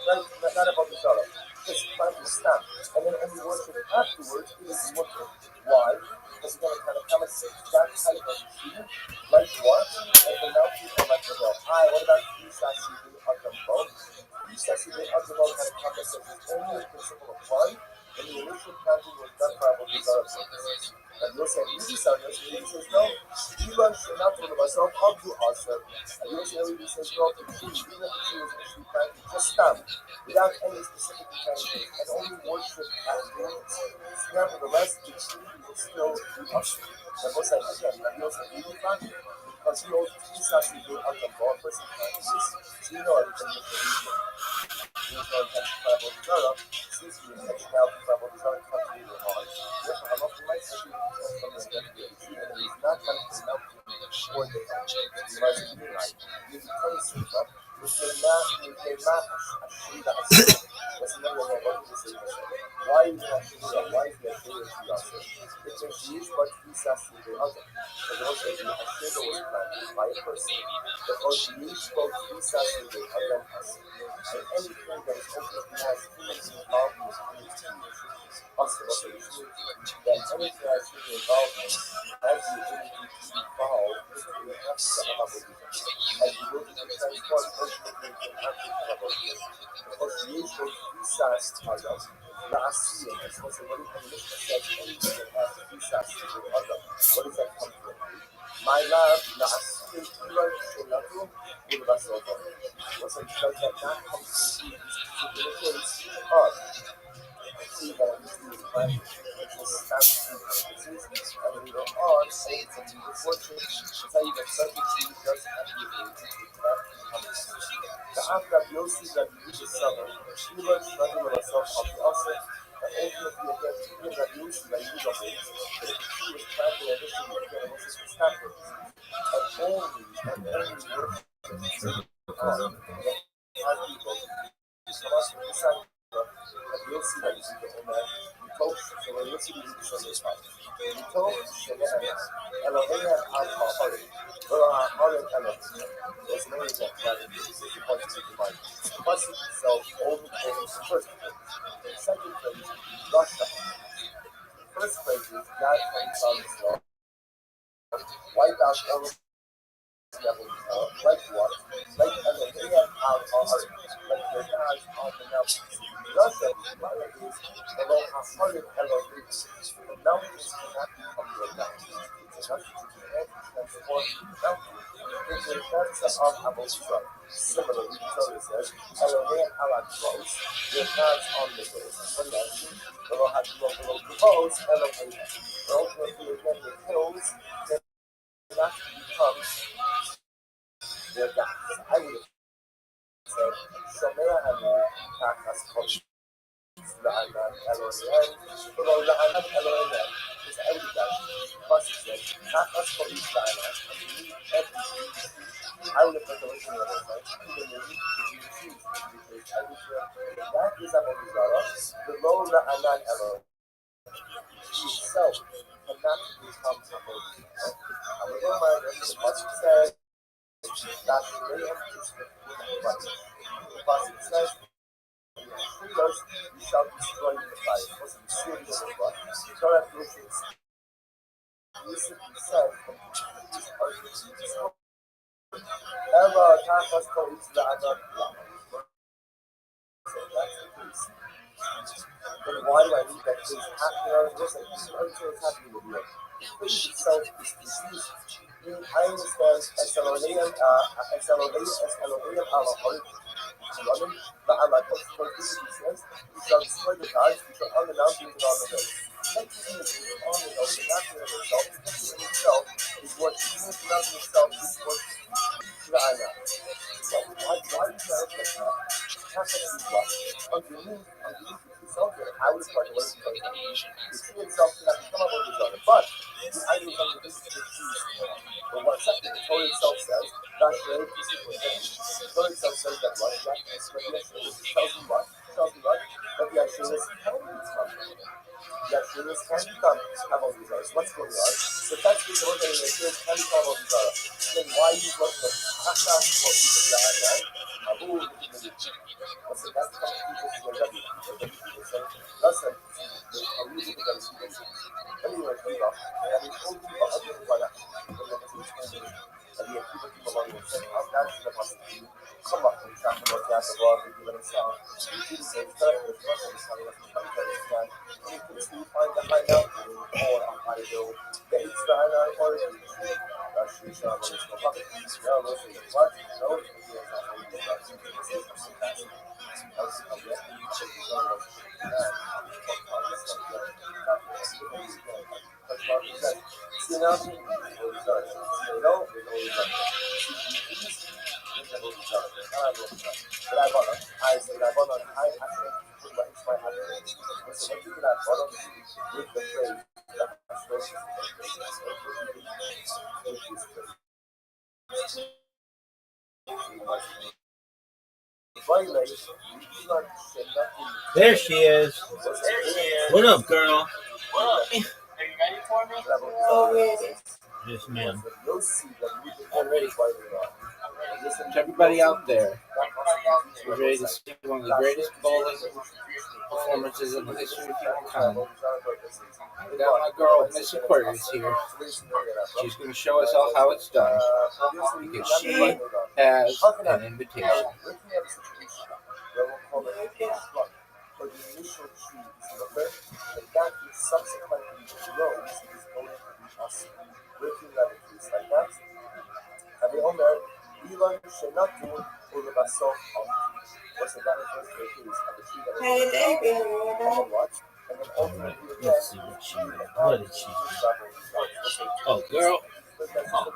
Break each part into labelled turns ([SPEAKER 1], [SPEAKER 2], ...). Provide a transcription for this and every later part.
[SPEAKER 1] Right? Not about the dollar. Just trying to stand. And then any worship afterwards is mutter. Why? Because you're going to kind of come and say that type of shooting. Like what? Like the now people like the hill. Hi, what about Isa Sibu Akambon? Isa Sibu Akambon had a context that was only a principle of fun. And the original planting was done by what we got purposes. And you'll say, he says, no, you learn not to myself, I'll do also. And you'll say, he says, no, the tree, even if the tree was initially planted, just stand, without any specific intention, and only worship afterwards. Nevertheless, the tree will still be ushered. And we'll say, again, and you'll say, he planted, because he also, he's actually doing out of God, person practices, so you know everything is the reason. There's no intention to travel to Torah, since the intentionality to travel to Torah comes to your heart. Therefore, I'm not going to say from the identity, and he's not going to come out or the you might be right. You can tell us about which may not actually that what's the number one what is it? Why is that why is that there is the answer? It's a huge but he's asking the other. But also the Ashira was planted by a person that also needs both he's asking the other person. And anything that is open has humans involved in this community. Also, what they do that anything that has human involvement has the ability to evolve into the abstract level. And you will be transformed ultimately to an abstract level. Because the usual visas adam, the asiya, as was already commissioned, says anything that has visas to the other. What does that come from? My love, the asiya, killer, sholatu, will pass over. What's it does that not come to this particular case? See that this is right, which is establishing purposes, and later on, saying that you were fortunate, say that certain things doesn't have the ability to take that comes. The Amrab Yossi that you discover, she learns nothing of herself of the Asa, and ultimately again, even that Yossi that you don't make, that she was planted initially again, was just for staff purposes, and only worship has people come up with the side. And you'll see that you see the Omer, you told, so when you'll see the Yiddish on this part, you told, Elohim al Ha'arim, Ha'arim Elohim, there's no reason that this is the point to keep in mind. The question itself only holds the first phrase. The second phrase, Russia. The first phrase is, God comes on his law, wipe out Elohim. Like what? Like Elohim al Ha'arim, like your gods on the mountains. Russia is below Ha'arim Elohim. The mountains cannot become your mountains. It's enough to transform the mountain into a dancer of Abosra. Similarly, the Torah says, Elohim al Ha'arim, your gods on the hills. What does that mean? Below the bows, Elohim. But ultimately, again, the hills cannot become their gods. I would have said, Shomer Hanu, Takas Kosh. La'anan Elohim, below La'anan Elohim is every guy. Plus it says, Takas Kosh La'anan, underneath everything. I would have put the original of it, right? Even the need to be refused, because I would say, that is Abodizara, below La'anan Elohim. He himself cannot become Abodizara. However, the Pasuk says, that Shreya is the Pasuk says, first, you shall destroy the fire. It wasn't serious of what. Torah Christians recently said from these arguments to destroy. Ella Takas Kois La'anan Lama. So that's the case. Then why do I need that case happening? This answer is happening with you. The case itself is disease. I understand as Elohim al-Ha'arim. But I like what's for this says, you shall destroy the gods which are on the mountains and on the hills. Everything is on the mountain, not in itself. Everything in itself is what even the mountain itself is what La'ana. So why do you say that? Underneath itself, how is part of what is going on? The tree itself cannot come up with each other, but the idol is under this trees. But one second, the Torah itself says, not very peaceful. The Torah itself says that what? But the Asherah tells you what? Tells you what? That the Asherahs can become. The Asherahs can become Abodizara. What's going on? So that's the order that the Asherahs can become Abodizara. Then why use what the Haka or Israel? What's it? That's find a high mountain or a high hill. The Israel or
[SPEAKER 2] There she is. What up, girl? Yes, ma'am. I'm ready. To everybody out there, we're ready to see one of the greatest bowling performances in the history of humankind. I've got my girl, Miss Aquarius, here. She's going to show us all how it's done because she has an invitation. Alright, let's see what she did. What did she do? Oh, girl. Oh.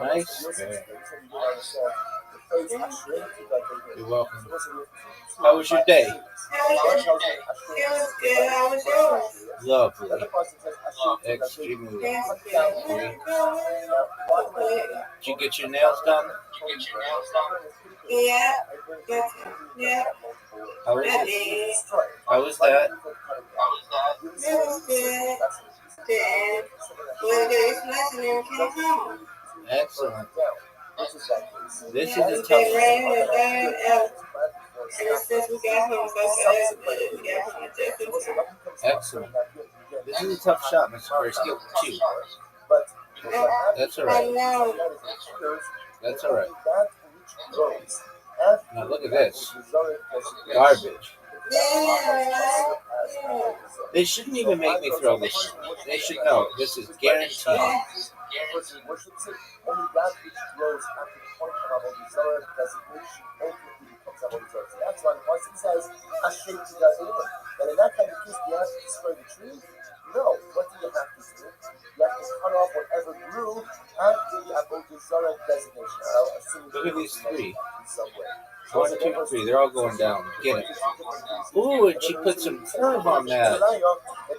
[SPEAKER 2] Nice. You're welcome. How was your day?
[SPEAKER 3] It was good. How was yours?
[SPEAKER 2] Lovely. Extremely lovely. Did you get your nails done?
[SPEAKER 3] Yeah. Yeah.
[SPEAKER 2] How was
[SPEAKER 3] I
[SPEAKER 2] it?
[SPEAKER 3] did.
[SPEAKER 2] How was that?
[SPEAKER 3] It was good. Then one day it's nice and then came home.
[SPEAKER 2] Excellent. This is
[SPEAKER 3] Yeah,
[SPEAKER 2] a
[SPEAKER 3] it's
[SPEAKER 2] tough
[SPEAKER 3] been raining and ever since we got home so fast, but we got home just in time.
[SPEAKER 2] Excellent. This is a tough shot, Mr. First. Get 2. That's all
[SPEAKER 3] I
[SPEAKER 2] right.
[SPEAKER 3] know.
[SPEAKER 2] That's all right. Now look at this. Garbage.
[SPEAKER 3] Yeah.
[SPEAKER 2] They shouldn't even make me throw this. They should know. This is guaranteed.
[SPEAKER 1] That's why the Pasuk says, "Hashem Tigazinu." That in that kind of case, you have to destroy the tree. No, what do you have to do? You have to cut off whatever grew after the Avodah Zarah designation.
[SPEAKER 2] Look at these 3. 1, 2, 3. They're all going down. Get it. Ooh, and she put some curve on that.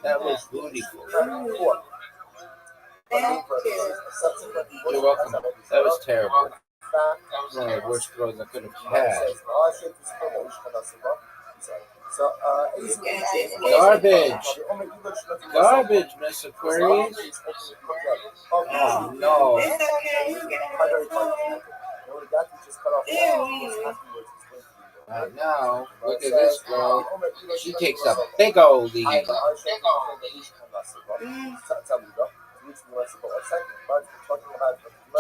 [SPEAKER 2] That was beautiful.
[SPEAKER 3] Thank you.
[SPEAKER 2] You're welcome. That was terrible. One of the worst throws I could have had. Garbage. Garbage, Miss Aquarius. Oh, no.
[SPEAKER 3] It's okay. You got it.
[SPEAKER 2] Now, look at this girl. She takes a big old lead.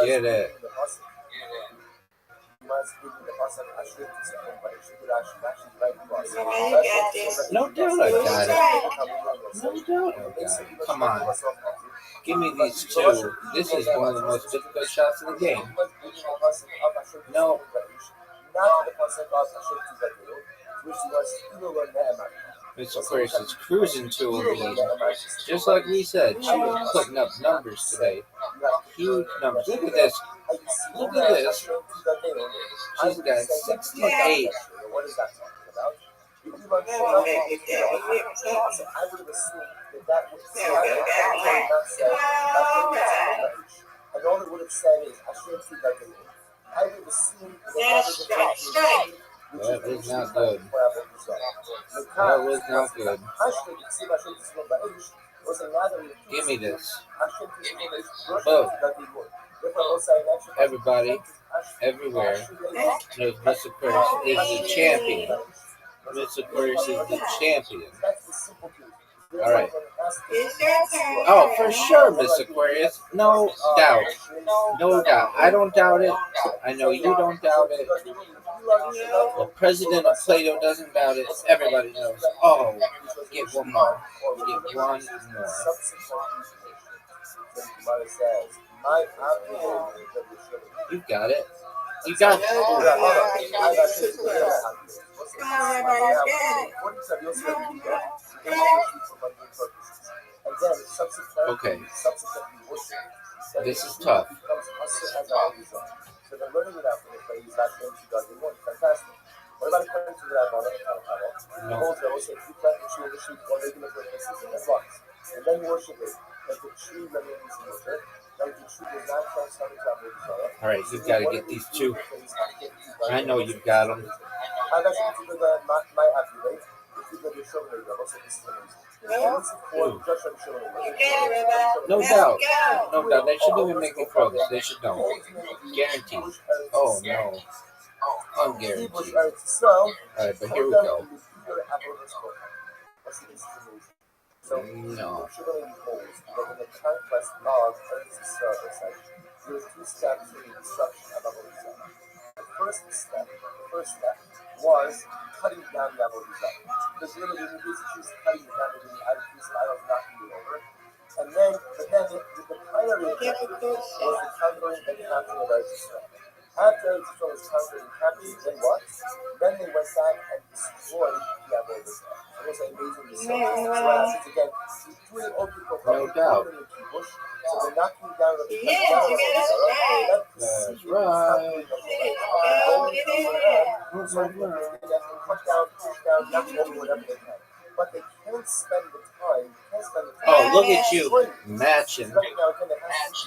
[SPEAKER 2] Get it. No doubt I got it. No doubt I got it. Come on. Give me these 2. This is one of the most difficult shots of the game. No. Miss Aquarius is cruising to a lead. Just like we said, she was putting up numbers today. Huge numbers. Look at this. Look at this. She's got 68.
[SPEAKER 1] What is that talking about? I would have assumed that would and all it would have said is, I shouldn't see that thing. I would assume
[SPEAKER 2] that was not good. That was not good. Give me this. Boom. Everybody, everywhere, knows Miss Aquarius is the champion. Miss Aquarius is the champion. All right.
[SPEAKER 3] It's your turn.
[SPEAKER 2] Oh, for sure, Miss Aquarius. No doubt. No doubt. I don't doubt it. I know you don't doubt it. The president of Plato doesn't doubt it. Everybody knows. Oh, get one more. Get one more. You got it. You got it. Okay. This is tough.
[SPEAKER 1] So they're learning it out from the plays back in 2001. Fantastic. What about according to the Rabbi?
[SPEAKER 2] No.
[SPEAKER 1] Also, I will say, if you plant the tree, the tree, or maybe the purpose is in the flocks. And then you worship it. Like the tree remains in nature. Like the tree does not transform into a baby soil.
[SPEAKER 2] All right, you've got to get these two. I know you've got them.
[SPEAKER 1] I've actually considered my activate. If you go to show me, also this is amazing.
[SPEAKER 2] No doubt. No doubt. They shouldn't even make me throw this. They should know. Guaranteed. Oh, no. Unguaranteed. All right, but here we go.
[SPEAKER 1] So,
[SPEAKER 2] no.
[SPEAKER 1] The conquest of there are two steps in the destruction of Abu The first step was cutting down the Abu because really when you basically cutting down the piece of idols, knocking it over. And then, the primary objective was the conquering and capturing of Israel. After Israel was conquered and captured, then what? Then they went back and destroyed the Abu Israel. It was an amazing decision. So what happens again?
[SPEAKER 2] No doubt.
[SPEAKER 1] So they're knocking down the
[SPEAKER 2] That's right.
[SPEAKER 1] But they can't spend the time.
[SPEAKER 2] Oh, look at you matching.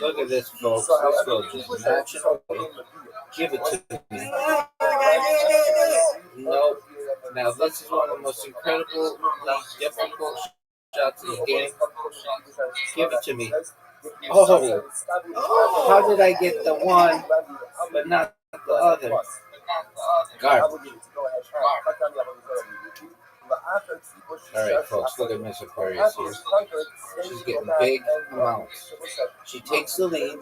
[SPEAKER 2] Look at this, folks. This girl just matching. Give it to me. Nope. Now, this is one of the most incredibly difficult shots in the game. Give it to me. Oh, how did I get the one but not the other? Garbage. Alright, folks, look at Miss Aquarius here. She's getting big amounts. She takes the lead.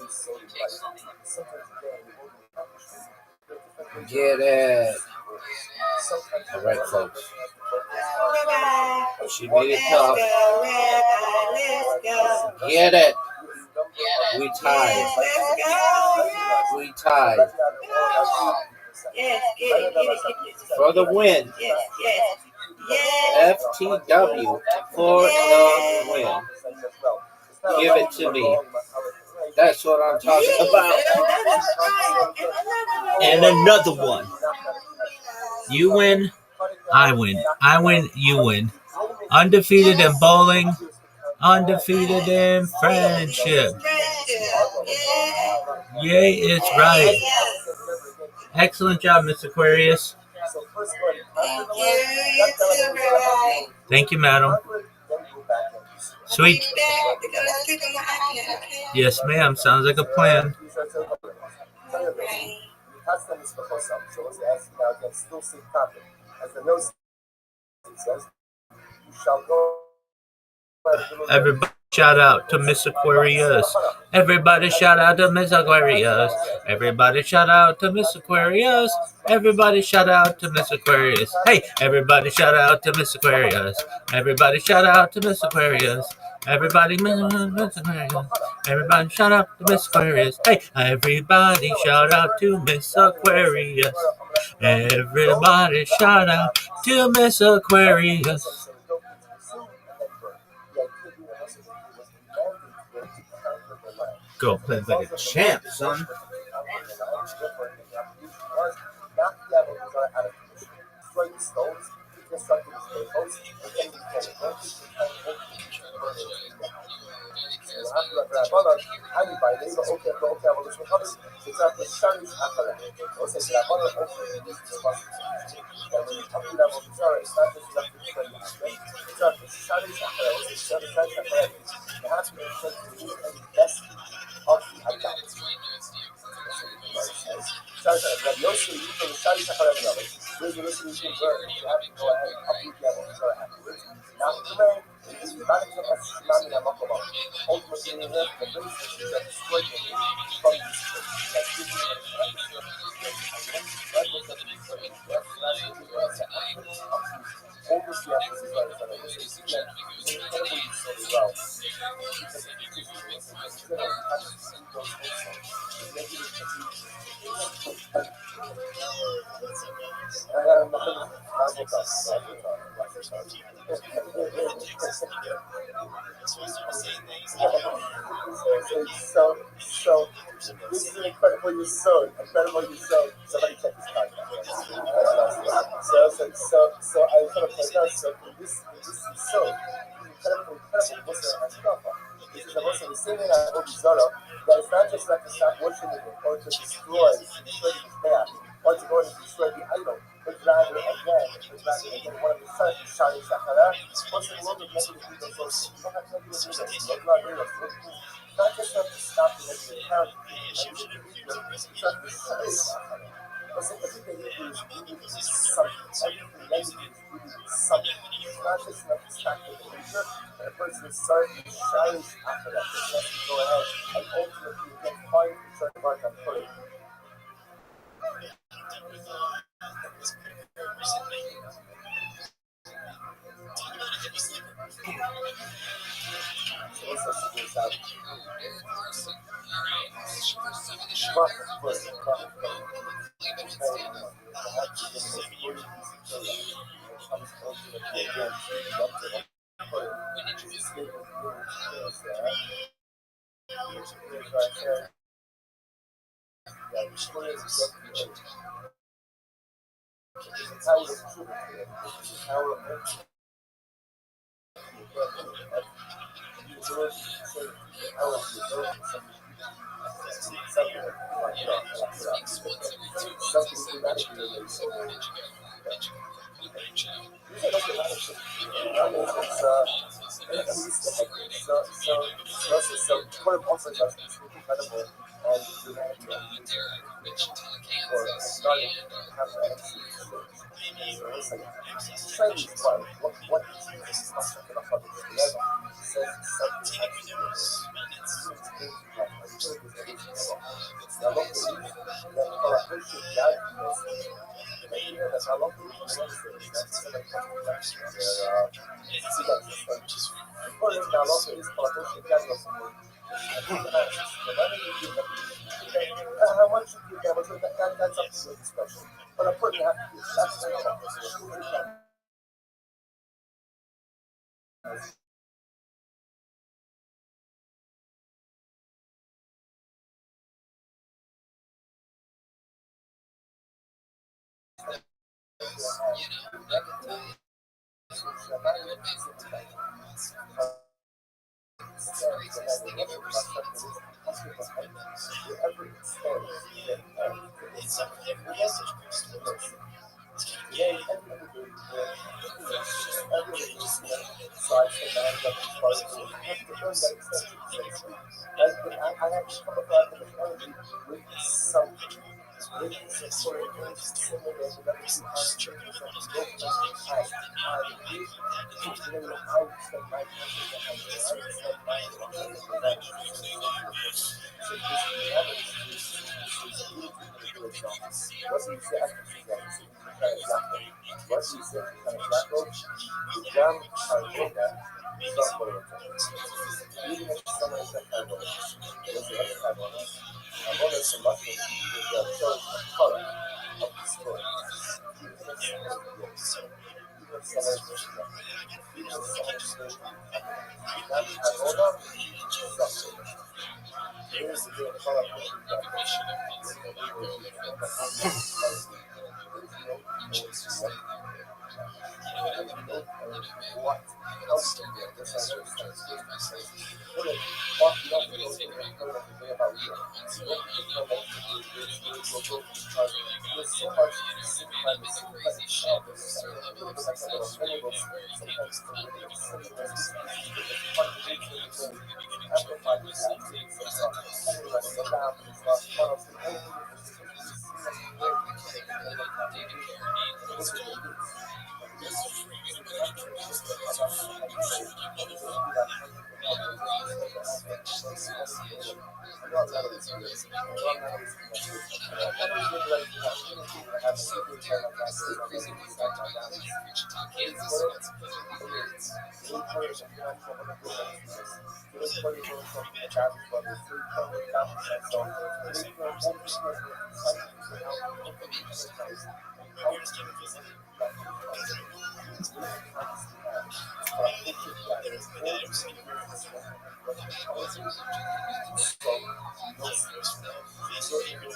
[SPEAKER 2] Get it. Alright, folks. She made it tough. Get it. We tied. We tied. For the win. FTW for the win. Give it to me. That's what I'm talking about.
[SPEAKER 4] And another one. You win, I win. I win, you win. Undefeated in bowling, undefeated in friendship. Yay, it's right. Excellent job, Miss Aquarius. Thank you, madam. Sweet. Yes, ma'am. Sounds like a plan. Everybody shout out to Miss Aquarius. Everybody shout out to Miss Aquarius. Everybody shout out to Miss Aquarius. Everybody shout out to Miss Aquarius. Hey, everybody shout out to Miss Aquarius. Everybody shout out to Miss Aquarius. Everybody, Miss Aquarius. Everybody shout out to Miss Aquarius. Hey, everybody shout out to Miss Aquarius. Everybody shout out to Miss Aquarius. Go play like a champ, son.
[SPEAKER 1] Those are listening to burn. You have to go ahead and uproot the apple afterwards. Now, Kumain, this is not a tsunami na makoma. Ultimately, the base is that destroyed the from this church. That's giving it that was the destroyed. That's over the apples is right. So this is incredibly so well. Because it is still has those so this is incredible you sewed. Incredible you sewed. Somebody check this contract. So I sort of point out so this is so incredible what's this is also the same thing I hope Zoro that it's not just like to stop worshiping it or to destroy his back or to go and destroy the idol, but rather again one of the sons is shouting Shakara. Once in the world of negative people, so you don't have negative leaders, not just have to stop the negative character, you have to shine. Because everything is really something. Everything negative is really something. It's not just enough to stop the nature, and a person is starting to shine after that. So he has to go ahead and ultimately get fired to try to work on putting. So what's this to do is out? So what it also does is incredible and humanity for starting to have that so it's like Chinese part. What is this? Not something about the level. Says something how much you give that, that's up to the discussion. But I'm putting that that's I have to come across the technology with something. know I'm not always here. I know I'm not always connected. I'm not always really like, I have a secret kind of like, sleep on my knees, inside my balance. It's what it's, really courage and not from other people like this. Really courage going from the child's brothers, really courage down to myself, really courage open to my disciples and how to open to Christ, how to present that to Christ. It's really practice to have. But I think that is all the same as well. But I was able to strong, no stress, so able to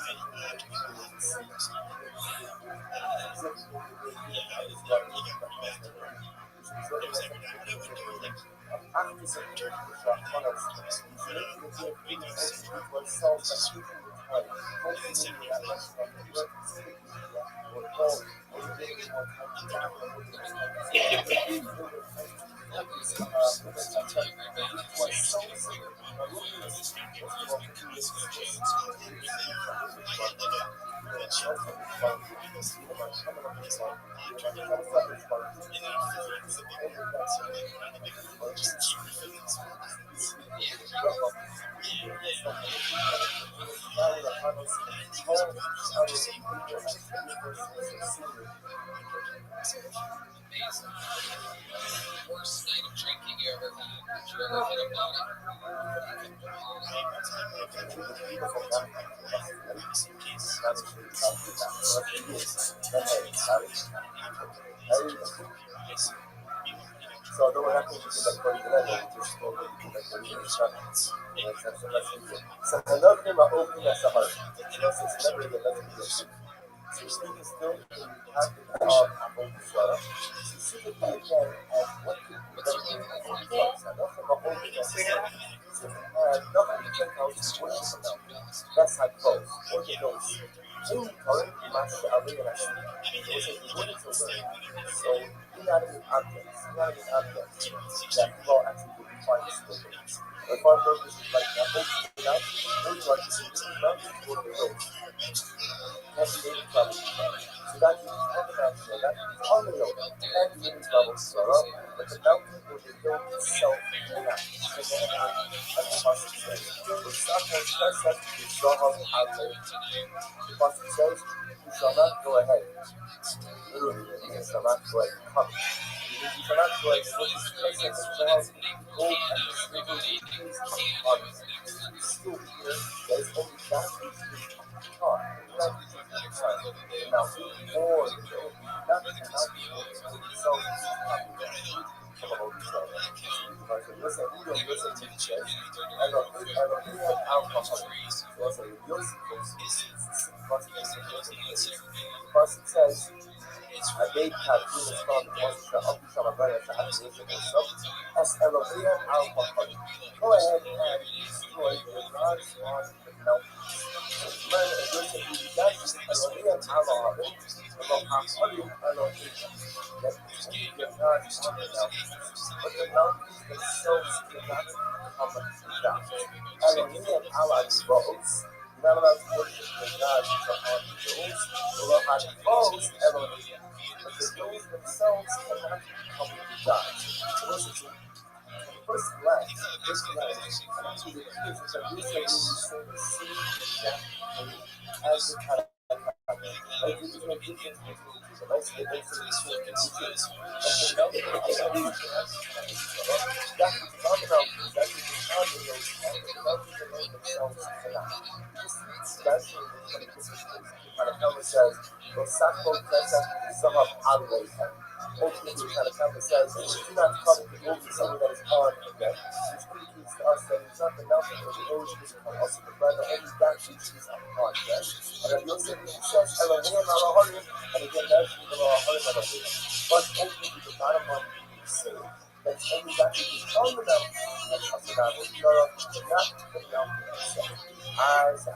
[SPEAKER 1] see,
[SPEAKER 5] Worst night of drinking you ever had? Did you ever hit a bottom?
[SPEAKER 1] So although we're not going to do that for you, just go to the instructions. So another thing about openness of heart. It's never the best. So speaking still, you have to hold the swallow. Specifically again, what could be done in the thoughts. Nothing about openness. Nothing to check out is worship about. That's how close. Or the nose. In current master arena, so inanimate objects that people actually would find this. But for purposes like that, open out, those are just for the road. That's the daily level. So that is on the mountain, that is on the hill, and the daily level swell up, but the mountain or the hill itself cannot. So then, as the Pasuk says, the sun will press up to draw up out there. The Pasuk says, you shall not go ahead. Literally, you shall not go ahead. Come. You shall not go ahead. So this place of the clouds, gold and the silver, these are still here. There is only that which is taught. Not the mountain or the hill. Not the mountain or the hill itself is come about each other. Listen, we don't listen to each other. I don't have alcohol. So I say, Yosef Pasuk says, Rabbi Guinness found the Moshe up to Shamagaya to activation himself as Elohim al-Mahal. Go ahead and destroy the gods on the mountains. Man, Yosef, you began to Elohim al-Mahal. Elohim Elohim. That only the gods on the mountains. But the mountains themselves cannot come down. Elohim al-Mahal. You're not allowed to worship the gods which are on the hills. Elohim calls Elohim. But the hills themselves cannot become gods. So listen to first glance, to the kids, which are usually saying the same as the kind of like there's no difference between the two. Let's say the two. And the mountain that is on the mountains, that is on the hills, and the mountains themselves cannot. That's the kind of comment says, Rosako Kesa Sahab Alwayhan. Ultimately, kind of comment says, do not come to go to something that is on again. Which indicates to us that it's not the mountain or the ocean which come also, but rather only that which is upon them. And if Yosef says, Elohim Alaharim, and again, that's the Alaharim Alaharim. But ultimately, the bottom line is saying that only that which is on the mountain, and Asadam or Torah, not the mountain itself. As the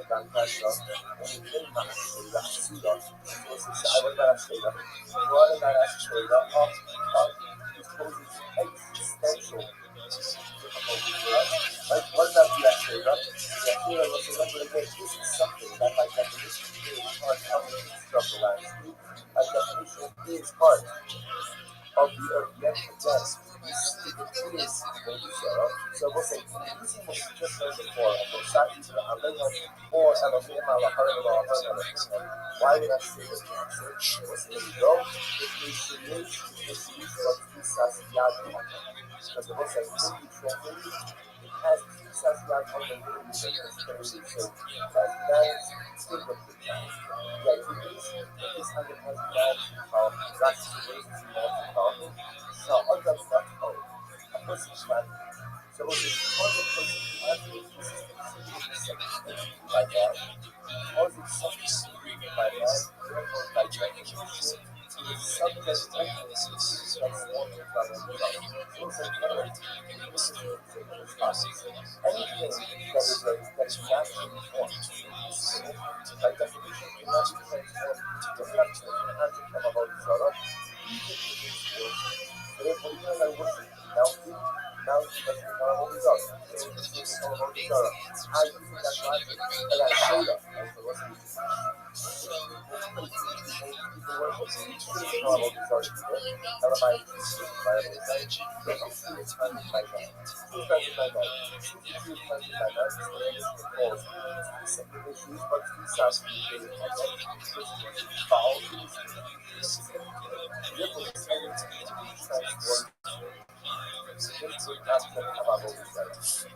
[SPEAKER 1] God Christ and the name of the Suda, was the Shaiva Shada, one that Shada of which poses existential difficulty for us. Like, what about the Shada? The Shada was remember again, this is something that by definition is part of the structural landscape. By definition is part of the earth yet again.
[SPEAKER 5] goodness in the
[SPEAKER 1] So we'll say, using what we just learned before, and we'll start using the Aleichem or Elohim why would I say this answer? Well, so there you go. It means what Pisas Yad because the book says, when you translate it, it has Pisas Yad on the middle. So like that is good with the child. The idea is that this under has bad power, that's the way it's bad power. So all that's not power. A person's man. So what is all the person who has this is by God. All the something by man, by recognition. Subject analysis that's one of our anything that is naturally formed by definition cannot be transformed to reflection and has to come about each other. Therefore, even though I worship mountain doesn't become about each other. It doesn't become about each other. I use that logic that I showed up as the rest of the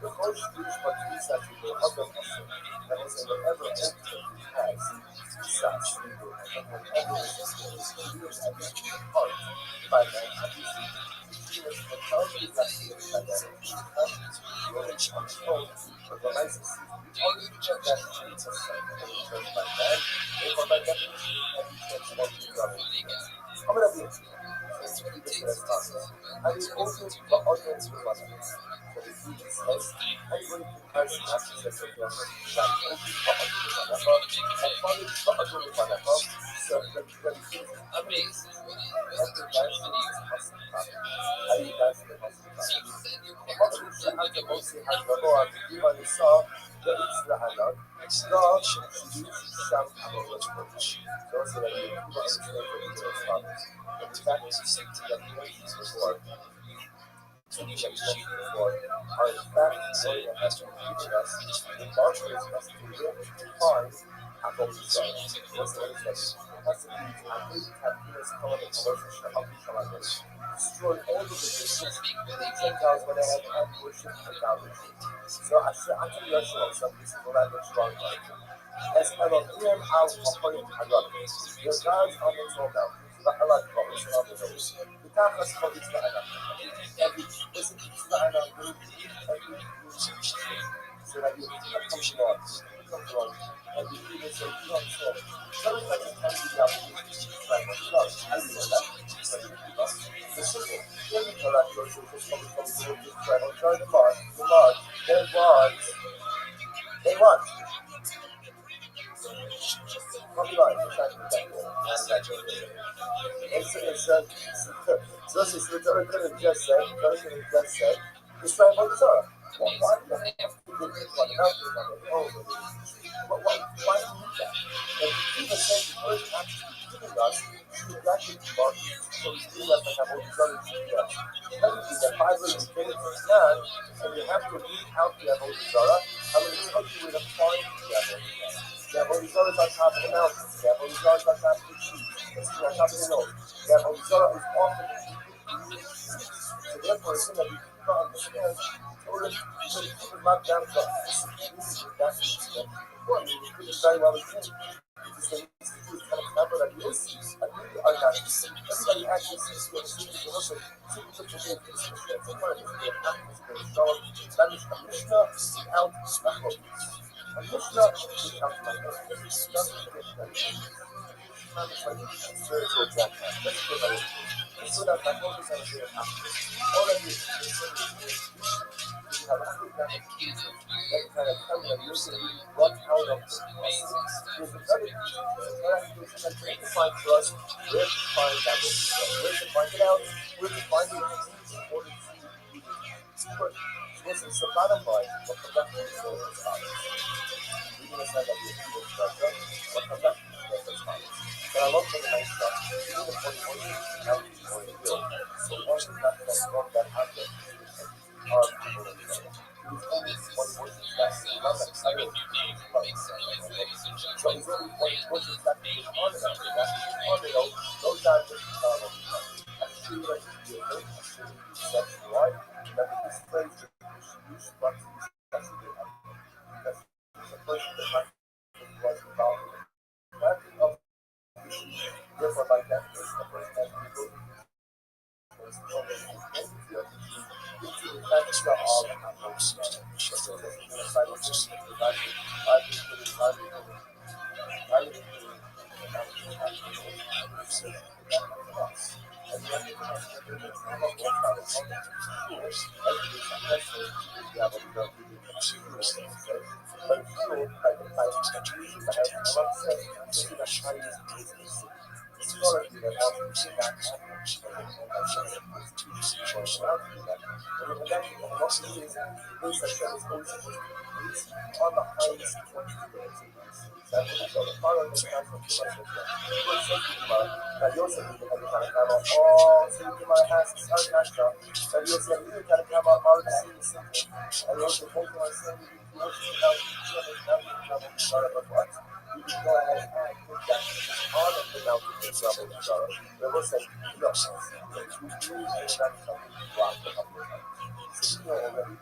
[SPEAKER 1] the coach is what he says to the other person. That is, whatever entity has such and whatever is part by man, the quality of that control, but the license only check that it's a sign by man, or by definition, and you can what you are doing. I'm going to be I mean, also the audience will want to so the student says, I'm going to pass access to the so destroyed all of the Gentiles when they had worship idolatry. So I said, I tell you, some this is what I look strong like. As Elohim al Mahoyim Hagam, your gods on the throne now, the Allah promise on the nose. The Tachas Chodis La'anam. Every person is La'anam, every so that you come to Lord, and you feel so you don't show. Sometimes you can be the opportunity to try to love. I know that. The simple, when you tell that your church is coming from the Lord to try to join the Lord, they want. Probably like, so this is what I could have just said, it's trying to Torah. Why do you have to do this one? Why do you need that? And even say the word actually giving us to exactly about so we feel like I have all these other things. Technically, the Bible is getting to God, and you have to read out the Avodah Zarah. I'm going to help you with applying the Avodah Zarah. The Avodah Zarah is on top of the mountains. The Avodah Zarah is on top of the trees. It's on top of the nose. The Avodah Zarah is often so therefore, it's going to be understand order to lock down the that's one. You could very well again. It's the kind of number that you see. And we are not. Everybody actually sees what is the also see what you do. It's a part of the Spanish Mishnah without Machos. A Mishnah without Machos. Spiritual judgment. Let's go by it. So that my focus on the all of this you have a good that kind of come and usually run out of the basics. There's another that trying to find for us where to find that where to find it out, where to find it in order to put listen, so bottom line, what the left is for is obvious. We're going to say that we're going to what the left is for is obvious. But I love the nice stuff. Even the 41 now or the hill. So one is not from that object are people in the It's only 41 that's not that title. So it's only 41 that is on it. That's on it. Those are just I see that you know, I see that you set right. That this phrase that you use, but that's a good idea. Because it's a person that was involved in that of therefore like that is the person that people on the highest 20 minutes. So the follow the council that Yosef is going to come out. Oh, so you might have to start that job. That Yosef is going to come out all the same thing. And Yosef is going to say, you worship now, you start up what? You can go ahead and put that on the mountain of trouble. But we'll say, no, you do that something wrong for a couple of times. So you know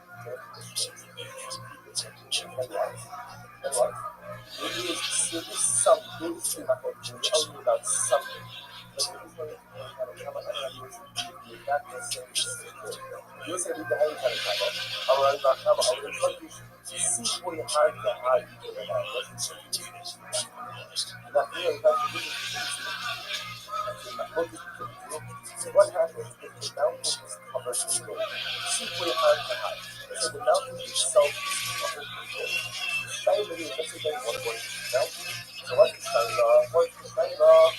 [SPEAKER 1] already, and what? Maybe it's something, maybe about something. But it's going to come out and not necessarily. You say with the high kind of come up, or not come up, or see where you hide the high people that have not really what happens if the mountain is covered in gold? See where you hide the high. So the mountain itself is covered in gold. Finally, let's say they want to go to the mountain. So what's the sign? What's the sign?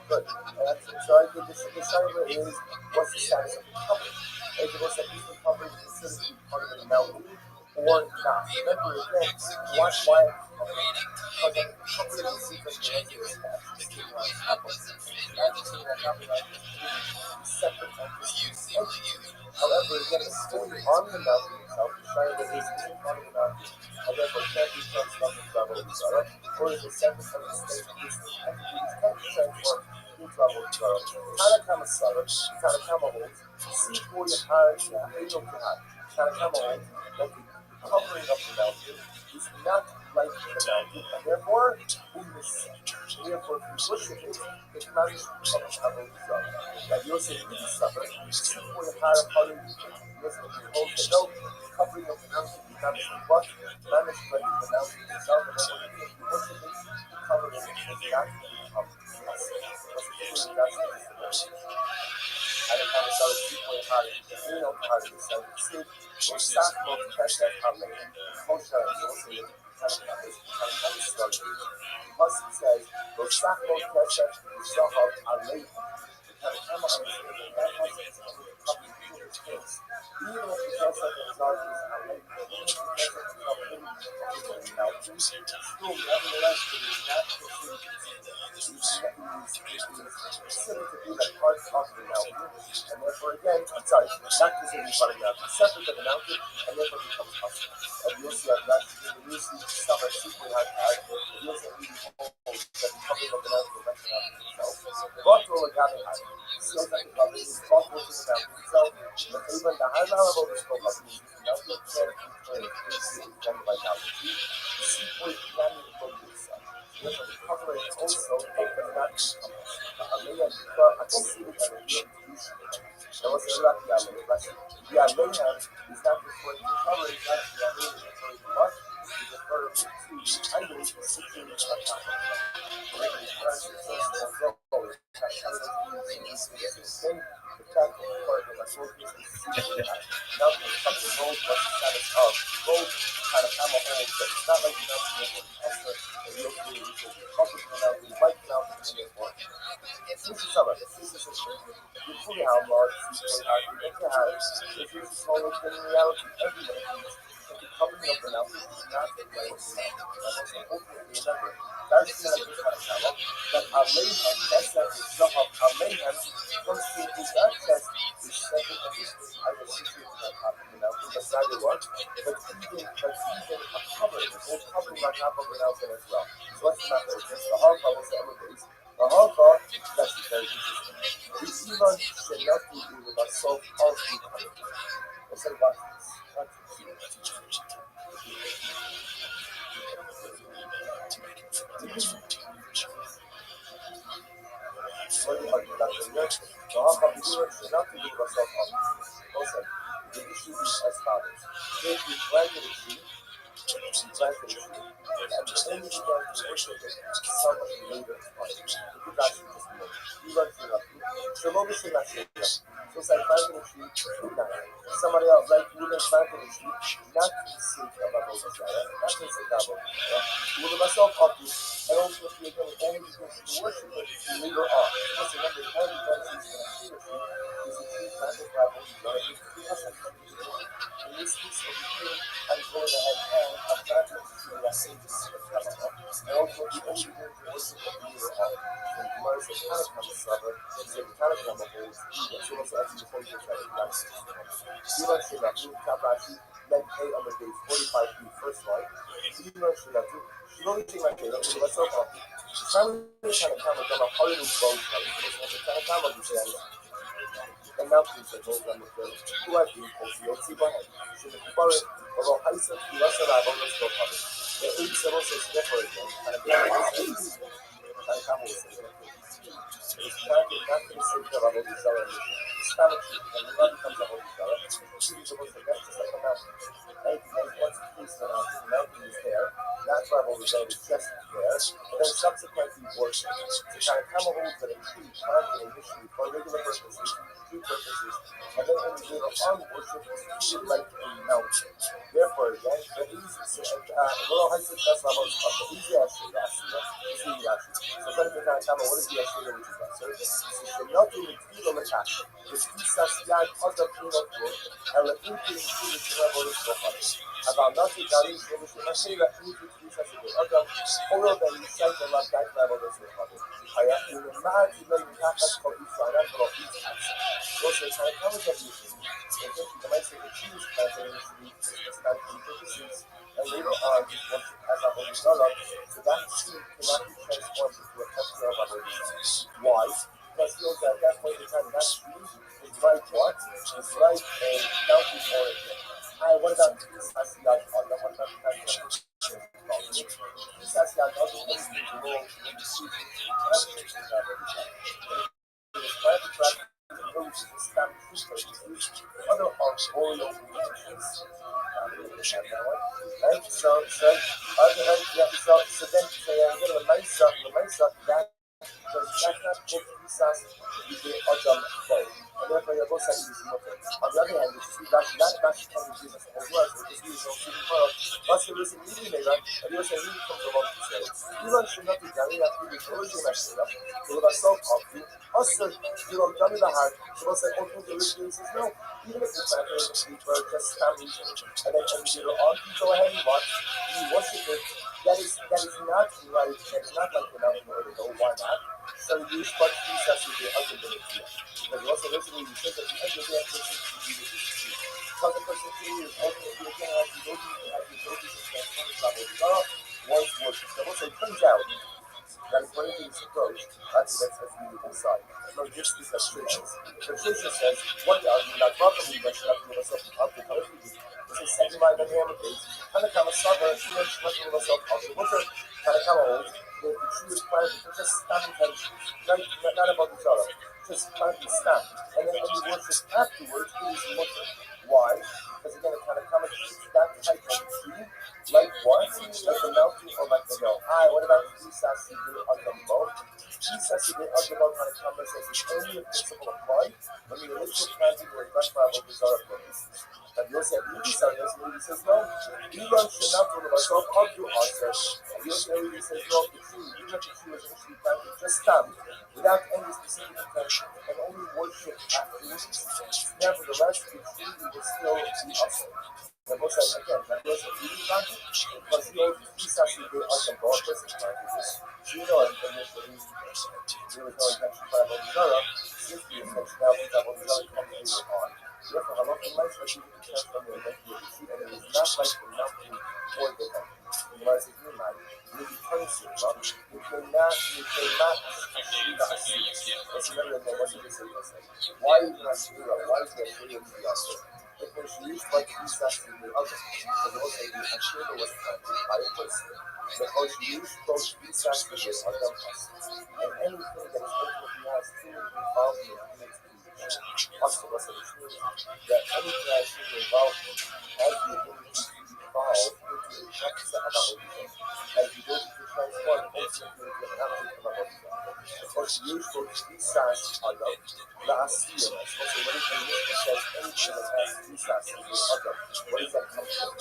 [SPEAKER 1] Good. So I think the cyber is what's the status of the cover. If it was that you can cover is considered to be part of the mountain or not. Remember again, why because I'm covering the secret genuine separate entities. However, again, it's still on the mountain itself. The cyber is still on the mountain. However, can't be transformed into level of Zara, or is a separate from the state of these entities can't be transformed into level of Zara. Tanakama Zara, Tanakama holds, see for your heart, Hail Jihad. Tanakama holds that the covering of the mountain is not like the mountain, and therefore, in the therefore, if you worship it, it cannot become a level of Zara. That Yosef is suffer, see for your heart, Yosef holds the no covering of the mountain becomes what? Management of the mountain itself, and then when you worship it, the covering of it does not become us. Because it truly does and it kind of started to keep way hard. You know how to say, see, we're stock both cash that public, culture, and also the kind of started. Plus, it says, we're stock both cash that we saw how our late. The kind of come on that was kids. Even if the cash that is our late, even if the cash that is our late, still, nevertheless, it is not considered to be like part of the mountain, and therefore again, I'm sorry, not considered part of the mountain, separate of the mountain, and therefore becomes possible. And you'll see that you'll see stuff like super high tide, you'll see really holes that coming of the mountain will mention out itself. But all the gathering high, still that the mountain is possible to the mountain itself, but even the high level of the scope of the mountain can't be played, it's by mountain. The sequence can be played itself. Therefore, the covering also does not Alea Dika Atsilik and Real Tuition. Now, what's the Iraq Yaleh? The Aleha is not referring to covering, not the Aleha is referring to what? Is referring to idols for seeking the Shatan. covering of the mountain is not the right of the mountain. So ultimately, remember, that's the like this Harakama, that Alehem, Kesef, Zahav, Alehem, comes to that chest is 7 and is either situated on top of the mountain, beside the rock, but even a covering, a whole covering on top of the mountain as well. So what's the matter? Just the Halakha was the Everglades. The Halakha, that's very interesting. The Iman should not be with ourselves of the coming. Let's say watch this. Watch this. What do you argue that the Halakha should not be with ourselves of the coming? Also, the issue is as follows. If we planted a tree, and the enemy began to worship it somewhat later in life. It could actually just be over. You run through nothing. So Logan should not say that. So it's like planting a tree, midnight. Somebody else, like you would have planted a tree, not to the sake of a Moses, not to the sake of a you would have myself up to, and ultimately again, it only begins to worship it later on. Because remember, the only benefit is going to see the tree is a tree planted by Moses, not a tree. In this case over here, I'm going ahead and I'm planting a tree that saves and also the only thing to worship it later on. So the Gemara says, kind of come a summer, so the kind of come a whole so also actually before you try to plant it. You learn Shinatu, Kabashi, then pay on the days 45 feet first line. You learn Shinatu, you don't think like that, so let's talk about it. The family kind of come a hard to boat, the kind of come you say, and now please say, hold on the field. Who have been posted? Let's see what happens. So the Kubar, although Haisa, you must have a bonus for coming. The 87 says, never again, and a bit of this. And a camel says, it's not to the sake of Abu Zara. It's not a truth. And the body comes Abu Zara. It's supposed to that's just like a mountain. And once it keeps the mountain is there, that's why Abu Zara is just there. And then subsequently worship. So kind of camel holds that a tree planted initially for regular purposes, two purposes, and then only later on worship is treated like a mountain. Therefore, again, the easy, well, I said that's not the easy actually, it's easy actually. So, what is the actually which is that? So, should not do the kilo attack. The Kisas Yad other Pino Group, and the increase to the revolution of others. About not the Gary, so we should not say that increase Kisas in the other, or that you cite the last guy revolution of others. I have to remind you that you have to call Israel and block each action. Also, it's like, how is that using? I think the might say the Jews planted initially, it's not the purposes, and later on, just worship as a holy dollar. So that seed cannot be transformed into a texture of a holy dollar. Why? Because he knows that at that point in time, that tree is like what? It's like a mountain origin. What about this Asiyat Allah? What about that? This Asiyat Allah is the role in the seed. That's the thing that it is trying to track the roots of Islam purposes, other arboreal religions. Right? So then, the Maisa, that does not put Isas with the Adam bow. And therefore, you're both saying this motor. On the other hand, you see that can be business as well. So this is no shooting for us. Once you listen to me, and you're saying, really comes along to say, even should not be done, you have to be encouraging that shit up. So with ourselves off you, also, you don't done the heart. So what's that ultimately the religion says, no, even if it's not going to be for just families, and then later on, you go ahead and watch, you worship it. That is not right. That is not like the mountain or the go. Why not? So you start to assess the other dimension. Because also listening, you said that the end of the person to be with this tree. Because the person to you is ultimately again as you go to once worship. So also it turns out that according to this approach, that's really inside. No, just this restrictions. The tradition says, what are you not properly mentioned up to yourself up to this is second by the hammer base. Kind of summer, she mentioned nothing of herself up to winter, kind of old. The tree is planted for just standing tension. Not about each other. Just planting stand. And then any worship afterwards, it is winter. Why? Because again, it kind of comes that type of tree. Like what? Like the mountain or like the hill. What about Jesus? Jesus is the argument kind of comments as the only principle applied when the initial planting was not traveled bizarre purposes. And you'll say, he says, no, Elon should not rule myself up to answer. And you'll say, he says, no, the tree, even if the tree was initially planted, just stand without any specific intention and only worship afterwards. Nevertheless, the tree will still be awesome. the most again, that was a really bad because he also he's actually good on the ball person practices. You know, and initially there was no intention for Abu Zara, since the intention now is Abu Zara comes later on. Therefore, a lot of lights are given to chance from the event you see, and it is not like the mountain or the heaven. Whereas if you man, you can turn silver, you cannot see the Assyrians. That's another thing, what's the Assyrians say? Why even Assyria? Why is the Assyrians the also? It was used by the East Assyrian others. But also the Assyria was planted by a person. Because used both East Assyrian are done us. And anything that is ultimately has human involvement in its creation. Also, what's the means that anything that has human involvement has the ability to evolve into a next analogy as the ability to transform ultimately into an object of analogy. Because usual Isas Adam, the Assyrian, also when it says anything that has Isas in the Adam, what does that come from?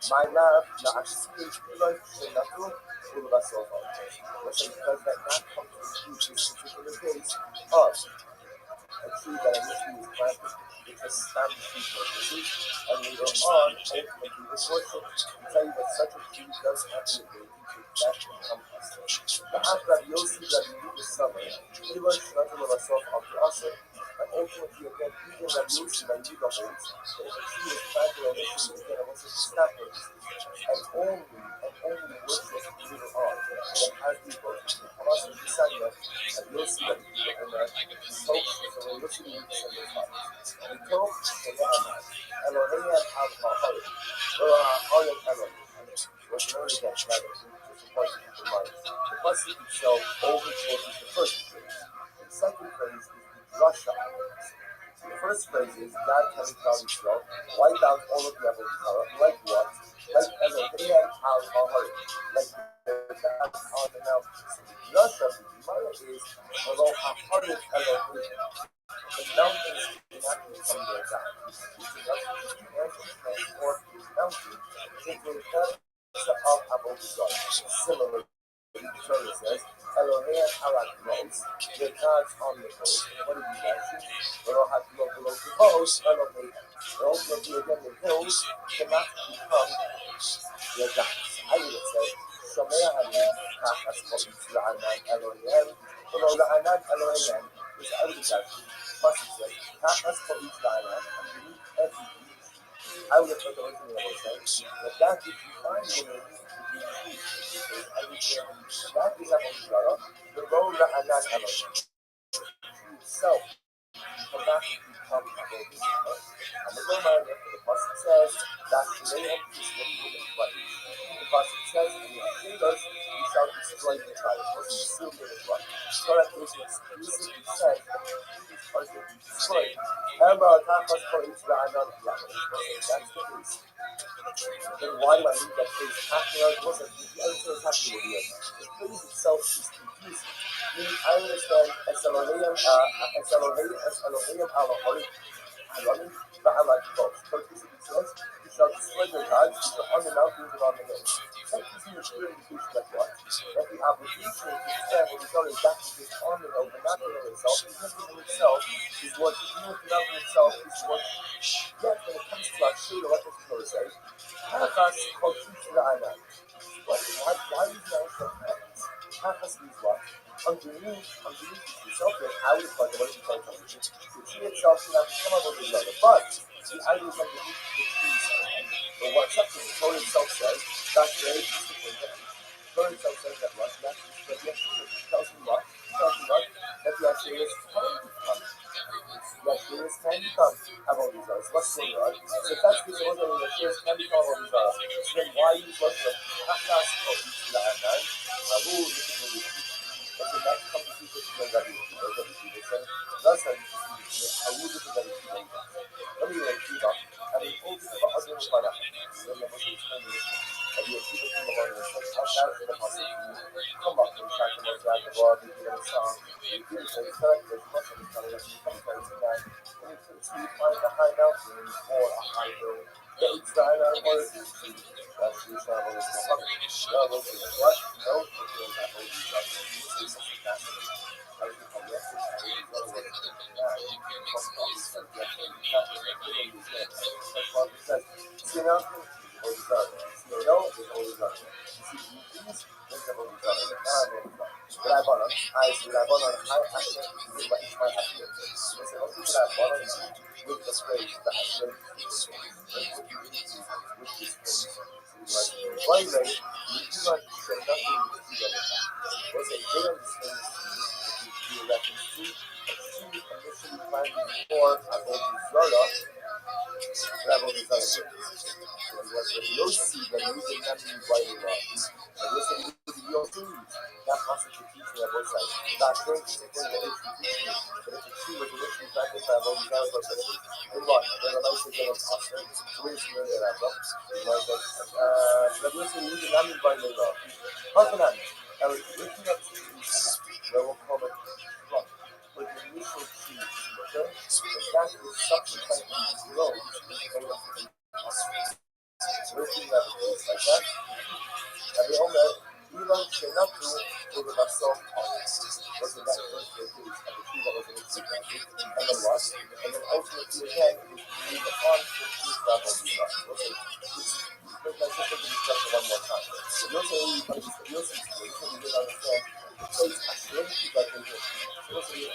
[SPEAKER 1] My love, the Assyrian life should not do all of us of our because that not come to this particular case of a tree that initially was planted, which was established for disease, and later on, ultimately was worship, to tell you that such a tree does have the ability to that become us. The Rabbi Yossi that we do this summer, even Shanatul Rasov of the Asr, and ultimately again, even Rabbi Yossi that we do the holds, that if a tree is planted initially, again, it was established, and only worship later on, that has the ability to come us and decide that, and Yossi that we do the whole man, so when Yossi we do the same we talk to Muhammad, Elohim al-Bahari, or Hayat Elohim, was an early death matter, just a point to keep in mind. The pasuk itself overquotes the first phrase. The second phrase is the drasha. The first phrase is God telling Klal Yisrael, wipe out all of the Avodah, like what? Like Elohim al-Bahari, like the God on the mountains. The drasha, the Gemara is, although Haharit Elohim, the mountains cannot become their God. Which is actually the answer to transform this mountain into a God of Avodah. Similarly, the Torah says, Elohim alak roads, the gods on the road. What did he mention? Elohim below the host, Elohim. Ultimately, again, the hills cannot become their gods. I would say, Shomea Ani, Kachas Kovis La'anan Elohim, below La'anan Elohim, which I would say, first it says, Kachas Kovis La'anan, underneath every beach. I would have thought the original would say, but that if you find the that is Avodah, the role that Anan Elohim itself cannot become Avodah. And the Gemara after the pasuk says that Shleiam is what you would fight. The pasuk says, "In the Akedos you shall destroy the tribe." It wasn't sealed with the blood. Torah is explicitly said that these parts will be destroyed. However, Tachas for Israel Anan that's the case. Then why do I need that phrase happier? It wasn't the other phrase happy with you. The phrase itself is confusing. Meaning, I understand as Elohim al-Holy, but I like both. Because it says, you shall destroy your gods, which are on the mountains and on the hills. That gives me a clear indication that what? That the obligation to understand what is done is that which is on the hill, but not the hill itself. Because the hill itself is what, even if the mountain itself is what, yet when it comes to our shade, what does the Torah say? Halachas kochit la'anan. Why is that so happens? Halachas means what? Underneath itself, there's how to find the way to find something. The tree itself cannot become a little bit but the idea is underneath the trees. But what's up to the Torah itself says, that's very specific. The Torah itself says that what? That the Yeshua tells me what? That the Yeshua can become. Yeshua can become Avodah. What's going on? So if that's the order of Yeshua can become Avodah, then why use what the Achas of Israel? Abu, this is what we do. But the next competition is going to be that's how you see it. How would you do it? Let me repeat that. I mean, all this about other Mufana. Let me explain this. And you see the thing about the outside of the possibility. Come up and try to make that the world, you get a song. You do it, so it's not like there's much of it coming up. You come to the night. And you find a high mountain or a high hill. Yeah, it's the high mountain or it's the that's the travel is the hub. No, look at it. What? No, look at it. This is something fascinating. I think from yesterday, I was going to look at that. From all these subjects, and that's what it says. See, nothing, Holy God. You see no, there's Holy God. You see these, there's the Holy God. Rabbanon, I see Rabbanon, I Hashem, is what is my Hashem. So say, what is Rabbanon with the phrase, the Hashem, with this phrase. Why is it? You do not say nothing with the other time. What's a they understand this to be reference to a tree initially planted before Abel Zara, Rabbi Zara. It was the Yossi that you did not mean by the law. And listen to the Yossi, that concept of teaching on both sides. Not going to say that it's teaching, but if the tree was initially planted by Abel Zara purposes, good luck. Then the Moshe gave us Asher, so we're just going to Rabbi. Rabbi Yossi, you did not mean by the law. Hachanan, I was looking up to the where we'll call it plot, with the initial tree, okay? But that is subsequently grown to the working levels like that. And we all know, Elon cannot do over myself was the that first case of the tree that was initially planted, and then what? And then ultimately again, it was moved upon to the level of the God. Okay? Let's just look at this chapter one more time. So you'll say, you'll see, you didn't understand. Place Hashem to God in here. So you'll say,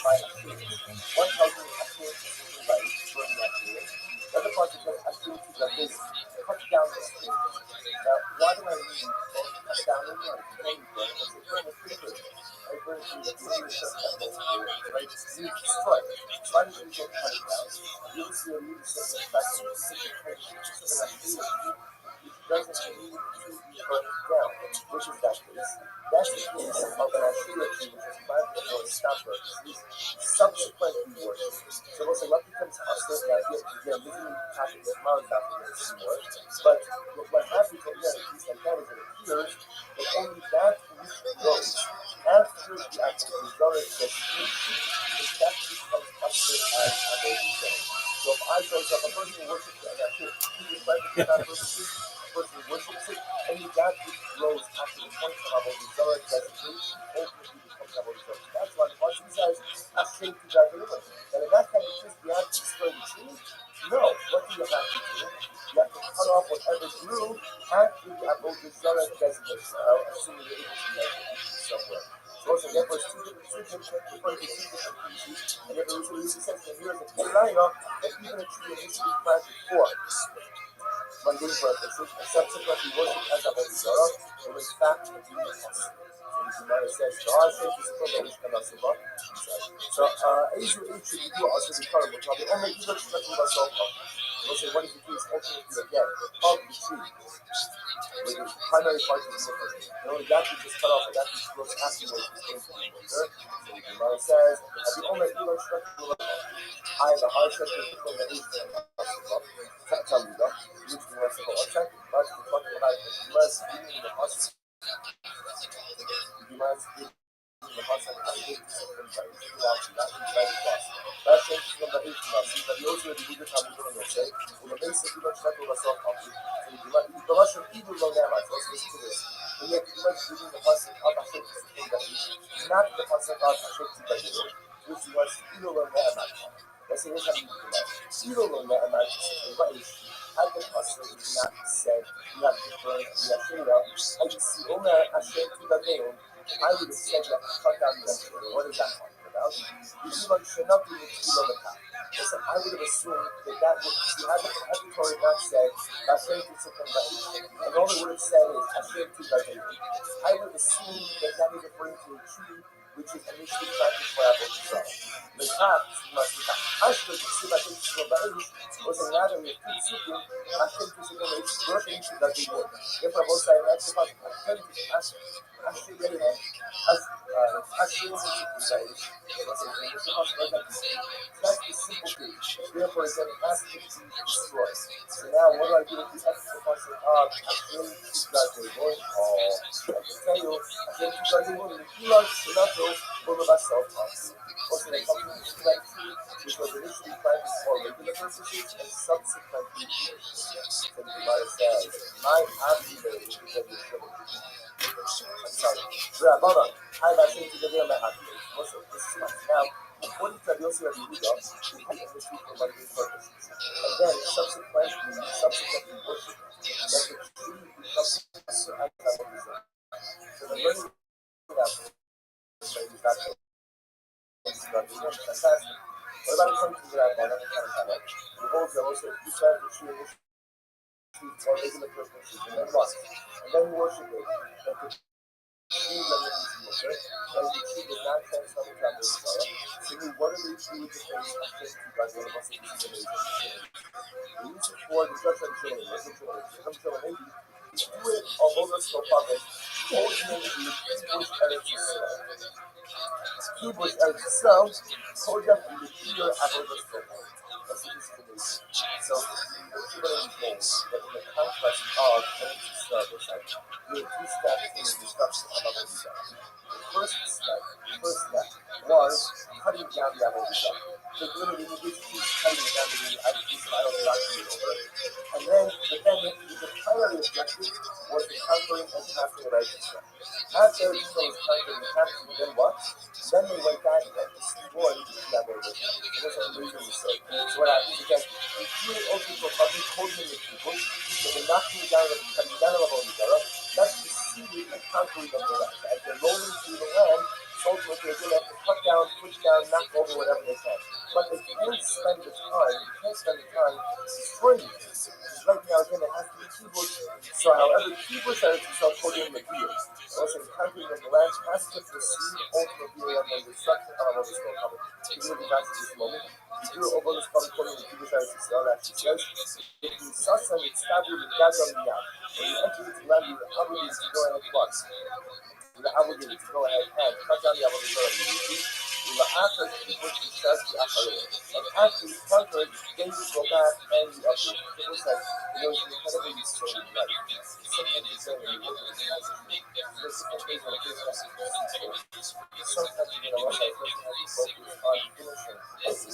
[SPEAKER 1] by Hashem. One tells you Hashem is by burning Hashem. The other part is that Hashem to God is cut down the tree. Now, why do I mean cut down the tree? Because the burn is pretty good. I burn it through the right? You destroy it. Why do you get cut down? You'll see a really simple fact of doesn't need to be burnt down, which is that case. That's the case of an Ashura tree, which is planted for stop purposes, subsequently worship. So we'll say what becomes hostile, the idea again, this isn't happening with Mount Baptist anymore, but what happens at the end, at least like that, is it appears that only that which grows after the actual result designation is that becomes hostile as a result. So if I go up, a person who worships the Ashura, he is planted for stop purposes, person worships it, only that which grows after the point of Avodah Zarah designation ultimately becomes Avodah Zarah. That's why the Pasuk says, Hashem to God deliver. And in that kind of case, you have to destroy the tree? No. What do you have to do? You have to cut off whatever grew after the Avodah Zarah designation. I'll assume you're able to measure it somewhere. So also, therefore, it's two different species, and if it was really sense in years of Kelayah, that even a tree initially planted for mundane purposes, and subsequently worship as Avodah Zarah, it was fact to be impossible. So the Gemara says, so, Asia should do also the current, which are the only evil expecting myself of. We'll say, what is the case ultimately again of the tree? With the primary part of the sickle. Only that which is cut off, and that which grows afterwards is going to be water. So the Gemara says, the only evil expecting myself. I, the hard sector, from the Asia and tell you that. Which we want to go on check, but we're talking about the less being in the hospital. The less being in the hospital, I think it's something that is very possible. That's interesting on the Asian see that the also the good time we're doing this, right? When the basic you don't check over self copy, so the Russian people know that much. Let's listen to this. And yet, you might be reading the hospital of Hashem to something that is not the hospital of Hashem to the which was either learn that much. Let's say, here's how you do that. Either learn that much, what is had the pastor is not said, you have to burn the Ashera, and you see Omer Hashem to the Deon, I would have said that cut down the Ashera. What is that talking about? The Elon should not be below the path. Listen, I would have assumed that would, see, had the Torah not said, Hashem to the and all it would have said is Hashem to the Deon, I would have assumed that is referring to a tree which is initially planted for Avodah Zarah. The top, Hashem to see Hashem to the Deon, was a matter of Hashem to the birthing to the Deon. Therefore, both sides of the Hashem to Hashem to the that's the simple thing. Therefore, it's going to ask it to be destroyed. So now, what do I do with the extra function of Hashem to God Deon? I can tell you, Hashem to God Deon, the Elon Shinato, over myself. Also, they come to the tree, which was initially planted for regular purposes and subsequently so the Gemara says, my Abdi, I'm sorry. Rabbi, I'm saying to the Abdi. Also, this is now. according to Rabbi Yossi Rabbi Yehuda, we have to receive for mundane purposes. And then subsequently worship. That the tree becomes lesser and lesser result. So the learning that is that fantastic. What about according to the Rabbi? Who holds that also each time the tree or making the first message, and then what? And then worship it. That the tree remains Moshe, and the tree does not transform into Rabbi Yisrael. So what do they do with the face of things to God? One of us is amazing. They use it for the Dutch and children. Do it, although that's no problem. Ultimately, Hebrews Eretz Yisrael. Hebrews Eretz Yisrael told them to be pure avodas Torah. That's what this is amazing. So, people are involved that in the conquest of Eretz Yisrael, there are two steps in the destruction of avodas Torah. The first step was cutting down the avodas Torah. So literally, he basically cutting down the piece of idol knocking it over. And then the primary objective was the conquering and capturing of Eretz Yisrael. After Eretz Yisrael was conquered and captured, then what? Then they went back and destroyed the avodas Torah. It was an amazing mistake. So what happens again? We do it also for public holding the people, so the knocking down of cutting down of avodas Torah. That's the seed and conquering of the land. As they're rolling through the land, ultimately they're going to have to cut down, push down, knock over whatever they can. But they can't spend the time destroying it. Right now, again, it has to be keyboard. So, however, keyboard says itself holding the gears. Also, the conquering of the land has to proceed ultimately on the destruction of all this coming. So, we're going to be back to this moment. We do over this coming according to keyboard says itself, that he says, if you sassan, it's taboo, and gather on the yard. When you enter into land, you're obligated to go ahead and what? You're obligated to go ahead and cut down the avodah Torah immediately. And after you conquer it, then you go back and you uproot. It was like, it's incredibly useful in life. Sometimes you say, when you look at there's different ways when it is necessary. Sometimes you're going to rush out, the person has to focus on finishing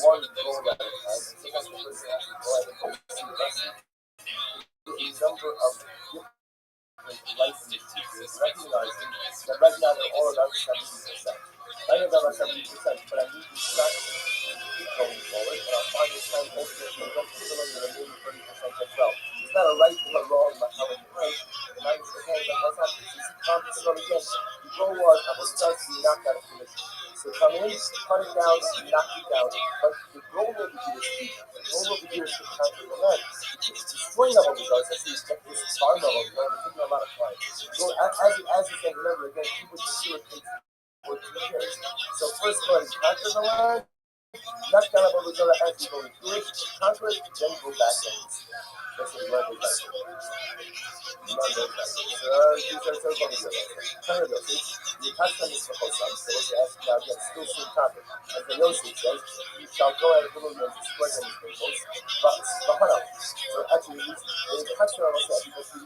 [SPEAKER 1] one goal at a time. And sometimes the person has to go ahead and focus on the lesson. A number of different life initiatives, recognizing that all of us have 70%. I know that I'm 70%, but I need to start going forward, and I'll find this time ultimately eventually filling the remaining 30% as well. It's not a right or a wrong, but how it's right. And I say, hey, that's not this. It's confidence on again. You go on, I will start to knock out a finish. So come in, cut it down, knock it down. But the goal of the year is to keep. The goal of the year is to conquer the land. It's destroying all of the guys. That's the this karma of it. We're taking a lot of time. So as you can remember, again, people just see what takes for 2 years. So first go ahead and conquer the land. Knock down about the Torah as you go into it, conquer it, then go back and that's what the Bible does. You touch them is the Chosam, so what you ask now again, still soon conquer. As the Yosef says, you shall go at a little and destroy them with tables, but so actually, they touch them also because you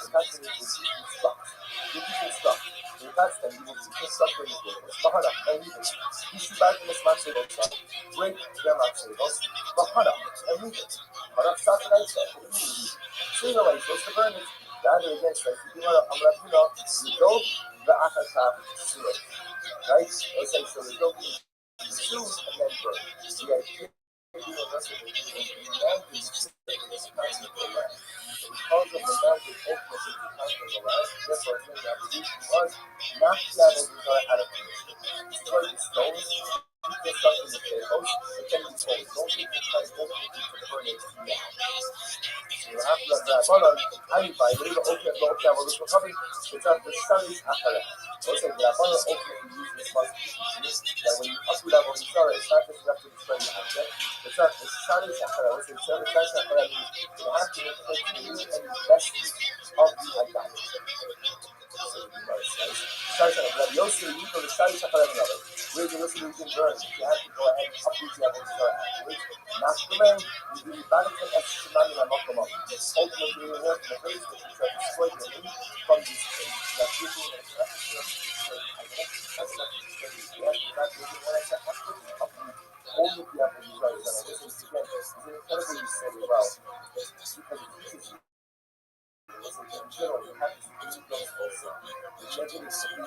[SPEAKER 1] touch them is instruct. You instruct. You touch them, you will instruct them with tables. And you should back in the smart table, break them out tables, and leave it. Stop the night stuff. So you know, like, supposed to burn it. The other against it. You know, I'm going to you go, the Akata, right? Okay, so the go, shoot, and then burn. The idea because of the mountain ultimately to conquer the land, therefore the obligation was not to have a desire out of commission. Destroy the stones, keep the stuff in the tables, but then you told, don't take the time ultimately to burn it now. So Rabbanon, Hanifai, they will open the Okia, well, this will come in, it's at the Shalish Achara. So the Rabbanon ultimately use this responsibility that when you uproot out the Torah, it's not just enough to destroy the object, it's not the Shalish Achara, which is the Shalish Achara means you have to take the use and the best use of the idolatry. Rabbi Yossi, you go to Shalish Achara and other. Where the Yossi is in burn, you have to go ahead and uproot the Torah afterwards. Not the land, you do the Balaam as Shimani and Makomah. Ultimately, you have the place that you try to destroy the enemy from this place. That's giving an that's not you have to not giving one extra effort to uproot all of the apple you guys are. This is again, it's an incredibly story well because it teaches you. In general, you have to believe those also. The judging is to be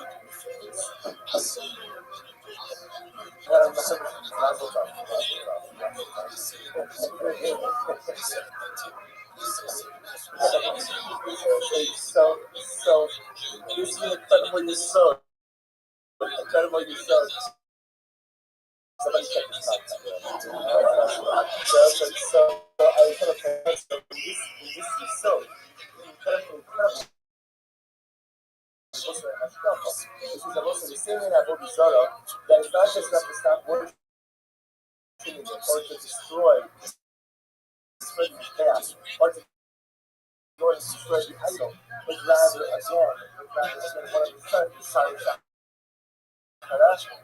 [SPEAKER 1] everybody check this out. So I kind of so in this episode, incredible. This is also the same in Avodah Zarah that is not just to stop worshiping it or to destroy, spread the chaos, or to destroy the idol, but rather again, one of the sons, Sarah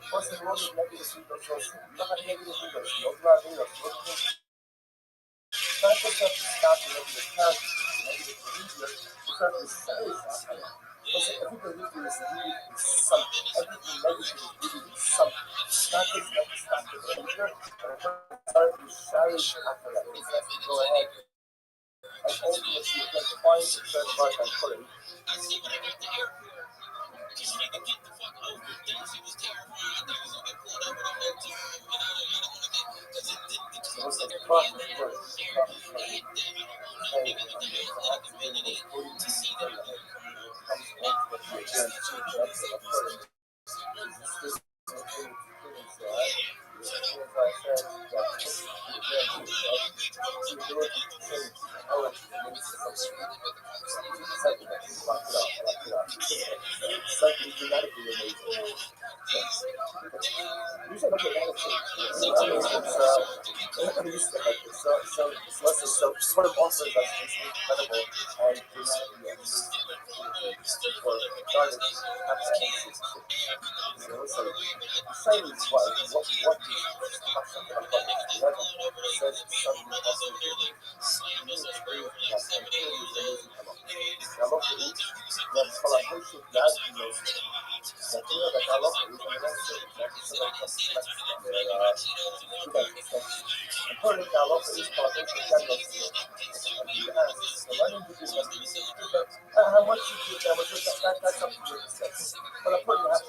[SPEAKER 1] После рода negative resources, много negative resources, много resources. Not just have to stop the negative character, negative behavior, because the soul is not higher. Because everything we do is rooted in something. Everything negative is rooted in something. It's not just enough to stop the behavior, but a person starts to cherish after that. It has to go ahead and ultimately you can find the third part and put it.
[SPEAKER 5] I see when I got the airport. Just need to get the fuck over it. She was terrified. I think I was gonna get pulled over the whole time. And I don't want to get, because the cops like are being there. And damn, I don't want no nigga with the athletic ability to see that I'm doing criminal.
[SPEAKER 1] So what it offers us is incredible and dramatically amazing for regardless of so exciting is what something about the level says something about the I love to eat. That's how I worship God. How much you do, that's up to your discussion. But I'm putting that, that's not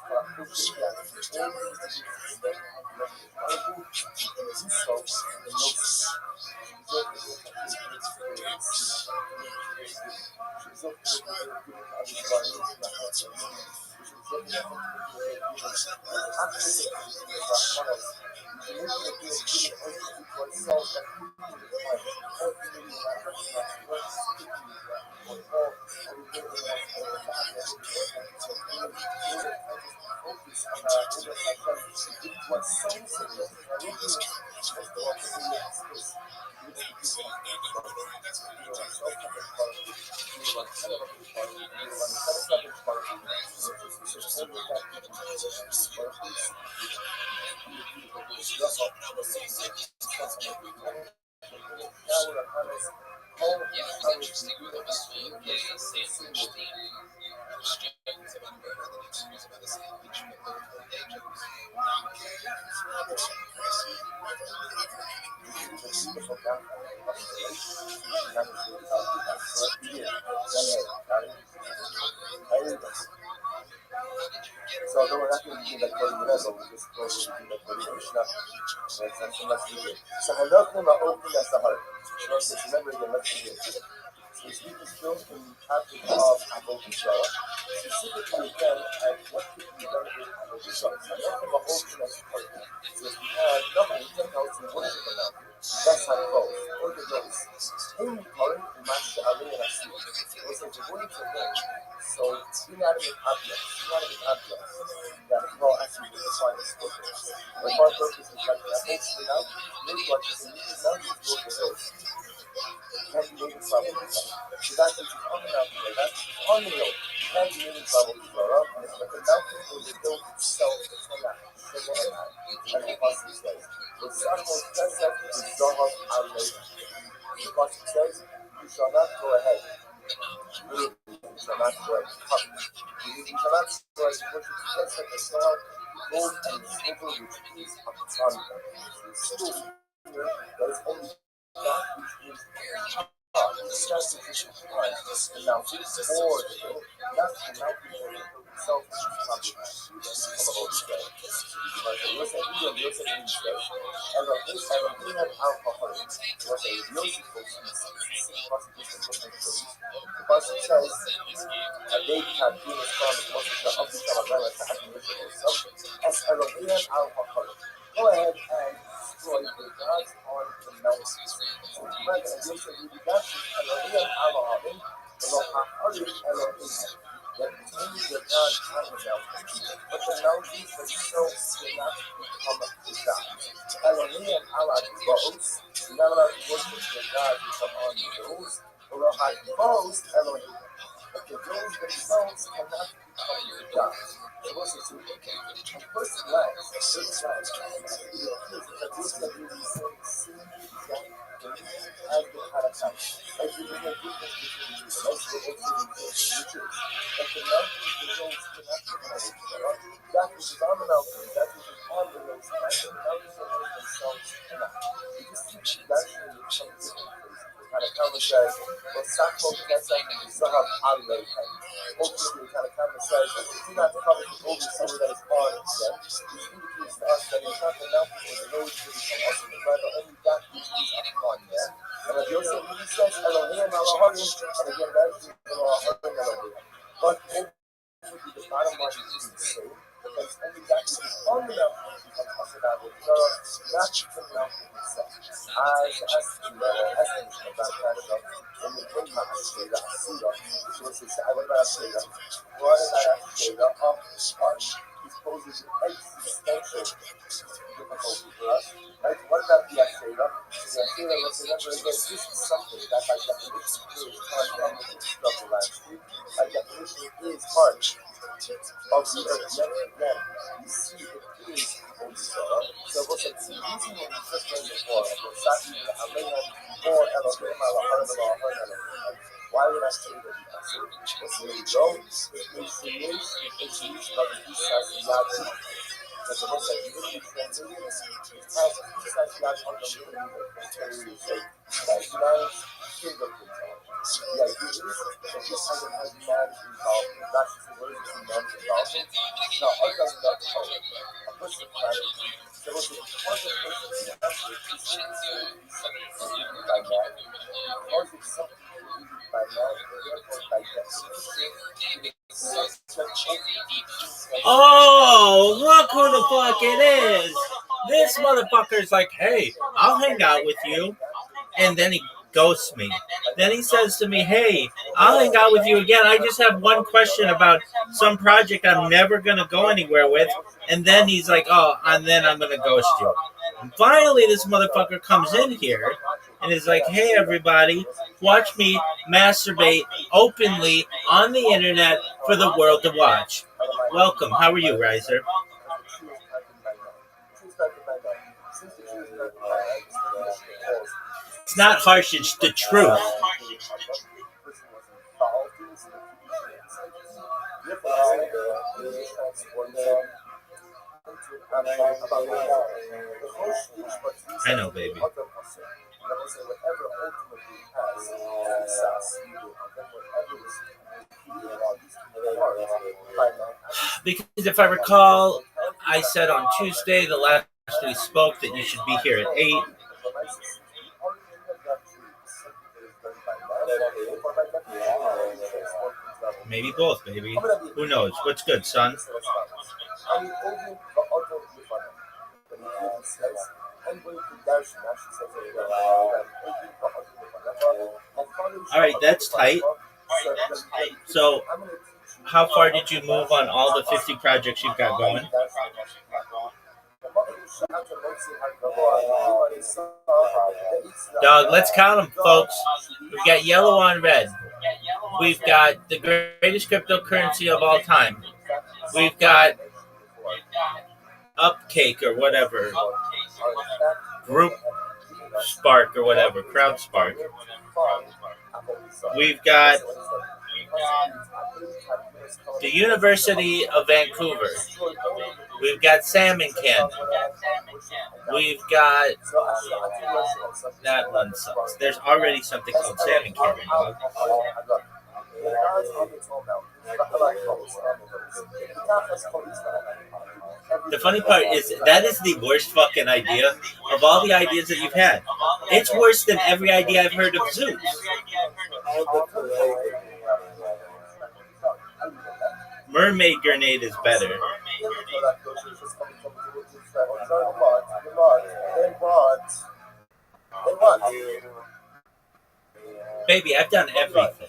[SPEAKER 1] how So no, we're not going to be like 30 minutes, but we're just going to be like 30 minutes now. So Hanoknim are open as the heart. Remember again, let's begin. So we speak is built in the topic of Avodah Zarah. Specifically again, at what could be done with Avodah Zarah. So Hanoknim are open as the heart. So if we have nothing, we can help to worship the mountain. That's how it goes. Or the goes. Whom we call it, the Master Ali and Asir. It was like the word to them. So you're not even obvious. You're not even obvious. That well actually define this purpose. But our purpose is like that makes the mountain, maybe like this, and the mountains go to hills. Can be made in trouble. So that's what is on the mountain, that's on the hill. Can be made in trouble to grow up, but the mountain or the hill itself is not. As the Pasuk says. The Sachmo Kesef is Zohar Alei. The Pasuk says, you shall not go ahead. You shall not go ahead. You shall not go ahead. Worship Kesef and Zohar, gold and silver, which is upon them. So that is only that which is just sufficient time. The mountain or the hill, not the mountain or the hill itself, which is compromised. From a holy day. Yosef instead. Elohim alcohol. Yosef the Pasuk says, they can do this from the Moshe of the Shalabara to admonition yourself. As Elohim alcohol. Go ahead and destroy the gods on the mountains. So remember, Yosef really got Elohim alcohol. Elohim. That means the God on the mountains. But the mountains themselves cannot become the gods. Elohim Allah Ba'os. You're not allowed to worship the gods which are on the hills. Or Ba'os Elohim. But the hills themselves cannot become the gods. So what's it to? A person lacks. This lacks. As the Harakam. As the difference between the most of the that the mountains, the hills cannot be connected. That which is on the mountains, that which is on the hills, and the mountains and hills themselves cannot. You just see that in some different places. Harakam says, well, Sachmo Kesef is Zohar Alei. Ultimately, Harakam says, do not cover the over someone that is on them. This indicates to us that it's not the mountain or the hills that is from us, but rather only that which is upon them. And as Yosef really says, Elohim Elohim, and again, that is Elohim Elohim. But ultimately, the bottom line is the same, because only that which is on the mountain becomes Hasadah with Torah, not the mountain itself. As estimates about that stuff, when you bring my Asherah, Asura, which was his Asherah, brought that Asherah up front, it poses an existential difficulty for us. Right? What about the Asherah? The Asherah, let's remember again, this is something that by definition is part of the structural landscape. By definition is part of the earth. Yet again, you see it is Avodah Zarah. So what's it? See, using what we just learned before, or Elohim, why would I say that the answer? Let's say we go, it means to use, it means by the Isaac Yad. Because the word that you really translated, it has Isaac Yad on the middle of the say, that is nice fingerprints on it. The idea is that this kind of has man involved, not just the words of man involved. Now, I got that part. A person can there was a person who actually by man, or is it something created by man, or therefore by
[SPEAKER 4] Oh, look who the fuck it is. This motherfucker's like, hey, I'll hang out with you. And then he ghosts me. Then he says to me, hey, I'll hang out with you again. I just have one question about some project I'm never going to go anywhere with. And then he's like, oh, and then I'm going to ghost you. And finally, this motherfucker comes in here and is like, hey, everybody, watch me masturbate openly on the internet for the world to watch. Welcome. How are you, Riser? It's not harsh, it's the truth. I know, baby. Because if I recall, I said on Tuesday, the last we spoke, that you should be here at 8. Maybe both, baby. Who knows? What's good, son? All right, that's tight. So, how far did you move on all the 50 projects you've got going? Dog, let's count them, folks. We've got yellow on red. We've got the greatest cryptocurrency of all time. We've got Upcake or whatever. Group Spark or whatever. Crowd Spark. We've got the University of Vancouver. We've got Salmon Cannon. We've got that one sucks. There's already something called Salmon Cannon. The funny part is that is the worst fucking idea of all the ideas that you've had. It's worse than every idea I've heard of Zeus. Mermaid Grenade is better. Baby, I've done everything.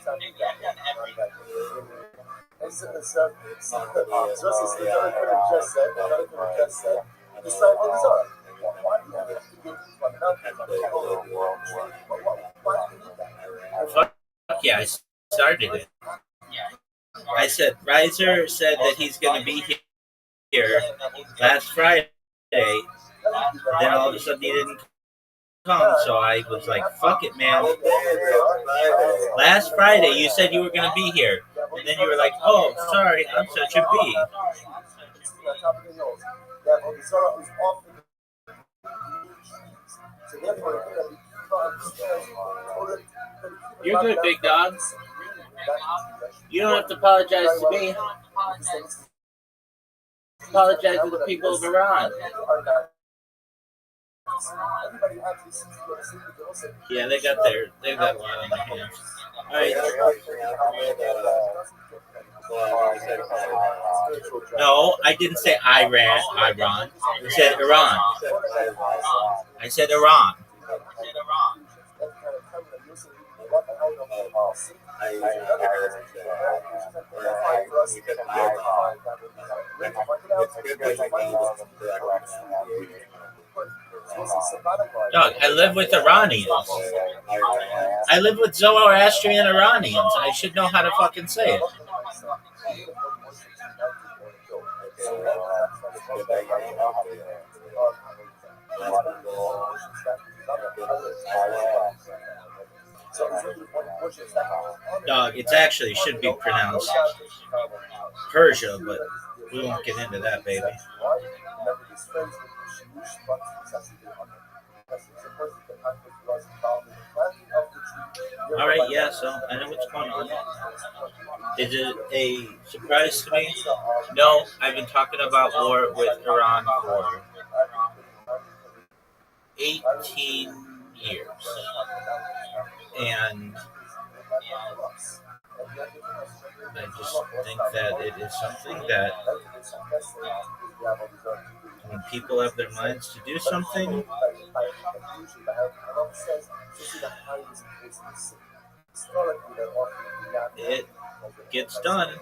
[SPEAKER 4] Fuck yeah, I started it. I said, Riser said that he's going to be here last Friday. Then all of a sudden he didn't come, so I was like, fuck it, man. Last Friday you said you were going to be here. And then you were like, oh, sorry, I'm such a bee. You're good, big dog. You don't have to apologize to me. Apologize to the people of Iran. Yeah, they got a lot on their hands. All right. No, I didn't say Iran. I said Iran. I said Iran. Dog, I live with Iranians. I live with Zoroastrian Iranians. I should know how to fucking say it. Dog, it actually should be pronounced Persia, but we won't get into that, baby. All right, yeah. So I know what's going on. Is it a surprise to me? No, I've been talking about war with Iran for 18 years, and I just think that it is something that when people have their minds to do something, it gets done.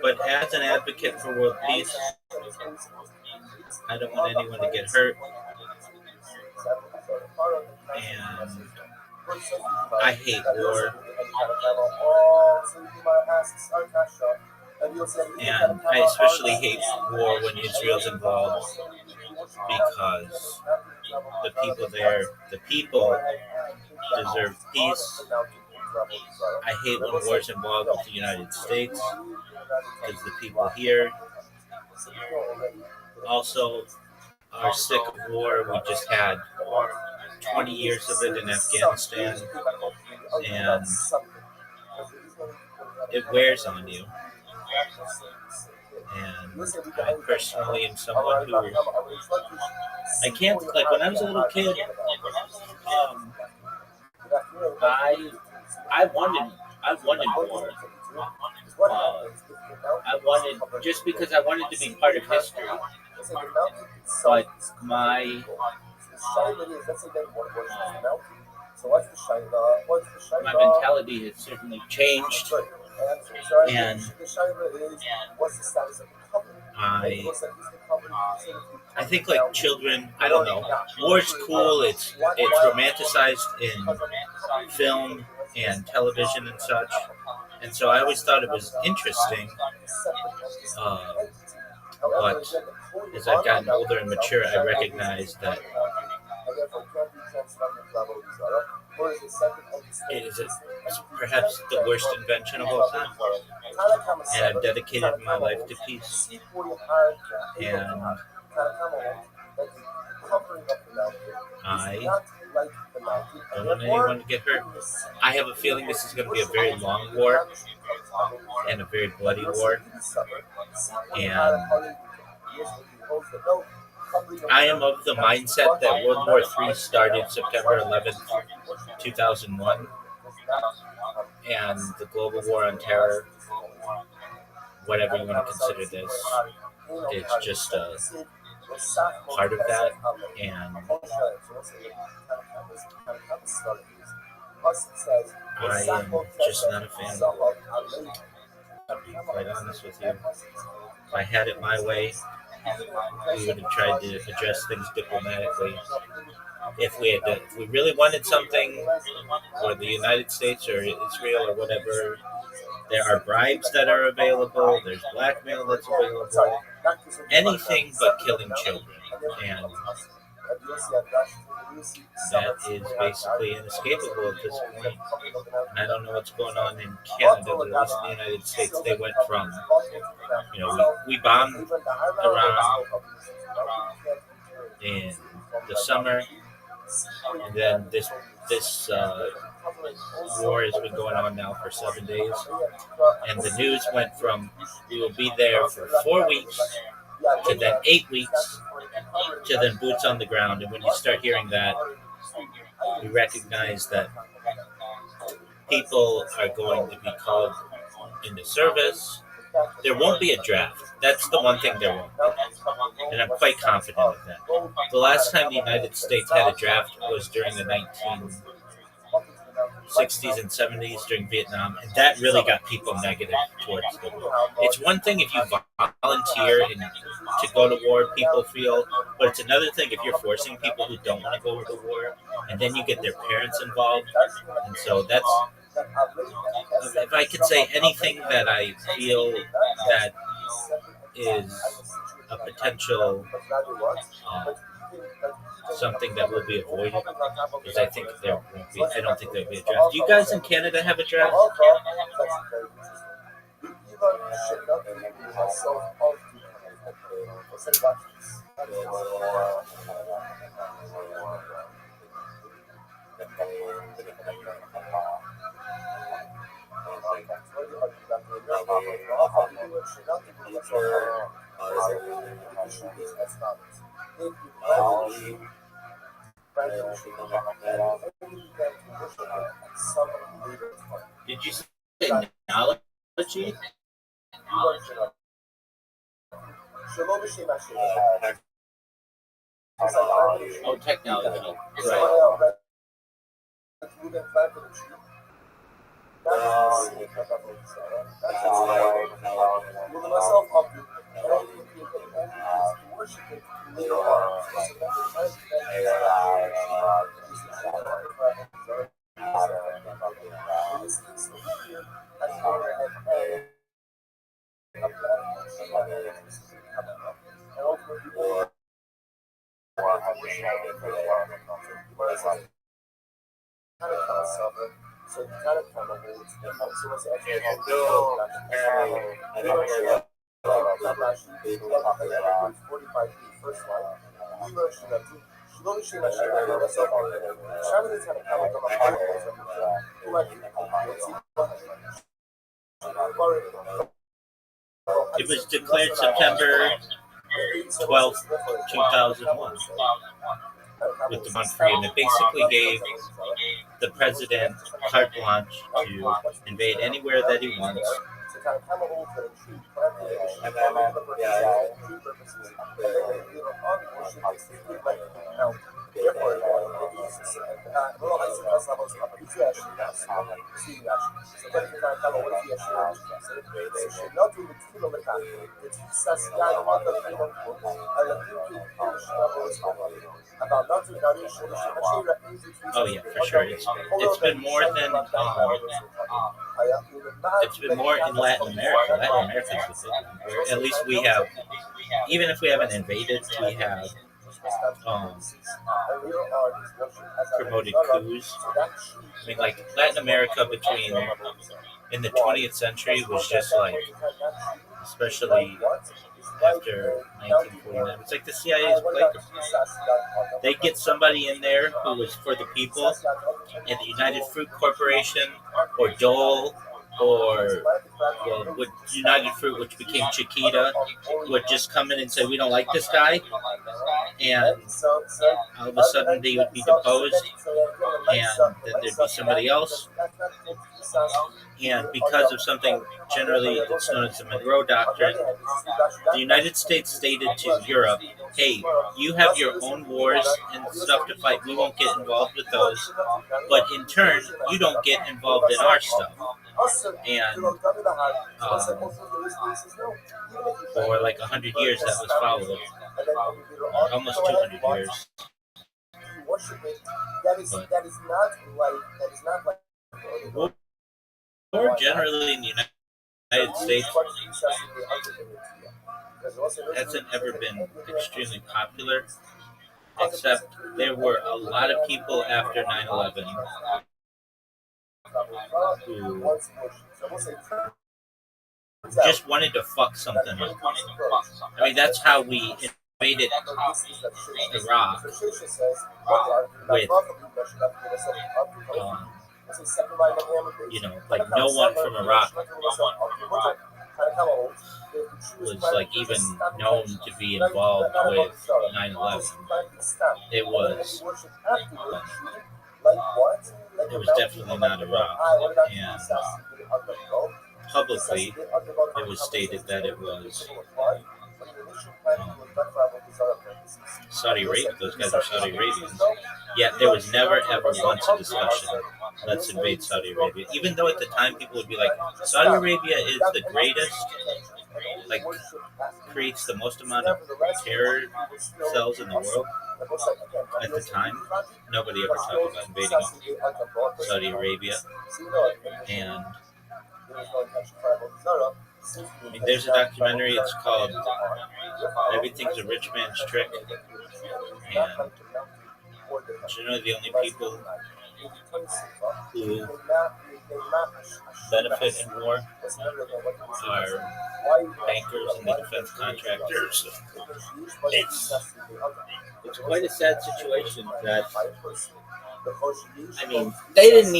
[SPEAKER 4] But as an advocate for world peace, I don't want anyone to get hurt, and I hate war, and I especially hate war when Israel's involved because the people there, the people deserve peace. I hate when war's involved with the United States because the people here also are sick of war. We just had 20 years of it in Afghanistan, and it wears on you. And I personally am someone who I can't, like, when I was a little kid, I I wanted war. I wanted, just because I wanted to be part of history. But my mentality has certainly changed, and I think, like, children, I don't know, war's cool. It's romanticized in film and television and such, and so I always thought it was interesting. But as I've gotten older and mature, I recognize that it is perhaps the worst invention of all time. And I've dedicated my life to peace. And I don't want anyone to get hurt. I have a feeling this is going to be a very long war and a very bloody war. And I am of the mindset that World War III started September 11th, 2001, and the global war on terror, whatever you want to consider this, is just a part of that, and I am just not a fan of it. To be quite honest with you, if I had it my way, we would have tried to address things diplomatically. If we really wanted something, or the United States or Israel or whatever, there are bribes that are available. There's blackmail that's available. Anything but killing children, and that is basically inescapable at this point. And I don't know what's going on in Canada, but at least in the United States, they went from, we bombed Iran in the summer, and then this war has been going on now for 7 days, and the news went from we will be there for 4 weeks to then 8 weeks to then boots on the ground. And when you start hearing that, you recognize that people are going to be called into service. There won't be a draft. That's the one thing there won't be. And I'm quite confident of that. The last time the United States had a draft was during the 1960s and 70s during Vietnam, and that really got people negative towards the war. It's one thing if you volunteer to go to war, people feel, but it's another thing if you're forcing people who don't want to go to war, and then you get their parents involved. And so that's, if I could say anything that I feel that is a potential something that will be avoided, because I think there won't be. I don't think there'll be a draft. Do you guys in Canada have a draft? Did you say technology? Oh, technology. Right. It was declared September 12th, 2001, with the one free, and it basically gave the president carte blanche to invade anywhere that he wants. Oh yeah, for sure. It's been more than it's been more in Latin America. Latin America is the big one, where at least we have, even if we haven't invaded, we have promoted coups. I mean, like Latin America between in the 20th century was just like, especially after 1949, it's like the CIA's playground. They get somebody in there who was for the people, and the United Fruit Corporation or Dole or with United Fruit, which became Chiquita, would just come in and say, "We don't like this guy," and all of a sudden they would be deposed, and then there'd be somebody else. And because of something generally that's known as the Monroe Doctrine, the United States stated to Europe, "Hey, you have your own wars and stuff to fight. We won't get involved with those. But in turn, you don't get involved in our stuff." And for like 100 years that was followed. Almost 200 years. But war generally in the United States hasn't ever been extremely popular, except there were a lot of people after 9/11 who just wanted to fuck something up. I mean, that's how we invaded Iraq with, like no one from Iraq was like even known to be involved with 9/11. It was definitely not Iraq, and publicly it was stated that it was Saudi Arabia. Those guys are Saudi Arabians. Yet there was never ever once a discussion, let's invade Saudi Arabia. Even though at the time people would be like, Saudi Arabia is the greatest, like creates the most amount of terror cells in the world. At the time, nobody ever talked about invading Saudi Arabia. And I mean, there's a documentary, it's called Everything's a Rich Man's Trick. And generally the only people who benefit in war are bankers and the defense contractors. It's quite a sad situation that I mean, they didn't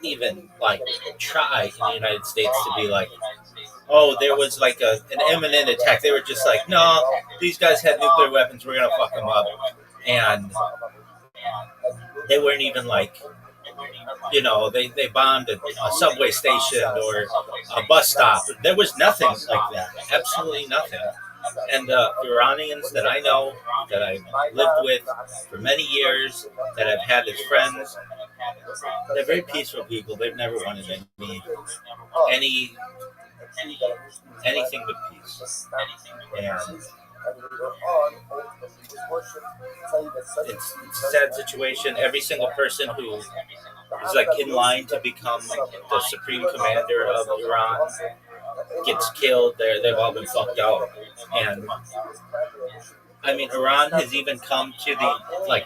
[SPEAKER 4] even like try in the United States to be like, oh, there was like an imminent attack. They were just like, no, these guys had nuclear weapons. We're gonna fuck them up, and they weren't even like, they bombed a subway station or a bus stop. There was nothing like that. Absolutely nothing. And the Iranians that I know, that I've lived with for many years, that I've had as friends, they're very peaceful people. They've never wanted anything but peace. And it's a sad situation. Every single person who is like in line to become the supreme commander of Iran gets killed. They've all been fucked out. And I mean, Iran has even come to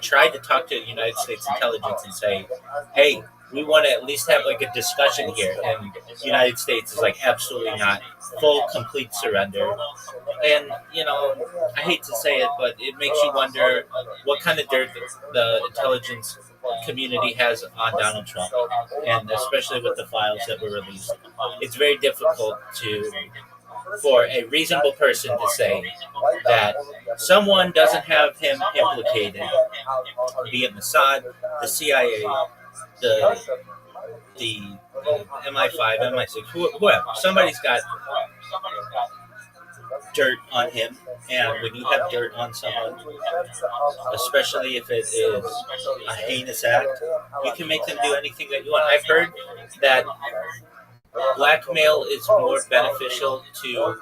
[SPEAKER 4] tried to talk to the United States intelligence and say, hey, we want to at least have like a discussion here. And the United States is like, absolutely not. Full, complete surrender. And, I hate to say it, but it makes you wonder what kind of dirt the intelligence community has on Donald Trump, and especially with the files that were released. It's very difficult for a reasonable person to say that someone doesn't have him implicated, be it Mossad, the CIA, the MI5, MI6, whoever. Somebody's got dirt on him, and when you have dirt on someone, especially if it is a heinous act, you can make them do anything that you want. I've heard that blackmail is more beneficial to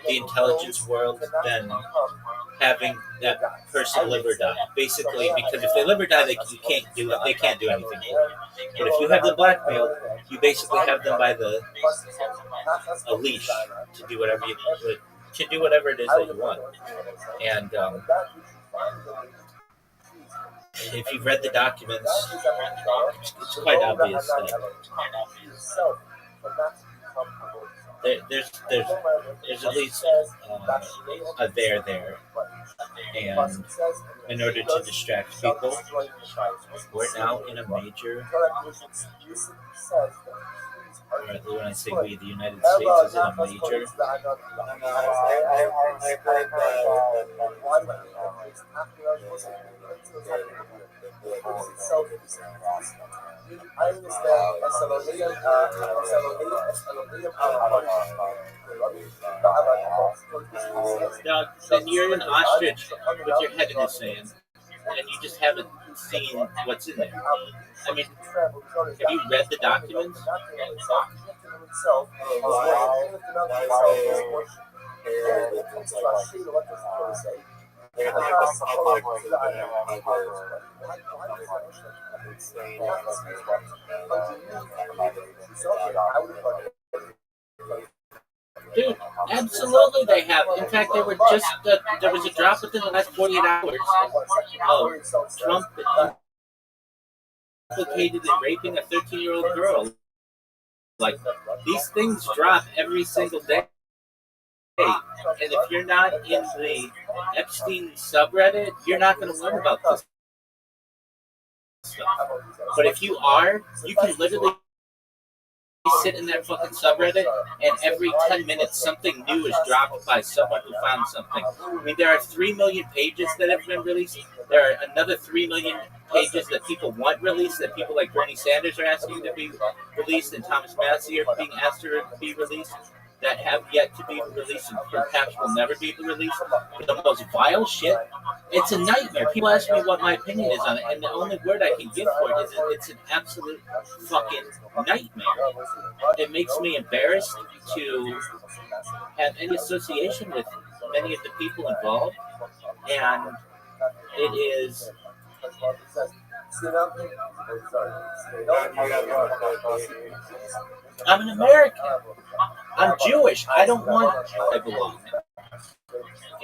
[SPEAKER 4] the intelligence world than having that person live or die. Basically, because if they live or die, they can't do anything for you. But if you have them blackmailed, you basically have them by a leash to do whatever it is that you want. And if you've read the documents, it's quite obvious that there's at least a there. And in order to distract people, we're now in a major. When I say we, the United States is in a major. Now, then you're an ostrich with your head in the sand, and you just haven't seen what's in there. I mean, have you read the documents? Dude, absolutely they have. In fact, there was a drop within the last 48 hours of Trump implicated in raping a 13-year-old girl. Like, these things drop every single day. And if you're not in the Epstein subreddit, you're not going to learn about this stuff. But if you are, you can literally sit in that fucking subreddit, and every 10 minutes something new is dropped by someone who found something. I mean, there are 3 million pages that have been released. There are another 3 million pages that people want released, that people like Bernie Sanders are asking to be released, and Thomas Massie are being asked to be released, that have yet to be released and perhaps will never be released. But the most vile shit, it's a nightmare. People ask me what my opinion is on it, and the only word I can give for it is it's an absolute fucking nightmare. It makes me embarrassed to have any association with many of the people involved, and it is... I'm an American. I'm Jewish. I don't want I belong.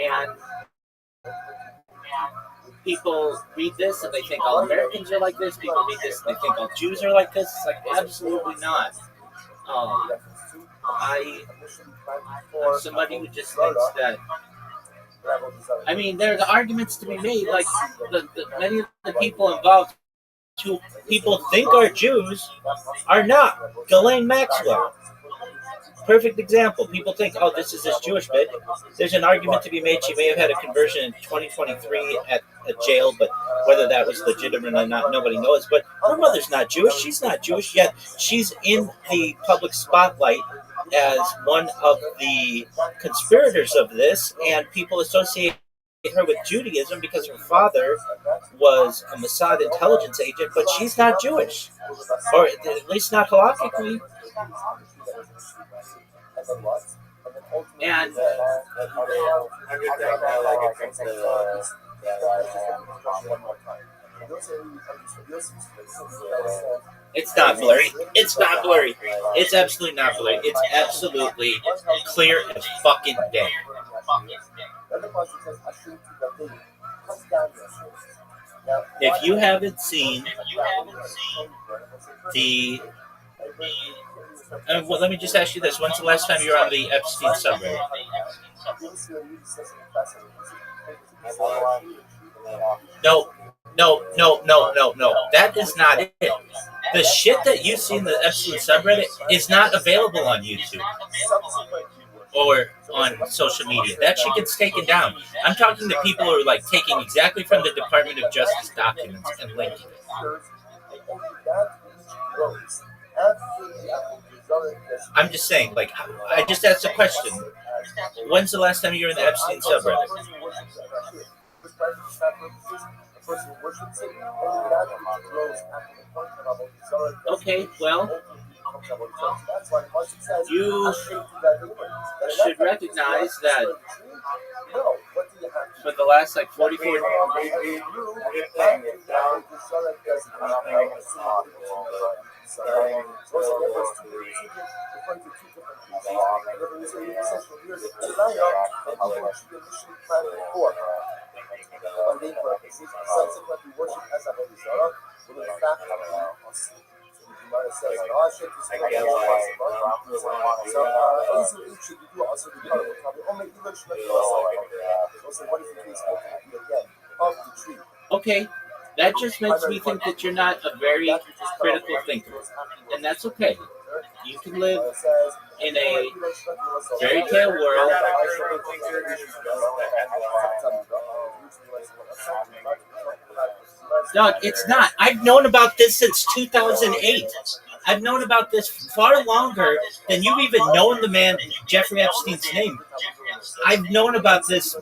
[SPEAKER 4] And people read this and they think all Americans are like this. People read this and they think all Jews are like this. It's like, absolutely not. I'm somebody who just thinks that... I mean, there are arguments to be made, like many of the people involved who people think are Jews are not. Ghislaine Maxwell. Perfect example. People think, oh, this is this Jewish bit. There's an argument to be made. She may have had a conversion in 2023 at a jail, but whether that was legitimate or not, nobody knows. But her mother's not Jewish. She's not Jewish, yet she's in the public spotlight as one of the conspirators of this, and people associate her with Judaism because her father was a Mossad intelligence agent, but she's not Jewish, or at least not halakhically. And it's not blurry. It's not blurry. It's absolutely not blurry. It's absolutely clear as fucking day. If you haven't seen the well, let me just ask you this. When's the last time you were on the Epstein subreddit? No. That is not it. The shit that you see in the Epstein subreddit is not available on YouTube or on social media. That shit gets taken down. I'm talking to people who are like taking exactly from the Department of Justice documents and linking it. I'm just saying, like, I just asked a question. When's the last time you were in the Epstein subreddit? Okay, well, you should recognize that for the last, like, 44 Okay, that just makes me think that you're not a very critical thinker, and that's okay. You can live in a fairy tale world. Doug, it's not. I've known about this since 2008. I've known about this far longer than you've even known the man, Jeffrey Epstein's name. I've known about this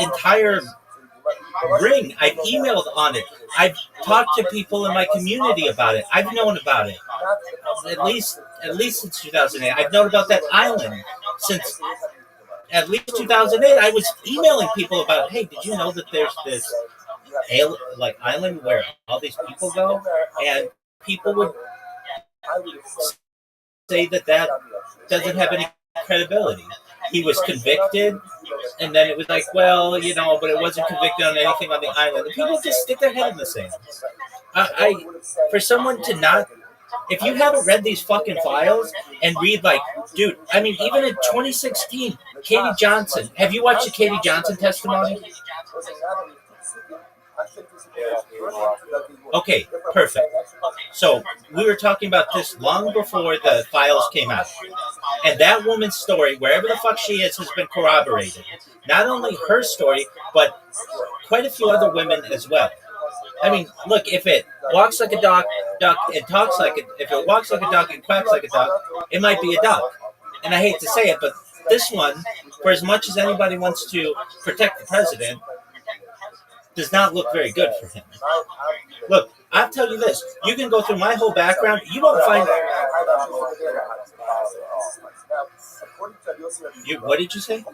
[SPEAKER 4] entire ring. I've emailed on it. I've talked to people in my community about it. I've known about it at least since 2008. I've known about that island since at least 2008. I was emailing people about, hey, did you know that there's this island where all these people go? And people would say that doesn't have any credibility. He was convicted, and then it was like, well, but it wasn't convicted on anything on the island. And people just stick their head in the sand. For someone to not, if you haven't read these fucking files and read, like, dude, I mean, even in 2016, Katie Johnson, have you watched the Katie Johnson testimony? Okay, perfect. So we were talking about this long before the files came out. And that woman's story, wherever the fuck she is, has been corroborated. Not only her story, but quite a few other women as well. I mean, look, if it walks like a duck and talks like it, if it walks like a duck and quacks like a duck, it might be a duck. And I hate to say it, but this one, for as much as anybody wants to protect the president, does not look very good for him. Look, I'll tell you this. You can go through my whole background. You won't find... What did you say?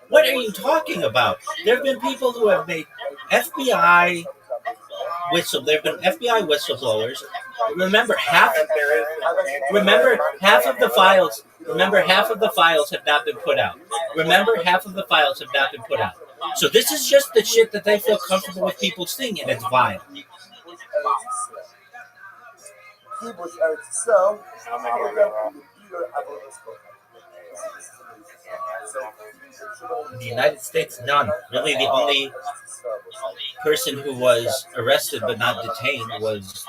[SPEAKER 4] What are you talking about? There have been people who have made FBI whistleblowers. Remember, half of the files have not been put out. So this is just the shit that they feel comfortable with people seeing, and it's vile.
[SPEAKER 1] Kibush Eretz Yisrael, put them in the bigger avodas kochan.
[SPEAKER 4] The United States, none. Really, the only person who was arrested but not detained was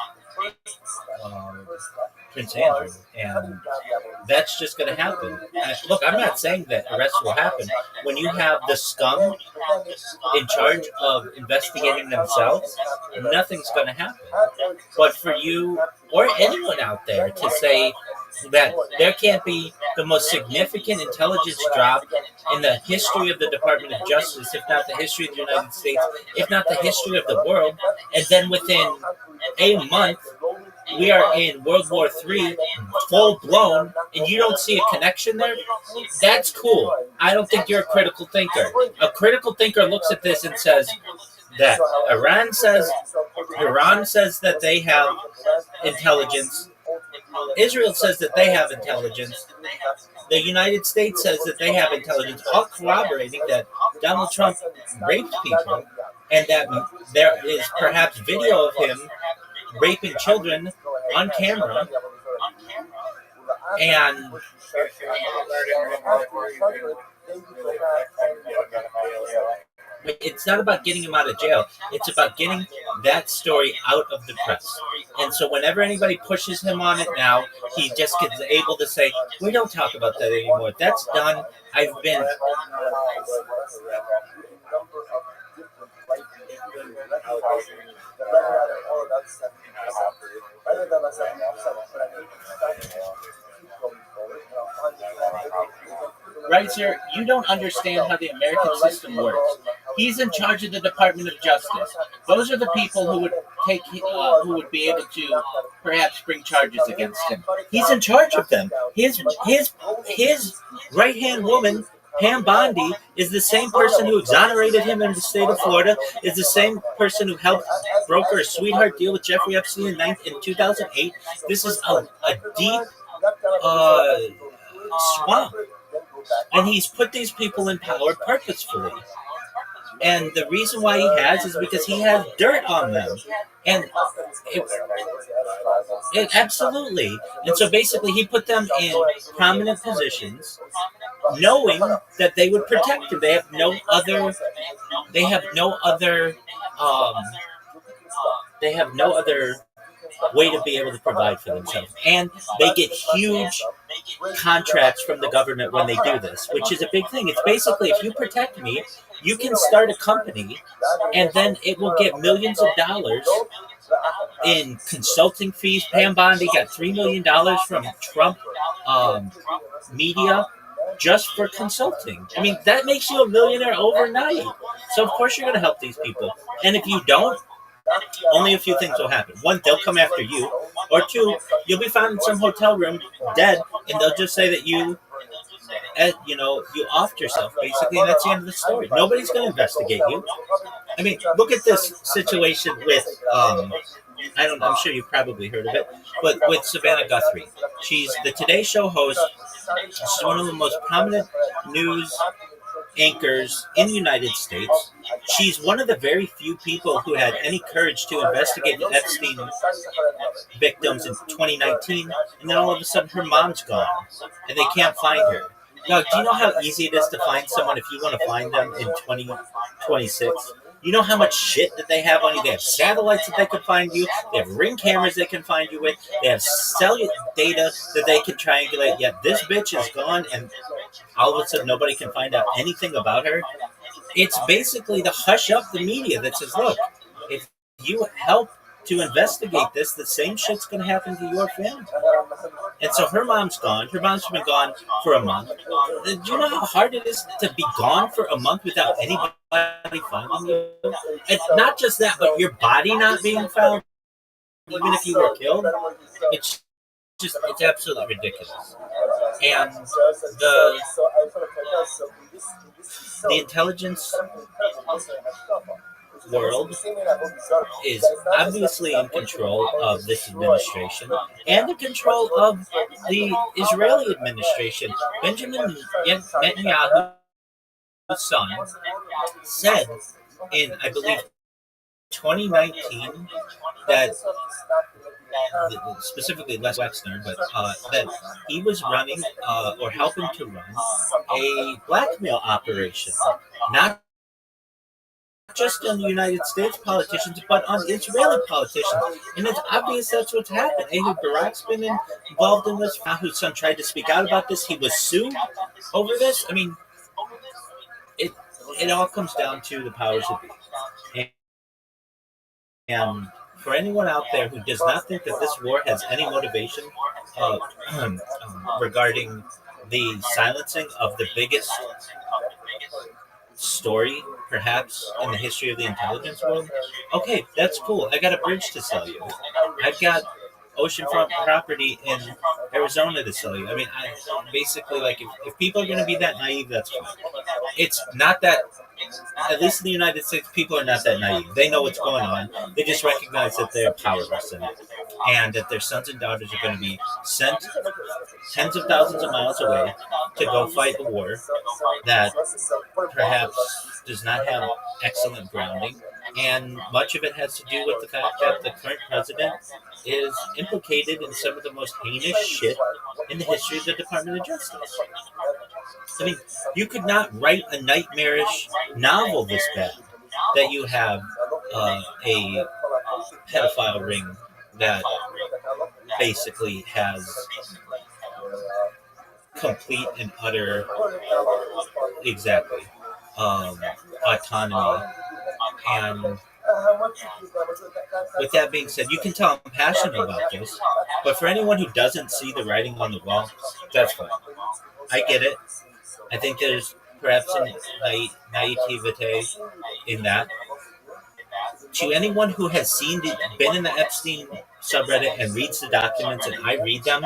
[SPEAKER 4] Prince Andrew, and that's just going to happen. Look, I'm not saying that arrests will happen. When you have the scum in charge of investigating themselves, nothing's going to happen. But for you or anyone out there to say that there can't be the most significant intelligence drop in the history of the Department of Justice, if not the history of the United States, if not the history of the world, and then within a month, we are in World War III, full blown, and you don't see a connection there, that's cool. I don't think you're a critical thinker. A critical thinker looks at this and says that Iran says that they have intelligence. Israel says that they have intelligence. The United States says that they have intelligence, all corroborating that Donald Trump raped people, and that there is perhaps video of him raping children on camera, and it's not about getting him out of jail. It's about getting that story out of the press. And so whenever anybody pushes him on it now, he just gets able to say, we don't talk about that anymore. That's done. I've been... Right, sir, you don't understand how the American system works. He's in charge of the Department of Justice. Those are the people who would who would be able to perhaps bring charges against him. He's in charge of them. His right-hand woman, Pam Bondi, is the same person who exonerated him in the state of Florida, is the same person who helped broker a sweetheart deal with Jeffrey Epstein in 2008. This is a deep swamp. And he's put these people in power purposefully. And the reason why he has is because he has dirt on them. And it absolutely. And so basically he put them in prominent positions, knowing that they would protect him. They have no other way to be able to provide for themselves. And they get huge contracts from the government when they do this, which is a big thing. It's basically, if you protect me, you can start a company, and then it will get millions of dollars in consulting fees. Pam Bondi got $3 million from Trump media just for consulting. I mean, that makes you a millionaire overnight. So of course you're going to help these people. And if you don't, only a few things will happen. One, they'll come after you. Or two, you'll be found in some hotel room dead, and they'll just say that you offed yourself, basically, and that's the end of the story. Nobody's going to investigate you. I mean, look at this situation with, I'm sure you've probably heard of it, but with Savannah Guthrie. She's the Today Show host. She's one of the most prominent news anchors in the United States. She's one of the very few people who had any courage to investigate the Epstein victims in 2019, and then all of a sudden her mom's gone, and they can't find her. Now, do you know how easy it is to find someone if you want to find them in 2026? You know how much shit that they have on you? They have satellites that they can find you. They have Ring cameras they can find you with. They have cellular data that they can triangulate. Yet this bitch is gone, and all of a sudden nobody can find out anything about her. It's basically to hush up the media that says, look, if you help to investigate this, the same shit's going to happen to your family. And so her mom's gone. Her mom's been gone for a month. Do you know how hard it is to be gone for a month without anybody finding you? And not just that, but your body not being found, even if you were killed. It's absolutely ridiculous. And the intelligence world is obviously in control of this administration and in control of the Israeli administration. Benjamin Netanyahu's son said in, I believe, 2019 that specifically Les Wexner, but that he was running or helping to run a blackmail operation, not just on the United States politicians, but on Israeli politicians. And it's obvious that's what's happened. Ehud Barak's been involved in this. Whose son tried to speak out about this. He was sued over this. I mean, it all comes down to the powers that be. And for anyone out there who does not think that this war has any motivation regarding the silencing of the biggest story, perhaps, in the history of the intelligence world, okay, that's cool. I got a bridge to sell you. I've got oceanfront property in Arizona to sell you. I mean, basically, like, if people are going to be that naive, that's fine. It's not that, at least in the United States, people are not that naive. They know what's going on. They just recognize that they're powerless in it, and that their sons and daughters are going to be sent tens of thousands of miles away to go fight a war that perhaps does not have excellent grounding. And much of it has to do with the fact that the current president is implicated in some of the most heinous shit in the history of the Department of Justice. I mean, you could not write a nightmarish novel this bad that you have a pedophile ring that basically has complete and utter, exactly, autonomy. And with that being said, you can tell I'm passionate about this, but for anyone who doesn't see the writing on the wall, that's fine. I get it. I think there's perhaps a naivete in that. To anyone who has been in the Epstein subreddit and reads the documents, and I read them,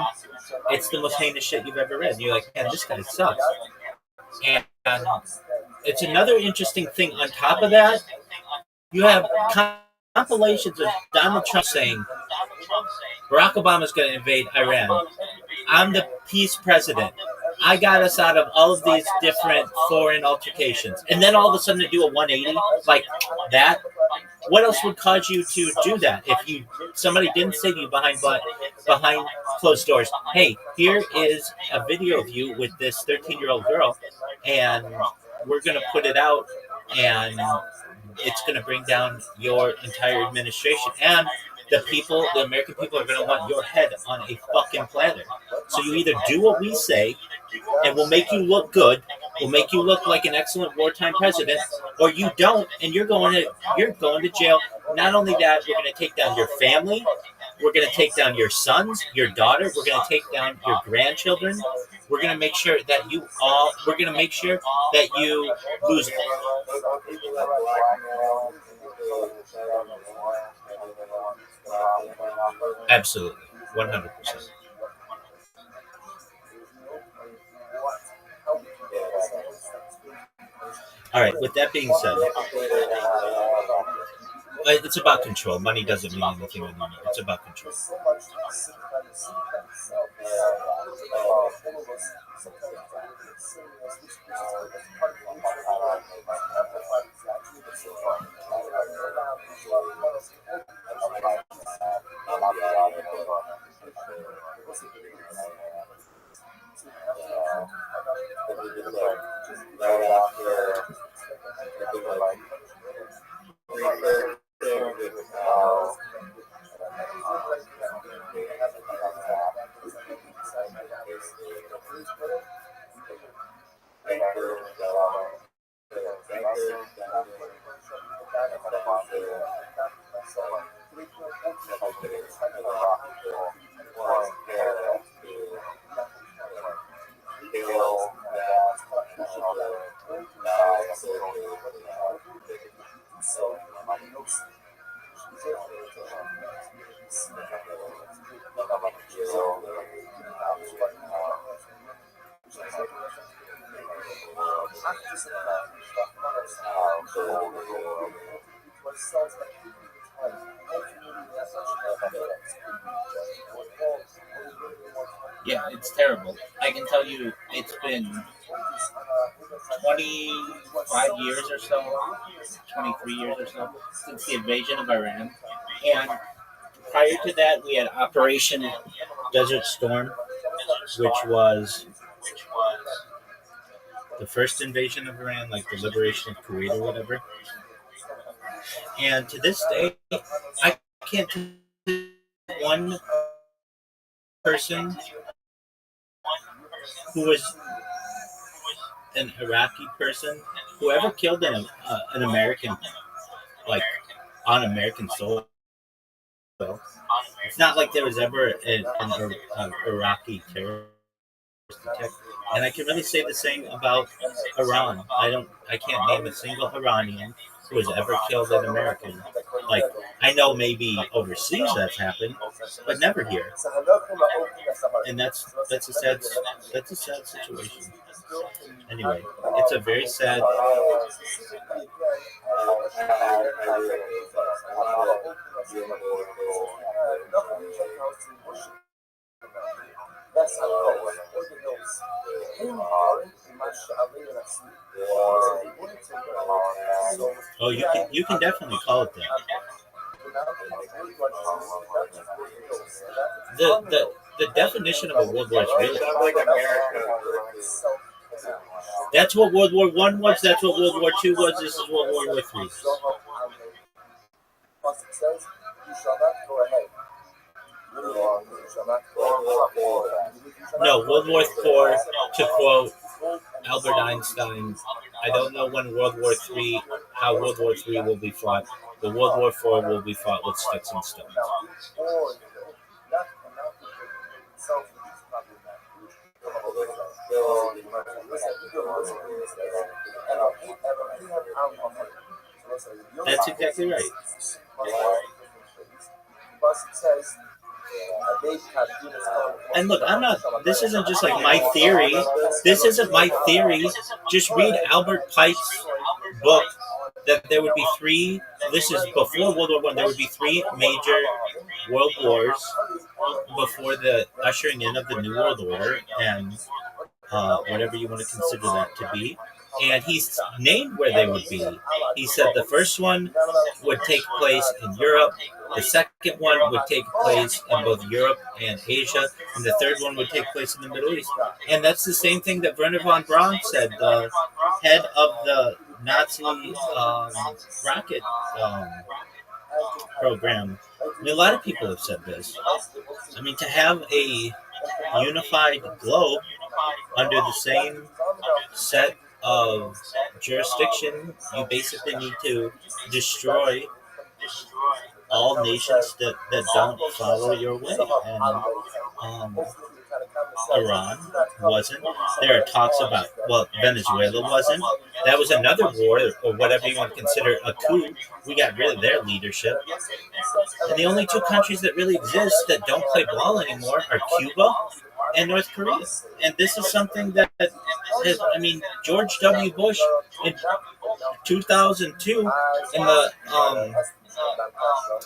[SPEAKER 4] it's the most heinous shit you've ever read. And you're like, man, this guy sucks. And it's another interesting thing. On top of that, you have compilations of Donald Trump saying Barack Obama's going to invade Iran. I'm the peace president. I got us out of all of these different foreign altercations. And then all of a sudden to do a 180 like that. What else would cause you to do that if somebody didn't say to you behind closed doors, hey, here is a video of you with this 13-year-old girl, and we're going to put it out, and it's going to bring down your entire administration, and the American people are going to want your head on a fucking platter. So you either do what we say, and we'll make you look good, we'll make you look like an excellent wartime president, or you don't, and you're going to jail. Not only that, we're going to take down your family, we're going to take down your sons, your daughter, we're going to take down your grandchildren. We're going to make sure that you lose it. Absolutely. 100%. All right, with that being said, it's about control. Money doesn't mean anything anymore. It's about control. Yeah, it's terrible. I can tell you it's been 25 years or so, 23 years or so, since the invasion of Iran. And prior to that, we had Operation Desert Storm, which was the first invasion of Iran, like the liberation of Kuwait or whatever. And to this day, I can't tell one person who was an Iraqi person who ever killed an American, like on American soil. It's not like there was ever an Iraqi terrorist attack. And I can really say the same about Iran. I can't name a single Iranian who has ever killed an American. Like, I know maybe overseas that's happened, but never here. And that's a sad situation. Anyway, it's a very sad. Oh, you can definitely call it that. The definition of a World War III. That's what World War I was. That's what World War II was. This is World War III. No, World War IV, to quote Albert Einstein, I don't know when World War III, how World War III will be fought, but World War IV will be fought with sticks and stones. That's exactly right. And look, this isn't just like my theory. This isn't my theory. Just read Albert Pike's book that there would be three, this is before World War I, there would be three major world wars before the ushering in of the New World Order and whatever you want to consider that to be. And he's named where they would be. He said the first one would take place in Europe, the second one would take place in both Europe and Asia, and the third one would take place in the Middle East. And that's the same thing that Werner von Braun said, the head of the Nazi rocket program. I mean, a lot of people have said this. I mean, to have a unified globe under the same set of jurisdiction, you basically need to destroy all nations that don't follow your way. And Iran wasn't. There are talks about, well, Venezuela wasn't. That was another war, or whatever you want to consider a coup. We got rid of their leadership. And the only two countries that really exist that don't play ball anymore are Cuba and North Korea. And this is something that has, I mean, George W. Bush in 2002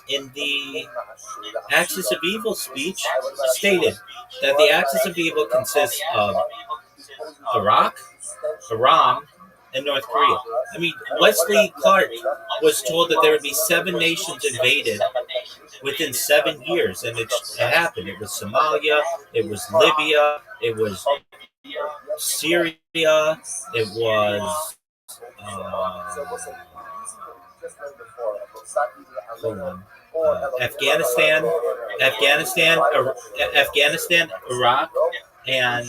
[SPEAKER 4] in the Axis of Evil speech stated that the Axis of Evil consists of Iraq, Iran, and North Korea. I mean, Wesley Clark was told that there would be 7 nations invaded within 7 years, and it happened. It was Somalia, it was Libya, it was Syria, it was Afghanistan, Iraq, and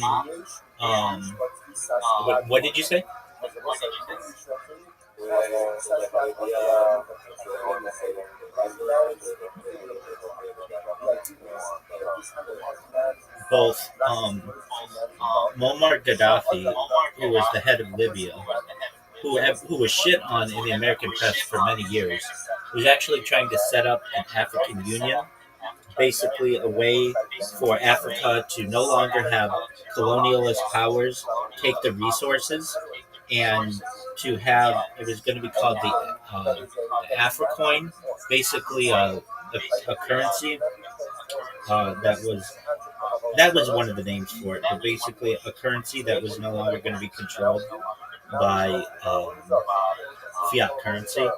[SPEAKER 4] what did you say? Both Muammar Gaddafi, who was the head of Libya, who was shit on in the American press for many years, was actually trying to set up an African Union, basically a way for Africa to no longer have colonialist powers take the resources, and to have, it was going to be called the Africoin, basically a currency that was one of the names for it, but basically a currency that was no longer going to be controlled by fiat currency.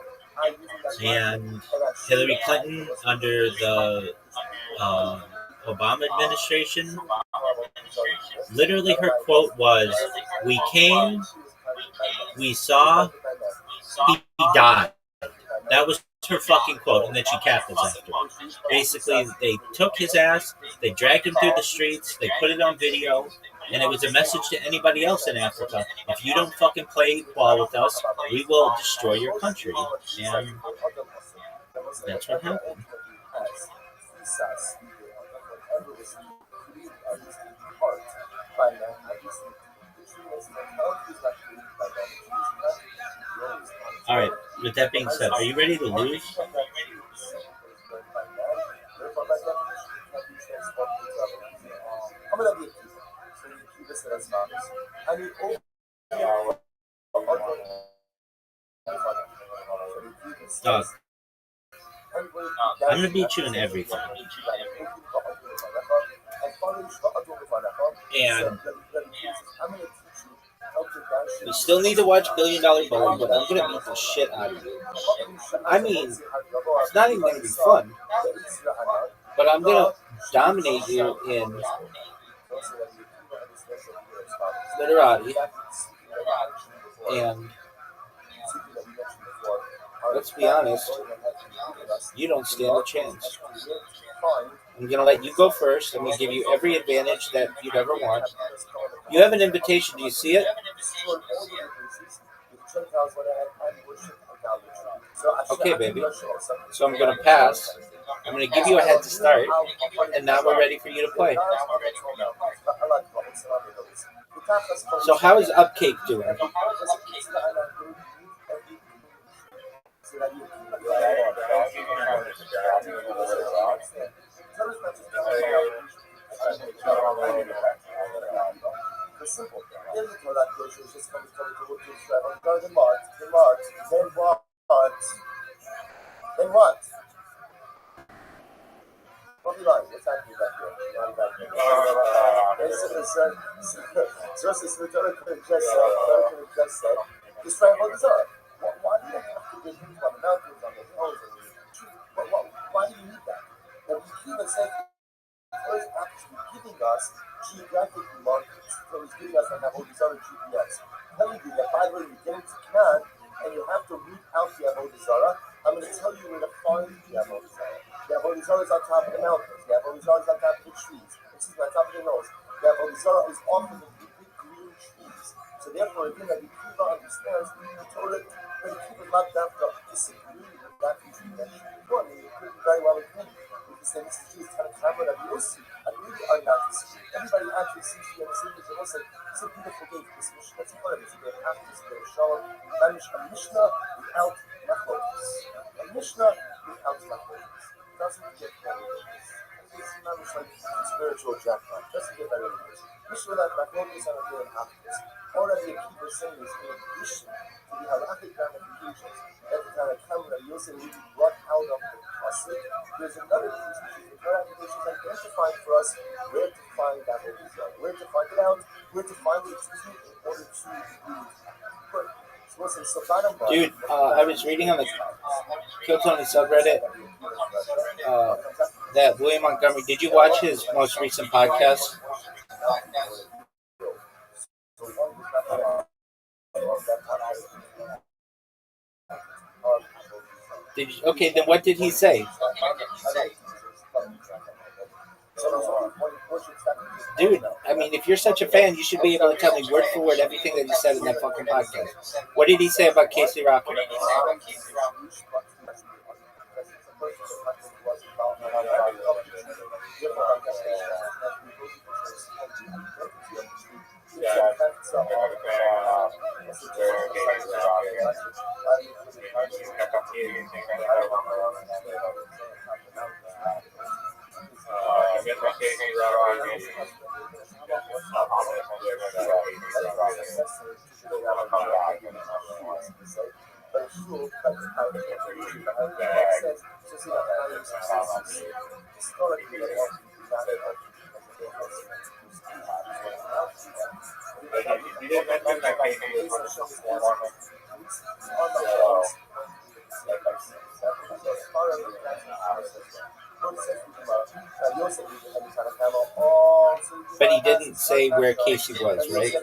[SPEAKER 4] And Hillary Clinton under the Obama administration, literally her quote was, "We came, we saw, he died." That was her fucking quote, and then she capped us after. Basically, they took his ass, they dragged him through the streets, they put it on video, and it was a message to anybody else in Africa: if you don't fucking play ball with us, we will destroy your country. And that's what happened. All right. With that being said, are you ready to lose? Dog, I'm gonna beat you in everything. And we still need to watch $1 Billion Bowling, but I'm gonna beat the shit out of you. I mean, it's not even gonna be fun, but I'm gonna dominate you in literati. And let's be honest, you don't stand a chance. I'm going to let you go first. I'm going to give you every advantage that you'd ever want. You have an invitation. Do you see it? Okay, baby. So I'm going to pass. I'm going to give you a head to start. And now we're ready for you to play. So how is Upcake doing?
[SPEAKER 1] Then what? What do you like? What's happening back here? Seriously, so Jonah could have just said, just try and hold this up. Why do you have to get him on the mountains, on the hills, why do you need that? And we keep on saying, he's actually giving us geographic markers. So he's giving us all these other GPS. Telling you that, by the way, you get into Canaan, and you have to root out the Avodah Zarah. I'm going to tell you where to find the Avodah Zarah. The Avodah Zarah is on top of the mountains. The Avodah Zarah is on top of the trees. Excuse me, on top of the hills. The Avodah Zarah is off of the big green trees. So therefore, again, that the Kiva understands the Torah, but the Kiva is not that disagree with that tree that you before. I mean, it could very well agree. Because then this tree is kind of camera that we see. I really are not disagree. Everybody actually seems to be on the same page. Listen, it's a beautiful day for this mission. That's part of it. They have to say Shalom. Manish a Mishnah without machlokes. A Mishnah without machlokes. Doesn't get better than this. It's not like spiritual jackpot. Doesn't get better than this. Mishnah without machlokes and a good half-this. All that the keeper saying is in addition to the halakhic ramifications that the kind of camera that Yosef really brought out of the pasuk, there's another piece which is the ramifications identifying for us where to find that result, where to find it out, where to find it, in order to read. So listen, so bottom line.
[SPEAKER 4] Dude, I was reading on the Kill Tony subreddit that William Montgomery, did you watch his most recent podcast? Okay, then what did he say? Dude, I mean, if you're such a fan, you should be able to tell me word for word everything that he said in that fucking podcast. What did he say about Casey Rocker?
[SPEAKER 2] But he didn't say where Casey was, right?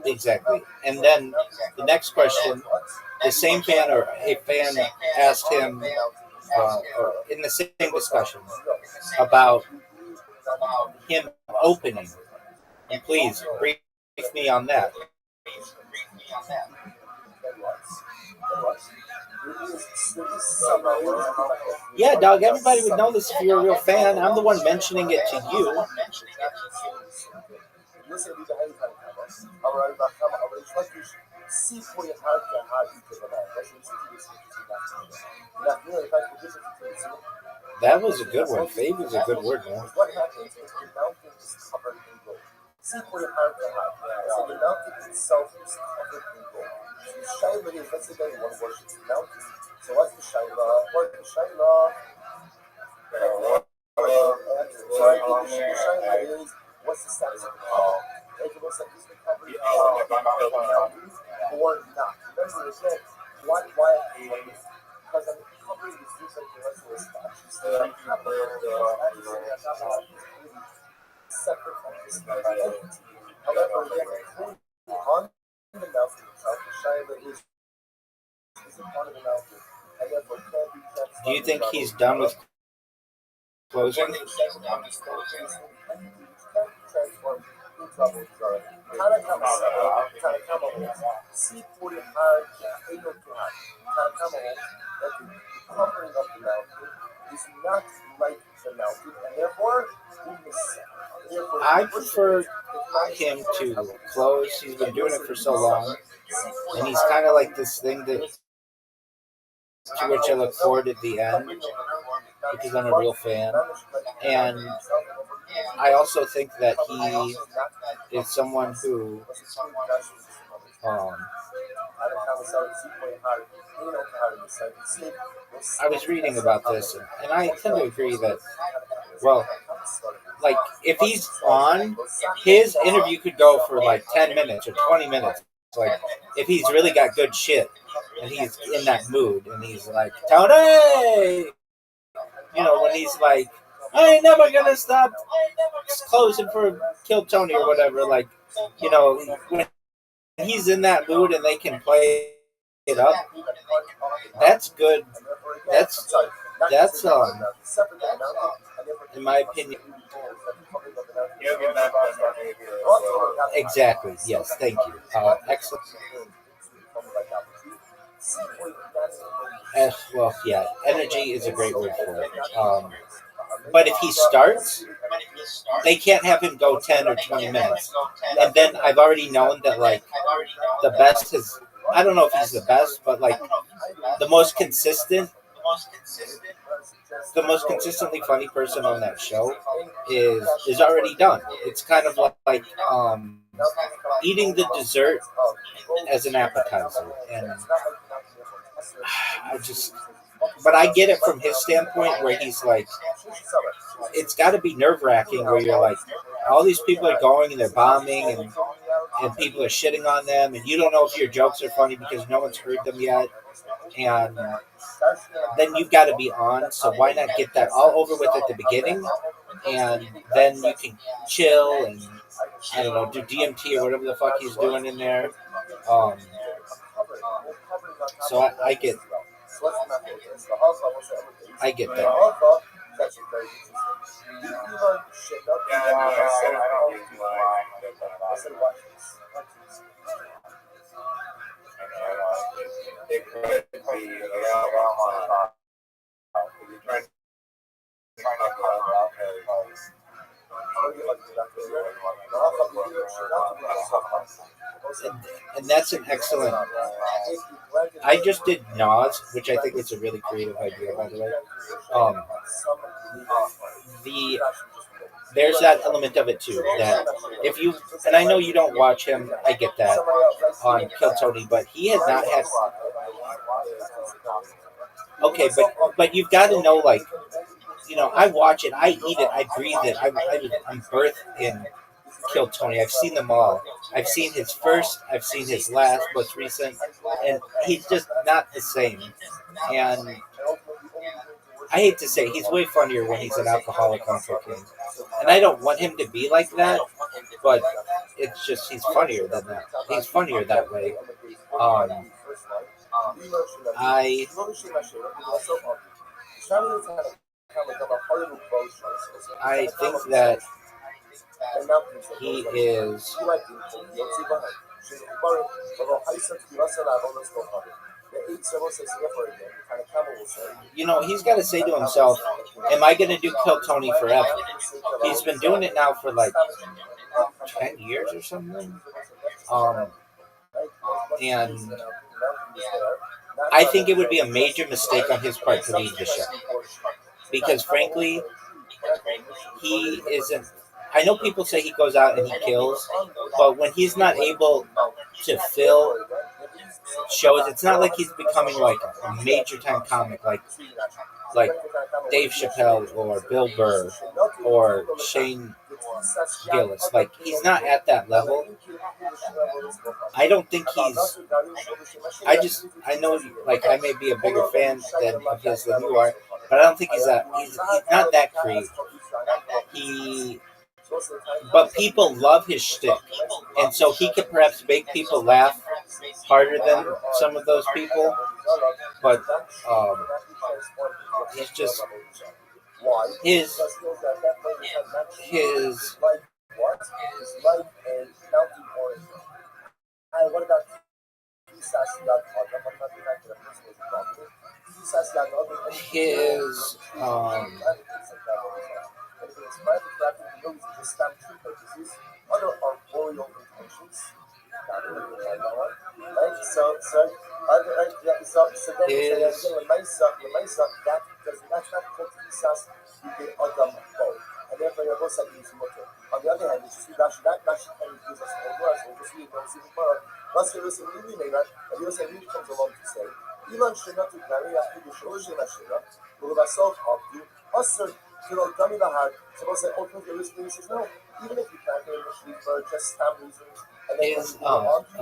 [SPEAKER 2] Exactly. And then the next question, the same fan or a fan asked him, or in the same discussion, about him opening. And please brief me on that. Yeah, dog, everybody would know this if you're a real fan. I'm the one mentioning it to you. That was a good one. Fave is a good word, man.
[SPEAKER 1] What happens if the mountain is covered in gold? See for your heart to heart. So the mountain itself is covered in gold. So the Shiloh is, let's say that one worships the mountain. So what's the Shiloh? What's the Shiloh? What's the status of the cover? It looks like he's been covered in mountain or not. Remember again, why? Because I'm covering these things like the rest of the statues. Separate from this entity. However, on the mountain itself, the Shiloh is a part of the mountain. And therefore can't be transformed.
[SPEAKER 2] Do you think he's done with closing?
[SPEAKER 1] See for your heart, the covering of the mountain is not like the mountain, and therefore we miss it.
[SPEAKER 2] I prefer him to close. He's been doing it for so long, and he's kind of like this thing that to which I look forward at the end because I'm a real fan, and I also think that he is someone who I was reading about this, and I tend to agree that, well, like, if he's on, his interview could go for like 10 minutes or 20 minutes. Like, if he's really got good shit and he's in that mood and he's like, Tony! You know, when he's like, I ain't never gonna stop closing for Kill Tony or whatever. Like, you know, when he's in that mood and they can play it up, that's good. That's in my opinion. Exactly. Yes. Thank you. Excellent. Well, yeah. Energy is a great word for it. But if he starts, they can't have him go 10 or 20 minutes. And then I've already known that, like, the best is, I don't know if he's the best, but, like, the most consistently funny person on that show is already done. It's kind of like eating the dessert as an appetizer. And but I get it from his standpoint where he's like, it's got to be nerve-wracking where you're like, all these people are going and they're bombing and people are shitting on them and you don't know if your jokes are funny because no one's heard them yet. And then you've got to be on, so why not get that all over with at the beginning, and then you can chill and, I don't know, do DMT or whatever the fuck he's doing in there. So I get that.
[SPEAKER 6] It could be
[SPEAKER 2] and that's an excellent. I just did Nas, which I think is a really creative idea, by the way. There's that element of it too. That if you, and I know you don't watch him, I get that on Kill Tony, but he has not had. Okay, but you've got to know, like, you know, I watch it, I eat it, I breathe it. I'm birthed in Kill Tony. I've seen them all. I've seen his first, I've seen his last, most recent, and he's just not the same. And I hate to say, he's way funnier when he's an alcoholic on cocaine. And I don't want him to be like that, but it's just he's funnier than that. He's funnier that way. I think that he is. You know, he's got to say to himself, am I going to do Kill Tony forever? He's been doing it now for like 10 years or something. And I think it would be a major mistake on his part to leave the show. Because frankly, he isn't. I know people say he goes out and he kills, but when he's not able to fill shows, it's not like he's becoming like a major time comic like Dave Chappelle or Bill Burr or Shane Gillis. Like, he's not at that level. I don't think he's. I know, like, I may be a bigger fan of his than you are, but I don't think he's not that creative. But people love his shtick, and so he can perhaps make people laugh harder than some of those people. But he's just his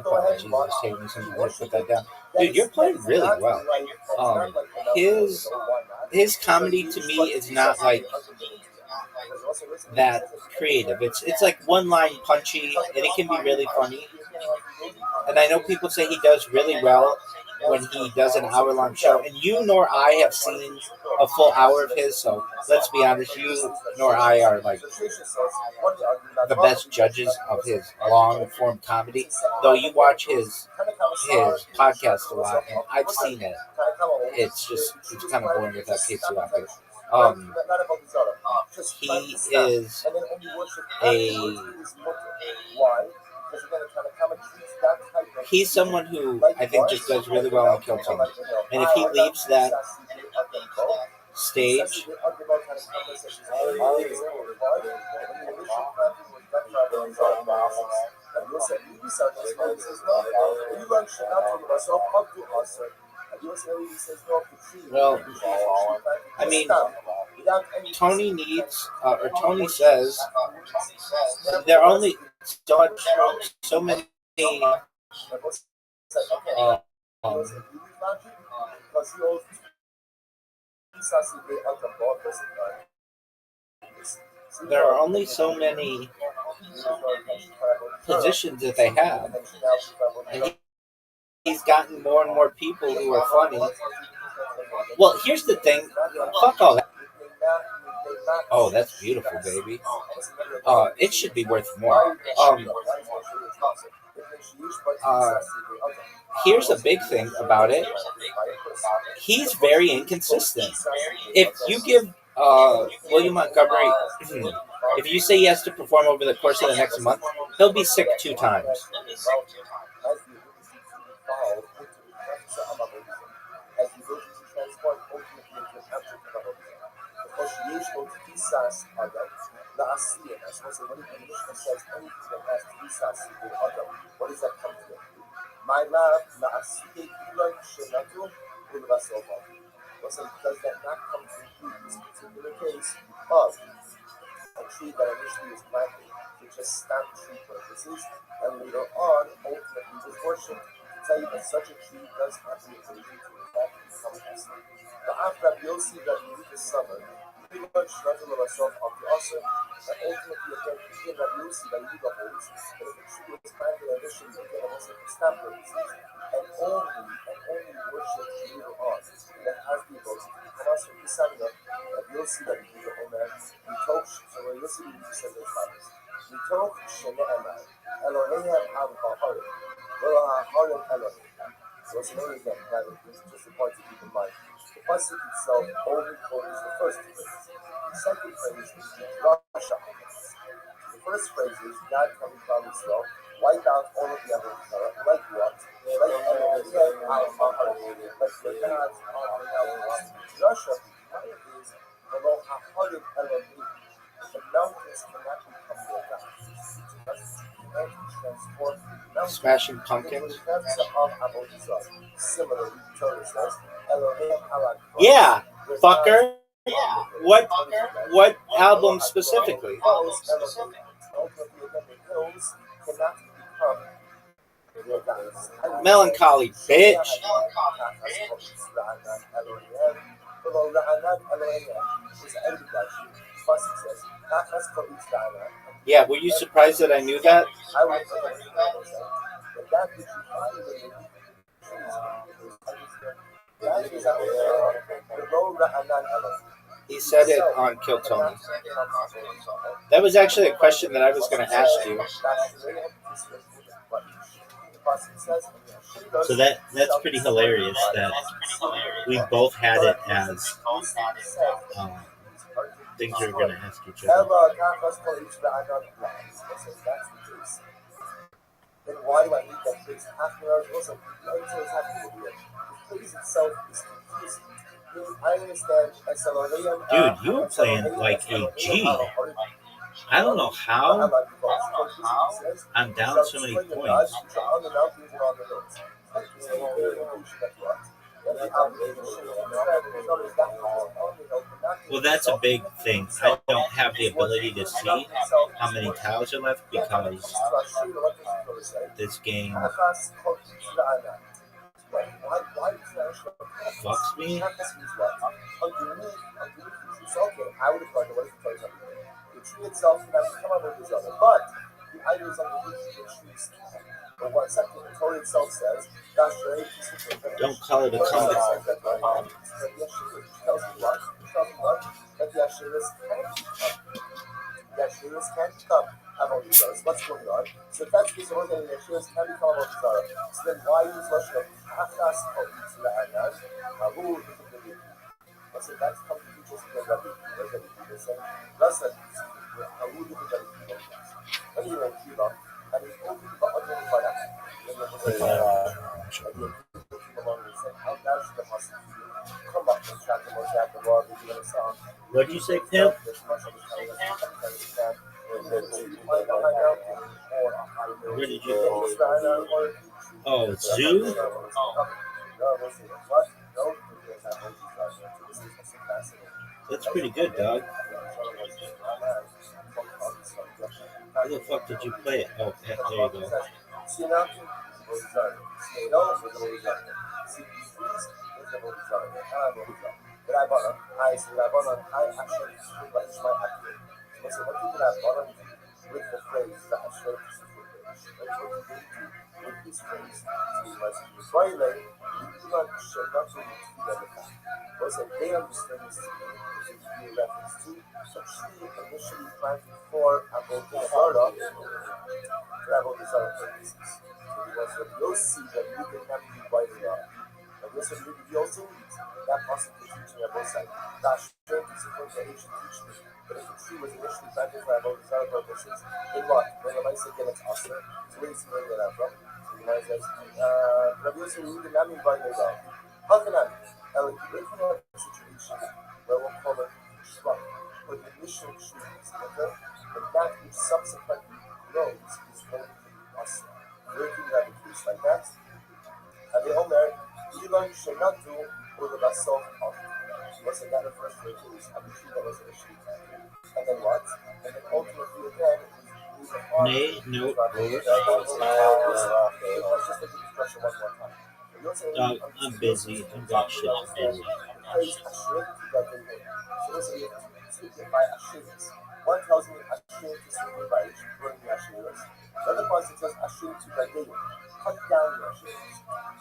[SPEAKER 2] apologies, I was taking some to put that down. Dude, you're playing really well. His comedy to me is not like that creative. It's like one line punchy, and it can be really funny. And I know people say he does really well when he does an hour-long show, and you nor I have seen a full hour of his, so let's be honest, you nor I are like the best judges of his long-form comedy, though you watch his podcast a lot, and I've seen it. It's kind of boring with that pizza out there. He is he's someone who I think just does really well on Kill Tony. And if he leaves that stage, well, I mean, Tony needs, or Tony says, there are only so many there are only so many positions that they have, and he's gotten more and more people who are funny. Well, here's the thing. Fuck all that. Oh, that's beautiful, baby. It should be worth more. Here's a big thing about it. He's very inconsistent. If you give William Montgomery, if you say he has to perform over the course of the next month, he'll be sick 2 times.
[SPEAKER 1] tell you that such a tree does have the ability to in fact become an Esther. The after Rabbi Yossi, Rabbi Yehuda summer, pretty much nothing of myself of the Asa, and ultimately again, even Rabbi Yossi, Rabbi Yehuda holds that if a tree was planted initially again, it wasn't for stamp purposes, and only worship later on, that has the ability to become Asa. This signing up, Rabbi Yossi, Rabbi Yehuda, Omer, so Rabbi Yossi, Rabbi Yehuda says as follows. מתוך שנאמר, אלוהיהם עם הארץ, ולא הארץ אלוהים. So it's amazing that it's just a point to keep in mind. The pasuk itself only quotes the first phrase. The second phrase is the Rasha. The first phrase is God coming from Israel, wipe out all of the other like what? Like Elohim out of our like the gods on the Rasha is below Haharim Elohim. The mountains cannot become their gods.
[SPEAKER 2] Smashing Pumpkins.
[SPEAKER 1] Similarly, Torah says, Elohim halak.
[SPEAKER 2] Yeah, fucker. What album specifically? Melancholy, bitch. Yeah, were you surprised that I knew that? He said it on Kill Tony. That was actually a question that I was going to ask you.
[SPEAKER 4] So that's pretty hilarious that we both had it as things we were going to ask each other.
[SPEAKER 1] Then why do I need that phrase? Half an hour also, the phrase itself is confusing. I understand
[SPEAKER 4] Dude, you were playing like a G. I don't know how I'm down so many points. Well, that's a big thing. I don't have the ability to see how many tiles are left because this game fucks me.
[SPEAKER 1] The tree itself can have come up with this other, but the items underneath the trees can. But one second, the Torah itself says,
[SPEAKER 4] don't call it a comeback.
[SPEAKER 1] Tells me what? That the Asheras can become. The Asheras can become Avodah. What's going on? So if that's the case, the Asheras can become Avodah. So then why use Lashon of Achas of Yitzhak Anan? Who so that's come to teach us the Rabbi. They're saying, that's like, who did the Rabbi? When you were in Cuba, and he's open to other Barak.
[SPEAKER 4] What'd you say, Pimp? Where did you go? Oh, zoo? That's pretty good, dog. Where the fuck did you play it? Oh, yeah, there you go.
[SPEAKER 1] With the phrase that I showed with this phrase, they understand this to be a reference to a tree initially planted for Avodah purposes. So because when you'll see that you can have to write it up. Now this will be also needs that possible teaching on both sides. That strength is supposed to teach me. But if the tree was initially planted for Avodah purposes, in what? When the mice again it's awesome. So where is he learning that from? So the mice says, Rabbi Yosef, we did not mean by the God. How can I? We're looking at a situation where we'll call it shrub, or the initial tree is okay? But that which subsequently grows is going to be us. Working at a case like that. And the Omer, Elon should not do with the basalt of what's that the first phrase is, and the tree that was initially planted. And then what? And then ultimately again, we
[SPEAKER 4] Nay, no, or dog, I'm busy. I'm got shit to busy.
[SPEAKER 1] One tells me Ashim to simply by burn the Ashiras. The other person says Ashim to Gadeim, cut down the Ashiras.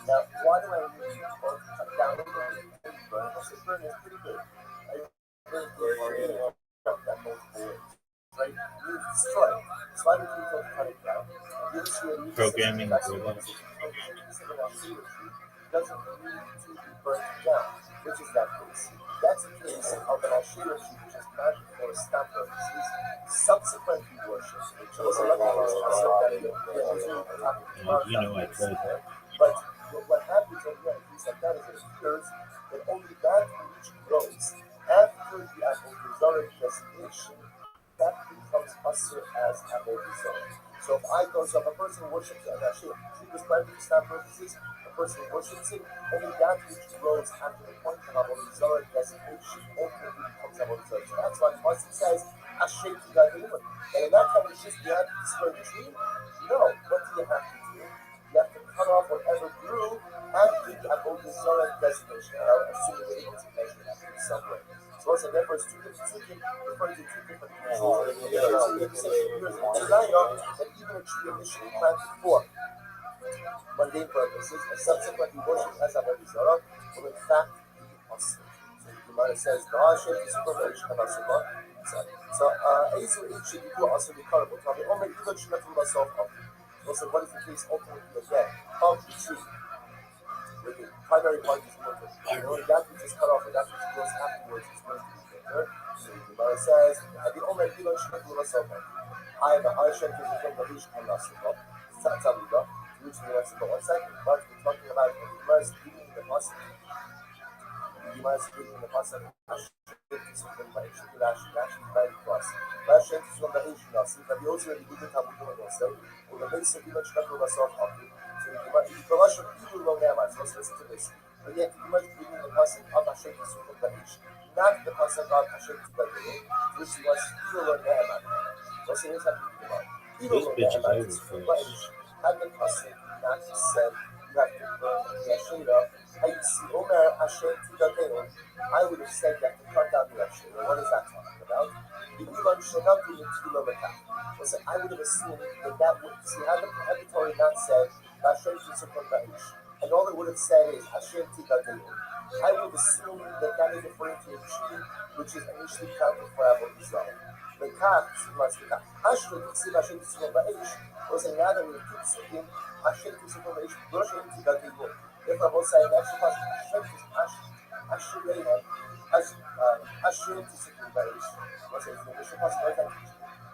[SPEAKER 1] Now, why do I need both cut down and burn? I said burn is pretty good. I burn that multiple ways. Right? You destroy it. So I would keep on cut it down.
[SPEAKER 4] Programming robot.
[SPEAKER 1] Doesn't need to be burnt down, which is that case. That's a case of an Ashira tree which is planted for stamp purposes, subsequently worshipped, which is a
[SPEAKER 4] You know I tried.
[SPEAKER 1] But what happens over here is that it appears that only that which grows after the Avodah designation, that becomes usher as Avodah. So if I go, so if a person worships an Ashir, she was planted for stamp purposes, a person worships it, only that which grows after the point of Avodah designation ultimately becomes Avodah. So that's why the Pasuk says, Ashir to God. And in that condition, you have to destroy the tree? No. What do you have to do? You have to cut off whatever grew after the Avodah designation. And I'll assume you're able to measure that in some way. So once again, there's two different thinking, referring to two different things. That even a tree initially planted for mundane purposes and subsequently worshipped as Avodah will in fact be possible. So the Gemara says, so Azu each should be also be carnival. So the only good should not rule myself up. So what is the case ultimately again of the tree? With the primary part is water. Only that which is cut off and that which grows afterwards is going to be better. So the Gemara says, the only good should not rule myself up. I have a high shed to the Rish and Nasrullah. Tatalida. Which we want to go 1 second. But we're talking about the Gemara speaking in the Pasuk. The Gemara speaking in the Pasuk. But yet, you might be reading the Pasuk of Hashem Yisukot Ba'ish, not the Pasuk of Hashem Tibadein, which was Ilul Ne'eman. So here's how you think about it. Ilul Ne'eman Ba'ish had the Pasuk not said you have to burn the Asherah. Omer Hashem Tibadein, I would have said that to cut down the Asherah. What is that talking about? The Ilan Shenatu Yitila Lekah. Listen, I would have assumed that would, see, had the Torah not said Hashem Yisukot Ba'ish, and all it would have said is Hashem Tigadein, I would assume that is referring to a tree which is initially planted for Avodah. The Kach, Hashem Tigadein Ba'ish, was another way to keep saying Hashem Tigadein Ba'ish, Hashem Tigadein. Therefore, both sides actually pass Hashem Tigadein Ba'ish. Was it the initial possible?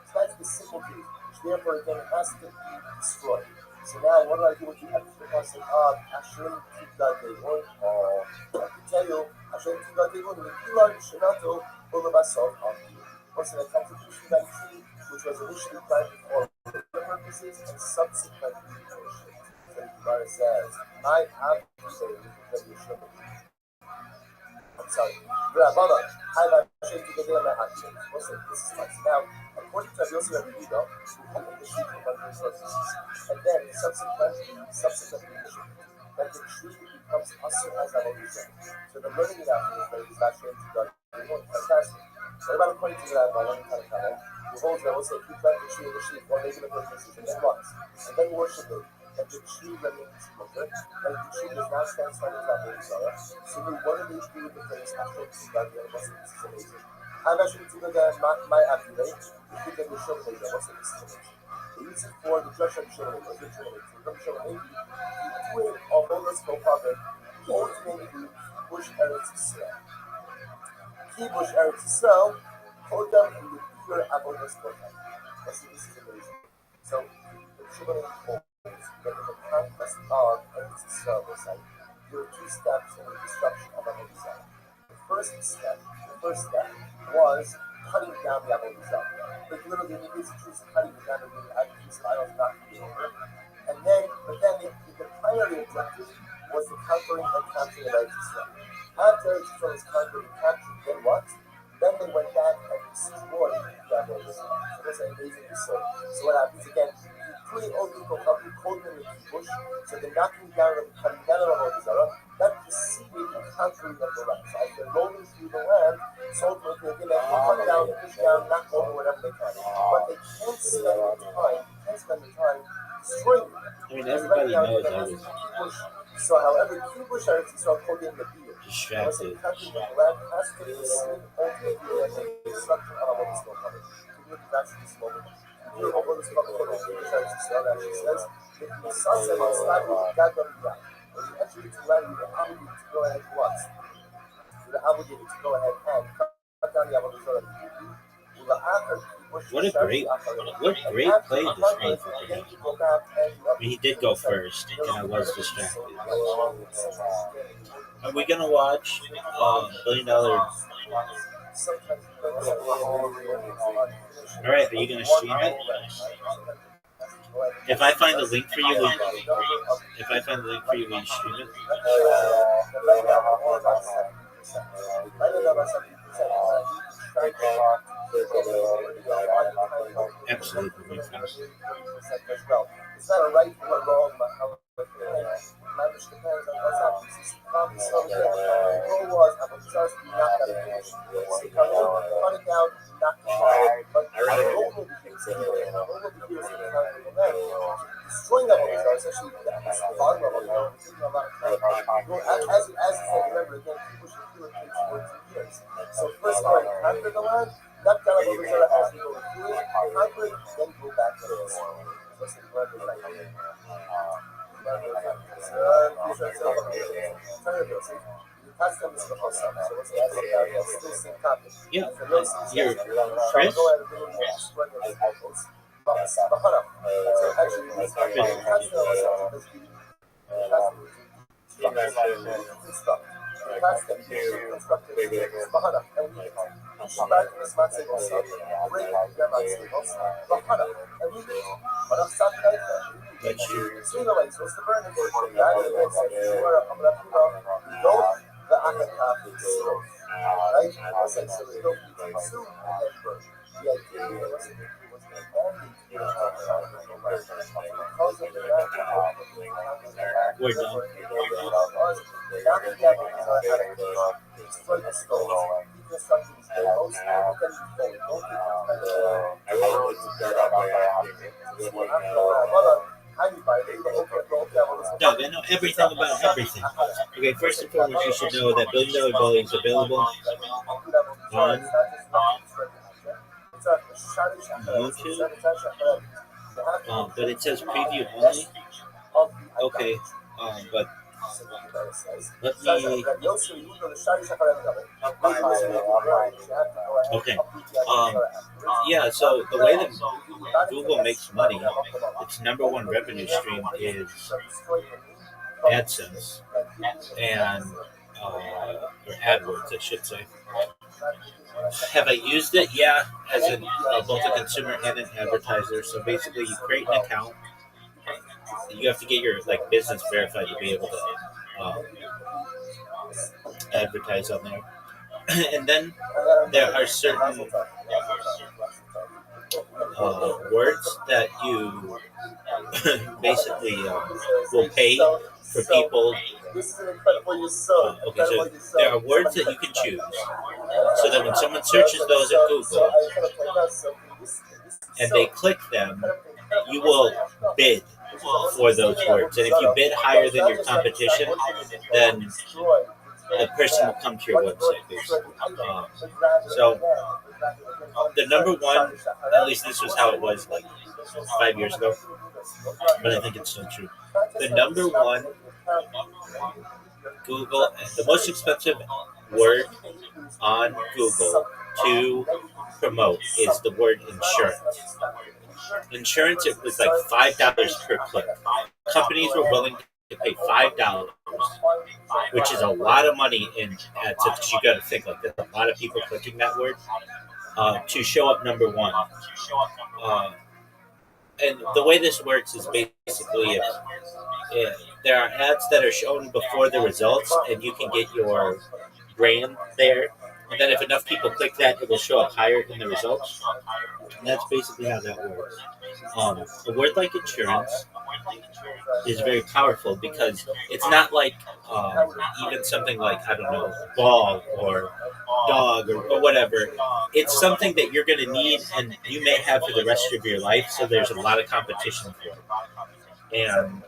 [SPEAKER 1] So that's the simple case, which therefore again has to be destroyed. So now what do I do with the extra person of Hashem Tigadein? I can tell you, Hashem Tigadein, Ilan Shenato, Olabasov, once in a contribution that tree, which was initially planted for purposes and subsequently worshipped. So the Gemara says, I have to say that you should. I'm sorry. Rabbi, I have Hashem Tigadein, I have to say. What's it? This is nice. Now, according to Rabbi Yosef and Yehuda, who had the sheep from under resources, and then subsequently that the tree becomes usher as Avodah. So the learning it out is Hashem Tigadein. Fantastic. What about according to the Rabbi, who holds that we'll say if you plant the tree in the sheep for regular purposes, and then what? And then worship it, that the tree remains mutter, and the tree does not stand strong as Avodah. So what do they do with the phrase Hashem Tigadein? This is amazing. I'm actually to my accurate. You think that the show is also this is amazing. They use it for the judge of show, or the show, maybe doing all those co-father, ultimately Bush Eretz Yisrael. Key Bush Eretz Yisrael, Kodam in the pure Avodah Kotam. This is amazing. So the children holds that in the conquest of Eretz Yisrael, there are 2 steps in the destruction of Avodah. The first step was cutting down the Avodah. Like literally, the basic truth of cutting it down and being out of these idols not to be over. And then, the primary objective was the conquering and capturing of Eretz Yisrael. After Eretz Yisrael is conquered and captured, then what? Then they went back and destroyed the Avodah Zarah. So that's an amazing story. So what happens again? Three old people come to call them the kibush, so they're knocking down and cutting down on Avodah Zarah. That preceded the conquering of the land. So as they're rolling through the land, soldiers will get them, cut down, push down, knock over whatever they can. But they can't spend the time destroying them.
[SPEAKER 2] I mean, everybody knows everything.
[SPEAKER 1] So however, kibush are called in the beer.
[SPEAKER 2] Distracted.
[SPEAKER 1] Country of the land has to be seen ultimately as a destruction of Avodah Zarah. That's this moment. You know, over this couple of years, actually says, if the sunset is slightly got them down, when you enter into land, you're obligated to go ahead and what? You're obligated to go ahead and cut down the Avodah Zarah.
[SPEAKER 2] What a great play this made for him. I mean, he did go first, and I was distracted. Are we gonna watch $1 billion? All right, are you gonna stream it? If I find the link for you, will you stream it? Absolutely.
[SPEAKER 1] It's not a right or a wrong, but how it depends on what's happening. So the goal was, I was just not that finish. So cut it down, not the fire, but the goal will be destroying that one, especially the bottom level. As you said, remember, again, people should feel it takes 14 years. So first, all right, conquer the land, knock down the Avodah Zarah as we go through it, conquer it, then go back to the land. So it's the word of life.
[SPEAKER 2] Yeah, you're Chris? That's you.
[SPEAKER 1] What's the burning?
[SPEAKER 2] We're done. Doug, I know everything about everything. Okay, first and foremost, you should know that $1 Billion Bowling is available on YouTube. But it says preview only. Okay, but let me. Okay. Yeah. So the way that Google makes money, its number one revenue stream is AdSense and or AdWords, I should say. Have I used it? Yeah, as both a consumer and an advertiser. So basically, you create an account. You have to get your business verified to be able to advertise on there. And then there are certain words that you basically will pay for people. Okay, so there are words that you can choose, so that when someone searches those at Google and they click them, you will bid for those words. And if you bid higher than your competition, then the person will come to your website, basically. So the number one, at least this was how it was 5 years ago, but I think it's still true. The number one Google, the most expensive word on Google to promote is the word insurance. Insurance, it was $5 per click. Companies were willing to pay $5, which is a lot of money in AdSense, because you got to think there's a lot of people clicking that word to show up number one. And the way this works is basically there are ads that are shown before the results, and you can get your brand there
[SPEAKER 4] And then if enough people click that, it will show up higher in the results. And that's basically how that works. A word like insurance is very powerful because it's not like even something like, I don't know, ball or dog or whatever. It's something that you're going to need and you may have for the rest of your life. So there's a lot of competition for it. And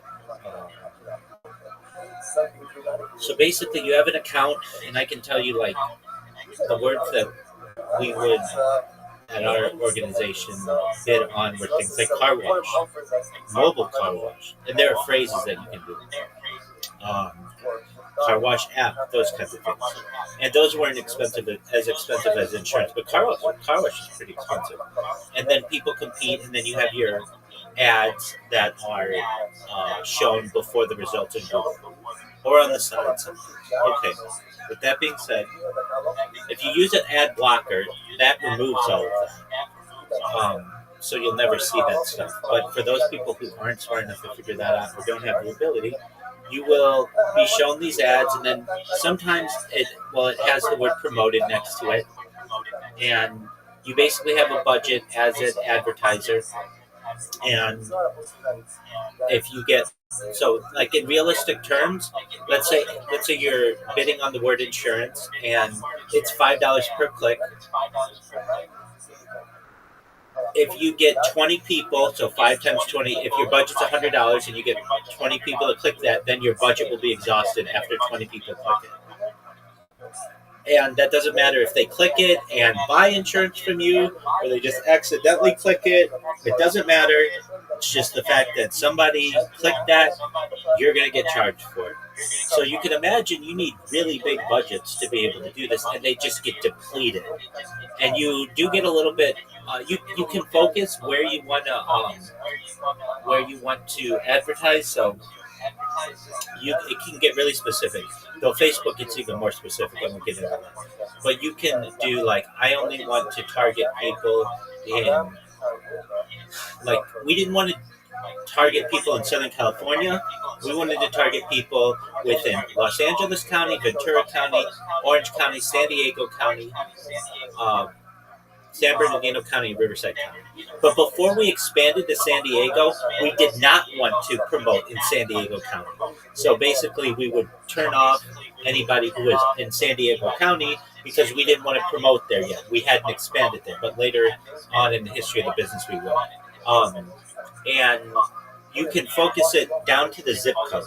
[SPEAKER 4] so basically, you have an account, and I can tell you like the words that we would at our organization bid on were things like car wash, mobile car wash, and there are phrases that you can do. Um, Car wash app, those kinds of things, and those weren't expensive as insurance, but car wash is pretty expensive. And then people compete, and then you have your ads that are shown before the results in Google or on the side. Okay. With that being said, if you use an ad blocker, that removes all of that. So you'll never see that stuff. But for those people who aren't smart enough to figure that out or don't have the ability, you will be shown these ads, and then sometimes it has the word promoted next to it, and you basically have a budget as an advertiser, and if you get like in realistic terms, let's say you're bidding on the word insurance and it's $5 per click. If you get 20 people, so 5 times 20, if your budget's $100 and you get 20 people to click that, then your budget will be exhausted after 20 people click it. And that doesn't matter if they click it and buy insurance from you or they just accidentally click it. It doesn't matter. It's just the fact that somebody clicked that, you're going to get charged for it. So you can imagine you need really big budgets to be able to do this, and they just get depleted. And you do get a little bit. You can focus where you want to advertise. So it can get really specific. Though Facebook gets even more specific. I won't get into that. But you can do like, I only want to target people in, like, we didn't want to target people in Southern California. We wanted to target people within Los Angeles County, Ventura County, Orange County, San Diego County, San Bernardino County, and Riverside County. But before we expanded to San Diego, we did not want to promote in San Diego County. So basically, we would turn off anybody who was in San Diego County because we didn't want to promote there yet. We hadn't expanded there, but later on in the history of the business, we will. And you can focus it down to the zip code.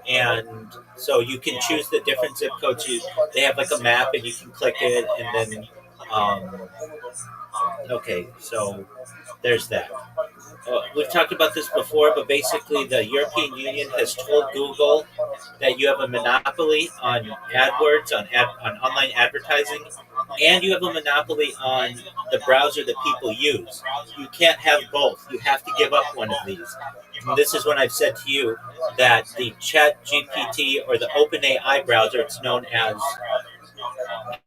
[SPEAKER 4] And so you can choose the different zip codes. They have like a map, and you can click it, and then okay, so there's that. We've talked about this before, but basically the European Union has told Google that you have a monopoly on AdWords, on online advertising, and you have a monopoly on the browser that people use. You can't have both. You have to give up one of these. And this is when I've said to you that the ChatGPT or the OpenAI browser, it's known as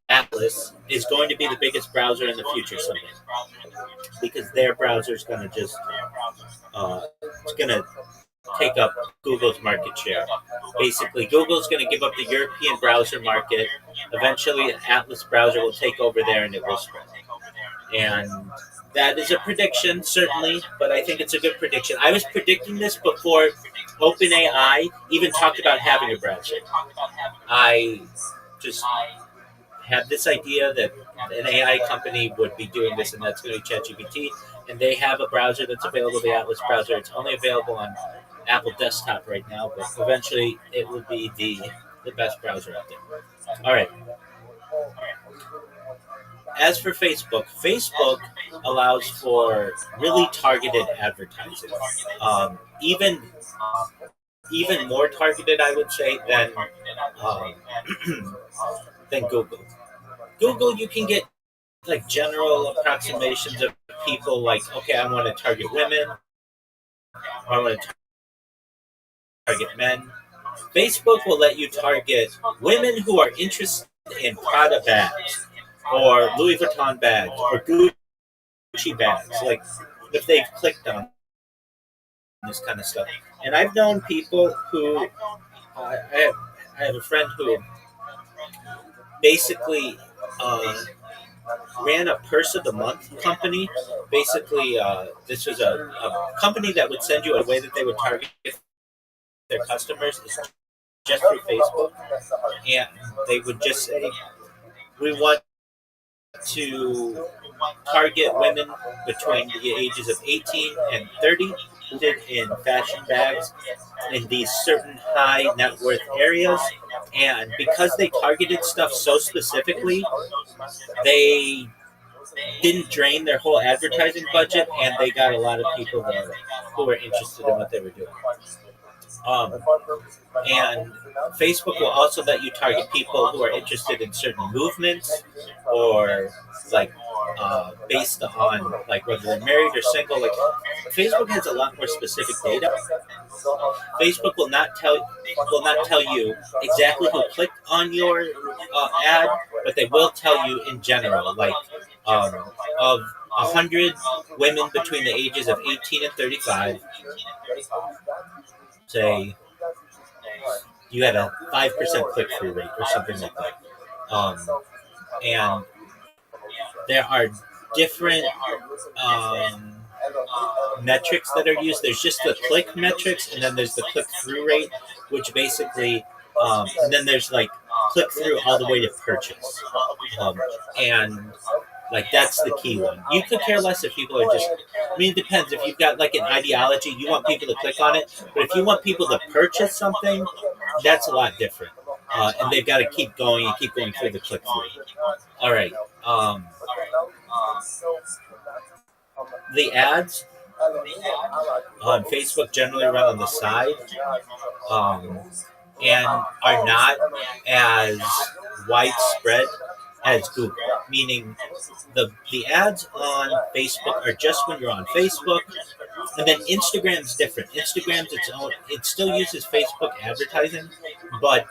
[SPEAKER 4] Atlas, is going to be the biggest browser in the future someday, because their browser is going to just it's going to take up Google's market share. Basically, Google's going to give up the European browser market. Eventually, an Atlas browser will take over there, and it will spread. And that is a prediction, certainly, but I think it's a good prediction. I was predicting this before OpenAI even talked about having a browser. I just had this idea that an AI company would be doing this, and that's going to be ChatGPT. And they have a browser that's available, the Atlas browser. It's only available on Apple desktop right now, but eventually it will be the best browser out there. All right. As for Facebook, Facebook allows for really targeted advertising, even more targeted, I would say, than Google. Google, you can get like general approximations of people, like, okay, I want to target women, or I want to target men. Facebook will let you target women who are interested in Prada bags, or Louis Vuitton bags, or Gucci bags, like if they've clicked on this kind of stuff. And I've known people who, I have a friend who basically ran a purse of the month company. Basically, this was a company that would send you a way that they would target their customers is just through Facebook, and they would just say, "We want to target women between the ages of 18 and 30 who did in fashion bags in these certain high net worth areas." And because they targeted stuff so specifically, they didn't drain their whole advertising budget, and they got a lot of people there who were interested in what they were doing. And Facebook will also let you target people who are interested in certain movements, or like based on like whether they're married or single. Like Facebook has a lot more specific data. Facebook will not tell you exactly who clicked on your ad, but they will tell you in general, like of 100 women between the ages of 18 and 35, say you had a 5% click through rate or something like that. And there are different metrics that are used. There's just the click metrics, and then there's the click through rate, which basically, and then there's like click through all the way to purchase. And like that's the key one. You could care less if people are just. I mean, it depends. If you've got like an ideology, you want people to click on it. But if you want people to purchase something, that's a lot different. And they've got to keep going and keep going through the click through. All right. The ads on Facebook generally run on the side, and are not as widespread as Google. Meaning, the ads on Facebook are just when you're on Facebook, and then Instagram's different. Instagram's its own. It still uses Facebook advertising, but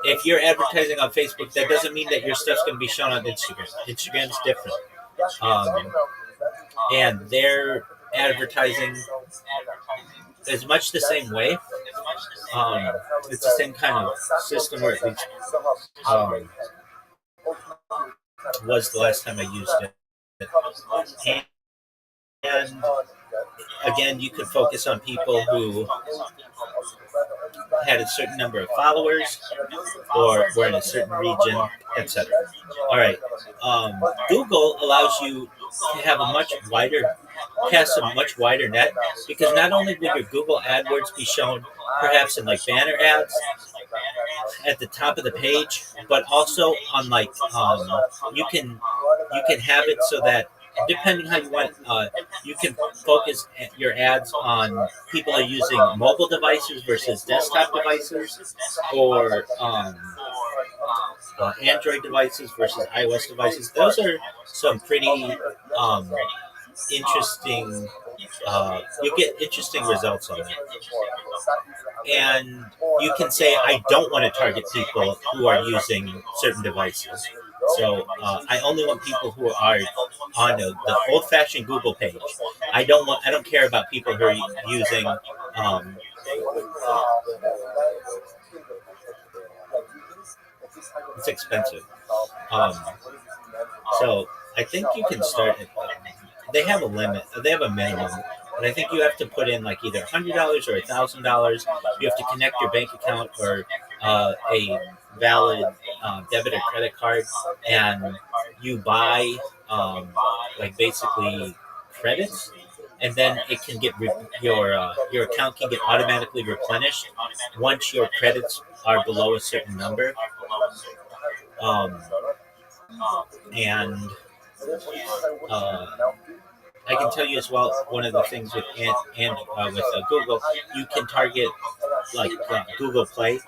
[SPEAKER 4] if you're advertising on Facebook, that doesn't mean that your stuff's going to be shown on Instagram. Instagram's different, and their advertising is much the same way. It's the same kind of system, or at least was the last time I used it. And again, you could focus on people who had a certain number of followers or were in a certain region, etc. All right. Google allows you to have a much wider, cast a much wider net, because not only would your Google AdWords be shown perhaps in like banner ads at the top of the page, but also on like you can have it so that depending how you want, you can focus your ads on people are using mobile devices versus desktop devices, or Android devices versus iOS devices. Those are some pretty interesting. You get interesting results on that. And you can say, I don't want to target people who are using certain devices. So I only want people who are on the old-fashioned Google page. I don't care about people who are using it's expensive. So I think you can start at, they have a limit. They have a minimum. But I think you have to put in like either $100 or $1,000. You have to connect your bank account or a valid debit or credit card, and you buy like basically credits, and then it can get your account can get automatically replenished once your credits are below a certain number. And I can tell you as well, one of the things with Google, you can target like Google Play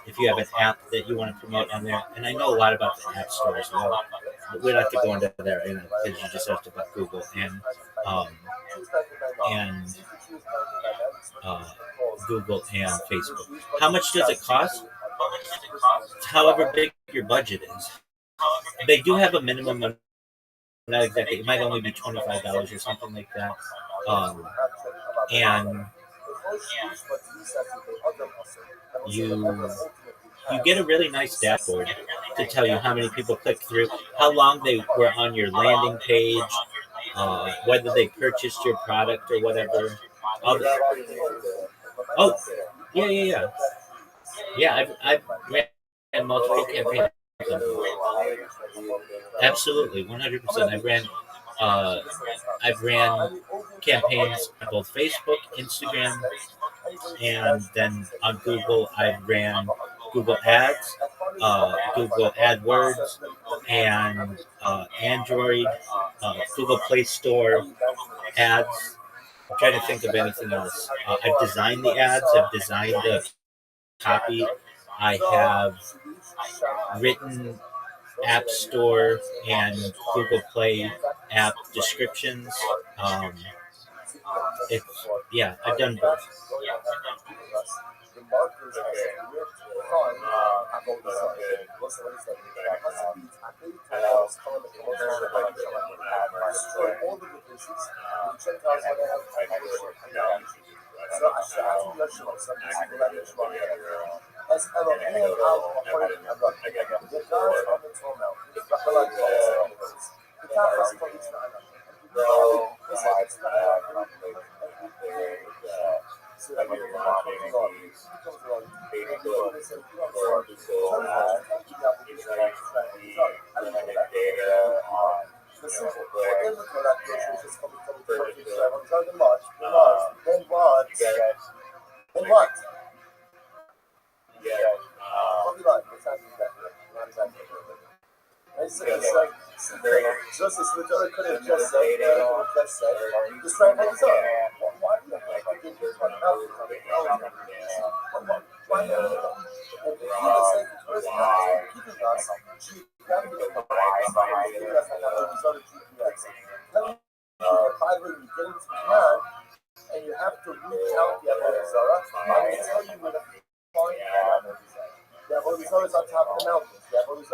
[SPEAKER 4] if you have an app that you want to promote on there. And I know a lot about the App Store as well, but we don't have to go into there because you just have to about Google and Google and Facebook. How much does it cost? However big your budget is. They do have a minimum of, not exactly, it might only be $25 or something like that. And you get a really nice dashboard. to tell you how many people clicked through, how long they were on your landing page, whether they purchased your product or whatever. All the, oh, yeah. Yeah, I've ran multiple campaigns. Absolutely, 100%. I've ran campaigns on both Facebook, Instagram, and then on Google, I ran Google Ads, Google AdWords, and Android, Google Play Store ads. I'm trying to think of anything else. I've designed the ads. I've designed the copy. I have written App Store and Google Play app descriptions. Um, it's yeah, I've done both.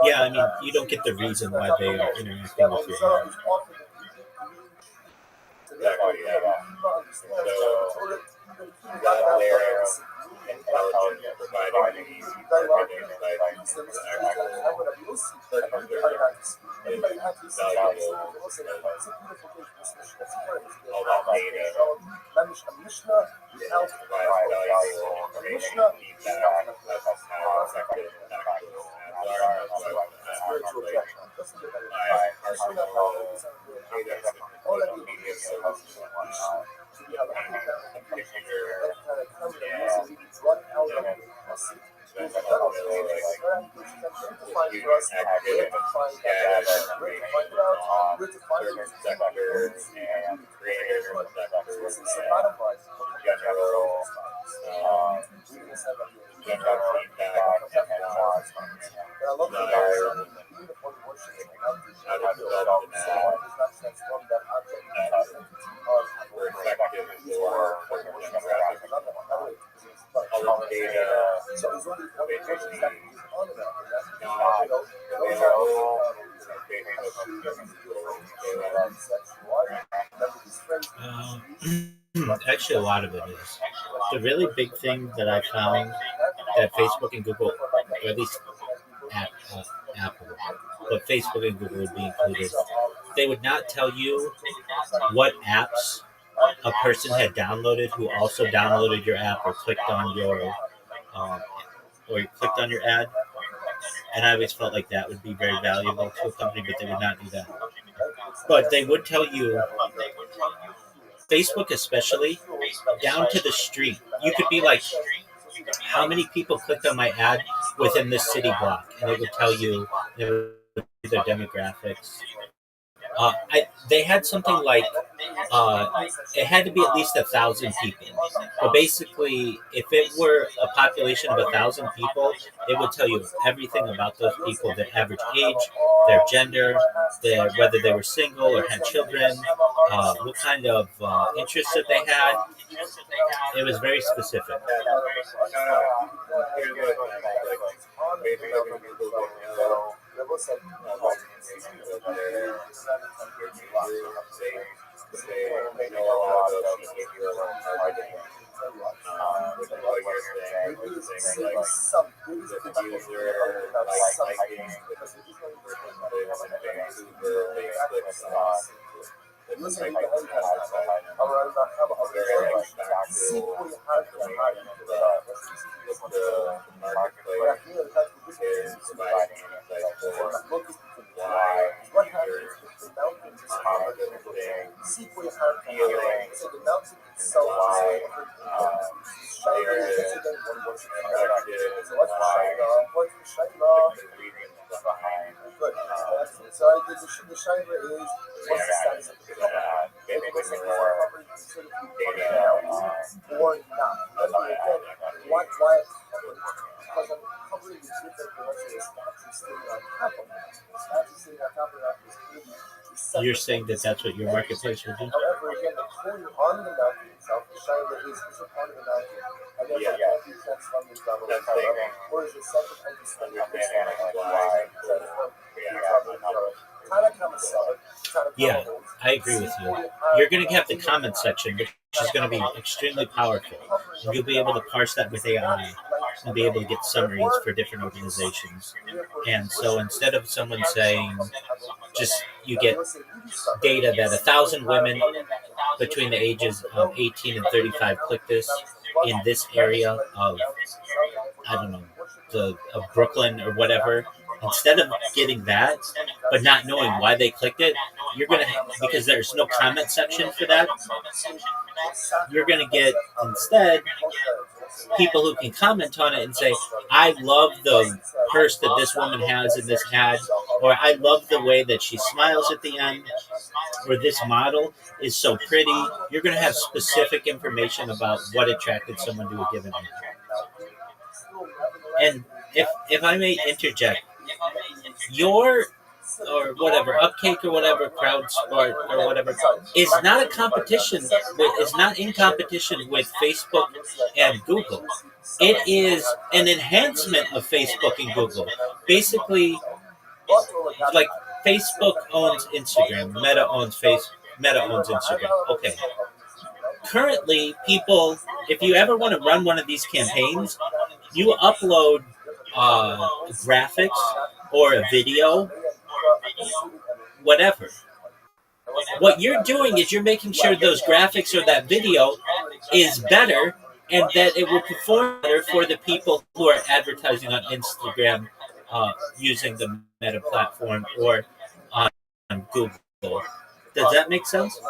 [SPEAKER 4] Yeah, I mean, you don't get the reason why they are interacting with you. Actually, a lot of it is. The really big thing that I found that Facebook and Google, or at least Apple, but Facebook and Google would be included, they would not tell you what apps a person had downloaded who also downloaded your app um, or clicked on your ad. And I always felt like that would be very valuable to a company, but they would not do that. But they would tell you, Facebook especially, down to the street. You could be like, how many people clicked on my ad within this city block? And it would tell you their demographics. They had something like it had to be at least 1,000 people. But basically, if it were a population of 1,000 people, it would tell you everything about those people: their average age, their gender, whether they were single or had children, what kind of interests that they had. It was very specific.
[SPEAKER 1] hard to hide into the
[SPEAKER 6] marketplace is providing insight for why
[SPEAKER 1] what happens if the mountain is
[SPEAKER 6] common thing,
[SPEAKER 1] see where it's hard to
[SPEAKER 6] healing,
[SPEAKER 1] so the mountain itself
[SPEAKER 6] why
[SPEAKER 1] there
[SPEAKER 6] there is
[SPEAKER 1] is what's
[SPEAKER 6] attractive,
[SPEAKER 1] so what's the
[SPEAKER 6] why
[SPEAKER 1] Shaila?
[SPEAKER 6] the reasons behind
[SPEAKER 1] Good. So I did the Shaila is what's the status of the couple?
[SPEAKER 6] getting
[SPEAKER 1] It looks like
[SPEAKER 6] more
[SPEAKER 1] it's sort of
[SPEAKER 6] data
[SPEAKER 1] or not. Why because I'm covering the different dimensions statue sitting on top of that. Statue sitting on top of that is clearly
[SPEAKER 4] You're saying that that's what your marketplace will do?
[SPEAKER 1] However, again, the corner on the mountain itself, the Shaila is a part of the mountain. And then the transformed is level of power. Or is it separate and distinct?
[SPEAKER 4] Yeah, I agree with you. You're going to have the comment section, which is going to be extremely powerful. And you'll be able to parse that with AI and be able to get summaries for different organizations. And so instead of someone saying, just you get data that 1,000 women between the ages of 18 and 35 click this in this area of, I don't know, of Brooklyn or whatever. Instead of getting that, but not knowing why they clicked it, you're going to, because there's no comment section for that, you're going to get instead people who can comment on it and say, I love the purse that this woman has in this ad, or I love the way that she smiles at the end, or this model is so pretty. You're going to have specific information about what attracted someone to a given ad. And if I may interject, your or whatever Upcake or whatever Crowd Sport or whatever is not a competition is not in competition with Facebook and Google. It is an enhancement of Facebook and Google. Basically, like Facebook owns Instagram, Meta owns Instagram. Okay. Currently, people, if you ever want to run one of these campaigns, you upload graphics or a video, whatever. What you're doing is you're making sure those graphics or that video is better and that it will perform better for the people who are advertising on Instagram using the Meta platform or on Google. Does that make sense?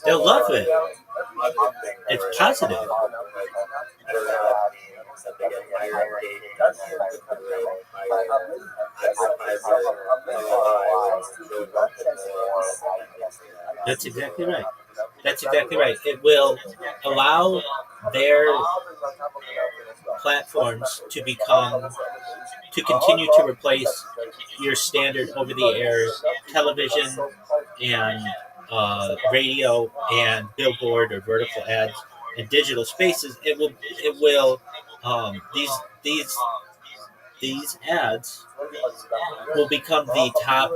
[SPEAKER 4] They'll love it. It's positive. That's exactly right. That's exactly right. It will allow their platforms to continue to replace your standard over-the-air television and radio and billboard or vertical ads and digital spaces. It will these ads will become the top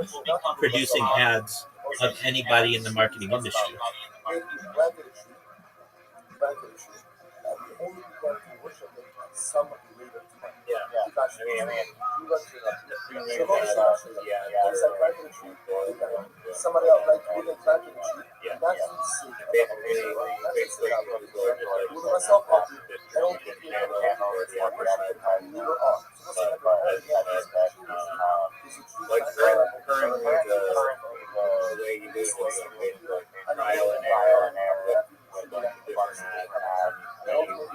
[SPEAKER 4] producing ads of anybody in the marketing industry.
[SPEAKER 1] Somebody else like you can track it.
[SPEAKER 6] Like currently the way you do it was trial and error with like different ads that you put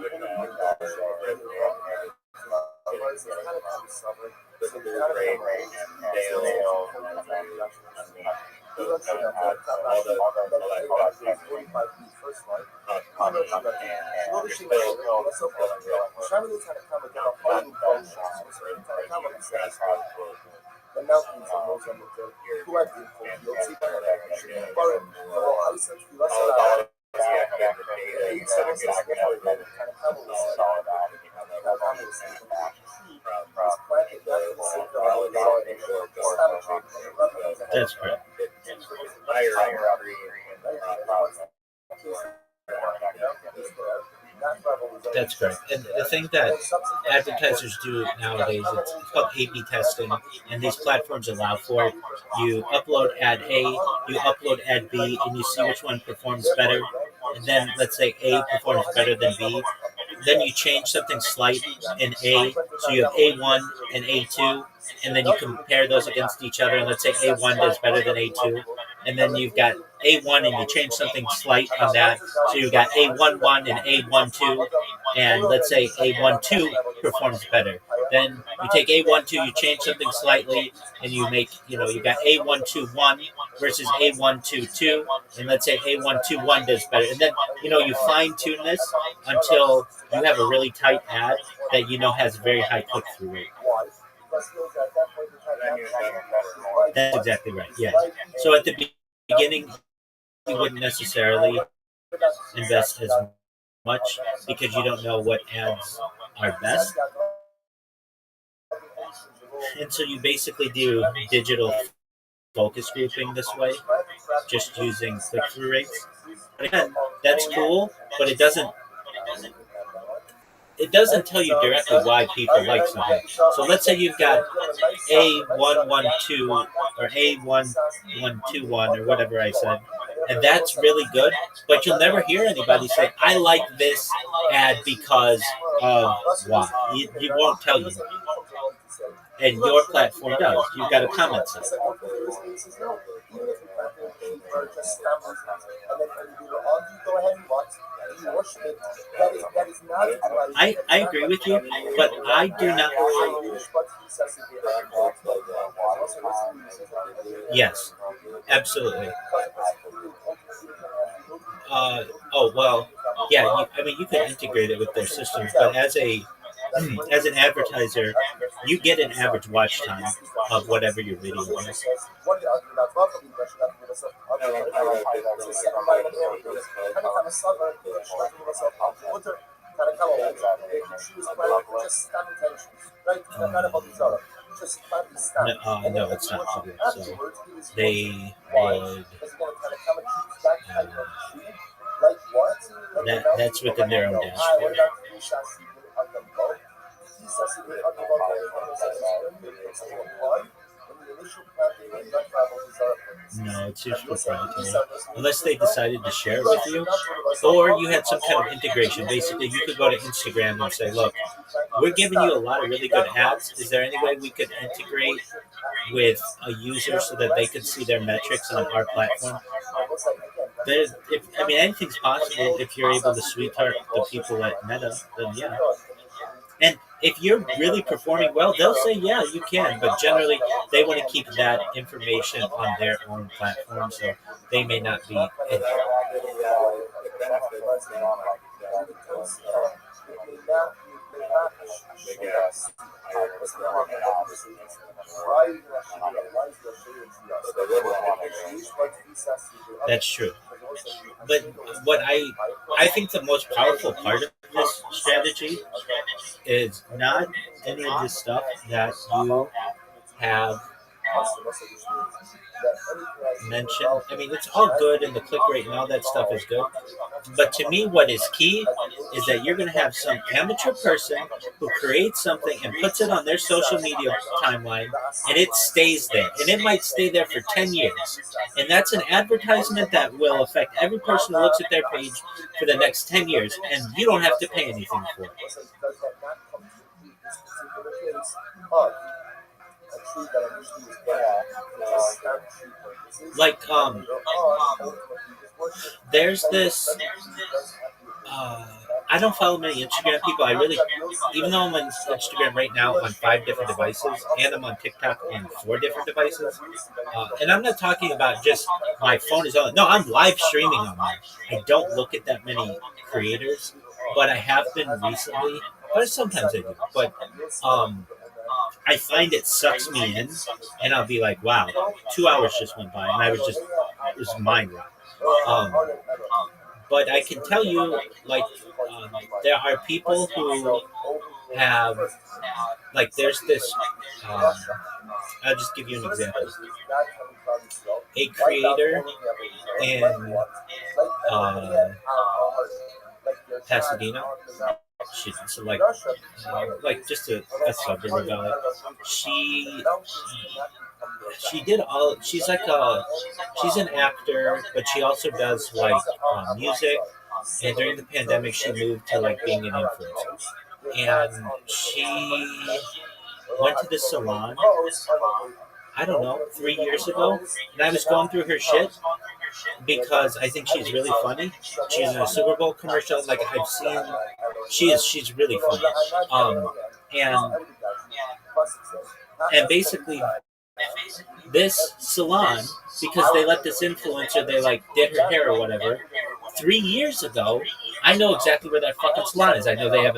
[SPEAKER 4] That's correct. That's correct. And the thing that advertisers do nowadays, it's called A/B testing, and these platforms allow for it. You upload ad A, you upload ad B, and you see which one performs better. And then let's say A performs better than B. Then you change something slight in A, so you have A1 and A2, and then you compare those against each other. And let's say A1 does better than A2, and then you've got A1 and you change something slight on that, so you've got A11 and A12, and let's say A12 performs better. Then you take A12, you change something slightly, and you make, you got A121 versus A122, and let's say A121 does better. And then, you fine tune this until you have a really tight ad that has a very high click through rate. That's exactly right. Yeah. So at the beginning, you wouldn't necessarily invest as much because you don't know what ads are best. And so you basically do digital focus grouping this way, just using click-through rates. But again, that's cool, but it doesn't tell you directly why people like something. So let's say you've got A112 or A1121 or whatever I said, and that's really good, but you'll never hear anybody say, I like this ad because of why. You won't tell you. And your platform does. You've got a comment section. I agree with you, but I do not. Yes, absolutely. Well, yeah. You could integrate it with their systems, but as an advertiser, you get an average watch time of whatever your video is. No, it's not public. So they would. That's within their own dashboard. No, it's usually proprietary. Unless they decided to share it with you, or you had some kind of integration. Basically, you could go to Instagram and say, look, we're giving you a lot of really good ads. Is there any way we could integrate with a user so that they could see their metrics on our platform? Anything's possible if you're able to sweetheart the people at Meta, then yeah. And if you're really performing well, they'll say, yeah, you can. But generally, they want to keep that information on their own platform, so they may not be. That's true. But what I think the most powerful part of this strategy is not any of this stuff that you have mentioned. It's all good, and the click rate and all that stuff is good. But to me, what is key is that you're going to have some amateur person who creates something and puts it on their social media timeline, and it stays there. And it might stay there for 10 years. And that's an advertisement that will affect every person who looks at their page for the next 10 years, and you don't have to pay anything for it. Like, there's this. I don't follow many Instagram people. Even though I'm on Instagram right now on 5 different devices, and I'm on TikTok on 4 different devices, and I'm not talking about just my phone is on. No, I'm live streaming on mine. I don't look at that many creators, but I have been recently. But sometimes I do. But I find it sucks me in, and I'll be like, wow, 2 hours just went by, and it was mind-blowing. But I can tell you, like, there are people who have, like, there's this, I'll just give you an example. A creator in Pasadena so like just a suburb valley. She did all. She's like she's an actor, but she also does like music. And during the pandemic, she moved to like being an influencer, and she went to this salon. I don't know, 3 years ago, and I was going through her shit because I think she's really funny. She's in a Super Bowl commercial. Like I've seen, she's really funny. And basically this salon, because they let this influencer, they like did her hair or whatever. 3 years ago, I know exactly where that fucking salon is. I know they have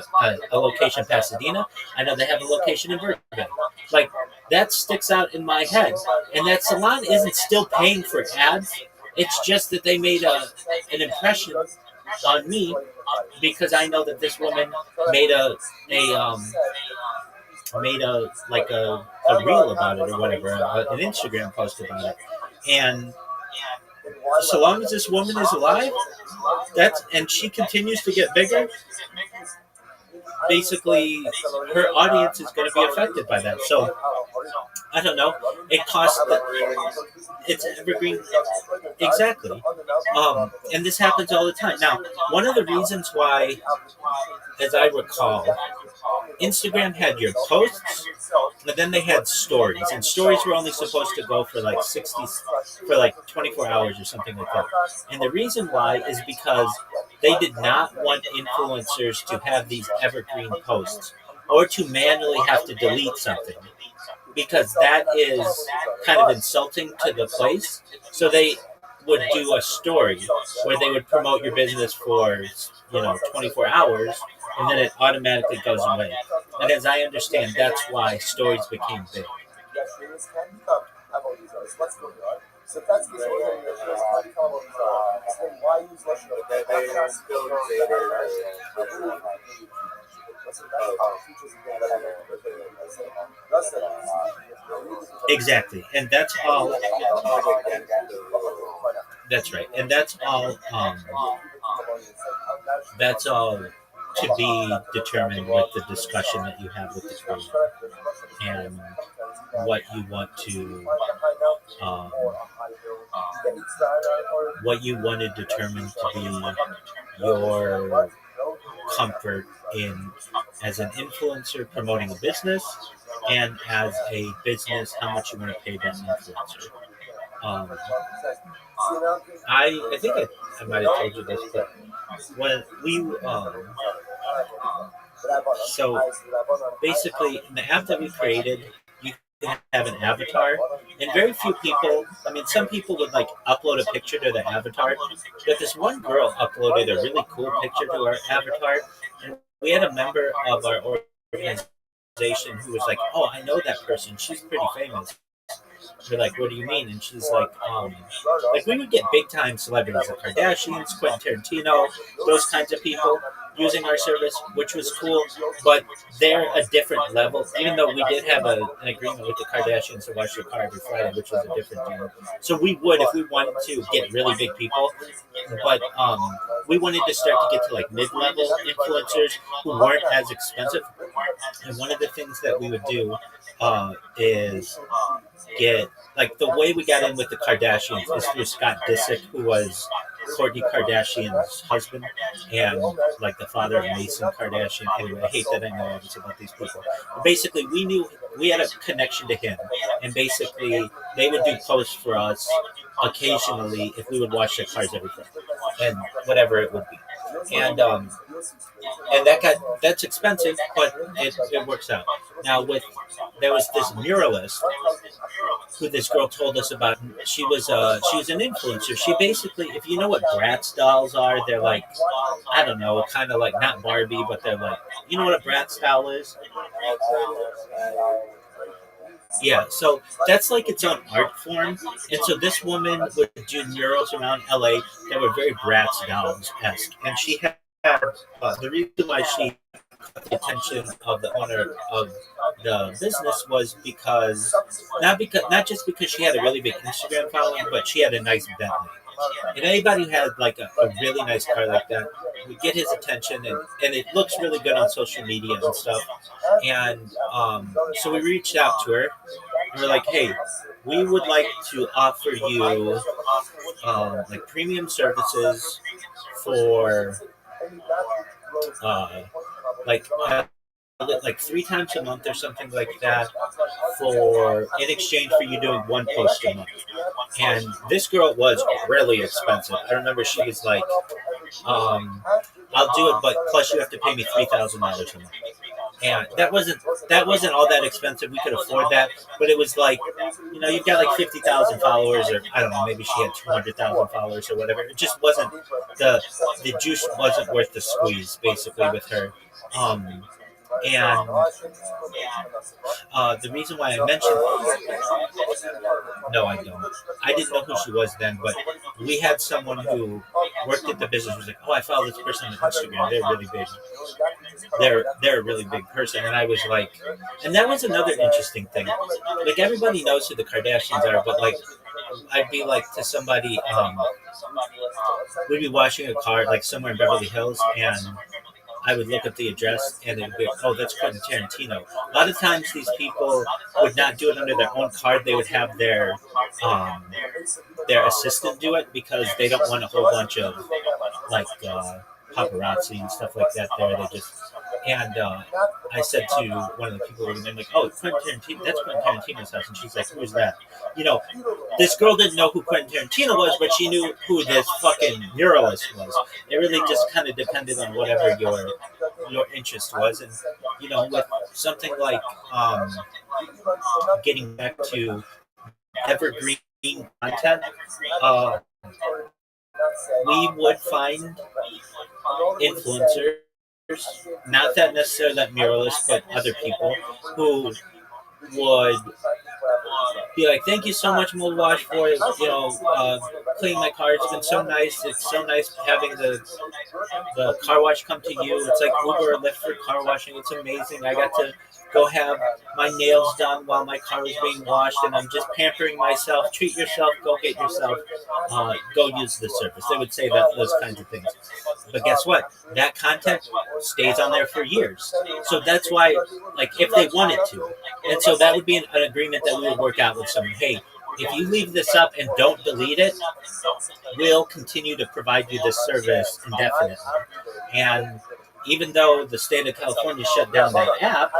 [SPEAKER 4] a location in Pasadena. I know they have a location in Burbank. Like that sticks out in my head. And that salon isn't still paying for ads. It's just that they made an impression on me because I know that this woman made a reel about it or whatever, an Instagram post about it. And so long as this woman is alive, and she continues to get bigger, basically her audience is going to be affected by that. So I don't know. It costs. It's evergreen. Exactly. And this happens all the time. Now, one of the reasons why, as I recall, Instagram had your posts, but then they had stories, and stories were only supposed to go for like 24 hours or something like that. And the reason why is because they did not want influencers to have these evergreen posts or to manually have to delete something, because that is kind of insulting to the place. So they would do a story where they would promote your business for 24 hours, and then it automatically goes away. And as I understand, that's why stories became big.
[SPEAKER 1] So if that's the story, why use
[SPEAKER 4] Exactly, and that's all. That's right, and that's all. That's all to be determined with the discussion that you have with the creator and what you want to determine to be your comfort in as an influencer promoting a business, and as a business how much you want to pay that influencer. I think I might have told you this, but when we so basically in the app that we created, you can have an avatar, and very few people, I mean, some people would like upload a picture to their avatar, but this one girl uploaded a really cool picture to our avatar, and we had a member of our organization who was like, "Oh, I know that person. She's pretty famous." We're like, "What do you mean?" And she's like we would get big time celebrities like Kardashians, Quentin Tarantino, those kinds of people using our service, which was cool, but they're a different level. Even though we did have an agreement with the Kardashians to wash your car every Friday, which was a different deal. So we would, if we wanted to get really big people, but we wanted to start to get to like mid-level influencers who weren't as expensive. And one of the things that we would do is get, like, the way we got in with the Kardashians is through Scott Disick, who was Kourtney Kardashian's husband and like the father of Mason Kardashian. Anyway, I hate that I know all this about these people. But basically, we had a connection to him, and basically they would do posts for us occasionally if we would wash their cars every Friday, and whatever it would be. And that's expensive, but it works out. Now there was this muralist who this girl told us about. She was an influencer. She basically, if you know what Bratz dolls are, they're like, I don't know, kind of like not Barbie, but they're like, you know what a Bratz doll is? Yeah, so that's like its own art form. And so this woman would do murals around LA that were very Bratz dolls-esque. And she had the reason why she got the attention of the owner of the business was because not just because she had a really big Instagram following, but she had a nice Bentley. And anybody who had like a really nice car like that would get his attention, and it looks really good on social media and stuff. And so we reached out to her, and we're like, hey, we would like to offer you like premium services for like like 3 times a month or something like that, for in exchange for you doing one post a month. And this girl was really expensive. I remember she was like, I'll do it, but plus you have to pay me $3,000 a month. And that wasn't all that expensive. We could afford that, but it was like, you've got like 50,000 followers, or I don't know, maybe she had 200,000 followers or whatever. It just wasn't the juice wasn't worth the squeeze, basically, with her. And the reason why I mentioned, no, I don't. I didn't know who she was then, but we had someone who worked at the business who was like, oh, I follow this person on Instagram. They're really big. They're a really big person. And I was like, and that was another interesting thing. Like, everybody knows who the Kardashians are, but like, I'd be like to somebody, we'd be washing a car like somewhere in Beverly Hills, and I would look at the address and it would be, oh, that's Quentin Tarantino. A lot of times these people would not do it under their own card. They would have their assistant do it, because they don't want a whole bunch of like paparazzi and stuff like that there. They just, and I said to one of the people, and I'm like, oh, Quentin Tarantino, that's Quentin Tarantino's house. And she's like, who's that? This girl didn't know who Quentin Tarantino was, but she knew who this fucking muralist was. It really just kind of depended on whatever your interest was. And, with something like getting back to evergreen content, we would find influencers, not that necessarily that muralist, but other people who would be like, thank you so much, Mold Wash, for cleaning my car. It's been so nice. It's so nice having the car wash come to you. It's like Uber or Lyft for car washing. It's amazing. I got to go have my nails done while my car was being washed, and I'm just pampering myself. Treat yourself. Go get yourself. Go use the service. They would say those kinds of things. But guess what? That content stays on there for years. So that's why, like, if they wanted to. And so that would be an agreement that we would work out with someone. Hey, if you leave this up and don't delete it, we'll continue to provide you this service indefinitely. And even though the state of California shut down that app,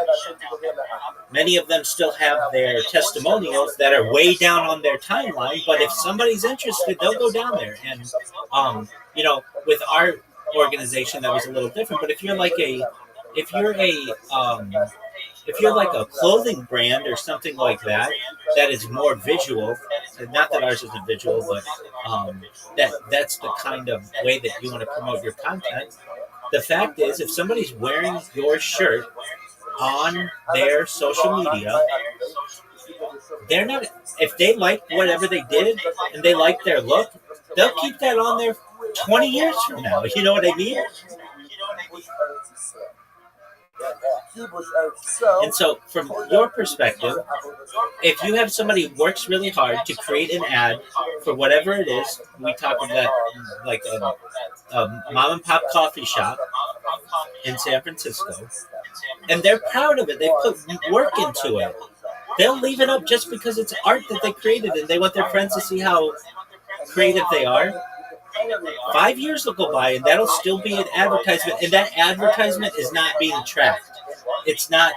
[SPEAKER 4] many of them still have their testimonials that are way down on their timeline. But if somebody's interested, they'll go down there. And, with our organization, that was a little different. But if you're like a clothing brand or something like that, that is more visual, not that ours isn't visual, but that's the kind of way that you want to promote your content. The fact is, if somebody's wearing your shirt on their social media, they're not, if they like whatever they did and they like their look, they'll keep that on there 20 years from now. You know what I mean? And so, from your perspective, if you have somebody who works really hard to create an ad for whatever it is, we talk about like a mom and pop coffee shop in San Francisco, and they're proud of it. They put work into it. They'll leave it up just because it's art that they created, and they want their friends to see how creative they are. 5 years will go by, and that'll still be an advertisement, and that advertisement is not being tracked. It's not,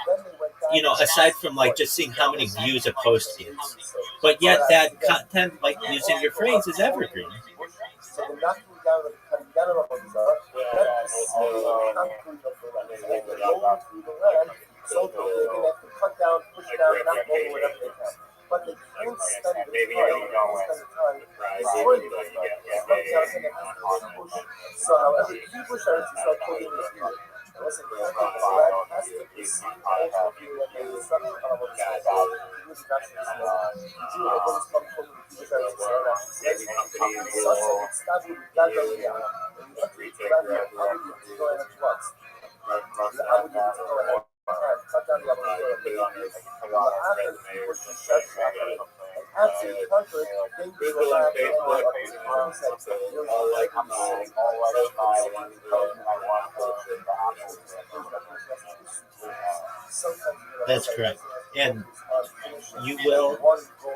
[SPEAKER 4] aside from like just seeing how many views a post gets, but yet that content, like using your phrase, is evergreen.
[SPEAKER 1] But they can't spend the
[SPEAKER 6] maybe
[SPEAKER 1] time,
[SPEAKER 6] you don't know when
[SPEAKER 1] so however, people started to start putting this here. It wasn't that has to be seen also here and then the stuff kind of what it's like. It was actually zero everyone's coming from the people started to say that. There's companies will start with that area. And you have to reach that area. How would you go ahead and watch? How would you go ahead? Cut down the opportunity. And what happens, people can start to have absolute
[SPEAKER 6] Google and Facebook, all like
[SPEAKER 4] That's correct. And you will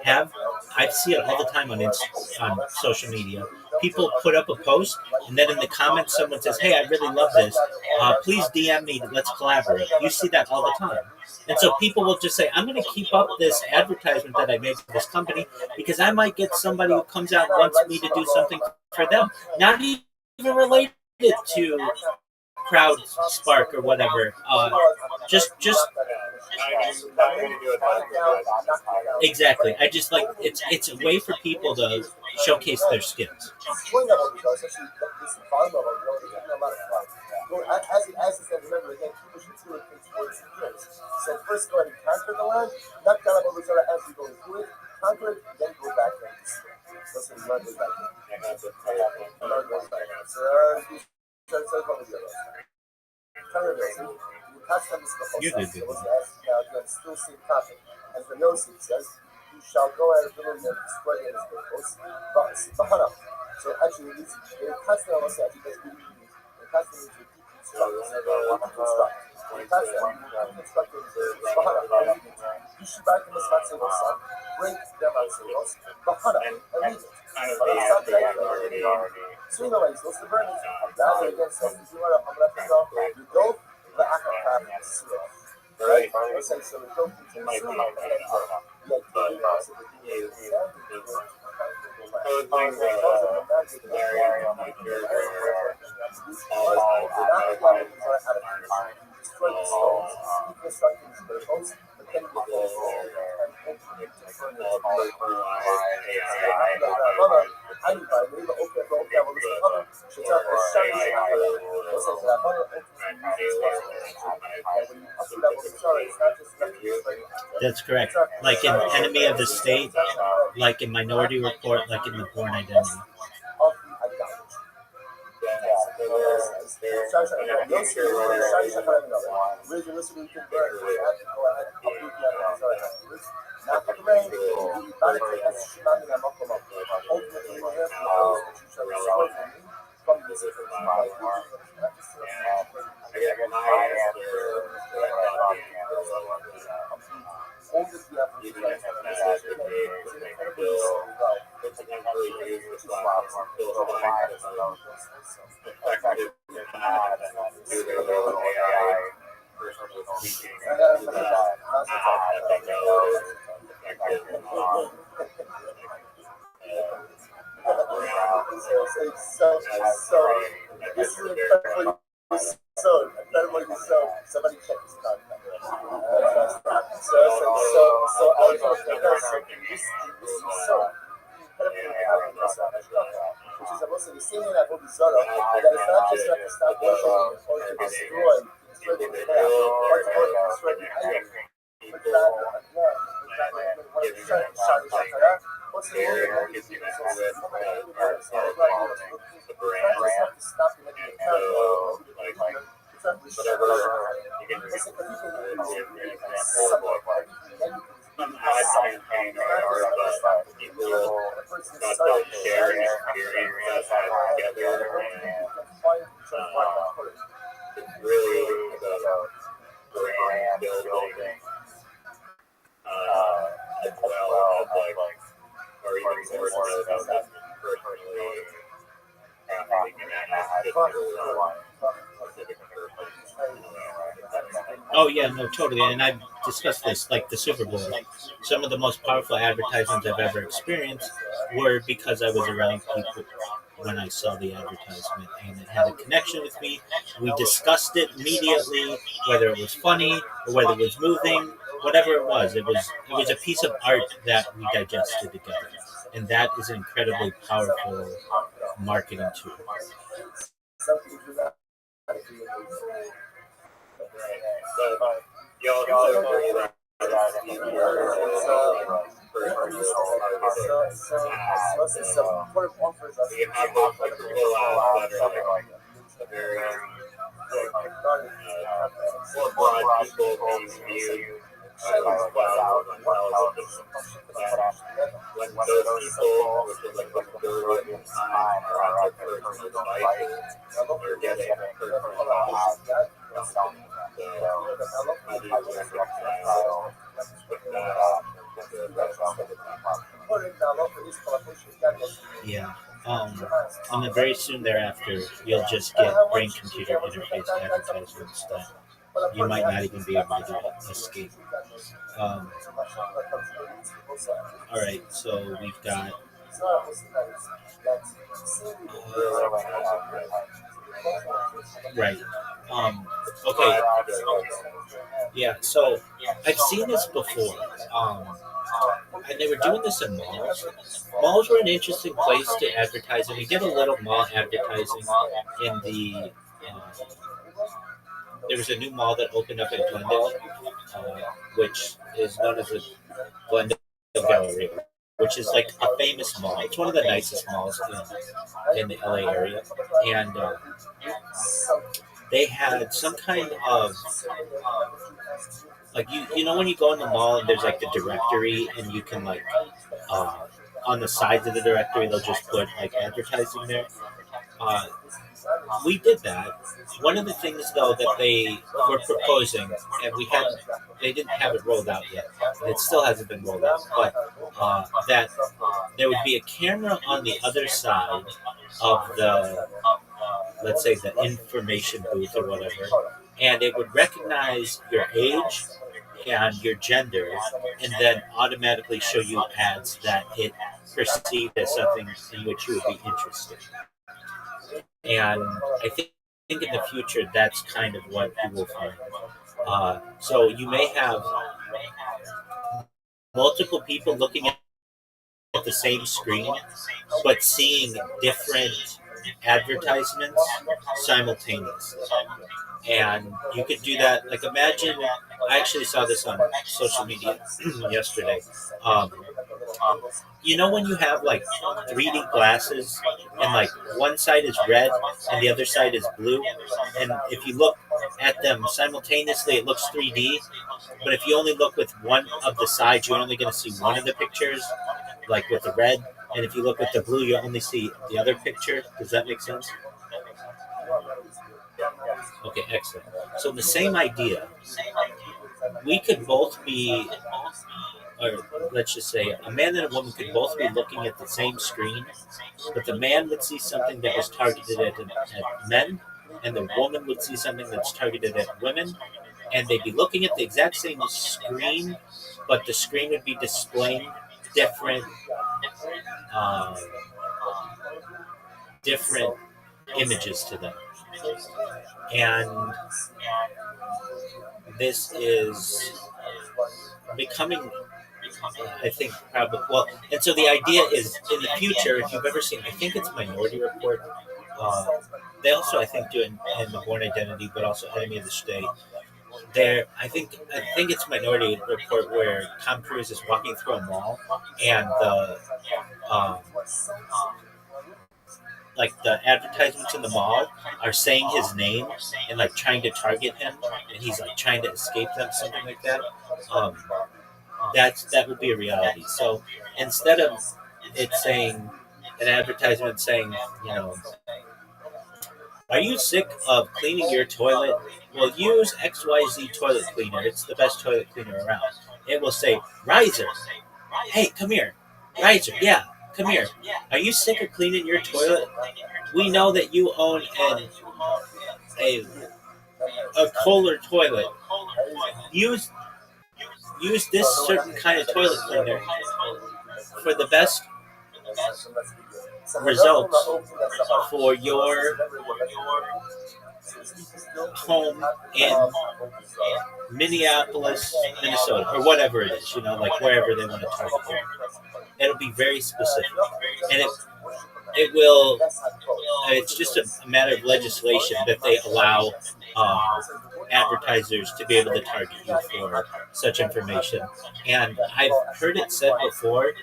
[SPEAKER 4] have, I see it all the time on social media. People put up a post, and then in the comments, someone says, "Hey, I really love this. Please DM me. Let's collaborate." You see that all the time. And so people will just say, "I'm going to keep up this advertisement that I made for this company because I might get somebody who comes out and wants me to do something for them, not even related to Crowd Spark or whatever. Just exactly. I just like it's a way for people to showcase their skills.
[SPEAKER 1] As it said, remember again, people should do it towards years. So first go ahead and conquer the land, not down about Rizara as you go through it, conquer it, then go back there. That's what Lord goes back there. Lord goes back there. So
[SPEAKER 4] You did it.
[SPEAKER 1] Still same topic. As the Yosef says, you shall go out of the room and spread in his purpose. So actually, it's constantly almost actually that's really constantly to deconstruct. Break them out sales, Bahana, and leave it. So, what's the burning? Rather against them, you are you go, the Akakam, right? So we go
[SPEAKER 4] That's correct. Like in Enemy of the State, like in Minority Report, like in The Born Identity. Somebody check this out. Which is also the same thing I've always done. That it's not just like to start worshiping or to destroy the chaos, or to destroy the idols. But that, what's the really about brand building as well as like or even more so about personally Oh yeah, no, totally. And I've discussed this, like the Super Bowl. Some of the most powerful advertisements I've ever experienced were because I was around people when I saw the advertisement, and it had a connection with me. We discussed it immediately, whether it was funny or whether it was moving, whatever it was. It was a piece of art that we digested together, and that is an incredibly powerful marketing tool.
[SPEAKER 6] when those people with the majority of time are out there personally fighting, they're getting personal out. How do you reconcile
[SPEAKER 4] Yeah. And then very soon thereafter, you'll just get brain-computer interface advertisements that you might not even be able to escape. All right, so we've got. Right. Okay. Yeah. So I've seen this before. And they were doing this in malls. Malls were an interesting place to advertise, and we did a little mall advertising in the. There was a new mall that opened up in Glendale, which is known as the Glendale Galleria, which is like a famous mall. It's one of the nicest malls in the LA area, and they had some kind of like you know when you go in the mall and there's like the directory and you can like on the sides of the directory they'll just put like advertising there. We did that. One of the things though that they were proposing, and they didn't have it rolled out yet, and it still hasn't been rolled out, but that there would be a camera on the other side of the, let's say, the information booth or whatever, and it would recognize your age and your gender, and then automatically show you ads that it perceived as something in which you would be interested. And I think in the future, that's kind of what you will find. So you may have multiple people looking at the same screen, but seeing different advertisements simultaneously. And you could do that. Like, imagine, I actually saw this on social media yesterday. You know, when you have like 3D glasses and like one side is red and the other side is blue, and if you look at them simultaneously, it looks 3D. But if you only look with one of the sides, you're only going to see one of the pictures, like with the red. And if you look with the blue, you only see the other picture. Does that make sense? Okay, excellent. So the same idea, we could both be, or let's just say a man and a woman could both be looking at the same screen, but the man would see something that was targeted at men, and the woman would see something that's targeted at women, and they'd be looking at the exact same screen, but the screen would be displaying different different images to them. And this is becoming, I think, probably, well, and so the idea is in the future, if you've ever seen, I think it's Minority Report, they also, I think, do it in The Bourne Identity, but also Enemy of the State. I think it's Minority Report where Tom Cruise is walking through a mall, and the advertisements in the mall are saying his name and like trying to target him, and he's like trying to escape them, something like that. That would be a reality. So instead of it saying an advertisement saying, you know, are you sick of cleaning your toilet? Well, use XYZ toilet cleaner. It's the best toilet cleaner around. It will say, Riser, hey, come here. Riser, yeah, come here. Are you sick of cleaning your toilet? We know that you own a Kohler toilet. Use this certain kind of toilet cleaner for the best results for your home in Minneapolis, Minnesota, or whatever it is, you know, like wherever they want to target you. It'll be very specific, and it will. It's just a matter of legislation that they allow advertisers to be able to target you for such information. And I've heard it said before,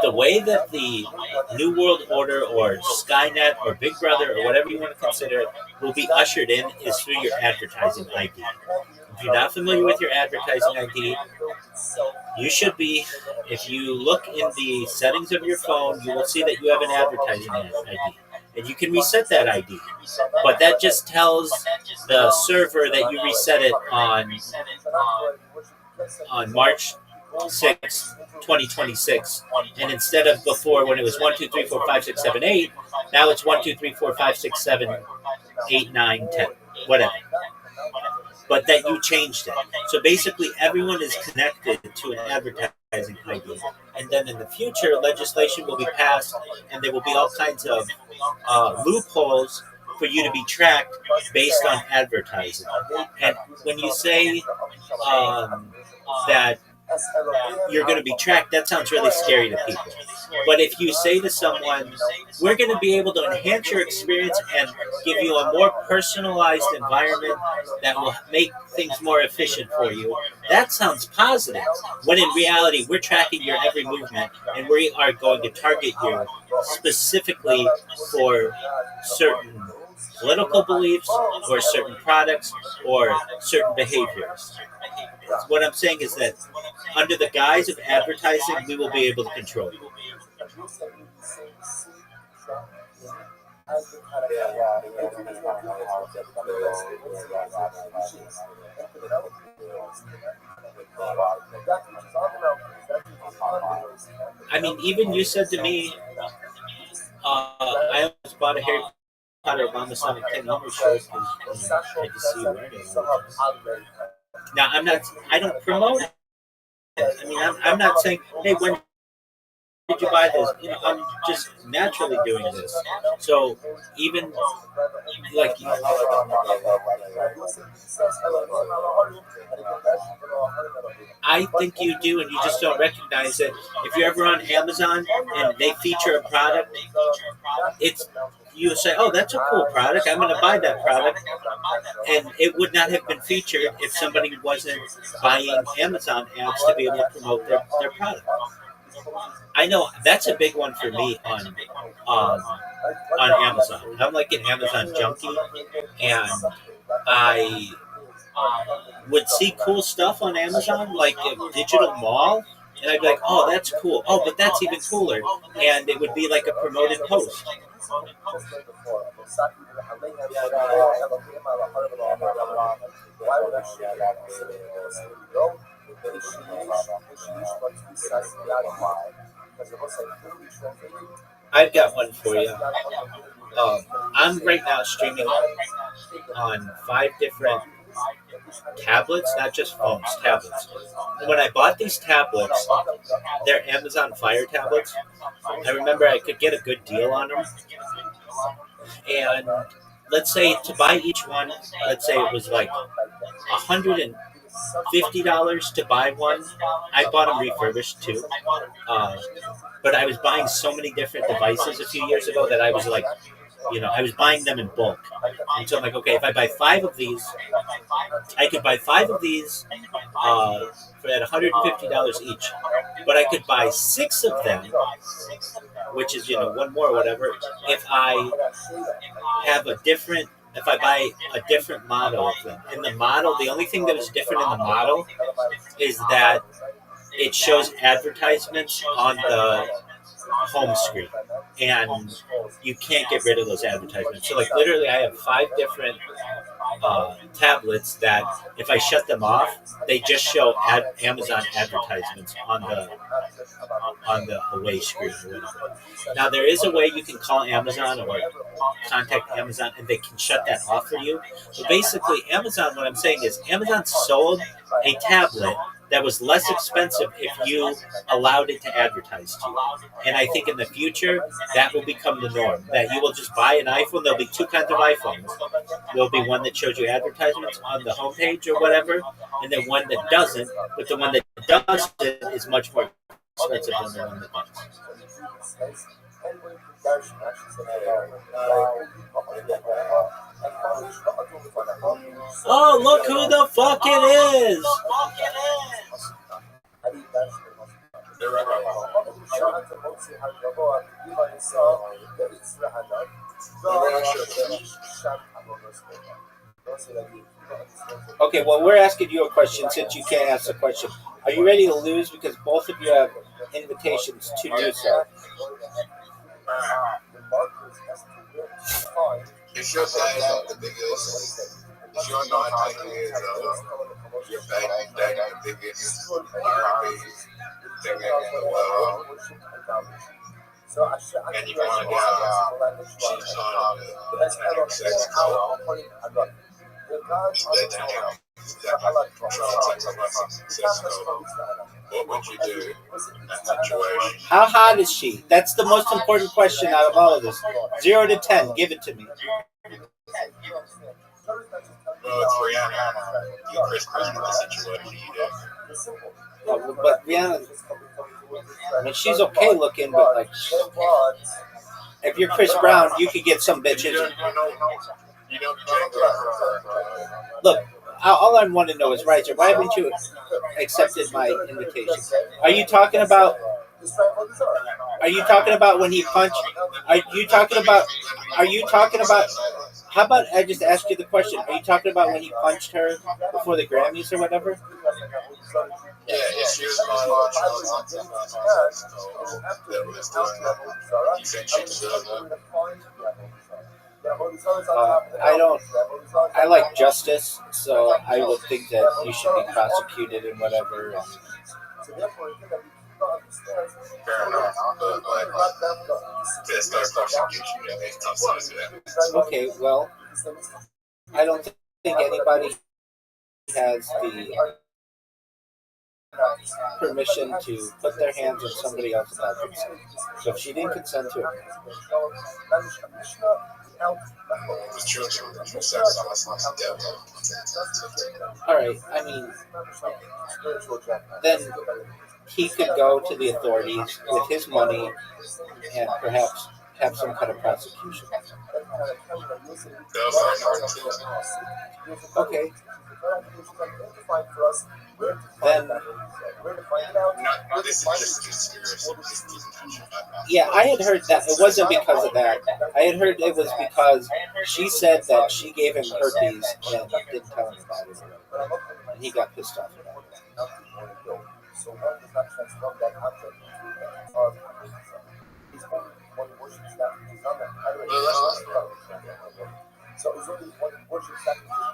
[SPEAKER 4] the way that the New World Order or Skynet or Big Brother or whatever you want to consider it will be ushered in is through your advertising ID. If you're not familiar with your advertising ID, you should be. If you look in the settings of your phone, you will see that you have an advertising ID. And you can reset that ID. But that just tells the server that you reset it on March 6, 2026. And instead of before when it was 1, 2, 3, 4, 5, 6, 7, 8, now it's 1, 2, 3, 4, 5, 6, 7, 8, 9, 10, whatever. But that you changed it. So basically everyone is connected to an advertising ID. And then in the future, legislation will be passed and there will be all kinds of loopholes for you to be tracked based on advertising. And when you say that you're going to be tracked, that sounds really scary to people. But if you say to someone, we're going to be able to enhance your experience and give you a more personalized environment that will make things more efficient for you, that sounds positive. When in reality, we're tracking your every movement and we are going to target you specifically for certain political beliefs or certain products or certain behaviors. What I'm saying is that under the guise of advertising, we will be able to control you. I mean, even you said to me, I almost bought a Harry Potter Obama Sonic 10 Homer shirt because I just see you wearing it. Now, I don't promote it. I mean, I'm not saying, hey, when did you buy this? You know, I'm just naturally doing this. So even like I think you do, and you just don't recognize it. If you're ever on Amazon and they feature a product, you say, "Oh, that's a cool product. I'm going to buy that product," and it would not have been featured if somebody wasn't buying Amazon ads to be able to promote their product. I know that's a big one for me on Amazon. I'm like an Amazon junkie, and I would see cool stuff on Amazon, like a digital mall, and I'd be like, "Oh, that's cool. Oh, but that's even cooler," and it would be like a promoted post. I've got one for you. I'm right now streaming on 5 different tablets, not just phones, tablets. When I bought these tablets, they're Amazon Fire tablets. I remember I could get a good deal on them. And let's say to buy each one, let's say it was like $150 to buy one. I bought them refurbished too. But I was buying so many different devices a few years ago that I was like, I was buying them in bulk. And so I'm like, okay, if I buy 5 of these, I could buy 5 of these for at $150 each. But I could buy 6 of them, which is, one more or whatever, if I buy a different model of them. In the model, the only thing that is different in the model is that it shows advertisements on the home screen, and you can't get rid of those advertisements. So, like, literally, I have 5 different tablets that, if I shut them off, they just show Amazon advertisements on the away screen or whatever. Now, there is a way you can call Amazon or contact Amazon, and they can shut that off for you. But basically, Amazon, what I'm saying is, Amazon sold a tablet that was less expensive if you allowed it to advertise to you. And I think in the future, that will become the norm, that you will just buy an iPhone. There'll be 2 kinds of iPhones. There'll be one that shows you advertisements on the homepage or whatever, and then one that doesn't, but the one that doesn't is much more expensive than the one that does. Oh, look who the fuck it is!
[SPEAKER 2] Okay, well, we're asking you a question since you can't ask a question. Are you ready to lose? Because both of you have invitations to do so.
[SPEAKER 6] If you're saying the biggest, if you're not taking it, you're banging the biggest Rabbi thing in the world, and you find out she's on a sex call, they take out control, sex call. What would you do in that situation?
[SPEAKER 2] How hot is she? That's the most important question out of all of this. 0 to 10, give it to me.
[SPEAKER 6] Well, it's Rihanna. You Chris Brown in the situation you do.
[SPEAKER 2] But Rihanna, I mean, she's okay looking, but like, if you're Chris Brown, you could get some bitches.
[SPEAKER 6] You don't drink her.
[SPEAKER 2] Look, all I want to know is, Riser, why haven't you accepted my invitation? Are you talking about? Are you talking about when he punched? Are you talking about? Are you talking about? How about I just ask you the question? Are you talking about when he punched her before the Grammys or whatever?
[SPEAKER 6] Yeah, she was on you think she deserved that?
[SPEAKER 2] I don't. I like justice, so I would think that you should be prosecuted and whatever.
[SPEAKER 6] Fair enough, but there's no prosecution in these cases.
[SPEAKER 2] Okay, well, I don't think anybody has the permission to put their hands on somebody else without consent. So if she didn't consent to it, all right. I mean, then he could go to the authorities with his money and perhaps have some kind of prosecution. Okay. Then, yeah, I had heard that it wasn't because of that. I had heard it was because she said that she gave him herpes and didn't tell him about it, and he got pissed off about it.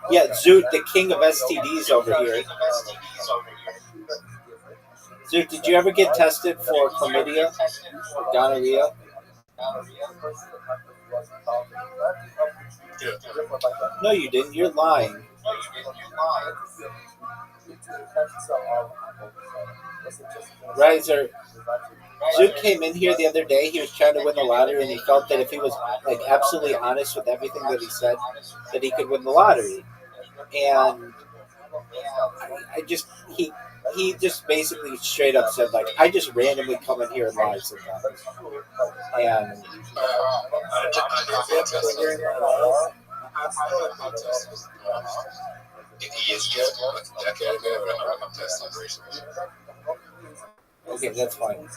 [SPEAKER 2] Yeah, Zoot, the king of STDs over here. Zoot, did you ever get tested for chlamydia or gonorrhea? No, you didn't. You're lying. Riser, Zoot came in here the other day. He was trying to win the lottery, and he felt that if he was like absolutely honest with everything that he said, that he could win the lottery. And he just basically straight up said, like, I just randomly come in here and lie sometimes. And okay, that's fine.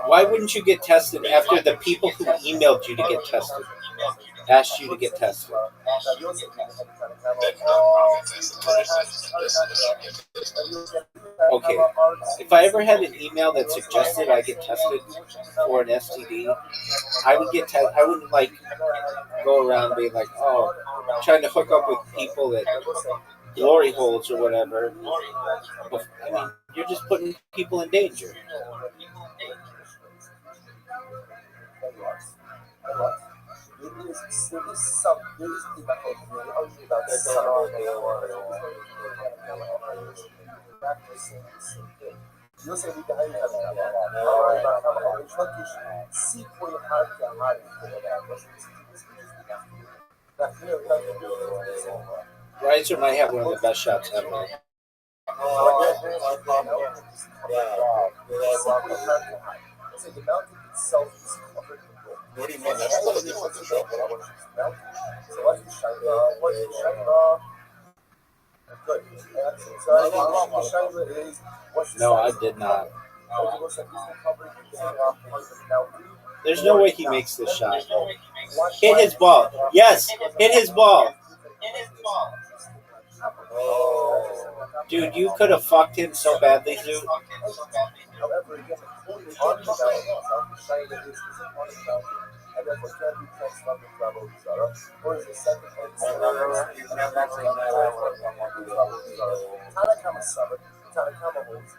[SPEAKER 2] Why wouldn't you get tested after the people who emailed you to get tested asked you to get tested? Okay, if I ever had an email that suggested I get tested for an STD, I would get tested. I wouldn't like go around being like, oh, trying to hook up with people at glory holes or whatever. I mean, you're just putting people in danger. Riser might have one of the best shots ever.
[SPEAKER 6] What do you mean? That's not a different show.
[SPEAKER 2] No, I did not. There's no way he makes this shot. Hit his ball. Yes, hit his ball. Dude, you could have fucked him so badly, dude.
[SPEAKER 1] However, again, only on the mountain itself, the Shaila is on the mountain, and therefore can't be transformed into Rabbi Zara, or is the second and Tanakama Sabbath, Tanakama holds,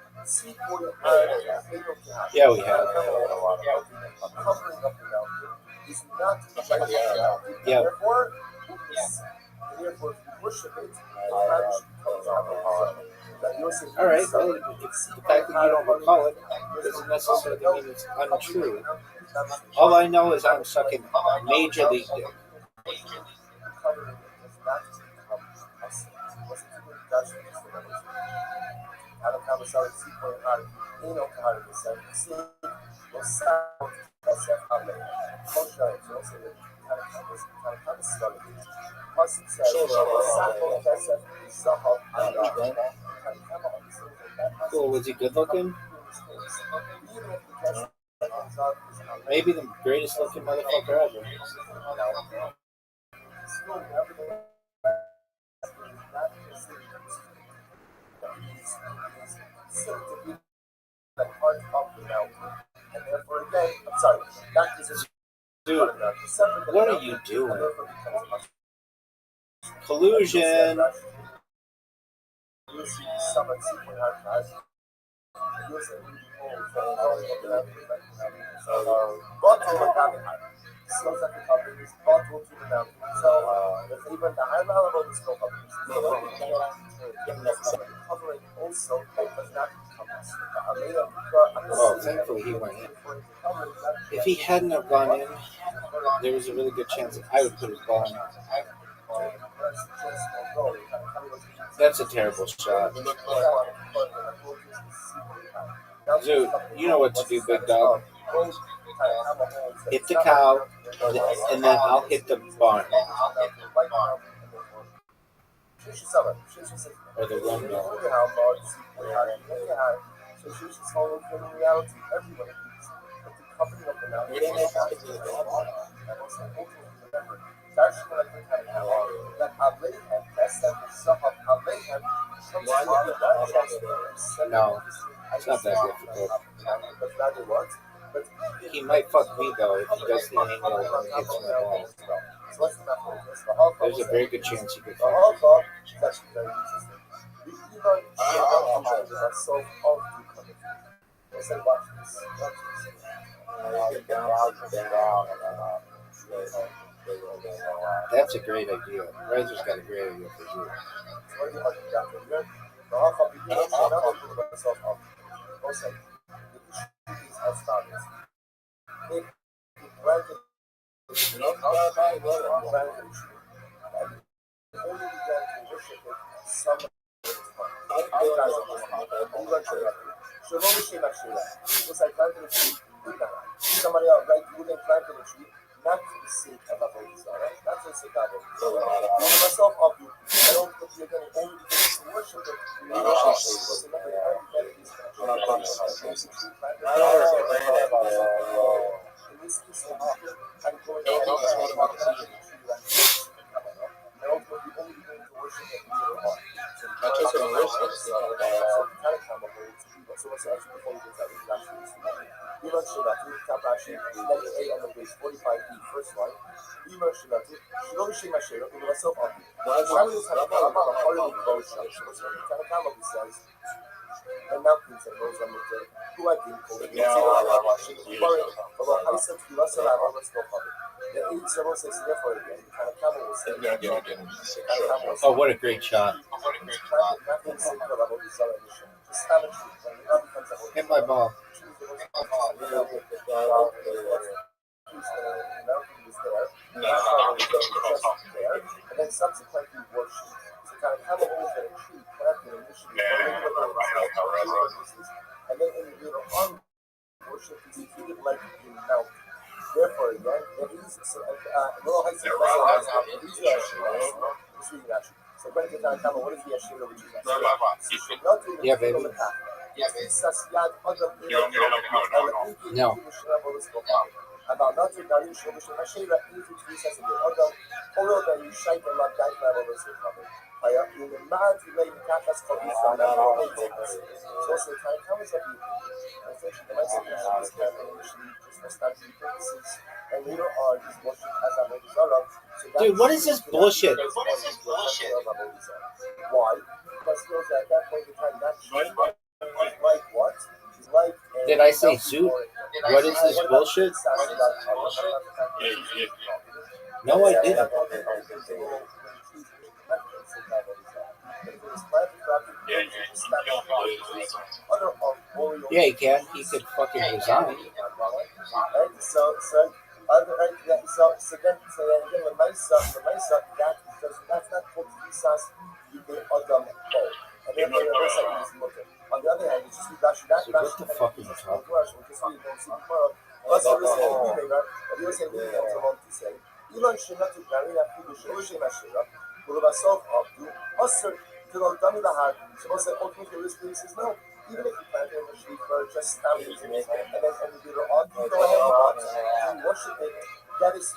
[SPEAKER 2] Yeah, we have.
[SPEAKER 1] covering up the mountain is not right.
[SPEAKER 2] Yeah.
[SPEAKER 1] Therefore, if you worship it,
[SPEAKER 2] All right, well, it's the fact that you don't recall it doesn't necessarily mean it's untrue. All I know is I'm sucking major league dick. Cool, was he good looking? Maybe the greatest looking motherfucker ever. Dude, what are you doing? Collusion. Oh, thankfully he went in. If he hadn't have gone in, there was a really good chance that I would put his ball in. That's a terrible shot. Dude, you know what to do, big dog. Hit the cow, and then I'll hit the barn. Or the windmill. No, it's not that difficult. He might fuck me though if he does the angle and hits my ball. There's a very good chance he could fuck me. That's a great idea. Razor's got a great idea for you.
[SPEAKER 1] Somebody else, right? You wouldn't plant a tree, not for the sake of a Avodah, not for the sake of Avodah. Myself, I don't think you're going to only to worship it.
[SPEAKER 2] Oh, what a great shot. Hit my ball.
[SPEAKER 1] And then subsequently worship. So kind of have a whole tree planted initially. And then in the on worship is treated like a mount. Therefore, again, there is so when you tell what is the Ashira which is
[SPEAKER 2] Yeah, baby.
[SPEAKER 1] No. About not to Darius Ashira is Oro ben Shaita la Daika over Sukami. In the mad lane Kakas Kabisa, so also the time comes up you. Essentially, the message is that initially just for study purposes, and later on is worship as a Mozara.
[SPEAKER 2] Dude, what is this bullshit?
[SPEAKER 1] Why? Because he knows that at that point in time, that tree is like what? Is like a
[SPEAKER 2] Did I say suit? What is this bullshit? No, I didn't. Yeah, he can. He could fucking resign.
[SPEAKER 1] So then the Mesa, that's not called Visas, you can Adam Paul. And then the other side is Mutter. On the other hand, it's just that
[SPEAKER 2] So what the fuck is it talking about?
[SPEAKER 1] Elon Shina to Marina Fudu Shina Shira, Bulabasov of you, Osir, Tilon Damilahar, suppose that ultimately this says no. Even if you plant in the sheep for just stabbing it, and then you do on, you go ahead and worship it. That is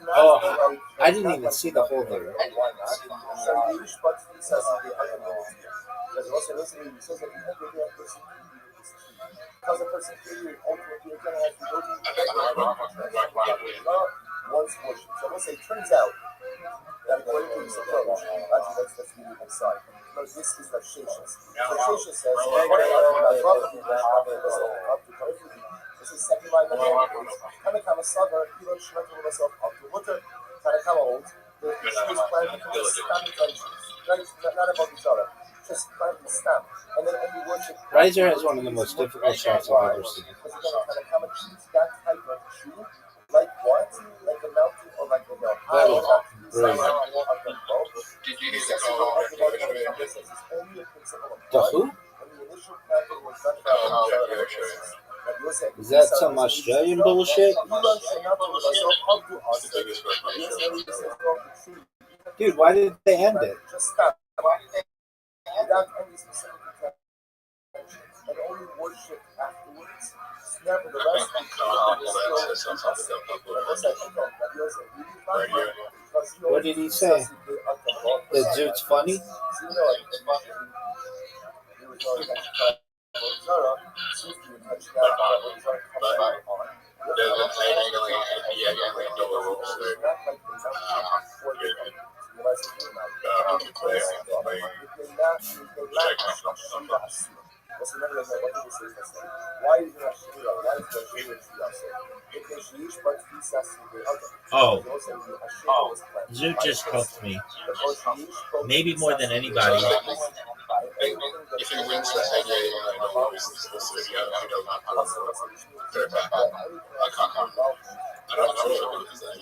[SPEAKER 1] not.
[SPEAKER 2] Oh, I didn't even see the whole video.
[SPEAKER 1] So you use but he says the other one. Because also listening, he says that you have to be a person because a person here ultimately you're gonna have to go to one's worship. So let's say it turns out that according to this approach, let's leave it aside. No, this is the Sheshes. So Sheshes says, this is second line of the Kanakama Sagar, Elon Shmetal myself up to Mutter, Kanakama holds, the issue is planted from the stamp countries, right? Not about each other, just plant the stamp. And then only worship.
[SPEAKER 2] Riser has one of the most difficult shots I've ever seen.
[SPEAKER 1] Because again, Kanakama choose that type of tree, like what? Like a mountain or like a hill?
[SPEAKER 2] That was brilliant.
[SPEAKER 6] Did you hear the call?
[SPEAKER 2] The who? Is that some Australian bullshit? Dude, why did they end it?
[SPEAKER 1] Just stop. Without any specific intention. And only worship afterwards. Nevertheless,
[SPEAKER 2] What did he say? That Zoot's funny?
[SPEAKER 4] Oh, Zoot just hooked me. Maybe more than anybody.
[SPEAKER 6] If he wins the ADA, I know this video, I don't know how I can't remember. I don't know if it was that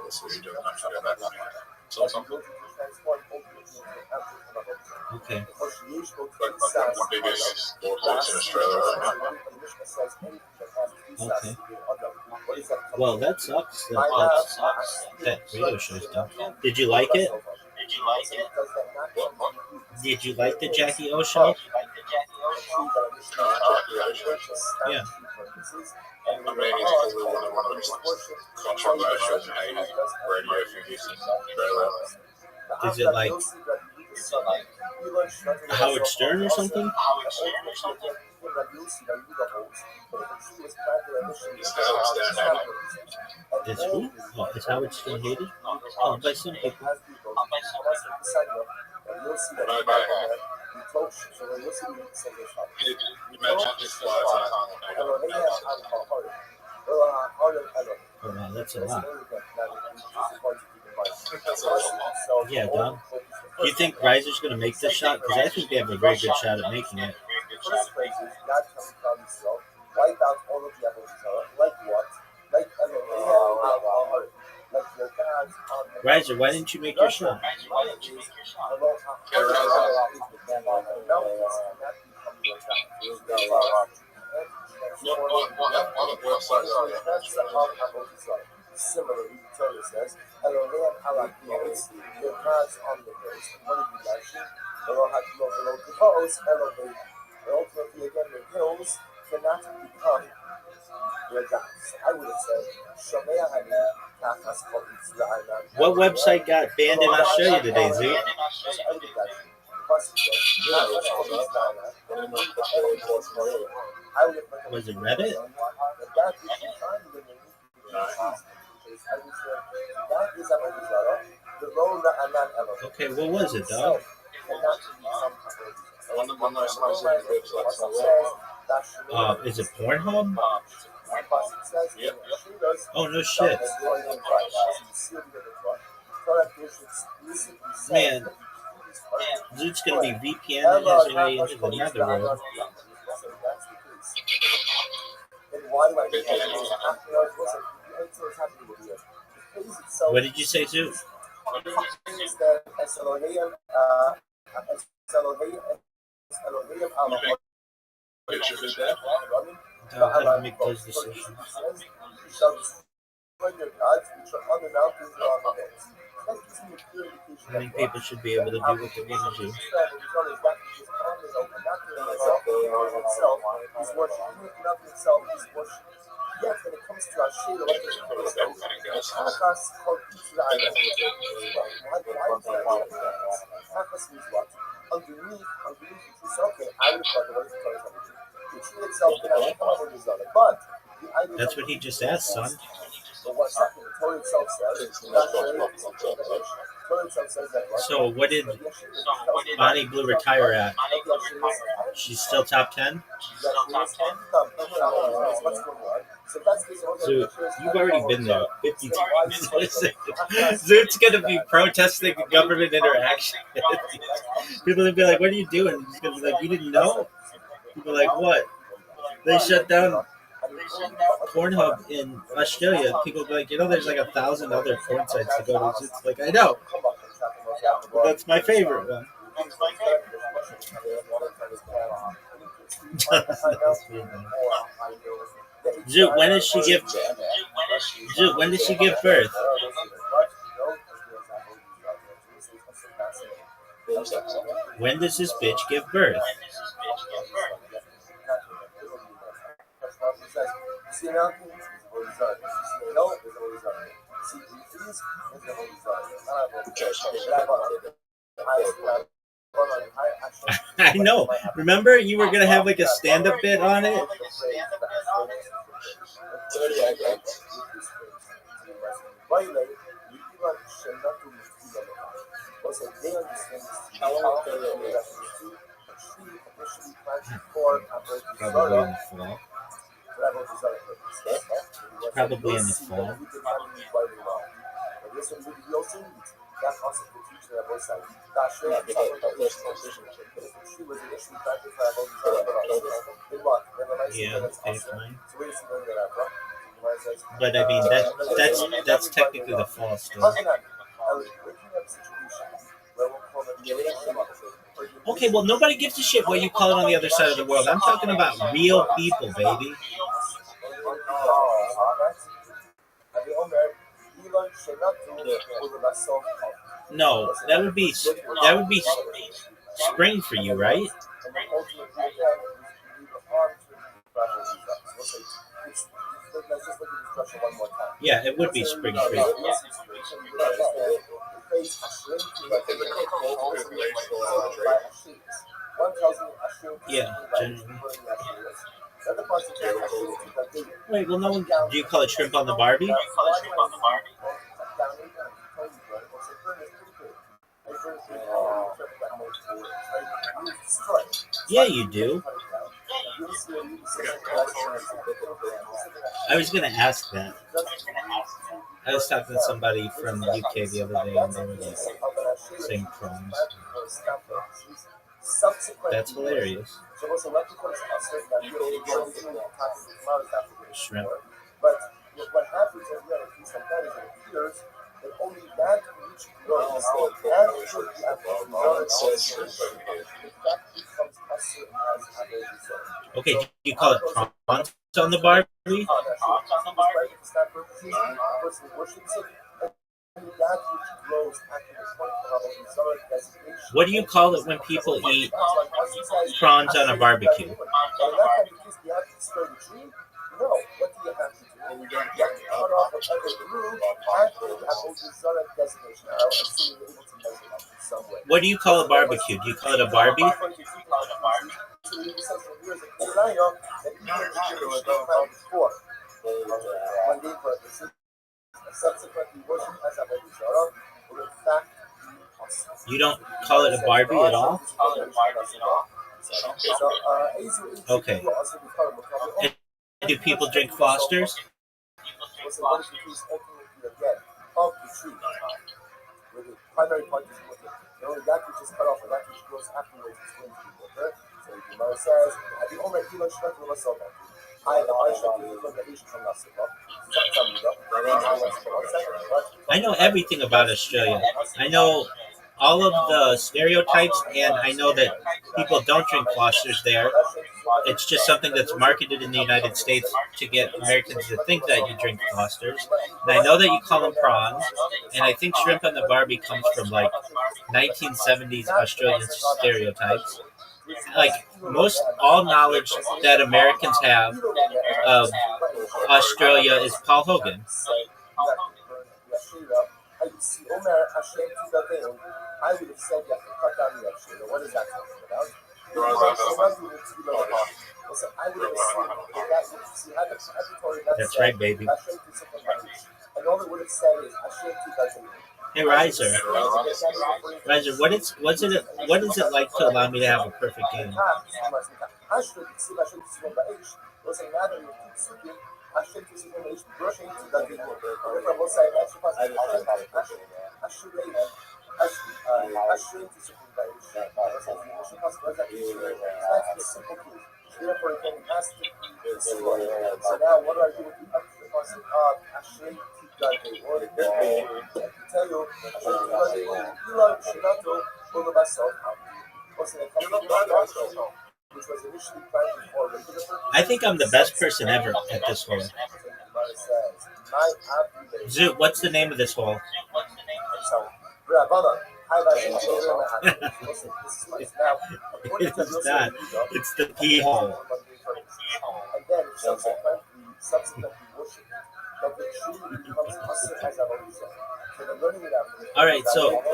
[SPEAKER 6] this video, I'm not sure about that. So
[SPEAKER 4] Okay.
[SPEAKER 6] but the biggest sports in Australia right now.
[SPEAKER 4] Okay. Well, that sucks. That radio show's done. Did you like it? Did you like the Jackie O show? Yeah.
[SPEAKER 6] I mean, it's probably one of the most controversial radio figures in Australia.
[SPEAKER 4] Is it like Howard Stern or something? Is who? Oh, is Howard Stern hated? Oh, by some people. Oh, wow, that's a lot. Yeah, Don. Do you think Riser's going to make this shot? Because I think they have a very good shot at making it.
[SPEAKER 1] First phrase is God coming from himself, wipe out all of the apples, like what? Like your God's
[SPEAKER 4] Riser, why didn't you make your shot?
[SPEAKER 1] Similarly, Torah says, Elohim halakos, your God's on the hills. What did you mention? Elohim. Ultimately, again, the hills cannot become your gods. I would have said, Shomea Hani,
[SPEAKER 4] What website got banned in Australia today, Zoo? Was it Reddit? Okay, what was it, dog? Is it Pornhub? Oh, no shit. Man, Zoot's gonna be VPN his way into the netherworld. What did you say, Zoot? Don't have to make those decisions. I think people should be able to do what they're going to do. That's what he just asked, son. So what did Bonnie Blue retire at? She's still top 10? So you've already been there 50 times. Zoot's going to be protesting government interaction. People will be like, what are you doing? He's going to be like, you didn't know? People are like, what? They shut down Pornhub in Australia. People be like, there's like 1,000 other porn sites to go to. It's like, I know. But that's my favorite one. Zoot, when did she give? Zoot, when did she give birth? When does this bitch give birth? I know. Remember, you were gonna have like a stand-up bit on it. Probably in the fall. Yeah, that's fine. But I mean that's technically the fall still. Okay, well nobody gives a shit what you call it on the other side of the world. I'm talking about real people, baby. No, that would be spring for you, right? Yeah, it would be spring for you. Yeah, generally. Wait, well, no one. Do you call it shrimp on the Barbie? Yeah, you do. I was going to ask that. I was talking to somebody from the UK the other day, and they were like saying prawns. That's hilarious. Shrimp. But what happens is that sometimes it appears that only that which grows Okay, do you call it prawns on the Barbie? What do you call it when people eat prawns on a barbecue?
[SPEAKER 1] You cut off whatever grew at the Avodah designation. Now, I'm assuming you're able to measure that in some way.
[SPEAKER 4] What do you call a barbecue? Do you call it a Barbie?
[SPEAKER 1] So you say from years ago, that even if the Jewish found before, when they were subsequently worshipped as Avodah Zarah, will in fact be possible.
[SPEAKER 4] You don't call it a Barbie at all? Okay. And do people drink Fosters?
[SPEAKER 1] What is the case ultimately again of the tree? Where the primary part is water. That which is cut off and that which grows afterwards is going to be water. So the Gemara says, "At the Omer Kilo Shvat Lo Masoba."
[SPEAKER 4] I know everything about Australia. I know all of the stereotypes, and I know that people don't drink Fosters there. It's just something that's marketed in the United States to get Americans to think that you drink Fosters. And I know that you call them prawns, and I think shrimp on the Barbie comes from like 1970s Australian stereotypes. Like all knowledge that Americans have of Australia is Paul Hogan.
[SPEAKER 1] I would have said you have to cut down the Australia. What is that talking about?
[SPEAKER 4] That's right, baby.
[SPEAKER 1] And all it would have said is
[SPEAKER 4] Hey, Riser, what is it like to allow me to have a perfect game?
[SPEAKER 1] Therefore, it has to be destroyed. So now, what do I do with the extra person of Hashem Tikadeh? Or I tell you, Hashem Tikadeh, Shinato, Ulabasot, which was initially planned for regular purpose.
[SPEAKER 4] I think I'm the best person ever at this hole. Zoo, what's the name of this hole? It's not. It's the pee hole.
[SPEAKER 1] And then subsequently worship. That the tree becomes Asr as a Avodah. So they're learning it out.
[SPEAKER 4] All right, so
[SPEAKER 1] and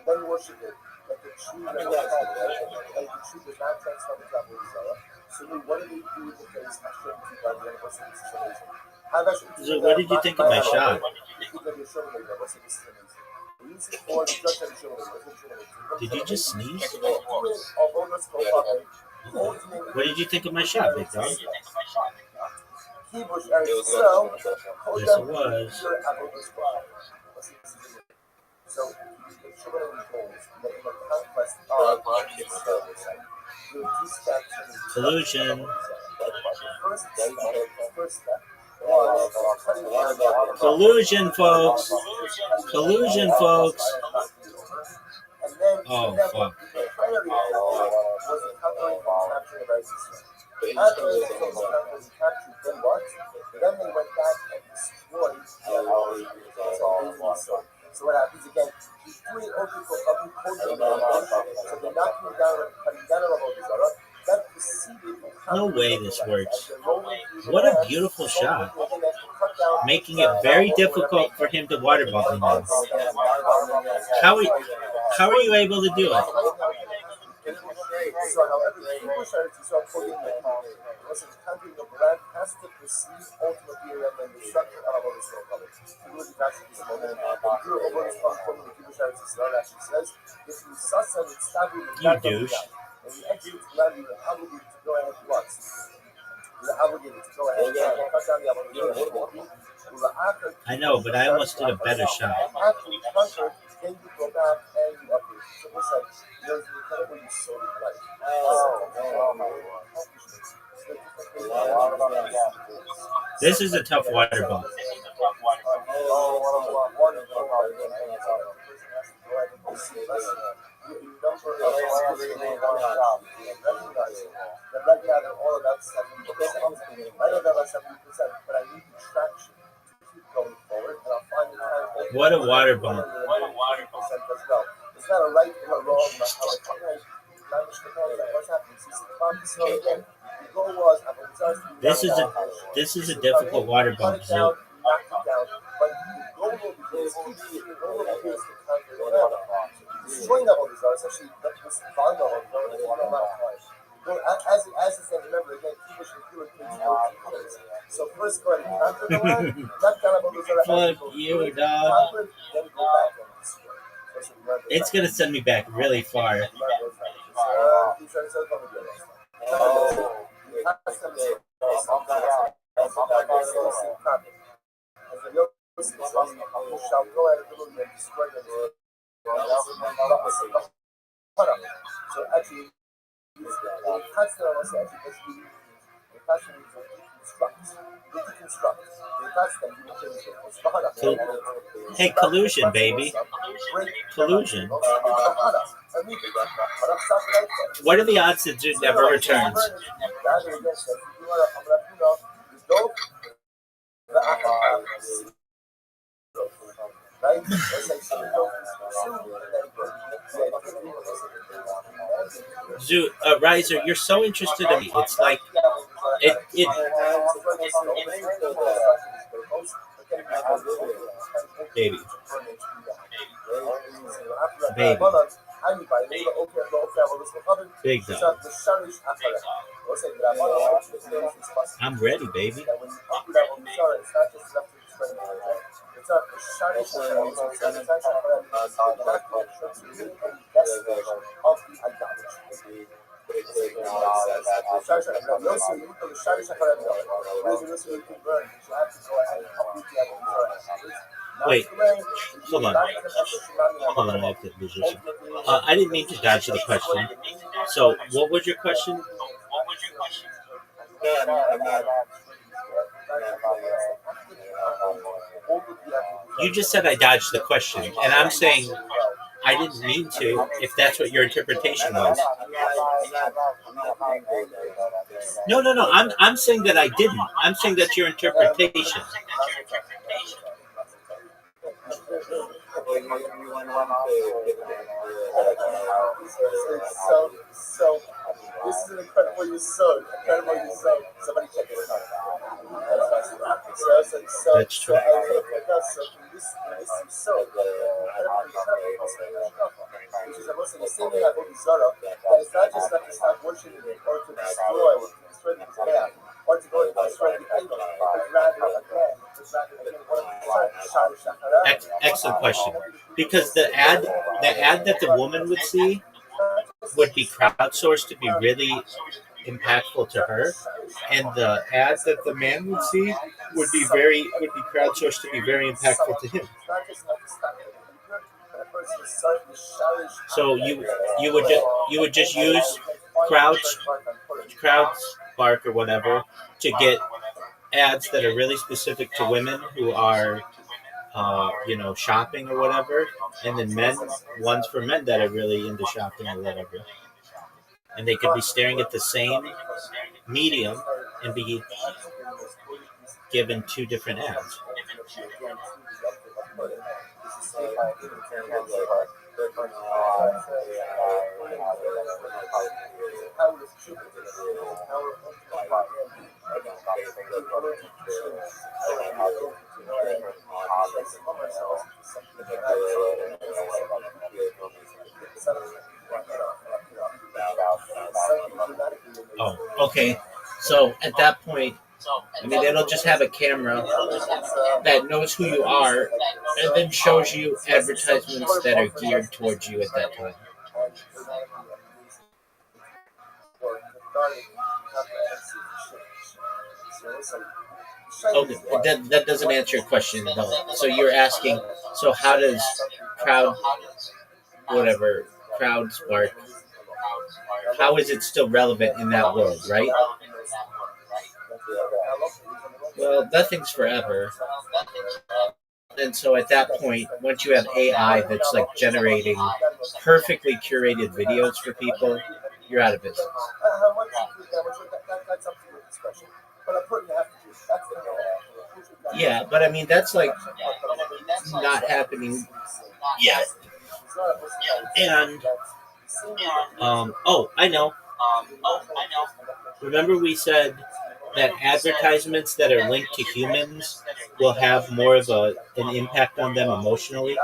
[SPEAKER 1] then you worship it. That the tree does not transform into Avodah. So what do we do with the place
[SPEAKER 4] Zoo, what did you think of my shot? Did you just sneeze? What did you think of my shot, big dog? Yes, it was.
[SPEAKER 1] So, the children in the conquest of
[SPEAKER 4] Collusion.
[SPEAKER 1] First step was
[SPEAKER 4] Collusion, folks. Collusion, folks. Oh, fuck.
[SPEAKER 1] Was the covering and capturing of Israel. After the captured, then what? Then they went back and destroyed So what happens again? He's doing all people so they're knocking down and cutting down a Avodah. That preceded.
[SPEAKER 4] No way this works. What a beautiful shot. Making it very difficult for him to water bubble now. How are you able to do it?
[SPEAKER 1] So however, the English was a country of land has to perceive ultimately and the structure of Avodah Zarah. He was actually this moment. Drew Avodah Zarah the English actually says, if you sasa and stabu
[SPEAKER 4] You douche.
[SPEAKER 1] when you exit the land, you're obligated to go ahead and what? You're obligated to go ahead and cut down the Avodah Zarah.
[SPEAKER 4] I know, but I almost did a better shot.
[SPEAKER 1] After you conquered, then you go back and you upgrade. So what's that? There's the incredible you sow in life.
[SPEAKER 4] This is a tough water ball. What a water ball.
[SPEAKER 1] It's not a right or a wrong. What's happening? So again, the goal was
[SPEAKER 4] This is a difficult water bump, Zoo.
[SPEAKER 1] knock it down. But the goal over here is the goal over here is to counter the level. Destroying that one is essentially this volume of as the same, remember again, English and fewer things. So first go ahead and counter the one, not kind of
[SPEAKER 4] Fuck you, dog.
[SPEAKER 1] then go back and destroy.
[SPEAKER 4] It's gonna send me back really far.
[SPEAKER 1] Shall go ahead and destroy them. So actually, the constant was actually
[SPEAKER 4] Hey, collusion, baby. Collusion. What are the odds that Jude never returns? Zoo, Riser, you're so interested in me. It's like it. Baby. Baby. Big dog. I'm ready, baby. Wait, hold on. Hold on, I have to position. I didn't mean to dodge the question. So, what was your question? You just said I dodged the question, and I'm saying I didn't mean to, if that's what your interpretation was. No. I'm saying that I didn't. I'm saying that's your interpretation.
[SPEAKER 1] So this is an incredible use so somebody check it out.
[SPEAKER 4] That's true.
[SPEAKER 1] Which is the same thing about Zara, that it's not just that to stop worshiping it or to destroy the path or to go and destroy the idol, but rather
[SPEAKER 4] Excellent question. Because the ad that the woman would see would be crowdsourced to be really impactful to her, and the ad that the man would see would be crowdsourced to be very impactful to him. So you would just use crowd spark or whatever to get ads that are really specific to women who are shopping or whatever, and then ones for men that are really into shopping or whatever, and they could be staring at the same medium and be given two different ads. Oh, okay. So at that point, I mean, it'll just have a camera that knows who you are and then shows you advertisements that are geared towards you at that time. Okay, that doesn't answer your question, though. So you're asking, so how does crowd spark, how is it still relevant in that world, right? Well, nothing's forever. And so at that point, once you have AI that's like generating perfectly curated videos for people, you're out of business. Yeah, but I mean, that's like not happening yet. And Oh, I know. Remember we said that advertisements that are linked to humans will have more of an impact on them emotionally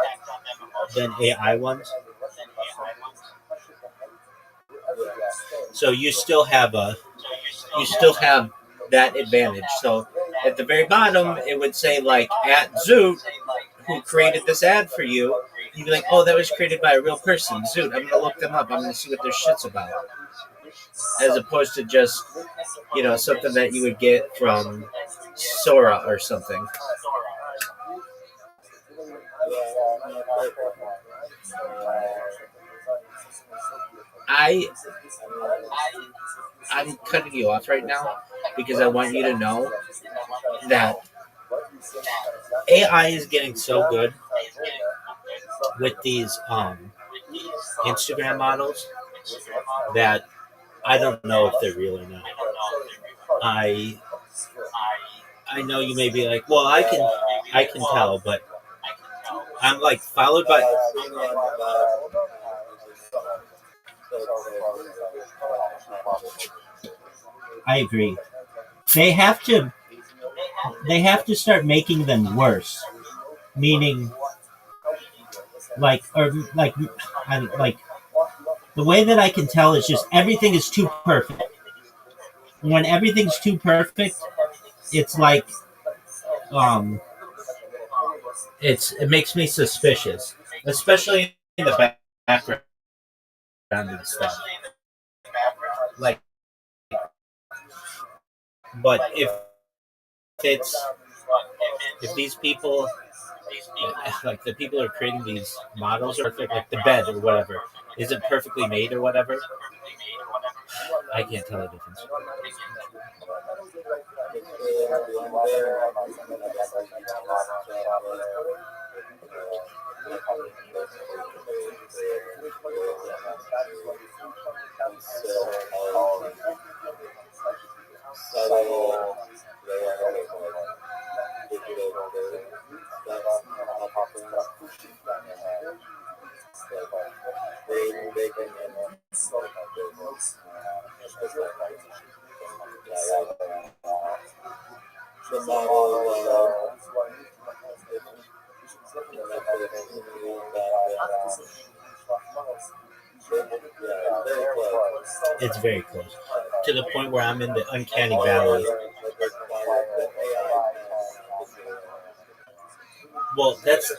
[SPEAKER 4] than AI ones. So you still have that advantage. So at the very bottom, it would say like at Zoot, who created this ad for you. You'd be like, oh, that was created by a real person. Zoot, I'm gonna look them up. I'm gonna see what their shit's about. As opposed to just something that you would get from Sora or something. I'm cutting you off right now because I want you to know that AI is getting so good with these Instagram models that I don't know if they're real or not. I know you may be like, well, I can tell, but I'm like followed by. I agree. They have to start making them worse, meaning like the way that I can tell is just everything is too perfect. When everything's too perfect, it's like it makes me suspicious, especially in the background and stuff. Like, but if these people, like the people who are creating these models, or like the bed or whatever, isn't perfectly made or whatever, I can't tell the difference. It's very close to the point where I'm in the uncanny valley. Well, that's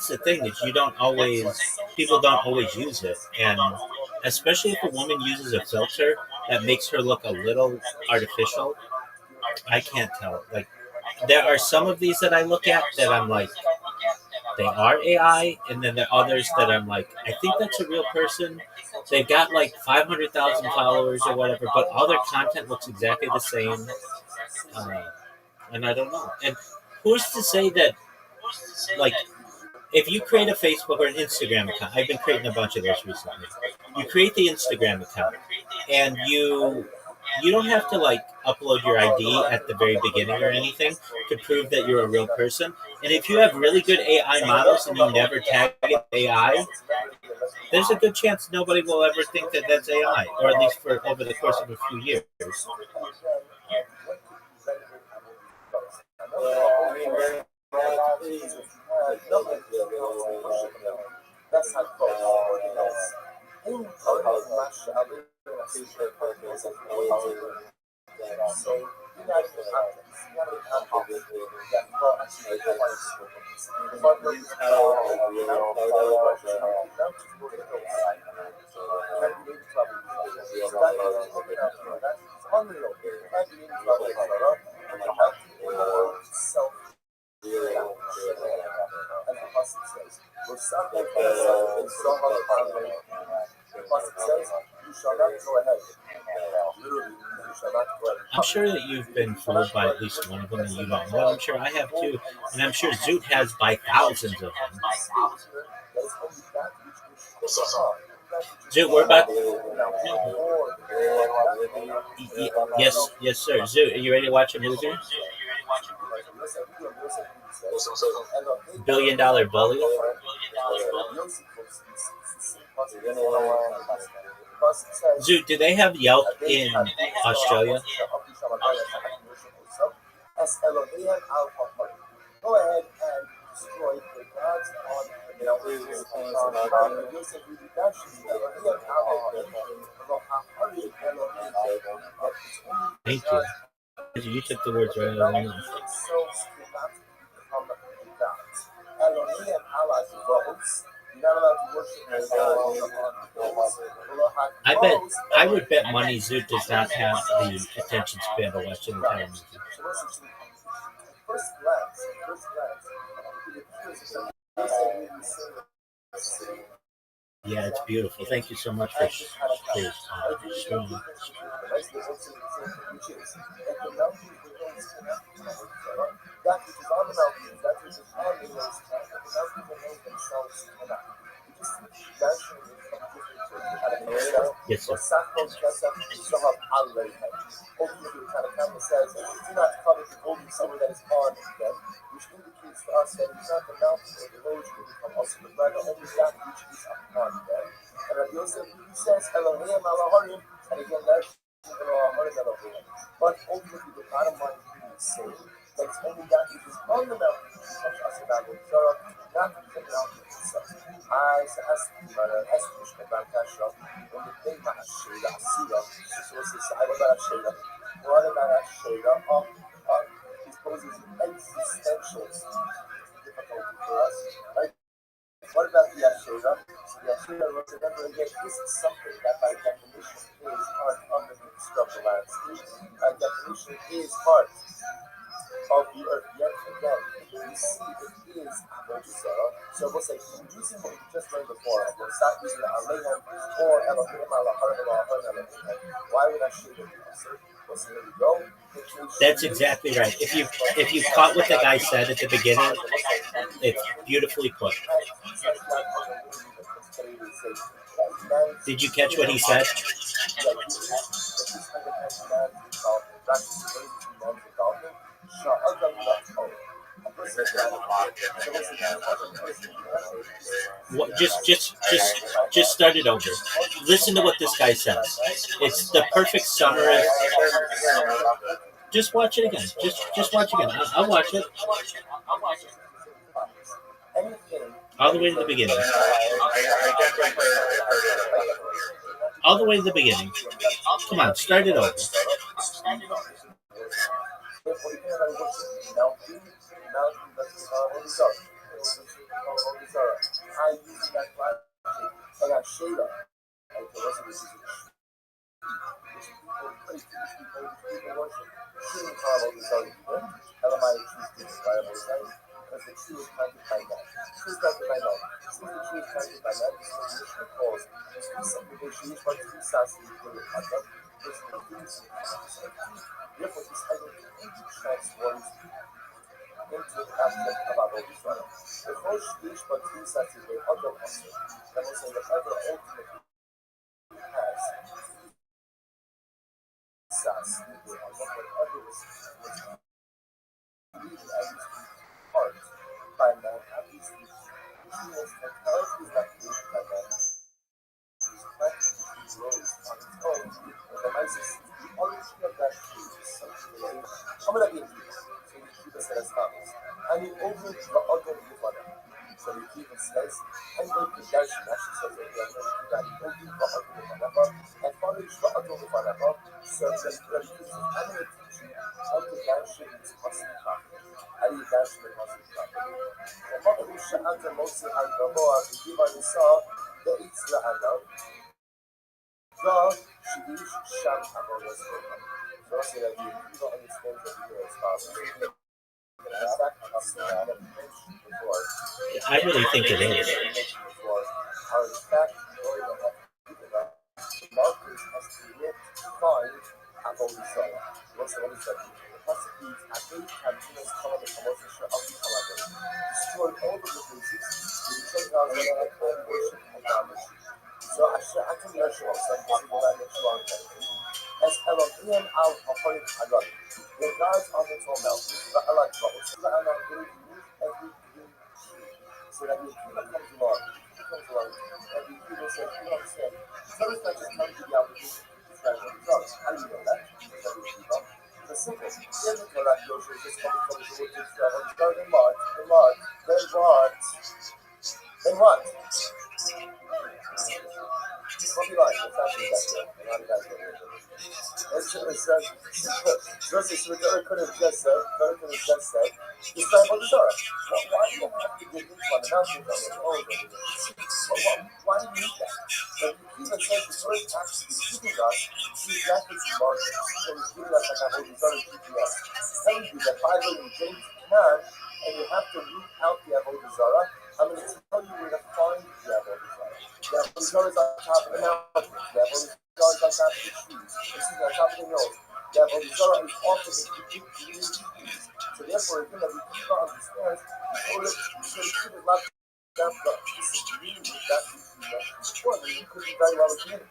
[SPEAKER 4] the thing is people don't always use it, and especially if a woman uses a filter that makes her look a little artificial, I can't tell. Like there are some of these that I look at that I'm like, they are AI, and then there are others that I'm like, I think that's a real person. They've got like 500,000 followers or whatever, but all their content looks exactly the same. And I don't know. And who's to say that, like, if you create a Facebook or an Instagram account, I've been creating a bunch of those recently. You create the Instagram account, and you don't have to like upload your ID at the very beginning or anything to prove that you're a real person. And if you have really good AI models and you never tag it AI, there's a good chance nobody will ever think that that's AI, or at least for over the course of a few years. I'm sure that you've been fooled by at least one of them and you don't know. I'm sure I have too. And I'm sure Zoot has by thousands of them. Zoot, we're about Yes, sir. Zoot, are you ready to watch a movie? $1 Billion Bully. Zoo, do they have Yelp in Australia?
[SPEAKER 1] Go ahead and destroy the gods on the
[SPEAKER 4] Thank you. You took the words right out of my mouth. I would bet money Zoo does not have the attention span of watching the television.
[SPEAKER 1] First glance,
[SPEAKER 4] Yeah, it's beautiful. Thank you so much for showing.
[SPEAKER 1] That which is on the mountains, that which is on the hills, the mountains and hills themselves cannot. We just see dancing
[SPEAKER 4] Yes, sir.
[SPEAKER 1] Ultimately, the Tanakh says, do not covet the gold and silver that is on them, which indicates to us that it's not the mountain or the hills will become also, but rather only that which is upon them. And Rabbi Yosef, he says, Elohim Alaharim, and again, that's but ultimately, the bottom line is the same. That it's only that which is on the mountain which becomes Asadab and Zara, not the mountain itself. I asked Mishka Bankasha, when the thing about Asheda, Asira, so it's this, I about Asheda, what about Asheda, it poses an existential difficulty for us, right? What about the Ashera? So the Ashera was, remember again, this is something that by definition is part of the structural landscape. By definition is part of the earth. Yet again, we see it is Avodah. So we'll say, using what we just learned before, we'll stop using the Alehem or Elohim, Elohim. Why would Ashera be Asher? Well, so here we go.
[SPEAKER 4] That's exactly right. If you caught what the guy said at the beginning, it's beautifully put. Did you catch what he said? What, just start it over. Listen to what this guy says. It's the perfect summary. Just watch it again. Just watch it again. I'll watch it. All the way to the beginning. All the way to the beginning. Come on, start it over.
[SPEAKER 1] Because the tree is planted by man. The tree is planted by man. Since the tree is planted by man, this is what the Mishnah calls subdivision, but two sides to the Adam. Therefore, this identity transforms into the aspect of our Israel. The first dish, but two sides to the Adam also. That will say the other ultimately has sides to the Adam, whatever is part by man, at least which means that earth is not created by man, is practically grows on its own, and the nicest the origin of that tree is something related. I'm going to be so we keep it as follows. And you open the other Yuvana. So we keep it says, and go to Darshan, actually says that we are going to do that. Open the other Yuvana, and follow the other Yuvana, so that the animal teaching how to Darshan is possible. علي داش من مصر وقبل الشهادة الموسى الجماعة في النساء دقيت لعنة ذا شديش شام أبو يسكن دراسة الذي يجب أن يستند به أصحابه.
[SPEAKER 4] I really think it is.
[SPEAKER 1] Are in fact markers as to look find Abu Yisrael. What's the one Possibly, I think Tarantino's cover the commercial of the however, destroyed all the witnesses to the 10,000 and worship of God. So I can let you some possible language as Elohim al Haporim Agad. The gods on the tall mountain, the Allah Ta'ala, and I'm going to remove every green tree so that when Kima comes along, comes along and people say, you don't understand. Torah is not just telling you the obligation to describe what it's on. How do you know that? It's simple. If the Torah Yosha is just coming from the word to describe what it's done, then what? Then what? Then what? Then what? What be like? What's happening back there? How do you guys get here? Joseph could have just said, describe what the Torah. Why do you have to get into fundamentals on your own? Why do you need that? But even says the Torah is actually giving us geographic markers. So it's giving us like a whole design GPS. Telling you that by the way, you get into Canaan and you have to root out the Avodah Zarah, I'm going to tell you where to find the Avodah Zarah. The Avodah Zarah is on top of the mountain. The Avodah Zarah is on top of the trees. This is on top of the hills. The Avodah Zarah is often in deep communities. So therefore, again, that we keep on these stairs, we should keep it left down to this is community that before, then you could be very well a community.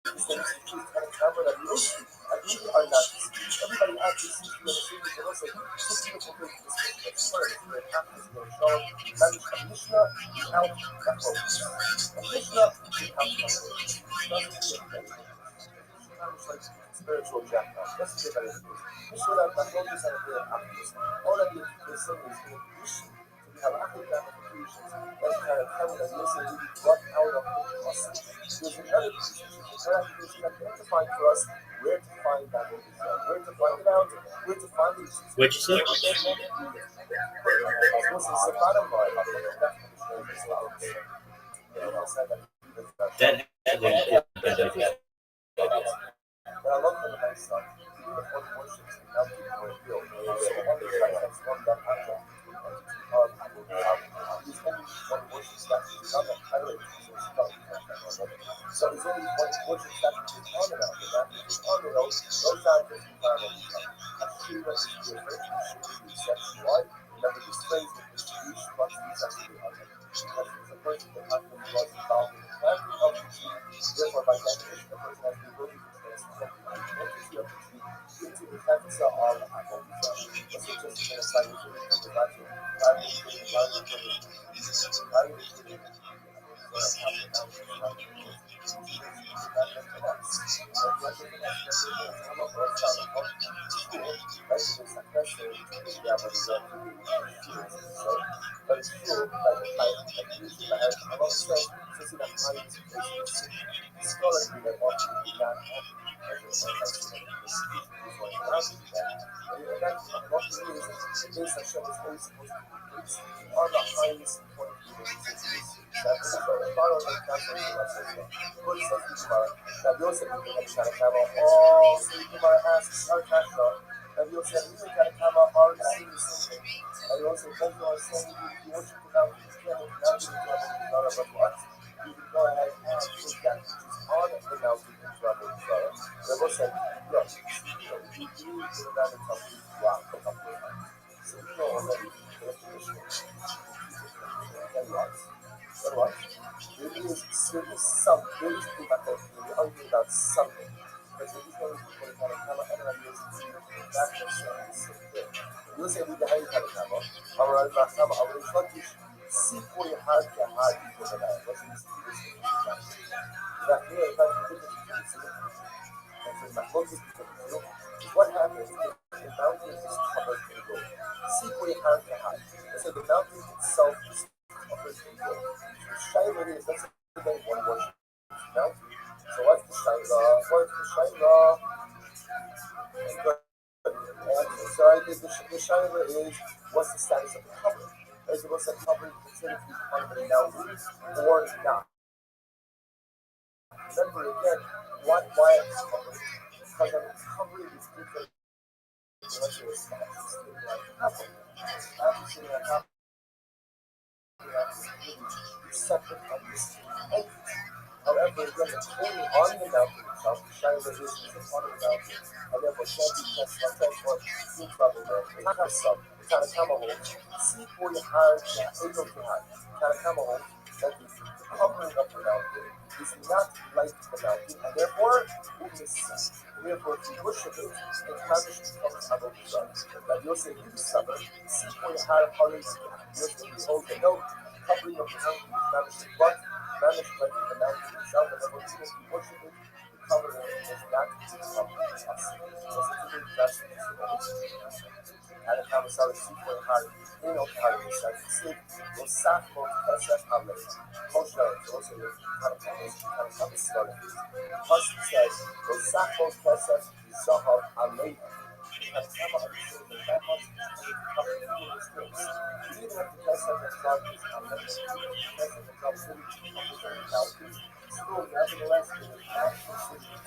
[SPEAKER 1] These things include kind of camera that we don't see. I really are not everybody actually sees you in the city, but also it's a beautiful thing to see. It's part of it. It's happens to go show. And a Mishnah without Kafo. A Mishnah without Kafo. Like spiritual jackpot. That's the better thing. Mishnah that Kafo is a bit of happiness. All that you're saying is in addition to we have active ramifications that kind of come that listen to be brought out of the process. There's another piece that identifying for us where to find that where to find it out, where to find it.
[SPEAKER 4] Which is it? That
[SPEAKER 1] But I love the nice stuff. Even the fourth worships and now people are healed. So all the guys have swung that project. There's only one worship statue on the highway. So there's only one worship statue on the mountain. That is on the road. Those statues are found on the mountain. I'm sure that this is different. I'm sure that it's sexual. Remember this phrase that distribution must be sexually under. Because it's a person that has been was involved in the planting of the tree. Therefore, by definition, the person has the ability to transform the identity of the tree into the cancer of the apple. So just to say, it's a natural. Are the highest point of the Rabbi Yosef asks our Kashra, Rabbi Yosef really kind of come up our saying something. Rabbi Yosef was saying you worship the mountain, you can't worship the mountain, but what? You can go ahead and take that which is on the mountain in trouble. Rabbi Yosef, yes, you do the mountain company, wow, a couple of times. So we know already the definition and what? There is something about that. We're arguing about something. But there is no people that kind of come and that's the same thing. You say we have kind of come up. Our instructors see for your heart to heart for the night. What's this? That here is not the difference between what happens if the mountain is covered in gold? See for your heart to heart. So the mountain itself is covered in gold. The Shiloh is that's one worship mountain. So what's the Shiloh? The Shiloh is what's the status of the cover? Is it what's the cover considered to be part of the mountain or not? Remember again, why it's covered? Because I'm covering this different separate from this entity. However, when it's only on the mountain itself, the Shiloh is on the mountain, and therefore can't be tested or in trouble there. Takasam, Tanakamahol, see for your heart, Ego Kihai, Tanakamahol, that the covering of the mountain is not like the mountain, and therefore it is sin. Therefore, if you worship it, the foundation becomes Avodah Zarah. That you'll say, you summer, see for your heart, Yosef, behold the note. covering of the mountain is managed, but managed by the mountain itself, and therefore even if you worship it, the covering does not become us. So typically that's what it's and a conversation super hard, hard research. Los sacros pesas hablan. Moshe also kind of started. Hush says, Los sacros pesas zahab alayha. And some of the that much is covered in the space. Even if the pesas and charges are limited, even if the pesas and charges are limited, still nevertheless it is not considered.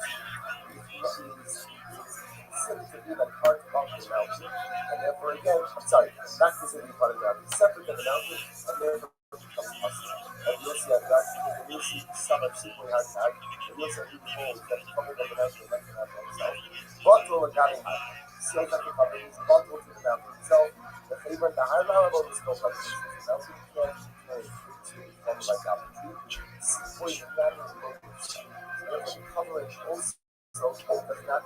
[SPEAKER 1] Considered to be like part of the mountain, and therefore again, I'm sorry, not considered to be part of the mountain, separate from the mountain, and therefore becomes possible. And you'll see that when you see some of super hard tag, and you'll see even holes that coming from the mountain and making that themselves. Bottle and having high. Seals like the companies, bottle to the mountain itself. The favorite, the high level is no companies. The mountain can't from like that. For you, that is local. Therefore, the covering also does not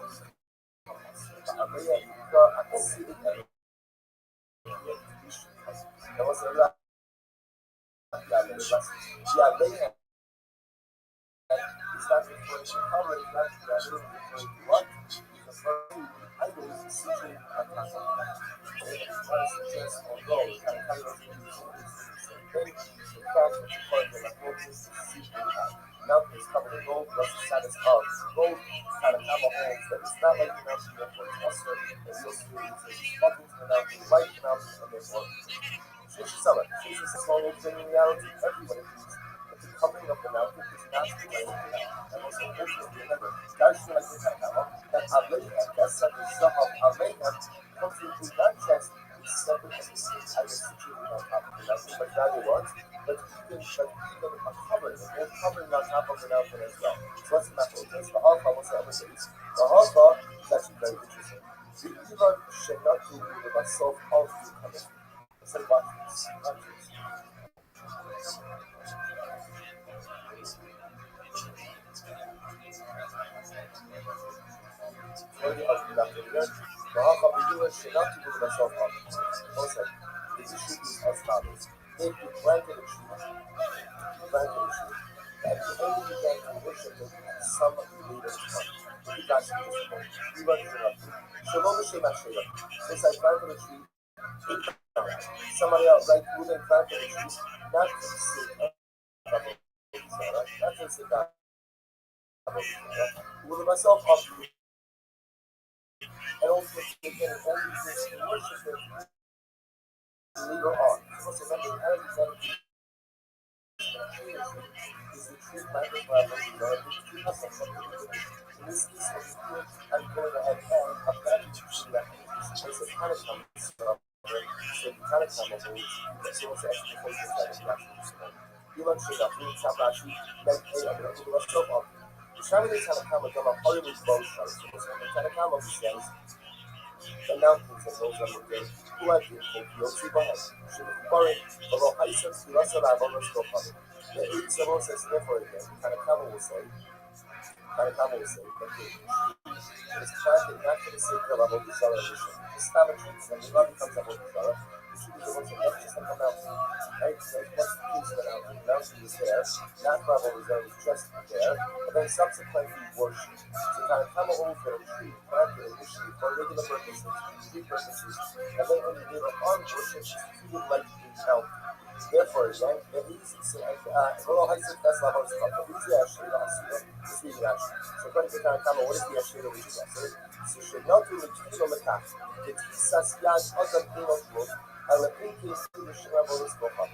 [SPEAKER 1] mountain is covered in gold, plus the status of gold, kind of have a hole that is not like the mountain, therefore it's also, as you'll see, it's bubble to the mountain, light the mountain, and therefore, she's a small thing in reality, everybody believes that the covering of the mountain is not the way of the mountain. And also, remember, guys feel like this that Alayha, that's like the stuff of Alayha, comes into not just the separate and distinct items situated on top of the mountain, but not the ones, but even a covering, a whole covering on top of the mountain as well. So what's the matter? Because the Alpha, what's the other case? The Alpha is actually very interesting. The Ivan should not do with myself of the coming. Say what? Already argued after the end. The Alpha believer should not do with myself of the coming. Also, the issue is as follows. If you planted a tree, and you only began to worship it at some later time. You got some discipline. You run into nothing. Shalom Hashem Hashem. Since I planted a tree, somebody else, like who then planted a tree, not to sit not to sit down. With myself up and ultimately again only this worship it later on. So remember, Alexander is the true planted by the tree has something to do with it. In this case, I'm going ahead and applying to tree that is a kind of comes from so the kind of come of the source actually focuses that is natural. You want to know, we have actually make a little bit of stuff up. The Chinese kind of come from a Hollywood boat show. So the kind of come of says the mountains of those on the day who have been called Yoshi Bahas. Should have foreign, although Haisan, Sirasa, Lavon, and Stofan. The eight several says, therefore, again, kind of come will say, that it's planted not for the sake of Avodah Zarah mission. The establishment, when the Rabbi comes up with Zarah, the should be the ones that not just like a mountain. Right? So what's the piece of the mountain? The mountain is there, not for Avodah Zarah, it's just there, and then subsequently worship. So kind of come a hold for a tree, planted initially for regular purposes, tree purposes, and then when you give up on worship, it's treated like a mountain. Therefore, again, it means it's well, how do you say that's not how it's called? What is the Ashira Asira? It's the Ashira. So, according to Tanakama, what is the Ashira which is Asira? So, should not do the Kilo Makaf. The Tisas Yad Adam Kilo Klo, and the Pinky Kilo Shira Boris Boham.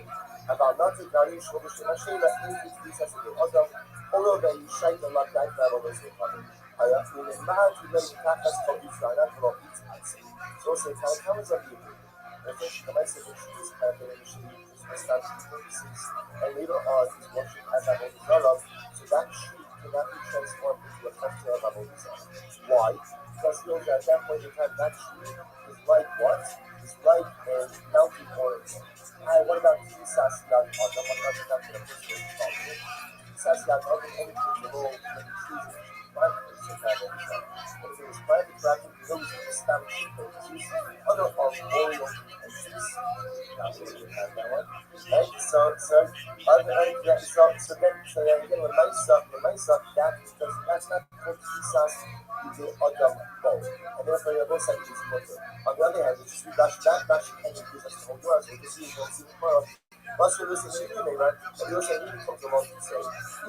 [SPEAKER 1] About not to Gari Shoga Shira Shira, Pinky Tisas Adam, or the Yishai the Lakai Boris Boham. I have been in Mahat to them Takas for Israel, for each answer. So, say, Tanakama is a people. The fish, the message is planted initially. And later on is worshipped as Avodah Zarah, so that sheep cannot be transformed into a culture of Avodah Zarah. Why? Because he knows that at that point in time, that sheep is like what? Is like a mountain oracle. And what about Kisas Yad Adam? What about the mountain of Israel? Kisas Yad Adam only took the role of the trees and private so that Avodah Zarah. But if it was private practice, it was established purposes, other arboreal entities. that one. Right? So then again, Lemaisa, that's not called Kisas the Adam bowl. And therefore, your both side is mutter. On the other hand, it's that can increase us to hold so this is going to be more. Once you listen to me, right? And you say, you comes along to say,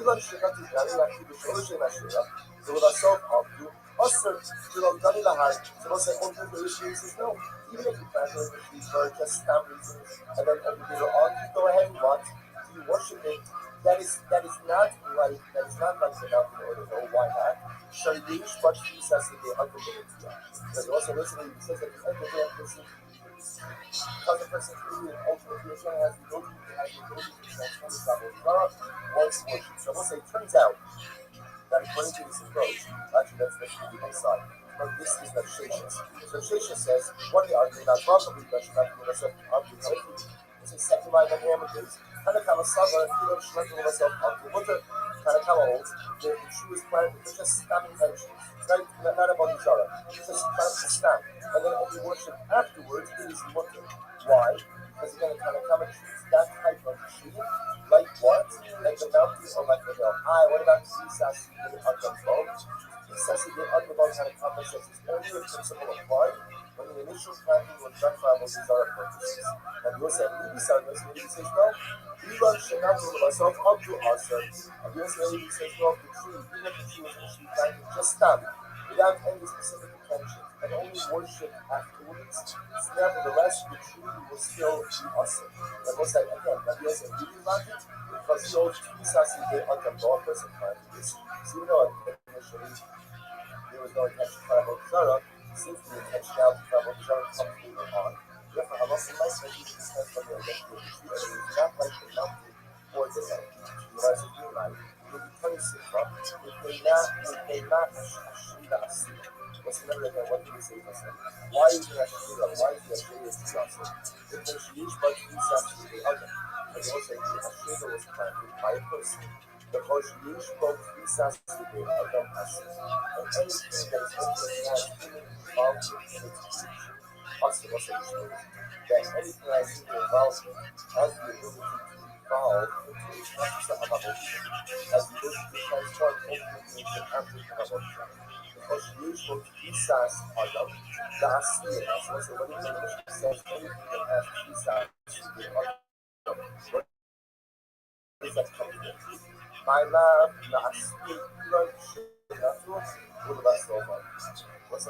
[SPEAKER 1] even should not be done, like you should also not should have. So with ourselves, you also, you know, done in the heart. So we'll say, oh, the issue is no. Even if you plan to issues for just stamp reasons, and then you go ahead and watch, you worship it. That is not right. That is not like the mountain order. No, why not? So the Jewish but Jesus is the ultimate. Because also listening, he says that the ultimate person, because the person who ultimately is going to have the ability to transform the God wants worship. So we'll say, turns out that according to this approach, actually that's the legal side. But this is the Sheshes. So Sheshes says, one of the arguments, not probably, but she's not going to argue correctly. It's a second line of damages. Kanakama Sava, you know, shrinking myself up to water. Kanakama holds that the shoe is planted with just stabbing tension. Not about each other. Just planted to stamp. And then only worship afterwards is water. Why? Because you're going to Kanakama choose that type of tree. Like what? Like the mountain or like the hill. What about Jesus in the Akam? Jesus in the Akam Kanakama says it's only a principle of why. When the initial planting was done for our desire purposes. And we say, Maybe says, no, Ivan should not do myself up to ourselves. And we say, Maybe says, no, the tree, even if the tree was initially planted, just stand without any specific intention and only worship afterwards. Nevertheless, the tree will still be awesome. And we'll say, again, that we say, really like it because he holds Jesus in the Akam person planted this. So we know initially there was no intention for Avodah Zarah. Since the intentionality for Avodah Zarah comes later on, therefore, Halacha Maisa is discussed from the identity of the tree, and it is not like the mountain or the hill. You know, as a green light, it will be 26 months. It may not Ashida Asira. What's another again? What did we say for some? Why is it Ashira? Why is it Ashira Asira? Because she is but is actually the other. And also, the Ashira was planted by a person. Because you spoke Jesus to the Adam Hashem, and anything that is ultimately has human involvement in its creation, also that anything that has human involvement has the ability to evolve into a process of evolution, has the ability to transform ultimately into an object of evolution. Because you spoke Jesus Adam, the Asir, as also what it says, anything that has Jesus to the Adam, what is that coming in? My love, the Asir, what about so far? Does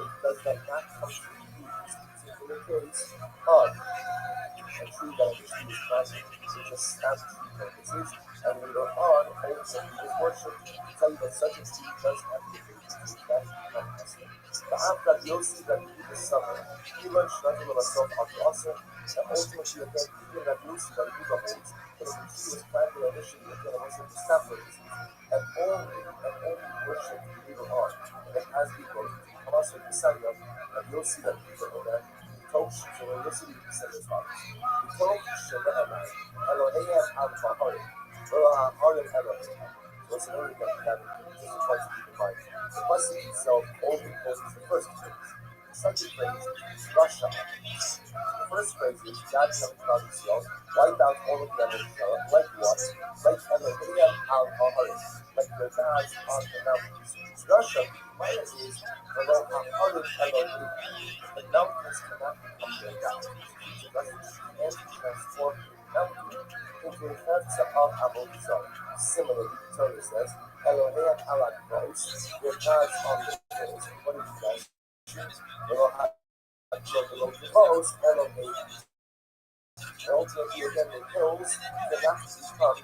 [SPEAKER 1] that not come to you in this particular case of a tree that initially was planted to just stamp tree purposes, and later on, ultimately with worship, tell you that such a tree does have the ability to that become custom. The after you'll see that in the summer, he learns nothing of myself after also, and ultimately again, even that you'll see that he holds, that the tree was planted initially again, and also to stamp purposes, and only worship later on, and then as we go to also the Samuel, and you'll see that people know that. Coach, so when you'll see the said as follows. The Coach Shabbat Elohim al Baharim. Harim Elohim. So it's an order that just a point to keep in mind. The blessing itself only poses the first phrase. The second phrase is Russia. The first phrase is God coming from himself, wipe out all of the other like what? Like Elohim al Baharim. Like the gods on the mountains. Russia, minor is Elohim. The mountains cannot become their God. So that's and transform the mountain into a character of Avodah Zarah. Similarly, the Torah says, Elohim ala Gvos, your gods on the hills. What is that? Elohim below the Gvos, Elohim. And ultimately, again, the hills cannot become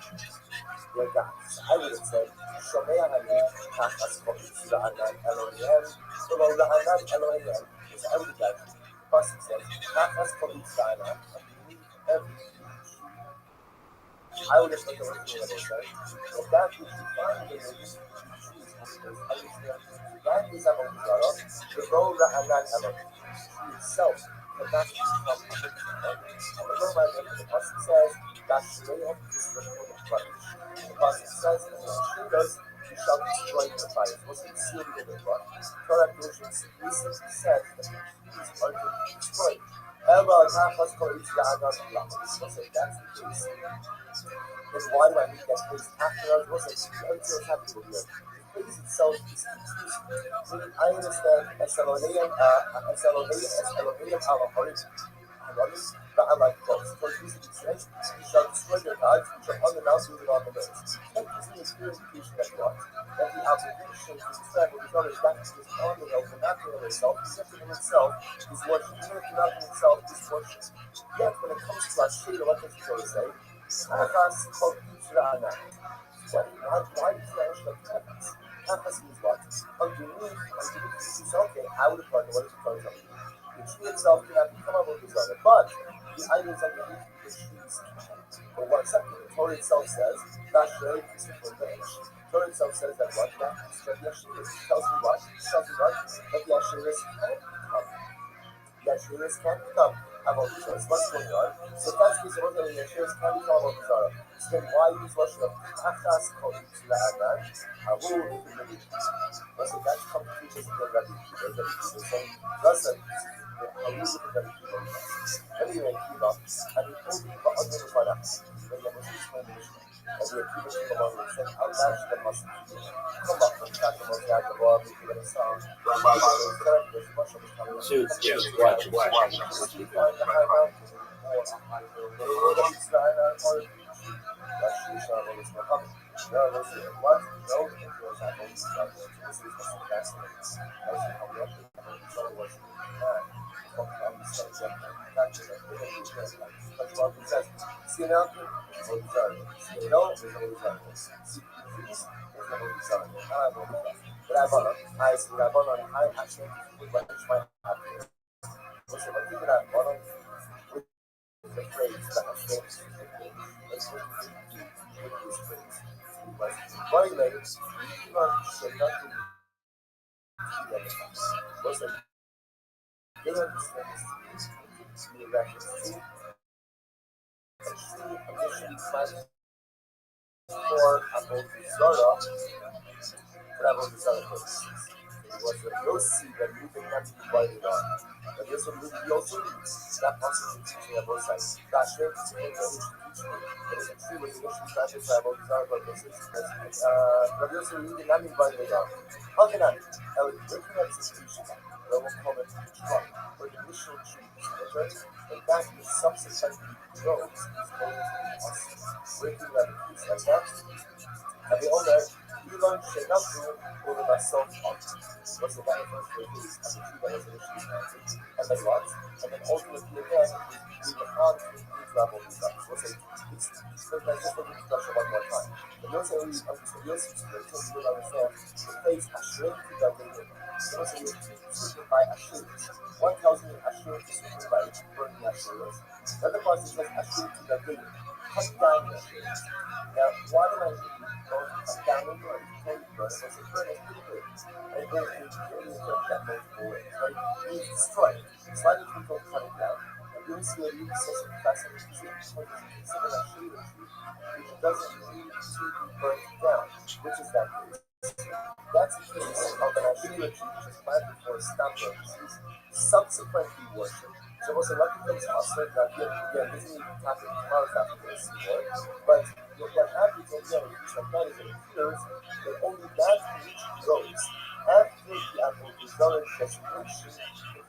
[SPEAKER 1] your gods. I would have said, Shomea Hanim, Tachas Komitz La'anan Elohim, below La'anan Elohim. I would have done. The person says, Tachas Komitz La'anan, every I would have said the original that was said. But that which you find in the that is Avodah Zarah, the role La'anan Elohim. She itself cannot become a victim. And the Roma at the person says, that Shreya is the name of the Christ. The person says, and the Shreya's, you shall destroy the fire. It wasn't sealed in the blood. Torah Goshen recently said that the Jews are to be destroyed. Then why do I need that place after I was happy with you? The place itself is confusing. I understand Elohim but I like both. For Jesus it says, you shall destroy your gods, you shall unannounce it on the earth. That gives me a clear indication that what? That the obligation to describe what is already that is on the earth, not in itself, something in itself is worship. Even if not in itself is worship. Yet when it comes to our shade, what does it say? Kafas called Isra'ana. Why is that actually Kafas? Kafas means what? Underneath is okay, I would have thought what is it called? The tree itself cannot become a desire, but the idols underneath the tree is but one second, the Torah itself says, that Torah itself says that what? That the Asheris tells me what? That the Asheris can't become. The Asheris can't become Abel Bizarre. What's going on? So if that's the case, the Asheris can't become Abel Bizarre. So then why use Russian of Achas called Yitila Adnan? So that's complicated to the Rabbi. The same doesn't. Anyway, Kiva, and he told me about other products. When he was explaining the mission, and the Akiva came along and said, I'll match the muscle. Come up from Shakamoto, Yakabah, we give it a song. There's much of it coming.
[SPEAKER 2] So, yeah, watch.
[SPEAKER 1] I actually would like to try happiness. So if I think that I'm one of the phrase that I'm saying, let's look at this phrase. Why legs, you should not do what's the they understand this to be reference to initially planned for about the Zara, travel the Zara purposes. It was the Yossi that you did not divide it on. But this one really Yossi, that possibly teaching about size. That shaped to make the issue teaching. But it's a true with the issue trying to travel the Zara purposes. But Yossi really did not divide it on. How can I? I was looking at this teaching. I will call it trunk, or the initial tree is and that is subsequently grows is going to be us breaking that piece like that. And the owner, you learn Shenaku over myself on what's the benefit for this and the tree that was initially planted. And then what? And then ultimately again, we will have to level these up. So let's just look at the discussion one more time. The notes that we understand your situation, you will understand the place Ashrim to the later. So let's say you're by Ashrim. One tells me Ashrim is written by burning Ashrim. The other part says Ashrim to the later. Cut down the Ashrim. Now, why do I need cut down the burn? Totally burn. So it's burn is pretty good. And it goes into that multiple ways, right? It means destroy it. Slightly people cut it down. You see a new system fascinating which doesn't need to be burnt down, which is that case. That's the case of an Ashira tree which is planted for stamp purposes, subsequently worship. So what's a lucky thing is also that again, this is happening tomorrow's after this war, but what happens again is that that is it appears that only that which grows after the apple is done destination,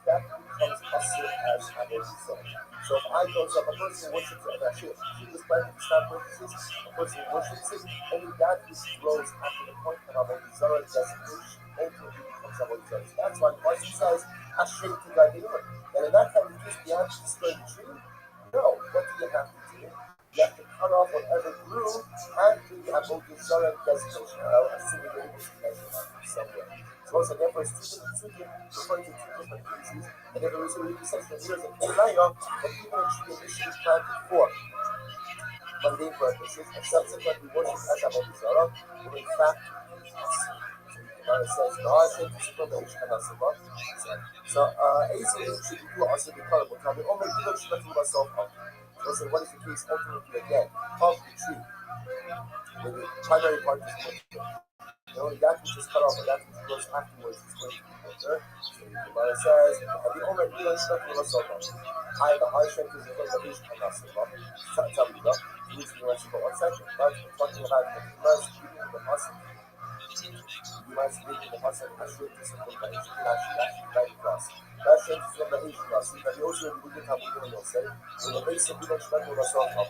[SPEAKER 1] that becomes possible as an result. So if I go up, a person worships an Ashir, this by the stamp purposes, a person worships it, only that which grows after the point of Avodah Zarah designation ultimately becomes Avodah Zarah. So that's why the person says Ashir to God deliver. And in that kind of case, you have to destroy the tree? No. What do you have to do? You have to cut off whatever grew after the Avodah Zarah designation. I'll assume you're able to measure that somewhere. So once again, referring to two different cases, and then there is a really says that here is a Kirayah that even a tree initially planted for mundane purposes and subsequently worshipped as Avodah Zarah will in fact be us. It says, no, I think it's from the Ishkan Asabah. So, Ace should be also be callable. Now, the only people should let myself up. So, what is the case ultimately again of the tree? The primary part is the only that which is cut off and that which grows afterwards is going to be So the Gemara says, "The Omer Elon Shlokim Rasova." I shake his Ish Kanasova. Tell me that. Which we went for 1 second, but we're talking about the Gemara speaking of the Pasuk. You might speak in the Pasuk. I should do something that is right across. That should be from the Ish Kanasova. That you also would have to do say. So the base of Elon Shlokim Rasova.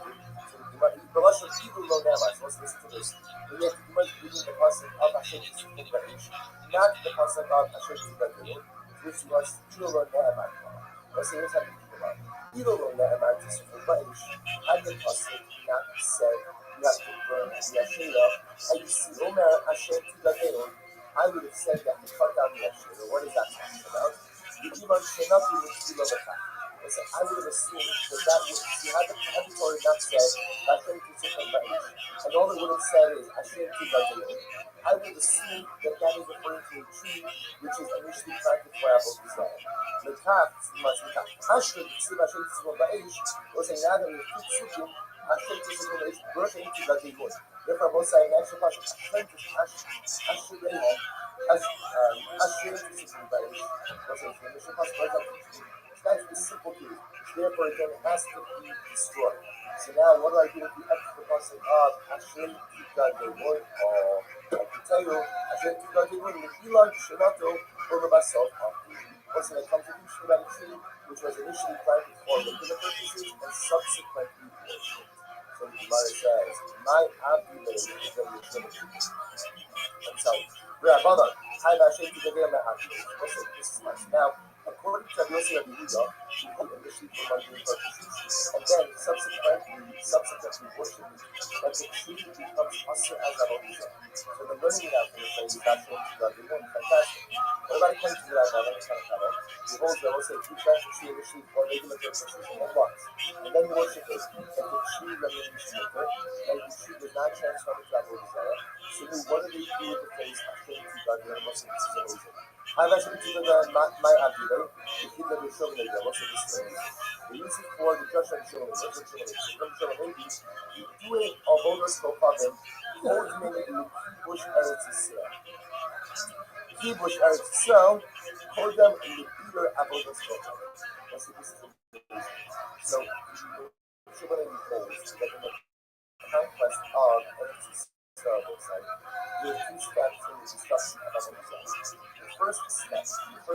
[SPEAKER 1] The Russian people know now, so let's listen to this. But yet, you might be reading the Pasuk of Hashem Tzidkun Ba'ish, not the Pasuk of Hashem Tzidkun, which was Kilo Ne'emat. Let's say, here's how you think about it. Kilo Ne'emat is Tzidkun Ba'ish, and the Pasuk not said, you have to burn the Yashira, and you see, Omer Hashem Tzidkun, I would have said that you cut down the Yashira. What is that talking about? The Iman Shenat is Kilo Ne'emat. I would have assumed that would, you had the Torah not said, Hashem Tzidkun Ba'ish, and all it would have said is, Hashem Tzidkun. I would assume that that is referring to a tree which is initially planted for Apple Israel. The Kaf, Hashem Tzidkun Ba'ish, was a now that we put Sukim, Hashem Tzidkun Ba'ish, Hashem Tzidkun. Therefore, both sides actually Hashem Tzidkun Ba'ish, was a initial possible. That's the simple truth. Therefore, again, it has to be destroyed. So now, what do I do with the extra concept of Hashem Tzidkun? I can tell you, Hashem Tzidkun, Elon Shemato, Urabasov, also when it comes to the issue about a tree, which was initially planted for regular purposes and subsequently worshipped. So the Gemara says, my Abdullah is the Trinity. I'm sorry. Rabbi, hi, Hashem Tzidkun, my Abdullah. This is nice. Now, according to Rabbi Yehuda, she had initially for mundane purposes, and then subsequently worshipped, but the tree becomes Asr as Avodah. So the learning out from the phrase is actually fantastic. What about according to the Rabbi? He holds that also if you plant the tree initially for regular purposes and once, and then you worship it, and the tree remains maker, and the tree does not transform into Avodah. So then what do they do with the phrase Hashem Tzidkun? And what's the reason? I've actually taken my Abdullah, the kid that we're showing you, what's the disclaimer? We use it for the Josh and Shulman, what's the Shulman? You do it of voters for Pavim, hold many in the Kibush Eretz Yisrael. Kibush Eretz Yisrael, hold them in the Peter Avodas Kocham. What's the disclaimer? So, Shulman holds that in the conquest of Eretz Yisrael, there are two steps in the discussion of Avodah. The first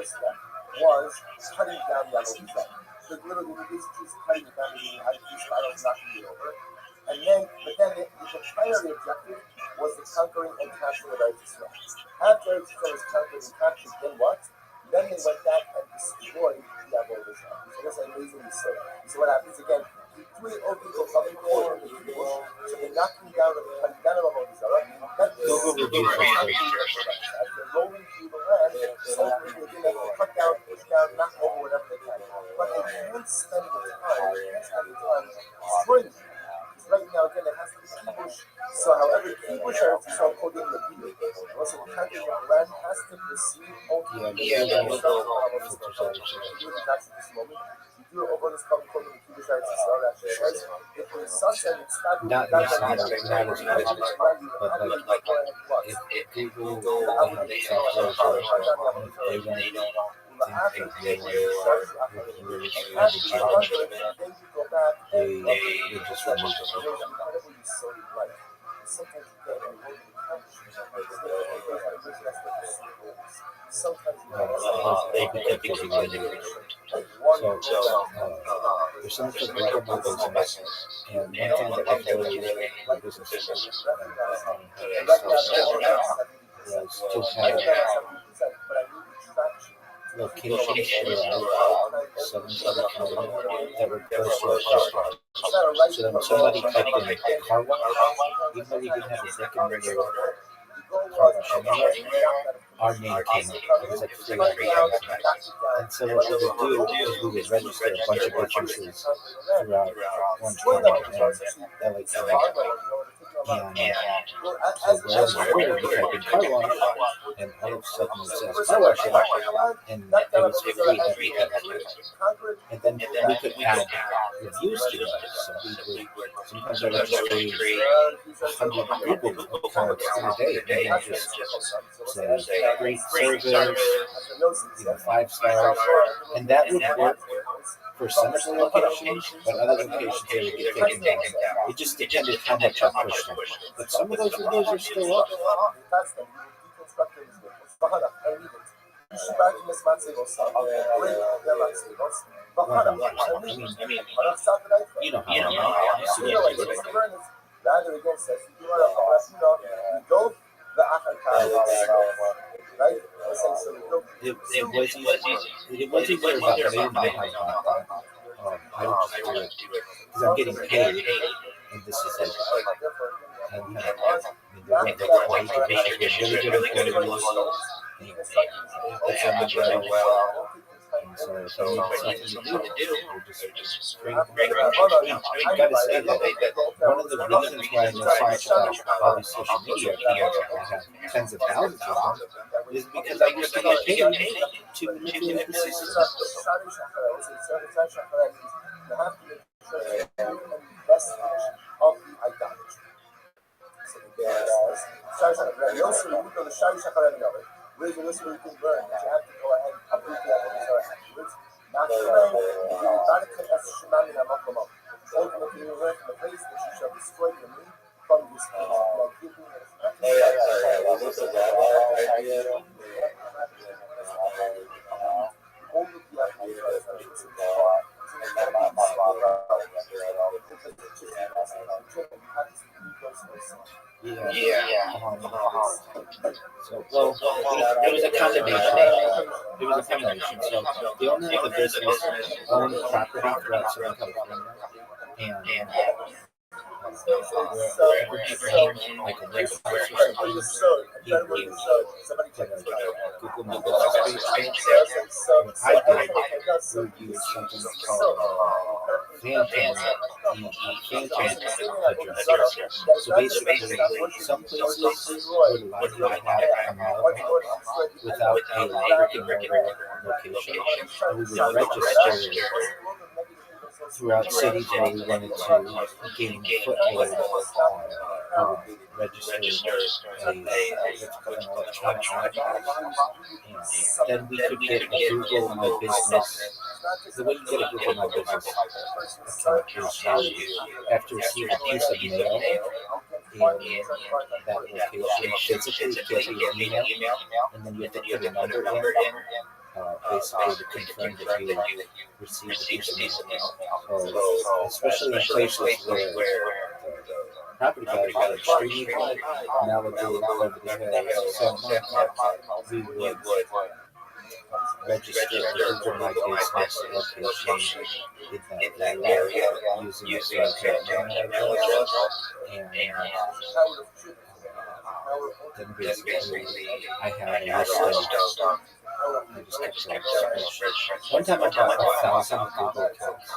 [SPEAKER 1] step was cutting down the Avodah. So literally, we basically cutting it down to the idols not to be over. But then the primary objective was the conquering and capturing of Eretz Yisrael. After Eretz Yisrael was conquered and captured, then what? Then they went back and destroyed the Avodah. So that's amazingly so. So what happens again? The three old people coming forward in the bush, so they're knocking down the cutting down of Avodah. That is rolling through the land, so they cut down, push down, knock over whatever they can. But they can't spend the time destroying it. Right now, again, it has to be kibush. So, however, kibush are so called in the Bible. Also, the cutting of the land has to proceed ultimately. This moment. You do over this public called the kibush are actually says if the sunset is starting to
[SPEAKER 2] not necessarily but if people have there's something to break about business, and one thing that I've noticed in business was to have locations throughout Southern California that were close to our customer. So that when somebody typed in car wash, even though we didn't have a brick and mortar car wash anymore, our name came up. It was like 300,000. And so what we would do is we would register a bunch of businesses throughout Orange County and LA County. And so wherever we were, we typed in car wash, and all of a sudden it says car wash, and it was free every day. And then we could add reviews together. So we would sometimes I would just create 100 Google accounts in a day, and then just say great service, 5 stars, and that would work for some of the locations, but other locations they would get taken down. It just depended how much I pushed them. But some of those reviews are still up. You know how I see it. It was easier about, but I didn't know how to do that. I would just do it because I'm getting paid, and this is like, and they want the quality conditions with really good employees, and really well. And so if you need something to do, you just bring it. I gotta say that one of the reasons why I know so much about all these social media accounts, I have tens of thousands of them, is because I used to get paid to manipulate the system. So, well, it was a combination. So, the owner of the business owned property throughout Southern California, and like a warehouse or something, he would put a Google My Business page there. What I did would use something called Phantom address. So basically, some places would allow you to have a mailbox without a brick and mortar location, and we would register throughout cities where we wanted to gain foothold. We would register an electronic mailbox, and then we could get a Google My Business. The way you get a Google My Business account is you have to receive a piece of mail in that location, physically get your email, and then you have to put a number in, basically to confirm that you received a piece of mail. So, especially in places where property values are extremely high, nowadays over the hills, so we would register a Google My Business location in that area using a certain email address, and then basically I have a list of. I just kept track of spreadsheets. One time I bought 1,000 Google accounts.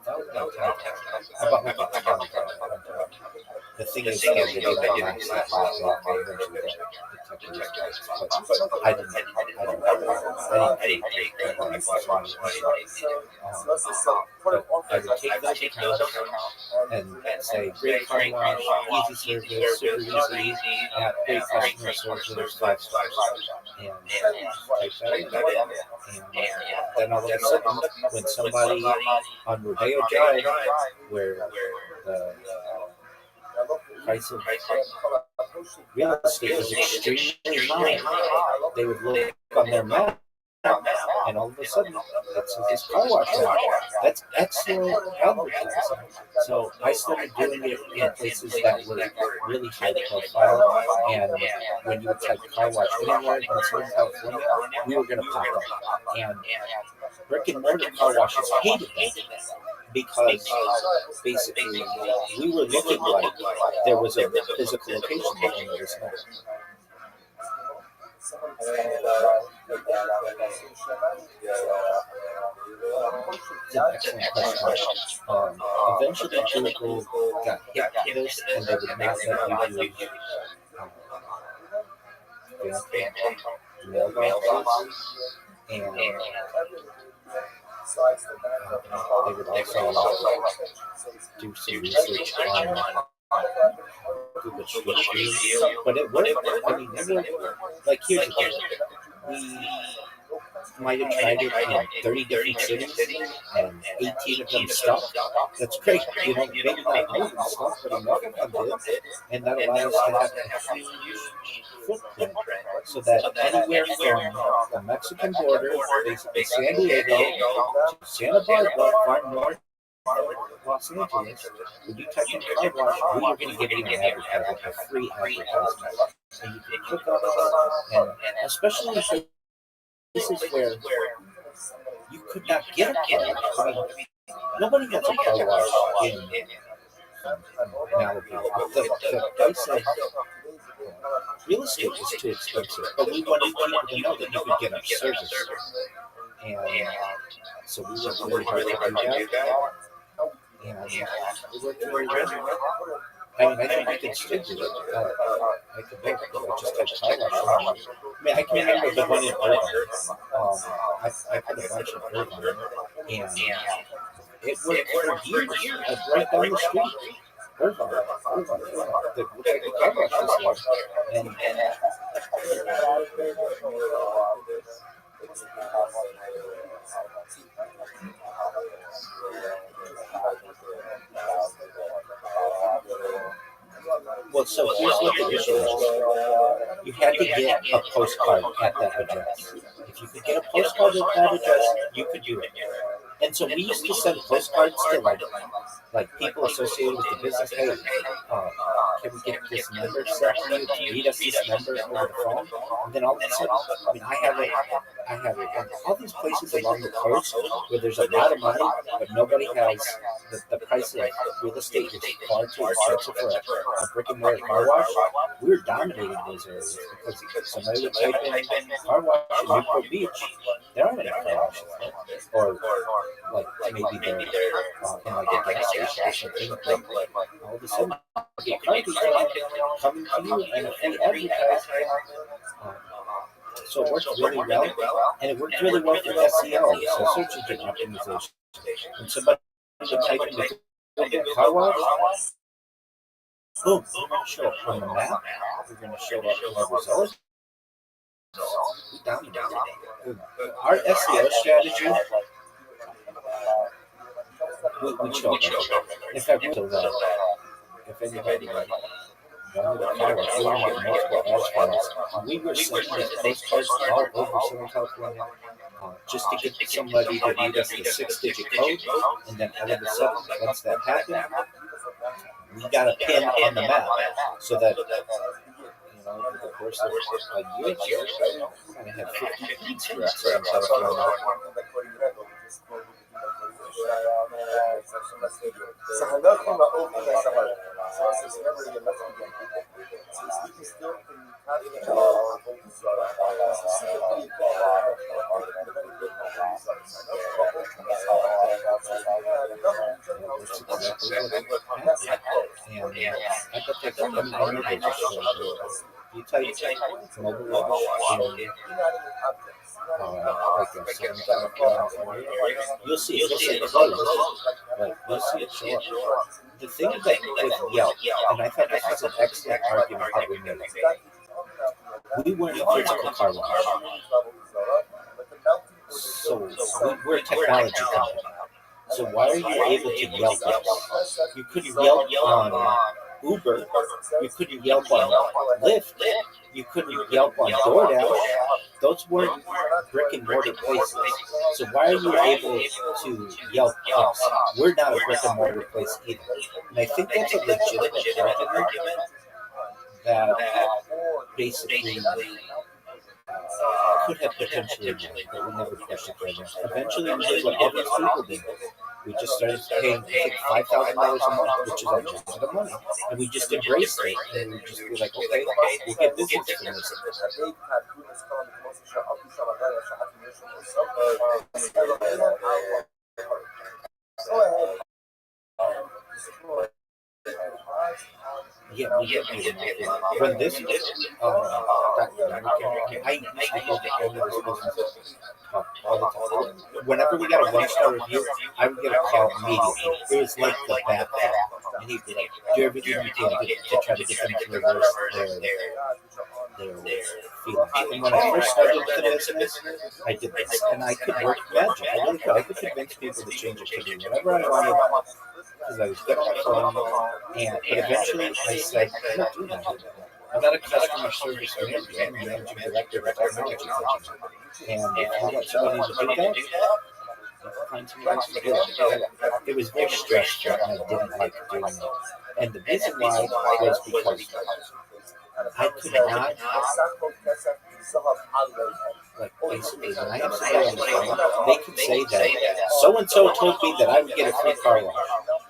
[SPEAKER 2] I bought like a ton of them. The thing is, they didn't last that long. I eventually got the technical but I didn't take I would take those accounts and say, great car wash, easy service, super easy, great customer service, 5 stars. And type that in. And then all of a sudden, when somebody on Rodeo Drive, where the price of real estate was extremely high, they would look on their map, and all of a sudden, it's this car wash now. That's excellent advertising. So I started doing it in places that were really high profile, and when you would type car wash anywhere in Southern California, we were going to pop up. And brick and mortar car washes hated that, because basically we were looking like there was a physical location there, and there was not. It's an excellent question. Eventually Google got hit with this, and they would not let you use mailboxes, and They would also do some research on Google Street View, but it worked. I mean, it worked. Like, here's the thing. We might have tried it in 30 different cities, and 18 of them stopped. That's great. You know, maybe not all of them stopped, but enough of them did. And that allowed us to have a huge footprint, so that anywhere from the Mexican border, basically San Diego, to Santa Barbara, far north, Los Angeles, when you type in car wash, we are going to give you an advertisement, a free advertisement. And you can click on it, and especially in places where you could not get a car wash. I mean, nobody gets a car wash in Malibu. The price of real estate was too expensive, but we wanted people to know that you could get our service. And so we worked really hard to do that. And it worked really well. I mean, I think I could still do it. I could make it, but I just had car wash. I mean, I can remember the one in Irvine. I put a bunch of Irvine, and it worked for years. Right down the street. Irvine. The car wash was there. And well, so here's what the issue is. You had to get a postcard at that address. If you could get a postcard at that address, you could do it. And so we used to send postcards to like people associated with the business. Hey, can we get this number set for you? To read us this number over the phone? And then all of a sudden, I mean, I have it. And all these places along the coast where there's a lot of money, but nobody has the price of real estate is far too expensive for a brick and mortar car wash. We're dominating those areas because somebody would type in car wash in Newport Beach. There aren't any car washes there. Or like maybe they're in like a gas station or something. Like all of a sudden, the car detail coming to you and a free advertisement. So it worked really well, and it worked really well for SEO, so search engine optimization. When somebody would type in the car wash, boom, we're going to show up on the map. We're going to show up in the results. Our SEO strategy, we show up. In fact, we show that if anybody wanted a car wash, we wanted multiple ads for us. We were sending postcards all over Southern California just to get somebody to read us the 6-digit code, and then all of a sudden, once that happened, we got a pin on the map, so that over the course of a year, we're going to have 50 pins for us in California. You type mobile wash in like a Southern California area, you'll see it closed. Like, you'll see it show up. The thing that with Yelp, and I thought this was an excellent argument that we made, we weren't a physical car wash. So we're a technology company. So why are you able to Yelp us? You couldn't Yelp on Uber, you couldn't Yelp on Lyft, you couldn't Yelp on DoorDash. Those weren't brick and mortar places. So why are you able to Yelp us? We're not a brick and mortar place either. And I think that's a legitimate argument that basically could have potentially won, but we never pushed it further. Eventually, we did what all these people did. We just started paying $5,000 a month, which is a lot of money, and we just embraced it. And we just were like, okay, we'll get business from this. Yeah, we did do an awful lot. When this documentary came out, I used to hold the end of this business talk all the time. Whenever we got a 1-star review, I would get a call immediately. It was like the bat phone. And he'd be like, do everything you can to try to get them to reverse their feelings. And when I first started into the business, I did this. And I could work magic. I really could. I could convince people to change it to be whatever I wanted. Because I was good on the phone, but eventually I said, I'm not doing that. I'm not a customer service manager. I'm a managing director of a technology company. And if you want somebody to do that, find somebody else to do it. It was very stressful, and I didn't like doing it. And the reason why was because I could not, like, basically, when I have somebody on the phone, they could say that so-and-so told me that I would get a free car wash.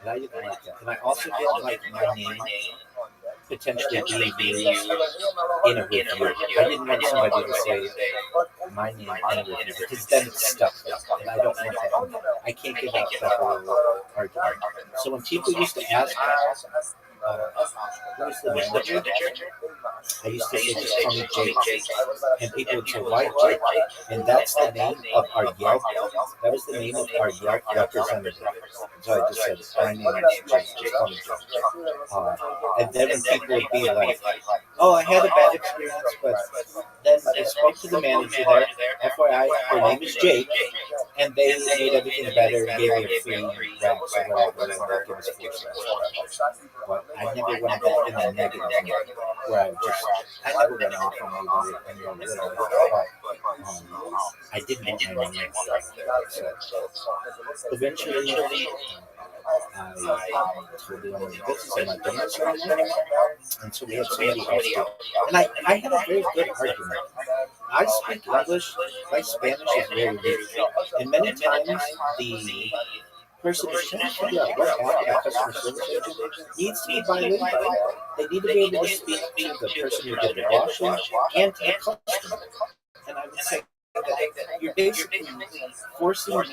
[SPEAKER 2] And I didn't like that. And I also didn't like my name potentially being used in a review. I didn't want somebody to say my name in a review because then it's stuck there. And I don't want that. I can't give out that whole argument. So when people used to ask, who's the manager? I used to say, just call me Jake. And people would say, why Jake? And that's the name of our Yelp. That was the name of our Yelp representative. So I just said, my name is Jake. Just call me Jake. And then when people would be like, oh, I had a bad experience, but then I spoke to the manager there. FYI, her name is Jake. And they made everything better and gave me a free wax or whatever. And they'll give us 4 stars. But I never went back in the negative where I never went off on anybody and realized, I didn't want my name so eventually I told the owner of the business I'm not doing this anymore. And so we had somebody else do it. And I had a very good argument. I speak English, my Spanish is very weak. And many times the person is trying to figure out what happened to customer service agent needs to be bilingual. They need to be able to speak to the person who did the washing and to the customer. And I would say that you're basically forcing me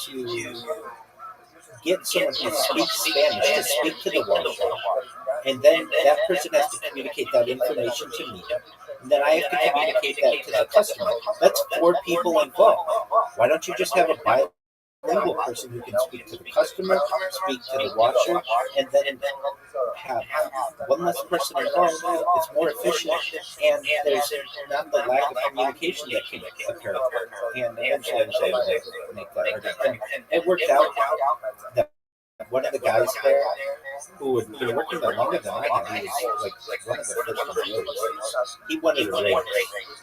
[SPEAKER 2] to get someone who speaks Spanish to speak to the washer. And then that person has to communicate that information to me. And then I have to communicate that to the customer. That's 4 people involved. Why don't you just have a bilingual person who can speak to the customer, speak to the washer, and then have one less person involved? It's more efficient, and there's not the lack of communication that can occur. And eventually I was able to make that argument. And it worked out that one of the guys there who had been working there longer than I had, he was like one of the first employees. He wanted a raise,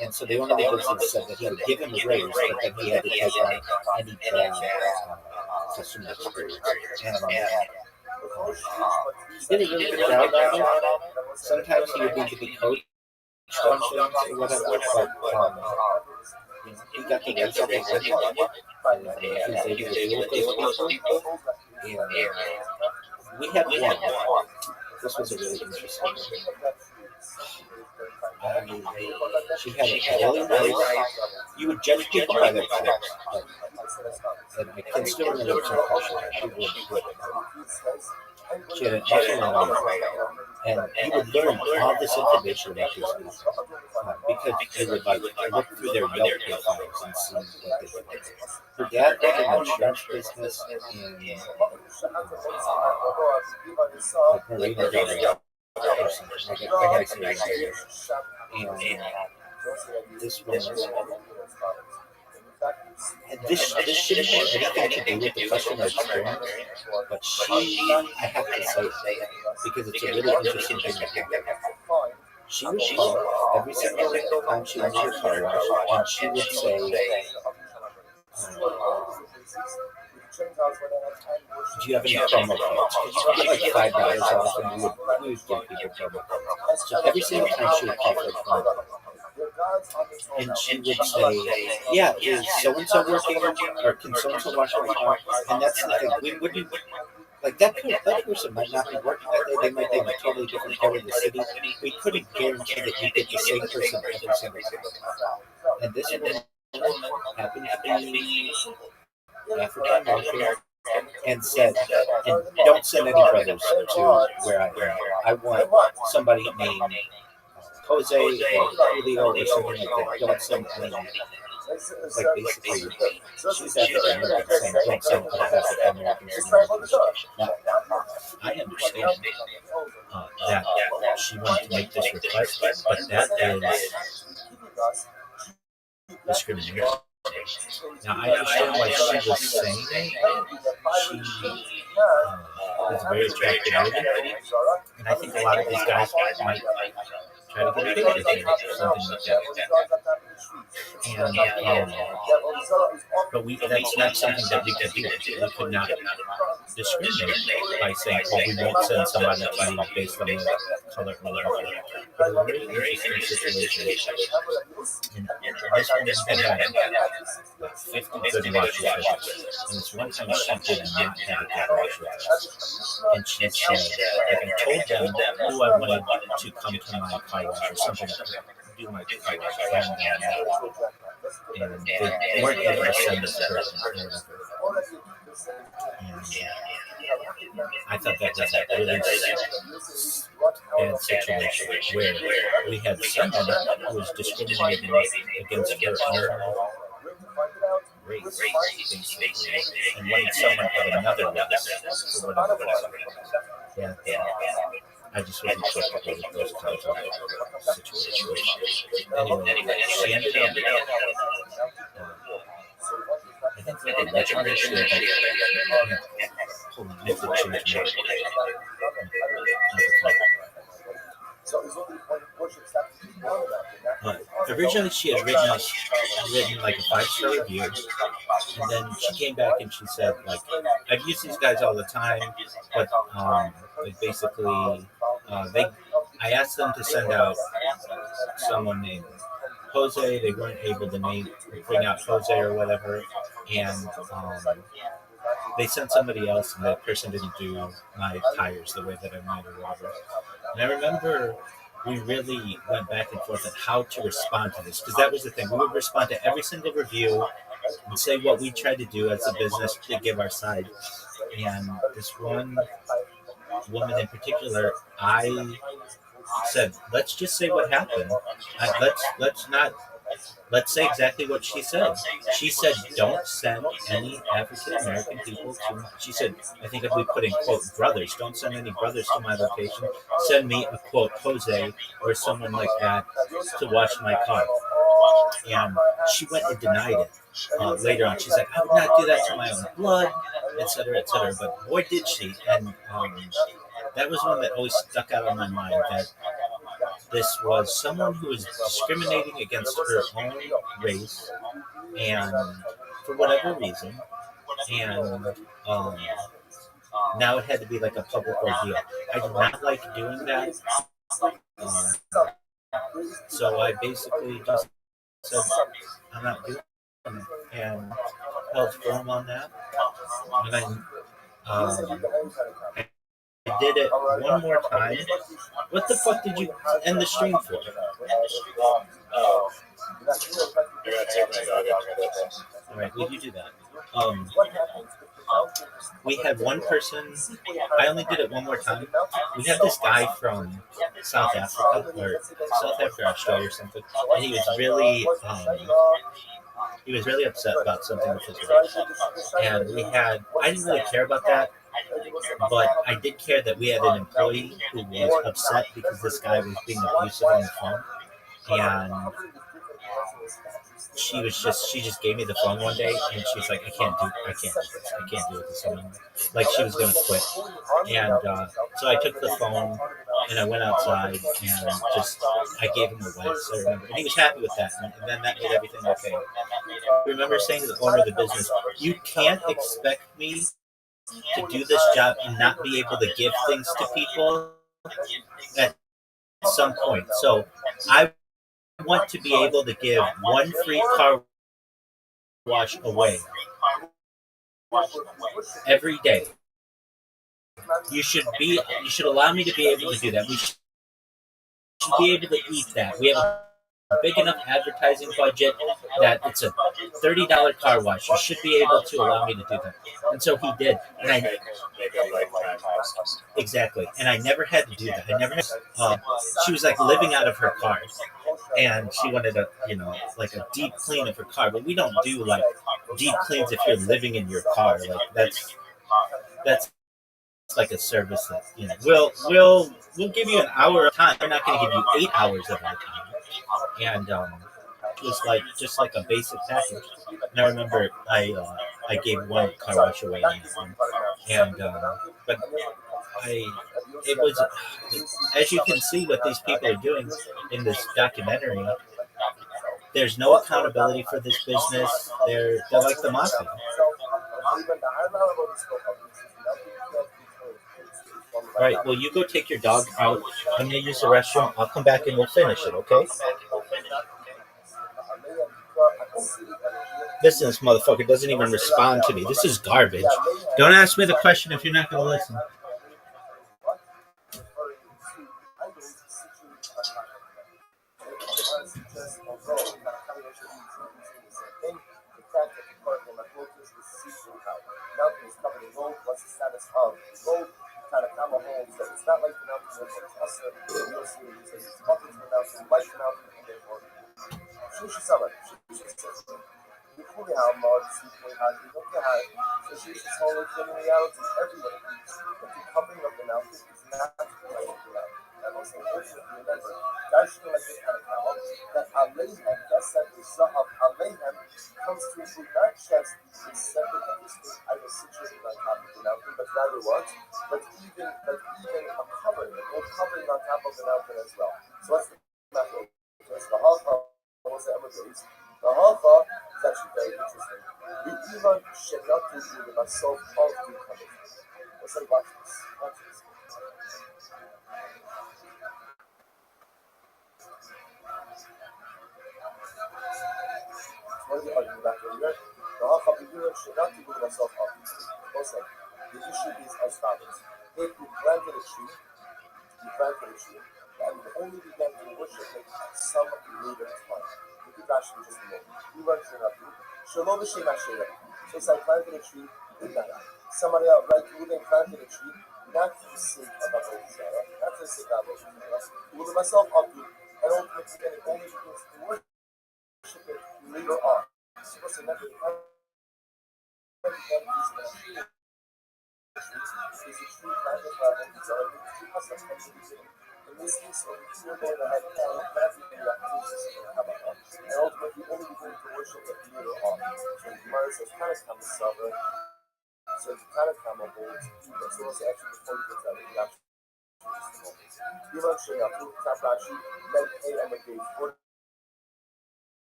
[SPEAKER 2] and so the owner of the business said that he would give him a raise, but then he had to take on any bad customer experience. And he did a really good job at it. Sometimes he would need to be coached on things or whatever, but he got the raise that he wanted, and he was able to deal with those people. And we had one. This was a really interesting one. She had a really nice. You would judge people by their clothes. And I can still remember the impression. She had an excellent eye. And you would learn all this information about these people. Because they would look through their Yelp profiles and see what they did. Her dad had an insurance business in Marina Del Rey. And this was. And this shouldn't have anything to do with the customer experience, but I have to say it, because it's a really interesting thing that happened. She would call every single time she went to her car wash, and she would say, do you have any promo codes? Because you get like $5 off, and we would give people promo codes. So every single time she would call for a promo code, and she would say, yeah, is so-and-so working, or can so-and-so wash my car? And that's the thing, we wouldn't, like that person might not be working that day, they might be in a totally different part of the city. We couldn't guarantee that you get the same person every single day. And this woman happened to be African American, and said, and don't send any brothers to where I am. I want somebody named Jose or Julio or something like that. Don't send any. Like basically, she's African American saying don't send other African Americans to the Now, I understand that she wanted to make this request, but that is discrimination. Now, I understand why she was saying it. She is a very attractive lady, and I think a lot of these guys might try to get a picture with her or something like that. And but that's not something that we could do. We could not discriminate by saying, "Oh, we won't send somebody to you based on their color or whatever." But it was a very interesting situation. And this woman had 50 good watches with us. And this one time she did not have a good watch with us. And she said, like, I told them who I wanted to come to my car wash or something like that. Do my car wash. And they weren't able to send this person or whatever. And I thought that was a really bad situation where we had someone who was discriminating against her own race, basically, and wanting someone of another race or whatever. Yeah. I just wasn't comfortable with those kinds of situations. Anyway, she ended up, I think the next issue that hold on, I have to change originally she had written like a 5-star review, and then she came back and she said, like, I've used these guys all the time, but like basically I asked them to send out someone named Jose. They weren't able to bring out Jose or whatever, and they sent somebody else, and that person didn't do my tires the way that I wanted or whatever. And I remember we really went back and forth on how to respond to this, because that was the thing. We would respond to every single review and say what we tried to do as a business to give our side. And this one woman in particular, I said, let's just say what happened. Let's say exactly what she said. She said, don't send any African American people to. She said, I think if we put in quote brothers, don't send any brothers to my location. Send me a quote Jose or someone like that to wash my car. And she went and denied it later on. She's like, I would not do that to my own blood, etc., etc. But boy, did she! And that was one that always stuck out on my mind. That this was someone who was discriminating against her own race, and for whatever reason, and now it had to be like a public ordeal. I did not like doing that, so I basically just said, I'm not doing it, and held firm on that. And I did it one more time. What the fuck did you end the stream for? Alright, will you do that? We had one person, I only did it one more time. We had this guy from South Africa, or Australia or something, and he was really upset about something with his race. And I didn't really care about that, but I did care that we had an employee who was upset because this guy was being abusive on the phone. And she just gave me the phone one day, and she's like, I can't do this anymore. Like, she was going to quit. And so I took the phone, and I went outside, and I gave him a wet, so I remember. And he was happy with that, and then that made everything okay. I remember saying to the owner of the business, you can't expect me to do this job and not be able to give things to people at some point. So I want to be able to give one free car wash away every day. You should allow me to be able to do that. We should be able to eat that. We have
[SPEAKER 4] big enough advertising budget that it's a $30 car wash. You should be able to allow me to do that. And so he did. And I exactly. And I never had to do that. I never had. She was like living out of her car, and she wanted a like a deep clean of her car. But we don't do like deep cleans if you're living in your car. Like that's like a service that we'll give you an hour of time. We're not going to give you 8 hours of our time. And it was like just like a basic package. And I remember I gave one car wash away, and but it was, as you can see what these people are doing in this documentary. There's no accountability for this business. They're like the mafia. All right, well, you go take your dog out. I'm going to use the restroom. I'll come back and we'll finish it, okay? Listen, this motherfucker doesn't even respond to me. This is garbage. Don't ask me the question if you're not going to listen.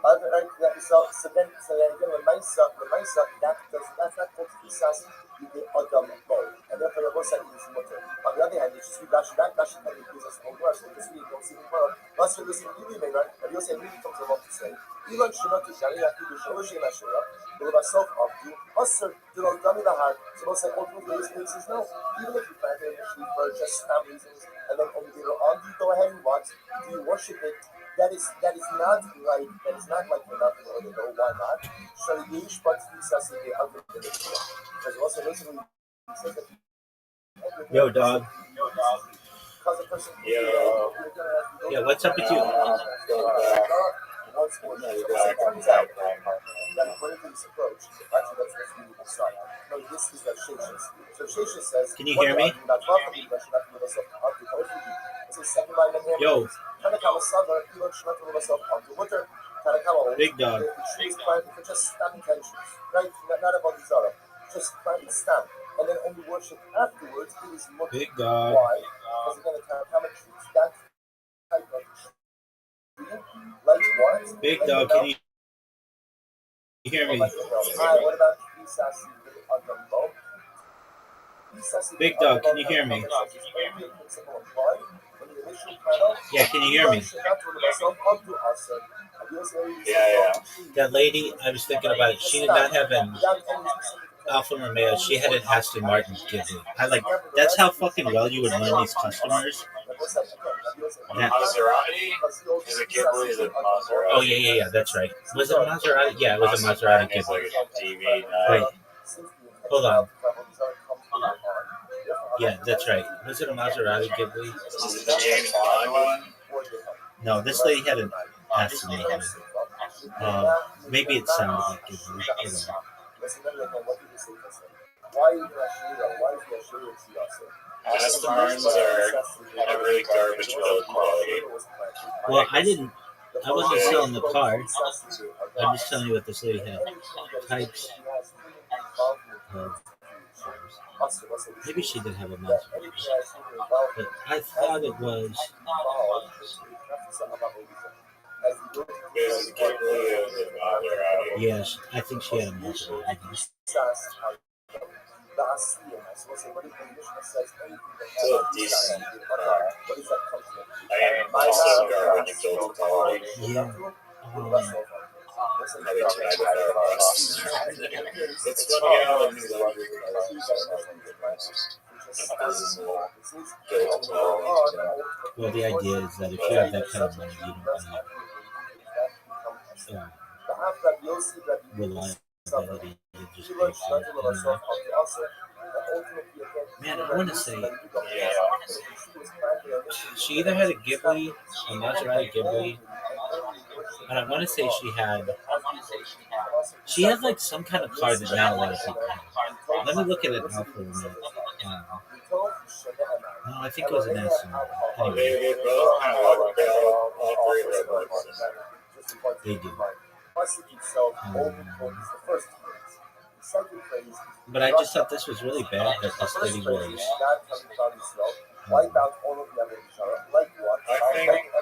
[SPEAKER 1] So then again, when Maisa, that's not called Kisas, you get Adam Bo. And therefore, the Bosa is Mutter. On the other hand, you just read Rashi, that Rashi can be used as a word, so just read, don't see the word. Once you listen to the right? And you'll say, really comes along to say, even Shema to Shani, I do the Sholoshi and Ashura, the myself of you, Usher, do not dummy the heart. So they'll say, ultimately, this says no. Even if you plant it initially for just some reasons, and then only later on, you go ahead and watch, do you worship it? That is not right. That is not like we're not going to know why not. So you but because also basically says that
[SPEAKER 4] Yo, dog.
[SPEAKER 1] because a person
[SPEAKER 4] Yeah, what's up with you?
[SPEAKER 1] it turns out that according to this approach, actually that's really the side. No, this is that Sheshes. So Sheshes says,
[SPEAKER 4] Can you hear me? Yo. Big dog.
[SPEAKER 1] Just stand intentions, right? Not about these other. Just try and stand. And then only worship afterwards, it is much.
[SPEAKER 4] Big dog.
[SPEAKER 1] Why? Because again, the Talmud treats that type of like what?
[SPEAKER 4] Big dog, can you hear me?
[SPEAKER 1] What about
[SPEAKER 4] Big dog, can you hear me? Yeah, can you hear me?
[SPEAKER 6] Yeah.
[SPEAKER 4] That lady, I was thinking about it. She did not have an Alfa Romeo. She had an Aston Martin Ghibli. That's how fucking well you would learn these customers.
[SPEAKER 6] Maserati? Is it Ghibli? Is it Maserati?
[SPEAKER 4] Oh, yeah, that's right. Was it a Maserati? Yeah, it was a Maserati
[SPEAKER 6] It's like
[SPEAKER 4] Ghibli.
[SPEAKER 6] a TV.
[SPEAKER 4] Wait, hold on. Yeah, that's right. Was it a Maserati Ghibli?
[SPEAKER 6] Is it the James Bond one?
[SPEAKER 4] No, this lady had an Aston Martin. Maybe it sounded like Ghibli. I don't know.
[SPEAKER 6] Aston Martins have really garbage build quality.
[SPEAKER 4] Well, I wasn't selling the car. I'm just telling you what this lady had. Types of maybe she did have a Maserati, but I thought it was.
[SPEAKER 6] Is it Ghibli or is it Maserati?
[SPEAKER 4] Yes, I think she had a Maserati.
[SPEAKER 6] Still a decent car. I mean, also garbage build quality.
[SPEAKER 4] Yeah.
[SPEAKER 6] Probably tonight if I were us. It's funny how the new luxury cars abysmal build quality.
[SPEAKER 4] Well, the idea is that if you have that kind of money, you don't need reliability. You just pay for it. Man, I want to say
[SPEAKER 6] Yeah.
[SPEAKER 4] she either had a Ghibli, a Maserati Ghibli, and I want to say she had like some kind of car that not a lot of people have. Let me look at it now for a minute. No, I think it was an Aston Martin. Anyway,
[SPEAKER 6] They both kind of all three look like
[SPEAKER 4] they do. But I just thought this was really bad that this lady was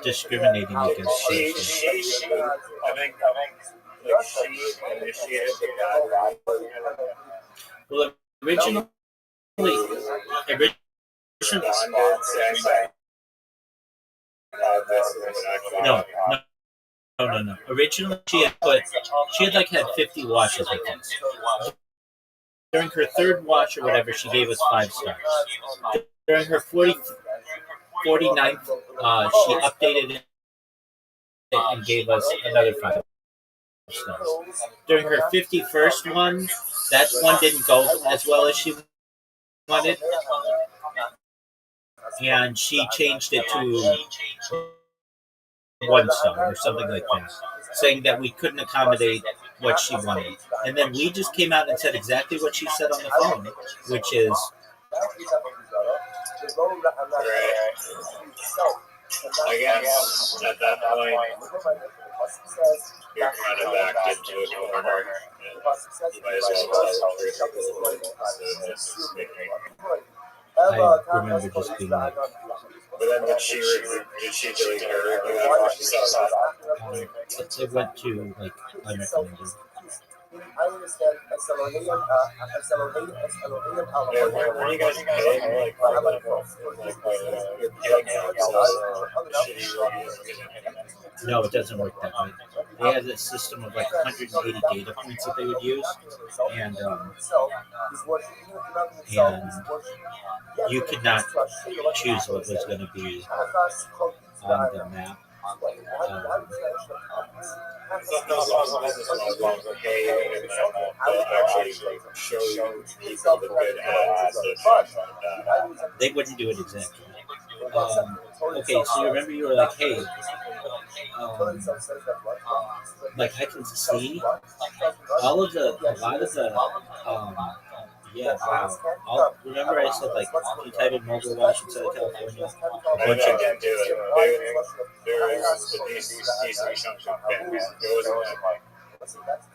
[SPEAKER 4] discriminating against
[SPEAKER 6] she initiated the bad
[SPEAKER 4] Well, originally, no. Originally, she had had 50 washes with us. During her third wash or whatever, she gave us 5 stars. During her 49th, she updated it and gave us another 5 stars. During her 51st one, that one didn't go as well as she wanted, and she changed it to 1 star or something like that, saying that we couldn't accommodate what she wanted. And then we just came out and said exactly what she said on the phone, which is,
[SPEAKER 6] I guess at that point, you're kind of backed into a corner. You might as well tell the truth.
[SPEAKER 4] I remember just being like,
[SPEAKER 6] But then did she delete her review after she saw that?
[SPEAKER 2] It went to like unrecommended.
[SPEAKER 1] I understand Thessalonian,
[SPEAKER 6] Were you guys paying like you're paying out shitty reviews?
[SPEAKER 2] No, it doesn't work that way. They had a system of like 180 data points that they would use, and you could not choose what was going to be on the map. They wouldn't do it exactly. Okay, so you remember you were like, hey, like I can see a lot of the, yeah, wow. Remember I said like if you type in mobile watch inside of California, a bunch of
[SPEAKER 6] can't do it. There was a decent chunk of Batman. It wasn't like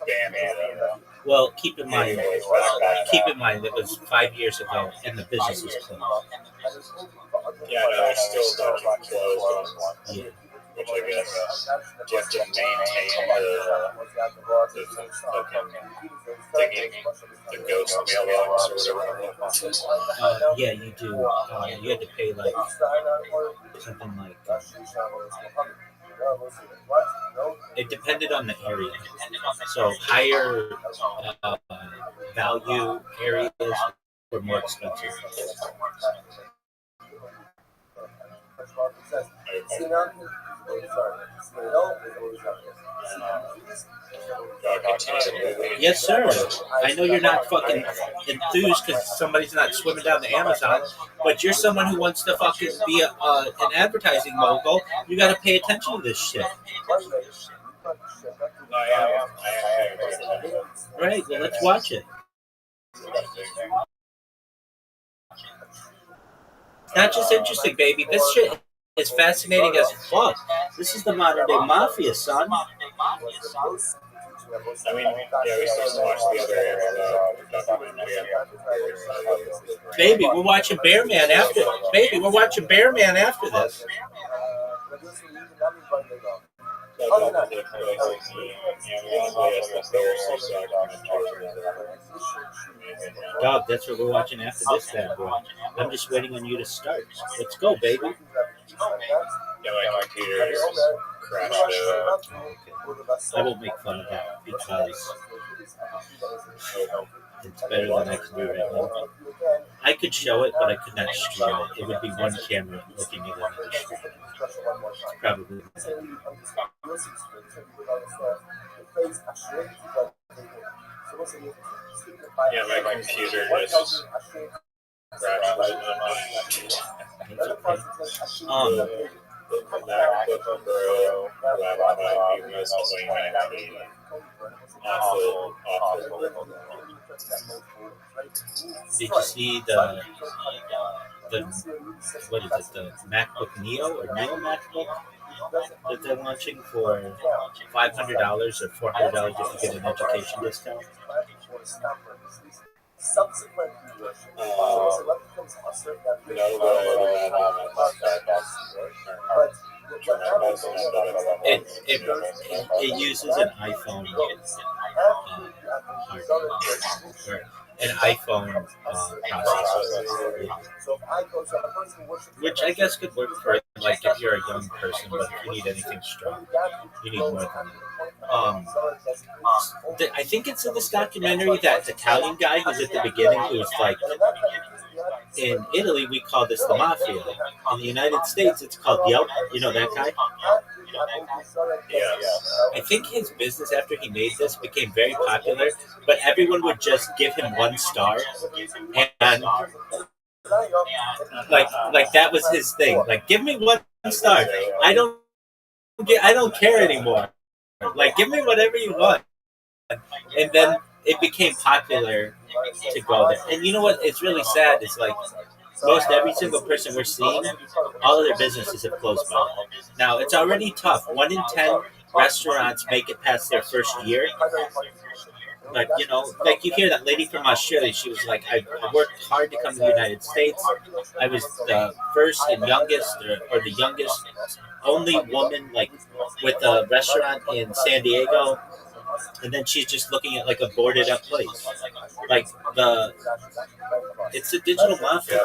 [SPEAKER 6] Batman.
[SPEAKER 2] Well, keep in mind, it was 5 years ago, and the business was closed.
[SPEAKER 6] Yeah, no, there's still dungeons closed.
[SPEAKER 2] Yeah.
[SPEAKER 6] Which I guess you have to maintain the ghost mailbox or whatever.
[SPEAKER 2] Yeah, you do. You had to pay like something like. It depended on the area. So higher value areas were more expensive. Yes, sir. I know you're not fucking enthused because somebody's not swimming down the Amazon, but you're someone who wants to fucking be an advertising mogul. You got to pay attention to this shit. Right. Well, let's watch it. It's not just interesting, baby. This shit is fascinating as fuck. This is the modern day mafia, son.
[SPEAKER 6] I mean, yeah, we still watch the other
[SPEAKER 2] Baby, we're watching Bearman after. Baby, we're watching Bearman after this. Dog, that's what we're watching after this bad boy. I'm just waiting on you to start. Let's go, baby.
[SPEAKER 6] Yeah, my computer crashed out.
[SPEAKER 2] I won't make fun of that because it's better than I can do right now. I could show it, but I could not stream it. It would be one camera looking at another screen. Probably.
[SPEAKER 6] Yeah, my computer just crashed.
[SPEAKER 2] Did you see the what is it, the MacBook Neo or Neo MacBook that they're launching for $500 or $400 if you get an education discount? It uses an iPhone hardware. An iPhone processor, which I guess could work for like if you're a young person, but if you need anything strong, you need more than that. I think it's in this documentary that Italian guy who's at the beginning who's like, in Italy we call this the mafia. In the United States it's called Yelp. You know that guy? I think his business after he made this became very popular, but everyone would just give him 1 star, and like that was his thing. Like, give me 1 star. I don't care anymore. Like, give me whatever you want. And then it became popular to go there. And you know what? It's really sad. It's like most every single person we're seeing, all of their businesses have closed by now. It's already tough. 1 in 10 restaurants make it past their first year.
[SPEAKER 4] But like you hear that lady from Australia, she was like, I worked hard to come to the United States. I was the first and youngest, or the youngest only woman like with a restaurant in San Diego, and then she's just looking at like a boarded up place, like it's a digital mafia.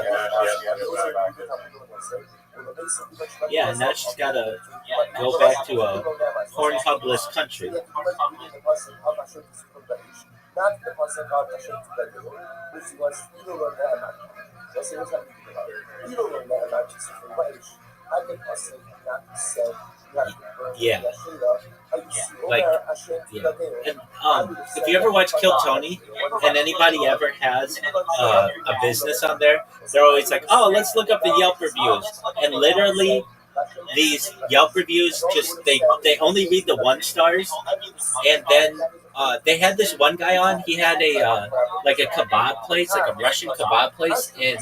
[SPEAKER 4] Yeah, and now she's got to go back to a Pornhubless country. Yeah. Like, yeah. And if you ever watch Kill Tony, and anybody ever has a business on there, they're always like, "Oh, let's look up the Yelp reviews," and literally these Yelp reviews they only read the 1 stars, and then they had this one guy on. He had a like a kebab place, like a Russian kebab place in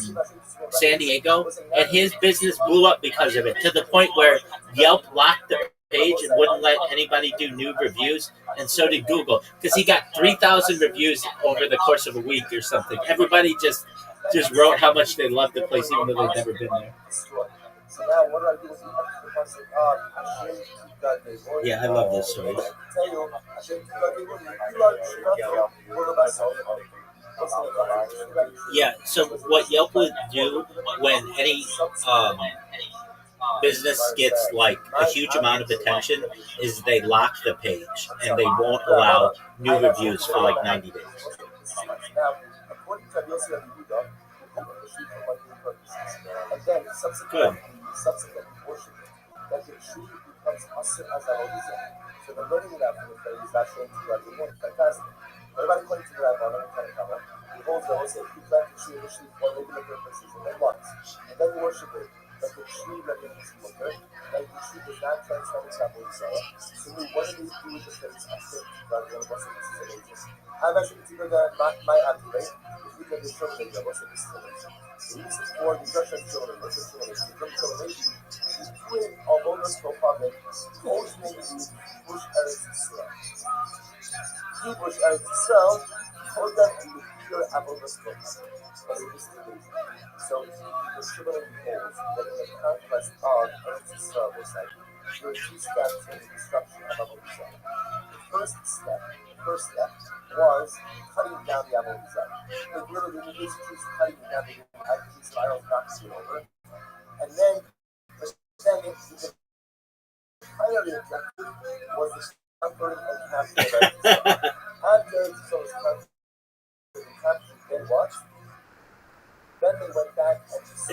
[SPEAKER 4] San Diego, and his business blew up because of it, to the point where Yelp locked the page and wouldn't let anybody do new reviews, and so did Google, because he got 3,000 reviews over the course of a week or something. Everybody just wrote how much they loved the place, even though they'd never been there. Yeah, I love those stories. Yeah, so what Yelp would do when any business gets like a huge amount of attention is they lock the page and they won't allow new reviews for like 90 days. Good.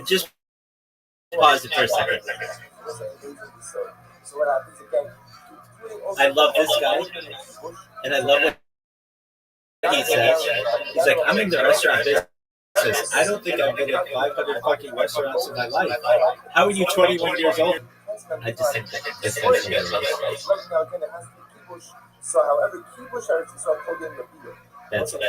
[SPEAKER 4] Just pause it for a second. I love this guy, and I love what he says. He's like, I'm in the restaurant business. I don't think I've been at 500 fucking restaurants in my life. How are you 21 years old? I just think that this guy's hilarious. That's it.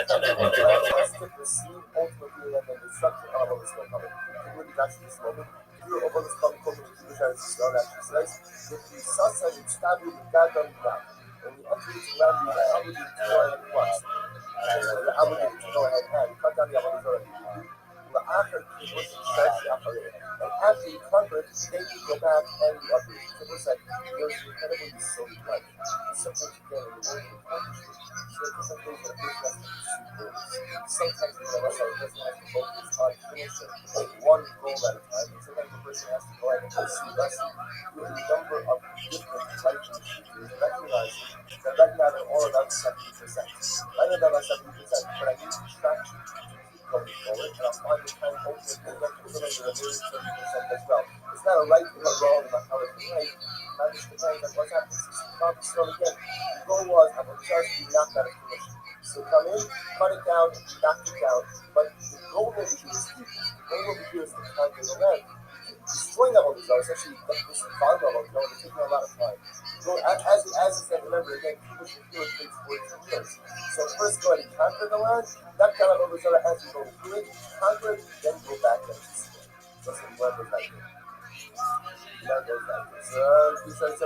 [SPEAKER 1] that goes like this. Sorry,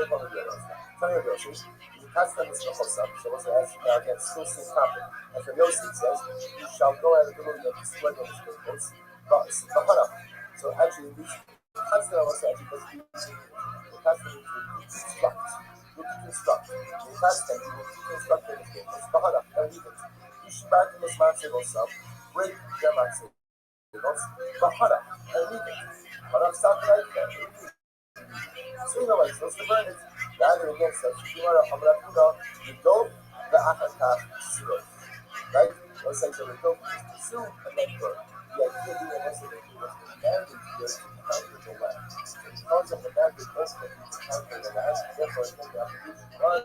[SPEAKER 1] you cast them as Jehoshaphat, so what's that? Now again, still same topic. And from Yosef it says, you shall go out of the middle of the spread on the sprinkles, but so actually, these cast them also actually because you cast them to deconstruct. You deconstruct. You cast them to deconstruct the sprinkles, and leave it. You should back in this man say yourself, break their man say and leave it. Stop like that. Swing away, so the burn is rather against us. You are a Hamrapuda, you don't the Akaka Siro. Right? Let's say so we don't pursue and then burn. The idea being a resident was the mandate here to counter the land. So because of the mandate ultimately to counter the land, therefore I think the application was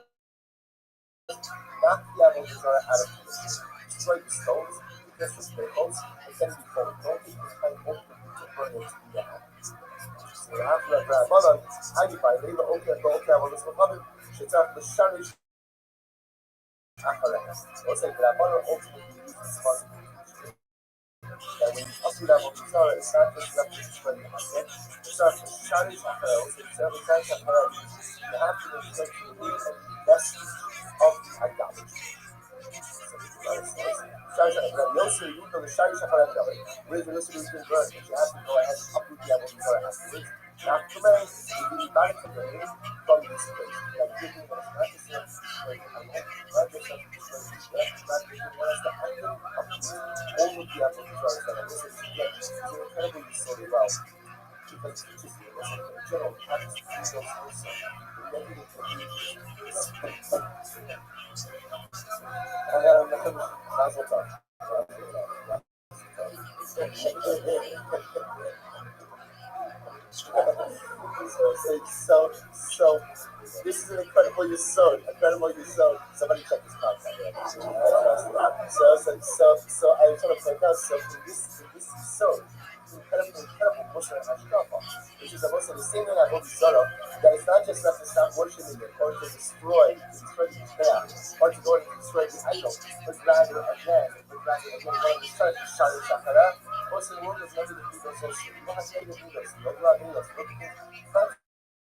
[SPEAKER 1] not the Avodazara out of position. Destroy the stones, because the sprinkles, and then before we don't take this kind of ultimately to burn it in the house. Rabbanon, Hagify, Leva, okay, אבל בסופו שצריך לשרש אחריהם. Also, Rabbanon ultimately uses responsibility. That when you come to that Mokitzara, it's not just left to spread the market. It's not to sharish אחריהם, so it's every time אחריהם. You have to reflect the root and the vestige of the idolatry. Yosef, you know the sharish אחריהם belly. Whereas the Yosef has been burned, but you have to go ahead and uproot the Mokitzara afterwards. Not to man, we need back to the name from this place. Like giving us not just to destroy the animal, not just to destroy the death, not giving us the anger of all of the animal desires that are listed again. It's an incredible story well. Because it teaches you, in general, how to see those also. Negative so this is an incredible Yisod. Somebody check this contact. So I was trying to point out, so in this Yisod, incredible Muslim Hashkafa, which is also the same thing I hope Zara, that it's not just enough to stop worshiping it or to destroy the chaos, or to go and destroy the idol, but rather again, when we start to Shari Shakara, most of the world is never the people so you don't have to do this, no blood, no this,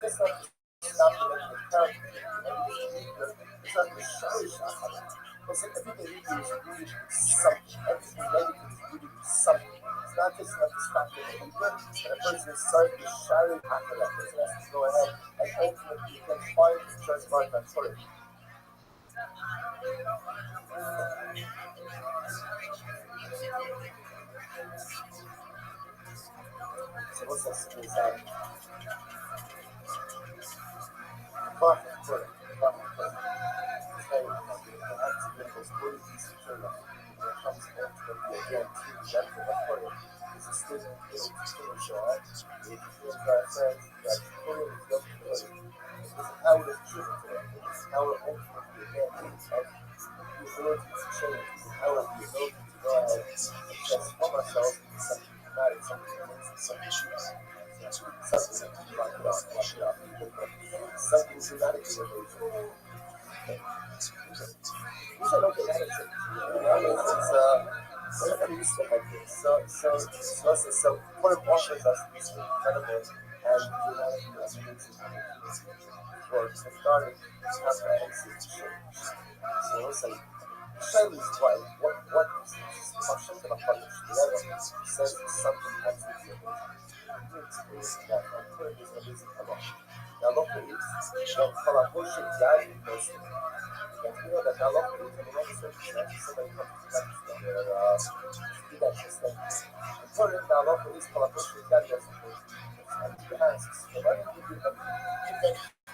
[SPEAKER 1] it's not to stop the negative character, it's not to Shari Shakara. Because everything you do is rooted in something, everything negative is rooted in something. It's not just enough to stop the believer, but a person is starting to Shari Shakara. That person has to go ahead and ultimately can find the church mark on Torah. So what's that? Something dramatic. So what it offers us is incredible and for starting comprehensive change. So it's like Shailu is right. What is something about it says something absolutely amazing. You experience that and put it is amazing along. Now look at it, collaboration guide most and you know that now look at it and another circumstance somebody comes to that do that just like this. And for it now look at this collaboration guide us and you ask, so why don't you do that?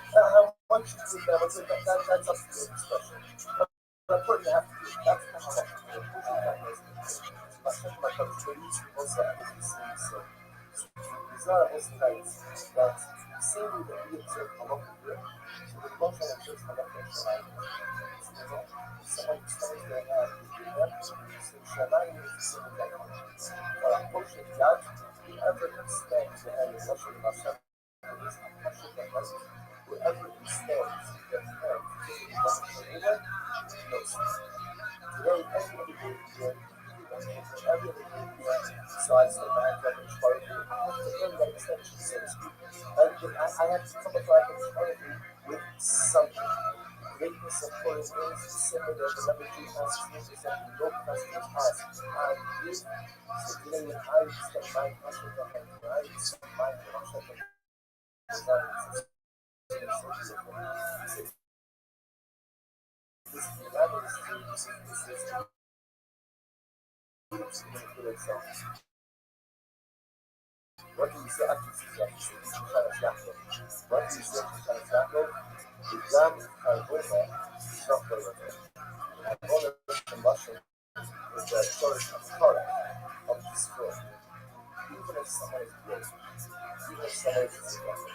[SPEAKER 1] How much you do that, that's up to your discussion. But what you have to do, that's how much you do. But my country also so these are also nights that seem to be observed a lot of good. So the most of the a lot of someone stands there and you do that, so Shaddai is sitting there. But unfortunately, God, whoever stands there and is watching the Hashem, whoever stands there and knows. Today, everybody here every other day decides to back up and try to I have to earn that extension, so to speak. I have to come back and try with something. Greatness of course is similar to the number 2 passes means that no customers pass. And if so today when I step my customer and I step my customer this level is to itself. What do you say after you try to snap it? What do you say to try to snap it? Exam Carbona, software Carbona combustion is the source of product of the skill. Even if someone is good, even if someone is successful,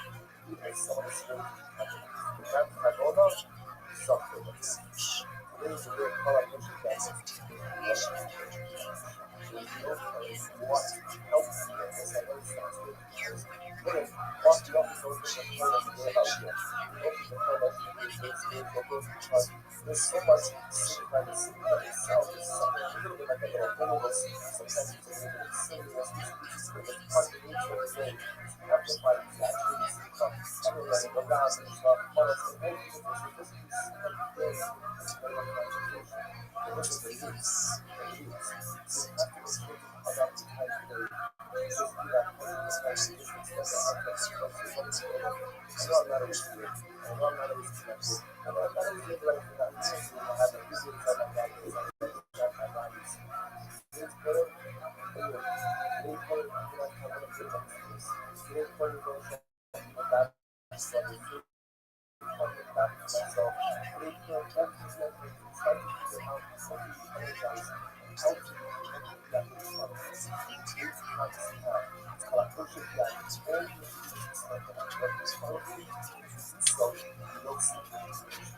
[SPEAKER 1] even if someone is good, Exam Carbona, software. Today is a very colorful canvas. What helps you as I know sounds good because women want to know the about you. Because there's so much signified itself is something a little bit like a little bonus. Sometimes it's a little bit serious. It's part of the nature of the day. Amplified exactly everyone around and stuff. But it's the whole thing is this is this is the news. So you have to think about the time period. Just do that because it's like this is what I know I'm not always good. I know I'm not always connected. I know I'm not always good like that. I have a few things on my back because I got my values. It's better. Anyway, any point I feel like I'm going to get up to this. Any point you're going to get back to myself. Back to myself. Any point I'm going to try to figure out how to energize. How to that is fun. It's called a push-up line. It's all the things like that. But it's powerful. So you don't see it.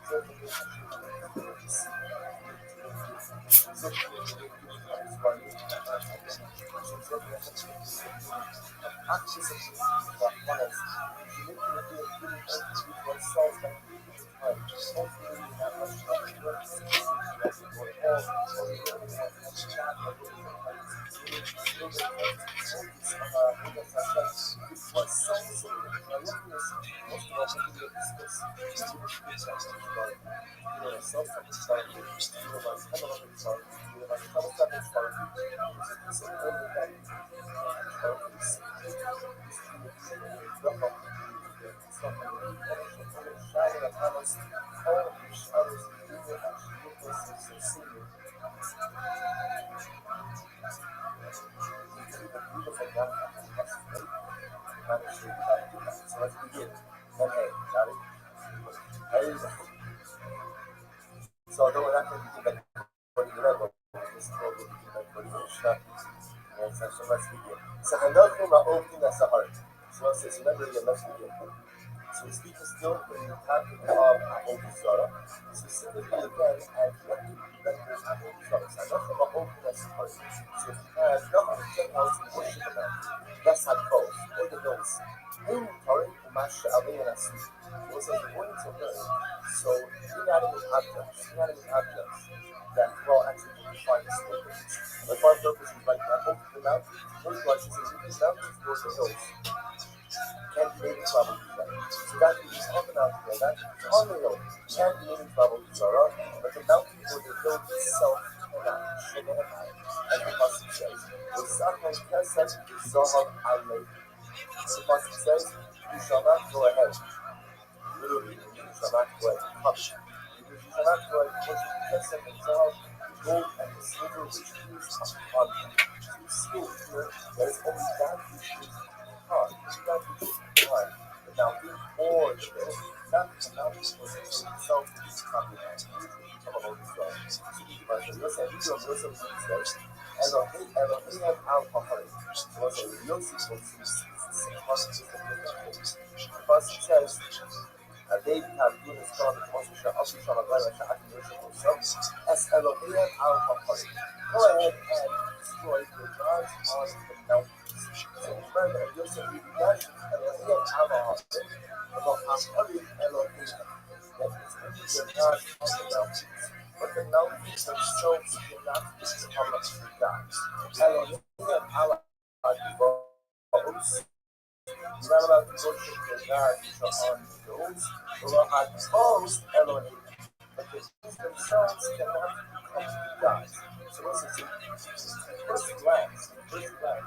[SPEAKER 1] Certainly, so let's begin. Okay, got it? So I don't want to begin like what you level. This is what we begin like what you shut. And so let's begin. So another thing about opening that's the heart. So it says, remember again, let's begin. So we speak still in the topic of Abu Zara, specifically again as what to prevent this Abu Zara. So enough of a openness heart. So if you have nothing to check out and worship about, that's how it goes. Or the notes. In Torah, Masha Aliyah Nasi. So it says, according to her, so inanimate objects that well actually define the statements. Like our purpose is like that, open the mouth, most likely says, if the mountains go to hills, can't be made trouble with that. So that means on the mountain, that on the hill, can't be made trouble with Zara, but the mountain or the hill itself cannot, should not have. As the Pasuk says, with Satan Kesef, Zohar Alei. The Pasuk says, you shall not go ahead. Literally, you shall not go ahead and publish. Because you shall not go ahead and push the Kesef and Zohar, the gold and the silver which is upon them. So you see over here, there is only that which is upon, that which is behind the mountain or the hill, not the mountain or the hill itself, which is comprehended. About this one. So you can listen, you can listen to these guys. Elohim al-Pahari. So what's a Yosef will see the first says, David have goodness from the Moshe Abu Shalagala Sha'at Yosef himself as Elohim al-Pahari. Go ahead and destroy the gods on the mountains. So remember, Yosef began Elohim al-Pahari. Elohim Elohim. That is only the gods on the mountains. But the mountains themselves cannot become gods. Elohim Allah boast. You're not allowed to worship your God which are on those who are opposed Elohim. But the things themselves cannot become gods. So what's it say? First glance, it appears that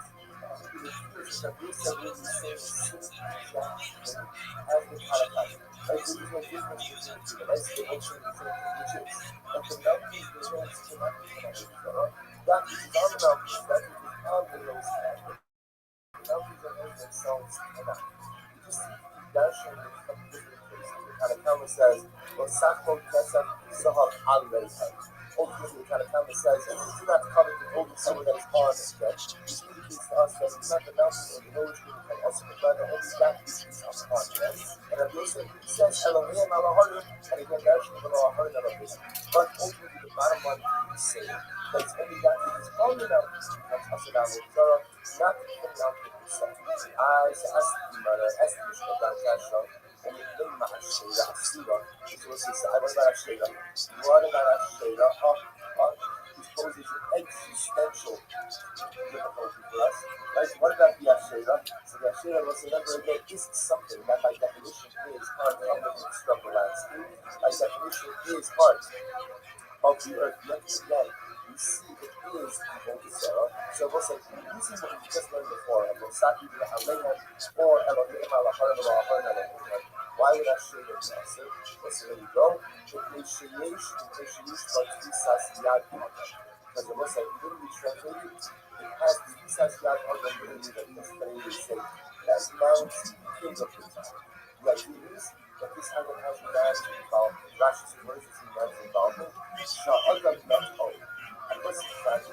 [SPEAKER 1] this that we say is that as the Chalakite. Like there is no difference between the two. Right? The ocean is which is. But the mountains, the hills cannot become a God. That which is on the mountains, that which is on the hills, the mountains and hills themselves cannot. You just dashing from different places. The Kalakama says, Osako Kesef Sahab Al Reitai. Ultimately, the Kalakama says, do not covet the golden silver that is on the stretch. This indicates to us that it's not the mountains or the hills which we can estimate, rather only that which is upon them. And Rabbi Yosef says, Elohim Alaharim, and again, dashing from Alaharim Elohim. But ultimately, the bottom line is saying that it's only that which is on the mountains becomes Hasadam Zara, not the mountain itself. I asked the mother, asked the Mishkan Kasha, and it came to Ashera, Asura. So what's this? I was about Ashera. What about Ashera? Which poses an existential difficulty for us. Right? What about the Ashera? So the Ashera was remember again, is something that by definition is part of the structural landscape. By definition is part of the earth. Yet again, we see it is evil Sarah. So we'll say, using what we just learned before, Rosaki Aleha or Elohim Alaharim Alaharim. Why would I share the answer? So there we go. Because it was like literally translated, it has the Isas Yad Adam literally that this literally say, that's Mount King of the time. Like it is, but this Adam has man's involved, Rashi's emergency man's involvement, Sha'adam not all. And what's the fact?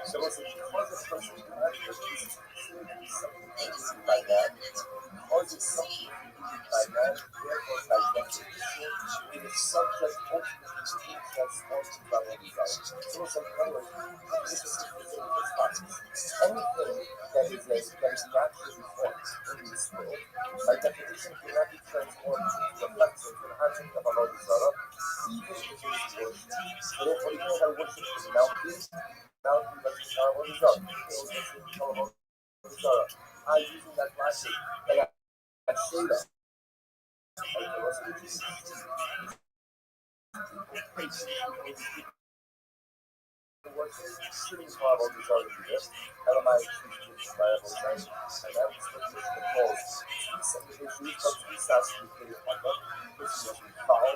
[SPEAKER 1] So it's like, because a person is considered to be something by that, because it's something by man, therefore by definition, it is subject ultimately to being transformed by one desire. So it's like, in other words, this is the thing with this process. Anything that is naturally formed in this world, by definition, cannot be transformed into a reflection to the object of Allah desire, even if it is worship. So therefore, even if I worship the mountain, that's the power of desire. I'm using that logic that I showed up. Shooting horrible desire to do this. Elamai chooses viable time. And that was what the calls. Some of the issues, but three stats to be clear on them. This is what we follow.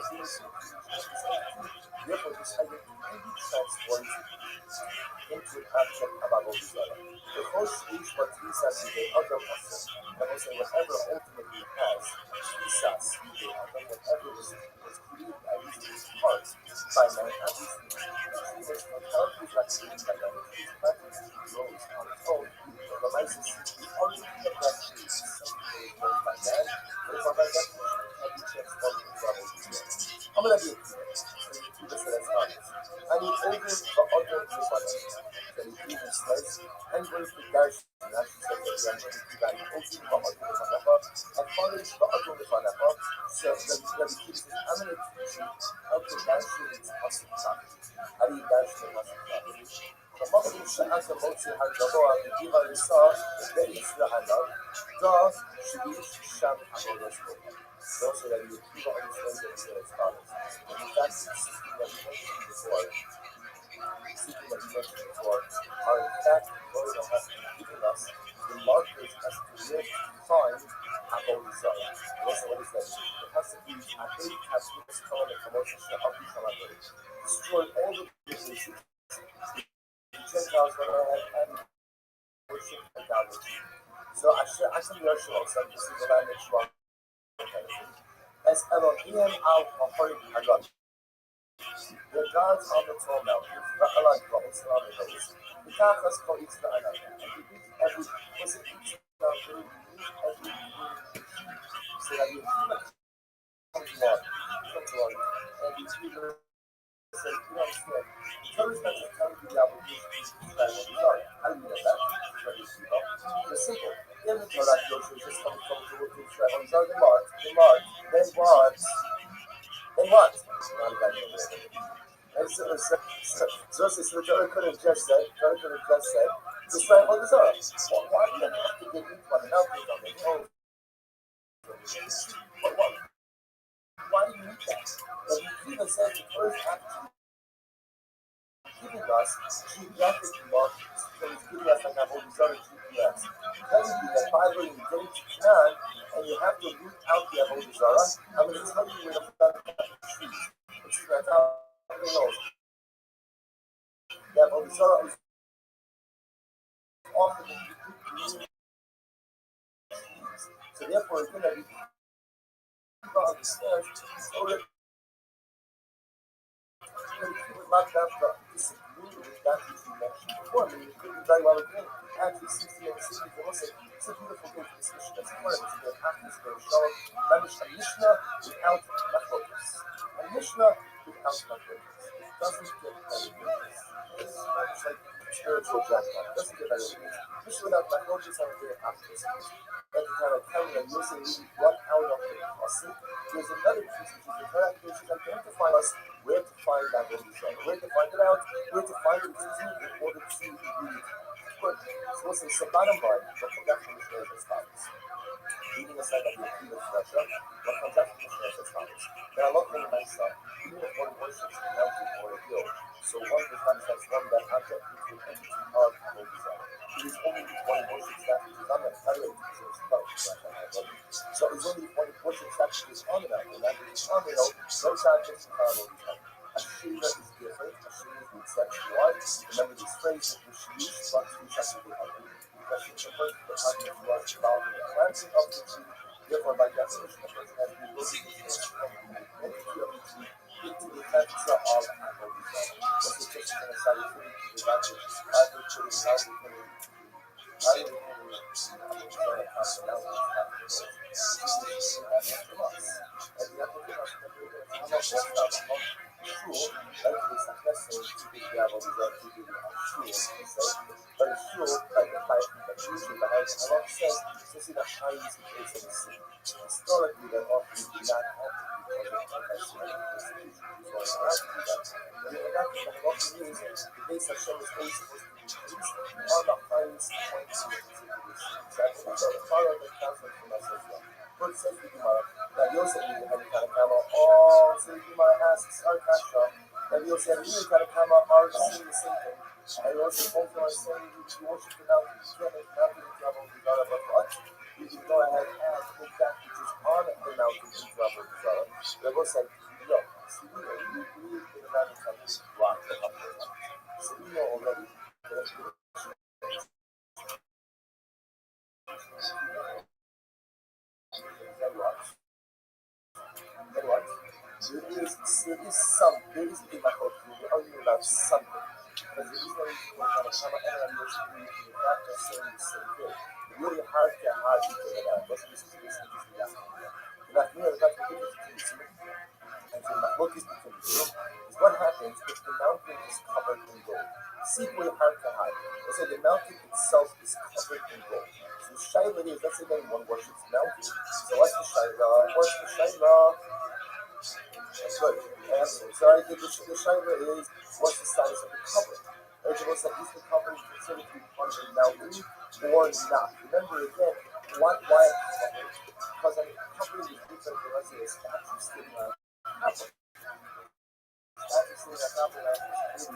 [SPEAKER 1] Therefore, this idea can be transformed into an object of our desire. The first is what three stats to be other muscle. And we'll say whatever ultimately has three stats to be other, whatever was created at least in part by man, at least in which mentality is activated by man, which is practically grows on its own. The license the only thing that creates something that is done by man, therefore by definition can be transformed into our desire. I'm going to be a two this as follows. I need over the other Nirvana. That he even says, and where the guys actually says that we are going to do that over the other Nirvana, and following the other Nirvana, so that he gives an eminent teaching of the Darshan's hospitality. How do you Darshan hospitality? The Muslim Shahaz the Motsi Hajabah, the Diva Risa, the Isra Hanam, does Shidish Sham Hagoresco. Also, that you people understand that it's as follows. And in fact, the system that we mentioned before, are in fact going to have given us the markers as to where to find Apple Desire. Also, what is that? It has to be a big has this color of promotion of the collaboration. Destroy all the businesses. The Gentiles went ahead and worship idolatry. So I can be sure, so this is the language wrong. As Elohim al-Hafarim Hagam. The gods on the tall mountains, the Allah gods on the hills. The Kafas call each the Allah. And you eat every, was it each mountain? You eat every so that you come to one, and you either say, you understand, tell us not to tell you the obligation to that one. Sorry, how do you know that? It's simple. In the Torah, Joshua is just coming from the word to Israel. The Mark, then what? Then what? And so the Torah could have just said, just like Avodah Zarah. Why do you have to get into an mountain on the hill? Why do you need that? But he even says the first act giving us geographic markers. So he's giving us like Avodah Zarah GPS. Telling you that by the way you get into Canaan and you have to root out the Avodah Zarah, I'm going to tell you where to plant the trees. Which is that's how everyone knows. The Avodah Zarah is often in the so therefore, it's going to be people understand Torah would not have to disagree with that which you mentioned before. I mean, you could be very well agree. Actually, 60 and 60, it's a beautiful thing for this mission. That's important. It's a good practice, very shalom. A Mishnah without machlokas. A Mishnah without machlokas. It doesn't get better than this. It's not just like spiritual jackpot. It doesn't get better than this. Mishnah without machlokas are very practice. That you kind of carry and you'll say really what out of the process. There's another piece which is the correct which is identify us where to find that result, where to find it out, where to find it in order to read. But so listen, so bottom line, what comes after the Mishnah is as follows. Reading aside of the Akira Shresha, what comes after the Mishnah is as follows. There are a lot of nice stuff, even if one worships a mountain or a hill. So one does not transform that object into an entity of Avodah. It is only if one worships that which is on the mountain, so it's only if one worships that which is on the mountain, that which is on the hill, those objects are Avodah. A Shiva is different. A Shiva is the exception. Why? Remember this phrase that was used but to separately ugly. Because it's the first the object was involved in the planting of the tree. Therefore, by definition, the person has to look at the entity of the tree into the texture of the Avodah. What's the just going to say? It's really the advantage. Historically, that often do not happen because of anti-Semitic persecution. The base Hashem is always supposed to be pleased on the highest point of the exactly. So the follow the conflict from us as well. But says the Gemara, that Yosef knew how to kind of come out. Oh, so the Gemara asks our Kasha, that Yosef knew how to come out are saying the same thing. And Yosef both are saying you worship the mountain, you can't make mountain into Avodah Zarah, but what? You can go ahead and take that which is on the mountain into Avodah Zarah. They both said, yo, see, we believe in the mountain country, rock the upper. So we know already that there is a machot, we're arguing about something. Because there is no reason to have a Shama and a Yoshimi to not necessarily the same thing. It's really hard to hide each other out. What's this is the Yachim? The Nachmir is not the difference between the two. And so the Machlok is between the two. Is what happens if the mountain is covered in gold. See really hard to hide. Let's say the mountain itself is covered in gold. So the Shaila is, let's say that one worships the mountain. So what's the Shaila? What's the Shaila? Good. So I think the Shaila is, what's the status of the cover? Or it was like, is the cover considered to be under the mountain or not? Remember again, why a cover? Because I mean, covering is different from the rest of the statue sitting on top. Statue sitting on top of that is a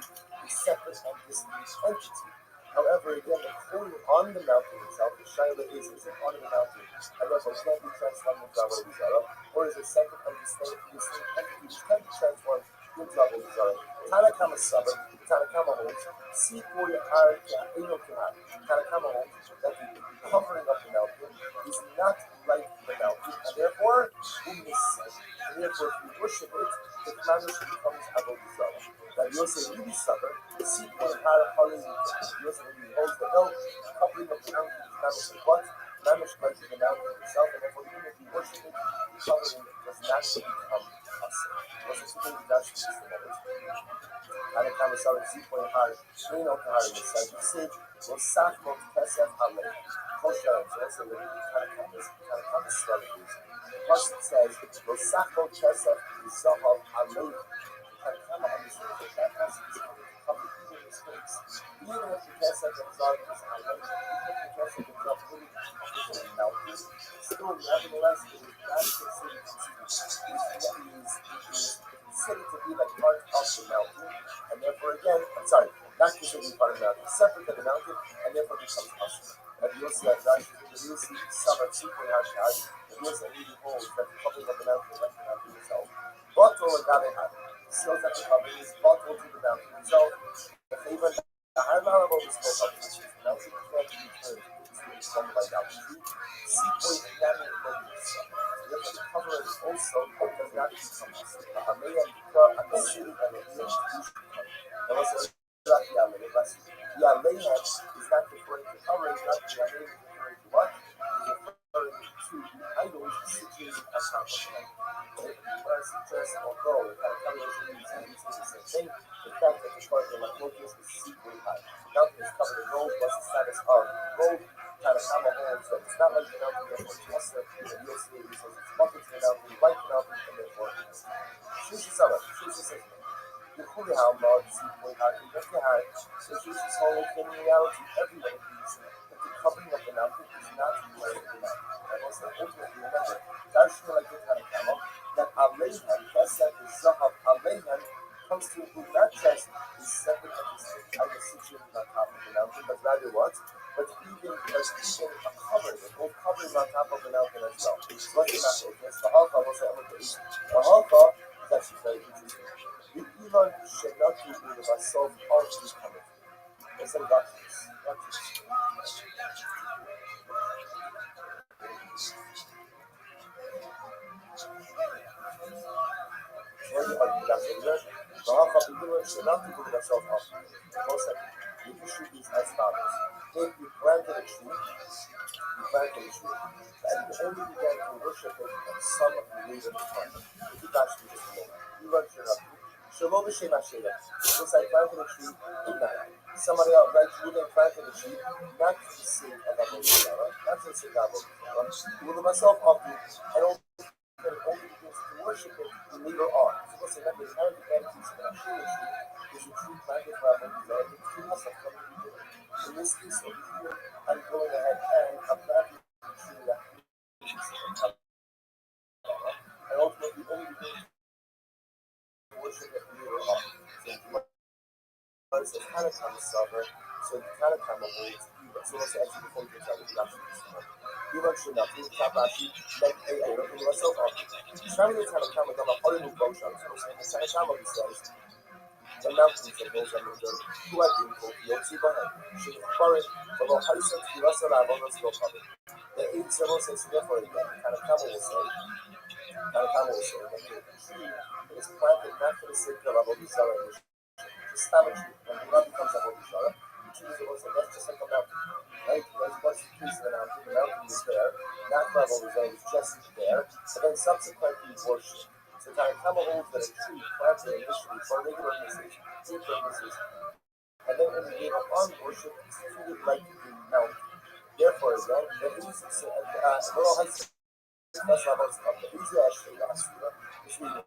[SPEAKER 1] separate and distinct entity. However, again, the clothing on the mountain itself, the Shaila is it on the mountain, and therefore can't be transformed into Avodah Zarah, or is it separate and distinct entity which can be transformed into Avodah Zarah? Tanakama Sabbath, Tanakama holds, see for your heart, Tanakama holds that the covering of the mountain is not like the mountain, and therefore, and therefore, if you worship it, the commandment becomes Avodah Zarah. That Yosef really suffered, see for your heart, Yosef really holds the hill, covering of the mountain is Mamish of what? Mamish like the mountain itself, and therefore, even if you worship it, the covering does not become us. Was it something that should be the and it comes out of 2.5, 3 no kahar in the side. You see, well, Sakmo Kesef Ale, Kosher, so that's a little kind of strategies. Plus it says, well, Sakmo Kesef is Sahab Ale, Kama understood that that has to be covered even in space. Even if the Kesef himself is island, even if the Kesef himself really is a mountain, still nevertheless it is not considered considered to be like part of the mountain, and therefore again, I'm sorry, not considered to be part of the mountain, separate from the mountain, and therefore becomes usher. And you'll see that you'll see summer super hashad, and you'll see really holds that the covering of the mountain is like the mountain itself. Bottle and Gabe had seals that the covering is bottle to the mountain itself. The favor the high level is called up, which is the mountain can't be turned into formed by mountain tree. Sea point cannon focus. Therefore the cover is also does not become us. The Hamea and the city and the institution. Now also Yalehan is not referring to cover, is not Yalehan is referring to what? Is referring to the idols situated on top of them. Just although the kind of combination is the same thing, the fact that the part of Macmodius is secretly high. The mountain is covered in gold, plus the status of gold, kind of common holds that it's not like the mountain, therefore it's lesser, and you'll see it says it's bucket to the mountain, like the mountain, and therefore it's Shushi Sama, Shushi Sama. يقول how much people have in the heart, so Jesus' whole in reality, everyone agrees that the covering of the mountain is not part of the mountain. And also, ultimately, remember, Darshana like the Tanakama, that Alehan, Kesef, the Zahab, Alehan, comes to include not just the separate and distinct item situated on top of the mountain, but rather what? But even a covering, the whole covering on top of the mountain as well. So what's the matter? Yes, the Halfa was the Halfa is actually very interesting. The Elon should not be rid of ourselves all to come in. It's a darkness. The issue is as follows. If you planted a tree, and you only began to worship it on some of the days of the time, if you actually just know, you learn Shalom Hashem Hashem. Since I planted a tree, somebody else, like Judah planted a tree, not to the sake of Avodah Zarah, not to the sake of Avodah Zarah, with myself up to, and only begins to worship it later on. So what's the remember, the inherent entities of Hashem is a tree planted for Avodah Zarah, the tree must have come to be there. In this case, over here, I'm going ahead and I'm planting a tree that and ultimately only begins to worship it later on. So it's kind of suffer, so the kind of holds, so let's say actually before we get started, we actually you should not feel Kabashi, like I don't know myself on. Traveling the time of a horrible motion, so in the same time of the says, the mountains of those on the journey, who have been called the Otsibahan, should foreign, but the high set to us alive on the slow cover. The 8 several says, therefore, again, kind of will say, that the tree is planted not for the sake of Avodah Zarah. Just damage you. When the blood becomes a holy shara, you choose the ones that that's just like a mountain. Right? There's once you choose the mountain is there, that level is just there, but then subsequently worship. So Tanakama holds that a tree planted initially for regular purposes, and then when you gave up on worship, it's treated like a mountain. Therefore, again, the reason little high school that's level stuff. The reason actually last year is really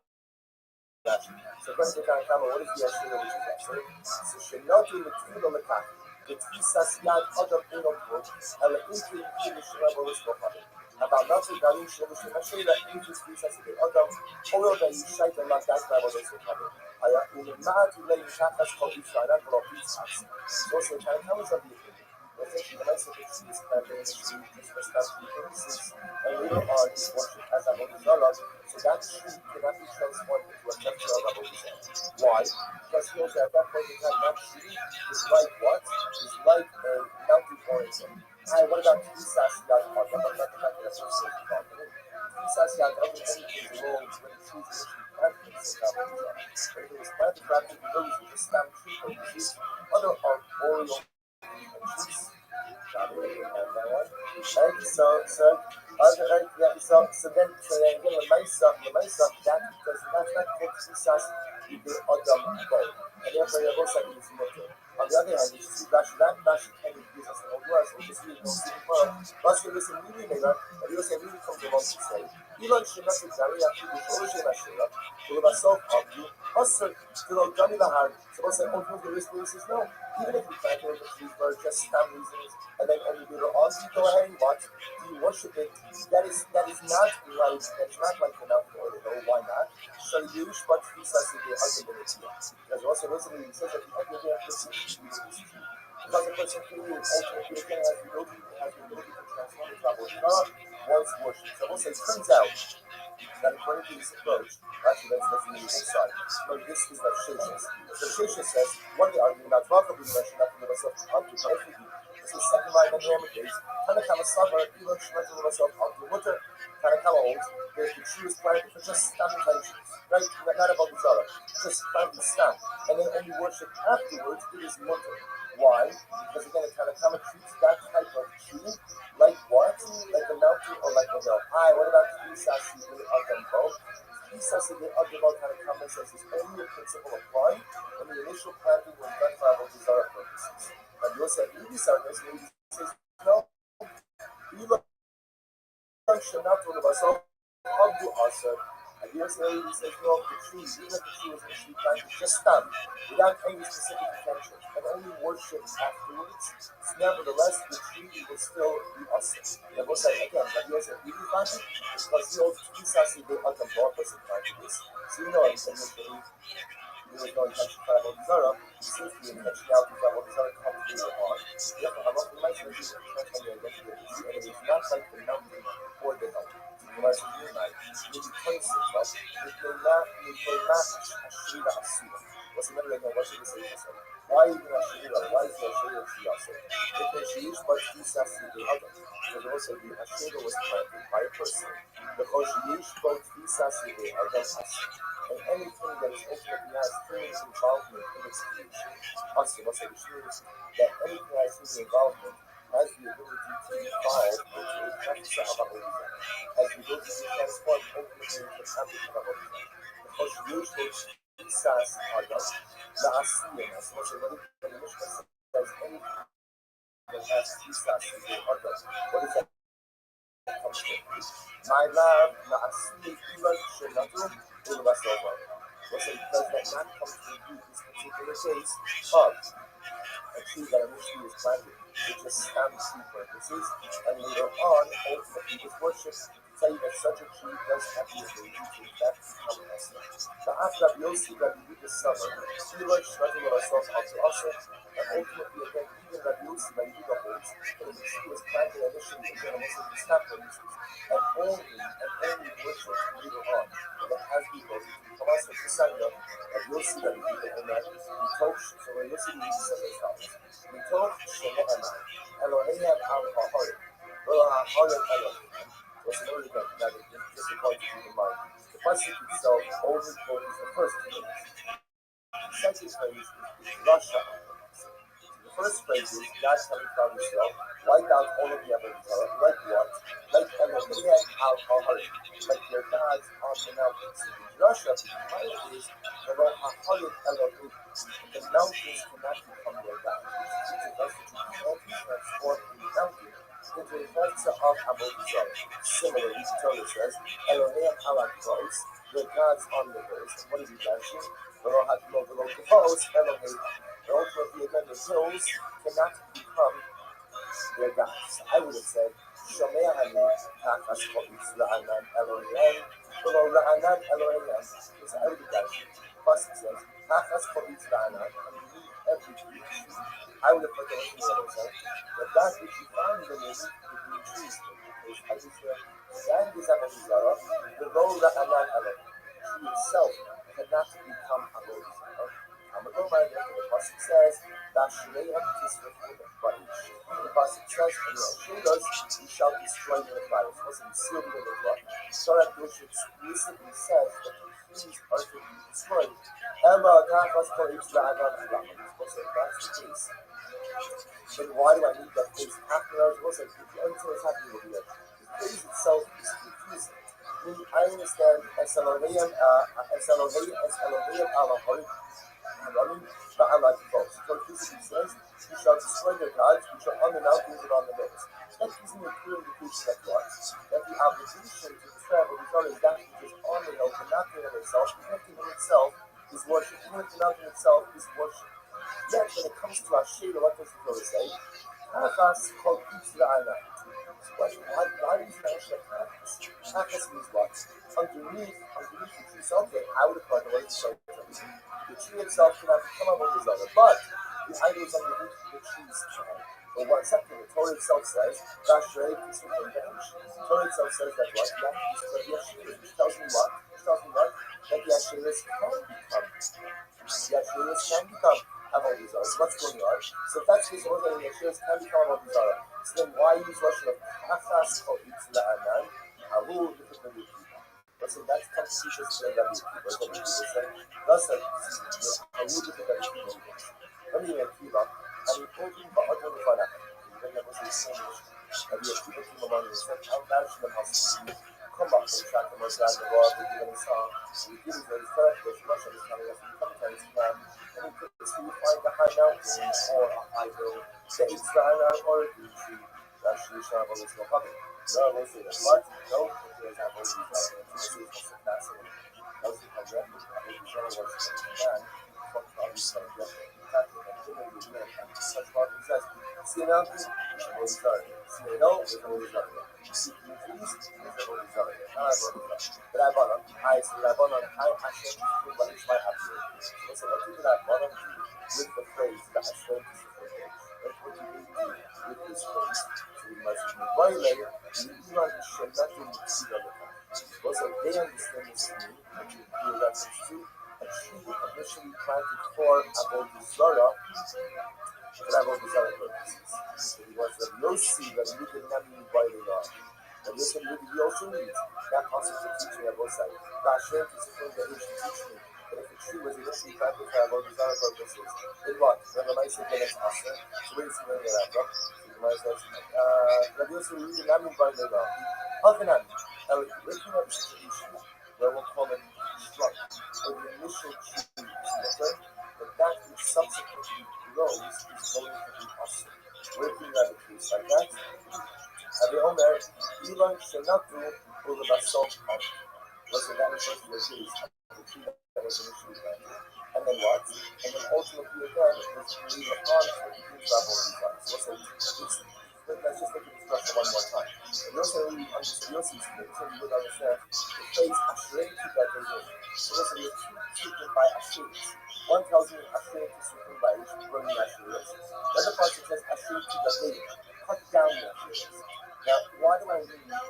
[SPEAKER 1] so first we can come what is the Ashira which is Ashira? So Shinatu Matuda Lakak. The Tfisas Yad Adam Inokot, and the Inki Shira Boriskopade. About nothing Garin Shira Ashira, Inki Tfisas Adam, Oil that you shite and like that Boriskopade. I am not to let you have us called Ishana for Tfisas. So we can come with a vehicle. Essentially, the nice of the tree is planted in the tree, just for statutory purposes, and later on is worshipped as Avodah Zarah, so that tree cannot be transformed into a temple of Avodah Zarah. Why? Because he knows that at that point in time, that tree is like what? Is like a mountain origin. Hi, what about Tfisas Yad Adam? What about the fact that that's what we're talking about? Tfisas Yad Adam only plays a role when the tree is actually planted in the same Avodah Zarah. When it was planted, rather than those who just stand tree purposes, other arboreal so then again the Mesa, that because that's not called Tfisas the Adam goal. And therefore the Rosa is mutter. On the other hand, you see that can be used as an old word, so just really don't see the word. But you listen really later, and you say really comes along to say, Elon should not be very active with Oshima Shira, to have a self of you, Also, Johnny the Hard, someone said, oh, the risk says no. Even if you plant it in the trees for just some reasons, and then only do it all, you go ahead and watch, you worship it. That is not right. That's not like enough for it. Oh, why not? So you but he says to the ultimate. There's also recently he says that you have to be because a person can be ultimately again has the ability to transform the trouble. God wants worship. So we'll say, turns out that according to this approach, actually that's the legal side. But this is what Sheshes. So Sheshes says, what are they arguing about? Welcome to the question, not to myself, up to perfectly. This is second line in the Hammer Tanakama suffer, even Shemata to myself, up to water. Tanakama holds that the tree was planted for just stam intentions, right? Not about the Zara, just planted stam. And then only worship afterwards, it is mutter. Why? Because again, the Tanakama treats that type of tree like what? Like a mountain or like a hill. Hi, what about Kisasi de Agambo? Kisasi de Agambo Tanakama says is only a principle applied when the initial planting was done for our desire purposes. And you also have Ibisarnas, where he says, no, should not talk about so Abdu Asad. And he also says, no, the tree, even if the tree was initially planted, just stand without any specific intention and only worship afterwards. Nevertheless, the tree will still be Asad. And we'll say again, but he also really planted because the old tree says the other law person planted this. So you know, it's initially. There was no intention to travel Zara, since the intentionality to travel Zara comes later on. Therefore, I'm not going to mention the identity, and it is not like the mountain or the hill. Unless it's moonlight, maybe place itself, it may not Ashira Asura. What's another thing? What should we say this? Why even Ashira? Why is there Ashira Asura? Because she used what she says to the other. Because also the Ashira was planted by a person. Because she used both Isas to the other and anything that is ultimately has human involvement in its creation. Also, what's the means that anything that has human involvement has the ability to evolve into a practice of Abahorizon, has the ability to transform ultimately into a practice of Abahorizon. Because usually Isas Adam, the Asiyan, as much as the Mishnah says anything that has Isas to the other, what is that? My love, Naasi, even Shenatu, Ulvasoba. Was it does that not come to you this particular case of a tree that initially was planted, which is stands tree purposes, and later on, ultimately with worship, to tell you that such a tree does have the ability to in fact become an essence. The after Yosi that we discover, Sheila Shredding ourselves onto us, and ultimately again, even that Yosi that we holds, that the tree was planted initially again, and also the snap purposes, and only worship later on, that has the ability to become us as the sign of Yosi that we in that we talk, so when Yosi we says as follows. We talk Shemana, Elohim al-Hahar, Hahar Elohim. What's the word again? That is just a point to keep in mind. The pasuk itself only quotes the first two minutes. The second phrase is Russia. The first phrase is God telling God himself, wipe out all of the evidence, like what? Like Elohim al-Hahar, like your gods on the mountains. Russia, the point is, the mountains cannot become their gods. Which teaches us that you can't transform a mountain into a vector of Avodah. Similarly, the Torah says, Elohim ala Christ, the gods on the hills. And what did he mention? Below the hills, Elohim. And ultimately, again, the hills cannot become their gods. I would have said, Shomea Hani, Takas Kovis, Ra'anan Elohim, below Ra'anan Elohim. So I would have mentioned, plus it says, Takas Kovis, Ra'anan, and beneath every tree. I would have put that in the other side, but that which you find in the movie, the trees, because I would say, that is Avodah, below Ra'anan Elohim. The tree itself cannot become Avodah. I'm going to go by the pasuk says that Shreya Tisra Baish. The pasuk says, and the Ashurus, we shall destroy the fires. It wasn't sealed in the blood. Torah Dosh explicitly says that the trees are to be destroyed. Emma Tafas Koris La'adan Alam. That's the case. Then why do I need that case after hours? What's it? Until it's happening with you. The case itself is confusing. I understand as Elohim Alahari. But I like both. So physically says, you shall destroy their gods, which are on the mountains and on the hills. That gives me a clear indication that what? That the obligation to destroy what we call is that which is on the hill, but not in itself, is nothing in itself, is worship. Even if the mountain itself is worship. Yet when it comes to Ashira, what does the Torah say? Achas called Yitzra'ana. So why do you mention Achas? Achas means what? Underneath the tree itself, I would have thought the way to say the tree itself cannot become a Moses, but the idols underneath the trees can. But one second, the Torah itself says, Vashrei Kisufim Be'esh. The Torah itself says that what? That is the Yashiras, which tells me what? That the Yashiras can become Avodah Zarah. What's going on? So if that's the case, what the Yashiras can become Avodah Zarah. So then why use Russian of Achas or Yitzla'anan? Aru, different than so that's constitution saying that people say, thus that I would look at that people. Let me keep up. And we told him about other fun. Then there was a saying that we have people came along and said, how bad should the house come back and track them as the world, we give them a song. We give it very first, which Russia is telling us, we come to this man, and we could see find the high mountain or a high hill, the Israel or a tree, that she shall have always no public. No, I won't say that. What? No, because I've always done it. This is just a fascinating. That was the project. I think the general was man. Fuck, I'll be so good. Such part of says, see an mountain, there's a holy zarya. See a hill, there's a holy zarya. See the trees, there's a holy zarya. Now I've already done. But I've on I say, I've on I Hashem, but it's my absolute. So what did I've on with the phrase that Hashem is the phrase? That's what you need to do with this phrase. So we must violate. Iman should not be seen on the time. Also, they understand this to me, and you do reference to a tree initially planted for Avodah Zarah, for Avodah Zarah purposes. So he was the no seed that you did not need by the law. And this one we also need that concept of teaching on both sides. Hashem is the thing that he should teach me. But if the tree was initially planted for Avodah Zarah purposes, then what? Then the nice thing is Asa. So where is he going to get that? Rabbi also really not by the law. Hachanan, looking at the situation where we'll call it struck, or the initial tree is matter, but that which subsequently grows is going to be awesome. Working at a case like that, Rabbi Omer, Ilan Shenatu, will the salt out. Listen, that refers to the case of the tree that was initially planted. And then what? And then ultimately again, it's really upon the level of these guys. So let's just look at this question one more time. And you also really understand, you also would understand the phrase Ashrei Kibbutz. So listen, we have two taken by Ashrei. One tells me Ashrei is taken by running Ashrei. The other part says Ashrei Kibbutz. Cut down the Ashrei. Now, why do I need to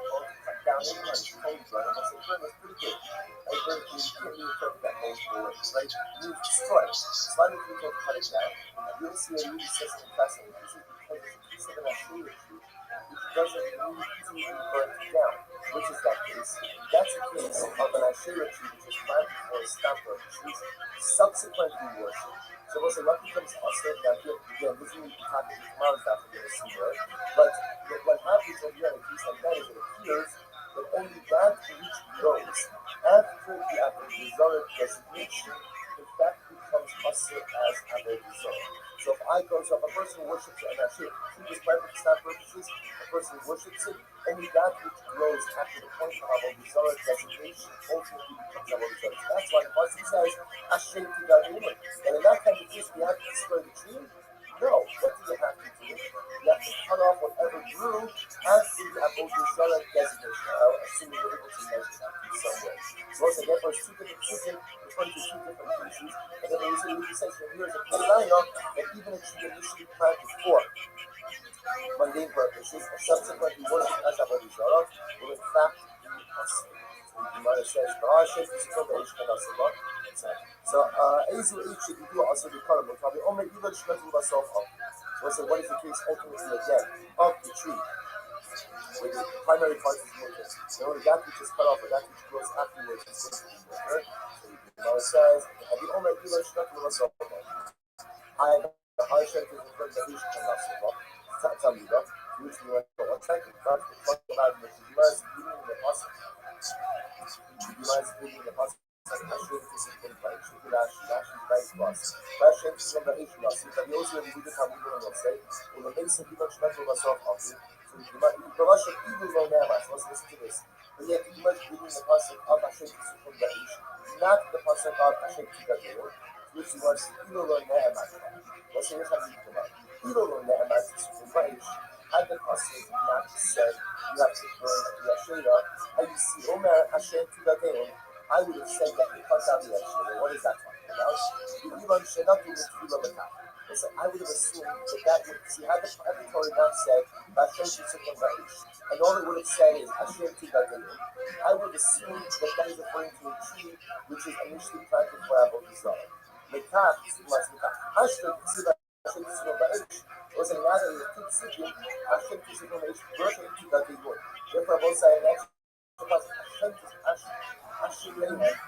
[SPEAKER 1] cut down the Ashrei? I say, that's pretty good. I think you can't really interpret that whole story, right? You destroy it. So I don't think you can cut it down. You'll see a really sensitive fascinating. This is because it's a piece of an Ashrei tree, which doesn't need to be burnt down. Which is that case? That's a case of an Asherah tree which is planted for a stamp purposes, subsequently worship. So we'll say what becomes Asher. Now again, this will be talking tomorrow's after we're going to see more. But what happens when you have a case like that is it appears that only that which grows after the Avodah Zarah designation, in fact, becomes Asher as Avodah Zarah. So if a person worships an Asher, tree is planted for stamp purposes, a person worships it, only that which grows after the point of Avodah Zarah designation ultimately becomes Avodah Zarah. So that's why the Pasuk says, Asher Kibbutz. And in that kind of case, we have to destroy the tree? No. What do you have to do? You have to cut off whatever grew after the Avodah Zarah designation. I'll assume you're able to measure that in some way. So also, therefore, it's two different cases, referring to two different cases. And then there's a says from here is a Kedaya that even if she initially planted for mundane purposes, or subsequently worship as Avodah Zarah, will in fact be possible. So the Gemara says, so Ezu H should do also the column. Probably only even shmetu myself up. So I say, what is the case ultimately again of the tree? Where the primary part is moving. So only that which is cut off, or that which grows afterwards is going to be moved. So the Gemara says, the only even shmetu myself up. The high shelter is referred to the Ish and myself up. Tell me that. Which we went for 1 second. But the Gemara is giving the possible. The Gemara is giving the possible. Like Hashem is in place. Rashi is very close. Hashem is from the Asian Nasi. But we also have a time we will say, well, the Mason people should not do myself off. So the Rashi even though now, let's listen to this. But yet, you must reading the pasuk of Hashem Yisukun Ba'ish, not the pasuk of Hashem Tigadol, which was Ilolo Ne'emat. What's the Hashem about? Ilolo Ne'emat Yisukun Ba'ish. Had the pasuk not said you have to burn the Asherah, and you see Omer Hashem Tigadol, I would have said that you cut down the Asherah. What is that talking about? The Ilan Shenatu with Ilolo Listen, I would have assumed that would see how the Torah not said Hashem Yisukun Ba'ish. And all it would have said is Hashem Tigadol. I would assume that is referring to a tree which is initially planted for Avodah Zarah. Mekach, Hashem Tigadol Ba'ish was another Tigadol. Hashem Tigadol Ba'ish version Tigadol. Therefore, both sides Hashem Tigadol Ba'ish.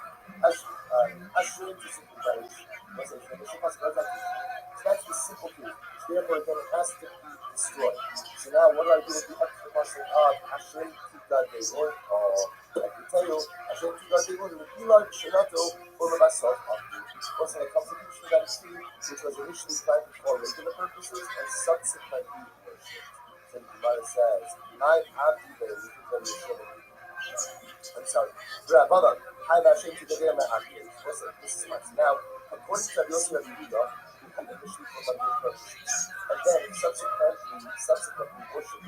[SPEAKER 1] So that's the simple truth. Therefore, then it has to be destroyed. So now, what do I do with the extra muscle of Hashem Tigadol? I can tell you, Hashem Tigadol, Ilan Shelato, or Mabasot, also when it comes to teaching that tree, which was initially planted for regular purposes and subsequently worshipped. So the Gemara says, I have to be I'm sorry. Rabbi, I have Hashem Tigadol, my Akir. Listen, this is much. Now, according to Rabbi Yossi Rabbi Yehuda, and then subsequently worship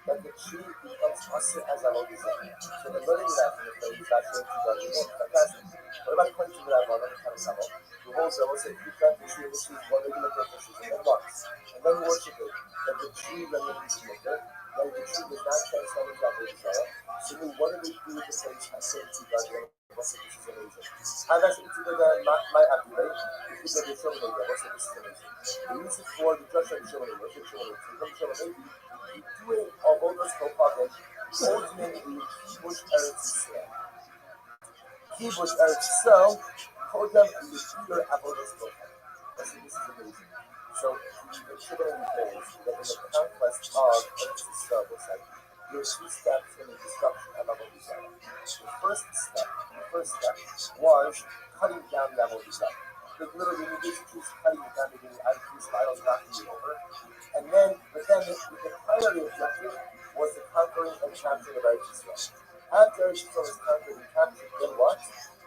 [SPEAKER 1] that the tree becomes asr as a Avodah Zarah. So the learning that from the place is actually fantastic. What about according to Rabbi, who holds that was a you plant the tree initially for regular purposes and then once, and then worship it, that the tree remains together, then the tree does not transform into Avodah Zarah. So what do we do with the place Hashem Tigadol? This is amazing. How does it do my activate? This is a determination. This is amazing. We use it for the Joshua Determination. What's the determination? We do it on both those co-pockets, ultimately Kibush Eretz Yisrael. Kibush Eretz Yisrael, Kodam and the Peter Avodas Kocham. This is amazing. So the Shibboleth holds that in the conquest of Eretz Yisrael, there are two steps in the destruction of Avodah Zarah. The first step was cutting down the Avodah Zarah. Like literally, you just choose cutting it down, making out of these idols, knocking it over. But then the primary objective was the conquering and capturing of Eretz Yisrael. After Eretz Yisrael was conquered and captured, then what?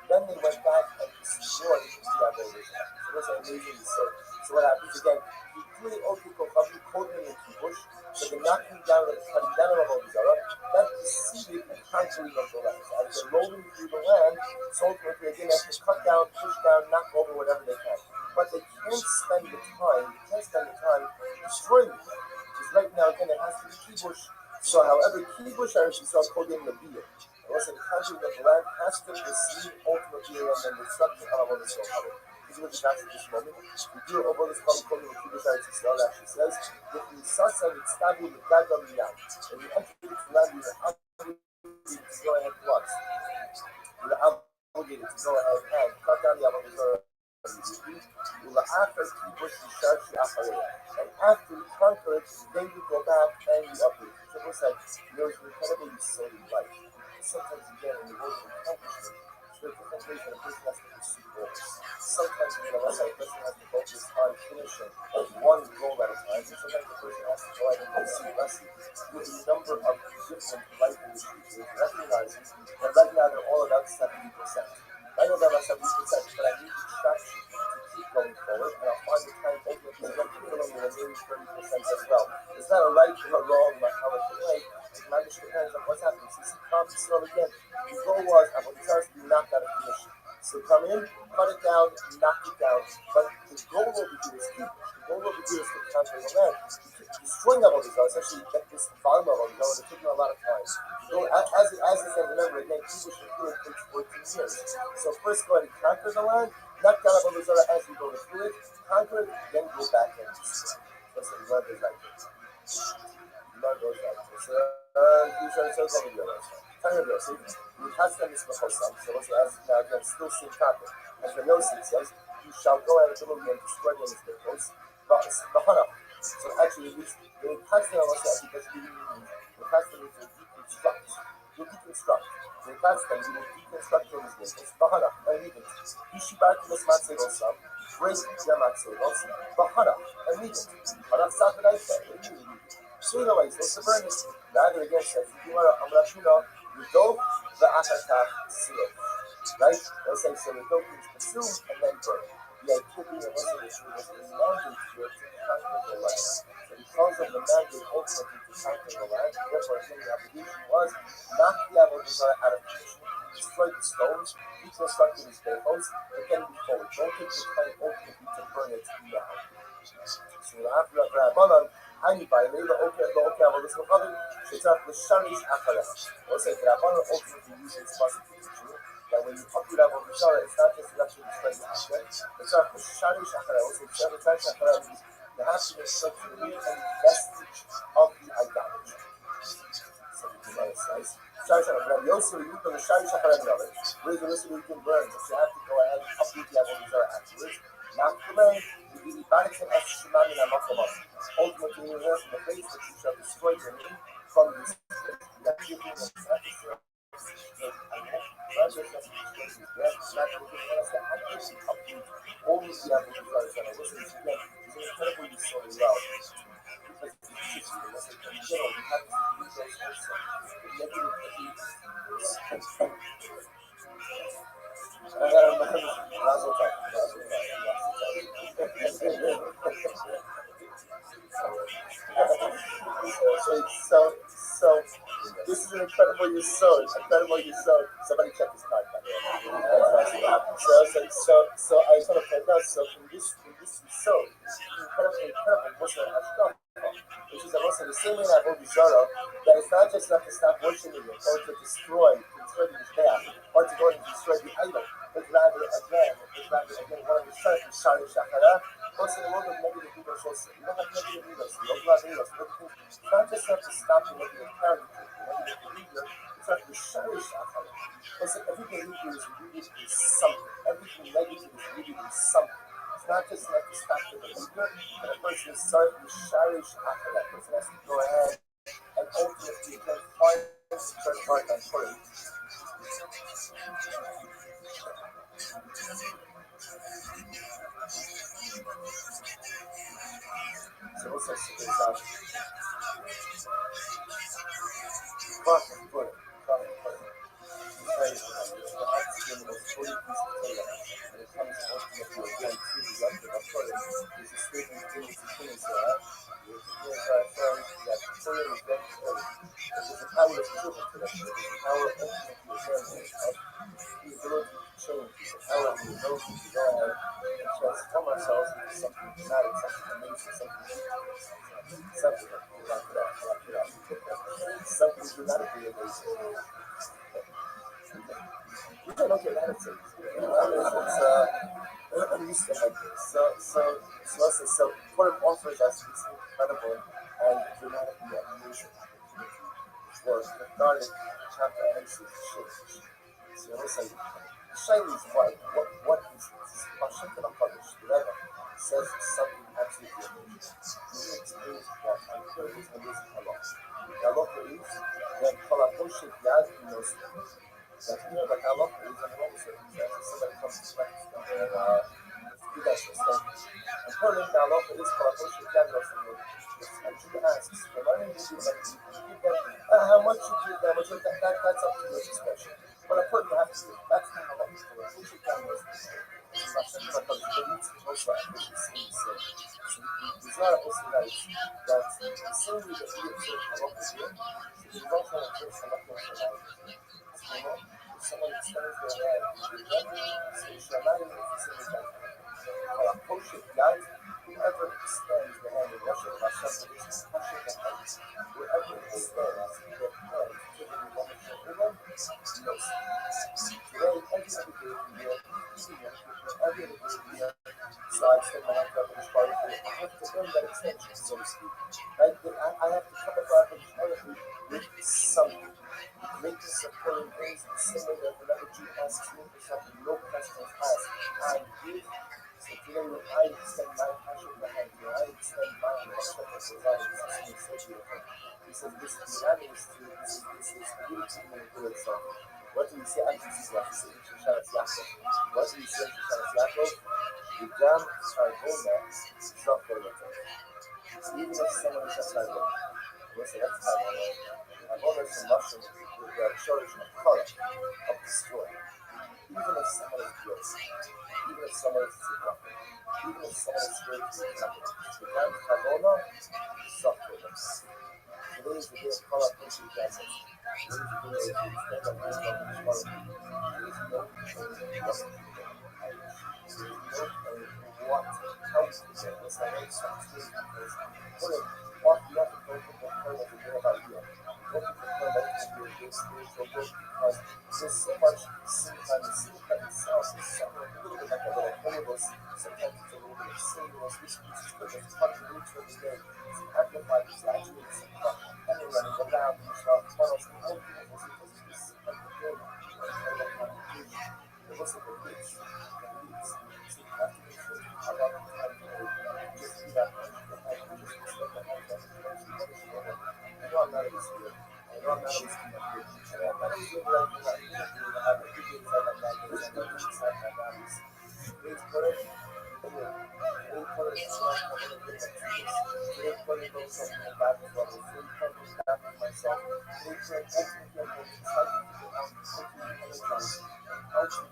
[SPEAKER 1] Then they went back and destroyed the Avodah Zarah. So that's amazing to say. So what happens again? You do the Okiko Kabi, Kodman and Kibush, so the knocking down and cutting down of Avodah Zarah, that preceded the conquering of the land. So as they're rolling through the land, so ultimately again they have to cut down, push down, knock over whatever they can. But they can't spend the time destroying it. Because right now again it has to be Kibush. So however, Kibush actually saw Kodman the Biyah. And also the conquering of the land has to precede ultimately and the destruction of Avodah Zarah. This is what the at this moment. We do over this called the Kibush Eretz Yisrael actually says, if we sasa with stabu with Gadol Miyam, and we enter into the land, we are obligated to go ahead once. We are obligated to go ahead and cut down the Avodah Zarah. And after we conquer it, then we go back and we upgrade. So it was like, there's incredibly so light. Sometimes again, in the world of accomplishment, there are different ways that a person has to pursue goals. Sometimes, a person has to focus on finishing one goal at a time, and sometimes the person has to go ahead and pursue lessons with a number of different life industries, recognizing that right now they're all about 70%. I know they're about 70%, but I need distraction to keep going forward, and I'll find the time ultimately to fulfilling the remaining 30% as well. It's not a right or a wrong, like how it's right. It matters depends on what's happening. So you come slow again. The goal was Avodah Zarah to be knocked out of commission. So come in, cut it down, knock it down. But the goal over here is keep. The goal over here is to conquer the land. Destroying Avodah Zarah, especially this volume of Avodah Zarah, it's taking a lot of time. So as I said, remember again, Kibush Shapur takes 14 years. So first go ahead and conquer the land, knock down Avodah Zarah as we go through it, conquer it, then go back and destroy. That's what the Lord is like this. The Lord goes like this. You cast them is before some, so as now again, still seeing conquer. As the Yosef says, you shall go out of the and destroy them as their place. So actually, they cast them also because the cast them is to deconstruct. You deconstruct. They cast them, you will deconstruct them as their place. Bahana, and leave it. Yishibat this matzah some, break their matzah, Bahana, and leave it. But that's not what I said. So, anyways, what's the burn? Neither again says, you are a Amrashuna, you go, the Akatach seal. Right? Let's say so the dope is consumed and then burned. The activity of was the mandate here to conquer the land. So because of the mandate ultimately to conquer the land, therefore the obligation was not the Avodah out of commission. Destroy the stones, reconstruct his depots, but then be forward. Don't take the time ultimately to burn it now. So after Rabbanan, אני בעלי לא אוקיי אבל this Rabbanan שצריך לשריש אחריו. Also, the Rabbanan ultimately uses possibility true that when you talk about Avodah, it's not just enough to destroy the object, but צריך לשריש אחריו. Also, לשריש אחריו means there has to be such a real and vestige of the idolatry. So you know, it's nice. Rabbi Yosef, you can sharish acharav of it. Where's the rest of you can burn? But you have to go ahead and uproot the Avodah afterwards. Not to learn, you be back to us Shemam in Amachamas. Ultimately, you learn from the place that you shall destroy your name from this place. You have to give them a sacrifice. All of the Avodah is incredibly so well. Because in general, you have to do those also. The so this is an incredible Yesod. Somebody check this card back. So I just want to point out. So in this Yesod, incredible Muslim Hashkaf, which is also the same way in Avodah that it's not just enough to stop worshiping it or to destroy the Mizbeach or to go and destroy the idol, but rather again one of the shari shachara. Also, the world of negative leaders also. You don't have negative leaders. You don't have leaders. It's not just enough to stop the negative character, the negative behavior. It's like the shari shachara. Also, everything negative is rooted in something. Everything negative is rooted in something. It's not just enough to stop the behavior, but a person is start with shari shachara. That person has to go ahead and ultimately then find the church heart and pray. So what's that secret out? Put it. The oxygen was 40 pieces of tail. And it comes ultimately again to the younger of Purim. There's a statement in the Kings that Purim is very important. There's a power of children to that. There's a power ultimately of the ability to change. There's a power of the ability to go ahead and transform ourselves into something dramatic, something amazing, something dramatically amazing. You don't get attitude. I'm used to like this. So Purim offers us this incredible and dramatically unusual for cathartic, comprehensive change. So listen, the Shaila is right. What is this? Hashem HaKadosh, the Rebbe, says something absolutely amazing. He explains what I'm sure is amazing halach. The halacha is that Kolaposhet Yad knows that here the halacha is in wrong circumstances. Somebody comes to practice do that mistake. And Purim, the halacha is Kolaposhet Yad knows. And she asks, reminding you how much you give them, that's up to your discretion. But a person has to do that's not how much for a social cameras. Hashem HaKadosh needs to most likely the same thing. So it's not a person that the same way that we observe halakha here, so you don't want to observe halakha for life. So if someone extends their hand, remember, so Shamayim is the same as that. Whoever extends the hand in worship of Hashem, it is touching the hand. Whoever extends their hand to the woman of woman, knows. Today, every other day we hear, every other day we hear, so I extend my hand up in the Shpari, I have to earn that extension, so to speak. Right? I have to come up with with something. Greatness of Purim brings the same way that whenever Jew asks me for something, no questions asked. I give. So today, when I extend my passion behind you, I extend my passion as a life. This is so beautiful. He says, this is beauty in good itself. What do we say? I think this is what we say in Shoshanas Yaakov. What do we say in Shoshanas Yaakov? The Gam Sargona Shofar. Even if someone is a Sargona, we'll say that's Sargona. Sargona is a mushroom. the shortage of color, of destroy. Even if someone is guilty, even if someone is corrupt, even if someone is spiritually corrupted, the grand Kadona suffer them. Today is the day of color into justice. Today is the day of stand up and love and equality. There is no telling what people are Irish. There is no telling what helps people. It's like it's something because what you have to go to the point of the day about you. Go to the point that it's your spiritual book because there's so much sometimes the sin itself is something a little bit like a little holiness. Sometimes it's a little bit of sinfulness, which is good. It's contributing to the day. It's amplified. It's actually anyone in the land who's not follows the whole people was because of this like the day. There was a rich and leads. So you have to make sure you have a lot of time to just do that much. Just respect the hand that is what is going on. I know I'm not always here. I know I'm not always here. And I'm not always here like that. I have a good inside my bag. I have a good inside my bag. It's good. Very courage is not coming to get like this. Very courage knows something bad as well. Very courage back to myself. Very courage ultimately I'm going to try to figure out hopefully energize and how to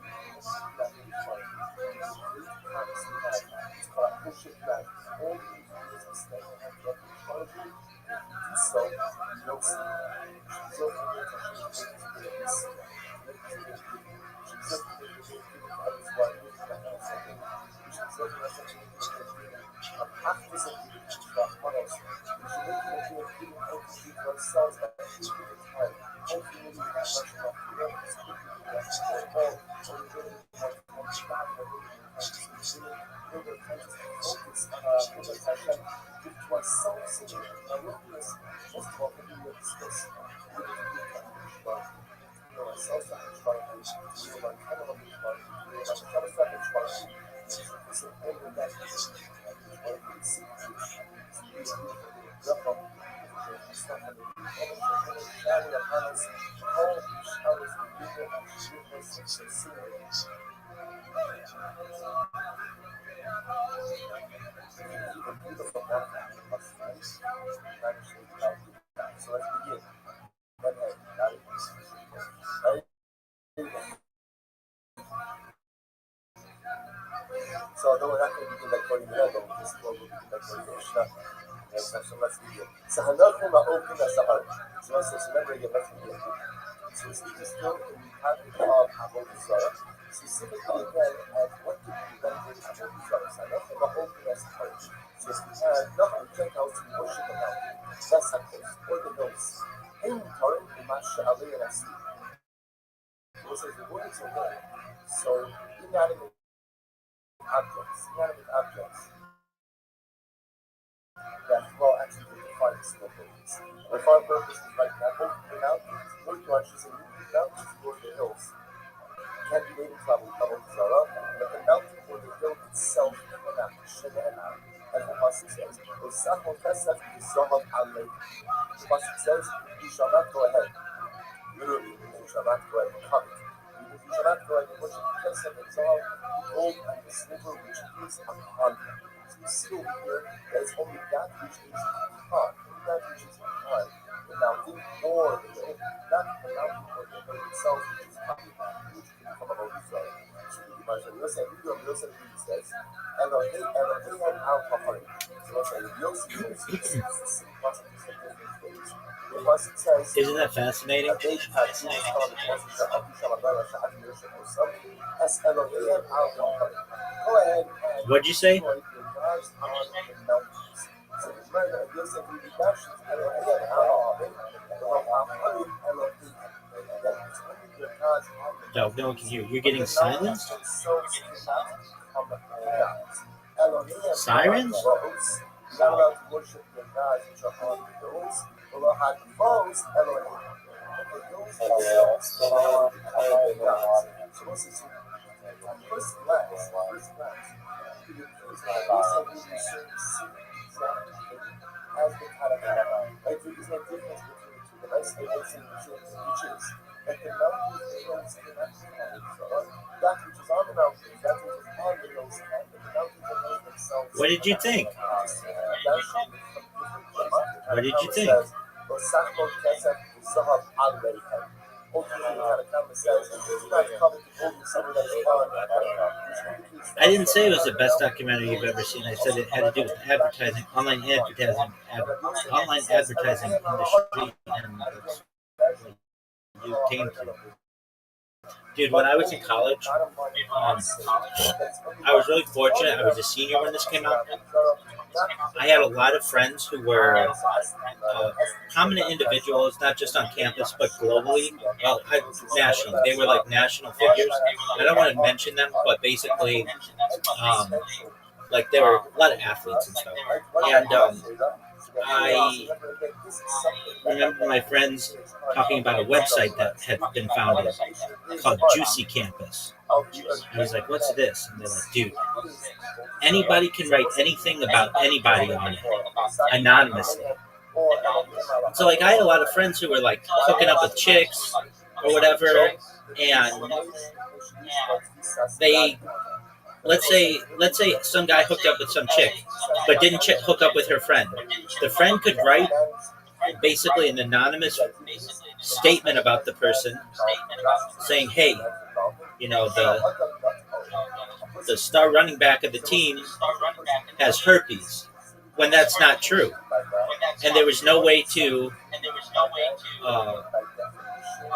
[SPEAKER 1] that really fun. It's a great promise we have. It's called push it back. All you need to do is extend your hand up in front of you. If you do so, you don't see it. She's open your attention to make you feel this. Make you feel good. She's open your attention to make others while you're doing that kind of something. She's open your attention to make you feel activism from others. We should make you feel feeling empathy for ourselves that we give it time. Hopefully maybe that much enough to learn this quickly to us to go all or we really want to come back or really want to really kind of focus on our focus Hashem give to ourselves so we can look at this first of all maybe we'll discuss what we can do to ourselves that we try to do about kind of a big part about the kind of stuff we try to do so all of that so let's begin. So although we're not going to begin by quoting the Rebbe, this quote will begin by quoting the Mishnah. So let's begin. So Hanochim Ha'okim Ha'Sahar. So let's remember again, let's begin. So we're speaking still in the topic of Avodah Zarah. Specifically again, as what did we render Avodah Zarah? So Hanochim Ha'okim Ha'Sahar. So we had nothing Gentiles to worship the mountain. That's Hakos, or the nose. Ein Tarim U'Mash Sha'alei Nasi. So it says the words are there. So inanimate objects that well actually define the scope of this. The far purpose is like that both the mountains, North Marches and the mountains or the hills can be made into Avodah Zarah, but the mountain or the hill itself cannot as the Pasuk says, Osachon Kesef Yisohav Alei. The Pasuk says, you shall not go ahead. Literally, you shall not go ahead and covet. You shall not go ahead and worship Kesef and Zohar, the gold and the silver which is upon them. So you see over here that it's only that which is upon, that which is upon the mountain or the hill, not the mountain or the hill itself which is occupied, which can become a Avodah Zarah. So the Gemara Yosef, Yosef says, Elohim al Paharim. So let's say Yosef is the same process in different ways. The Pasuk says,
[SPEAKER 2] Isn't that fascinating?
[SPEAKER 1] Go ahead and
[SPEAKER 2] What'd you say?
[SPEAKER 1] your gods on the mountains. So the Gemara Yosef redactions Elohim al-Paharim, Elohim.
[SPEAKER 2] No one can hear. You're getting silenced? Sirens?
[SPEAKER 1] You're not allowed to worship the gods which are on the hills. Although had foes, Elohim. But the hills themselves are the gods. So what's this? First glance, you could use that. Yosef will be certain exactly as the Katakana. Like there is no difference between the two. The nice thing is which is that the mountains and hills cannot be Avodah. That which is on the mountains, that which is on the hills, and the mountains and hills themselves.
[SPEAKER 2] What did you think? What did you think? I didn't say it was the best documentary you've ever seen. I said it had to do with advertising, online advertising industry, and that's what you came to. Dude, when I was in college, I was really fortunate. I was a senior when this came out. I had a lot of friends who were prominent individuals, not just on campus, but globally, nationally. They were like national figures. I don't want to mention them, but basically, like there were a lot of athletes and stuff. And I remember my friends talking about a website that had been founded called Juicy Campus. I was like, what's this? And they're like, dude, anybody can write anything about anybody on it, anonymously. So, like, I had a lot of friends who were, like, hooking up with chicks or whatever, and they, let's say some guy hooked up with some chick, but didn't hook up with her friend. The friend could write basically an anonymous statement about the person saying, hey, you know, the star running back of the team has herpes, when that's not true. And there was no way to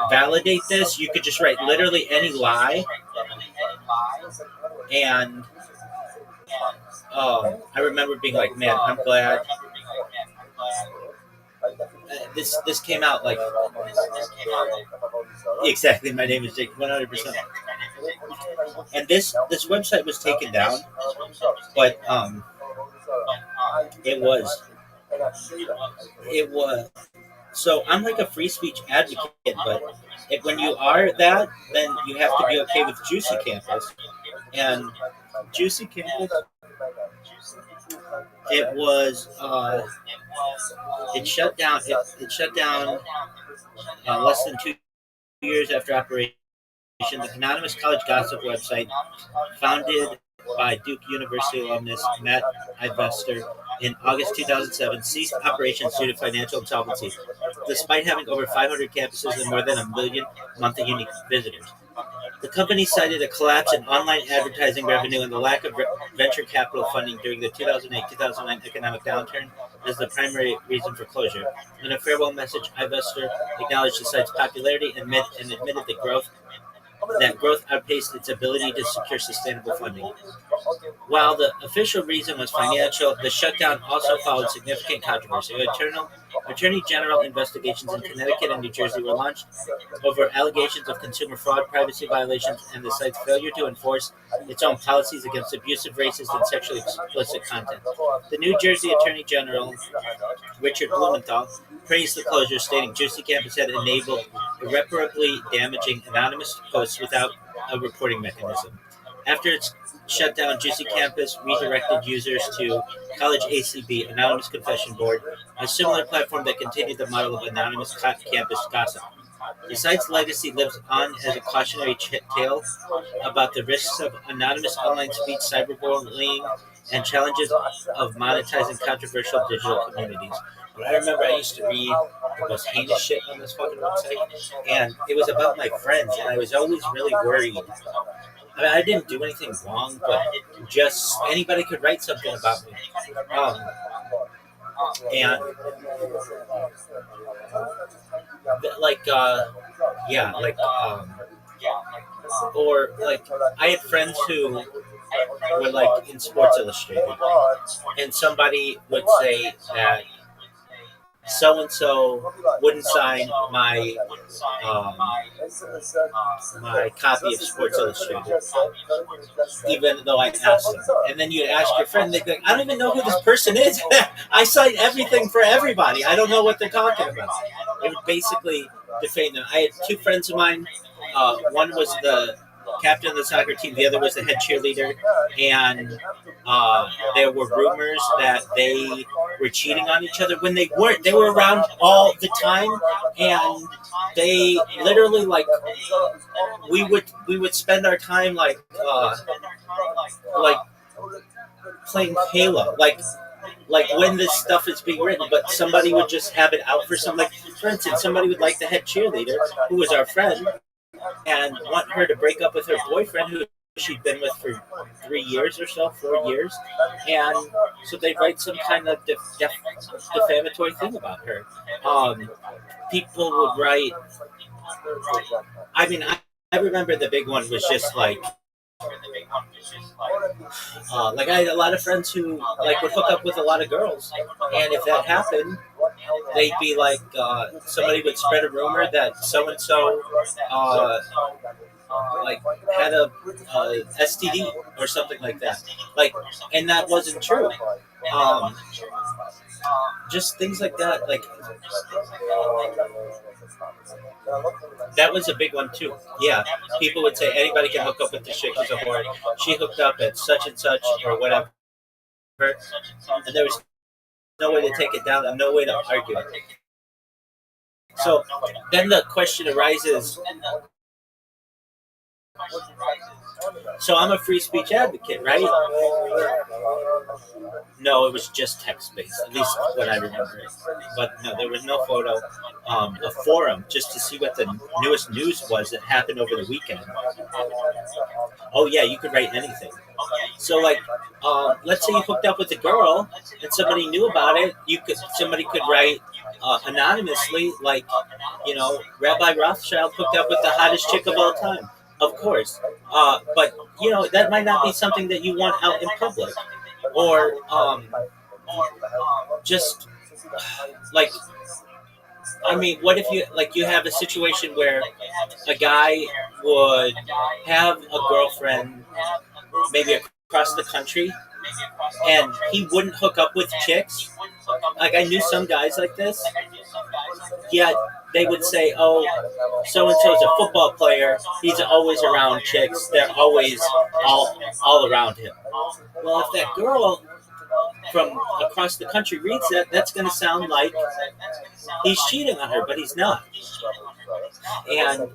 [SPEAKER 2] validate this. You could just write literally any lie. And I remember being like, man, I'm glad this came out like exactly. My name is Jake, 100%. And this website was taken down, but it was. So I'm like a free speech advocate, but when you are that, then you have to be okay with Juicy Campus. And Juicy Campus, it was it shut down. It shut down less than 2 years after operation. The anonymous college gossip website, founded by Duke University alumnus Matt Ivester in August 2007, ceased operations due to financial insolvency, despite having over 500 campuses and more than 1 million monthly unique visitors. The company cited a collapse in online advertising revenue and the lack of venture capital funding during the 2008-2009 economic downturn as the primary reason for closure. In a farewell message, Ivester acknowledged the site's popularity and admitted that growth outpaced its ability to secure sustainable funding. While the official reason was financial, the shutdown also followed significant controversy. Attorney General investigations in Connecticut and New Jersey were launched over allegations of consumer fraud, privacy violations, and the site's failure to enforce its own policies against abusive, racist, and sexually explicit content. The New Jersey Attorney General, Richard Blumenthal, praised the closure, stating Juicy Campus had enabled irreparably damaging anonymous posts without a reporting mechanism. After its shutdown, Juicy Campus redirected users to College ACB, Anonymous Confession Board, a similar platform that continued the model of anonymous campus gossip. The site's legacy lives on as a cautionary tale about the risks of anonymous online speech, cyberbullying, and challenges of monetizing controversial digital communities. But I remember I used to read the most heinous shit on this fucking website, and it was about my friends, and I was always really worried. I mean, I didn't do anything wrong, but just anybody could write something about me. Or like I had friends who were like in Sports Illustrated, and somebody would say that so-and-so wouldn't sign my my copy of Sports Illustrated, even though I asked them. And then you'd ask your friend, they'd be like, I don't even know who this person is. I sign everything for everybody. I don't know what they're talking about. It would basically defame them. I had two friends of mine. One was the captain of the soccer team, the other was the head cheerleader, and there were rumors that they were cheating on each other when they weren't. They were around all the time, and they literally, like, we would spend our time like playing Halo, like when this stuff is being written, but somebody would just have it out for some, like, for instance, somebody would like the head cheerleader, who was our friend, and want her to break up with her boyfriend, who she'd been with for 3 years or so, 4 years, and so they'd write some kind of defamatory thing about her. People would write. I mean, I remember the big one was just like I had a lot of friends who like would hook up with a lot of girls, and if that happened, they'd be like, somebody would spread a rumor that so and so like had a STD or something like that, like, and that wasn't true. Just things like that, like that was a big one too. Yeah, people would say anybody can hook up with this chick. She's a whore. She hooked up at such and such or whatever, and there was no way to take it down and no way to argue it. So then the question arises. So I'm a free speech advocate, right? No, it was just text-based, at least what I remember. But no, there was no photo. A forum just to see what the newest news was that happened over the weekend. Oh yeah, you could write anything. So like, let's say you hooked up with a girl and somebody knew about it. Somebody could write anonymously, like, Rabbi Rothschild hooked up with the hottest chick of all time. Of course, but that might not be something that you want out in public, or just like, I mean, what if you have a situation where a guy would have a girlfriend, maybe across the country, and he wouldn't hook up with chicks. Like, I knew some guys like this. Yeah, they would say, "Oh, so and so's a football player. He's always around chicks. They're always all around him." Well, if that girl from across the country reads that, that's going to sound like he's cheating on her, but he's not. And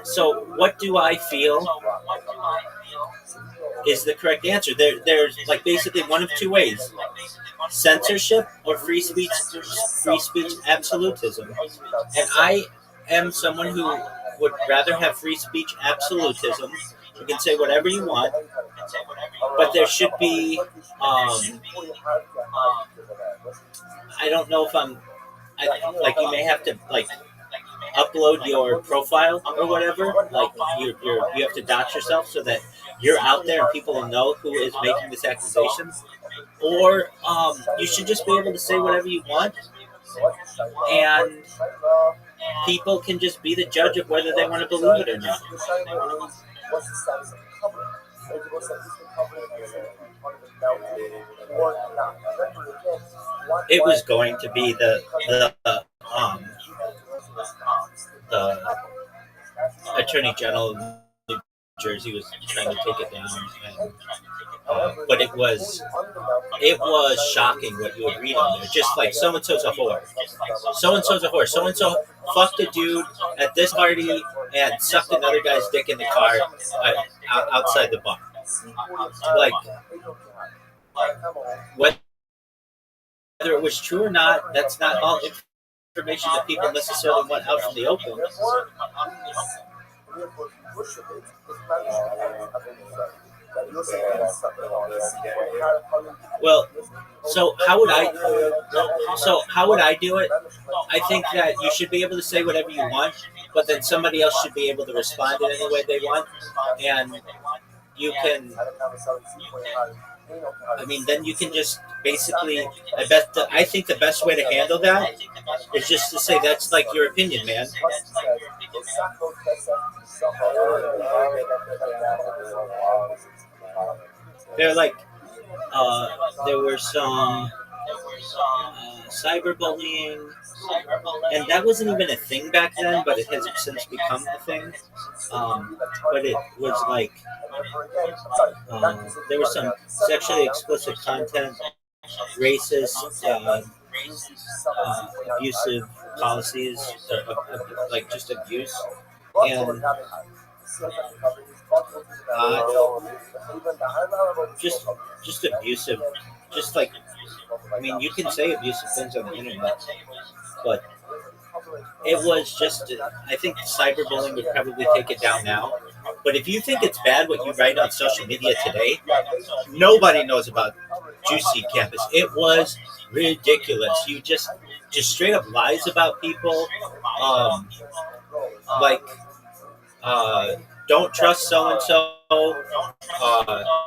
[SPEAKER 2] so, what do I feel is the correct answer? There's like basically one of two ways: censorship or free speech absolutism. And I am someone who would rather have free speech absolutism. You can say whatever you want, but there should be. I don't know if you may have to upload your profile or whatever. Like you have to dox yourself so that you're out there and people will know who is making this accusation. Or you should just be able to say whatever you want, and people can just be the judge of whether they want to believe it or not. It was going to be the Attorney General of New Jersey was trying to take it down, but it was shocking what you would read on there. Just like, so and so's a whore, so and so's a whore, so and so fucked a dude at this party and sucked another guy's dick in the car outside the bar. Like, whether it was true or not, that's not all information that people necessarily want out from the open. Well, so how would I do it? I think that you should be able to say whatever you want, but then somebody else should be able to respond in any way they want, and you can. I mean, then you can just basically. I think the best way to handle that is just to say that's like your opinion, man. They're like, there were some cyberbullying, and that wasn't even a thing back then, but it has since become a thing. But it was like, there was some sexually explicit content, racist, abusive policies, like just abuse, and just abusive, just like, I mean, you can say abusive things on the internet, but
[SPEAKER 4] it was just, I think cyberbullying would probably take it down now. But if you think it's bad what you write on social media today, nobody knows about Juicy Campus. It was ridiculous. You just straight up lies about people. Um, like, don't trust so and so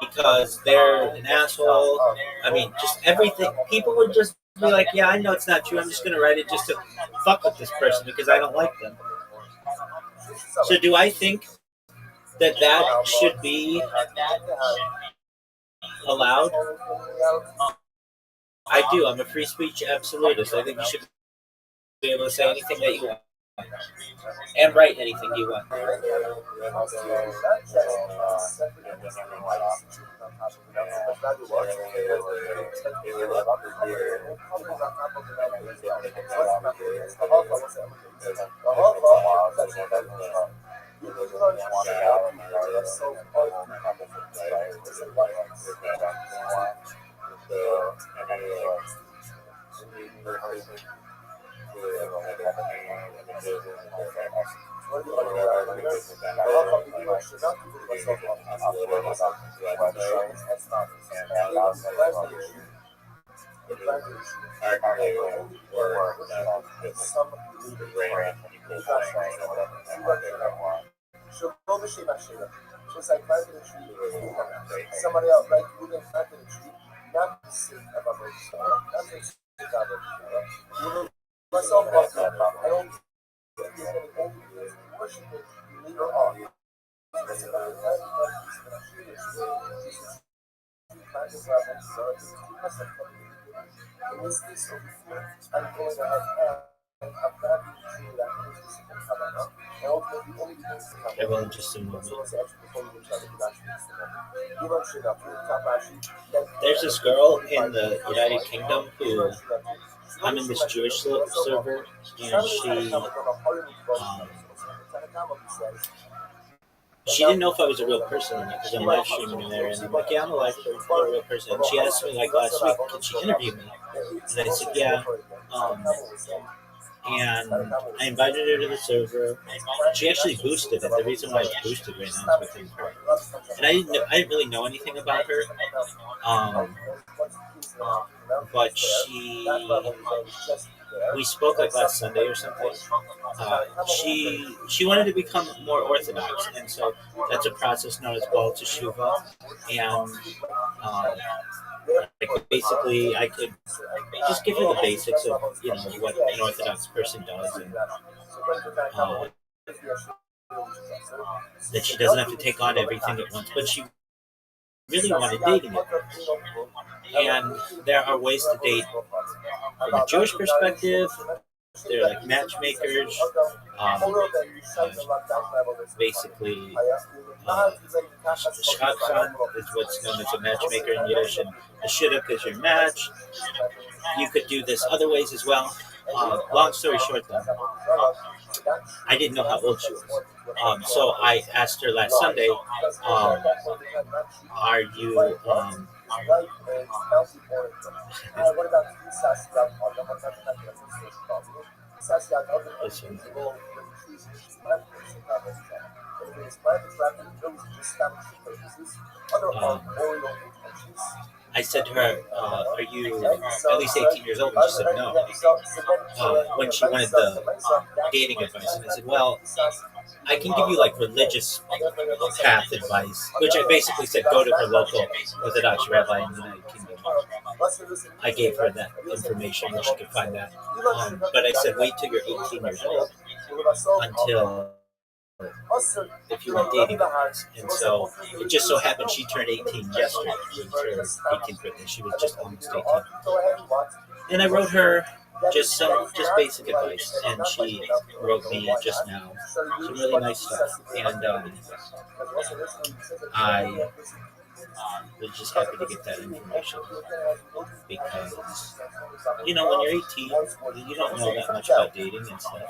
[SPEAKER 4] because they're an asshole. I mean, just everything. People would just be like, yeah, I know it's not true. I'm just going to write it just to fuck with this person because I don't like them. So do I think that should be allowed? I do. I'm a free speech absolutist. I think you should be able to say anything that you want and write anything you want.
[SPEAKER 1] Somebody else, like, wouldn't plant a tree, not to sing about it. Not to sing about it. Myself, I don't worship it later on.
[SPEAKER 4] Everyone just a moment. There's this girl in the United Kingdom who, I'm in this Jewish server, and she didn't know if I was a real person because I'm live streaming there, and I'm like, yeah, I'm a real person. And she asked me like last week, can she interview me? And I said, yeah. And I invited her to the server. She actually boosted it. The reason why it's boosted right now is because her. And I didn't really know anything about her. But we spoke like last Sunday or something. She wanted to become more orthodox, and so that's a process known as Baal Teshuva. And like basically, I could just give her the basics of what an Orthodox person does, and that she doesn't have to take on everything at once. But she really wanted dating advice, and there are ways to date from a Jewish perspective. They're like matchmakers. Basically, the shotgun is what's known as a matchmaker in Yiddish, and the shidduch is your match. You could do this other ways as well. Long story short, though, I didn't know how old she was. So I asked her last Sunday, are you... Listen. I said to her, are you at least 18 years old? And she said no. When she wanted the dating advice. And I said, well, I can give you like religious path advice, which I basically said go to her local Orthodox rabbi in the United Kingdom. I gave her that information where she could find that. But I said, wait till you're 18 years old until if you want dating advice. And so it just so happened she turned 18 yesterday. It was her 18th birthday. She was just almost 18. And I wrote her just basic advice, and she wrote me just now some really nice stuff. And I was just happy to get that information because, when you're 18, you don't know that much about dating and stuff.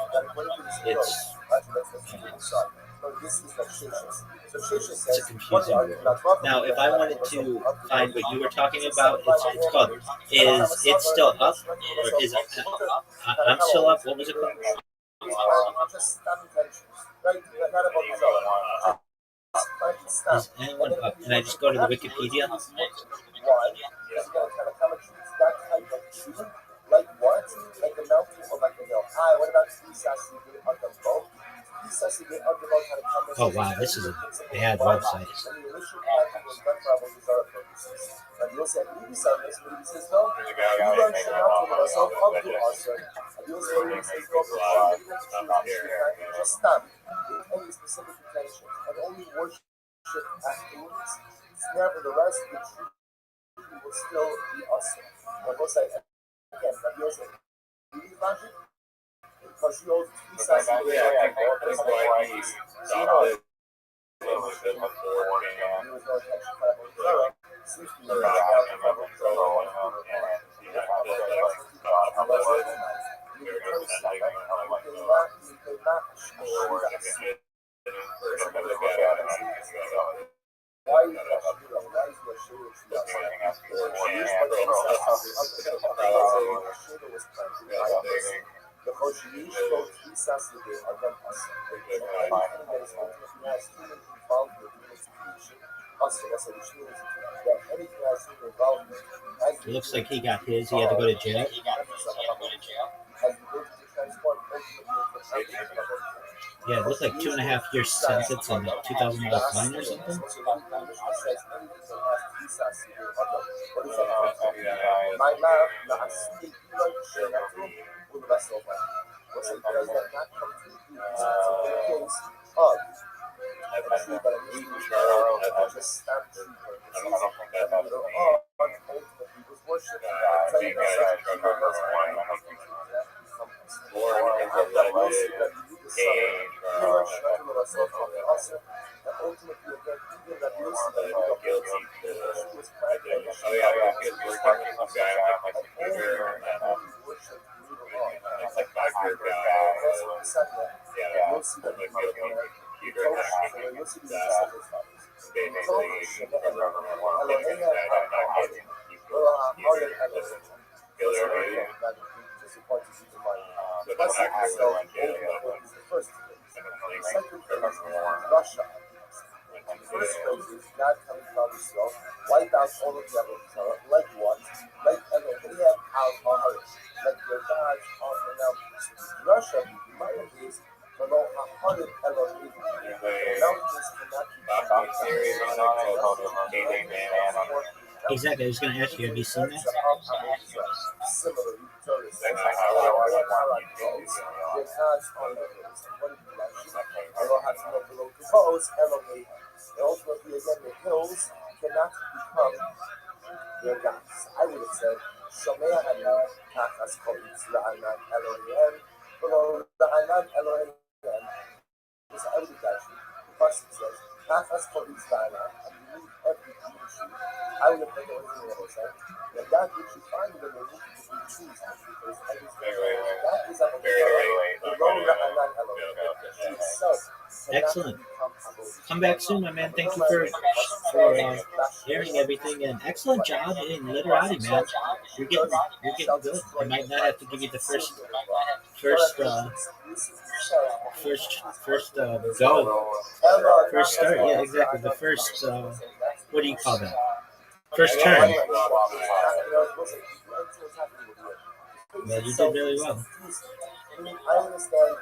[SPEAKER 4] It's a confusing word. Now, if I wanted to find what you were talking about, it's called, is it still up? Or is it, I'm still up? What was it called?
[SPEAKER 1] just stand tensions, right? Not about the other.
[SPEAKER 4] Is anyone up? Can I just go to the Wikipedia?
[SPEAKER 1] Why? Because again, kind of commentaries, that type of shooting, like what? Like the mountain or like the hill. Hi, what about Isasi Agamo? Isasi Agamo kind of comments.
[SPEAKER 4] Oh wow, this is a bad website.
[SPEAKER 1] And the initial planting was done for these other purposes. And you'll say, maybe Sundays, but he says, no, you learn Shemata with ourselves, Abdu Asa. And you'll say, he says, no, just stop. With any specific intentions, and only worship afterwards. Nevertheless, the truth will still be awesome. But we'll say, again, but you'll say, you need logic? Because you hold three sides of the the Hoshinish wrote three Saside Adam Asa. Anything that is ultimately has human involvement in its creation, Asa, that's a Rishon, that anything that has human involvement.
[SPEAKER 4] It looks like he got his. He had to go to jail.
[SPEAKER 1] As we go to transform ultimately into
[SPEAKER 4] Yeah, it looked like 2.5 years sentence and a $2,000 fine or something.
[SPEAKER 1] My love, not speak like with the rest of life. What's it does that not come to you? It's in the case of the tree that I need to just stand tree purposes. And later on, ultimately was worshipped. I'll tell you that ultimately again, even that Russia. First phrase is God coming from himself, wipe out all of the other like what? Like Elohim al-Ahad, like their gods on the mountains. Russia, the Bible is below 100 Elohim. The mountains cannot be
[SPEAKER 4] Exactly, I was going to ask you, have you seen that?
[SPEAKER 1] Similarly, tourists. Elohim. And ultimately, again, the hills cannot become their gods. I would have said, Shomea Hanun, Kachas Komitz, La'anan Elohim, below La'anan Elohim. Because I would have actually, the question says, Kachas Komitz, La'anan, and you need every tree. I would have taken everything that was said. And that which you find in the movie is the trees, because that is a below La'anan Elohim. The tree itself.
[SPEAKER 4] Excellent. Come back soon, my man. Thank you for hearing everything, and excellent job in literati, man. You're getting good. I might not have to give you the first start. Yeah, exactly. The first. What do you call that? First turn. Well, you did really well.
[SPEAKER 1] I understand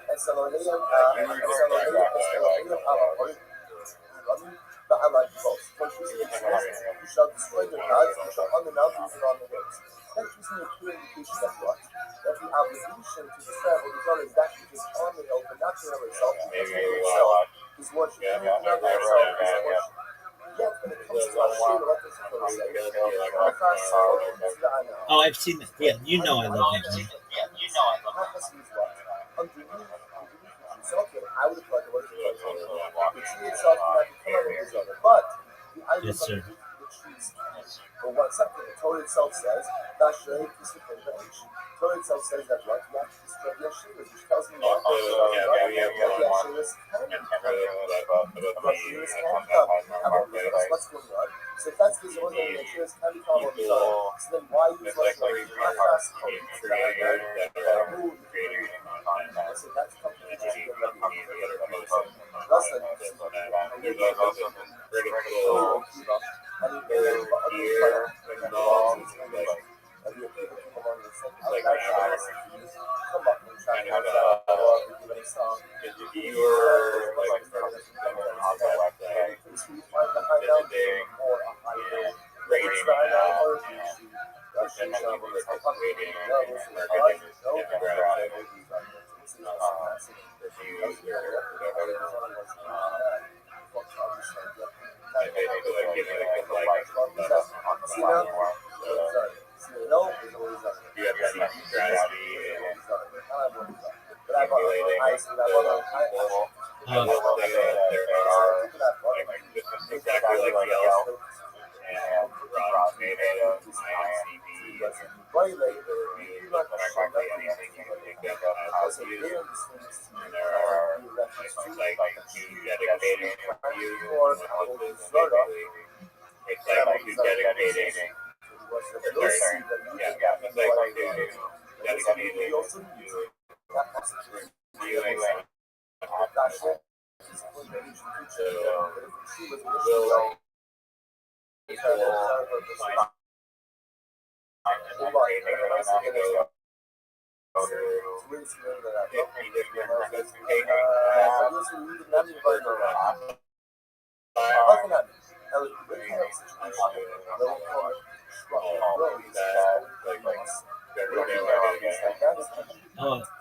[SPEAKER 1] the highlight both. You shall destroy their gods, you shall on the mountains and on the hills. That gives me a clear indication of what? That the obligation to destroy what is on is that which is on the hill, but not the hill itself, because the hill itself is worship. The hill itself is worship. Yet, when it comes to our shade, what does it say?
[SPEAKER 4] Oh, I've seen that. Yeah, you know I love that, man.
[SPEAKER 1] Underneath so okay, I would have thought it was the tree itself cannot become his other, but the items underneath the trees can. But one second, the Torah itself says that Torah itself says that what? You have to destroy the Yeshivas, which tells me what? Yeshivas can become. Yeshivas can become. What's going on? So if that's the case, the insurance can be covered. So then why use like podcast or so that's completely just the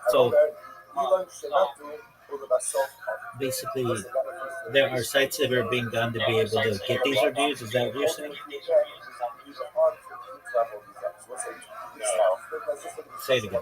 [SPEAKER 4] So basically, there are sites that are being done to be able to get these reviews. Is that what you're saying? Say it again.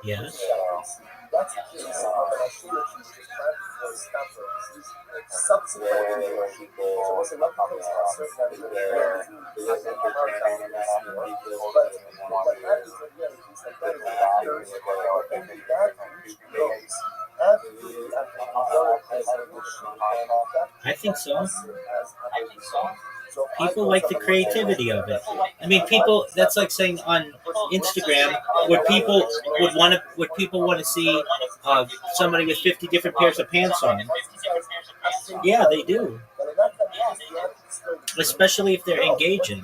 [SPEAKER 4] Yes. I think so. People like the creativity of it. I mean, people. That's like saying on Instagram, would people want to see somebody with 50 different pairs of pants on? Yeah, they do. Especially if they're engaging.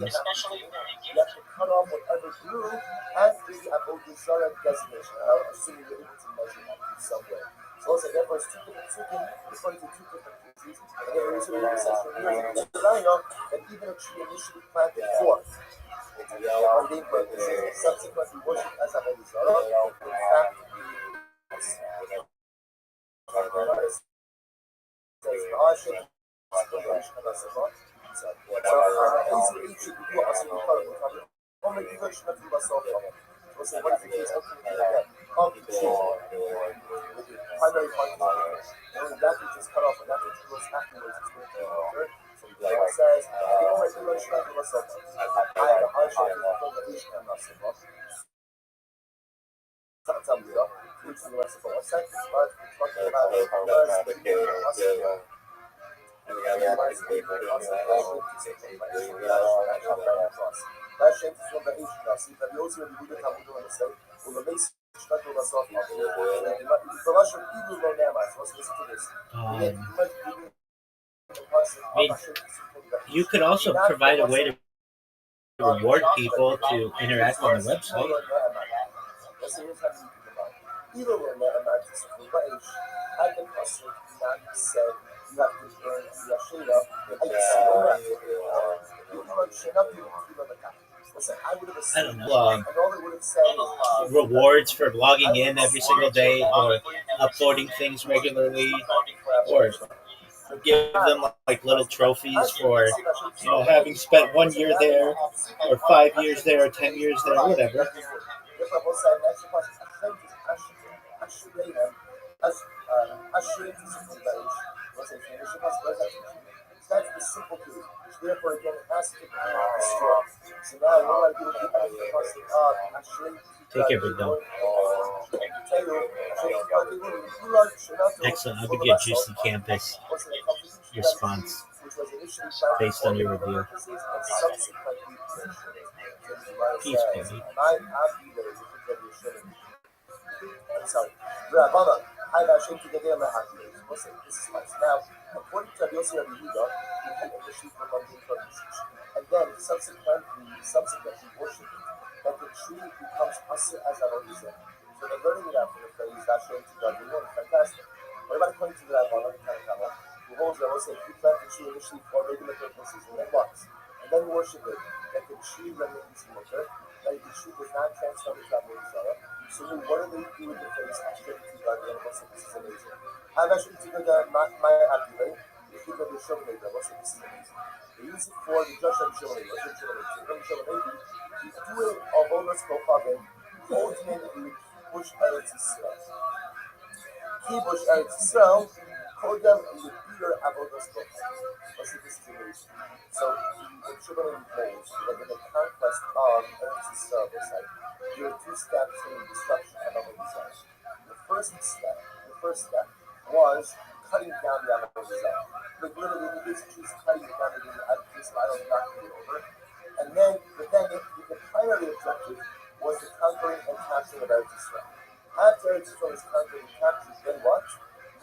[SPEAKER 4] I mean, you could also provide a way to reward people to interact on the website. I don't know. Rewards for logging in every single day or uploading things regularly, or
[SPEAKER 2] give them like little trophies for having spent 1 year there, or 5 years there, or 10 years there, whatever.
[SPEAKER 1] That's the simple truth. Therefore, again, it has to be destroyed. So now, what do I do with the
[SPEAKER 4] Take care, big dog. Excellent. I'll give you a juicy campus response based on your review. Peace, baby.
[SPEAKER 1] Sorry. Rabbi, I actually to get them a happy. This is nice. Now, according to Rabbi Yossi Rabbi Yehuda, we eat the sheep for mundane purposes, and then subsequently worship it, that the tree becomes usher as a religion. So they're learning it out from the phrase Hashem to God. We know it's fantastic. What about according to the Rabbi, who holds that also if you plant the tree initially for regular purposes and then once, and then worship it, that the tree remains mutter, that the tree does not transform into Rabbi Yisrael. So what do they do with the phrase Hashem to God? This is amazing. I've actually taken my activate. If you go to Shogunate, this is amazing. They use it for the Josh and Shogunate. You do it of almost no problem. Ultimately, Kibush Eretz Yisrael. Kibush Eretz Yisrael, Kodam in the Peter Avodas Kocham. This is amazing. So, the Shogunate holds that in the conquest of Eretz Yisrael, there are two steps in the destruction of Avodah Zarah. The first step was cutting down the Avodah Zarah. Like literally, the basically is cutting it down and out of this vital knocking it over. And then, the primary objective was the conquering and capturing of Eretz Yisrael. After Eretz Yisrael was conquered and captured, then what?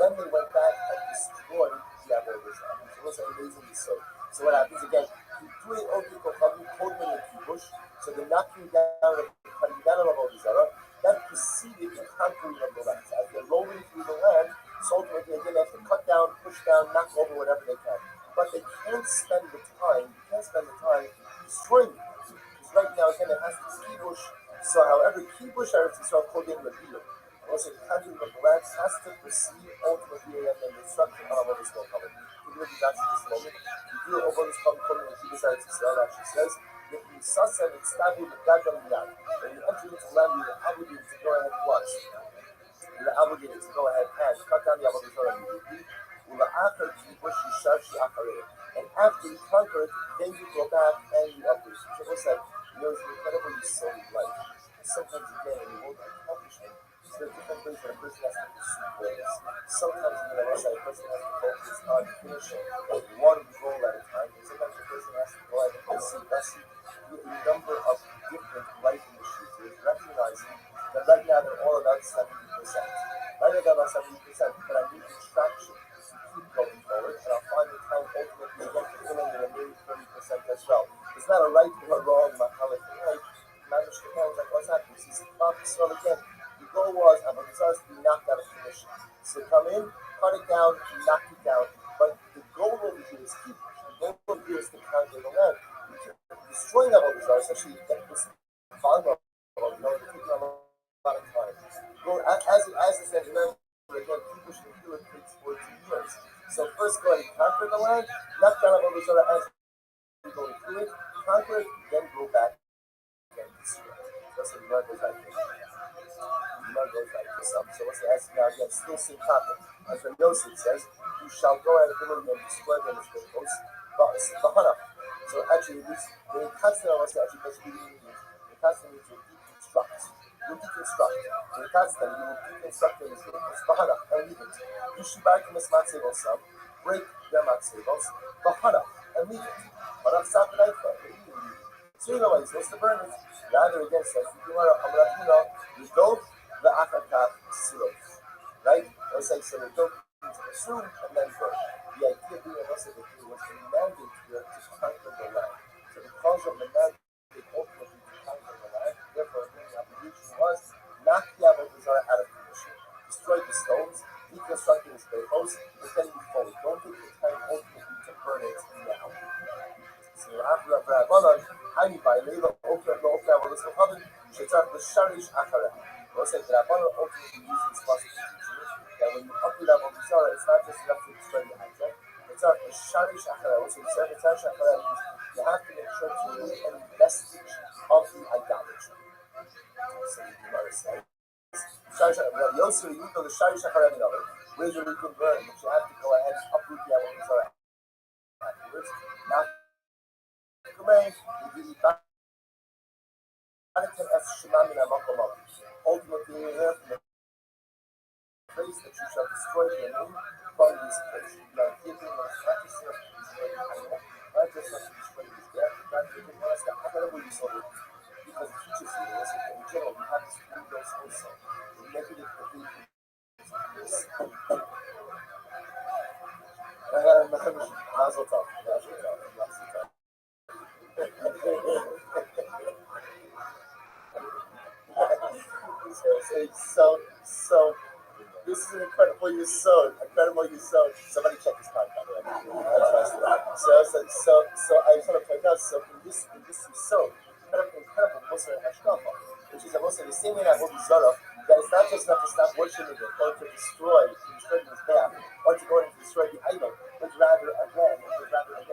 [SPEAKER 1] Then they went back and destroyed the Avodah Zarah. So it was amazingly so. So what happens again? You do it over the Kodman and Kibush. So the knocking down of cutting down of Avodah Zarah, that preceded the conquering of the land. As they're rolling through the land, so ultimately again they have to cut down, push down, knock over whatever they can. But they can't spend the time destroying it. Because right now again it has to kibush. So however, kibush Eretz Yisrael called in Rabbi. Also the conquering of the land has to precede ultimately and then the destruction of Avodah Zarah coming. You look at this moment. You do over this coming in kibush Eretz Yisrael actually says that you sasa and establish the gadam yad. When you enter into land, you're obligated to go ahead once. You're obligated to go ahead and cut down the Avodah Zarah immediately. And after you conquer it, then you go back and you upgrade. So what's that? It's incredibly soul life. Sometimes again, when you hold an accomplishment, there are different ways that a person has to pursue goals. Sometimes a person has to focus on finishing one goal at a time. And sometimes a person has to go ahead and pursue a number of different life initiatives, recognizing that right now they're all about 70%. Right now they're about 70%, but I need the traction to keep going forward, and I'll find the time ultimately again to fill in the remaining 30% as well. It's not a right or a wrong, right? Manage to know like what's happening. This is so again, the goal was Avodah Zarah to be knocked out of commission. So come in, cut it down, knock it down. But the goal over here is keep. The goal over here is to conquer the land. Destroying Avodah Zarah, especially this volume of they're taking a lot of time. As I said, remember again, people should feel it takes 14 years. So first go ahead and conquer the land, knock down Avodah Zarah as you go through it, conquer it, then go back and destroy it. That's what the Lord goes like this. So what's the answer now again? Still same topic. As Rabbi Yosef says, you shall go ahead and destroy them as good hosts. So actually, the constant was actually basically the constant means to deconstruct. You deconstruct. The constant you will deconstruct them as good hosts. And leave it. You should buy them as matzevos, break their matzevos, and leave it. Stop the knife. So you know what he's supposed to burn it. The other again says, you don't the Akakaf syrup. Right? I was saying, so they don't consume and then burn. The idea being also that it was a mandate here to conquer the land. So because of the mandate ultimately to conquer the land, therefore the obligation was knock the Avodah Zarah out of commission, destroy the stones, deconstruct its host, but then move forward. Don't take the time ultimately to burn it now. So after Rabbanan, Hani by Leila, Ofer, Ofer, Avodah Zarah, Shetzach, the Sharish Achareh. We'll say that Rabbanan ultimately uses this possible teaching that when you upgrade Avodah Zarah, it's not just enough to destroy the object, but Sharish Achara, what's it? Sharish Achara means you have to make sure to remove any vestige of the idolatry. So the Gemara says, Yosef, you know the Sharish Achara another, where you can burn, but you have to go ahead and uproot the Avodah afterwards. Now, ultimately, you have to place that you shall destroy the enemy from this place. You are giving us not just enough to destroy the animal, not just enough to destroy his death, not giving us the incredible use of it. Because it teaches you, listen, in general, you have to do those also. The negative behavior is Mazel tov. Mazel tov. Mazel tov. So, this is an incredible you sowed. Incredible you sowed. Somebody check his card, by the way. So I just want to point out, so in this you sowed, incredible Musar Hashkafa, which is also the same way that Avodah Zarah, that it's not just enough to stop worshiping it, or to destroy his bath, or to go and destroy the idol, but rather again,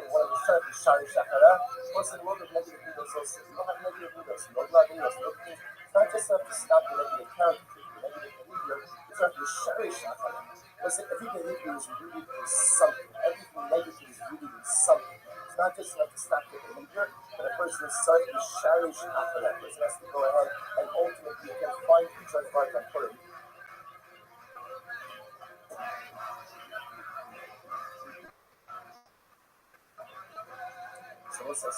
[SPEAKER 1] one of the sons is Shari Shachara, also the world of negative needles also. You don't have negative needles, no blood needles, no things. It's not just enough to stop the negative character, the negative behavior, it's not the Shari Shachara. Listen, every behavior is rooted in something. Everything negative is rooted in something. It's not just enough to stop the behavior, but a person is starting to Shari Shachara. A person has to go ahead and ultimately you can find each other's part on Purim. So what's that?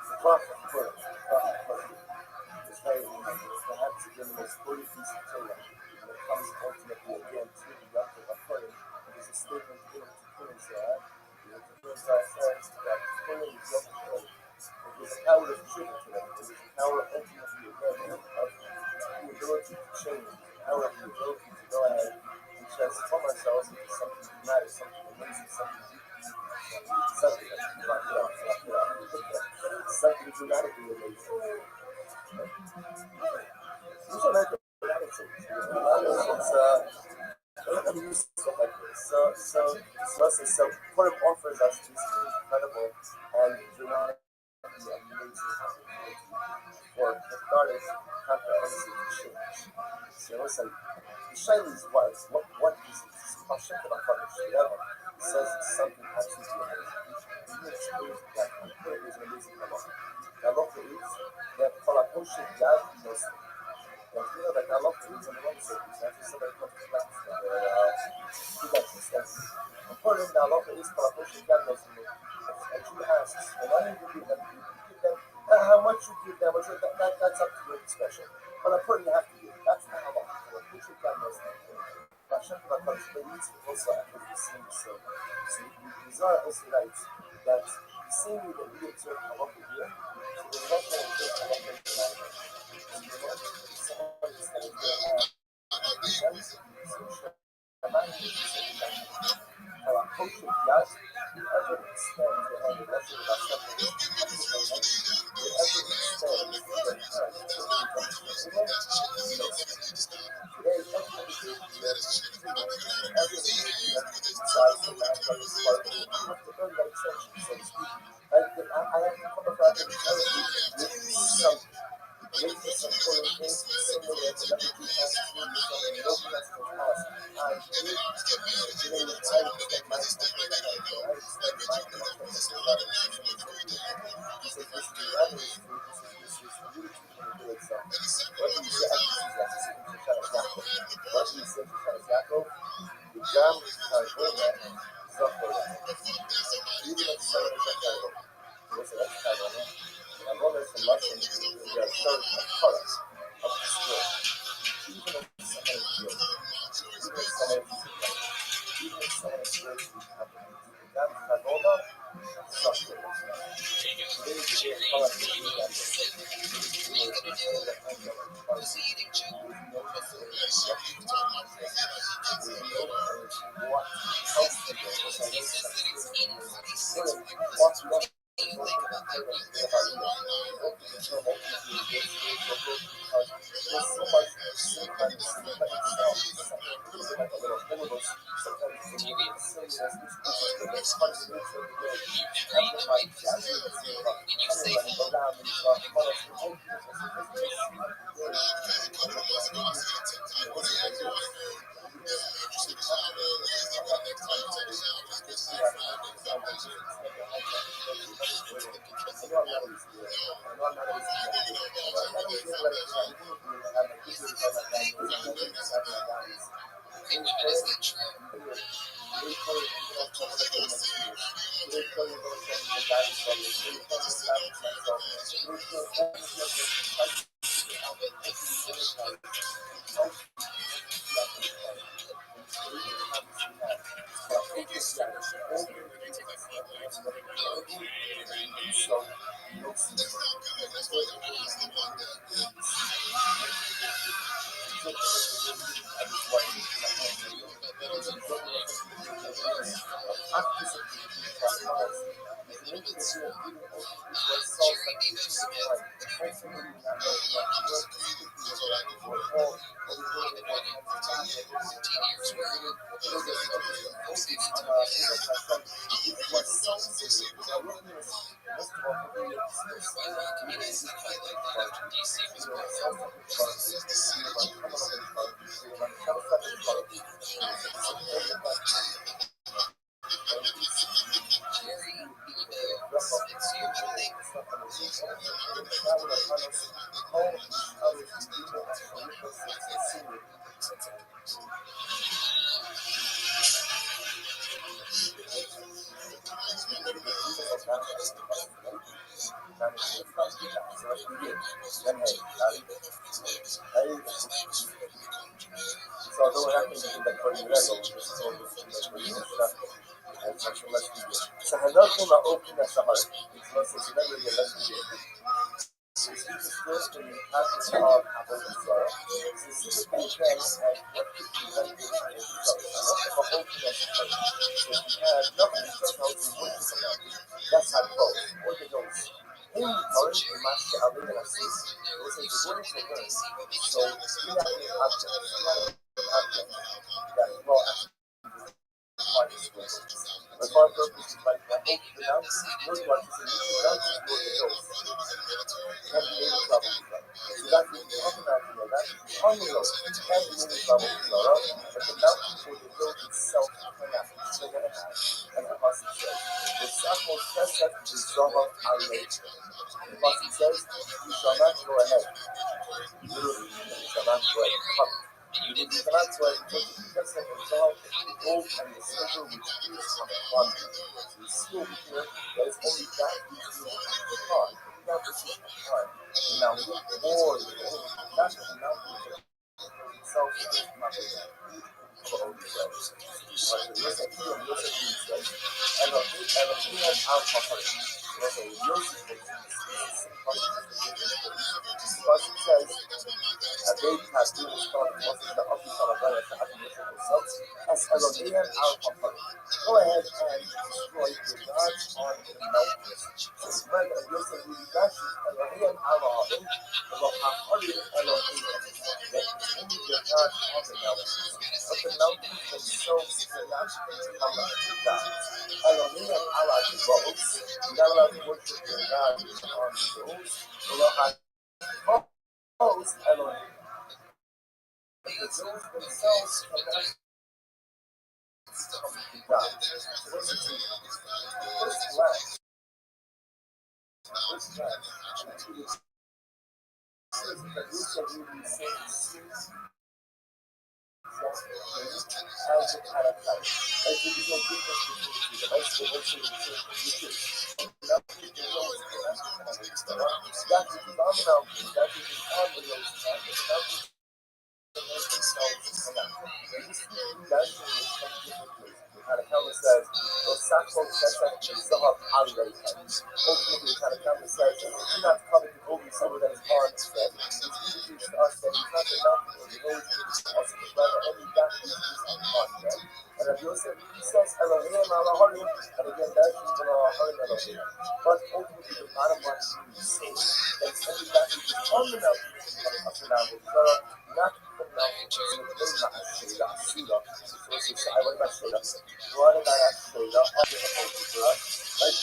[SPEAKER 1] The prophet Purim. It's very perhaps again the most holy piece of Torah. When it comes ultimately again to the Yom of Purim, there's a statement given to Purim Zah. The Purim Zah says that Purim is Yom Purim. There's a power of tribute to them. There's a power ultimately again of the ability to change, the power of the ability to go ahead and transform ourselves into something dramatic, something amazing, something something dramatically amazing. These are like dramatic things. Stuff like this. So Purim offers us this incredible and dramatic amazing opportunity for cathartic, comprehensive change. So listen, the Shaila is what is this? Hashem It says it's something absolutely amazing. Even experienced that Purim is an amazing halacha. The halacha is that Palakoshe Yad Nosli. And you know that halacha is on the wrong surface. After somebody comes to class, according to the halacha is Palakoshe Yad Nosli. And she asks, and why do you give them? How much you give them? That's up to your discretion. But according you have to give. That's the halacha. Palakoshe Yad Nosli. Hashem needs to also after the same so the Zohar also writes that the same way that we observe halacha here, so the also observe halacha in the language. And you know, someone is standing there whoever extends the hand of Hashem about something,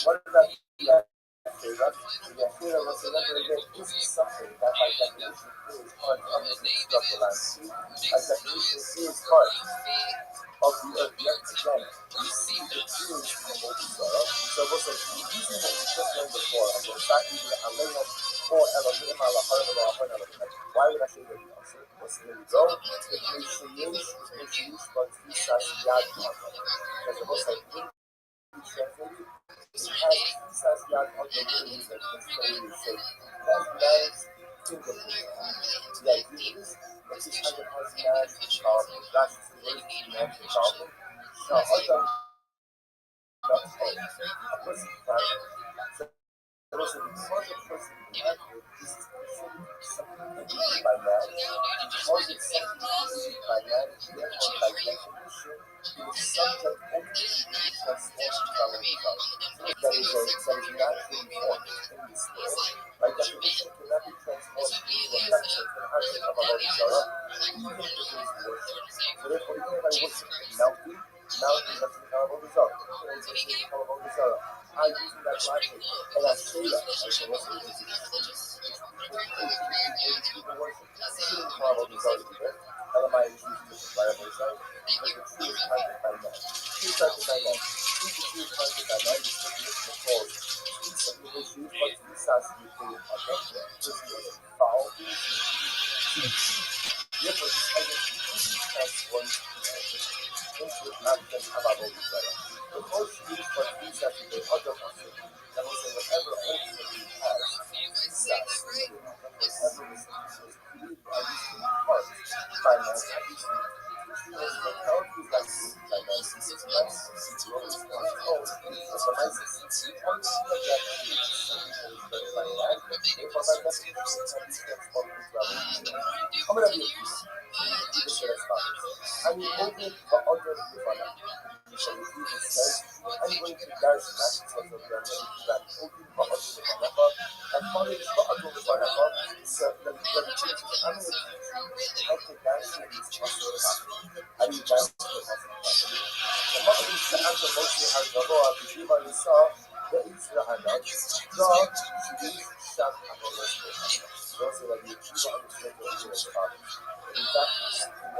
[SPEAKER 1] what did that Yafira? Yafira was remember again, this is something that by definition is part of the structural landscape. By definition is part of the earth. Yet again, you see the tools of Otisara. So it was like using what we just learned before, of the fact either Alayam or Elohim Elohim. Why would I say that? So here we go. It makes use, but this has Yad Hara. Because it was like translated, it has Yad Hara, literally, like, that's the way you say. It has man's fingerprint. The idea is that this has man's that's the way man's problem. So, other a person can there was a because a person this is something created by man, because it's something created by man, therefore by definition, it is subject only to be transformed from a result. That is naturally formed in this world. By definition, cannot be transformed into a factor and object of our result, even if it is worship. So therefore, even if I worship a mountain doesn't become a result. It doesn't become a result. I'm using that logic, and I say that as a Muslim, people worship. Shouldn't become a result either. LMI is using this by a result, because the tree is planted by man. Tree is planted by man. Tree is planted by man, this definition of cause. Trees of the trees, but trees has to be created by man. This is foul. Therefore, this identity transforms into an object of our desire. The most used for trees has to be other muscle. That will say whatever ultimately has success, whatever was created by using parts by man, obviously, was the health is like by man, it's nice, it's always on its own, it's a nice, it's one thing that that is something that is by man, therefore by definition, it can be transformed into our desire. I'm going to be a piece. I will open the other Nirvana. So if Jesus says, I'm going to guard the magic of the Nirvana, that open the other Nirvana, and follow the other Nirvana, so the church is, I'm going to teach you how to dance in these muscles. How do you dance in the muscles? The mother is the answer mostly has the law, the Shiva Nisa, the Israel, the Shidis, Sham, and the rest of it. Also, that the Shiva understood what he was talking. In fact, seeking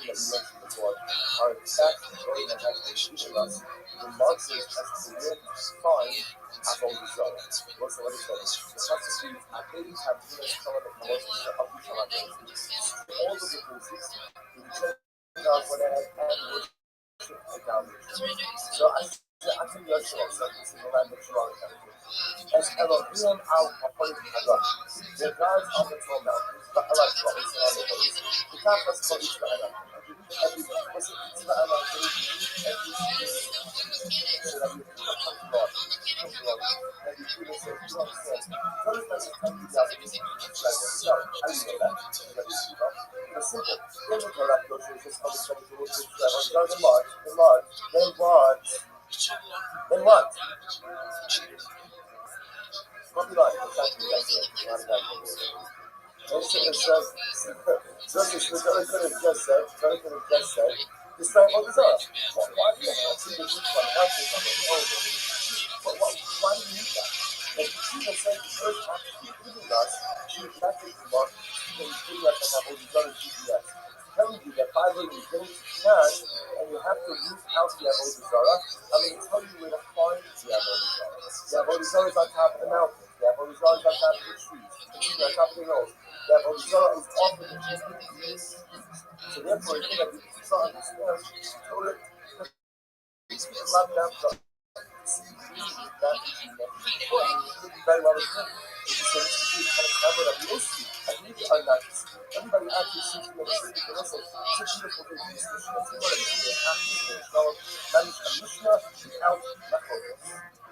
[SPEAKER 1] that we mentioned before, are exact very much actually teaching us the Marxists as to live fine as all the other. What's the other study? The substitute activities have given us some of the promotions of each of our days. All of the places, we check out what I had and worship idolatry. So I actually Yeshua, so this is the land of Shua. As Elohim al-Hapolim Hadar, the gods of the 12 mountains, but Allah is on the hills. The top was called Israel. Everything was Israel, so that you come to God, and you feel the same thing. So it's like a country that is like yourself. How do you know that? It's simple. Then the Torah goes to just come to Israel. Then what? Then what? Then what? Copy line. Exactly. That's it. Jonathan has just said, describe all this up. Why do you have to do this one? Why do you need that? Like, Jesus said, the first actually giving us geographic mark, and giving us that have all these other GPS. Telling you that by when you get into Canaan, and you have to move out the Avodah I mean, it's telling you where to find the Avodah The Avodah is on top of the mountains. The Avodah is on top of the trees. The trees are on top of the hills. The Avodah is off of the trees. So therefore, you have to understand, Torah, it's a lot of that. Very well as well. It's just kind of camera that we don't see. I think are not. Everybody actually sees me on the street, but also such beautiful things. This is what I'm saying. Actually, manage a Mishnah without macros.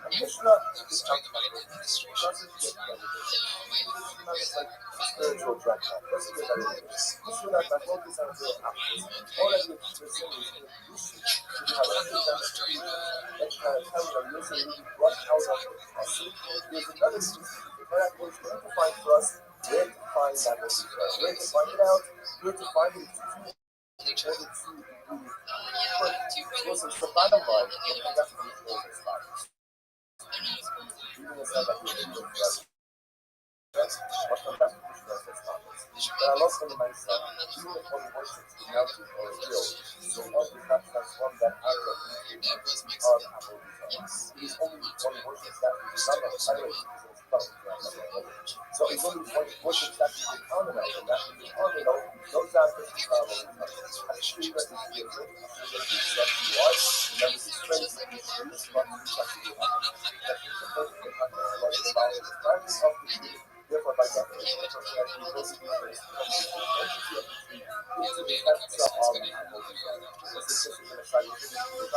[SPEAKER 1] A Mishnah without macros. Doesn't get everything. Mishnah is like spiritual jackpot. Doesn't get everything. Mishnah that focus on the opposite. All that you're saying is that you should have a understanding that kind of camera you're saying you run out of the process. There's another reason that was going to find for us where to find that was where to find it out, where to find it, where to Listen, so bottom line, when that's when you this stuff. Even if that like you're but from that but I love the mindset, even if one worships the mountain or a hill, so one is not transformed that out of Apple design. It is only one worships that is not a pirate, so it's only one worships that is on the mountain, that is on, those aspects of travel. Actually, that is different. That you are, remember the strength, this one you have to do. That is the first thing I talk about the practice of the truth. Therefore, by definition, the person that you will be traced from the entity of the tree into the essence of all the animals. This is just going to try to finish the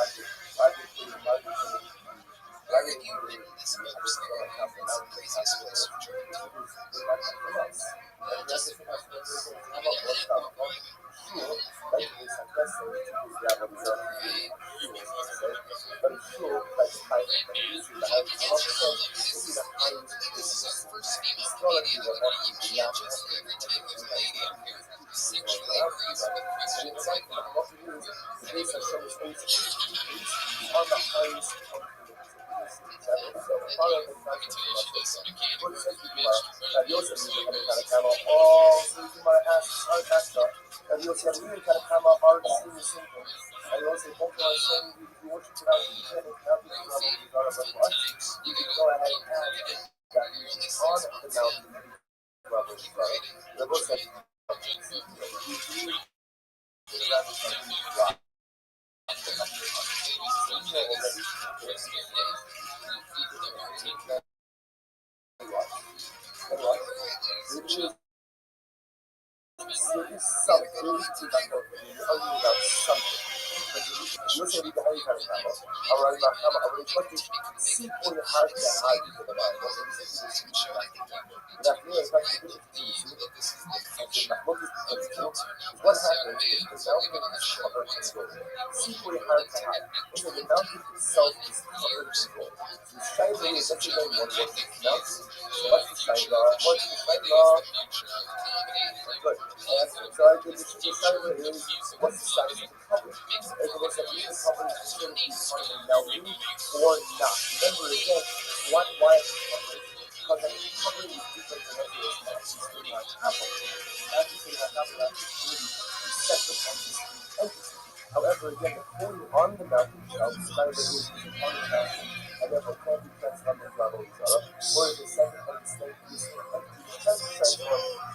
[SPEAKER 1] However, again, the point on the mountain itself, skyber is on the mountain, and therefore can't be transformed into level each other. Whereas the second and the state is transformed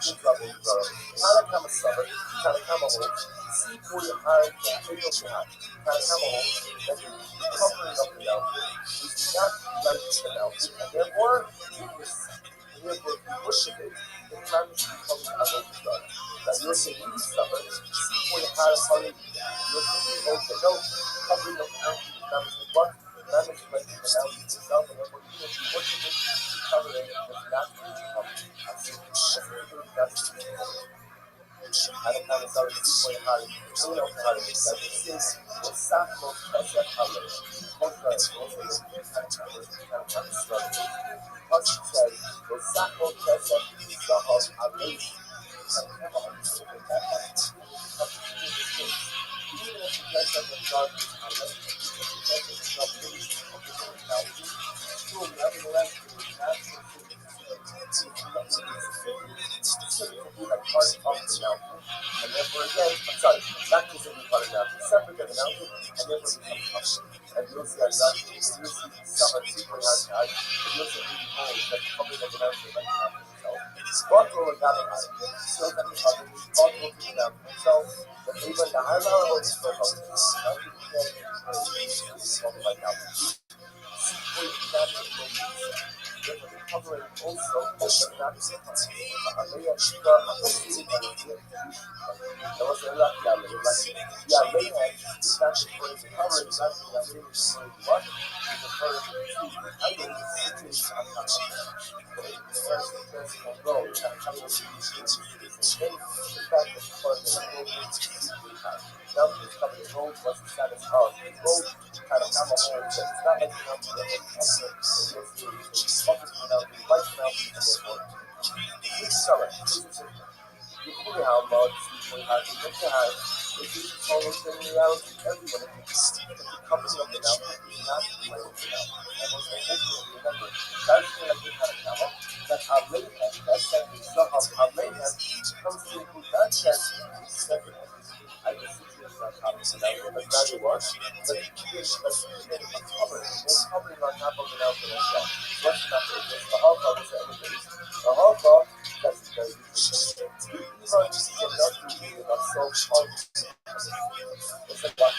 [SPEAKER 1] into level each other. Kanakama summer, Kanakama home, see 40 high, video behind, Kanakama home, that the covering of the mountain is not like the mountain, and therefore, therefore, if you worship it, the promise becomes level each other. That you're saying you suffer, see 40 high, hurry, no covering of the mountain becomes the what? Management of the mountain itself, and therefore, even if you worship it, the covering does not become I don't have a sorry to point out who knows how to that this is what Sackville Pesach Halle. Contrary, also the kind of struggle. Because he says, what Sackville Pesach Zahal Halle. Even if the Pesach of God is Halle, the Pesach of God is Halle, still nevertheless, it is not and therefore again, I'm sorry, not just in the part of mountain, separate than the mountain, and therefore becomes up. And you'll see you'll see some super high, and you'll see really holes that cover the mountain like the mountain itself. Bottle of that high, still that the mountain, bottle of the mountain itself, but even the high level is still up. Mountain can't like mountain. Covering also that was a lot of If you follow the reality, everyone in the company of the mountain is not the way of the mountain. And what's the ultimate, remember, that's the like the kind of camel that Abraham, that's that the son of Abraham comes to include that is separate. I can see this on top of the mountain, but that it was. But a covering on top of the mountain as well. What's not the case? The Haka was the other case. The Haka, that's very different. You even cannot do it on self-harm. It's like what?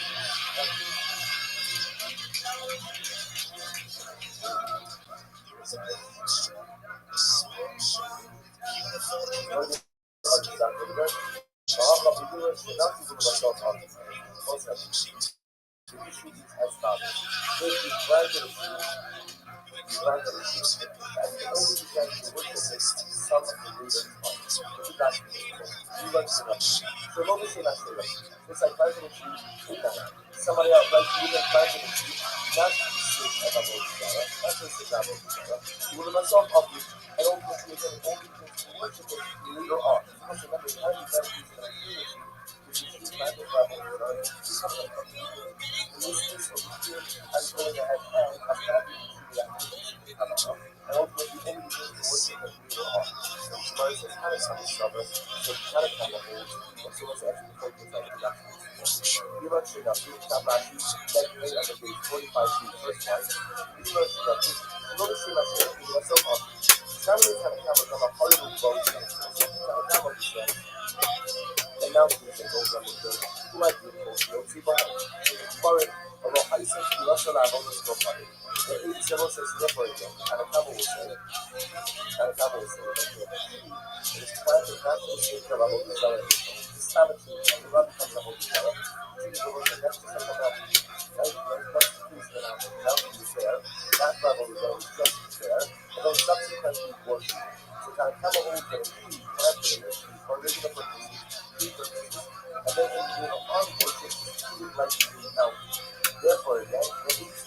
[SPEAKER 1] The issue is as follows. If you granted a granted a and the only reason you work with it is some of the reasons why. But you got you like to know. So what we say not say that. It's like granted a somebody else like you like granted a not to sit at a boat together, not to sit at a boat together. You will myself of you, I don't think you're going to only things to worship it later on. Because remember, the time you got to use it on which is the kind of level you're going to in this case, over here, I'm going ahead and I'm not going to the activity coming up. And ultimately, only thing to worship that we were on. So tomorrow says, how does something stubborn? So how does something hold? And so let's actually focus on the documents. You learn straight up, you come back, you let me on the page 45 feet, first line. You learn straight up, you go to straight up, you get so up. Somebody kind of comes on a horrible boat, something kind of come up to say, and now we can go on the good. You might be able to go see behind. Foreign, although high sense, you also have all this go for it. The 87 says, therefore, again, and a couple will say it. And a couple will say it. It is planned to not be saved from our desire. This time it's and the run comes up with each other. Choose the word next to something else. Right? Let's choose the mountain is there. That level is always just there. And then subsequently worship. So kind of come over to the key, planted in this, for original purposes, key purposes. And then when you do on worship, you like to do out. Therefore, again, when you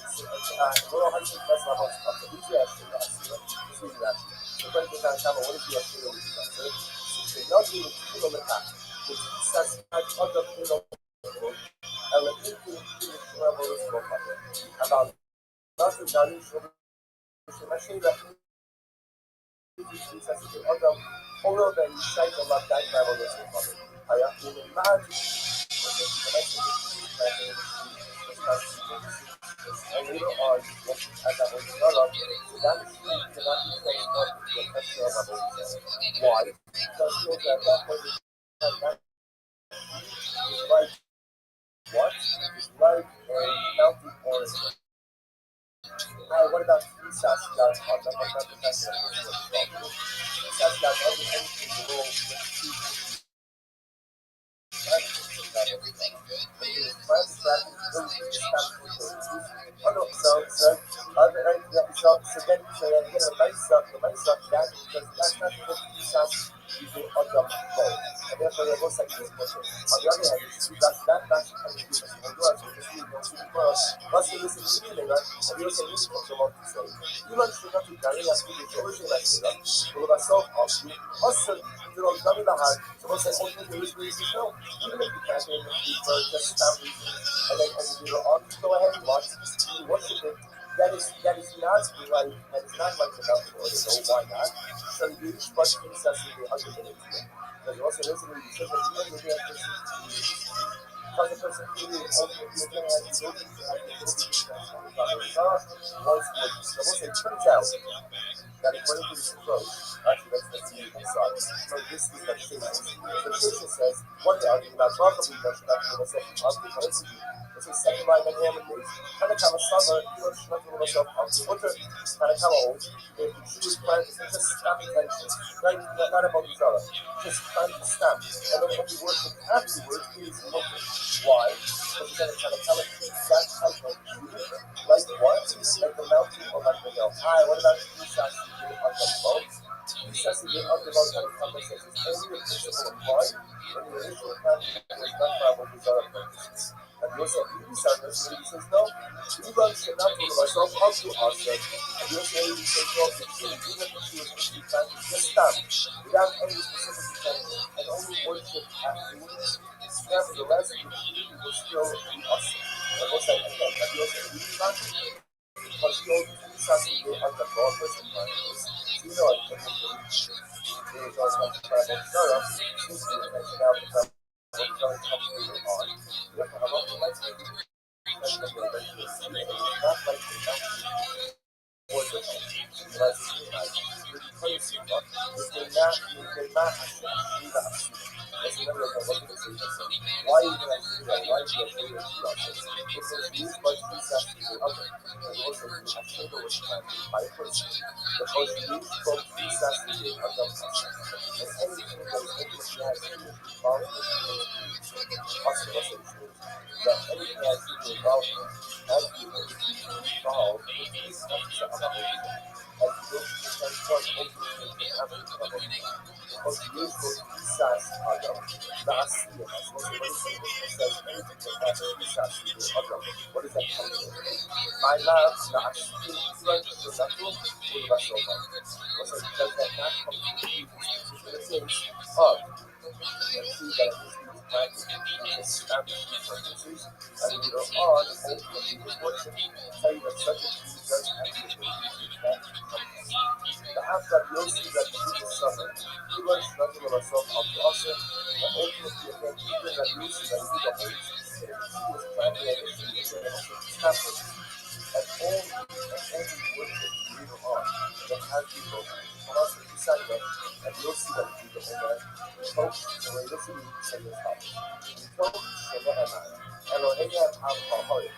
[SPEAKER 1] little hundred best levels of the BGS, this is that. So, when you can come, what is the actual result? So, not even kill the path, which says that other people and the people who travel is about nothing value from the machine that is as the other follow the cycle of that travel is I have to imagine and later on, as I was developed, that machine cannot be transformed into a textual level. Why? Because shows that that point that is like what? Is like a mountain orange. What about Isas that on the professor? Isas that on the anything below everything good, man. So then get a nice up, the nice up that because that's not what Isas using on the bow. And therefore it looks like this motion. On the other hand, you see that that's kind of different. And you are just you know, once you listen to the right, and you also listen to what you say. You learn to not to carry as we do, everything like that. So about self-help, you also you know, dummy the heart. So what's that whole thing is really no. Even if you can't hear the for just sound reasons, and then as you go on, go ahead and watch, you worship it. That is not like that is not like the mountain or the no, why not? So you each question says the other thing is because also listen to you said that you have to because the person who is ultimately going to have to go to it turns out that according to this approach, actually that's the inside. So this is the case. The case says what the argument about probably that should not be myself up because it's a second line and hammer case. Kind of summer, you should not be myself up. Winter kind of old. If you choose plants, just stop attention. Right? Not about each other. Just trying to stop. And then when you work with afterwards, please look at why. Because you're going to kind of tell it that type of shooting. Like what? Like the mountain or like the hill. Hi, what about the shots you do on the boat? The shots you do on the boat kind of conversations. Only a principle of why. When the initial plan was not travel with other purposes. And you also have to service, and he says, no, we run should not do myself up to ourselves. And you also have to say, no, the king, even if he was to just stop without any specific intent and only worship afterwards. nevertheless, the tree will still be awesome. But what's that again? Have you also read about it? Because you know, something they have the law person is, you know, I think they was also trying to start up, since we were mentioned out the time, what very comfortable on. You have to have a light, and then you're eventually see it. It's not like the mountain or the unless it's like really crazy, but if they're not actually that. That's another like what they say. Why are you gonna do that? Why are you gonna do that? If it's used by two sets to the other, and also you actually know what's trying to by a person. Because you use from two sets to the other person. And anything that is open to that is involved in the also that anything that is involved has to be involved in the structure of our as you can transform ultimately everything because you go to Isas Adam, last year, as was the reason it says anything that has Isas Adam. What is that coming from? My love, last year, French, the natural, or the vessel of was it does that not come from the things of and see that it is practically established purposes, and later on, ultimately, the worship tell you that such a thing does actually that the half that you'll see that Jesus suffered, he learns nothing of himself of the also, and ultimately, again, even that you see that he got holy, he was planted at his feet, and also established, and only worship later on that has people from us in December, and you'll see that people over folks, the way this is say this house. We told Shema Elohim al-Hahari,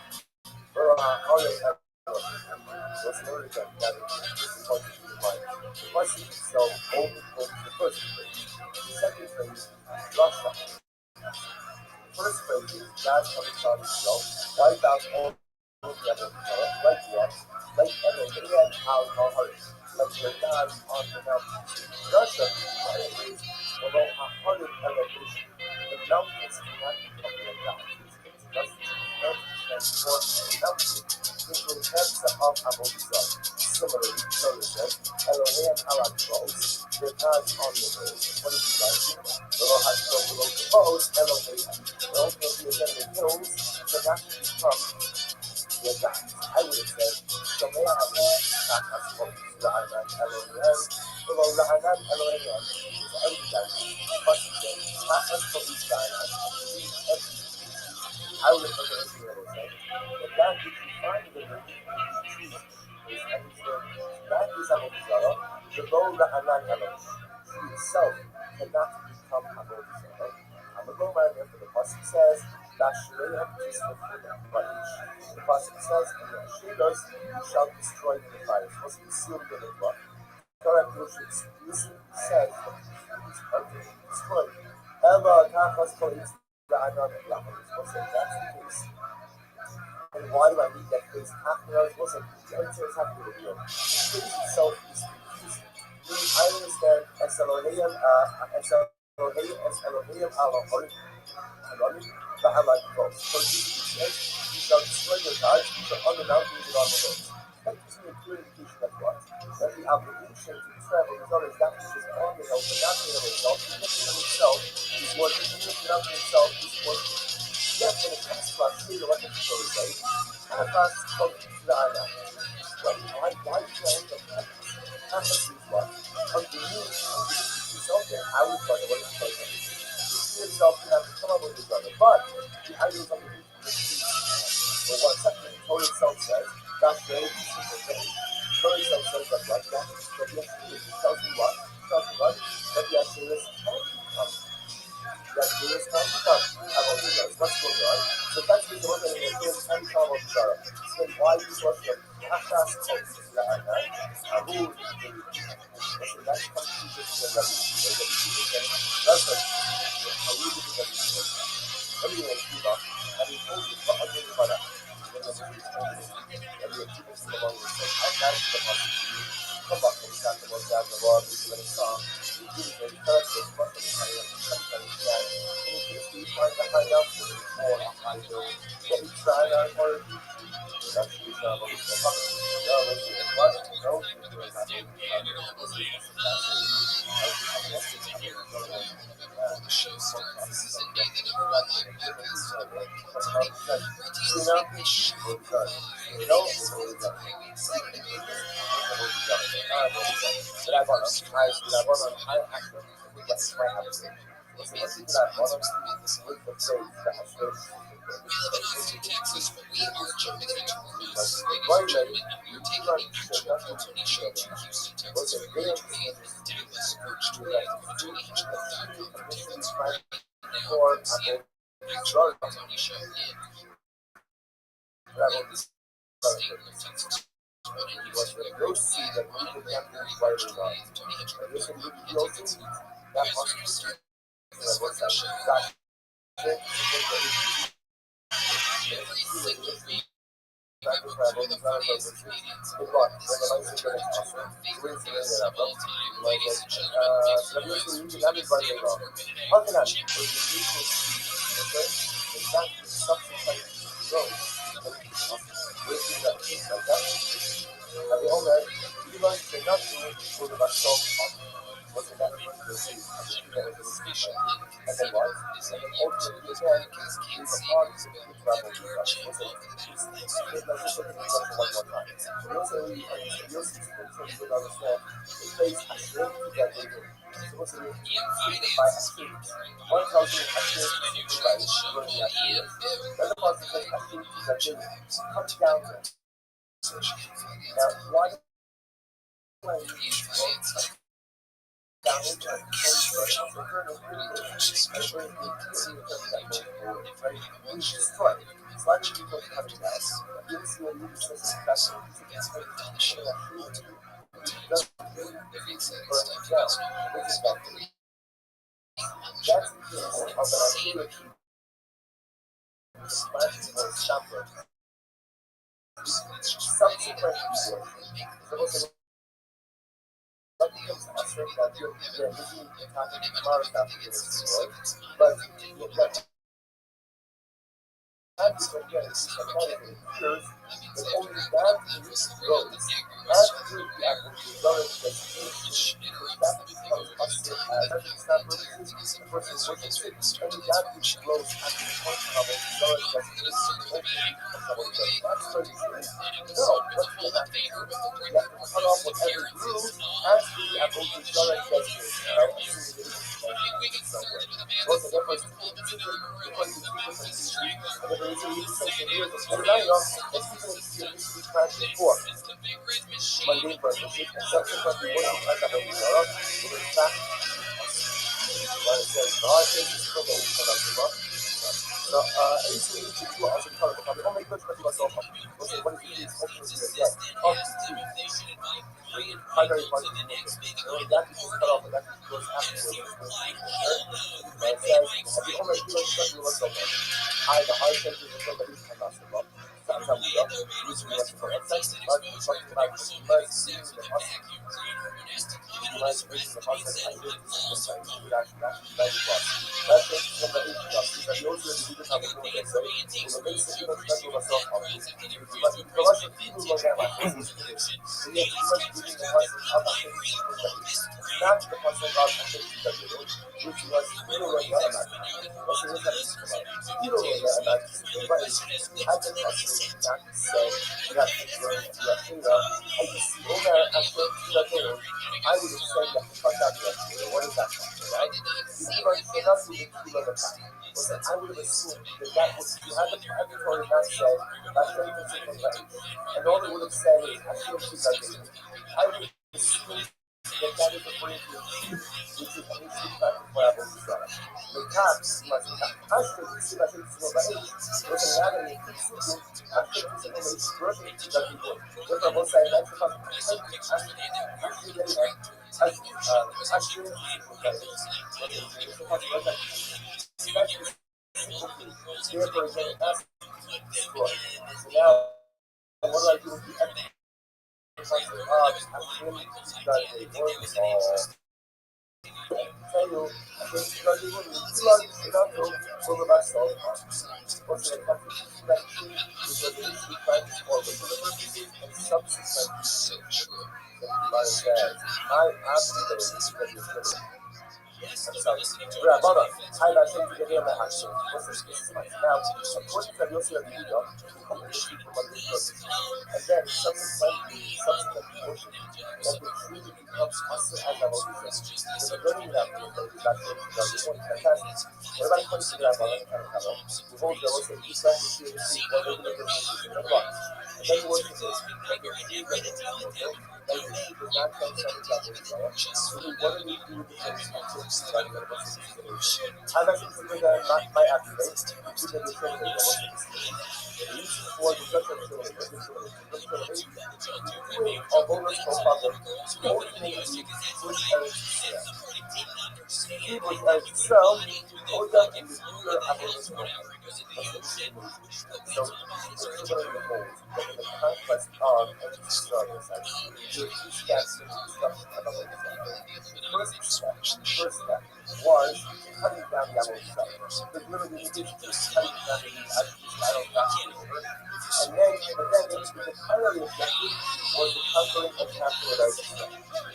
[SPEAKER 1] or Hahari was noted that this is what you define. The question itself only quotes the first phrase. The second phrase, Russia. The first phrase is God coming from himself, wipe out all the other like what? Like Elohim al-Hahari, like your God on the mountain. Russia is, although Hahari Elohim, the mountains cannot become your God. It's justice, transform the mountain into an answer of Abu-Israel. Similarly, Torah says, Elohim al-Akros, your God's on the hills. What is he like? The Lord has no below the hills, Elohim. The ultimate again, the hills cannot become your God. I would have said, Shomea Elohim, not as folks, La'anan Elohim, below La'anan Elohim, is every God. But he said, not as folks, La'anan, I would have put it in the other but that which you find in the religion you choose is everything. That is Avodah the low La'anan Elohim. He itself cannot become Avodah Zarah. Amagoma, therefore, the Pasuk says, that Shreya is the Vaish. The Pasuk says, in the Ashiras, you shall destroy the fires. It was concealed in the blood. Torah explicitly says that these are to be destroyed. Eva Tachas Kois La'anan Elohim. That's the case. And why do I need that phrase? Achros wasn't the answer is happy with you. The phrase itself is confusing. I understand as Elohim al-Horim, but I like both. For Jesus says, you shall destroy your gods, which are on the mountains and on the hills. That gives me a clear indication that what? That the obligation to travel is not that which is on the hill, but not the hill itself. The hill itself is worship. The mountain itself is worship. Yes, when it comes to our true electric story, right? Half-us spoke to the island. Why do you end up that? Half-us is what? Underneath yourself there, I would find a way to play them. You see yourself, you have to come up with each other. But the idea is underneath the trees. Well, what second Torah itself says, that's very simple thing. Torah itself says that like that, but yes, it tells you what? It tells you what? That yes, there is can become. That there is can become. What's going on? So that's the one that is here can come of Sarah. So why you watch them? Achas comes to the Anna, Abu, so that's comes to the Rabbi. That's like a little bit of everything. Everyone in Cuba, and he told you about other Mara. When the movie is told you, and you have people from among the same, I got to the hospital. Come back and start the work out the law, this is a song. You do it very fast, but much of the time, sometimes that. And if you try to find out more, I know. What we try our part, that's the job of the
[SPEAKER 5] Texas, we are jumping into Greece. Ladies and gentlemen, we're taking a actual Tony show to Houston, Texas, February 28th. Dallas, March 20th. Go to TonyHitchcock.com for tickets right now. See an actual Tony show in Greece, state of Texas. What in Houston, February 28th. On March 20th, TonyHitchcock.com tickets. Guys, we're starting this fucking show. Every single week. To the funniest comedians. This is returned to our favorite guests of all time. Ladies and gentlemen, make some noise for Tony Stanford Special link is in the YouTube podcast. Can't see it, but if you're a chick, welcome to that. Thanks so in finance, everybody. My new travel show,
[SPEAKER 1] which was initially practiced for religious purposes and subsequently I absolutely Rabbi, I think to get him the action. Now, according to Yossi Rabbi, who comes to the people of the church, and then subsequently worship, that the tree becomes also as a motive. So the learning that is fantastic. What about according to Rabbi, who holds the most of these practices to see what they believe in the law. And then you worship this, that the tree that is motive, that the tree does not transcend the Israel. So what do we do with the things I like to figure that my activate to do the discrimination. The reason for the although there's no problem, ultimately push he was Israel, Oda in the bigger abolition. So, the conquest of Israel the two steps in destruction of the first step was cutting down the abolition. The literally cutting down the and then the primary objective was the conquering and capture of Israel.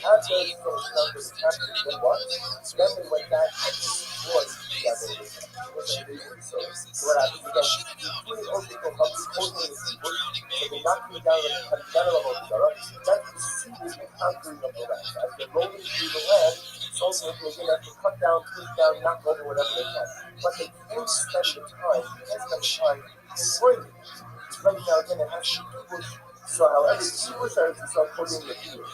[SPEAKER 1] After they conquered and captured, then what? Then they went back and destroyed the abolition. So what happened? Because including also from culturally the people, so they knocked me down and cut down the Abolition. That preceded the conquering of the land. As they're rolling through the land, soldiers were going to have to cut down, push down, knock over whatever they can. But they can't spend the time destroying it. Right now, again, it has to push. So, however, the super starts to start putting the view.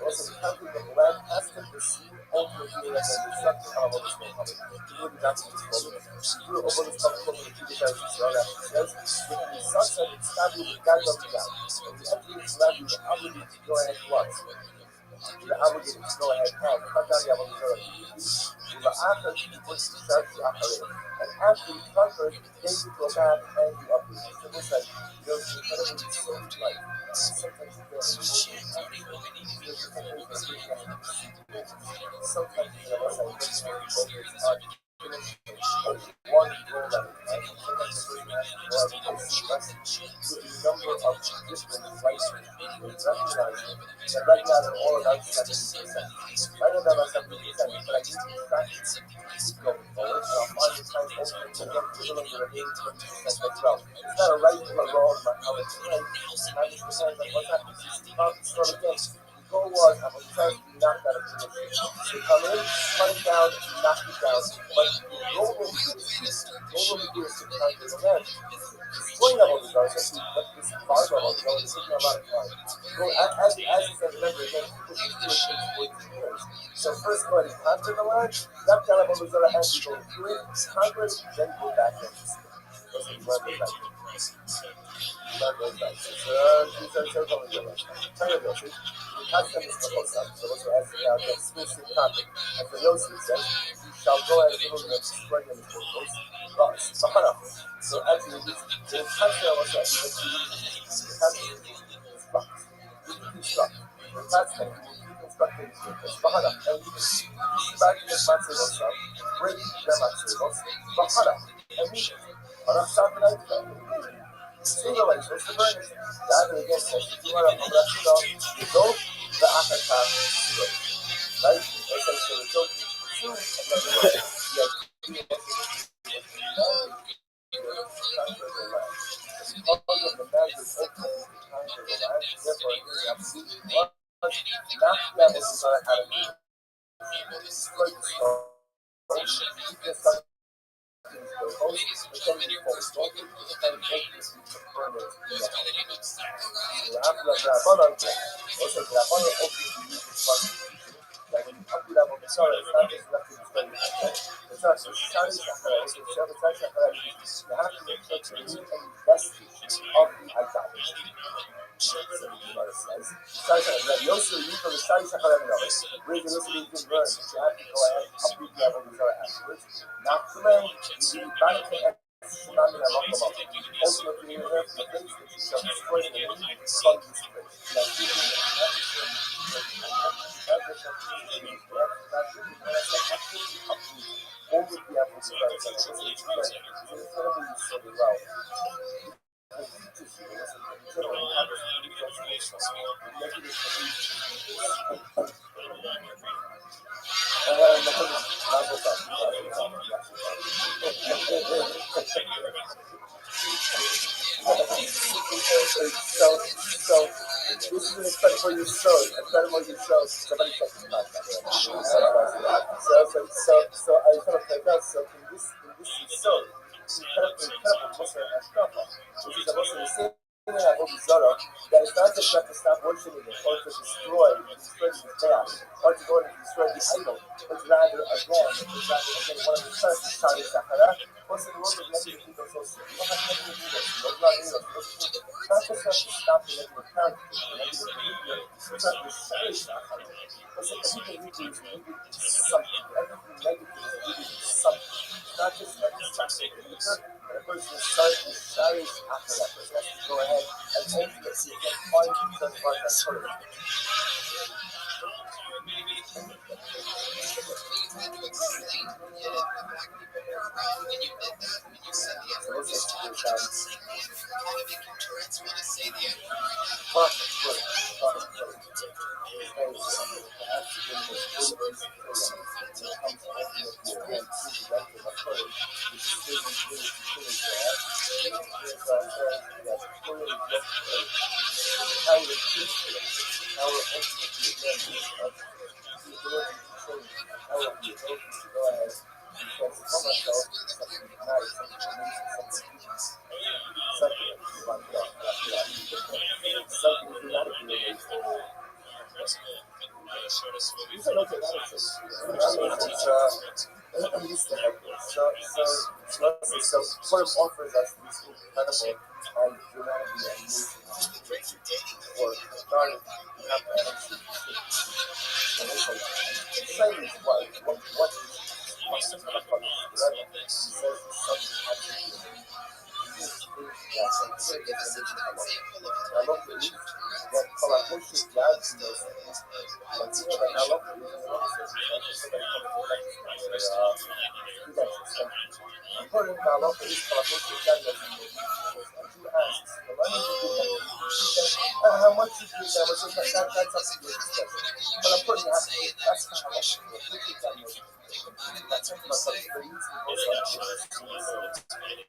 [SPEAKER 1] Also, the country of the land has to pursue ultimately as a destruction of all this problem. You will be back to this problem. You will over this problem with the people that Israel says, with the such that it's not really that of the land. And the evidence land is obligated to go ahead once. You're obligated to go ahead and cut down the Abolition. And after you push the start to operate. And after you conquer, then you go back and you uproot. So it's like, you're incredibly so like, sometimes you feel sometimes you know, like, one goal that the number of different rights and right now they're all about 70%. I don't know about 70%, but I need to practice going forward. So I'm on the time open to get to the remaining 20% as well. It's not a right or a wrong, but how it's right. 90% of what's happening. So again, the goal was I was trying to knock that up to the so come in, cut it down, knock it down. But the goal will be to conquer the land. Going up on the guard, especially what this card level is going to take a lot of time. Go as you said, remember again, pushing through it takes 2 years. So first go ahead and conquer the land, knock down on the guard as you go through it, conquer it, then go back and those are the weapons back. As the Yosef says, you shall go as the Lord and spread them before those. So actually, the country was the country is blocked. Reconstruct. The country reconstructed is Bahana. And we see back in the Matsuros, break the Matsuros, Bahana. And we single like what's the burden? That again says if you want to go the Akaka right? Essentially go to and then So this is an exciting for your soul. Exciting for your soul. Somebody check this out. So I kind of like that. So in this soul, kind of Muslim Ashkafa, which is about the same thing about Zara, that is not just not to stop worshiping it or to destroy the chaos or to go and destroy the idol, but rather again one of the first is Shari Shakara. What's the word of letting people so sick? What has nothing to do with it? Not just have to stop the negative character, the negative behavior, but not to Shari Shakara. But everything we do is something. Everything negative is rooted in something. Not just like destructive behavior, but a person is sorry after that person has to go ahead and ultimately can find themselves by that person. So sort of offers us this incredible and humanity and work started saying what's this about he says something absolutely so give us another example of a time in which you corrected how much you do that was just that's up to your discussion. But I'm putting that's how much that's myself for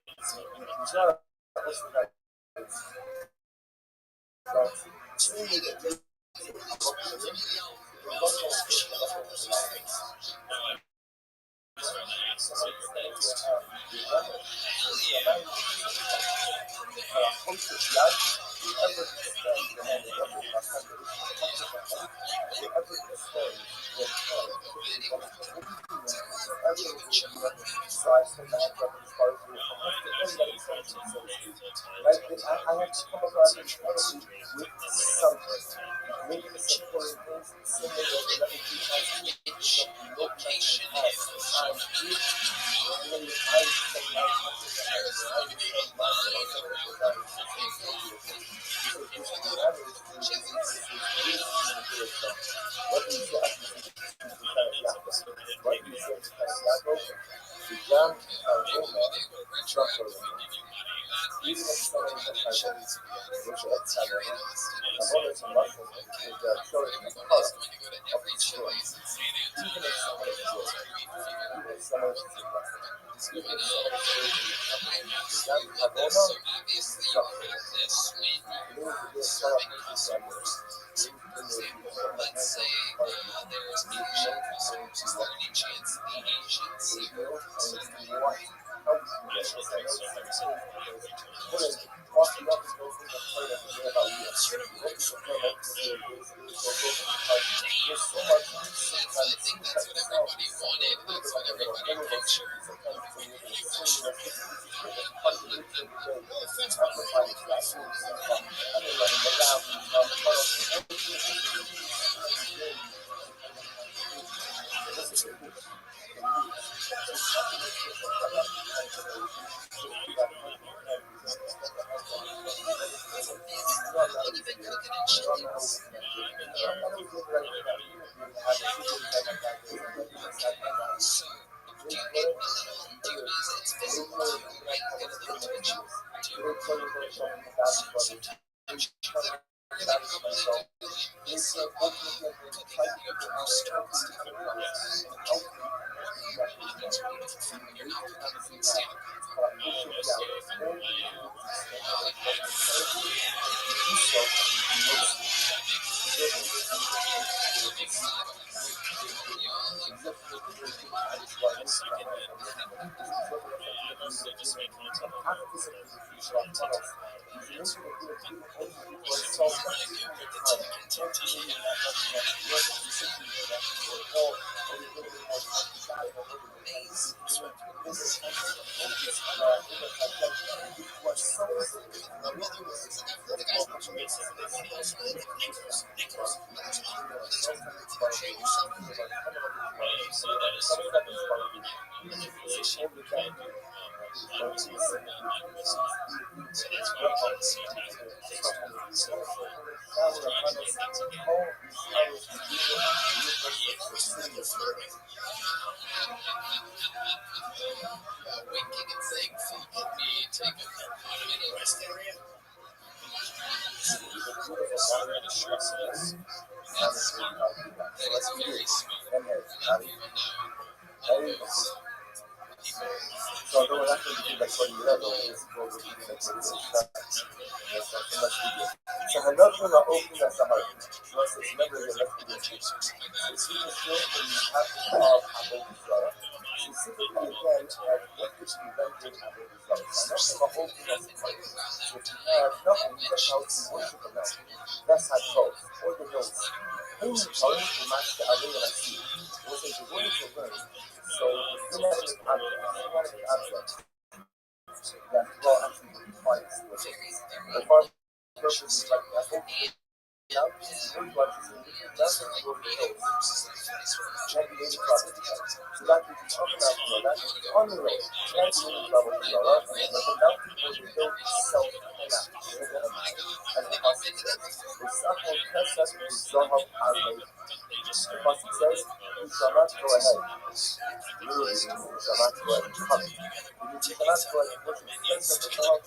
[SPEAKER 1] you can't open it and try to figure out how to use it. How to That's how it goes. Or the goes. Who knows the master Aliyah Nasi? Was a going to learn. So if you have an object, that will actually define the farm purpose is like that. Now, nothing will be held. Check the data property. So that we can talk about that on the road. Check the data property. But the now people who don't self as a consequence. The subtle process is somehow outmade. The consequence, you shall not go ahead. Literally, you shall not go ahead and cut. You cannot go ahead and work in place of the dog,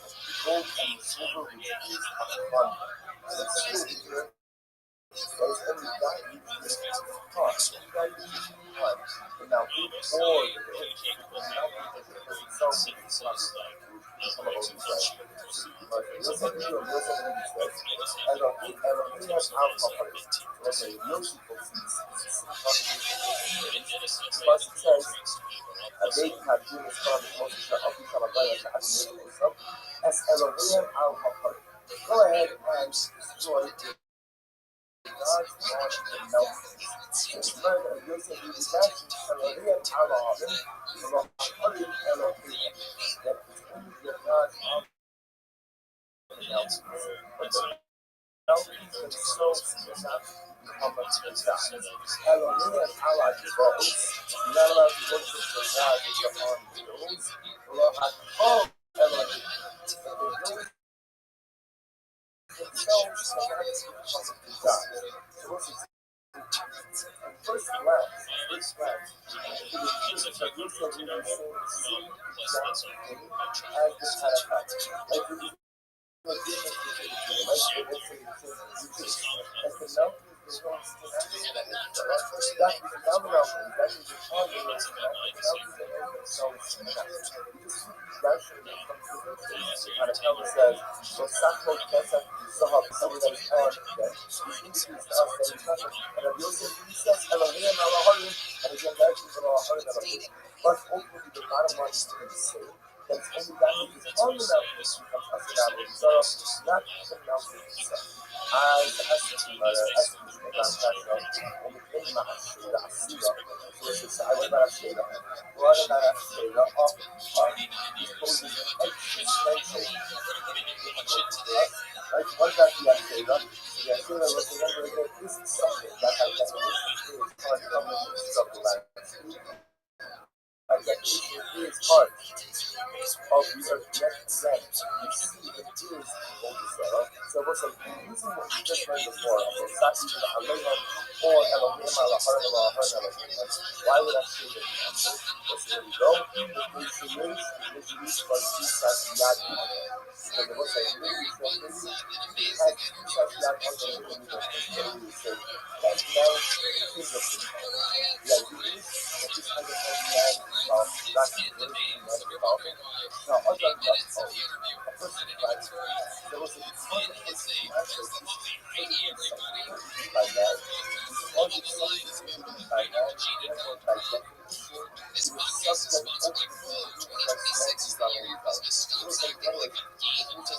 [SPEAKER 1] gold and silver with ease upon you. There's only that you can cost. And now, before the Go ahead and destroy God's law and no. Murder, Yosef, you dispatched Elohim, Elohim, Elohim, Elohim. That is only the God's law and no. But the Elohim themselves do not become a God. Elohim, Allah, the bones. You're not allowed to worship the God with your arm and toes. Allah has called Elohim. Themselves cannot become a God. So what's it? First glance, it is that you shall be the same as this had a fact. Like the but ultimately the bottom line is to say that only that which is on the mountain becomes undeniable itself, not something else in itself. As the essence of the essence of God, and the thing about Ashira, Asira, which is I was about Ashira, what about Ashira, of disposes of existential. Like, what about the Ashira? The Ashira was the number that this is something that has definition is part of the struggle life. Like that it is part of your next land. You see it is Ogisara. So what's like using what we just read before, Sati to the Alayam or Elohim Alahar Elohim. Why would I say that? Because here we go. It is the use for Sati Yad. So what's like really has Sati Yad on the kids of the idea is that this kind of man about black people, now other than that, a person like there was a discussion by that, all the something by that, therefore by definition, it is subject ultimately to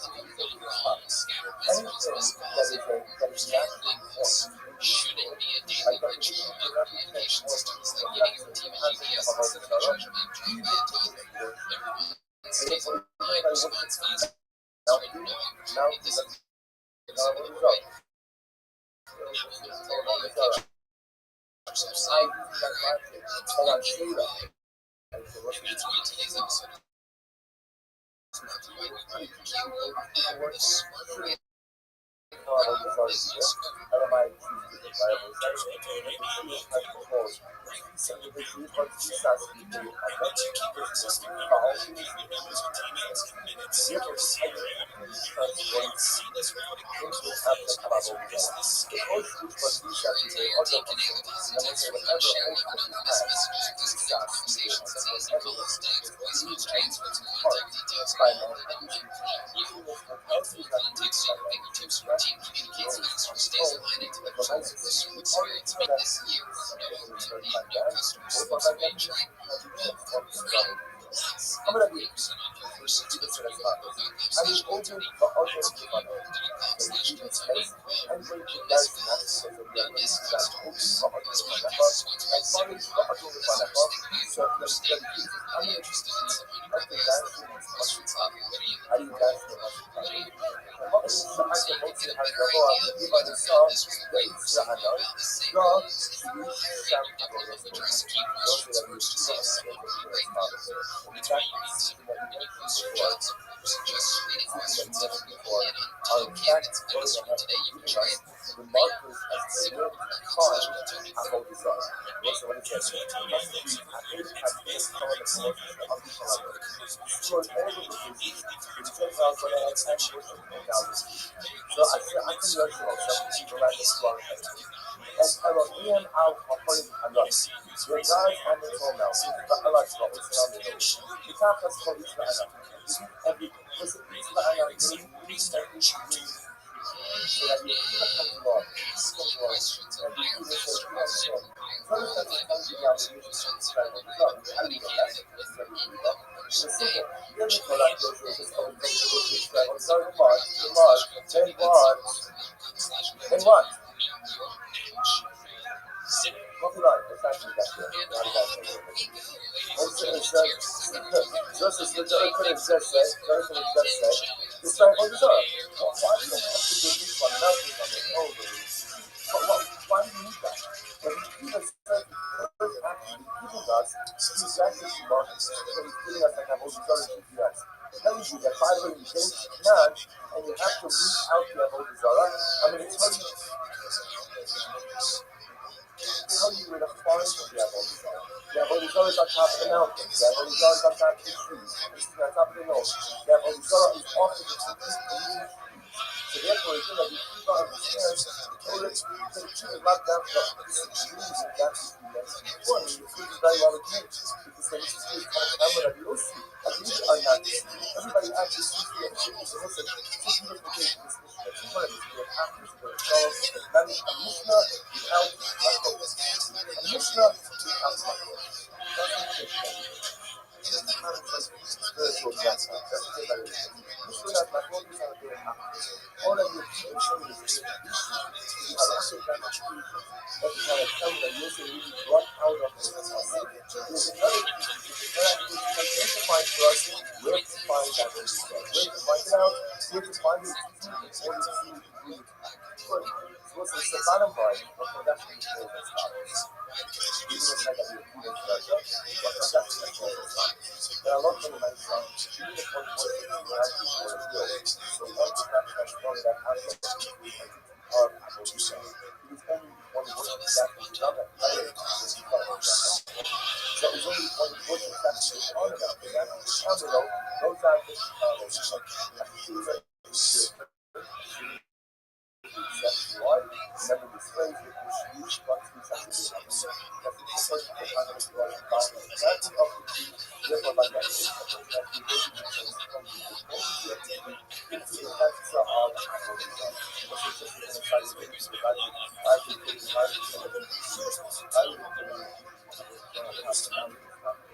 [SPEAKER 1] Christ's anything that is naturally formed
[SPEAKER 5] shouldn't be a daily ritual of creation systems like getting on TV GPS instead of judgment driven by a toddler. Everyone stays in my response phase.
[SPEAKER 1] now
[SPEAKER 5] Right
[SPEAKER 1] do
[SPEAKER 5] now,
[SPEAKER 1] now
[SPEAKER 5] it
[SPEAKER 1] do
[SPEAKER 5] doesn't
[SPEAKER 1] now what is up? I use that logic and I'm sure that
[SPEAKER 5] that's why today's episode is brought to you by the smarter way context to your fingertips, your team communicates faster, stays aligned, and delivers a more personal experience. Make this year no opportunity, no customer service wage.
[SPEAKER 1] I'm gonna be
[SPEAKER 5] 40% off your first subscription at
[SPEAKER 1] I mean, over the other I'm going to guys so that we are this customers and following the so I'm interested in someone who really has the questions of what are you guys
[SPEAKER 5] so you can get a better idea of whether or not this was the right person about the same rules as the higher end, definitely love the dress key questions first to see if someone would be right for. That's why you need to when you post your jobs or suggest screening questions that are going in on top candidates minutes from today. You can try it
[SPEAKER 1] the markers as they will cause
[SPEAKER 5] alternative.
[SPEAKER 1] a whole design. Also, when it says it must be at this time of promotion of the collaboration. So, all of the business, it turns out when I had time to work on values. So, I can learn from some people like this one. And I wrote Ian out of putting a lot. The guys and the phone now, but a lot of what was around the nose. The top has for each line. Every was it each line of the so that you see what comes along.
[SPEAKER 5] Questions on
[SPEAKER 1] Every
[SPEAKER 5] higher
[SPEAKER 1] student says,
[SPEAKER 5] master
[SPEAKER 1] so
[SPEAKER 5] First,
[SPEAKER 1] first,
[SPEAKER 5] I
[SPEAKER 1] let's
[SPEAKER 5] will
[SPEAKER 1] find the
[SPEAKER 5] use
[SPEAKER 1] obligation
[SPEAKER 5] questions
[SPEAKER 1] to
[SPEAKER 5] that
[SPEAKER 1] try
[SPEAKER 5] will
[SPEAKER 1] to
[SPEAKER 5] be
[SPEAKER 1] go. I don't know
[SPEAKER 5] communicated
[SPEAKER 1] that.
[SPEAKER 5] with in the first
[SPEAKER 1] It's
[SPEAKER 5] day.
[SPEAKER 1] simple. Then we call out those rules coming from the rules that on third part, the mark, then what? Then what? What we like? What's happening back there? How did that say? Also, it says, just as the other could have just said, the other could have just said, it's like, what is up? Why do you have to do this one, not this one, and why do you need that? But he was actually giving us exactly what so he's giving us like a whole story to us. Telling you that by the way you change command and you have to read out the Avodah Zarah, I'm going to tell you where to find the Avodah Zarah. The Avodah Zarah is on top of the mountain. The Avodah Zarah is on top of the trees. This is on top of the nose. The Avodah Zarah is off of the trees. So therefore, it's going to be people understand the Torah is not that this is trees and that's one. It could be very well again. Because when this is kind of camera that you don't see, at least are not everybody actually sees the activities. So listen, this is beautification. This is one of these great actors. That is a Mishnah without Lakot. A Mishnah without Lakot. It is not a spiritual matter. That's the thing that it is. Mishnah without Lakot is not a good actor. All of your people show you is you have actually done a treat. That is how I tell you that you also really brought out of the house. There's another identify for us where to find that where to find it out, where to find it in order to read. So it's the bottom line of production is even if I got your food and stuff, but production is there are a lot of my songs, even if one was in the last before the good. So one production has strong that has a producer. It is only one work that is not a player. So it's only one work that is on about that. Those are the that's why remember this phrase that we should use what we have to do. That the person can handle it right and bind it. That is up to you. Therefore, like that, it's a person that we really need to come to the point of the into the hands of our people. What's the system inside of it? The value. I will put it right in the middle. I will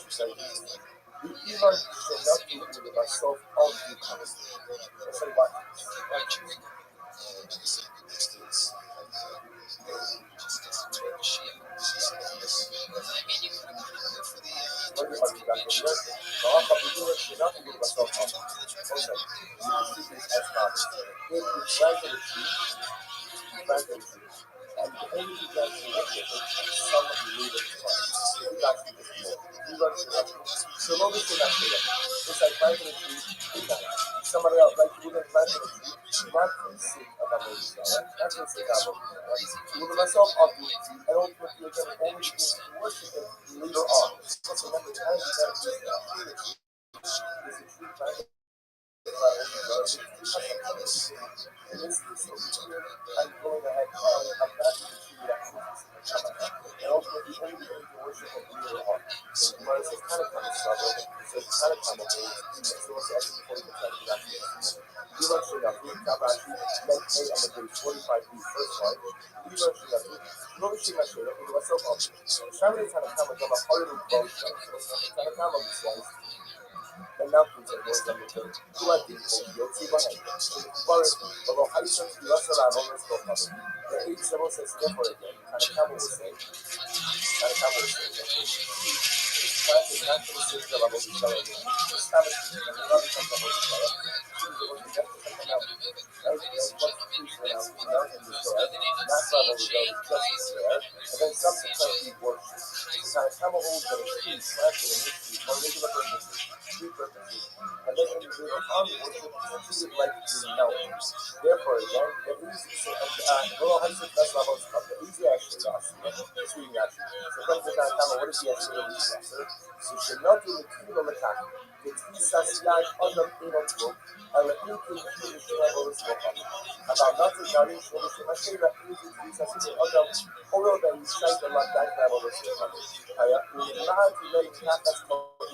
[SPEAKER 1] put it Even Shenatu with myself all the time. Let's say what? And the only began to worship it, some of the leaders Christ. If you guys can just know, you learn to love it. So long as you're not sure. It's like planting a tree, somebody else, like you would have planted a tree, not for the sake of a baby, not for the sake of a baby. You will myself up with you, and ultimately again, only begin to worship it later on. Because remember, the time you got to do that, is a tree planted. In this case over here, I'm going ahead and I'm back to the tree that and ultimately only begin to worship it later on. So the Gemara says kind of struggle, so it's kind of old. So it's actually 40% of you learn Shinatu, Kabashi, then A on the page 45 B first line. You learn Shinatu, Robi Shimashu, and myself up. Shamini Tanakama Dama Harimu Bosh, Tanakama says, and now please I know them with who I think will see behind but although I said to us that I'm always go cover. The age several says therefore again, Tanakama will say, it's class is not for the sake of Abu Salah. It's time to see the Rabbi comes to Abu Salah. Choose the one to get to something else. Right? That's what the priest went out to learn in the Torah. Not for Abu Salah, just there. And then subsequently worship. So Tanakama holds that a tree planted in this tree for regular purposes. Three purposes, and then when you do the on worship, treated like the mountains. Therefore, again, the easy, little high school best levels of the easy actually lost. It's reading actually. So comes the time, what is the actually really faster? So should not do the key on the time. The key says like on the book, and the increase to the level is local. About nothing, Gary, so the Shemashir, the increase says the other, although they recite the like that level is local. I have to learn to let it happen.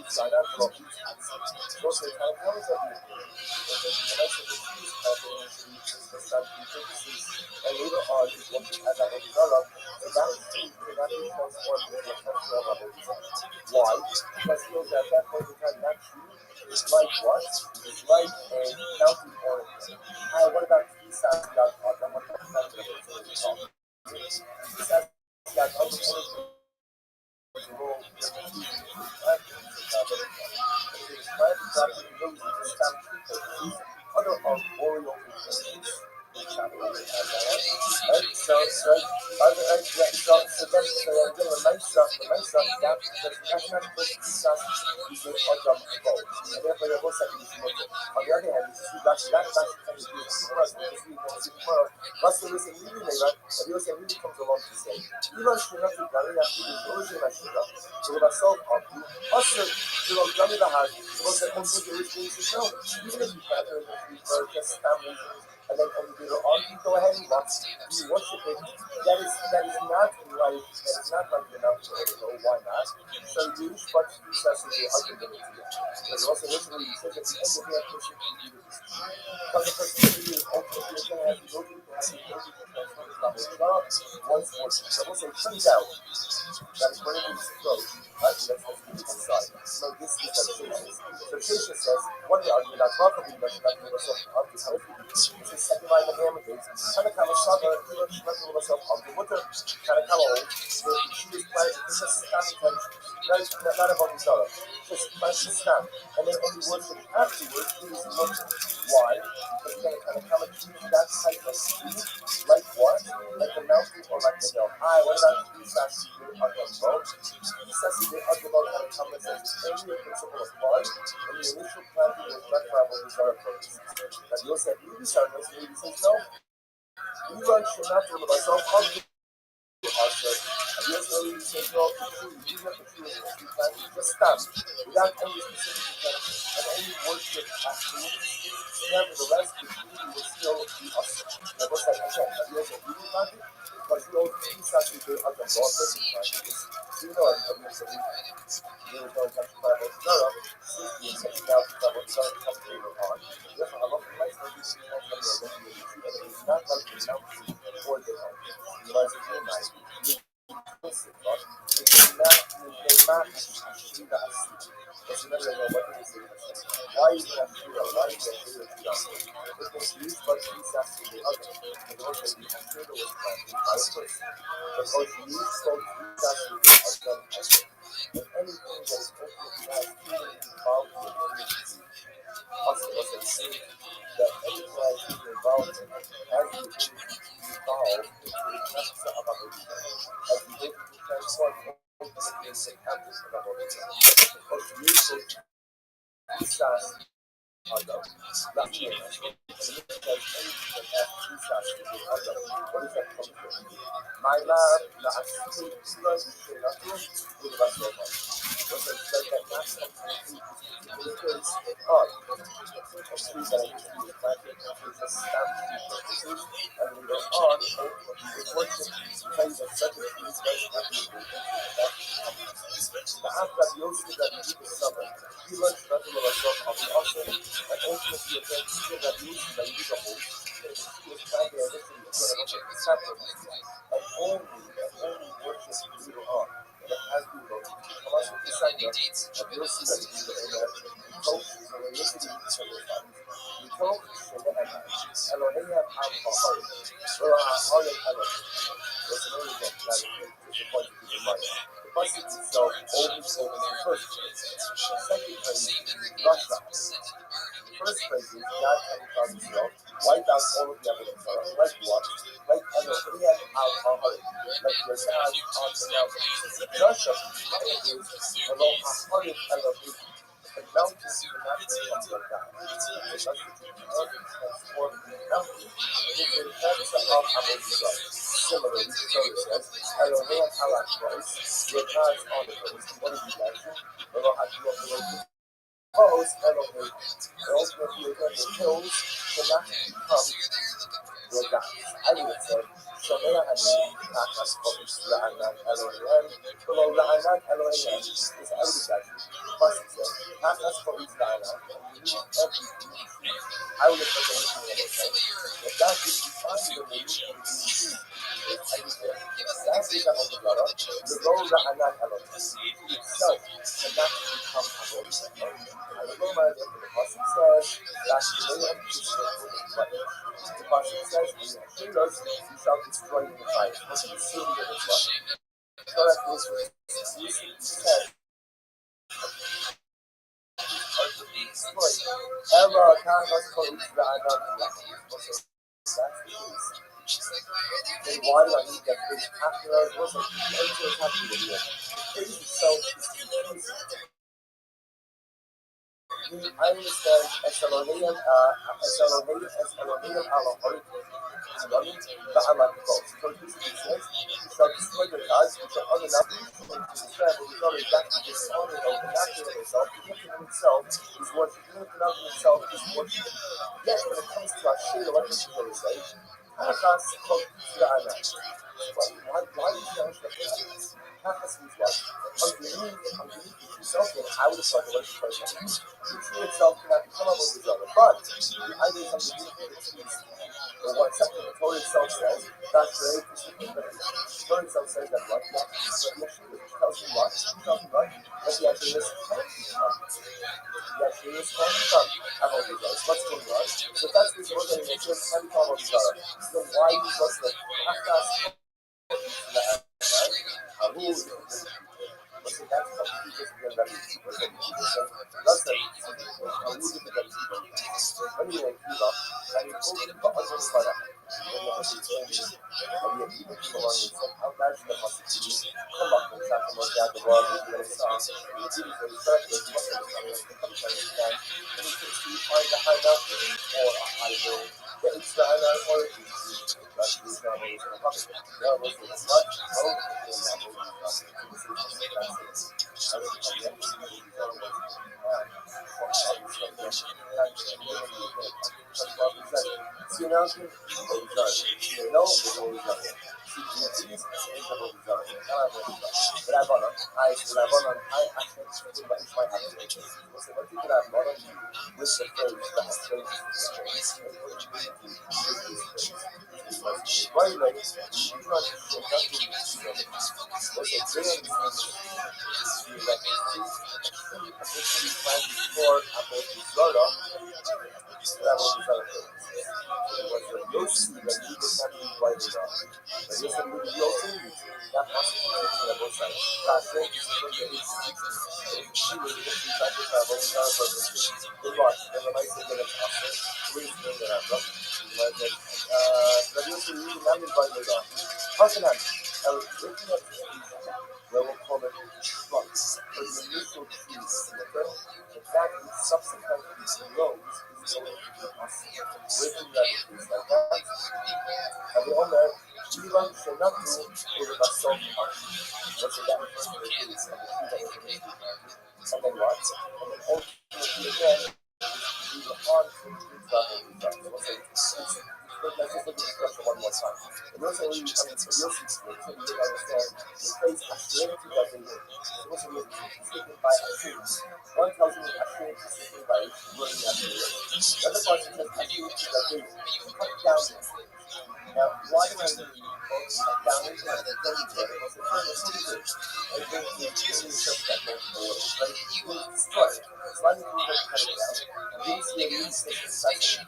[SPEAKER 1] Sign up for those are kind of powers that we do. The rest of the trees happening to start to purposes, and later on is what we had that develop, so that tree cannot be transformed into a temporal level design. Why? Because he knows that at that point in time, that tree is like what? It's like a mountain oracle. What about trees that got caught? What about that trees that got caught? Other arboreal frequencies. So then a nice that that's not supposed to be using Adam bow. And therefore there was that is mutter. On the other hand, this is that's kind of beautiful. That's the reason really later, and the other really comes along to say, even should not be done after the origin of Shira. So with a self of you, also you know done the heart, so what's that comes with the rich things as well. Even if you gather in the tree for just family. And then on the on you go ahead and watch, you worship it. That is not right. That is not right enough to know why not. So you use what you says in the argument to you. Because also originally you said at the end of the person to do this. But the person to do is ultimately you're going to have to go to the once more. So we'll say turns out that is when it is closed. That's the physical side. So this is the Shesha. So Shesha says, one day argument that probably doesn't have to be myself up to the second line of damages, Tanakama Saga, even she went to herself on the water, Tanakama old, so she was planning to just stand intention, not about the Sarah, just planning to stand, and then only worship afterwards, she was water. Why? Because then Tanakama chooses that type of speed, like what? Like the mountain or like the hill. What about the says you are the boat? He says the argument Tanakama says only a principle applies, and the initial planting was not travel the Sarah purposes. That you'll say, you says no. We learn Shemata with myself on the Asher. And yes, earlier he says no, you have to choose just stop without any specific intention and only worship afterwards. Nevertheless, the beauty will still be awesome. Now, what's that again? Have you also beauty about it? Because you know, these actually do other laws. You know, I'm going to say, there was no intention to travel. No, it's taking out the travel, it's going to come later on. Therefore, I love the place where you see that from the identity, and it is not like the mountain or the hill. You realize it's your mind. You listen, but it is not, they not see that. Because the Why is it not true? Why is it true? It was used by Jesus to the other. And also the computer was planted by a person. But also used by Jesus to the other. And anything that is ultimately has human involvement in it. Also, as I say, that anything that has human involvement has the ability to evolve into a master of our body. Has the ability to transform ultimately into campus of our body. Because used by Jesus Adam. That's it. Anything that has Jesus to the other. What is that coming from? My love, la asking, slow, with my soul. What they said that not something because God, a tree that I used to be planted is a stamp purposes, and later on, ultimately, it worship plays a second piece very happy with the after Yosef that you the summer, he learns nothing of herself of the awesome, and ultimately again, even that Yosef that you the host, she was planted initially again about the separate, and only worship later on. As we go, Hamas will decide that you'll see that you the coach, so when you see the coach, so what I have, Elohim al-Bahar, where I all in Elohim. There's another again, that is the point to keep in mind. The Pasuk itself always focus the first place. The second place is Russia. The first place is God having found himself, wipe out all of the evidence, like what? Like Elohim al-Bahar, like your God on the mountain. Russia is Elohim Elohim. The mountains cannot become your God. The mountains transform the mountain into the effects of Abu. Similarly, Torah says, Elohim Allah Christ, your God's on the earth. What is the action? Elohim Elohim. Elohim. And ultimately, again, the hills cannot become your God. I would have said, Shomea Ani, Takas Kovis, La'anan Elohim, below La'anan Elohim is the outer Plus it says, Takas Kovis, La'anan, and you need everything. I would have said the listening of it. If that is defined, then they need to be that is a Hezbollah, the role La'anan Elohim itself cannot become a role. And the Roma, the Pasuk says, that the way of the Pasuk says, when you kill us, you shall destroy the fire. Because you seal it as well. Torah goes with said, destroyed. Ella Kanas Kodesh La'anan Elohim. That's the case. Then why do I need that big after I wasn't everything was happening with you? The case itself is confusing. I understand as Elohim Allah but Allah calls. So this says, you shall destroy the gods which are other than that dishonor of the nature of himself, the infinite himself is worship, the infinite himself is worship. Yet when it comes to our shade, what does he say? Hachas called La'ana. Why is he mentioning that? Hachas means what? Underneath yourself, then I would have thought the worship person. The tree itself cannot become a with each other, but the idea is underneath the trees. Or what something the Torah itself says, that's very specific. The Torah itself says that what? Yeshua tells you what? That the idea is the idea is coming from about the gods. What's going on? So that's the Torah that makes us can come of each other. So then why is what's the Hachas Listen, that's something you just get ready to present to you. That's the anyway, and you go to the other side. When you have to change it, and you keep it along and say, how bad is the possibility? Come up and talk about that, the world is going to start. You do it very first, you must understand it, sometimes you can. And you can see find a high mountain or a high hill. But it's the high mountain or it's that's the example is going to happen. There was a much more example of See now, no, officially planned before about the Zara, that was the Zara purpose. It was the Yossi that he was not invited on. The Yossi with the Yossi, that has to be teaching about that. Kasher is from the age 16. She was initially trying to travel with Zara purposes. Good luck. Never mind, say that it's Kasher. Please bring it up. The Yossi really not invited on. Hasanan, looking at the where we'll call it flux, or the initial trees in the earth, the fact that subsequently grows is going to be us breaking that trees like that. And the owner, even Shenatu, will have solved us. What's the gap between the trees and the tree that was in the and then what? And then ultimately again, we will on to the level results. Let's just look at the structure one more time. And also, the Yossi explains, so we didn't understand the phrase Ashrenity that they did. So what's the reason? It's taken by Ashrenity. One tells you that Ashrenity is taken by running Ashrenity. The other part says Ashrenity that they cut down the Now, why do I need both cut down the Because the first thing is I think the Indian church that multiple ways, right? You will destroy it. So I need to cut it down. And these are the least of the section.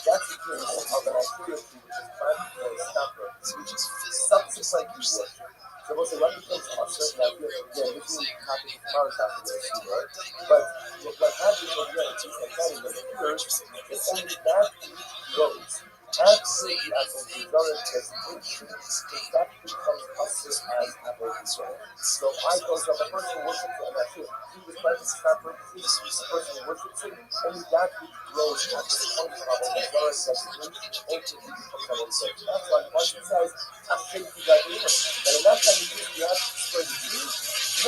[SPEAKER 1] That's the case of an activity which is planned for a stopper, which is subsequently worship. So what's the one becomes also now again, this is happening tomorrow after right? But what happens when you're in the pure is only that grows. After the apple developed designation, that becomes us as apple developed. So I goes up, a person worships it, and that's it. He was trying to stop purposes, the person worships it, only that which grows after the point of apple developed designation, ultimately becomes apple developed. That's why once it says, I think you got it. And in that time, you have to destroy the tree?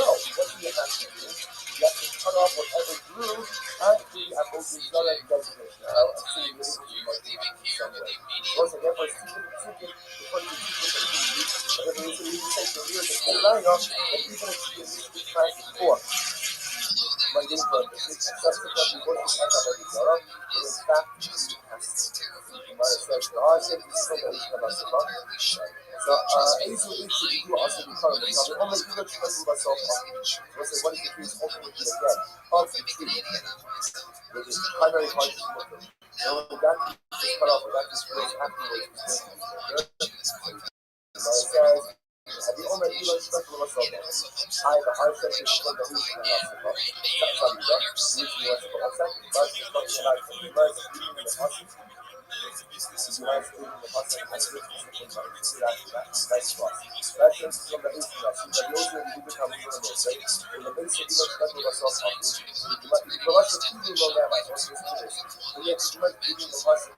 [SPEAKER 1] No. What do you have to do? You have to cut off whatever grew after the apple developed designation. I'll see you somewhere. Also, therefore, secret, according to secret and the reason we say for years that they're lying off, that even if you try to pour, mundane purposes, and subsequently worship as a Torah, it is fact just so, easily you also become the only good person by self what is the case ultimately again of the tree, which is primary part of the book. So that is cut off, that is grows afterwards. The owner even special of us I the hard section is the who's in us that's on the which was for us but it's not like the merge in the process. You guys doing the process and switch to that's what. That's just from the issue of the usual we become vulnerable, right? In the basic even special of us you might be the rest of people know that by this and yet you might be doing the process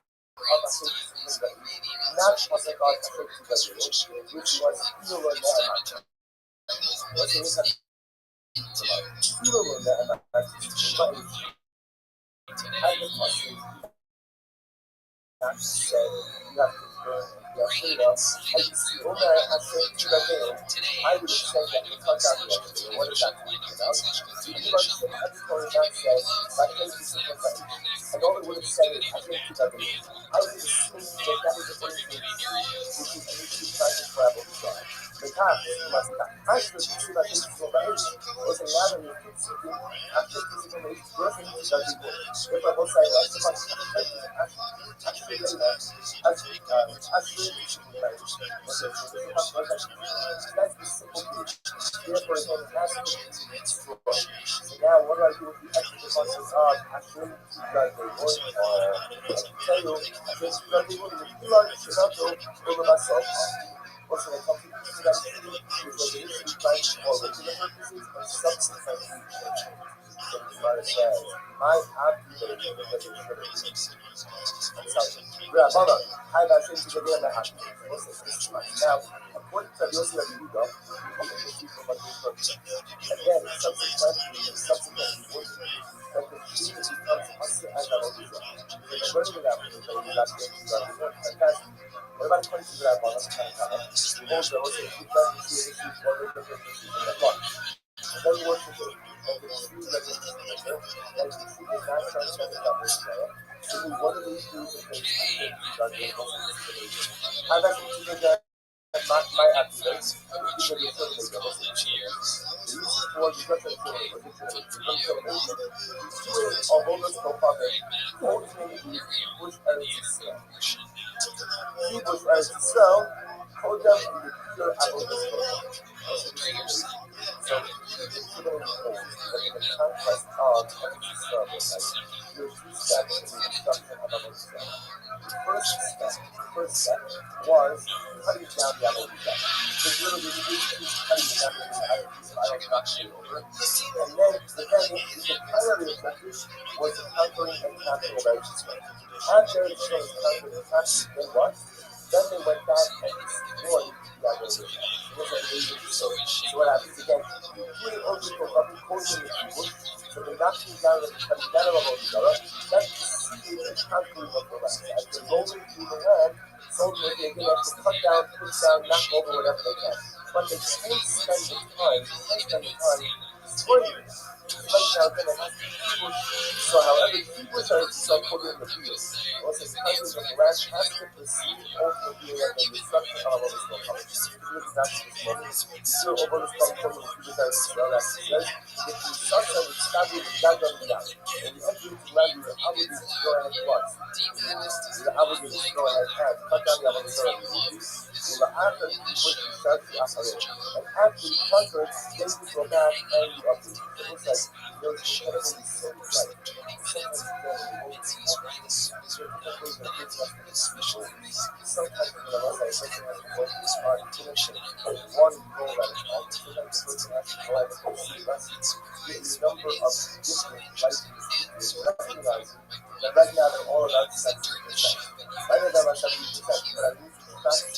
[SPEAKER 1] not as a God which was still on that. What's the reason? Still on that. Said you have to I see all that I said to the man, I would have said that it's not that way. What is that? So you understand every that says, like and all it would have said is, I think to the man. I would assume that was the first thing, which is an issue trying to travel to God. The God must not. I should see that this is what that is. Was a lot of after this information, birth into the people. If I was saying, that's the so now what do I do with the extra functions of actually that they work I can tell you that they work with the large Shinato over myself. Also, when it comes to that because they usually find more regular purposes and subsequent research. So the says, I have to go to the regular Rabbi, I got things to get in the house. Now, according to Yossi of Yehuda, again, subsequently working, that the tree becomes Asr and Rabbi. The version of that was that we got fantastic. What about 22 Rabbi? Also, if you try to see issues or regular purposes in the front, and then worship it, and the tree that is in the middle, and the tree is not trying to set it up with prayer. So one of these things is how that consider that my accidents, usually a certain age, also the use for the Russian film, or the film, of all the stuff of it, ultimately Bush Israel. Bush Israel, called them in the pure apple of so, it's going to hold that in the conquest of Israel, there are two steps in the destruction of Israel. First step was cutting down the Amalek. Because literally the is cutting down the Amalek over. And then the primary objective was the conquering and capturing of Israel. After Israel was conquered and captured, then what? Then they went back and destroyed the Amalek. It was an amazing story. So what happens again? Doing only for public causing the people, so the knocking down and cutting down of Israel, that preceded the conquering of the land. As they're rolling through the land, soldiers are going to have to cut down, push down, knock over whatever they can. But they can't spend the time destroying it. Right now, then it has to be pushed. So however, people are putting in the field. Also, the countries of the land has to proceed ultimately and the destruction of all this stuff. Really not this moment. Still over the stuff from the people that Israel, as he says, if the destruction is established, God on the down. And the entry into land, we are obligated to go ahead and what? We are obligated to go ahead and cut down the Amalek. And after you conquer it, then you go back and you update. It looks like you're incredibly so right. Sometimes when I was like, person has to work this hard to finish one goal at a time. Sometimes the person has to go out and see less. The number of different life is recognizing that right now they're all about 70%. Right now they're about 70%, but I need to fast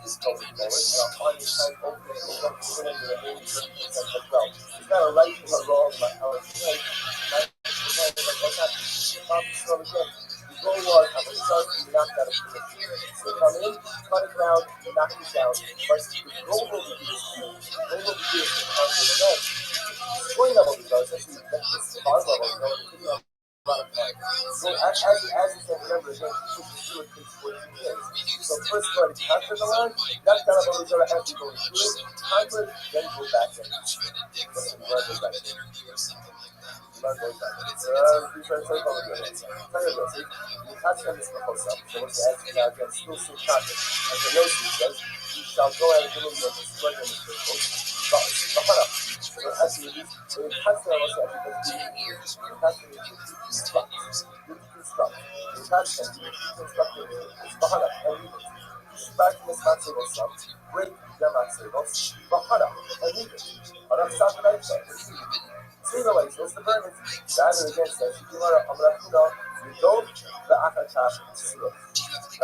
[SPEAKER 1] is going forward, and I'll find this time open and open up to the remaining 30% as well. It's not a right or a wrong, but how it's played. 90% of what's happening. So again, the goal was, I'm going to start to knock that into the So come in, cut it down, knock it down. But the goal will be this. The goal will be this to conquer the rest. Destroying level results, especially this bar level, you know, taking a lot of time. So as you can remember, again, it takes 14 years. So first go ahead and conquer the land, knock down about each other as you go through it, conquer it, then go back in. Then learn goes back in. Learn goes back in. You touch them is the whole stuff. So what's the answer now again? Still some content. As the Yosef says, you shall go ahead and deliver your destroy them with your boat. So actually, so you touch them also because you touch them, you deconstruct. You touch them, you deconstruct them. Bahana, and you back to this matzah stuff, break the matzah, bahana, and leave it. Or I'm stopping right there. See the way, so it's the verb, it's either against us. You are a Amrafino, you don't, the Akachash,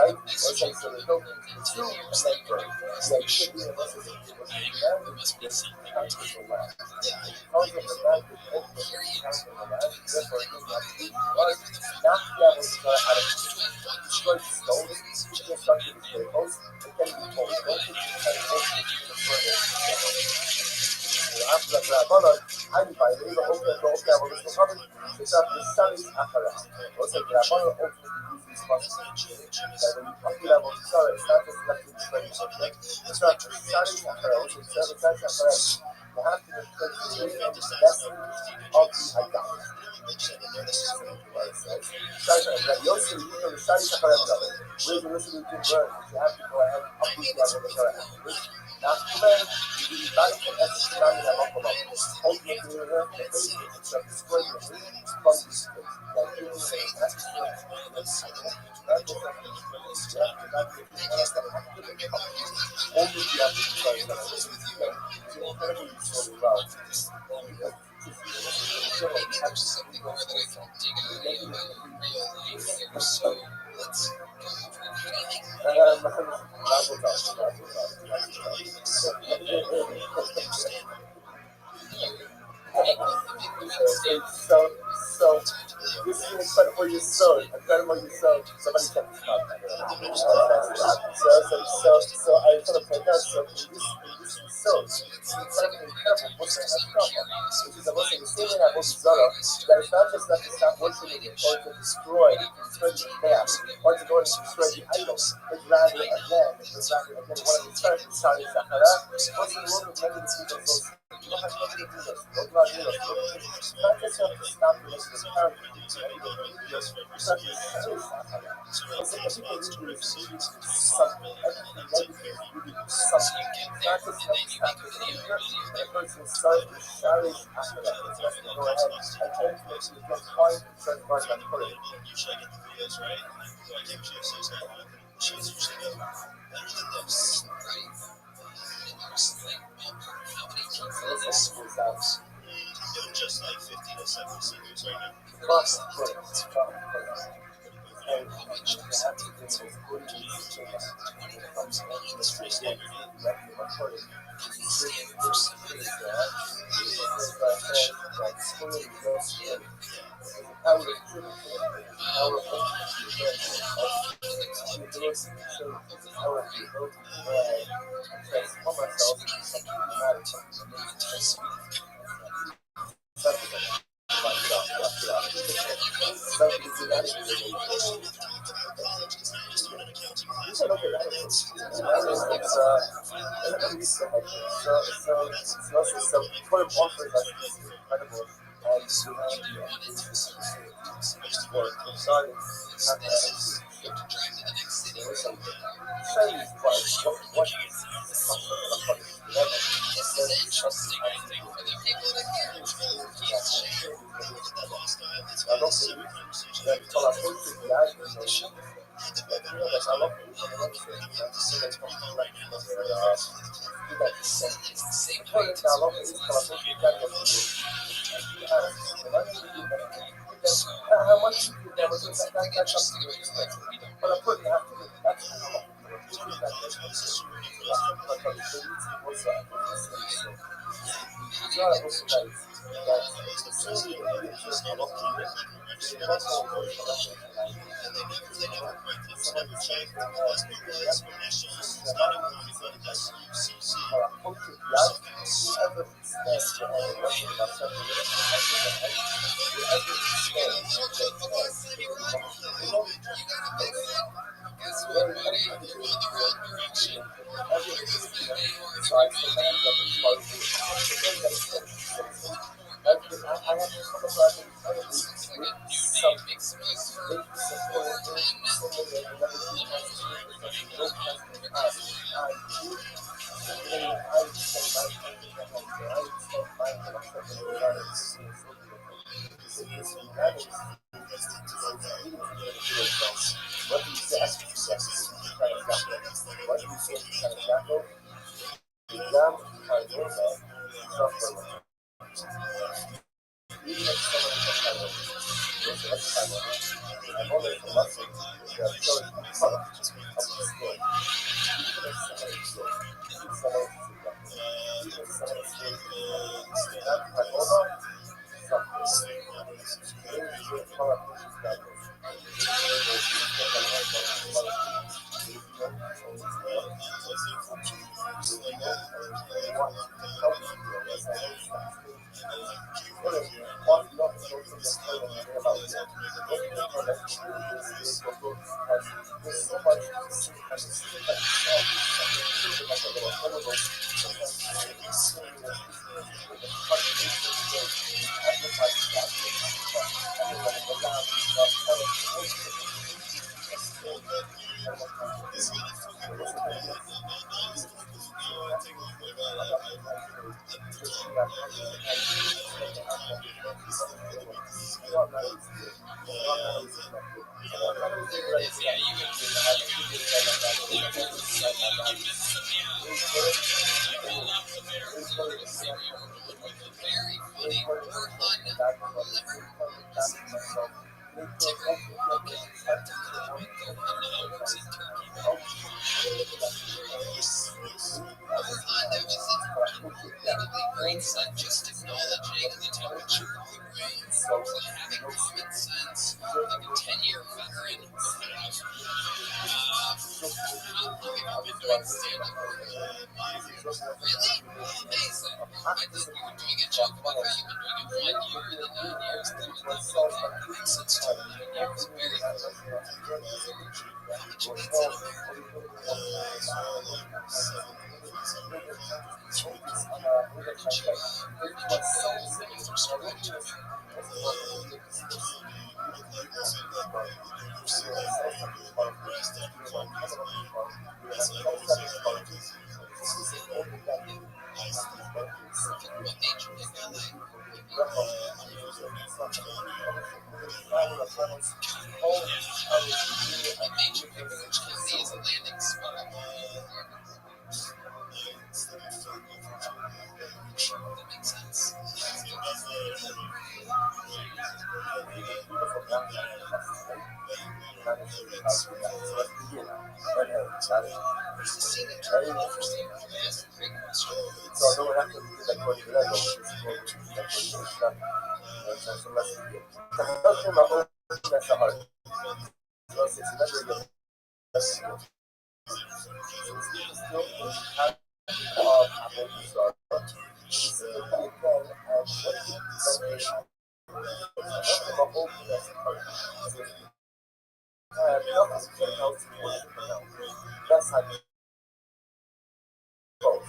[SPEAKER 1] right? Okay, so there's no two and then verb. The idea being a message of people to demand is this concept of land. Because of the land, the ultimate concept of land, therefore it is not not the other out of destroy the stone, deconstruct the vehicles, it can be told, don't put the kind of thing to destroy it. After that, I'm by the open level of the common, it's up the sun's apparat. Also, the Rabbi ultimately use these responsibilities. That when you come to level of the it's not just left in the training subject, it's not the sun's apparat, which is the sun's apparat. You have to consider the destiny of the idolatry. Yosef, you know the sun's apparat level. Where's the rest of the burn? You have to go ahead and uproot the apparat. After that, you do back to exercise and ultimately, the basic of destroying the from this place. Like doing the exercise only if you have to try to it's incredibly useful well. Something more that I can dig out of real life here. So let's go. So this is incredible you sewed. Incredible you sewed. Somebody kept this up. So I just want to point out, so in this So, be incredibly careful worshiping a Shama, which is a blessing the same way that Moses Zara, that it's not just that to stop worshiping it or to destroy the calf or to go and destroy the idols, but rather again, one of the stars of Sari Sahara, what's the word of negative people? So, you don't have negative leaders, no God leaders, not just have to stop the rest of the character, it's not just Sari Sahara. It's like people read this, something, everything negative, reading something. Not just have to stop the leader, and a person starts to Sari Sahara. It's just to go ahead and ultimately get trying to try to find that person.
[SPEAKER 5] Usually I get the videos, right? Do I give GFCs that happen? Shows usually go better than this, right? And there's like, how many people in this sport? I'm doing just like 50 to 70 seniors right now.
[SPEAKER 1] Cross the foot, and you have to do this good use of
[SPEAKER 5] It's pretty standard. common sense, like a 10-year veteran of life. How long have you been doing stand-up? Really? Amazing. I thought you were doing a joke about how you've been doing it 1 year and then 9 years and then okay, makes sense to 9 years. Very cool. How much you made in what made you pick LA? What made you pick Orange County as a landing spot? That makes sense. Interesting. Great question.
[SPEAKER 1] So I don't have to do like what you're that's the heart. That's how you go.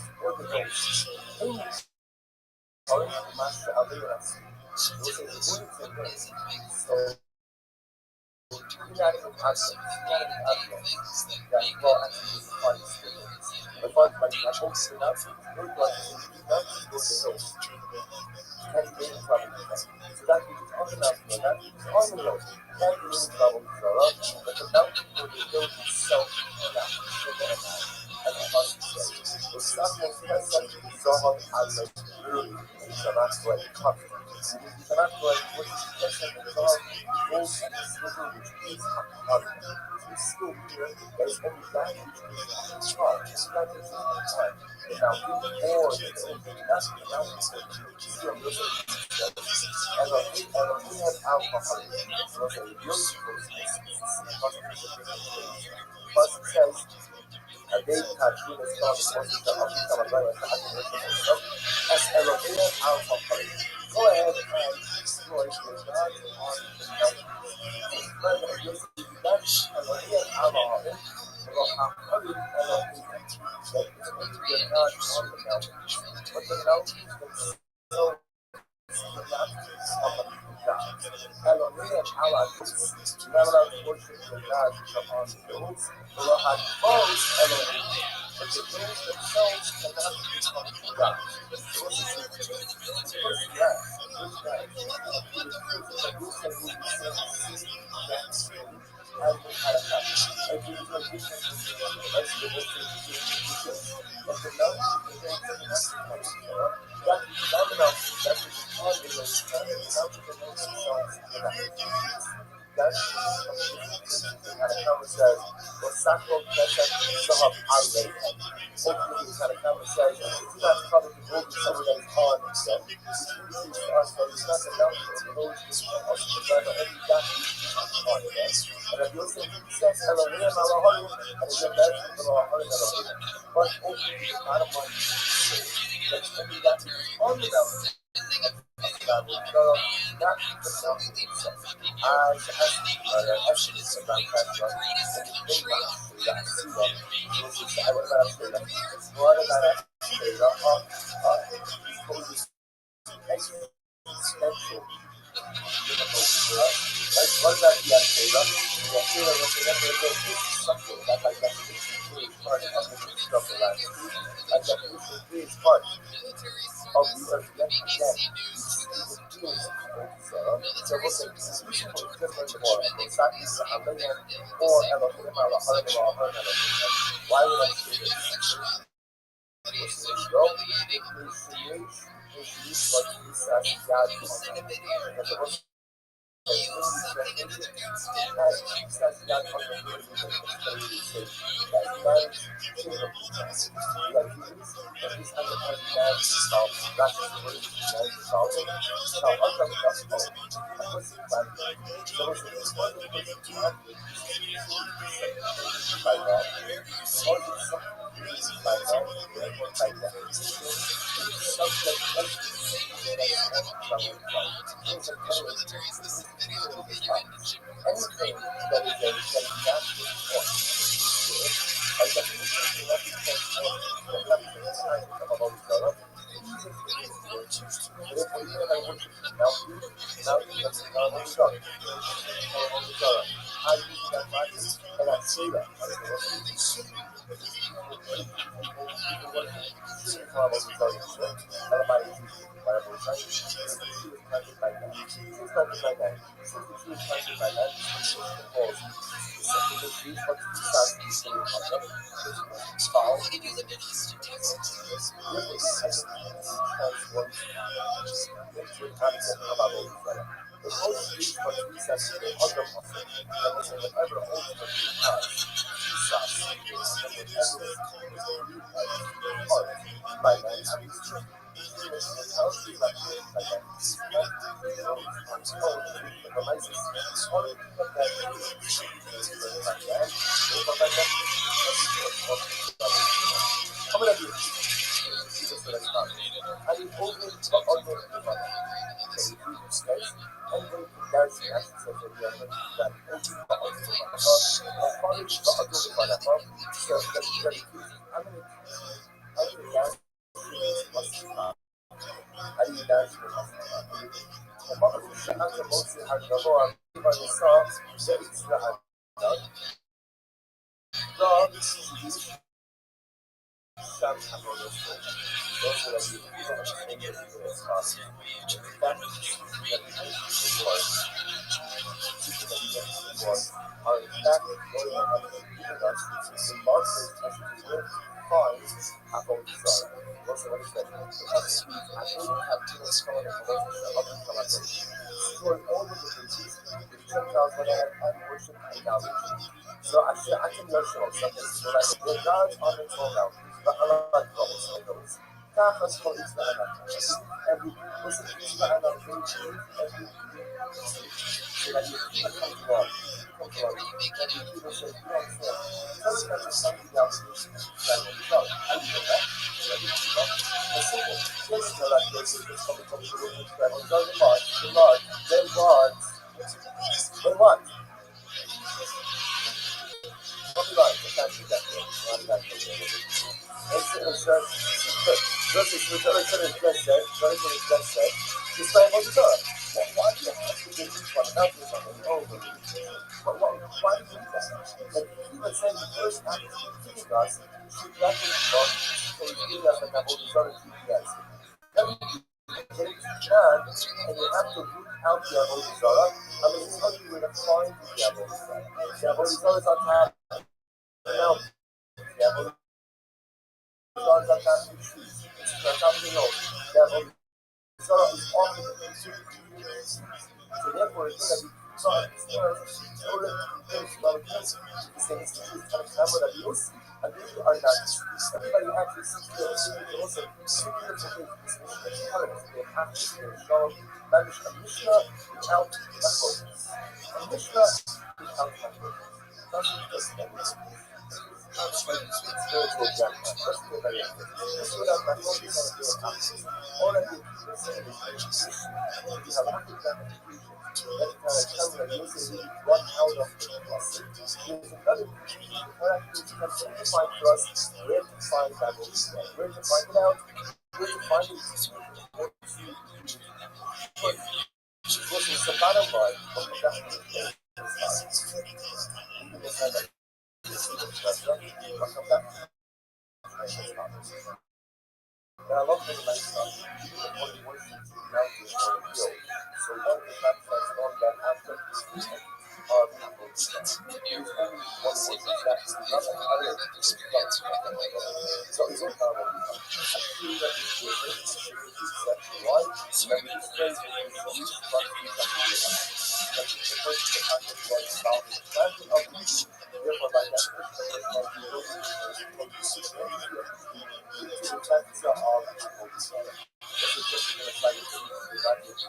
[SPEAKER 1] first the package was solved the transit of the Jew. Therefore, by definition, the man who will be first from the Christianity of the Jew into the transit of all the people together. This is just going to try to see the value of the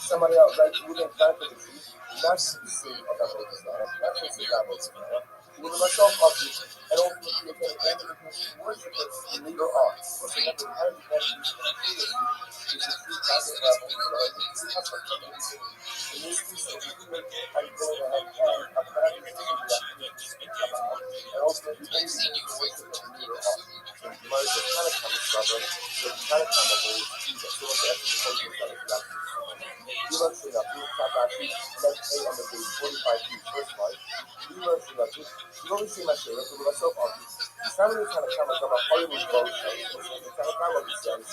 [SPEAKER 1] Somebody else, right? Who didn't plant the tree, not to be seen of the Lord. That's what the Bible is. Who will myself up to, and ultimately again, worship it later on. So that the time of the is the true kind of level, in this case, I'm going to have a practice and ultimately only worship it later on. So you might as well kind of come to stubborn, so you kind of come up with Jesus. So what's the actual focus that is you learn from that. You tap actually let's say on the base 45 feet first line. You learn from that. You always see my share. So myself on it's not really kind of come from a Hollywood boat. It's kind of come like it says.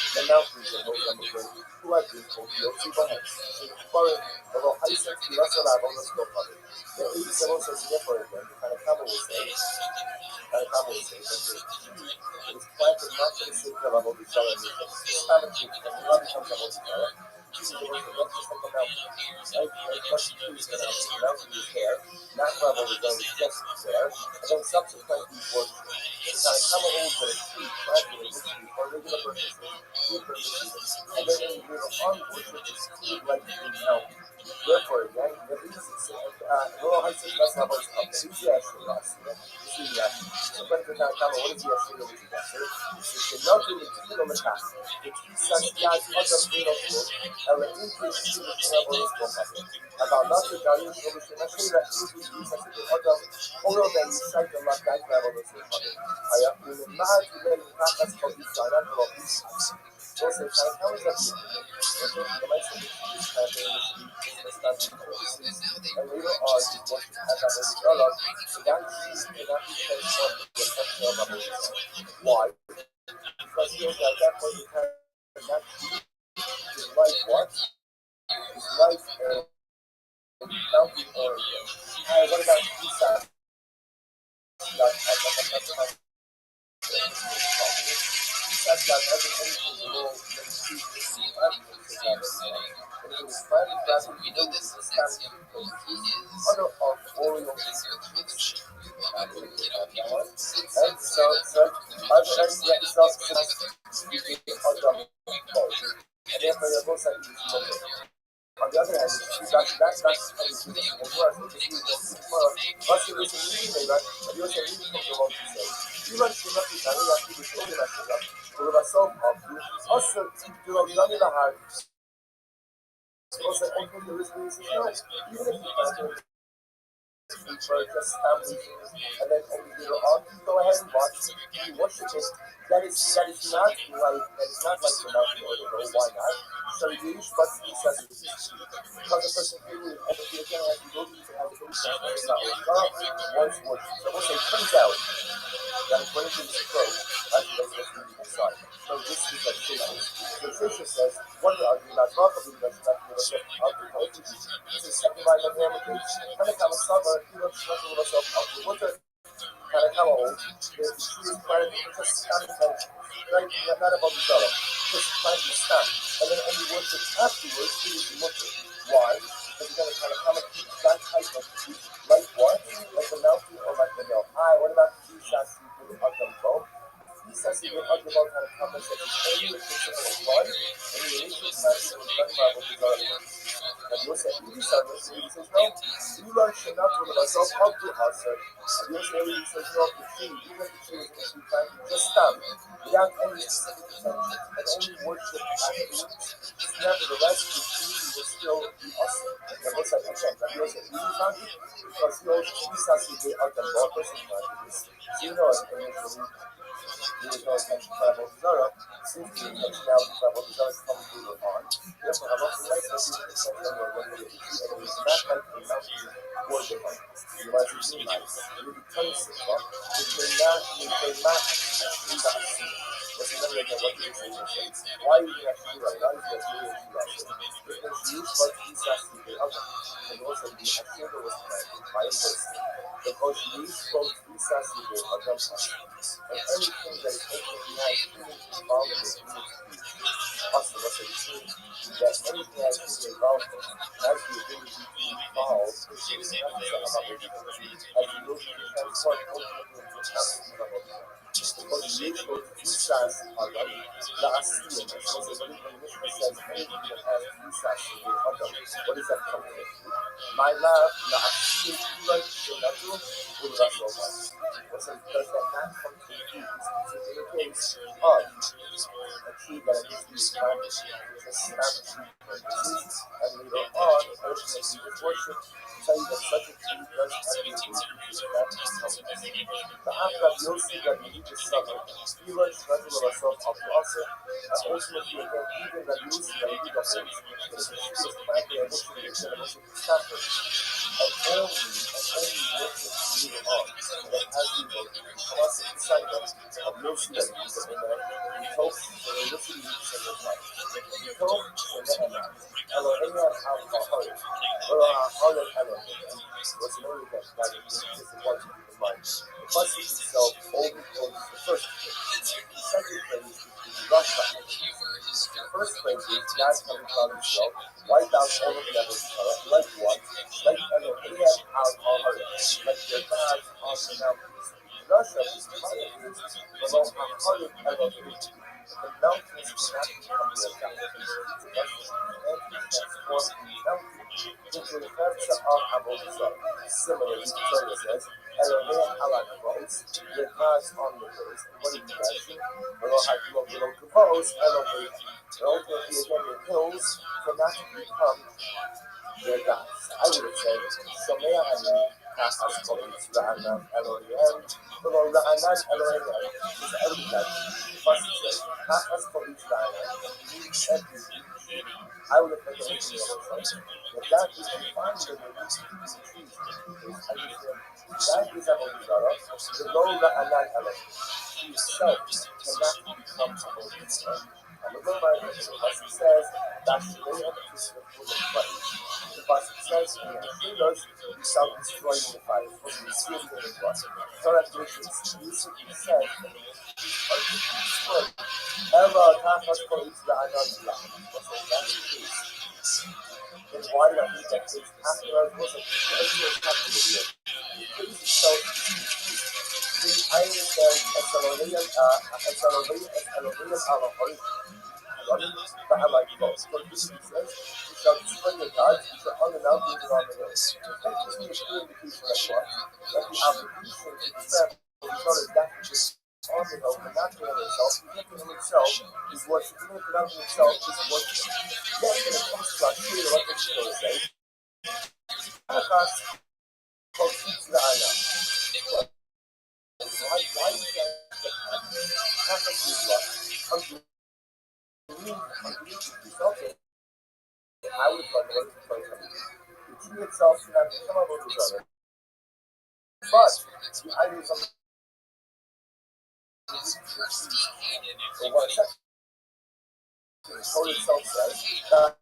[SPEAKER 1] The mountains and those on the bridge. Who has been told you see what has. For the high sex, you also have on the scope of it. The 87 says different again. Kind of come will say. Kind of come will say. It's planted not for the sake of a movie seller. It's not a truth. And love becomes a movie seller. Jesus is just like a mountain. Right? Like what you do is going to the mountain is there. That level is going to be just there. And then subsequently worship. It's kind of come a hold with a tree planted in this tree for regular purposes. Good purposes. And then when you go on worship, it's true like a mountain. Therefore, again, the reason rural high school best level is up. Who's the actual last year? This is the actual. So, but the kind of come, what is the actual with the answer? It's the nothing with the kilo metas. The two such guys, other kilo flow, and the increase in the level is one of them. About nothing, Daniel, so we should actually that increase in the other, all of them is like the last guy level is one of them. I have been mad to get in fact that's called the sign up for this. So, it's like, how is that? The lights of this kind of thing and later on, it was as a developed, so that is cannot be transformed into a section of a why? Because he was at that point in time, that his life what? His life mountain area. What about East Side? East Side doesn't anything below the street. It was finally grasping the notice of other arboreal creatures. And so other areas speaking of the boat. And therefore they're both like on the other hand, that's coming to the work, which is what's the reason you right? And you also reading from the wrong to say. You want to not be done, you have to be told that you have to go myself up to also do a young in the heart. Also, open the risk is no, even if you can just and then only later on you go ahead and watch you worship it. That is not like the mountain or the road. Why not? So you use what he says because the person who and if you again have to go to have the once worship. So we'll say turns out that according to this approach, that's what's really inside. So this is like Fisher. So Fisher says, one of the arguments about property that's not the agriculture. This is second line of Hamilton's kind of come a summer, you know, struggle with yourself out the winter. Kind of come old, there's the tree is planted, just standing right, not above the dollar, just planting the stamp, and then only worship afterwards, it is looking. Why? Because you're going to kind of come and keep that type of tree, like what? Like the mountain or like the hill. What about the tree shots you do out them both? He says he will argue about kind of comments that is only a principle of blood, and the initial planting was done by what is our and you say, he says, no, you learn should not to myself how to answer. And you say, he says, no, the tree, even if the tree is going to be planted, just stand without any specific intention and only worship afterwards. Nevertheless, the tree will still be awesome. And what's that? Again, and you say, you found it because he says he out the law person planted this. So you know, initially, there was no intention to travel to Zara. Since the intentionality to travel to Zara is coming later on, therefore, I'm also like that you can tell me what it is. And it's not like the mountain or the one. You might be doing nice. And you'll be telling someone, which may not actually not see. What's another again, what do you say? Why are you actually right? Why is it actually right? Because you what he says to the other. And also, the Ashura was planted by a person. Because you spoke to says to the other. And anything that is ultimately has humans involved in it, Also, what's it mean that anything I can be involved in has the ability to evolve into the essence of our as we go through the transform ultimately into essence of our ويجب تسعة القدر لعسيا as when the mission says anything that has تسعة القدر what does that come with? My love لعسيا إلى جنته والرسول does that not come to you this particular case of a tree that is planted with a stamp tree purposes and later on ultimately with worship tell you that such a tree does have the ability to that فأقرب يوصي that we need to suffer even struggle of ourselves of also ultimately again even that Yossi that we the whole that the tree is planted initially is going to worship the stamper and only worship later on that has the ability to come us inside us of Yossi that we the Amen we hope for the Yossi we need to send us life we hope for the Amen Elohim al-Hahari or Hahari Elohim was an early that this is important to keep in mind the pasuk itself only quotes the first phrase the second phrase is the Russia the first phrase is God coming from himself wipe out all of the others like what? Like Elohim al-Hahari like your gods on the mountains Russia is mountains below Hahari Elohim the mountains cannot become their gods the Russians and transform the mountains into the character of Abu Dhar. Similarly, the Torah says, Elohim ala kavos, your gods on the hills. What do you imagine? Below kavos, Elohim. Ultimately, again, your hills cannot become their gods. I would have said, Shomea ani kachas kolis ra'anan Elohim. Below ra'anan Elohim is everybody. The pasuk says, kachas kolis ra'anan means everything. I would have taken anything else. But that is defined in the trees. That is Abu Zara, the low Ra'anan Elohim. He himself cannot become Abu Zara. And the Rabbi says that they have to the foot of Christ. The Pasuk says, in the Philos, you shall destroy the fire, for you seal them in blood. Torah Christians, Yusuf says, are to destroy. Eva Tachas Kolis Ra'anan Elohim. So that's the case. Then why did I need that case? After I was a case so I understand Elohim al-Hahari but I like both. But this says, you shall destroy your gods, which are on the mountains and on the hills. That gives me a clear indication that what? That the obligation to defend the Torah is that which is on the hill, but not doing himself. Even himself is worship. Even if not himself is worship. Yes, when it comes to our Torah, what does the Torah say? Achas called Tzitz Ra'ana. Why do you get Achas is what? I would like to look for the tree itself should not become a little brother. But the idea is something or what the Torah itself says that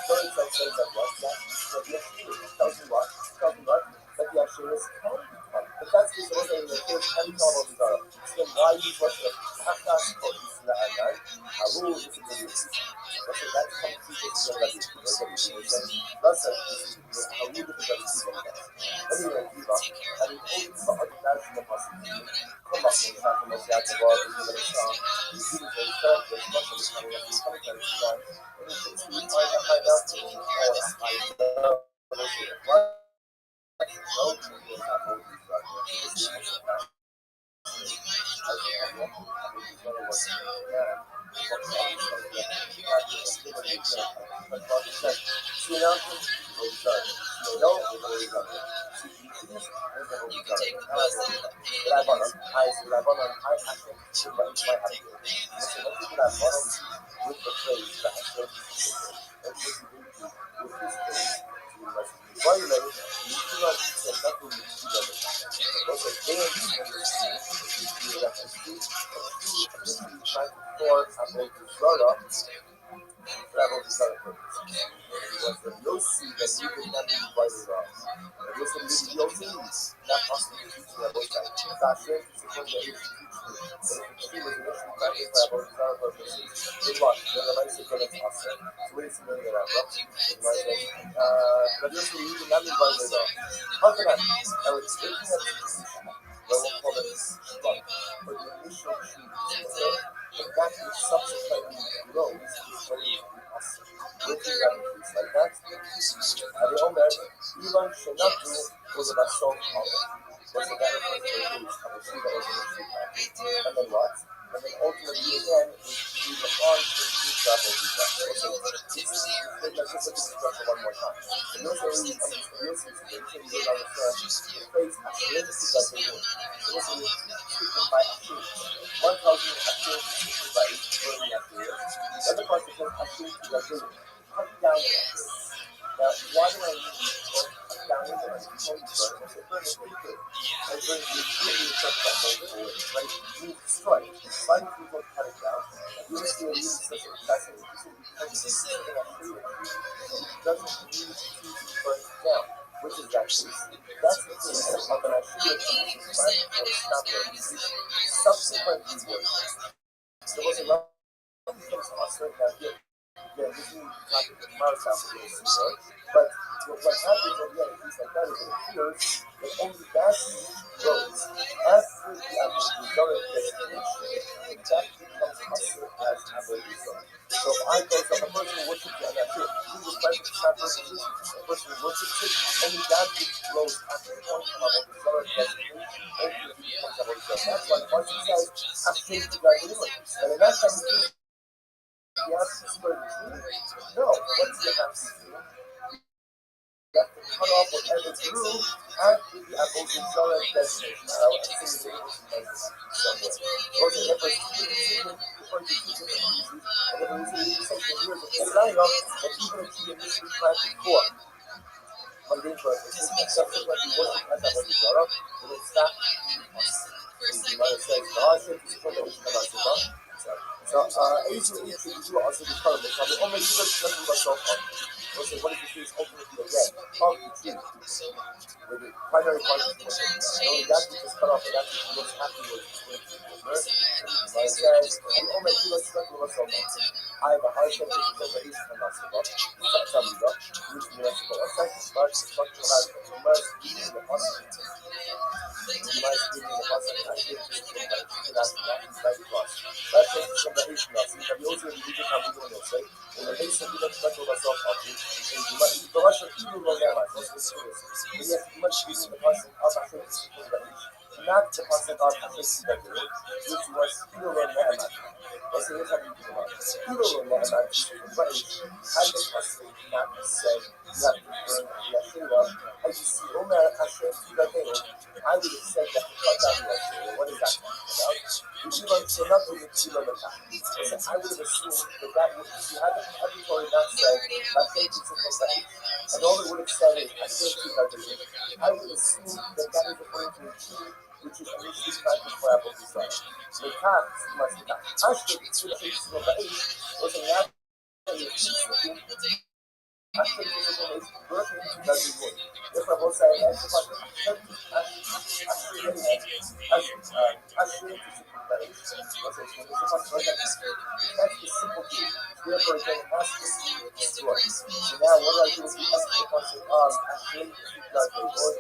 [SPEAKER 1] Torah itself says that what? That the Asherah tells you what? Tells you what? That the Asherah can become. If that's the source of the Asherah can become a brother. Then why use what the Hachas or Israel? Haru is a good reason. That's completely Rabbi. Thus, how we look at Rabbi Kiva. Anyway, Kiva, and in all the other guys in the possibility, come up with that from the Yad of God, and give it a song. He's even very fair, there's nothing that's coming up, he's coming to the song. And he thinks we find out, or I love it. No, we will have all these guys. She was initially practiced by about our purposes. In what? The Rabbi said that it's awesome. So wait a minute, Rabbi. Rabbi Yosef even not invited at all. How can I? I was looking at well, we'll call it strike, but the initial treat, okay? But that which subsequently grows is going to be awesome. Looking at it, it's like that. Ari Omer, Ivan Shenatu was about salt color. What's the matter for the release of a tree that was initially planted? And then what? And then ultimately again, we were on to the travel with that. Okay, let's just look at the structure one more time. And those are really situation, you will understand the phrase Ashrim is like a wound. So what's the treatment by Ashrim? One tells you Ashrim is treatment by early afterwards. The other part says Ashrim is like a wound. Cut down the Ashrim. Now, why do I need to cut down the Ashrim? It's a burn of liquid. And burn the liquid is just that whole forward, right? You need to strike. Find people cut it down. You will see a really such a fascinating because this is something Ashrim doesn't need to burn it down. Which is that case? That's the case of an Ashrim is right or stop it. Subsequently works. There was a lot of things also down here. Yeah, this is not the tomorrow's application, but what happens at the end of these like that is it appears that only that grows after the result destination, that becomes also as a result. So if I go from a person who worships the Anashir, who was right to start versus a person who worships it, only that which grows after the point of a result destination, only becomes a result. That's why Martin says, Ashir to God, and in that time, the absence of the tree? No. What's the absence of the tree? You have to cut off whatever grew after the approaching solar destination. I'll say the somewhere. Those are efforts to continue referring to two different species, and then we see the same years of Israel that even a tree initially planted for mundane purposes and subsequently working as a Bodhisattva, will it stop? The Mother says, God said to support the Ishmael Asura. So, Asian issues also become the common. Only you nothing but self-harm. Okay, what is the case ultimately again? Of the tree. With the primary consciousness. Only that which is cut off, and that which he looks happy with is going to be over. The Mother says, only you nothing but self-harm. I have a hard time to support the Ishmael Asura. Samida, which is the rest of our second part, structural has immersed in the possible. Immersed in the possible. Actually, it's the last right cross. That's from the Ishmael. So we also need to have a little say. And the base of the special myself of it. And the Russian people know that much. That's what it is. But yes, much using the person of a face to the Ish. Not the person of a face to the Ish, which was Hero and Nehemiah. What's the other thing about it? Hero and Nehemiah, but had the person not said, you have to burn the Ashura, as you see, Omer Hashem to the Ish, I would have said that to cut down the Ashura. What is that about? If you learn so nothing with Tila Mekah, I would have assumed that would, you had the inventory not said, that thing to the Ish, and all it would have said is, Hashem to the Ish, I would assume that that is referring to a tree which is initially practiced for Apple Design. Mekah, Hashem to the Ish was a natural Actually, this is working that we would. If I was saying, that's the simple key. Therefore, it then has to be destroyed. So now, what do I do with the extra concept of actually that they would?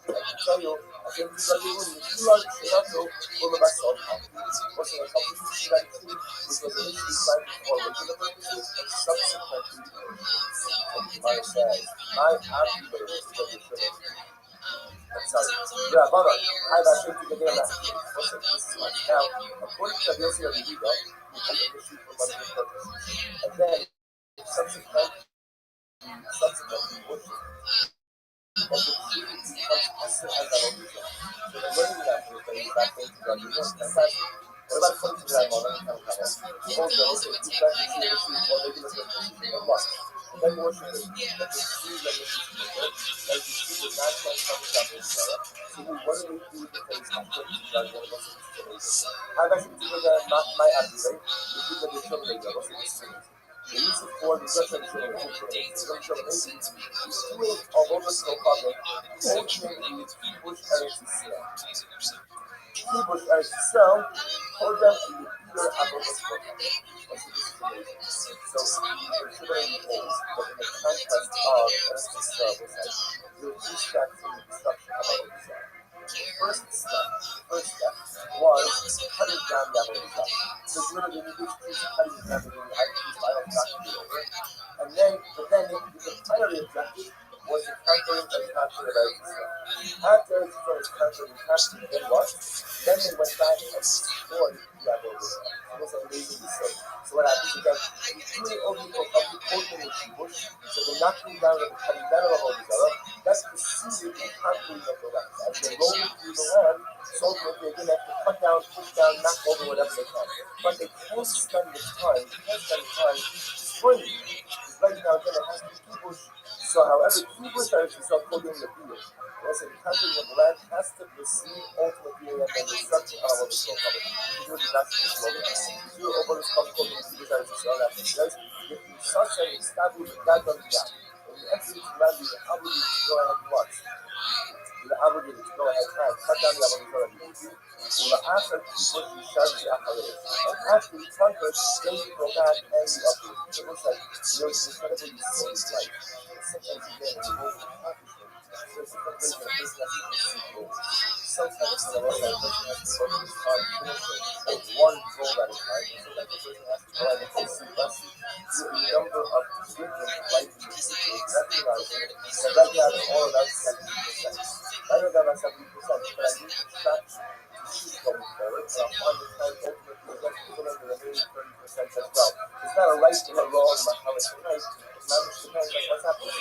[SPEAKER 1] I can tell you, I think that they would. If you are Shirato, all of us all come. What's the competition that it was initially planned for regular purposes and subsequently my says, I'm happy with it. Yeah, but I've actually taken care of that. Now, according to the Yossi of the Ego, we can issue for money purposes. And then, subsequently worship. And the tree becomes passive as our vision. So the learning that we're going back into the vision, fantastic. What about something that I'm on the camera? Suppose that also you try to see the tree or regular purposes and what? And then worship it. That the tree that is like the tree would not come from the camera. So what do we do with the face after we start one of us is I've actually taken not my abbey, right? The tree that is showing the also the strings. The use of four, the Russian showing the showing is doing all over the public, ultimately push energy. Kibush Eretz Yisrael, Kodem Yibir Avodas Kodesh. So we're considering old, but in the context of Eretz Yisrael, there are two steps in the destruction of Avodah Zarah. The first step was cutting down the Avodah Zarah. So literally, we used to cutting down the idol factory over. And then, the primary objective was the conquering and capturing of Eretz Yisrael. After Eretz Yisrael was conquered and captured, then what? Then they went back and destroyed the Avodah Zarah. It was amazing to see. So what happens is that the only people of the Kodesh and Kibush, so the knocking down and the cutting down of Avodah Zarah, that's preceded the conquering of the land. As they're rolling through the land, so they're going to have to cut down, push down, knock over whatever they can. But they can't spend the time destroying it. Because right now, again, it has to be Kibush. So however, Kibush is not holding the beer. Also, the conquering of the land has to receive ultimately and then the destruction of Avodah Zarah. You do the last moment. You do over the stuff called the Kibush Israel after says, if you such an established God on the land, when you enter into the land, you're obligated to go ahead and watch. You're obligated to go ahead and cut down the Avodah Zarah immediately. And after you conquer, then you go back and you uproot. It looks like you're incredibly slow in life. Sometimes you get a whole accomplishment. There's different ways that a person has to pursue goals. Sometimes in a way that a person has to focus on finishing one goal at a time. Sometimes a person has to go ahead and pursue less through a number of different life initiatives, recognizing that right now I'm all about 70%. I know that I'm 70%, but I need to track going forward, and I'll find the time ultimately against the remaining 30% as well. It's not a right or a wrong about how it's right. It's not just depending on what's happening.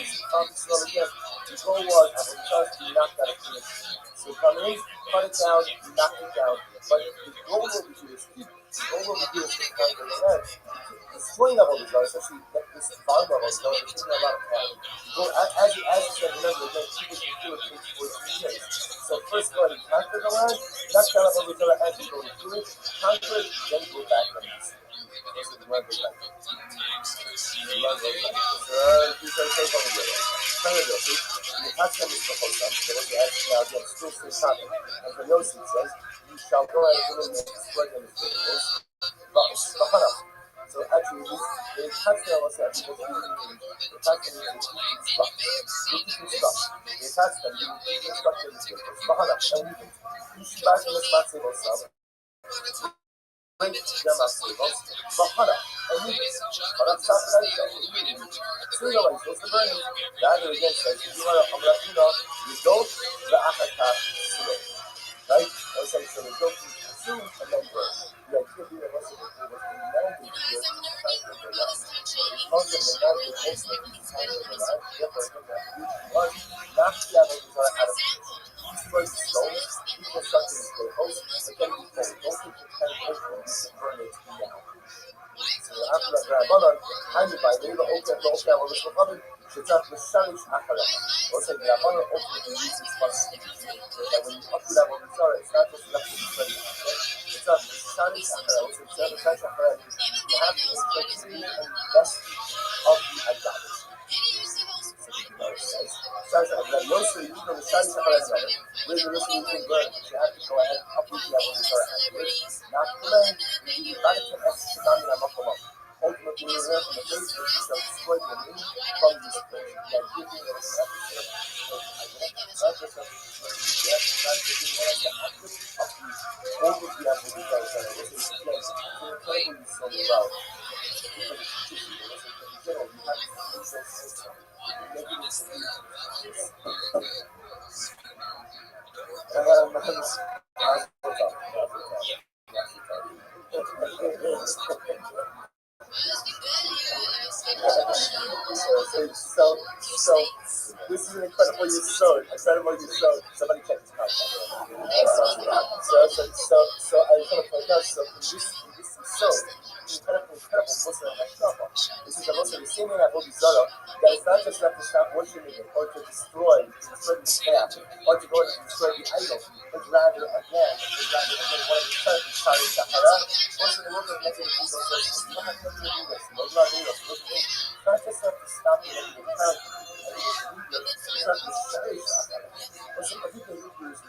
[SPEAKER 1] So again, the goal was I would just be knocked out of finish. So come in, cut it down, knock it down. But the goal over here is keep. The goal over here is to conquer the land. Destroying Avodah Zarah, especially this volume of Avodah Zarah, is taking a lot of time. Go as you said, remember again, people can do it takes 14 years. So first go ahead and conquer the land. That's kind of what we're going to actually go through it, conquer it, then go back and this is the word goes back. The word goes back. He's going to take over the other. You have to miss the whole time. So what you actually now again, still say something. As the Yosef says, you shall go ahead and destroy them as vehicles. So actually, the touchdown was actually the touchdown is struck. The touchdown, you instruct them as vehicles. And we did. You should back in this massive or something. Break them as vehicles. And we did. Stop right there. So you know what he's supposed to burn it. The other again says, you want to, you don't, the Achaka, right? I was saying, so they go consume and then burn. The idea being that most of the people was demanded to conquer the land. Because of the land, they ultimately conquer the land. Therefore, I think that was not the Avodah Zarah out of destroy the stones, reconstruct the vehicles, again, we say, don't take the time ultimately to burn it now. So after that, Rabbanon, Hani by Neva, Oka, Oka, or this Rabbanon, Shetzat, Meshalish, Achara. Also, the Rabbanon ultimately uses funds. That when you uproot Avodah Zarah, it's not just enough to destroy the Achara. It's not Meshalish, Achara. Also, it's not Meshalish, Achara. You have to continue and invest of the idolatry. Mostly, you know, the Shalish, Achara, where's the rest of the burn? You have to go ahead and uproot the Avodah Zarah. Not to learn, you got to execute on the ultimately, we learn from the face that you shall destroy the enemy from this place. That giving of the message not just of the yes, not giving one of the active uproot over the Avodah Zarah. This is incredibly so well. Because it teaches you, in general, you have to use those things. Making it so so this is an incredible use sewed. Somebody check this out. So I just want to point out, so this is sewed. Incredible Muslim Hashkafa. This is the Muslim, the same way that Avodah Zarah, that it's not just enough to stop worshiping it, or to destroy the calf, or to go and destroy the idol, but rather again, one of the terms is Shari Shachara. Also, the work of making the people so you don't have to do this. Those are the rules. It's not just enough to stop the character. It's not to Shari Shachara. Also, I think the Hebrews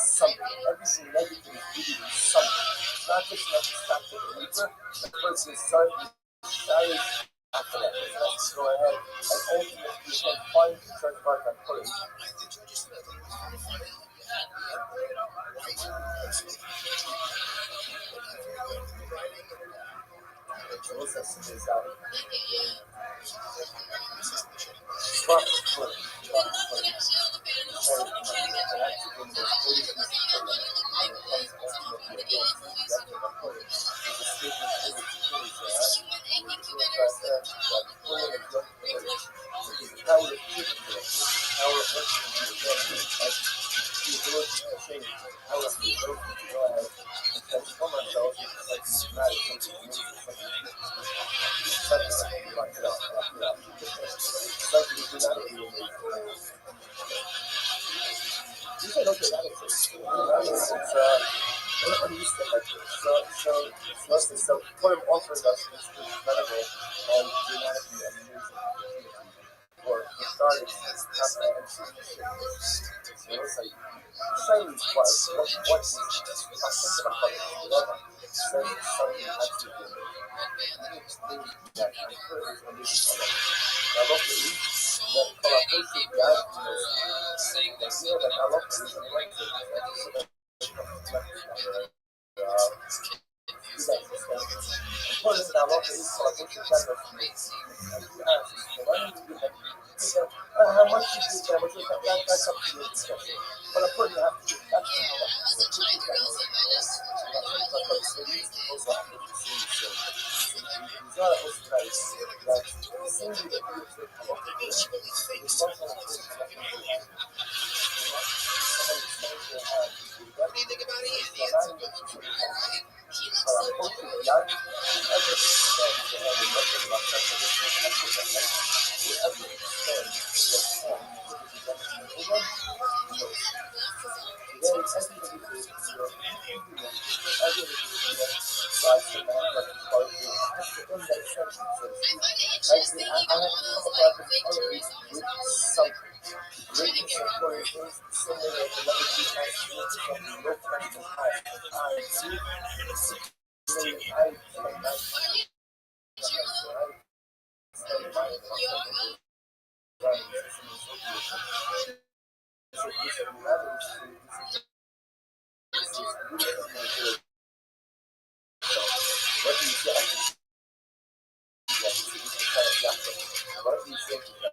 [SPEAKER 1] something. Everything negative is rooted in something. It's not just enough to stop the believer. The person is starting to shy after that. It's not to go ahead and ultimately you can find the church back and put it. So what I'm offering us is medical and humanity and music for starting comprehension. So it's like shiny spark. What is something about it? Something actually that occurs when this is I love the that collaboration God saying that I love the right thing. Because I love this collaboration kind of how much you do that, which is that's up to you. But of course you have to that's
[SPEAKER 5] What do you think about it?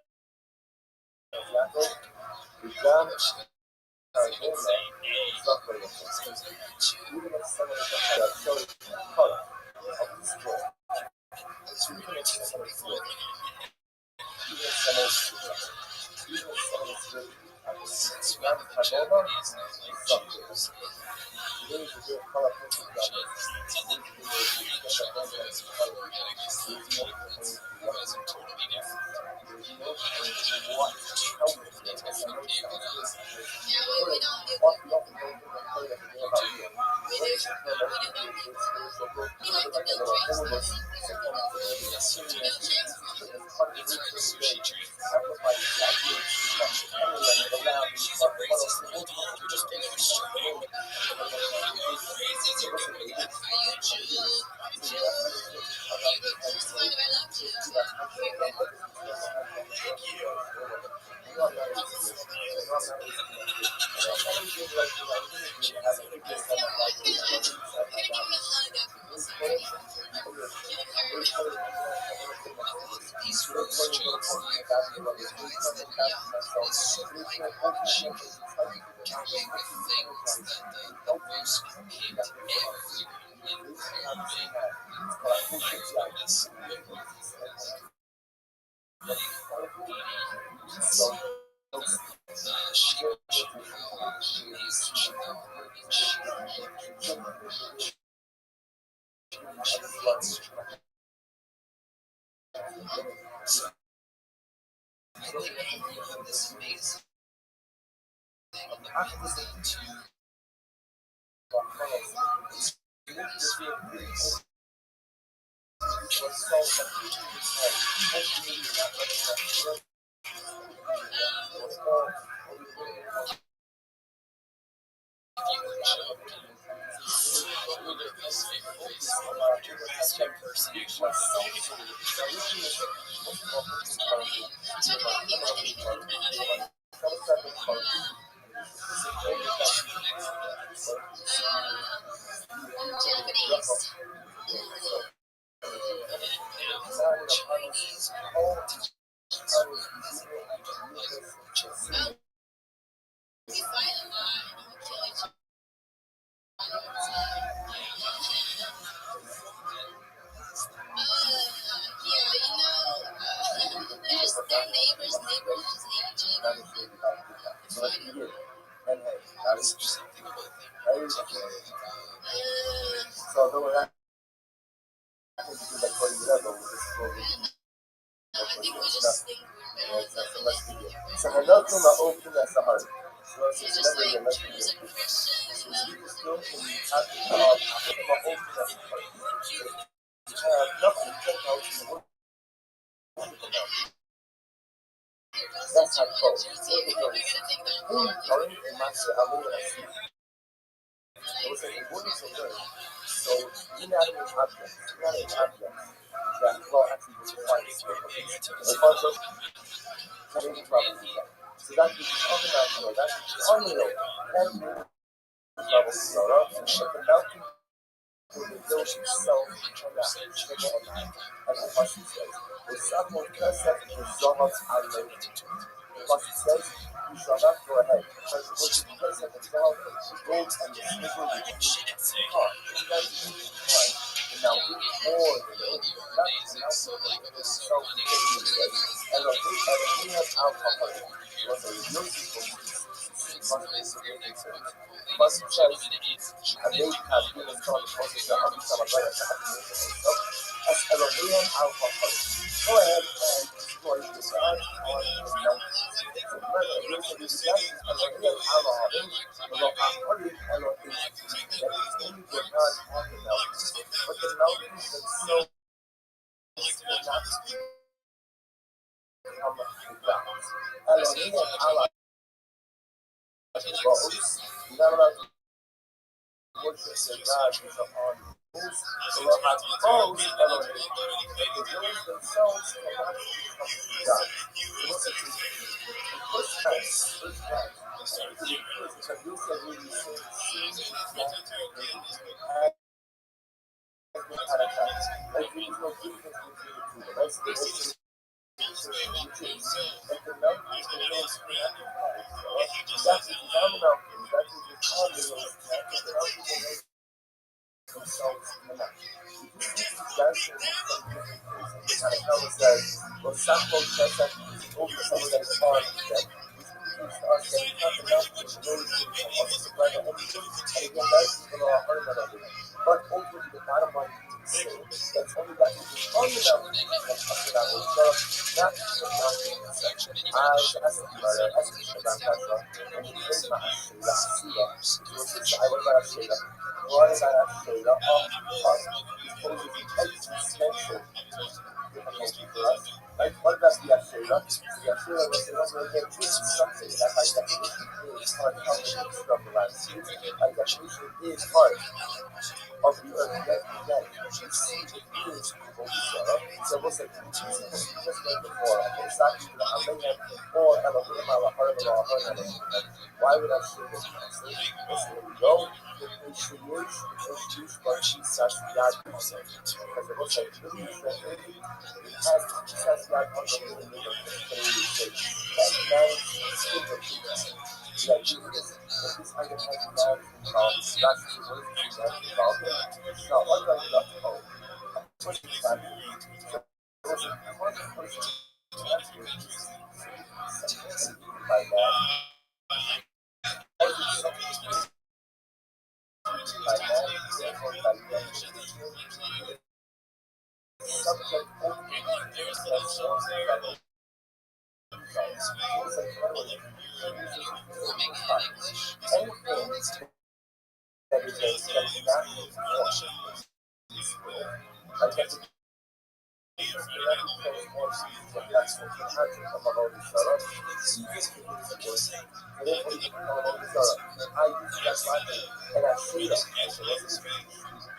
[SPEAKER 1] Because the Rabbi tells one the platform to handle of Avodah Zarah, Jesus community worship. So therefore, you become Avodah Zarah. I use that Bible and I say that. I say, what's the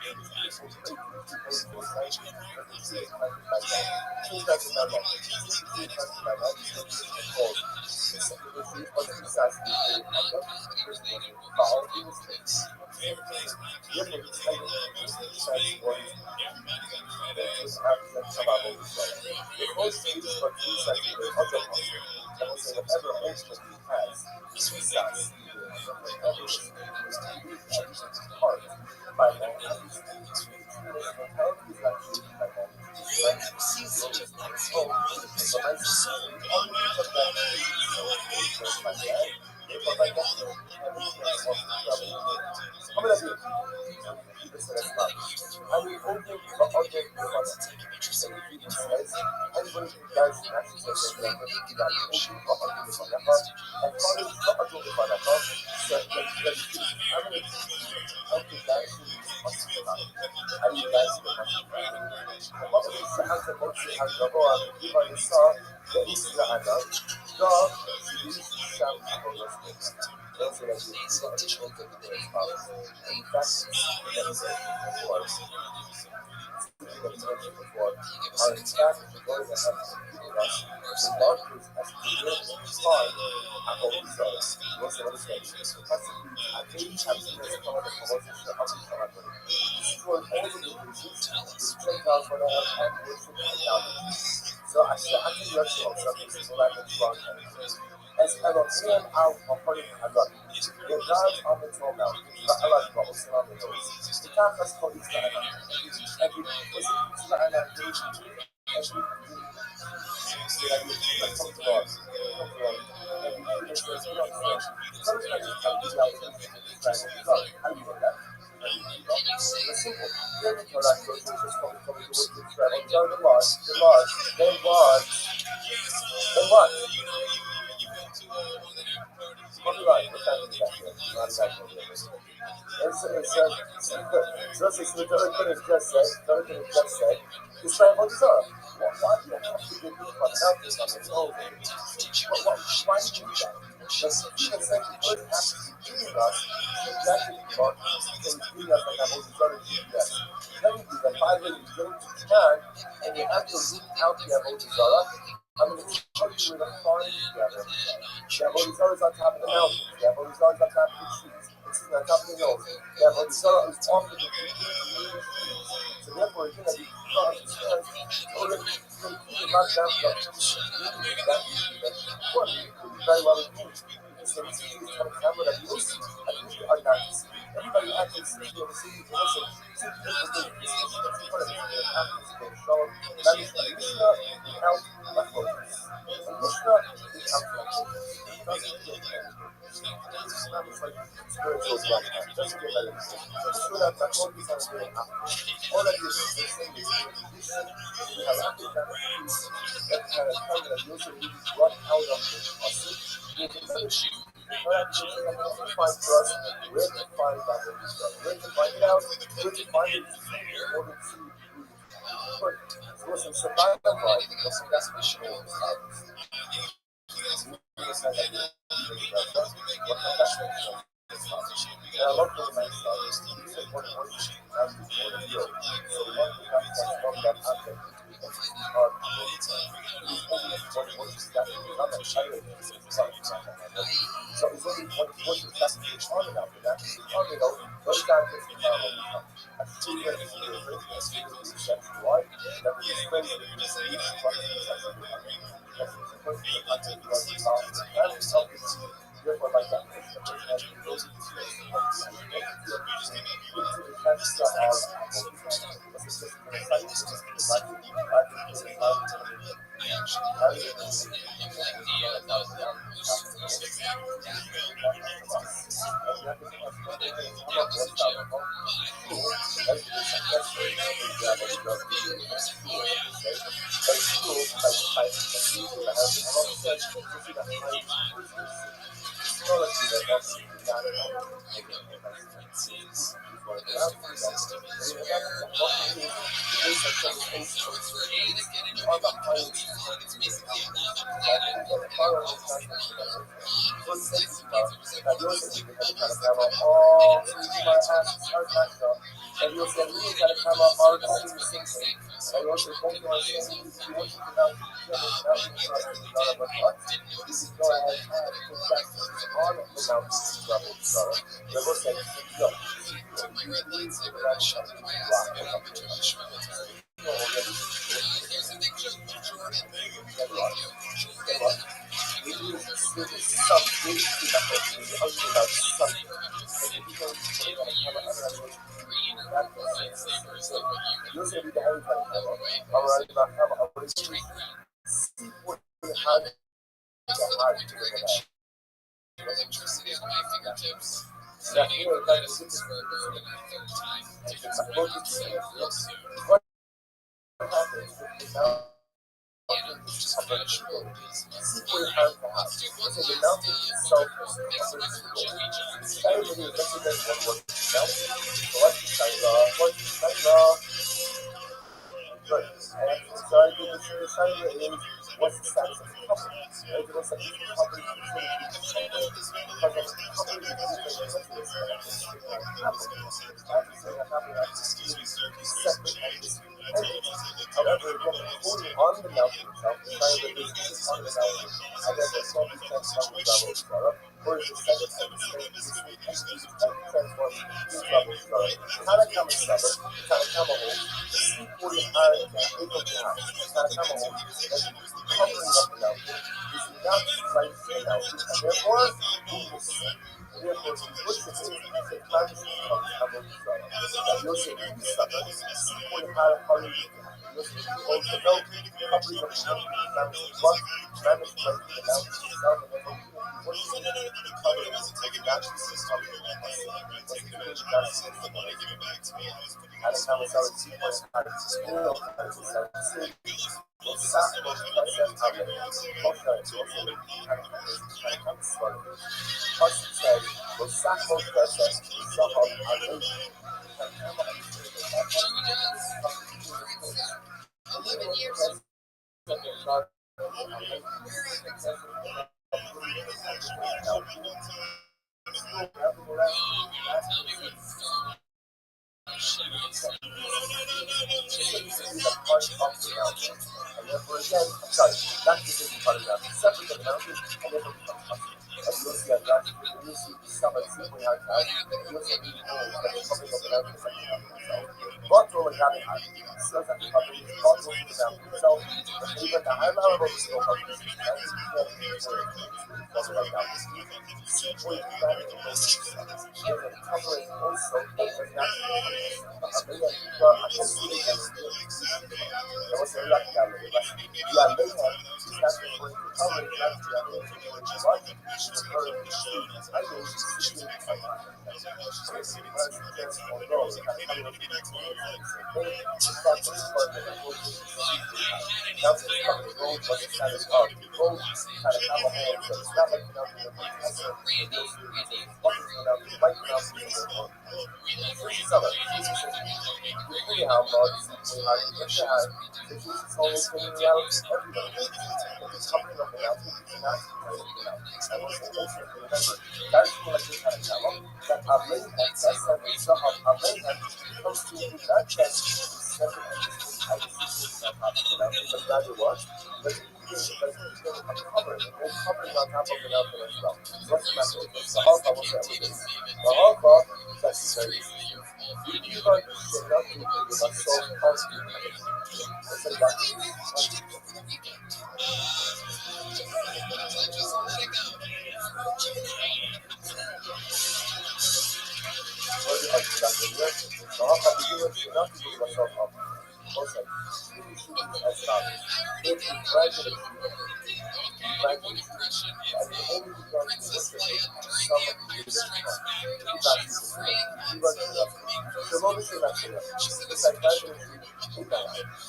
[SPEAKER 1] people pray to those nights, but the tree is planted by man. Tree is planted by man. Tree is planted by man. It's going to be called. But the besides the tree, there's one foul in the space. Therefore, it's like besides one there's absence of Avodah Zarah. The most used for besides the other person, I will say whatever ultimately has besides whatever is heart by man. Mentality is not created by man. So I think that's also as Elohim out according to Allah. The gods on the 12 mountains, the Allah dwells on the hills. The Kaffas called Israel. Every was it Israel then what? Describe what is up. Why do you have to give me one mountain on its own? Why do you do that? Just even saying the word has to be giving us exactly what can bring us like I've always done in GPS. Telling you that by the way you go to Japan and you have to root out the Avodah Zarah, I'm going to show you where to find the Avodah Zarah. The Avodah Zarah is on top of the mountains. The Avodah Zarah is on top of the trees. It's on top of the hills. The Avodah Zarah is off of the trees. So therefore, you're going to be already not down to that very well used. So this is kind of camera that you see. I think you are not to see. Everybody actually sees you see you also see people doing this. That's part of it. So that is the Mishnah without leftovers. The Mishnah without leftovers. It doesn't get better. It's not like spiritual death. It doesn't get better. So that the whole is not very happy. All that you're saying is you have a that kind of time that you also need to run out of the process. There's another sheet. Find for us where to find that where to find it out, where to find it in order to put some survival life. That's the show. I love the myself. These are one of the things I have to do for the year. So one thing I have from that aspect are so it's only what is that's the economy after that. The economy though, those guys get the economy. I see that it's a difference. That's why that we spend the therefore like that. technology that wants to do that.
[SPEAKER 5] Electricity at my fingertips. So you need to light a subscriber and a third time to get some real soon. Just flash royalties. Let's do one last dance. Next record, Jeffy Jones.
[SPEAKER 1] Good. And so I think the cyber is what's the status of the couple? Right? It looks like each couple is however, only on the mountain itself, the cyber is on the mountain. I guess that's not the transform level or is the second transform level start. Tanakama cyber, Tanakama hole, C40 high, April down, Tanakama hole, covering up the mountain is not right to the mountain, and therefore, we will see. Therefore, which is the climate comes out of the sun. Now, you'll see the sun, C40 high, you'll see also no covering up the mountain, damage one, damage right to the mountain itself, and then what is it? Cover it as a take it back to the system.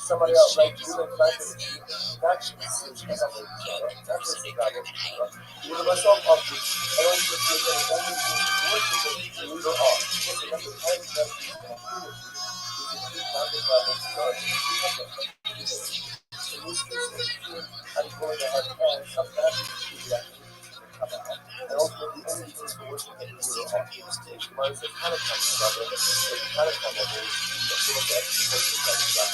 [SPEAKER 1] Somebody else, like, you know, that's myself up to, I don't Gemara says Hanukkah brother, so the Hanukkah level, so what's the expectation that is that?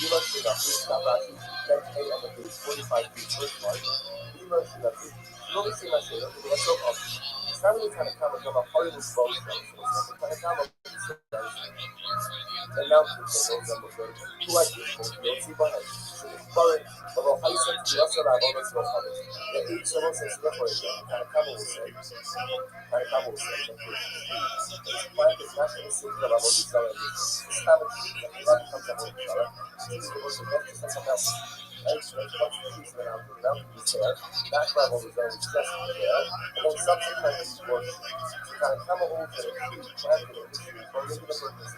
[SPEAKER 1] Lima should have been Rashi, that A on the base, 45 feet first mark. Lima should have been, you only see my shade, okay, what's so up? It's not really kind of come from a horrible boat, so it's kind of come up with the mountains of those numbers, who I think you'll see behind. So it's foreign, but I'll high set to us around all those will come. The age of us is referred to, kind of come will say, kind of come will say, it's quite a national city of our desire, it's time to see that the life comes out of each other. It's the most effective something else. Right? So it's what's the piece around the mountain is there, that level is there, it's just there, and then subsequently it's worse. So kind of come over to the tree, plant it in the tree, for regular purposes,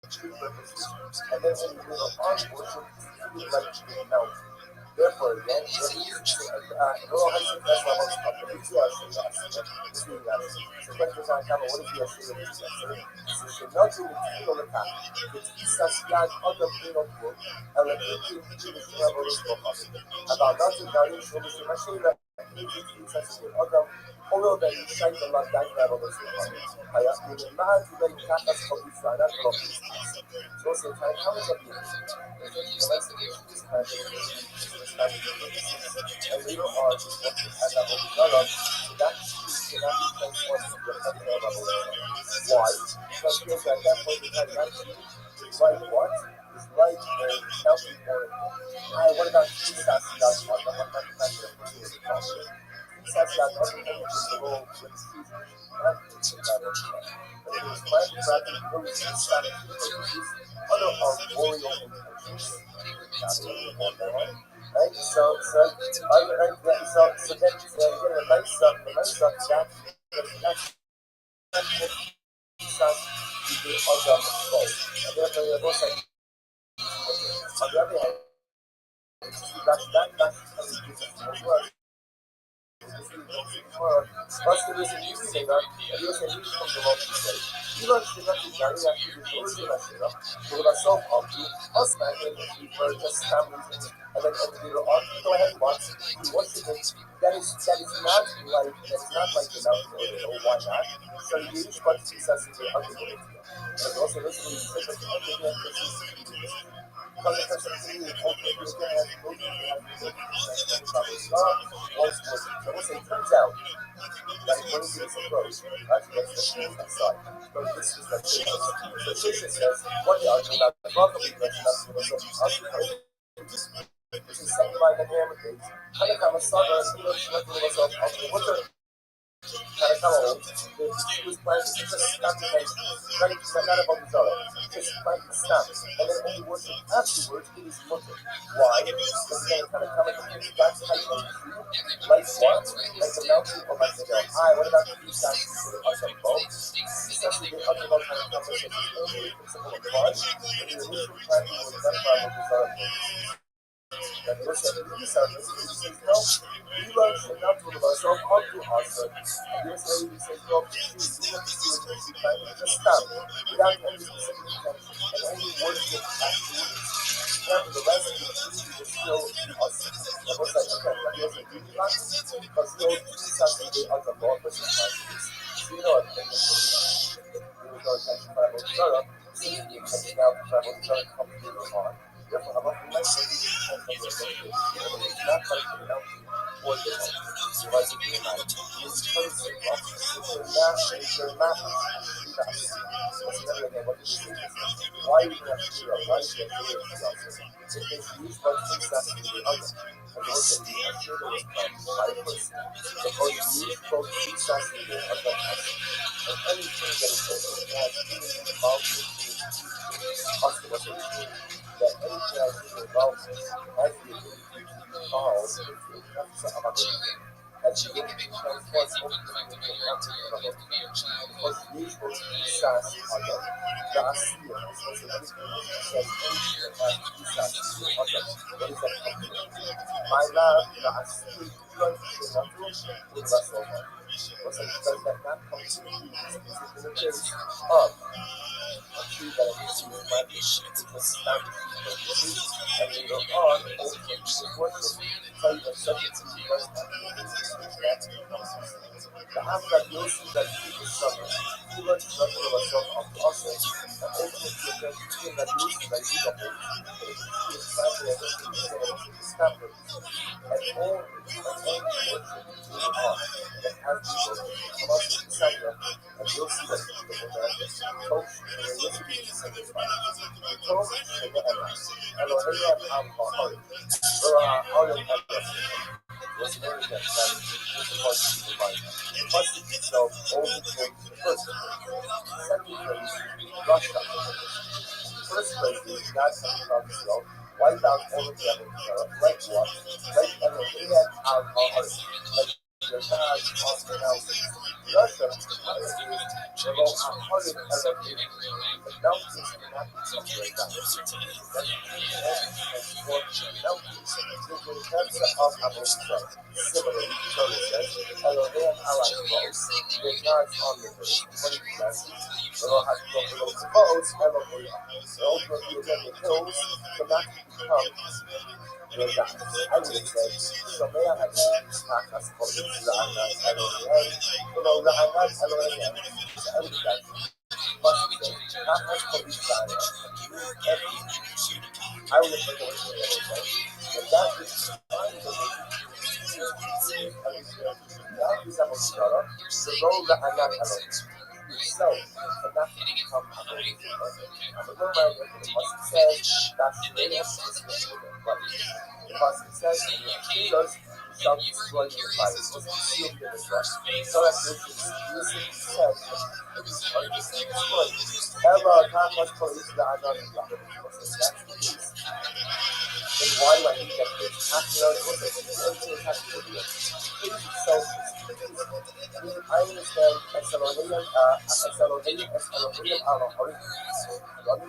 [SPEAKER 1] tree purposes, and then when you bring it on worship, you like the mountain. Therefore, again, no high that's level is up. It's the Ashur, it's really that. So questions on camera, what is the Ashur of this Ashur? So she not to the Tino the Kah, it's Isas Yad Adam Tino Pur, and the Tino Tino Tino is about not to Gary, so Mr. Mashira, Isas Adam, although that you shine the light that level is I ask you the man to then Kakas of Israel, that's what I'm so also, how much of you? And later on, as I will develop, that cannot be transformed into a particular revelation. Why? Because he at that point in time, that is like what? Is like a healthy oracle. What about Jesus? That's what the manufacturer of the culture. Jesus got nothing to do with the role with his season. But it was planned to practice really static purposes, other arboreal intentions. Right? So then again, the nice stuff, that's Jesus is the other goal. And therefore, you're also on the other hand, that's Jesus as well. What's the reason you say that? Io se lui non devo dire. Io non si capisce la mia fiducia la sera. Dove la so oggi, ho spent for just families and then go ahead and watch. You worship it. That is not like the mountain or why not? So you use what Jesus is the other way. But also listen to the because the person is really okay, you're going to have to go through it turns out that when you do this approach, actually that's the thing inside. But this is the thing. So Jason says, what the argument about the welcome regression of the which is second line of Hamilton, kind of come a sucker, what's the kind of come old, he was planning to just stop the next, not above his other, just planning to stop. And then only worship afterwards, it is mutter. Why? Because then kind of come and that's how you like what? Like the mountain or like the hill. Hi, what about the peace that you put us on both? Essentially, the other one kind of conversation is only a principle of God, and the initial planning was done by what his other purposes. And they were saying, these are the things, no, we learn from not to ourselves unto ourselves. And this lady says, no, please, we have to do it next time. Just stop, without any specific intention, and only worship afterwards. Remember, the rest of the duty is still us. And what's that? Okay, like there's a duty line, because the old duty something they are the law versus practice. So you know what I think there was no intention for that startup. Since the intention now for that startup comes later on. Therefore, I'm not going to say it's not like the mountain or the mountain. So, like the green light, it's person, it's your math. What's another again? What did you say? Why are you going to have to do that? Why is it going to be able to do that? It makes use of success to the other. And those that you are sure was by a person. Suppose you use both success to the other person. And anything that is also has meaning involved with hospitalization. That any child who involves has the ability to evolve into a concept of identity. As you get to transform ultimately into an object of identity. Because these will be SAS other. The ASIA is also anything that says anything that has SAS other. What is that compliment? My love, the ASIA, you learn to say not to with less over. What's that? Does that not completely is the case of a tree that is in the branch, which was established and later on, ultimately, worship, tell you that subject to the first after that, you'll see that he is summer. He learns not to love ourselves of the muscle, and ultimately, again, seeing that you'll see that he got hold. He is finally, I think, he's going to discover and only worship is on. And it has to go from us to Sanya, and you'll see that the Tosh, and you'll see the second spot. The Tosh, and the Emma. Elohim, Al-Bahari. There are all of them. Was very good. That is the part of the mind. The first itself only takes the first place. Second place is Russia. First place is not something about itself. Wipe out all of the other like what? Like Elohim al-Bahar. Like your God of the mountains. Russia is below 100 Elohim. The mountains cannot be separated out. That's transform the mountains. So when it comes to us, I'm also similarly, Torah says, Elohim al-Bahar. Your God on the earth. What is that? Elohim al-Bahar. Elohim. So ultimately, again, the hills cannot become your God. I would have said, Shomea had Takas Kodesh, La'anat Elohim, La'anat Elohim, so I would have said, Takas Kodesh, La'anat. I would have taken away from the other side. But that is fine for me. That is a Moscara, so go La'anat Elohim. Yourself cannot become a Elohim. I'm going to go back to what it says, that's the way because it says in the kingdoms shall destroy the fire. It was concealed in the flesh. So that it explicitly says that destroy. Ever Takas Kodesh La'anat Elohim. That's the case. Then why do I need that page? Everything has to do with it. I understand Elohim al-Bahari. But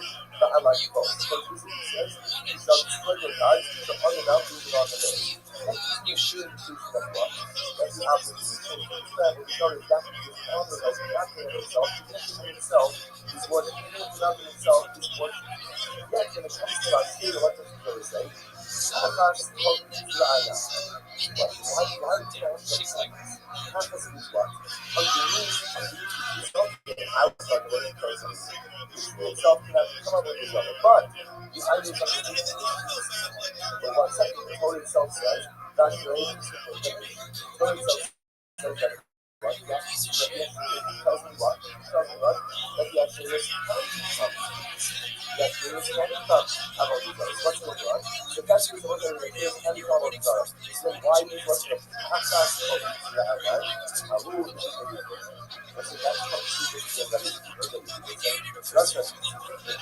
[SPEAKER 1] I like both. Because this says, you shall destroy your gods, you shall hunt them out, leave it on the day. You should choose them well. That's the opposite. When you know that God is not in himself, he's worth anything not in himself, he's worth yet when it comes to our state, what does the Torah say? Takas Kodesh La'anat. Why do you say Takas is what? Underneath yourself, outside the way it goes. Yourself cannot come up with each other. But the idea is underneath. But one second, the Torah itself says, that's your agency. The Torah itself says that what? That tells me what? That the actually is that there is many thoughts about these guys. What's the word? The best is what there is many thoughts about these guys. So why is what the Hakas of Israel? Who is the what's the best contribution that is Russia?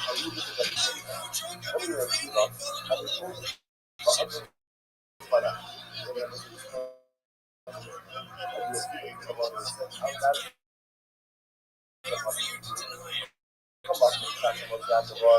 [SPEAKER 1] Are you looking at the only a few months? And the whole for other para. Come back to the national down the road and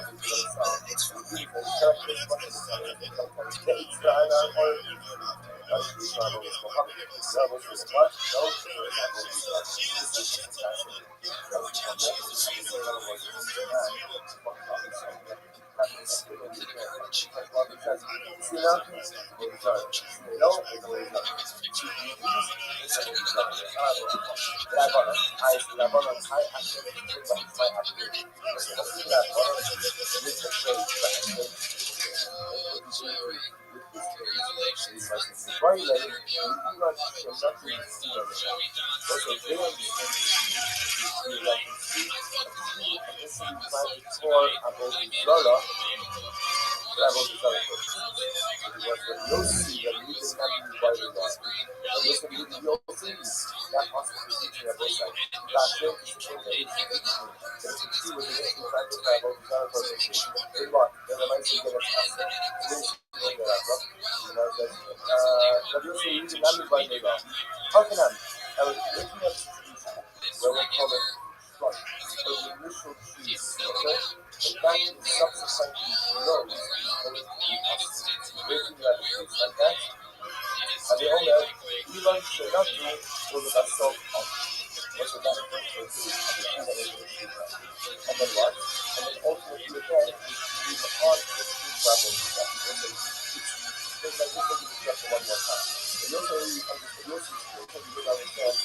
[SPEAKER 1] it's beautiful characters,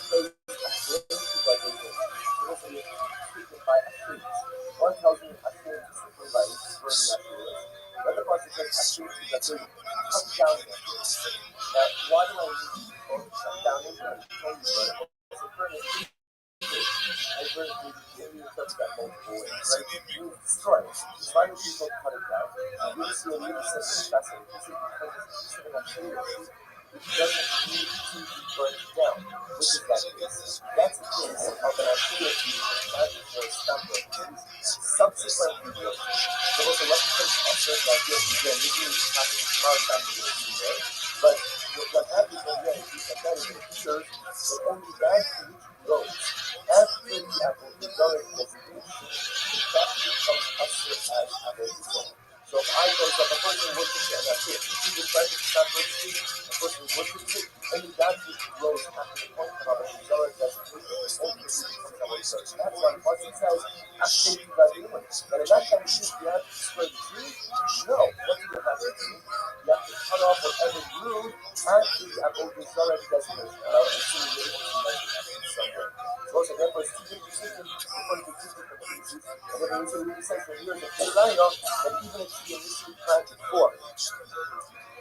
[SPEAKER 1] but it's Destroy it. Find people cut it down. You see a really simple fascinating. This is because it's sitting on shoulders. It doesn't need to be burnt down, which is like this. That's a case of an activity that is for a standard. Subsequently, there was a reference of certain ideas again, usually happening tomorrow after the there. But what happens when you is that that is a picture that only that grows. After the apple is done designation, that becomes usher as apple design. So if I goes up, a person worships it, and that's it. If you decide to stop worshiping, a person worships it, only that which grows after the point of a desire designation, only becomes apple design. That's why Martin says, actually, you got doing. But in that kind of case, you have to destroy the tree? No. What do you have to do? You have to cut off whatever grew after the apple desire designation. And I'll continue later to mention that in some way. So also, therefore, it's two different systems according to two different cases. And then it really says that here's a Purana that even if she initially planted for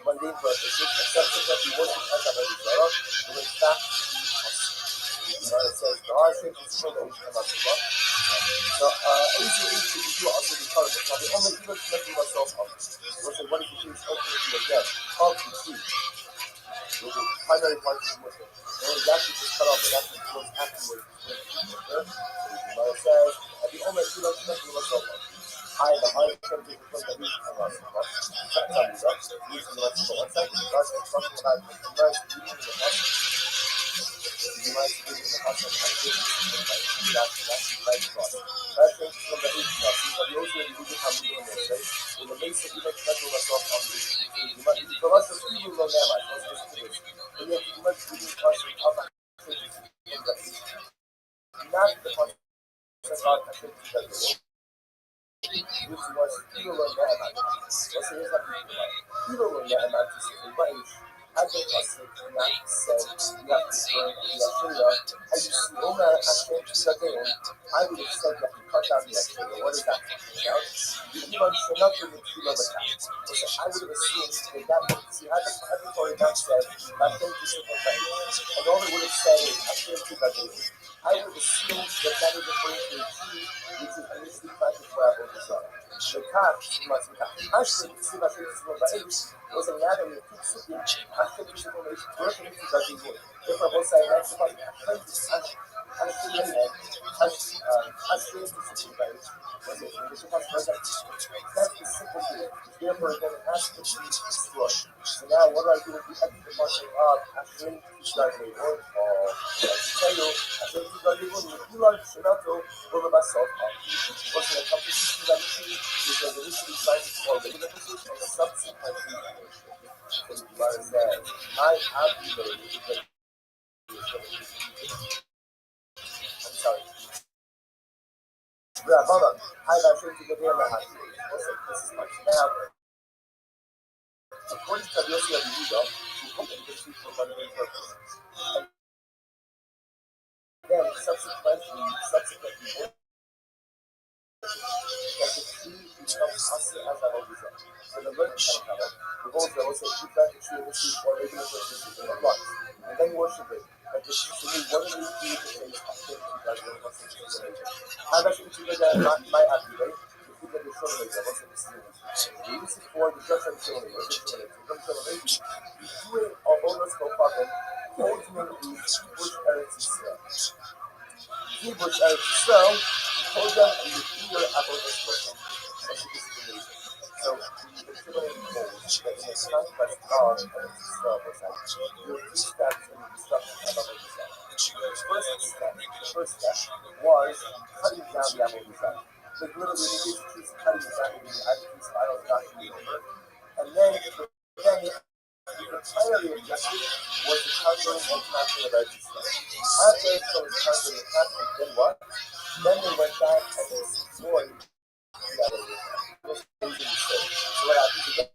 [SPEAKER 1] mundane purposes, and subsequently worship as a Rebbe, will in fact be it says, the hard thing is for the Ocean of Allah. So, easy to do also the color. Now, the only people making myself up. We'll say, what is the case ultimately again of the tree? With the primary part is Muslim. And when that is just cut off, but that is close afterwards. It says, the only people making myself up. I, the high temperature from the reach of us. Sometimes up, using the rest of the one second, that's talking about the immersed reading in the house. The immersed reading in the house of activity in that's right cross. That thing from the reach of us. But we also need to have moving in this place. In the base of even special myself of this. The rest of the people know them, I was just curious. And yet, the immersed reading constant of activity in the reach. Not the constant of activity that we know. Which was Kilo Nehemiah. Você resgatou Kilo Nehemiah to say, mas a gente not said, you have to burn the Ashura, and you see, oh man, Hashem is a day. I would have said that you cut down the Ashura. What is that? The Iman should not bring the Kilo Nehemiah. I would have assumed that see, had the Torah not said, Hashem is a day, and all it would have said is, Hashem is a day. I would assume that that is referring to a tree which is initially planted for Apple Desire. The cat, Hashem, was a matter of two super, Hashem is a way to work into the Lord. Therefore, both sides have to find Hashem is a Hashem is a super. That's the simple thing. Therefore, then it has to be destroyed. So now, what do I do with the extra portion of Hashem is a way? Tell you, Hashem is a way. Ilan Shanato, or the Basalt. What's going to come to the tree is the initially cited for regular position and subsequently. So the Gemara says, I have the I'm sorry. Rabbi, I got to the real Mahat. This is much. Now, according to the Yossi of Yehuda, he opened the tree for mundane purposes. Then, subsequently, that the tree becomes Asi as a result. So the word can come up. The goal is also to plant the tree in the tree for regular purposes and not. And then worship it. But the tree, to me, what do we do with the face of the tree that we're not saying to the how does it figure that my activate? The food that is shown later, what's the experience? We use it for the just and shown later. We do it on bonus go fucking ultimately Bush Eretz Yisrael. Bush Eretz Yisrael told them in the clear about this person. So the Trinity holds that in the conquest of Eretz Yisrael was that there were two steps in the destruction of Eretz Yisrael. The first step was cutting down the Abu Yisrael. Like literally, they basically cutting down the Abu Yisrael not to be over. And then the primary objective was the conquering and capturing of Eretz Yisrael. After Israel was conquered and captured, then what? Then they went back and they explored the Abu Yisrael. So what happens again?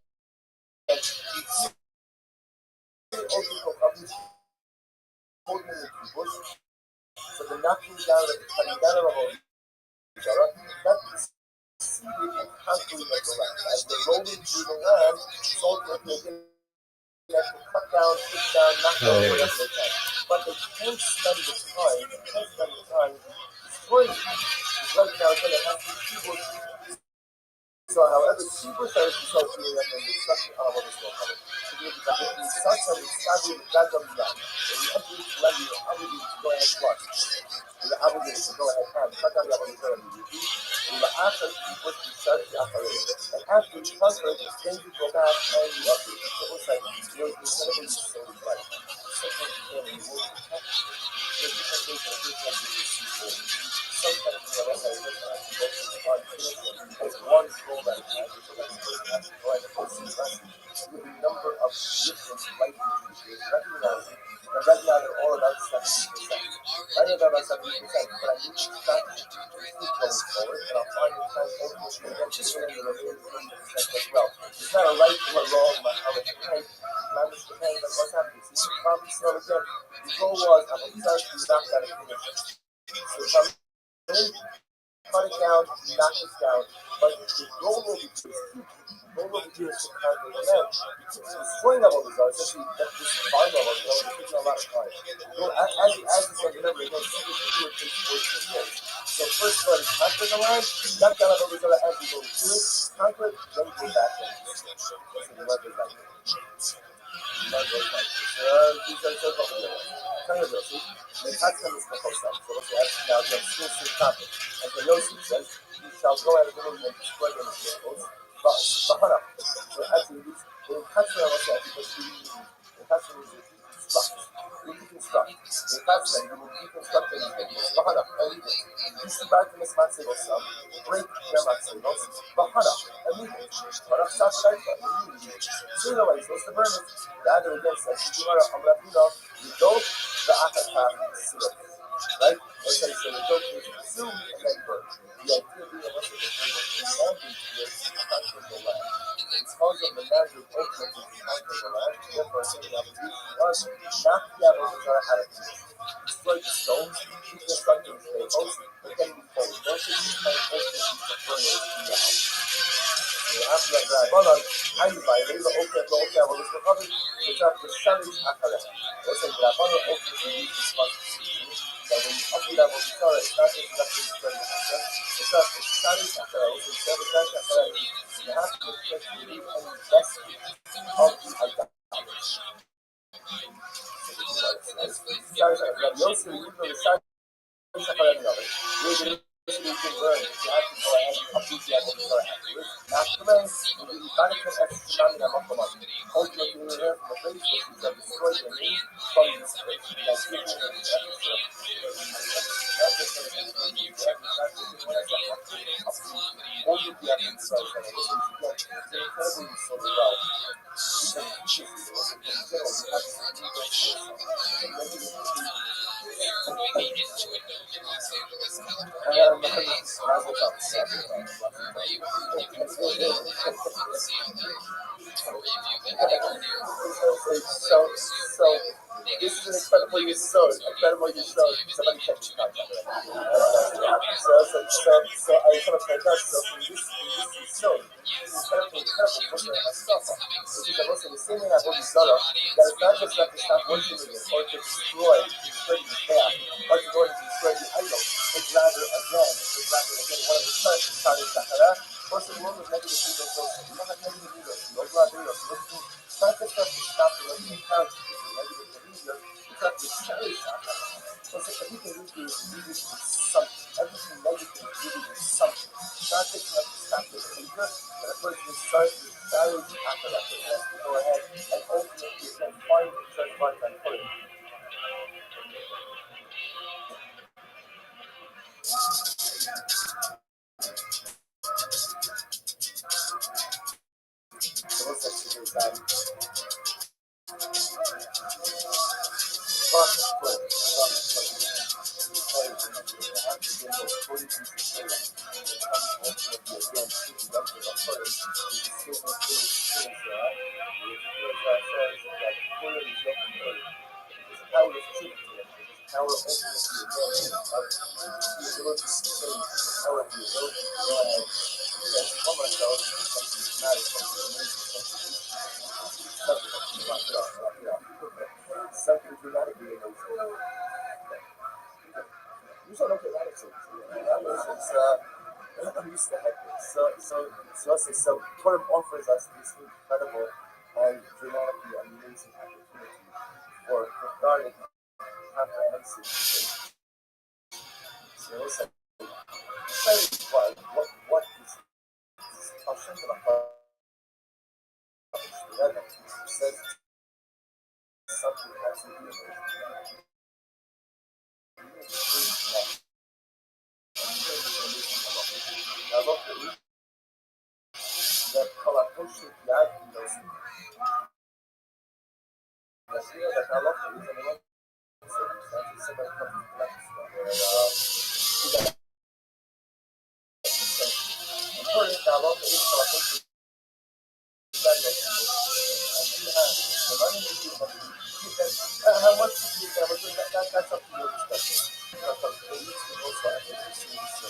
[SPEAKER 1] So the knocking down of the cutting down of a that preceded the conquering of the land. As they rolled into the land, soldiers they had to cut down, knock down, whatever they can. But they can't spend the time destroying it. Because right now, again, it has to be keyboard. So, however, super starts to start doing that, and the structure of what is going on. The structure is starting with that of the young. And the entry is letting you obligated to go ahead and watch. You're obligated to go ahead and cut down the obligated to the after keyboard to start the operate. And after you transfer it, then you go back and you update. So it's like you're incredibly so right. Something you can work with. There's different ways of doing that. Sometimes you know, like I look at there's one goal that I have, so that person has to go ahead and proceed with a number of different life features, recognizing that right now they're all about 70%. Right now they're about 70%, but I need to track going forward, and I'll find the time ultimately again to get in the remaining 30% as well. It's not a right or a wrong, but how it's right. Now this depends on what's happening. So you can probably see again, the goal was I'm going to start to knock that opinion. So if I'm cut it down, knock this down, but the goal will be to kind of land. Destroying level results, essentially, this bar level is taking a lot of time. Well, as you said, remember, again, it takes 14 years. So first one is conquer the land, knock down level result as you go through it, conquer it, then go back and so the level is like as the Yosef says, you shall go out of the room and destroy them with miracles. But so actually, the Katsura was actually the Katsura is reconstruct. The Katsura, you will reconstruct anything. Bahana, everything. You see back to Miss Matsevos, break their Matsevos, Bahana, everything. Barach Sashaifa, so anyways, what's the verdict? The other again says, you are a Amrapino, you don't, the Akata, right? Okay, so the joke is assume and then burn. The idea being that the landing here is the conquer of the land. It's called the manager of ultimately to conquer the land, therefore I think the opportunity was not the Abbas are out of peace. Destroy the stones, reconstructing the tables, but then we fold. Don't you just find ultimately to burn it in the house. After that, hold on, I buy it, the okay, well, it's the other, which are the Shalish Akara. What's it, Rabbi ultimately uses responsibility. That when you upgrade level, it's not just spread the answer. It's not Shalish Akara, which is the Shalish Akara. You have to reflect the need and investment of the idolatry. Shalish Akara, Yosef, you know the Shalish Akara of it. You can learn if you have to go ahead and update the level afterwards. Afterwards, you will find it as a shiny and ultimately you will learn from the place that you have destroyed the name from this place. That's giving you So this is an incredible use of somebody check this out. So I kind of find out so in this show, incredible myself. This is also the same thing I've always done that it's not just that to stop worshiping it or to destroy the chaos or to go and destroy the idol. It's rather again one of the first starting Sahara. First of all, the negative ego, so you don't have negative ego, no blood ego, it's not just to stop the negative count, negative behavior, it's not to cherish Sahara. So everything we do is something. Everything negative really is something. It's not just enough to stop the behavior, but a person starts to cherish Sahara, so has to go ahead and ultimately can find the church life and put it. So what's that? Something dramatically amazing. just don't look at attitude. That means I'm used to heckling. So I say, so Purim offers us this incredible and dramatically amazing opportunity for cathartic, comprehensive faith. So it's like, what is this? Hashem says something absolutely amazing. I love that collaboration that knows that I love the reason why circumstances somebody comes to collect stuff. And important I love the collaboration that the money you do how much you do that's up to your discussion. Because they need to also actually see so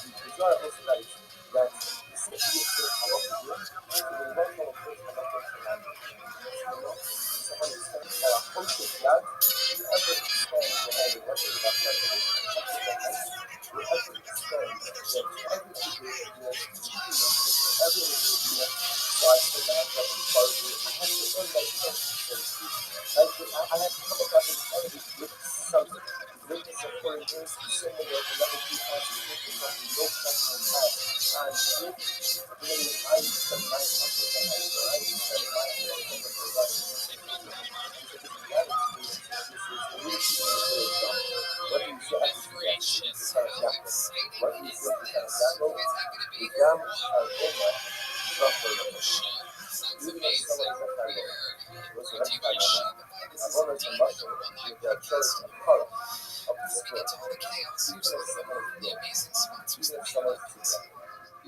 [SPEAKER 1] it's not also that the city is a lot to do. So the eventual first host of that, whoever explains the head of what is about whoever explains that every idea so I still have that in part of it. I have to earn my sense, so to speak. I have to come across this enemy with something. Greatness of foreign news, the same way that another two times is with something no person has. And with the I spend my comfort and I spend my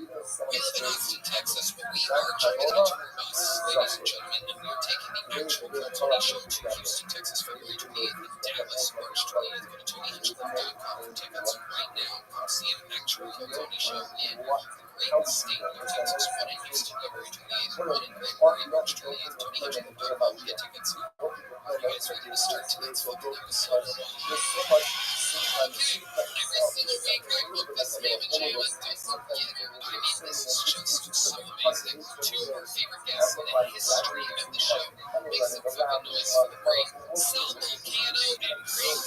[SPEAKER 5] In Austin, Texas, we are jumping on a tour bus, ladies and gentlemen, and we are taking the actual Cultony Show to Houston, Texas, February 28th, and Dallas, March 20th. Go to TonyHitchcock.com for tickets right now. Come see an actual Cultony Show in the great state of Texas. One in Houston, February 28th, one in February, March 20th. TonyHitchcock.com to get tickets. Are you guys ready to start tonight's fucking episode? Every single week I book this man and Jay with don't forget. I mean, this is just so amazing. Two of our favorite guests in the history of the show. Make some fucking noise for the great Sal Volcano and Greg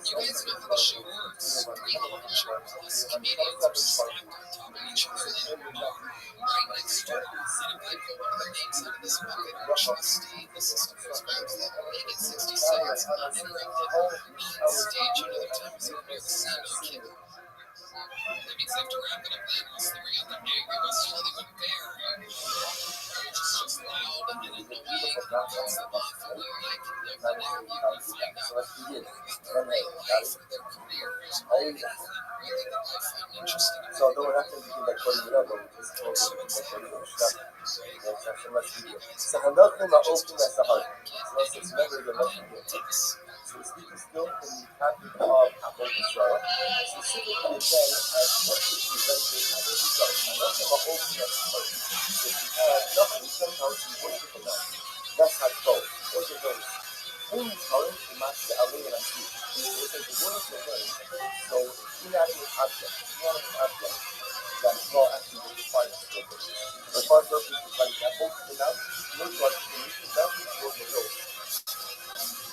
[SPEAKER 5] You guys know how the show works. Three large plus comedians are stacked on top of each other in a bar right next door. And if I pull one of their names out of this bucket, or trustee, the system goes back to them. Make it 60 seconds uninterrupted. On stage, another time is over near the scene on Kicker. That means they have to wrap it up then, else they bring out the angry West Hollywood bear. Which is just loud and annoying, and puts them off. And we're like, look, the more you find out more about their real life or their careers, or anything really that I find interesting about
[SPEAKER 1] so I don't have to do that coding it up, but we just go
[SPEAKER 5] so it's
[SPEAKER 1] to the
[SPEAKER 5] right?
[SPEAKER 1] So another my open as the heart. So it's never the most
[SPEAKER 5] Takes
[SPEAKER 1] so speaking still from the captain of Apple Israel, specifically then as what is presented as a result. Another my open as the heart. If you have nothing, sometimes you worship a man. That's how it goes. What it goes. Who is calling the master Ali and Asif? It's a word for word. So inanimate object that well actually was defined as purpose. The part purpose is like example, the noun, look like the noun was the hill.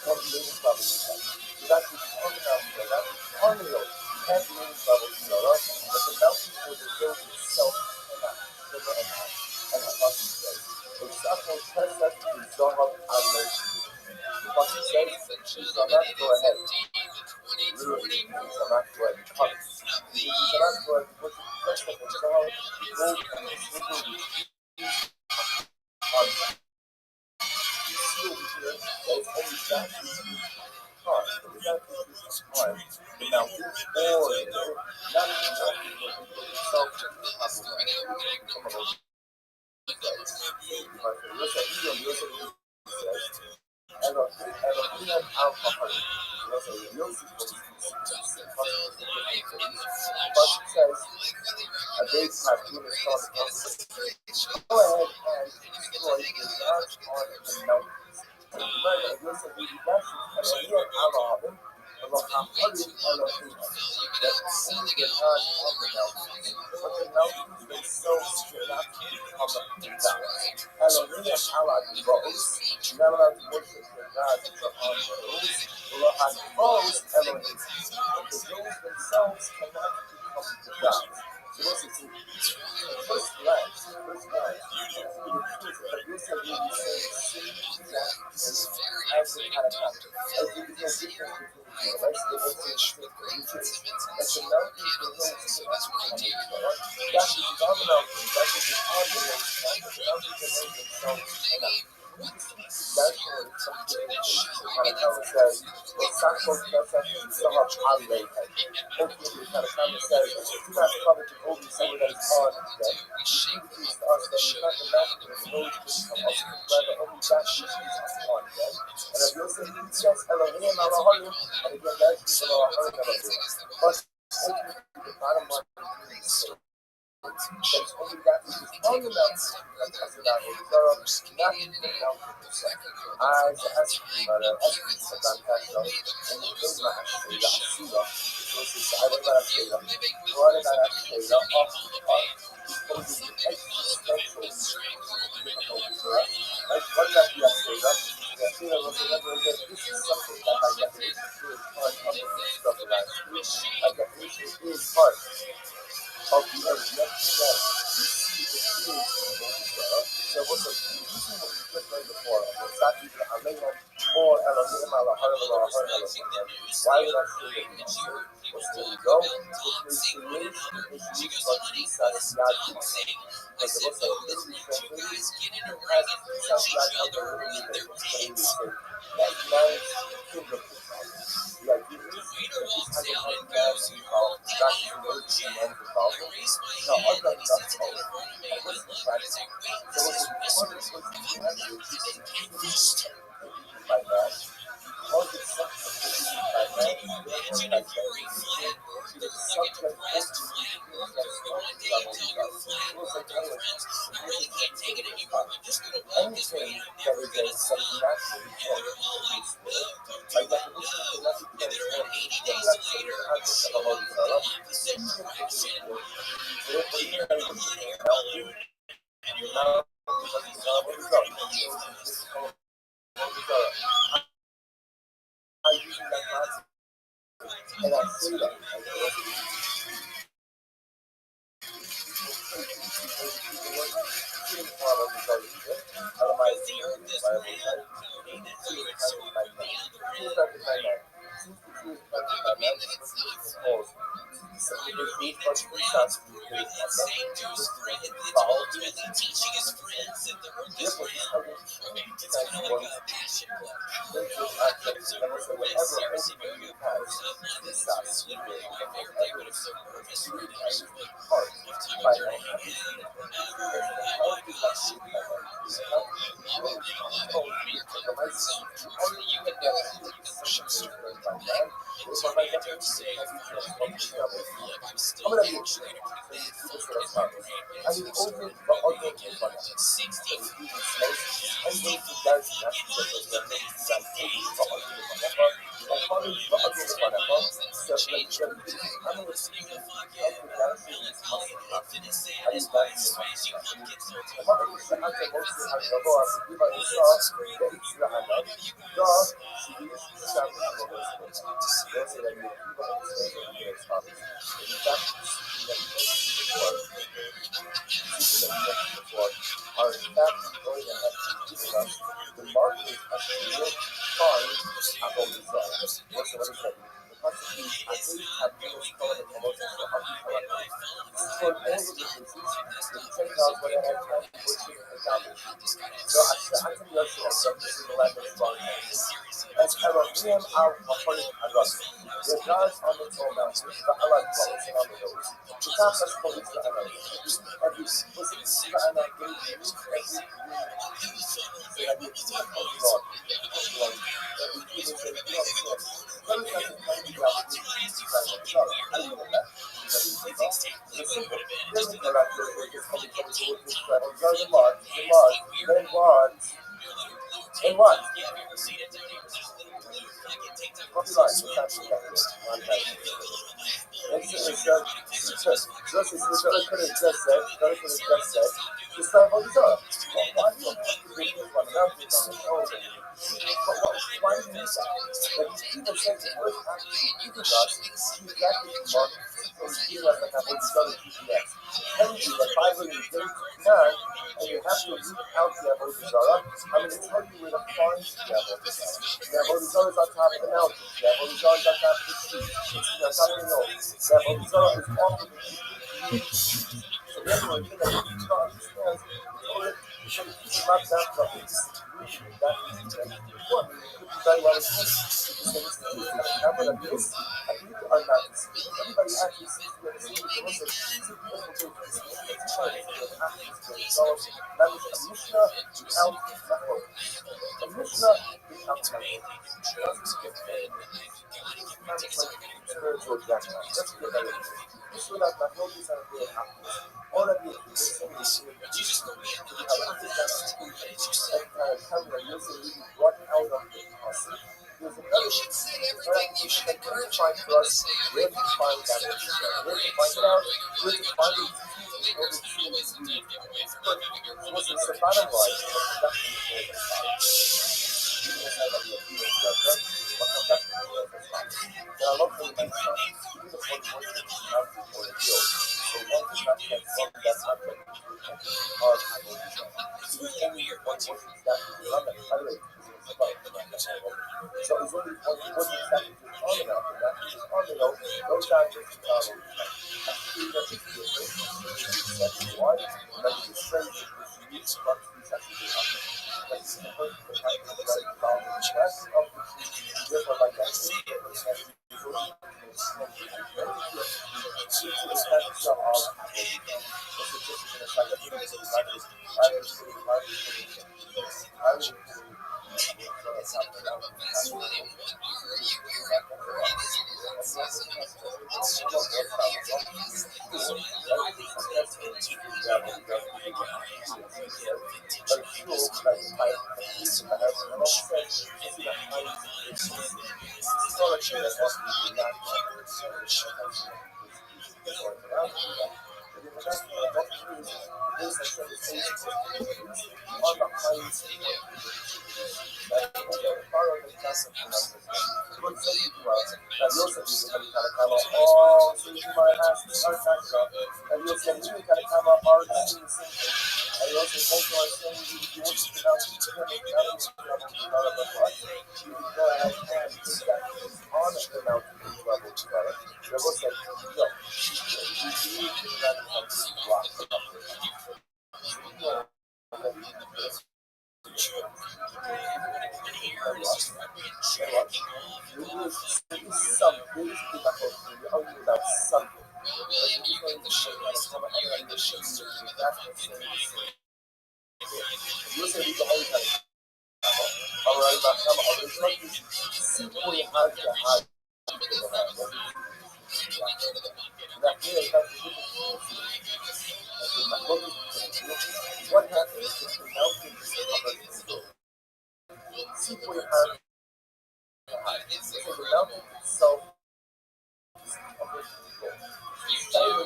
[SPEAKER 1] Combination level stuff. So that's the on the noun, that's on the hill. You can't do any level but the mountain or the hill itself cannot deliver an act. And the Pasuk says, the Safon Pesach is Zohar Allah. The Pasuk says, you shall not go ahead. Literally, you shall not go ahead and cut it. You shall not go ahead and put the Pesach and Zohar, gold and the silver on you seal here that is only that which you harm. Only that which you harm. The mountain or the hill, not the mountain, but the hill itself can be some of those. Elohim al-Mahari. Yosef says, a big cartoon is called go ahead and destroy the gods on the mountains. Remember, Yosef Elohim al-Mahari. Elohim Elohim. That only the gods on the mountains. But the mountains themselves cannot become the gods. Elohim al-Mahari. You're not allowed to worship the gods that are on the hills. Elohim. But the hills themselves cannot become the gods. So listen to first glance, Yosef will be saying the same exact thing as the Kanakah. As there is no difference between the two, right? So they both say the same thing, which is that the mountains, the hills cannot become the gods. That which is on the mountains, that which is on the hills, that which is on the hills themselves cannot. That's what something says, but Sakon Pesach is Zohar Allah. Ultimately, the Kanakah says, do not covet the golden silver that is on them. Which indicates to us that it's not the mountain and the hills which become us, but rather only that which is on them. And if you'll say, he says, Elohim al-Harim, and again, that is Elohim al-Harim. But ultimately, the bottom line is that's only that which is on the mountain that has it out of the Torah, not in the mountain itself. As the essence of that passion, and the Torah actually, the Asura, which is the Torah that actually, off the part, poses an existential difficulty for us. Like, what is that the Asura? The Asura was remember again, this is something that by definition is part of the midst of the last week. By definition is part of the earth. You understand? You see it is in the Torah. So what's the reason what we just read before? It's not even Aleim or Elohim al-Harim Elohim. Why would I say that? Well, there we go. Because creation is used for Jesus Yad. Like the book of literally translated, as Jesus Yad that man's kingdom. The idea is that this has a hard gas involved, God's emergency and involved. Now, I've got enough hope. And what's the fact? So what's the important person to answer is by that. Because it's subject by man, therefore by man, it is subject ultimately to the level of God. So it's like really can't take it anymore. I'm just going to walk this way. That is naturally by definition, nothing that is more than the concept of the Torah. Therefore, you can look at the mountain, and your mountain doesn't tell what is up. I'm using that concept, and I say that.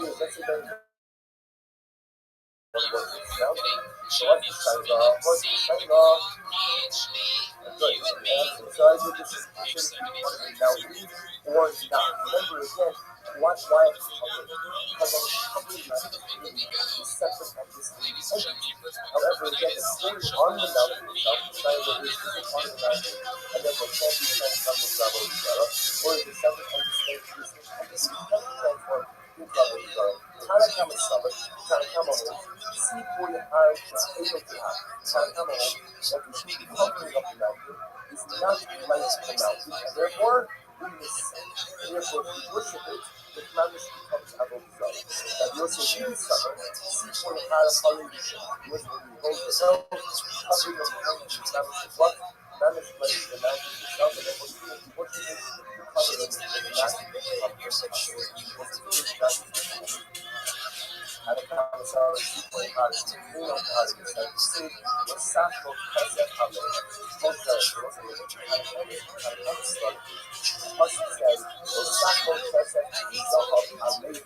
[SPEAKER 1] it is. Let's say that so I think this is considered to be part of it now, or not. Remember again, why it's covered? Because of covering that is separate and distinct entities. However, again, the staying on the mountain itself, the sign that is on the mountain, and therefore can't be transformed into Rabbi Zara, or is a separate and distinct entity, can't be transformed into Rabbi Zara. Tanakama Sabbath, Tanakama holds, see for your eyes, able to have. Tanakama holds that the covering of the mountain is not like the mountain, and therefore, we miss it. And therefore, if we worship it, the commandment becomes Avodah Zarah. And we also use Sabbath, see for the eyes, hallelujah. When we hold the self, covering of the mountain, the commandment is what? Commandment is the mountain itself, and therefore, even if we worship it, the covering is not you're so sure you want to do that. Had a conversation with how to do it, how to say, was Sasha Kasset Hamlet, both the girls and the children, said, was Sasha Kasset Hamlet,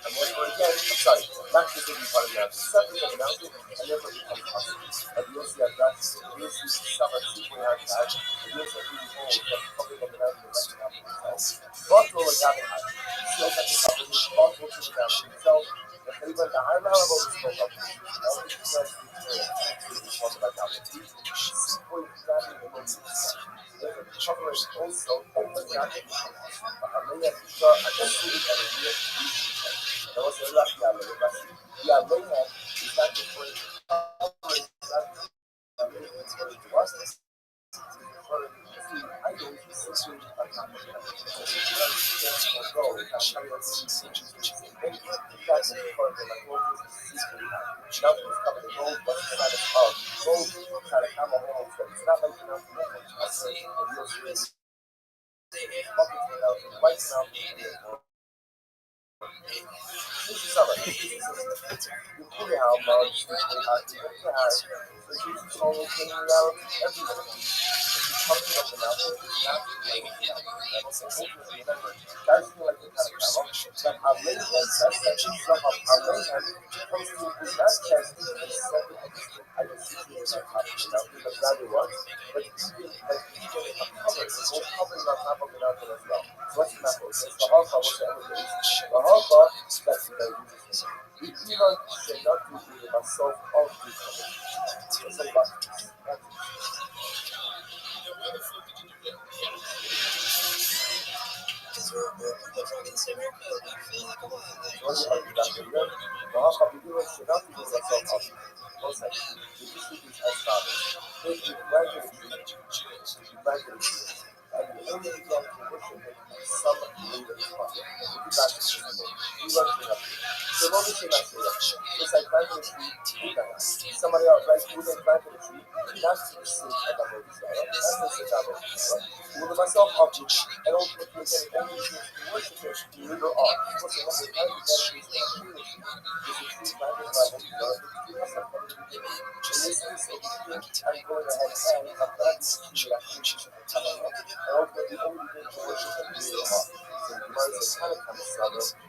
[SPEAKER 1] and therefore again, I'm sorry, not just being part of the mountain, separate from the mountain, and therefore becomes possible. But you also have that, you also see summer, super hard that, you also have really old, that covering of the mountain, the mountain itself. But all of that, still got the covering, but also the mountain itself, the favor, the high level of the smoke up, covering also over that, somebody else, right? Who then planted a tree, that's the seed of the Holy Spirit. That's the seed of the Holy Spirit. Who the myself of you, and ultimately again, only choose to worship it, you live or are. People say, well, the kind of that is not true. This is true planted by the Holy Spirit. In this case, I'm going ahead and I'm glad to see that and ultimately only going to worship it, you live or are. So the Gemara says, kind of comes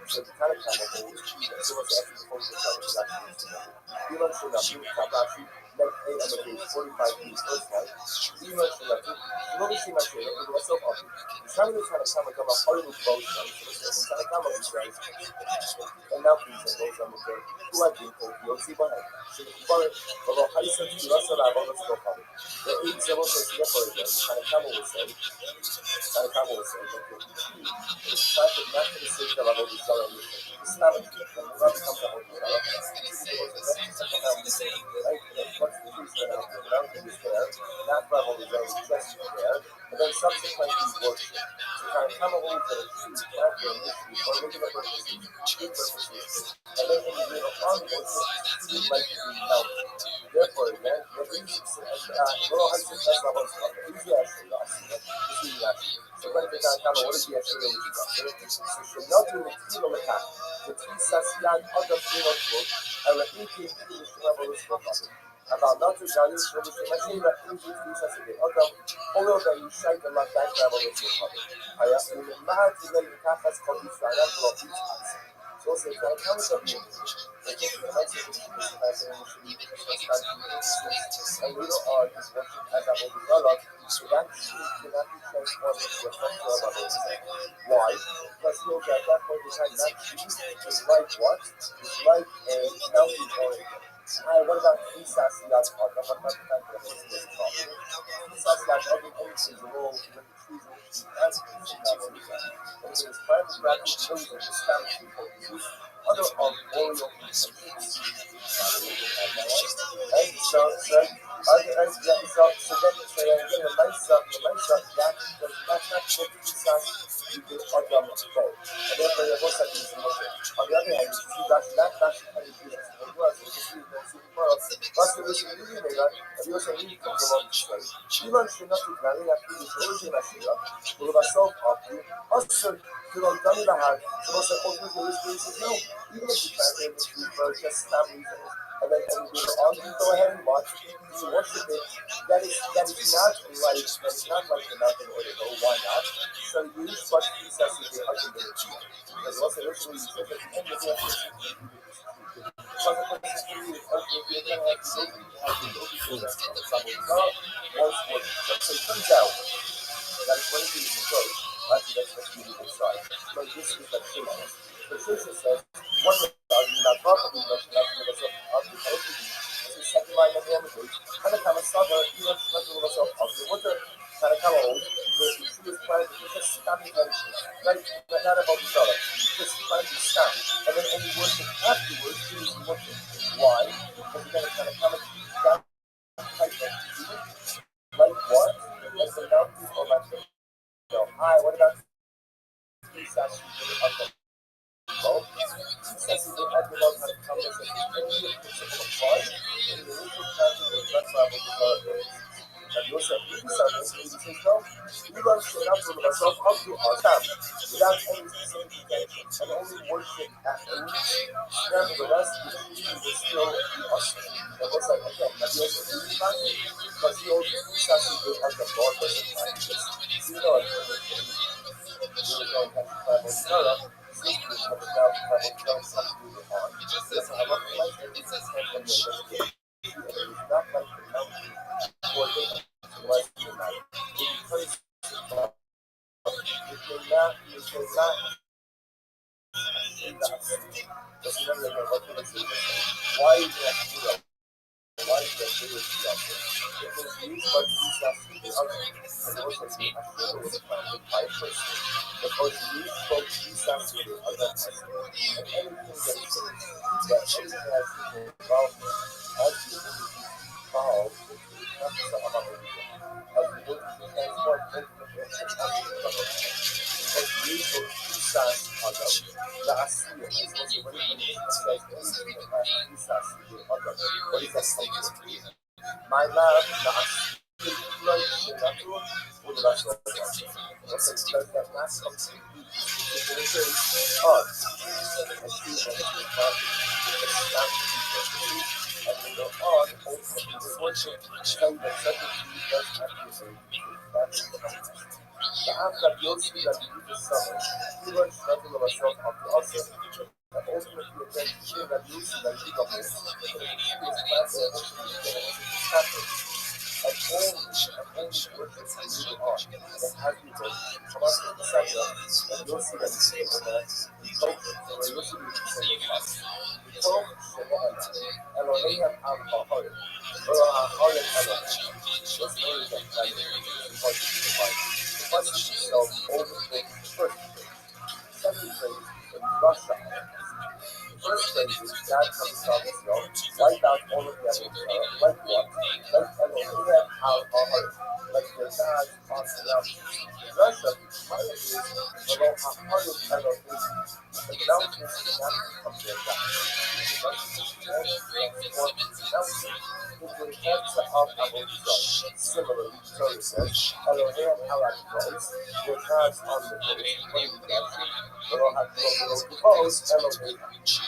[SPEAKER 1] so the kind of holds, so what's actually the focus of it is actually you don't show that you have actually like 8 of 45 feet first one. You don't show that you don't see my share, but what's so often. Some of the trying to come and come up all of those boats, so it's trying to come up with guys. And now please and goes on the day. Who I think you'll see behind. So the father of a high sense to us and I want to go from it. The 8 several says to get for it, trying to come with say. Trying to come with say, it's trying to not to the stage of our body sorrow. It's not a good thing. We're not come to hold it. Not level is always just there, but then subsequently worship. So kind of come along to the truth after initially for regular purposes, good purposes, and then in the middle on worship, to like to be mounted. Therefore, again, the little high success levels of easy actually lost. what is the extra should not do the kilo attack. The Tisasian other Pinot and the eating English Revolution. About not to value so we can say that English Tisasi, other all of them shake the left back revolution. I asked him the mad to let the Catholics come to China for each piece. So it's a kind of thing. I think the message is and we don't are just working as a whole develop, so that cannot be transformed into a functional revolution. Why? Because look at that point in time, that cheese is like what? It's like a melting oil. What about Isas Yad What about the fact that it's talking? Isas Yad Other plays a role in the trees and it is private rapid children establishing for use other arboreal intentions. And so then again the nice that's not what Isas you can Adam go. And therefore there was that reason. On the other hand, you see that kind of business. Başka millionaire, Dios en mí comprometo. Ivan şuna tutmayı yaptığı bir mesela. Bunu basal yaptı. Asıl kırıldan da her. Burası oturup görüşmesi yok. Even if you try to do for just some reasons, and then you go ahead and watch it, you worship it. That is not like that's not like the mountain or the go. Why not? So you use what he says to be argument. Because also literally you said at the end of the turns out that is when it is approached, actually that's what you decide. So this is the case. Patricia says, what are you not properly mentioned after the second line of the language, and the kind of summer, even of the winter, kind of cold, the true planet is just standing mention, right? Not about each other. Just trying to stand. And then any worship afterwards is worship. Why? Because you're going to kind of come down type of like what? Like the mountain or like the hi, what about these actually up there? Well, since we had the kind of conversation, and we have principle of flight, and the initial planting was not travel development. And you also have something, he says, no, we run straight up from ourselves up to our time, without any specific intention, and only worship afterwards. Nevertheless, the teaching will still be us. And what's like, again, that you also do something, because you also do something with like the Lord doesn't like this. You know, it's really going to have to travel develop. Why is that? Why is that video it was used by Jesus and also the Ashura was founded by a person. Because used both Jesus and the other person. And anything that anything has been involved as the involved in the practice of Amaria. As the word to transform because used both Jesus and the Assyria is also when it says anything that has Jesus and the other. What is that something? My love, not natural, or the rest of the does that not come to us? And she went to the market with the stamp and we go on, ultimately, saying that such a tree does not give the act that you'll see that you the summer, he learns nothing of herself after also. And ultimately, again, seeing that you see that you got this, and he was glad that and only worship moving on. And then as we go, come on to the center, and you'll see that it's in the culture, so you'll see the same class. Come, Elohim al-Hahar, or Hahar Elohim. What's known as that? That is the question itself, overthink the first thing. Second thing, in Russia, first phrase is God comes from himself, wipe out all of the other like what? Like Elohim al-Hahar, like the God on the mountains. Russia, my is below Hahar Elohim. The mountains do not become their God. The mountains transform the mountains into the answer of of Avodah. Similarly, the Torah says, Elohim halak goes, your God's on the hills. What do you get? Elohim goes, Elohim.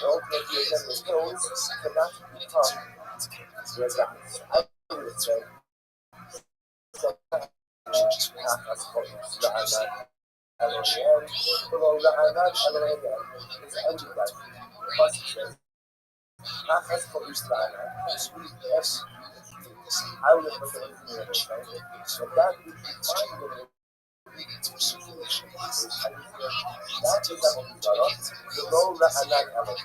[SPEAKER 1] Ultimately, again, the hills cannot become your gods. I would say, Elohim, below La'anat Elohim, is everybody. Plus it says, Nachas Kodesh La'anat, is every. I would have looked at it from the other side. But that we find in the ingredients for circulation glasses. That is Avodah, below La'anat Elohim.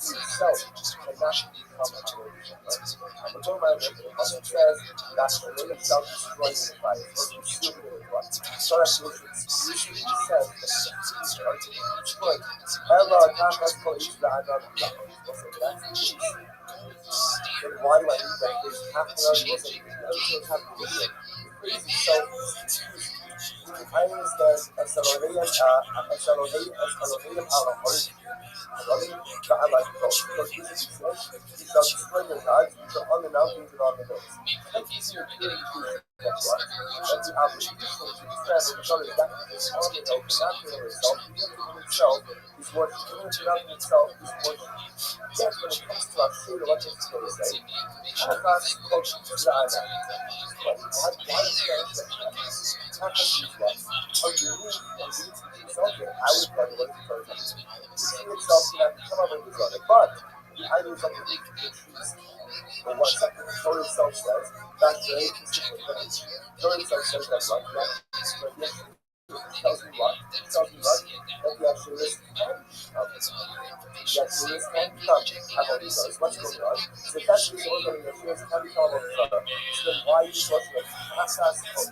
[SPEAKER 1] He himself cannot become a Elohim. And the Torah also says that the Lord himself destroys the fire, or consumed it with what? So that usually says that the are to be destroyed. Ella Nachas Kodesh La'anat Elohim. Then why do I need that phrase? Half an hour wasn't everything has to do with it. The phrase itself is confusing. I understand Elohim because Jesus says, you shall destroy your gods, you shall on the mountains and on the hills. That's easier to hear. That's what? That's the opposite. So to understand what the Torah is that on the hill, not in itself, even in itself is worship. Even if not in itself is worship. Yes, when it comes to our food, what does the Torah say? Achas kodesh la'anat. Why is there Achas is what? Underneath the exalted, I would tell you what the Torah says. The tree itself cannot come up and destroy it, but the idol is underneath the trees. For one second, the Torah itself says that's very consistent. The Torah itself says that what? Yes, tells me what? Tells me what? That the Asherist can come. The Asherist can come. What's going on? So if that's the reason why the Asherist can become a brother, so then why are you talking about Asas of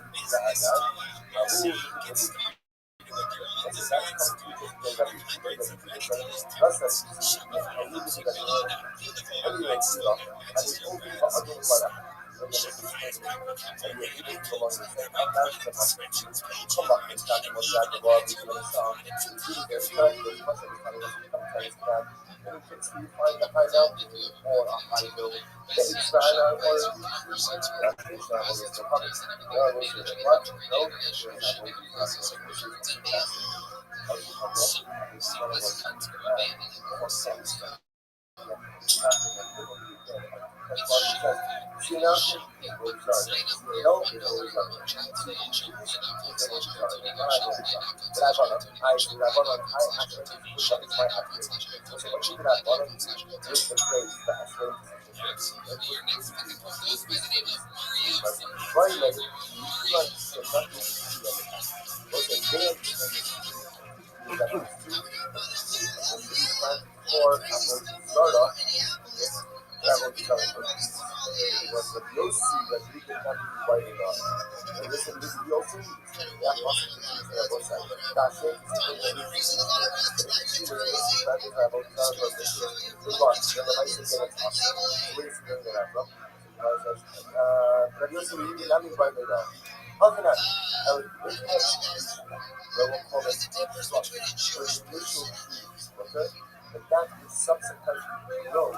[SPEAKER 1] but that is subsequently grows,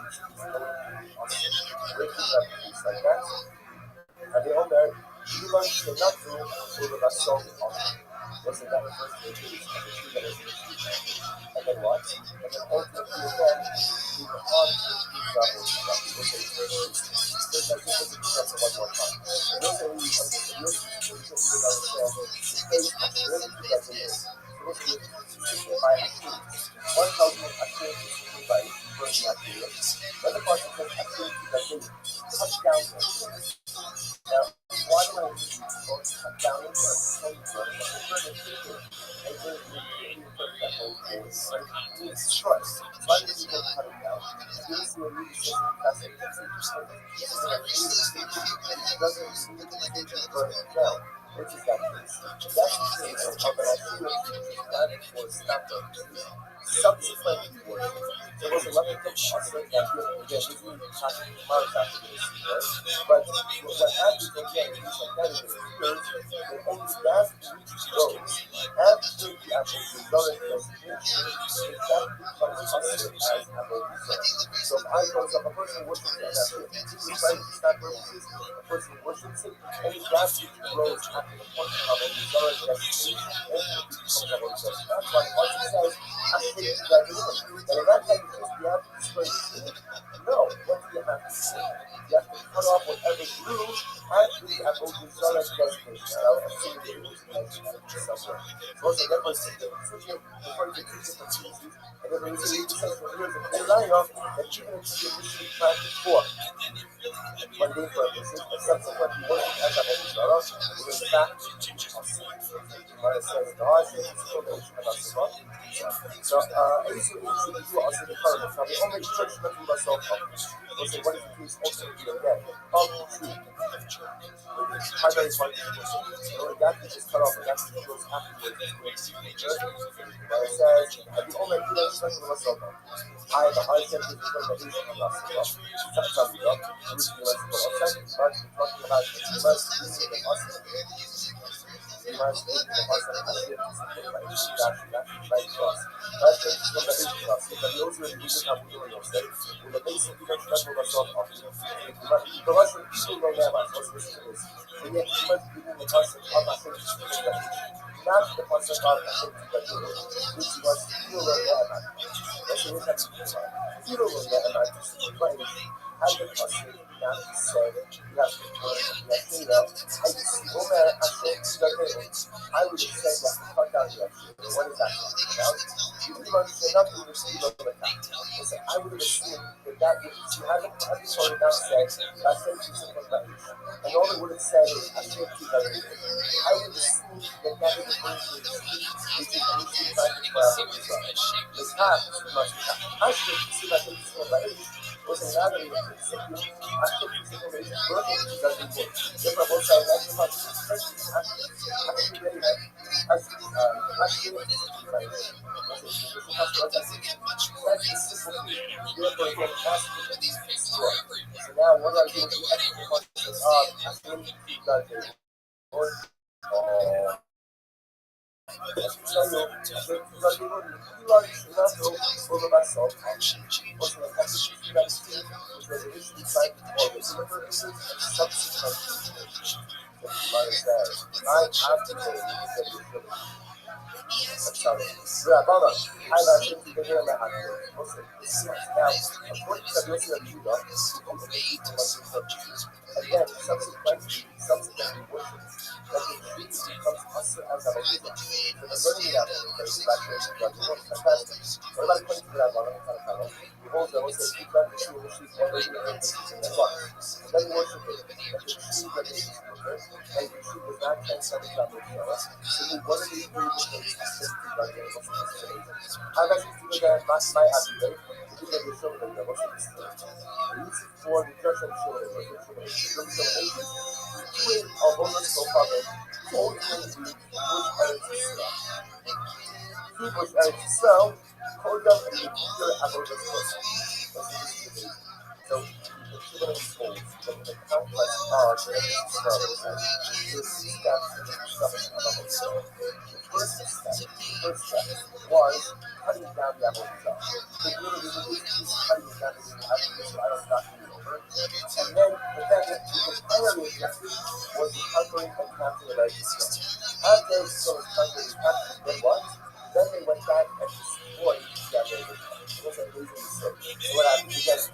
[SPEAKER 1] waking up peace like that. And the owner, even cannot do with a song on was the very first release of the two letters in the and then what? And then ultimately again, we were on to the travel stuff. There's like this was one more time. And also we understand the situation we understand the place of the reality that we live. So this is by activities. One tells me activities by burning activities. The other part says activities that they touch down activities. Now, why do I need to cut down into it? It's trust. Why do people cut it down? You see a really simple passage. It doesn't seem to burn it down. Which is that case. That's the case of how that activity that was not done. subsequently worship. So it wasn't like a pasuk that again, this is talking tomorrow's after this, right? But what happens again, things like that, is it appears that only that which grows after the apostolic designation is that becomes pasuk as apostolic. So if I goes up, a person worships that, that's it. This is right, it's not purposes, a person worships it, only that which grows after the point of apostolic designation becomes apostolic. That's why once it says, I think that is it. And in that type of case, you have to destroy the seed. No, what do you have to do? You have to cut off whatever grew after the apostolic designation. And I'll assume that it was mentioned somewhere. So also, that was referring to two different species. And then there was a says for years of Uriah that even if you initially planted for mundane purposes, but subsequently worship as apostolic, it was back to us. But it says, God says, so I used to do also the paradox. Now, the only church that we myself up was what is the case ultimately again of the truth. Primary point that which is cut off and that which goes afterwards is going to be nature. But it says, the only church that we myself up. I, the high temperature of the nation of us, that's up, originally was for us, but we're talking about the most using the us. The most using the us and the not the concept of which was still I would have said that cut down the extra. What is that talking about? You pretty much say nothing to receive of the listen, I would have assumed that you haven't already now said that says you simple values. And all it would have said is I said two values. I would assume that is the first thing which is initially practiced by our the task must be I should see that it's simple values. Was another principio, aspecto principio de working to that report. Therefore, both sides actually have to actually very much actually therefore, again, so now, what are you doing? Actually, that again, subsequently worship. That the tree becomes also as a believer. So the learning that is fantastic. What about according to that one? Behold, the Lord says, "Keep that the tree which is already in the rock." And then worship it. That the tree that is and the tree does not transcend the salvation. So you one of these three things is to God and what's the how does it do that? Not my attribute. It is a show that what's the use it for the church and show it. So Father, ultimately, Hebrews and Israel, called up and pure about this person. So, the children of souls, the complex are the struggles and the steps and stuff about itself. The first step was cutting down the apple itself. The unity is cutting down the apple, so I don't got to over. And then, the primary objective was the conquering and capturing the righteous. After Israel was conquered and captured, then what? Then they went back and destroyed that religion. It was an amazing mistake. So what happened? Because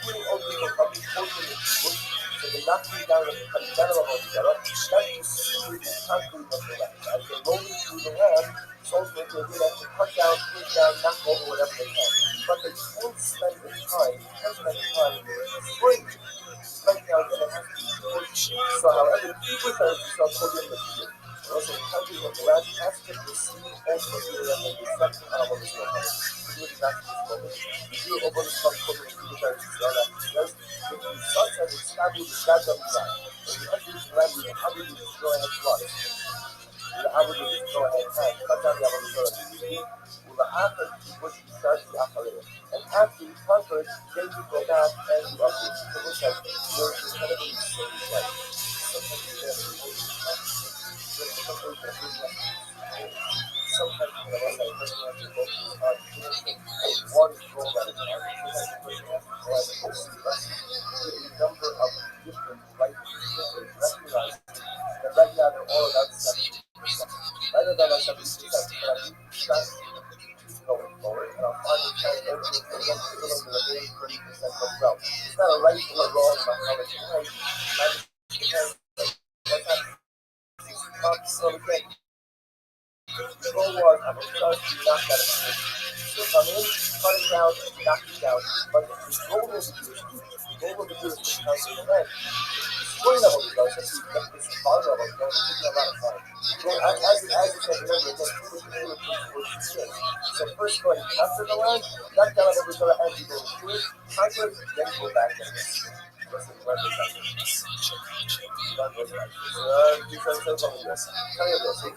[SPEAKER 1] putting old people from the culture of people, so they knocked them down and cut down of each other, that pursued the conquering of the land. As they're rolling through the land, soldiers will do that to cut down, knock over whatever they can. But they can't spend the time destroying it. Right now, then it has to be destroyed. So however, people are self-holding the fear. Also, the country of the last aspect of the sea also area of the second hour of the world. To do exactly this moment, the view of all the self-holding the people that is there that because the results have established the God of the land. When you enter this land, you have to destroy and blood. You have to destroy and cut down the other side of the sea. And after you conquer it, then you go back and you upgrade. So it looks like you're incredibly safe. Like, sometimes you get sometimes you know, like, person has to go through one role at a time. Sometimes the person has to go at a number of different right recognize that right now they're all about 70%. Right now they're about 70%, but I think that's going forward, and I'll finally try to open it again to the remaining 30% as well. It's not a right or a wrong about how it's right. So again, the goal was I'm going to start to knock that out. So come in, cut it down, knock it down. But the goal of the year is to come to the end. Destroy level results, that's this bar level, it's taking a lot of time. Well, as you said, remember, again, so first go ahead and capture the land, knock down every other as you go through it, conquer it, then go back and listen, run this out. Run this out. You try to tell me this. Tell you this. You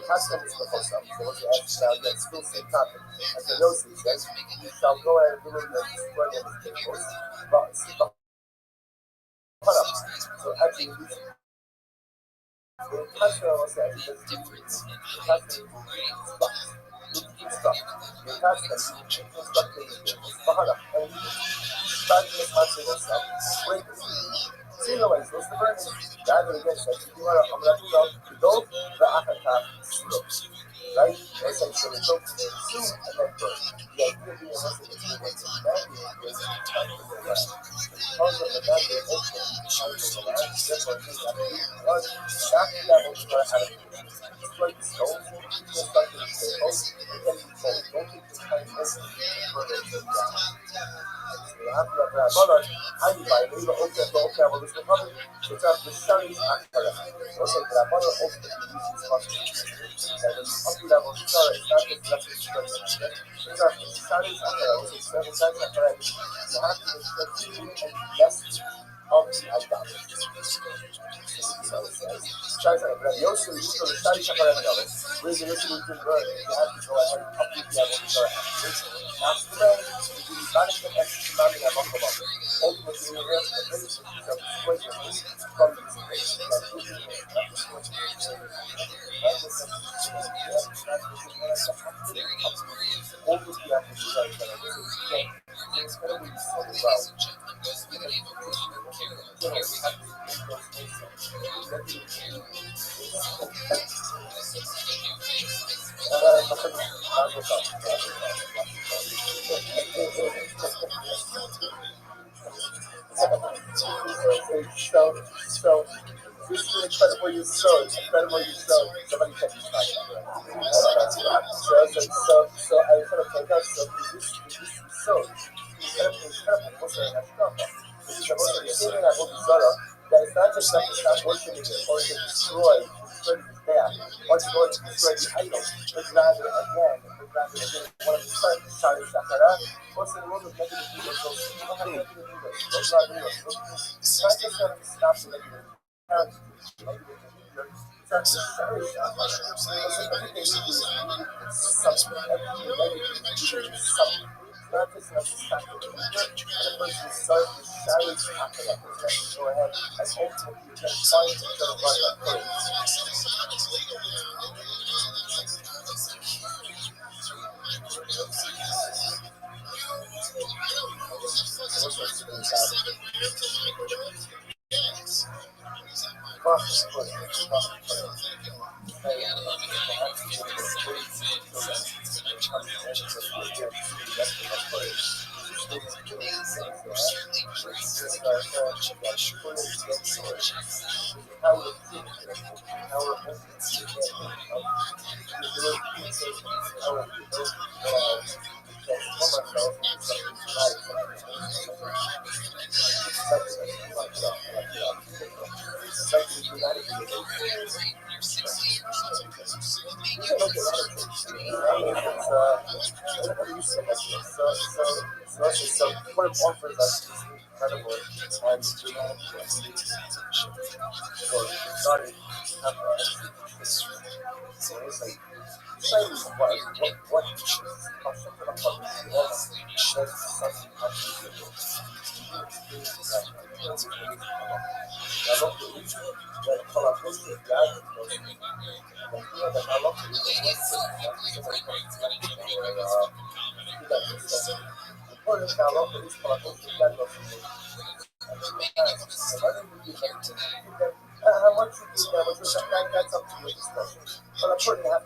[SPEAKER 1] have to understand the first time. So once you ask now, again, still same topic. As the notes says, you shall go ahead and do it and destroy them as tables. But so actually, the customer was actually difference. The customer stuff. The customer Bahana. And we start this material stuff. Break the single ways. What's the burden? Rather than this, if you want to, I'm going to go to those, the Akata, right? Essentially, so two and then burn. The idea being a message is to what's demanding is time for the rest. Because of the mandate, also, time for the rest, therefore, things that we run, back to that will start out of it's like stones, people start to stay close, and then you say, don't take the time over to burn it down. Hay bayrağı otel otel oluştu falan. Mesela dışarı iş aktarı. O şekilde bana o bir başka. Yani akıllar o dışarı isterken nasıl çıkartıyor. Mesela dışarı iş aktarı. O şekilde dışarı aktarı. You have to respect the best of the adoption. Yosu yuko dışarı çıkaramıyor. With the listening to learn, you have to go ahead and complete the evolution. After that, you manage the extra and multiple. Ultimately, you have to raise the persuasion from this place. So this is incredible you sewed. Incredible you sewed. Somebody check this out. So I sort of take out so this sewed. Incredible. What's the next number? This is the most receiving I will be that it's not just like stop worshiping it or to destroy there. Once you go to destroy the idol, but rather again, one of the first Shari Shakara, what's in the world of negative people, so you don't have negative leaders, those are leaders. Try to stop the negative character, negative behavior, try to Shari Shakara. Something, everything negative is something. Not just stop the behavior, and the person starts to Shari Shakara. Go ahead, and ultimately you can find each other right up there. So what it offers us incredible, and we started so it's like saying what something about something how much you do that, that's up to your discretion. But I'm putting that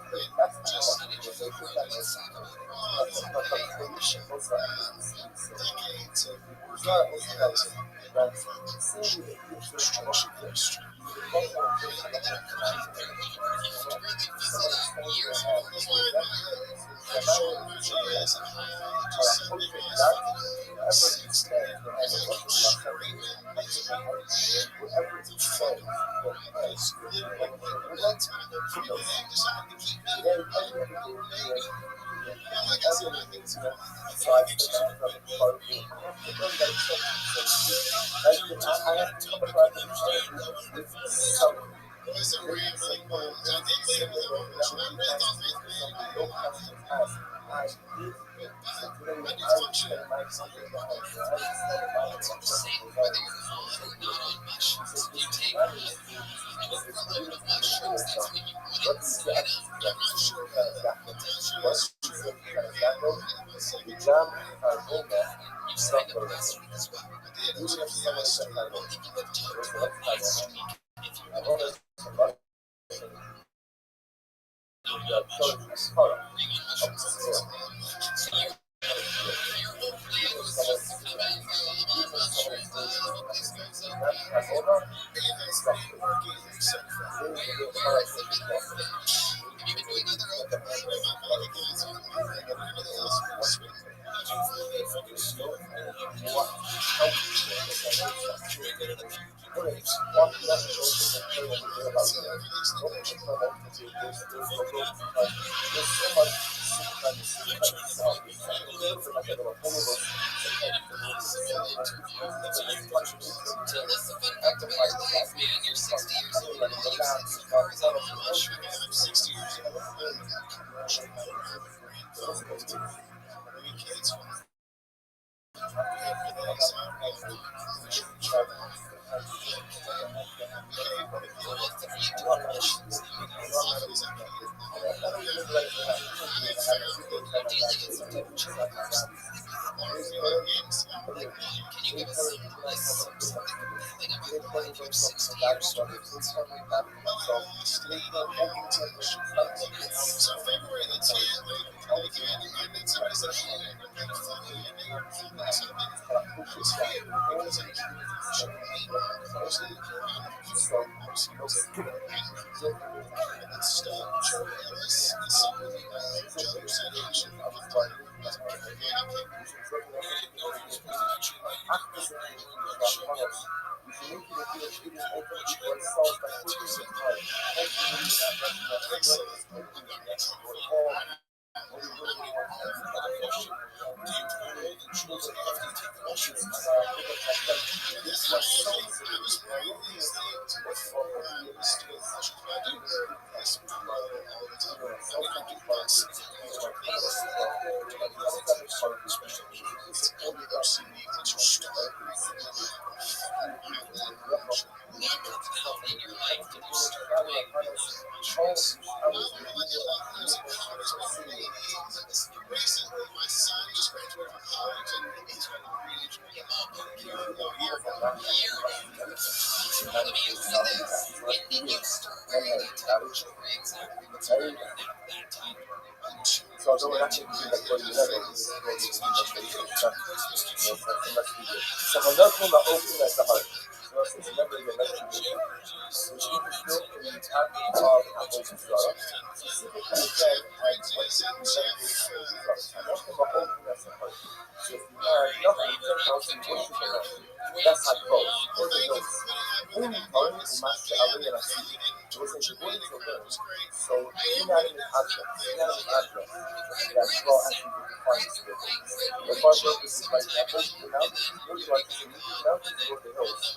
[SPEAKER 1] that's law actually defines the difference. The far purpose is, for example, the mountains, those who are to the mountains or the hills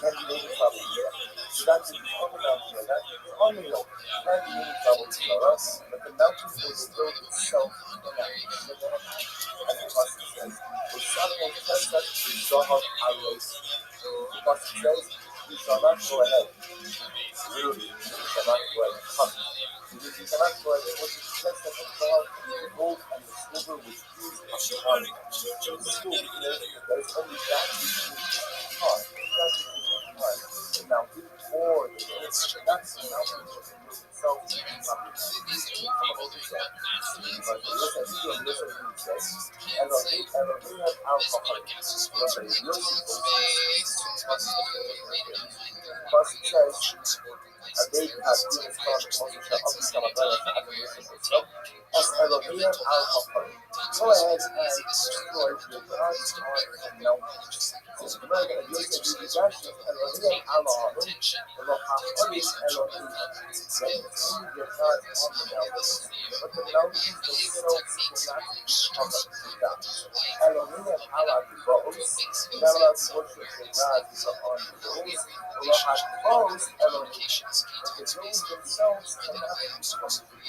[SPEAKER 1] can be able to travel to them. So that means on the mountain or that means on the hill can be able to travel to us, but the mountain or the hill itself cannot. As the Pasuk says, "V'sachol kesef v'zohav aros." The Pasuk says, "You shall not go ahead." Literally, you shall not go ahead and come. Because you cannot go ahead and worship kesef and zohav, the gold and the silver which is upon them. So the school means that it's only that which is upon, that which is upon the mountain or the hill. That's the mountain or the hill itself that you cannot be come about yourself. But the listen to what he says, Elohim have alcohol. But the Yosef because it says, they have been found Moshe Moshe Rabbeinu to have a mission himself, as Elohim alcohol. Go ahead and destroy the gods on the mountain. So the Gemara that Yosef is actually Elohim alcohol. Elohim Elohim. That is only the gods on the mountains. But the mountains themselves cannot come up to God. Elohim Allah the bows. You're not allowed to worship the gods that are on the bows. Elohim Elohim. But the hills themselves cannot come to God. So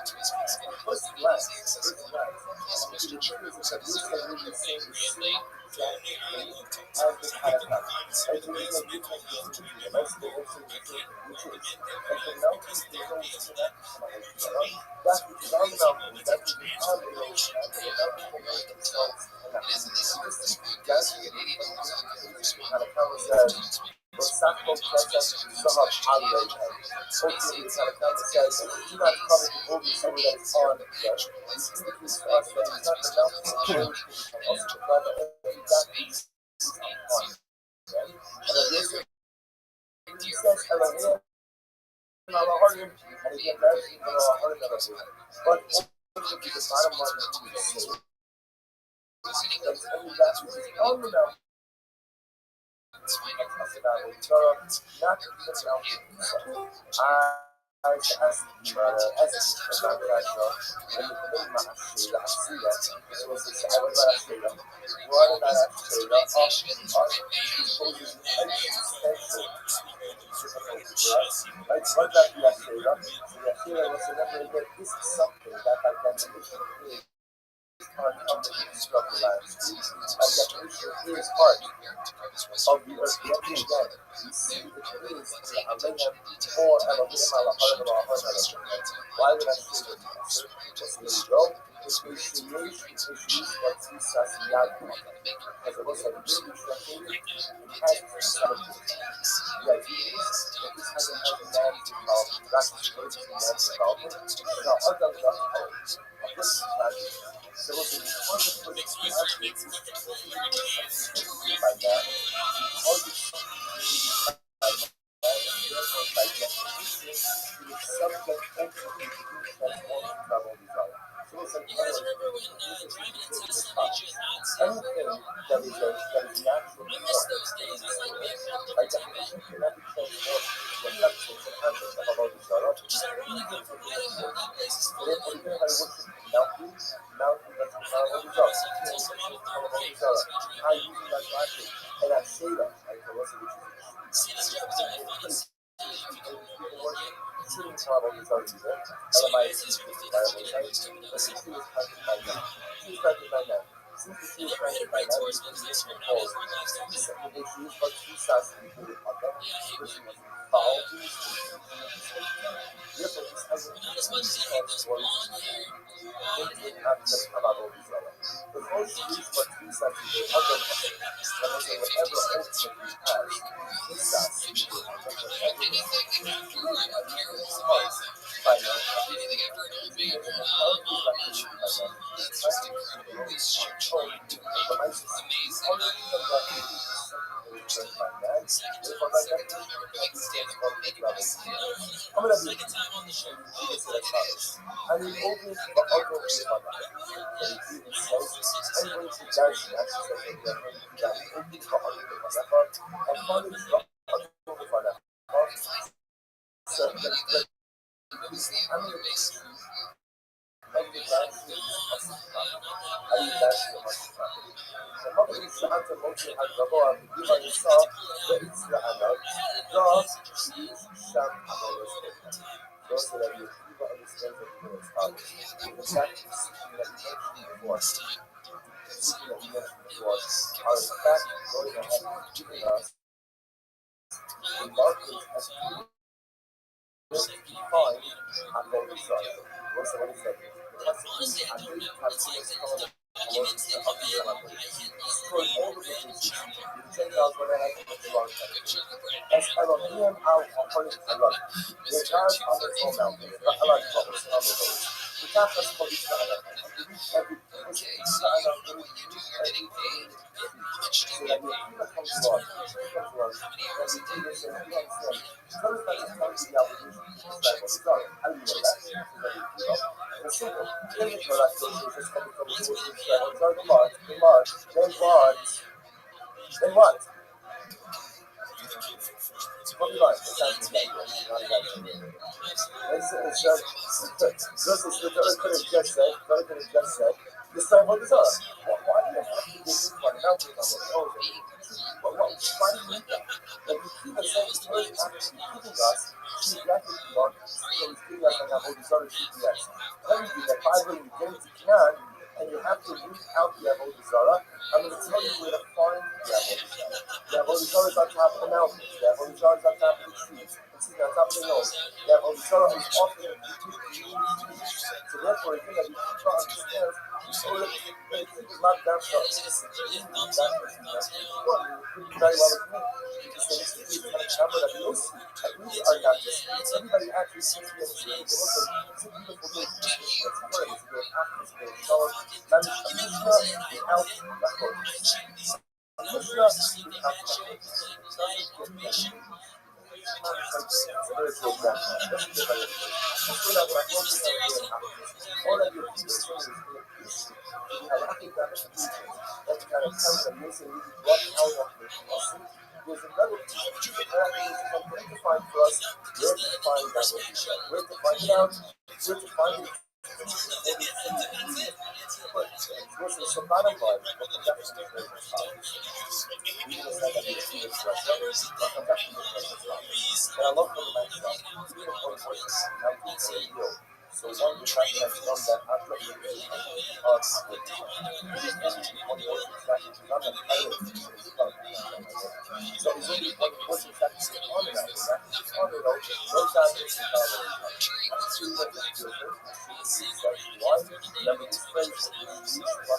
[SPEAKER 1] what's the first glance? And the truth is that Yosef really saying the same exact thing as the Harakah. Right? So there's no difference between the two. Right? So they also say which is that the mountains, the hills cannot come out of God. That which is on the mountains, that which is on the hills, and the mountains themselves cannot. That's the Harakah says, "V'sachol kesef v'zohav aros." Ultimately, the Harakah says, "Do not covet the gold and silver that is on the earth." This indicates to us that it's not the mountain or the hills that become also the God, but only that which is on them. And then Yosef he says, "Elohim Elohim," and again, that's even Elohim Elohim. But ultimately, the bottom line is to say that it's only that which is on the mountain. Not the mountain itself. I asked this is something that I can initially instruct the lives. And definition is part of the earth. Yet again, we see the trees in Abraham or Elohim Elohim. Why would I say that? Just let it go. It's initiation issues what he says Yad. As it was a big translated, it has two subjects. The idea is that this has a man developed, that's the first man development. Now, other than that, of this is magic. So it was one of the first athletes by man, because it's something by man, and therefore by definition, it is subject ultimately to transform and travel desire. So it's like anything that is natural by definition cannot be transformed into a substance and habit of our desire, even for the worship. So therefore, even if I worship mountain doesn't travel desire. I use that logic and I say that, right? The rest of which is sitting travel is already there. Otherwise, it's viable, right? But since he was planted by now, since the tree was planted by now, it's position of calls. He said the issue is what he says to be put on them. This person was foul to his therefore, this has a transformed not just about all these others. The most use what he says to the other person. That is, whatever ultimately has, he says to the whatever by now, I dance to the وقبل ساعات الموت الغباء بما يصاب رئيس العمل does use some analysis. Those that are your people understand that you will stop. In fact, the seeking that you mentioned before, the seeking that you mentioned before, are in fact going ahead and giving us the markers as to define our result. What's the one is that? I think destroy all the differences. The Gentiles went ahead and went to our country. As Elohim our according to Allah. The God on the throne mountain, the Allah promise on the road. The God has for Israel and to reach every person Israel and to reach every so that the people come to us, and we do this and we understand. Notice that it's not the obligation to Israel, but Israel. How do you know that? It's simple. In the Torah, just coming from the source of Israel, Israel, the march, then what? Then what? What do you like? It's not this is the Torah could have just said, this time what is us? Why do you have to do this one mountain on the road? Why do you need that? Like you keep a sense of Torah actually giving us geographic markers. So it's giving us like a whole Torah GPS. Telling you that by when you get into Canaan, and you have to root out the Avodah Zarah, I'm going to tell you where to find the Avodah Zarah. The Avodah Zarah is on top of the mountains. The Avodah Zarah is on top of the trees. It's on top of the hills. The Avodah Zarah is often in between trees. So therefore, I think that you people understand the Torah is not that stuff. It's very well with me. Because this is the kind of camera that we don't see. And we are not just everybody actually sees me and sees it. It's a beautiful day. It's great. It's great. It's great. So, man, the Mishnah without the Torah. There's another piece of to find for us where to find that where to find it out, where to find it. So bottom line, and I love for myself. So one of the fact that I've done that I've got so it's only one person that is on it out there. On it out, those guys are one, number two friends that we use what we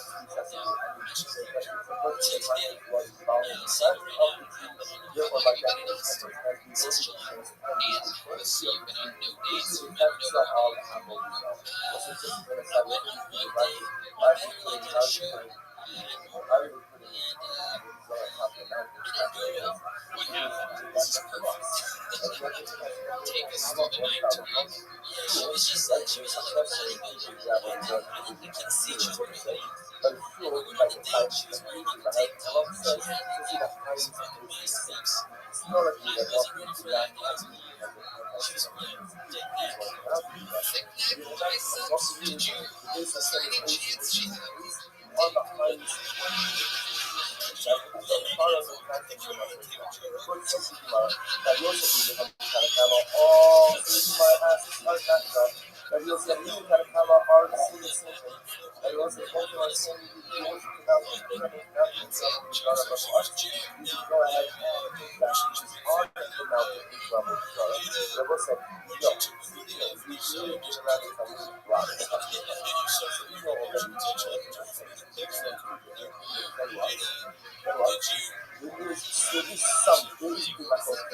[SPEAKER 1] have to do.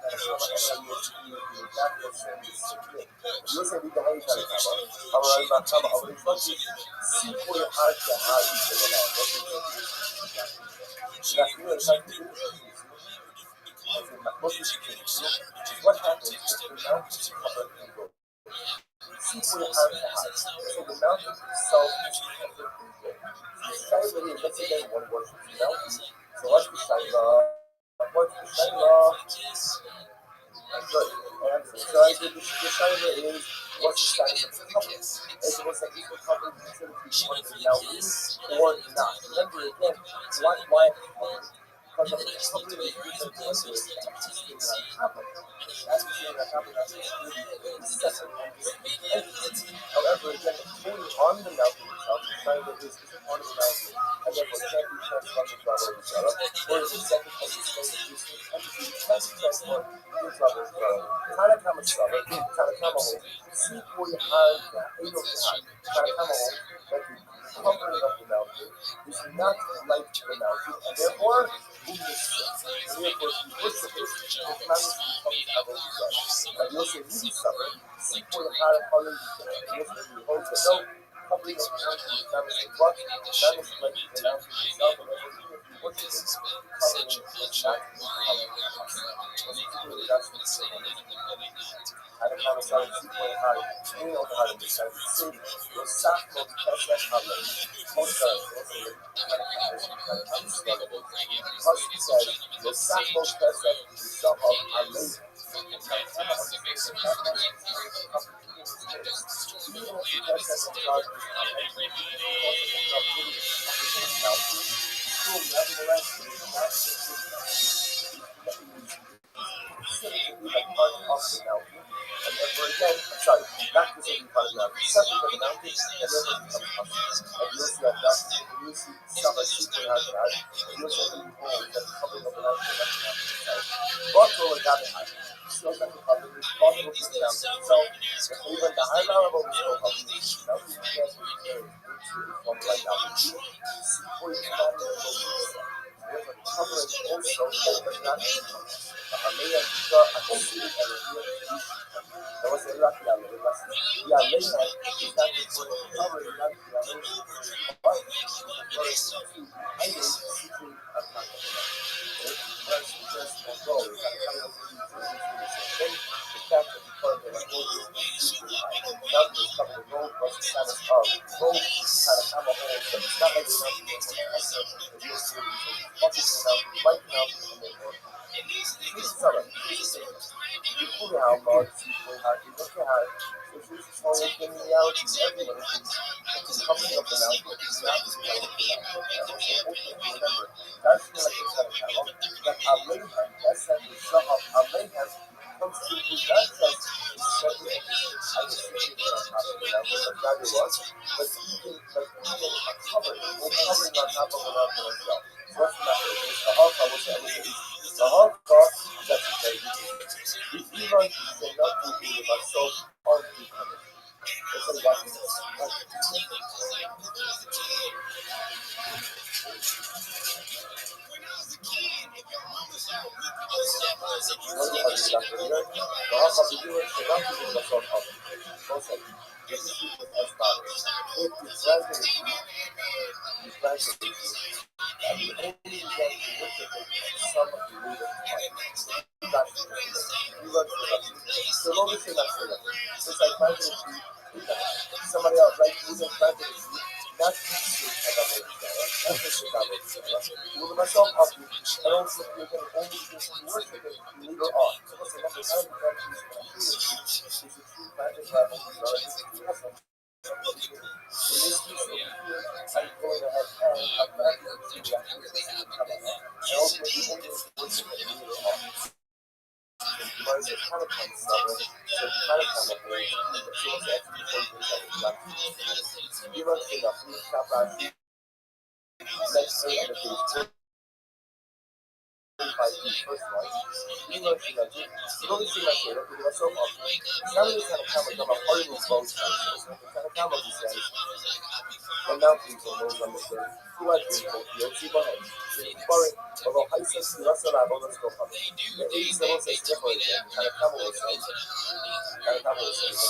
[SPEAKER 1] Therefore, like that, what happens if the mountains covered in gold? See where your heart is. So the mountain itself is covered in gold. Shaila, let's say that one word for the mountain. So what's the Shaila? What's the Shaila? Good. And so I did the Shiloh is what's the status of the covenant? Is it was like is the covenant considered to be one of the now or not? Remember again, why because of the covenant is different than the existing covenant. That's the thing that happened after the separate entities. However, again, fully on the mountain itself, the Shiloh is a part of the mountain, and therefore can't be transformed into our Lord Sarah, whereas the second entity can be transformed into our Lord Sarah. Tanakama Sarah, Tanakama home, see for your heart, Eno Kihai, Tanakama home, that the covering of the mountain is not like the mountain, and therefore, whom is and therefore, if you worship it, the commandments becomes our Lord Sarah. And you'll say, really suffer, see for your heart, hallelujah. And you'll say, you hold the no, covering of the mountain is not like what? Not as like the mountain itself, and therefore, even if you worship it, the covering is not Tanakama Sarah, see for your heart, Eno Kihai, and say, your Sakmo Kesef Hamlet. Most also because he says, your Sakmo Kesef is the sum of Amen. And therefore again, I'm sorry, not considered part of the mountain, separate from the mountain, and therefore becomes possible. And you'll see that when you see some are super hard to hard, and you'll see that you hold that the covering of the mountain and the mountain itself. But all of that high. Still not the covering, but over the mountain itself. And even the high level is no covering. Mountain can't be carried into a form like that. See for your command of the Lord. Therefore the covering also does not become. Amelia Vika Akosiri and there was a lot of them. Yeah, later is not the covering, not the but I think seeking a contact. Just and go. The fact that because they are going to that is coming to gold was the status of gold kind of have a whole, but it's not like the mountain was an answer that you'll see what is the mountain, right now, and then more. This is summer. You pull out Lord, see for how you look at so this is all in reality everyone is coming up and out, but it's not the remember, that's the like it's going to happen. That Abraham, that's that the sum of Abraham comes to be not just the second I was thinking on top of the mountain, but God it was, but even a covering on top of the mountain as well. So what's not the Holocaust was everything. The Holocaust, that's the thing. The Iran cannot do it with ourselves on the coming. That's what God is. Somebody else, right? Who's in front of you? Not myself up you, and also you can only worship it later on. Because the number 9 is a true magic level. In this case, I'm going ahead and I'm not going to do that. And also, you only worship it later on. Because the Telecom level, so the Telecom level is the source of the you must say that we stop at let's say that it's 25 feet first one. You must say that you only see my shade up with yourself up. Now we kind of come with a horrible boat. So we kind of come with this guy. And now people know on the third. Who are people? You'll see behind. Foreign, although high sense to us, I'm on the scope of it. The 87 says different, kind of come with us. Kind of come with us.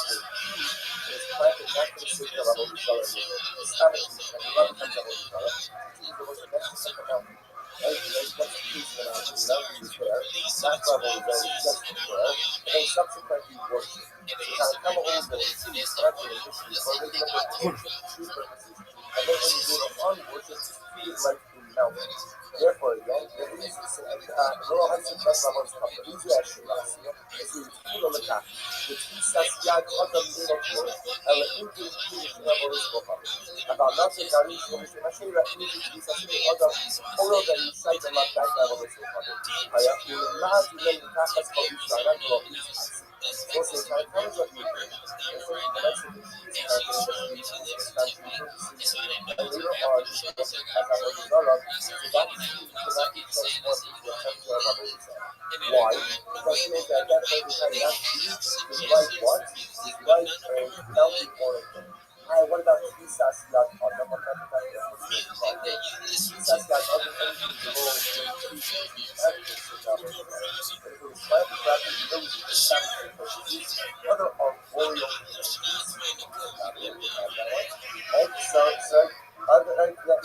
[SPEAKER 1] It's planted not to the city of Abu Dhabi. It's not a city, and the one comes out of Abu Dhabi. It was the next second mountain. There's what's the piece of the mountain, the mountain is there. That level is already just there. And then subsequently worship. So kind of come over the city, correctly, and just for regular purposes, true purposes. And then when you go on worship, it's treated like a mountain. Therefore, again, there is לא הייתי פרס לעבור סתם, איזה השאלה, איזה תפילה לכך, ותפיסה סייג אדם בין אותו, אלא אם תפילה לעבור סבוכה. אבל נעשה גרים שמשנה שראינו תפיסה סייג אדם, אורו ואיסאי במתק לעבור סבוכה. היה ולמעט אולי מתחת כל ישראל, ולא איסאי. So say, can I come to you? And so the next thing is and later on, as I was developed, so that seed cannot be transformed into a temple of Abuja. Why? Because you know that that point in time, that seed is right what? Is right without the origin. What about Jesus that are not Jesus that other anything below other arboreal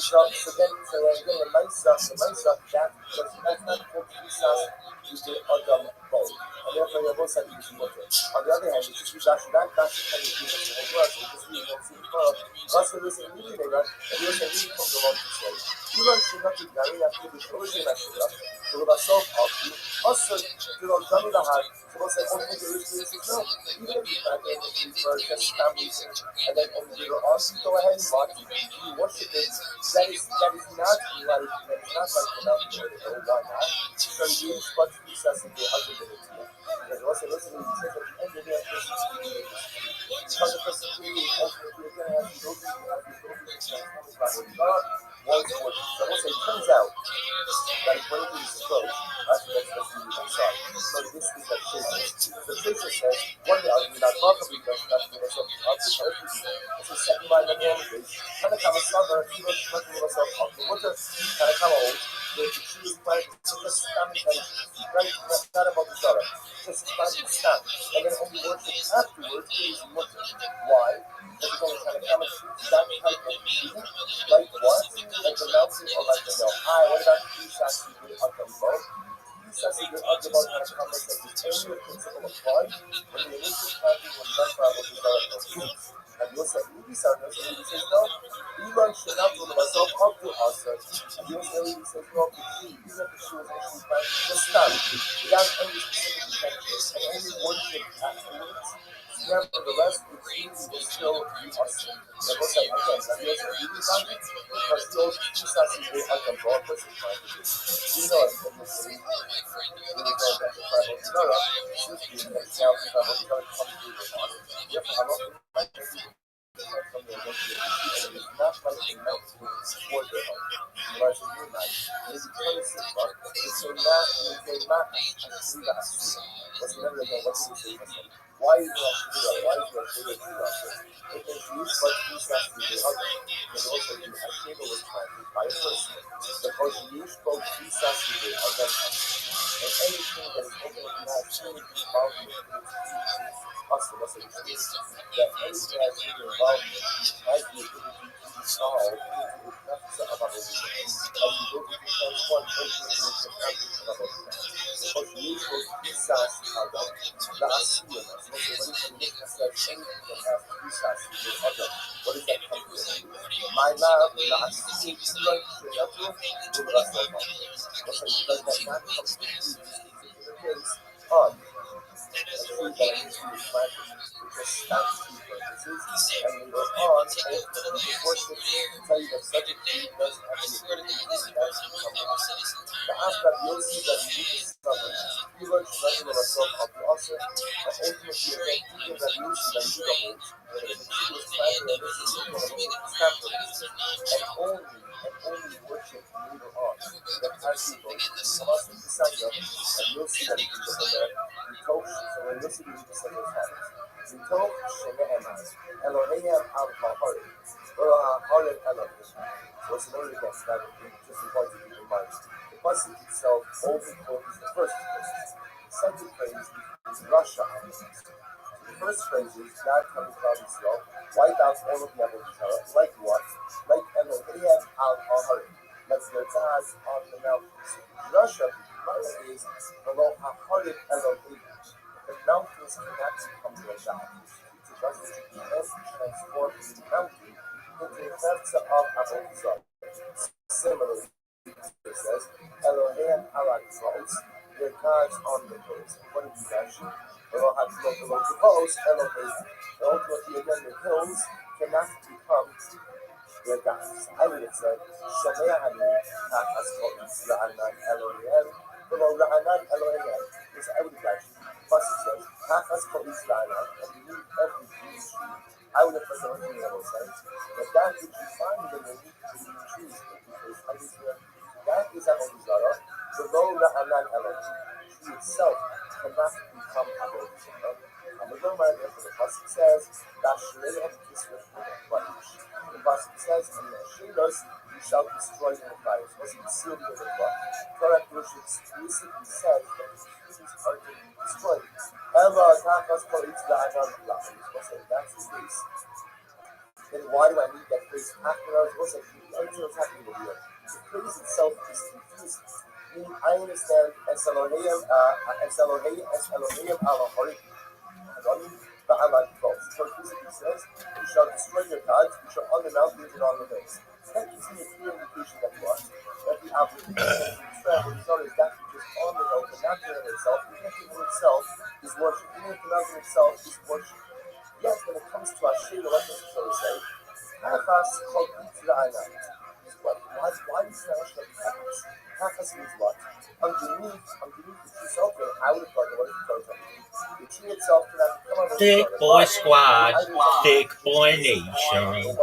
[SPEAKER 1] so again the Mesa that's not called Jesus is the Adam bowl. And therefore you're both said is water. On the other hand, it's just that's kind of Jesus the whole world, so just we don't see the world. Also there's a meaning in that, and there's a meaning from the Lord to say, you learn to not to carry that to the origin of the to the self of you. Also, to the dummy the heart, so what's that only the origin is no. Even if you find anything for just families, and then only the also go ahead and watch it, you worship it, that is not like without the word, why not? So you use what Jesus in the other divinity. Because also listen to the church at the end of the day, because the person who is ultimately going to have to go through God wants worship. So also it turns out that according to this approach, that's really outside. So this is what the Tracer says, one day I'll be not probably because that's the myself of the church. It's a second by the name of this. Kind of come a summer, even if myself of the winter, kind of come old. The tree is planted, so just stand right, not about the daughter. Just stand and stand. And then only worship afterwards is winter. Why? Because you're going to kind of come and that type of meaning, like what? Like the mountain or like the mill. What about Jesus who did Akabot? Jesus who did Akabot kind of comments that the only principle applied when the initial planting was done by what the daughter. And you'll say, Ruby says no, Elon should not do myself up to us. And you'll say, Ruby says, no, the tree, even if the tree was actually planted, just stand without any specific intention and only worship afterwards. Nevertheless, the tree will still be awesome. And we'll say, again, that you'll say, Ruby found it, because those Jesus is the Akabot person planted it. You know, it's in the city. We know that the tribal Torah should be an account of tribal Torah comes through the water. Therefore, I don't from the it is not like the mountain before the whereas in your night, it is 26 months, it's a not, what's the name of what do we say? Why is that Shura? Why is that Shura? It is used by Jesus to the other. Because also the Asheva was planted by a person. Because you spoke Jesus to the other. And anything that is open to not truly involved in it is possible. That's what it is. That anything that is truly involved in it has the ability to be solved into a practice of our religion. As we go to transform everything into a practice of our religion. Because you spoke Jesus to the other. The Assyrians, what is that anything that has Jesus to the other? What is that coming from? My love, the Assyrians, like the other, will rest their mind. Does that not come from Jesus? In the case of a tree that is being planted, it just stands tree purposes, and later on, ultimately, the worship tell you that such a tree does have an ability to become life. The ask that you'll see that you discover, you learn to measure yourself of the author, and ultimately, again, even that you'll see that you don't but if the tree was planted and this is one of the stand purposes, and only worship later on, that as you go, you must decide and you'll see that it is over there. So when you see the same habits. Rito Sheme'emai, Elohim al Mahari, Harim Elohim. What's another again, that just important to keep in mind. The pasuk itself only quotes the first phrase. The second phrase is Russia. The first phrase is God coming from Israel, wipe out all of the Israel, like what? Like Elohim al Mahari, like their gods on the mountains. Russia, the is below Harim Elohim. The mountains cannot become like that. It doesn't transform the mountain into a Herzah of Abu Zar. Similarly, It says, Elohim alad poles, their gods on the poles. What did you mention? Elohim the poles, Elohim. Ultimately, again, the hills cannot become their gods. I would have said, Shomea Hani, Takas Ko'is, Ra'anan Elohim, below Ra'anan Elohim. This I would have mentioned. Plus it says, Takas Ko'is Ra'anan, and beneath every green tree. I would have put the only thing that makes sense. But that which you find beneath the green trees, because I think that is Avodah Zarah, below Ra'anan Elohim. Tree itself cannot become Avodah Zarah. The pasuk says, "Dashrei kisvei v'yish." The pasuk says, "And the Asheros you shall destroy in the fires." It wasn't sealed in the book. Torah explicitly says that the trees are to be destroyed. Ela takas koritz la'anan la'anis. That's the case. Then why do I need that phrase after? What's everything that's happening over here? The phrase itself is confusing. I understand as Elohim Elohim the Hamad calls. So physically says, you shall destroy your gods, which are on the mountains and on the hills. That gives me a clear indication that what? That the obligation to destroy is that which is on the hill, but not there in itself. Even if the hill itself is worship, even if the mountain itself is worship. Yet when it comes to Hashem, what does it say? Hachas called Yitzra'ana. Why is that Hashem Hachas? Hachas means what? Underneath the tree itself, I would have thought that what is the Torah? The tree itself cannot come out of the
[SPEAKER 4] Thick boy squad, thick boy nation.
[SPEAKER 1] The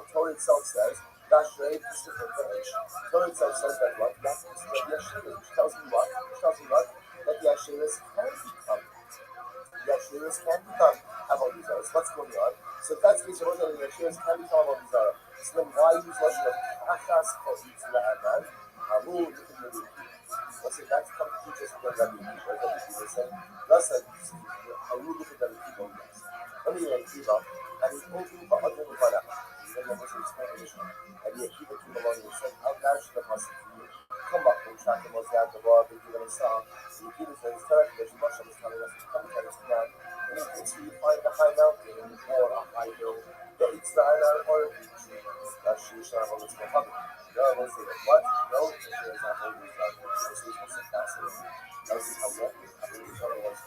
[SPEAKER 1] Torah itself says, Dashrei Pacific Village. The Torah itself says that what? That is the Yeshiva, which tells me what? That the Yeshivas can become. The Yeshivas can become Avodah Zarah. So what's going on? So if that's the case, the Yeshivas can become Avodah Zarah. So then why use logic of Achas Ko'itz La'anan? Haru Yikim Let's say that's come to teach us what Rabbi is saying. Thus, Haru Yikim people. Let me give up. And he's open for other Mufana. Then there was an explanation. And the Akiva came along and said, how now should the Pasuk be? Come up and track the most out the bar, but you're going to song. The Akiva says, tell us that you must have telling us to come and tell us down. And he thinks you find a high mountain or a high hill. That it's the island or a beach. That's Shisham on this Muhammad. No, I won't say that. What? No, it's not holding this out. This is what's so fascinating. I was how lucky. I believe it's only once.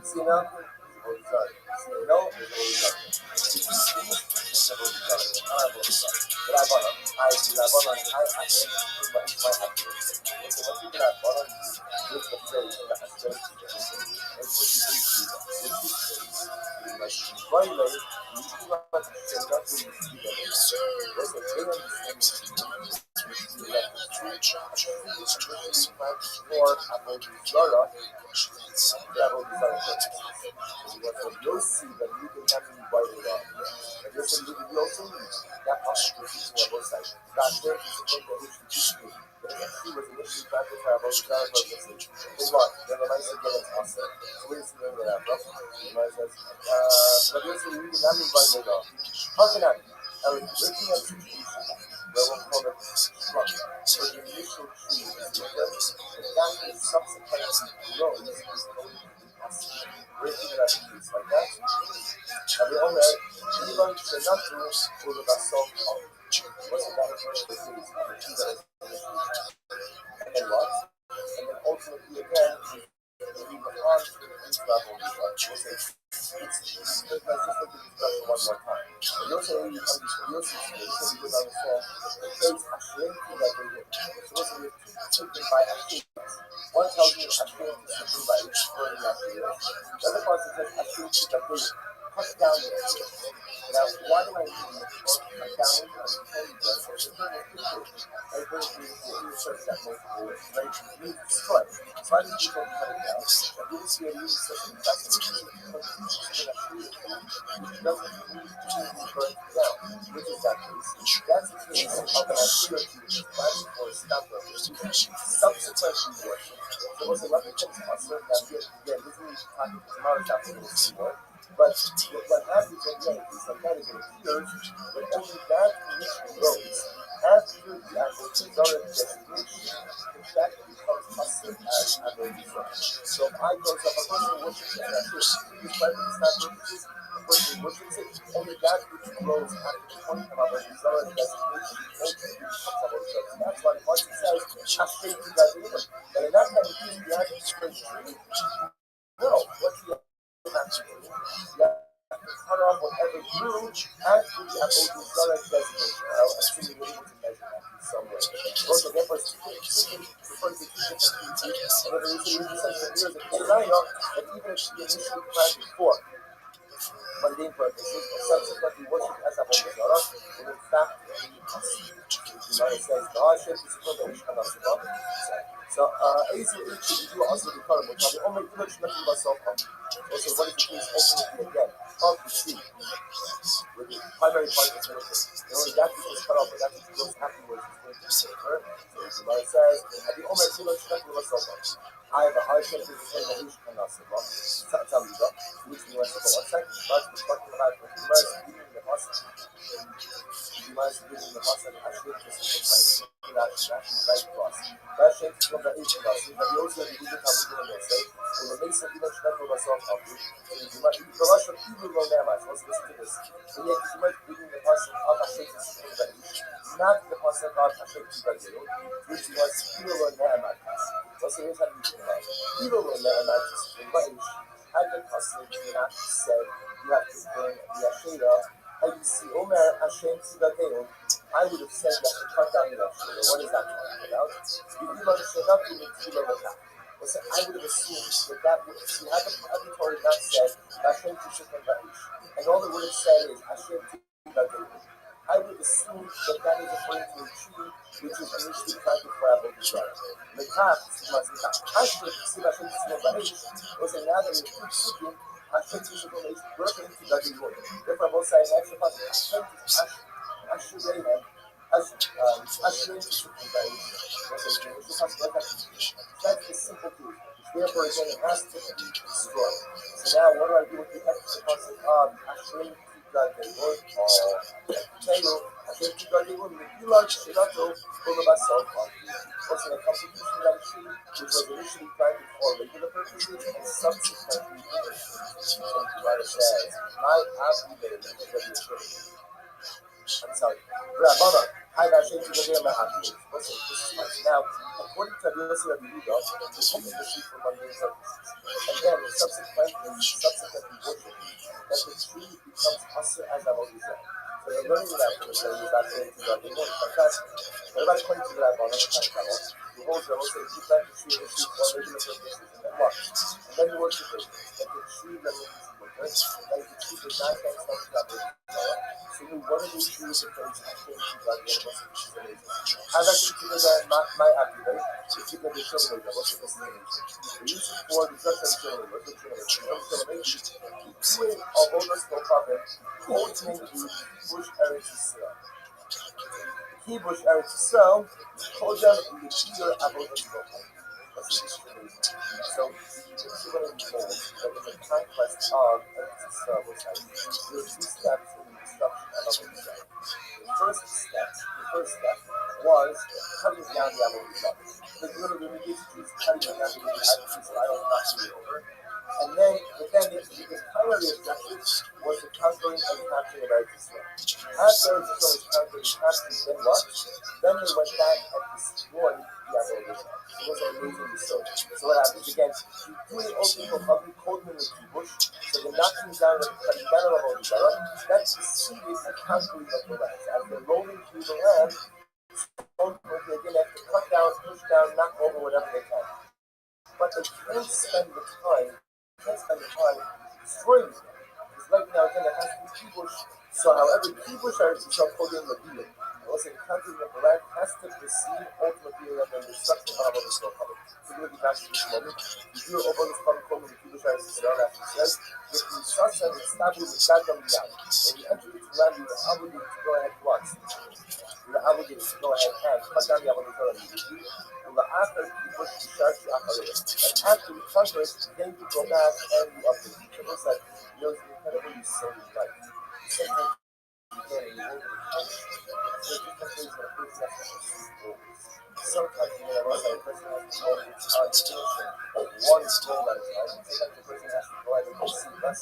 [SPEAKER 1] See now? No, you'll see that you can have to be quite wrong. And you'll see that possibility on both sides. That there is something that is to be. But he was initially practiced by both sides of the city. It's what? Then the mindset gets awesome. So we're just doing that, bro. The mindset says, but you'll see you can have me by the law. How can I? I was looking at situation where we'll call it strong. So the initial tree is the and that is subsequently grows is going to be possible. Breaking it up in pieces like that. And the owner, even should not do for the basalt of what's the better first the trees of the tree that is and what? And then ultimately again, we move on to the next level. We'll say, let's just look at this discussion one more time. And you'll say, you understand the phrase Hashem to that they did. So listen, we have two taken by Hashem. One tells you Hashem is taken by referring to Hashem. The other part says Hashem to that they cut down the Hashem. Now, why do I need to cut down the Hashem? Because the third is I bring you research that multiple ways, right? You need to destroy. So I need to cut it down. And we see a new system that's which is that case. That's the case of an activity which is planned for a stop of subsequently worship. So what's the weapon comes to us? Now, again, this is talking tomorrow's afternoon more. But what happens at the end is that that is it appears, but only that which grows after the Avodah destination, that becomes passive as Avodah. So if I go to a person worships the Hashem, this weapon is not purposes, person worships it, only that which grows at the point of our desire designation ultimately becomes our church. That's why once it says, Hashem to God, but in that kind of case, you have to straight tree. No, what's the actually? You have to cut off whatever grew after the Avodah Zarah designation. I'll assume you're able to measure that in some way. Also, therefore, refers to two different pieces. And the reason you said for years that even if she initially planned before mundane purposes and subsequently worshipped as Avodah Zarah, will in fact be possible. The Gemara says, the hardship is called the Ishkanasubah. So, easy to do also the current one. The only image nothing but self also, what is the case ultimately again? Of the tree, with the primary part of the miracle. The only that which was cut off, but that which goes afterwards is going to occur. So, the Gemara says, at the only image nothing but self I have a hardship to the same of Ishkanasubah. Tell me that. Which we went to for 1 second. But we're talking about the Gemara is reading the Pasuk. The Gemara is reading the Pasuk. Actually, this is the right cross. Hashem from the Asian cross. But you also read it how we do it. Say, when the Mason even Shnefu Basal Kapu, the Rosh of Hebrew Ronamas, also listen to this. And yet, you might be reading the Pasuk of Hashem from the Asian, not the Pasuk of Hashem to the Zero, which was Hebrew Ronamas. Also, here's how you do it. Hebrew Ronamas is from the Asian. Had the Pasuk not said, you have to bring the Asherah. And you see, Omer Hashem Tzidateon, I would have said you have to cut down the Asherah. What is that talking about? You do understand nothing in Tzilah Rakah. Listen, I would have assumed that would, if you had the Torah not said, Hashem Tishukon Ba'ish, and all it would have said is Hashem Tzidateon, I would have assumed that is referring to a tree which was initially planted for Avodah Zarah. Lekach, Hashem Tishukon Ba'ish, was another Tishukon. Hashem Tishukon Ba'ish, working to the Lord. Therefore, both sides actually pass Hashem Tishukon Ba'ish. That's the simple truth. Therefore, again, it has to be destroyed. So now, what do I do with the extra concept of Hashem Tishukon Ba'ish? Hashem Tishukon Ba'ish, the Gilad Shirato, Kulabasal. Also, the constitution of the tree, which was initially planted for regular purposes and subsequently the writer says, my Abba, I'm sorry, Rabbi, I Hashem to the Dema Hakim. Listen, this is nice. Now, according to the Yossi Rabbi Yehuda, the book is the sheep for mundane purposes. And then, subsequently worship, that the tree becomes Asr as Avodah Zarah. So the learning of that from the Torah is not going to Rabbi Yehuda. Fantastic. What about according to the Rabbi, the whole Torah says you plant the tree and the sheep for regular purposes, and then what? And then you worship it, that the tree remains worthless, and the tree does not thank some to Avodah Zarah. So you what are these trees in terms of Hashem to God, which is amazing. How about you to my Abba, to keep the children of what's the name? The use for the just of children, what's the children? The doing of all the stuff of it, ultimately Bush Eretz Yisrael. He Bush Eretz Yisrael, told them in the Shir Avodah Zarah. So, this is what it means that in the conquest of Eretz Yisrael, there were two steps in the destruction of Avodah Zarah. The first step was cutting down the Avodah Zarah. The really basically cutting down the Avodah Zarah so I don't knock you over. And then, the primary objective was the conquering and capturing of Eretz Yisrael. After Eretz Yisrael was conquered and captured, then what? Then they went back and destroyed the Avodah Zarah. It was an amazing story. So what happens again? You doing all people public called them the kibush, so the knocking down of the Avodah Zarah, that's preceded the conquering of the land. As they're rolling through the land, ultimately again they have to cut down, push down, knock over whatever they can. But they can't spend the time destroying them. Because right now again it has to be kibush. So however, kibush are called in the deal. Also, the conquering of the land has to precede ultimately the destruction of Avodah Zarah. So we're going to be back to this moment. You do over this public call of the kibush Eretz Yisrael, as he says, with the Sasa and Stabu with Gadam Yad. When you enter into land, you're obligated to go ahead once. You're obligated to go ahead and cut down the Avodah Zarah immediately. And after kibush, you start to operate. And after you conquer it, then you go back and you update. So it looks like, you know, it's incredibly so right. Something sometimes you know, a person has to go into one goal at a time. Sometimes the person has to go out and see less.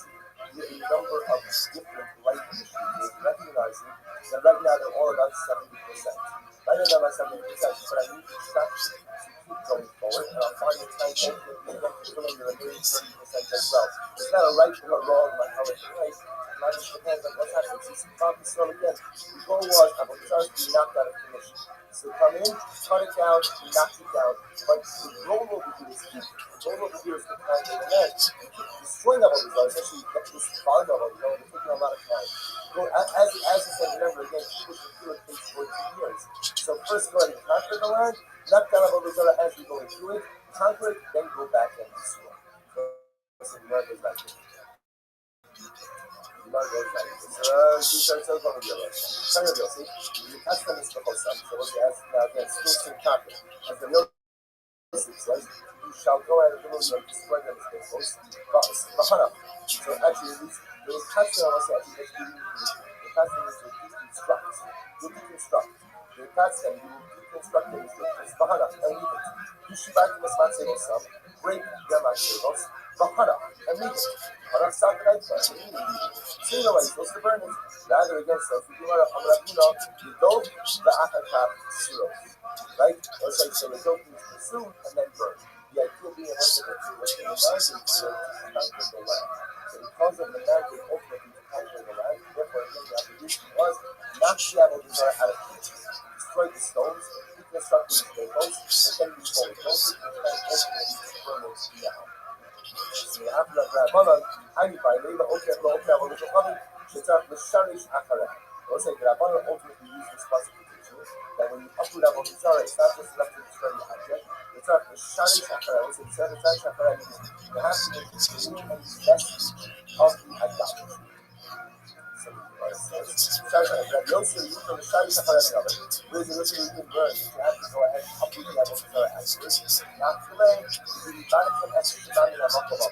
[SPEAKER 1] number of different light issues, recognizing that right now they're all about 70%. Right now they're about 70%, but I need to track to keep going forward, and I'll find the time ultimately again to fill in the remaining 30% as well. It's not a right or a wrong, like how it's right. It just depends on what's happening. So see, Bob, so again, the goal was Avodah to be knocked out of commission. So come in, cut it down, knock it down. But the goal over here is keep. The goal over here is to find the land. Destroying Avodah, especially this bond of Avodah, we're taking a lot of time. So as you said, remember again, people can do it takes 14 years. So first go ahead and conquer the land, knock down Avodah as we go into it, conquer it, then go back and destroy. So the Gemara goes back to it. So custom is the Hossam. So what you ask now again, still same conquer. As the real says, you shall go out of the room and destroy them as they post. So actually, the custom was actually the custom is to deconstruct. You deconstruct. The custom, you deconstruct the instructions. Bahana, and leave it. You should back to the smart table some, break them as tables. Bahana, and leave it. But I'm sorry, I can't. So you know what, you're supposed to burn it. Rather against so if you do you don't, the Akakab syrup. Right? It's like so the dope is pursue and then burn. The idea being what the land is to conquer the land. So because of the land is ultimately to conquer the land, therefore again the obligation was not to have a desire out of kitchen. Destroy the stones, deconstruct the staples, and then be told, don't take the land ultimately to burn it now. אני בעלי לאוכל אבל לשוכבים שצריך לשריש אחריה. Also, the Rabbanan ultimately use this classification that when you uproot Avodah it's not just enough to destroy the object. It's not the sharish achara. Also, the sharish achara means you have to make the meaning and best of the idolatry. Yosef, you from the sharish achara of it. Whereas the Yosef you can burn, you have to go ahead and uproot the Avodah afterwards. Not to learn, you be back from Esreshimani and Makomah.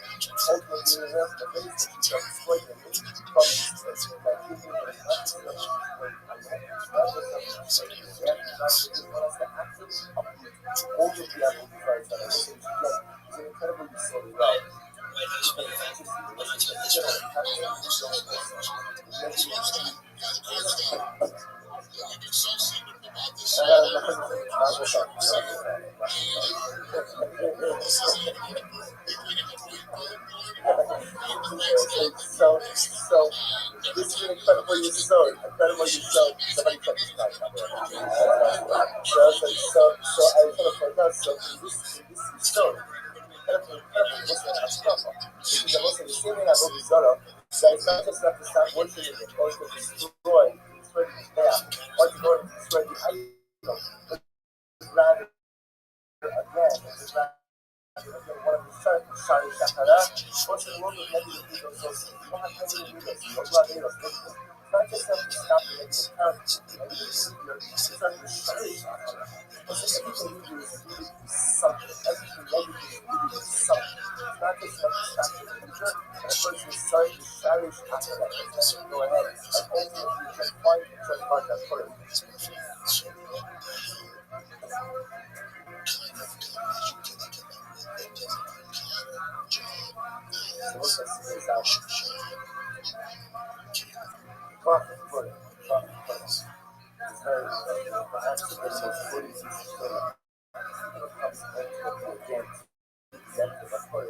[SPEAKER 1] Ultimately, you have the face that you shall destroy them from this by keeping the all of the Avodah that are listening to them is an incredibly sorry route. So this is an incredible use of soul. Somebody cut this guy. So I was going to point out, so in this story, incredible this is also the same thing I wrote with Zara, that it's not just enough to start worshiping it, or to destroy the path, or to go and destroy the idol, but rather, one of the Shari Shakara, what's the world of negative leaders? So you don't have negative leaders, you don't have leaders. It's not just enough to stop the negative character, it's not the Shari Shakara. Because everything you do is really something. Everything negative is really something. It's not just enough to stop the leader, and a person is starting to Shari Shakara. Go ahead and ultimately you can find that for it. So what's that is out? Profit for it. It's very perhaps the most 40 pieces for it. It comes ultimately again to exempt of for it.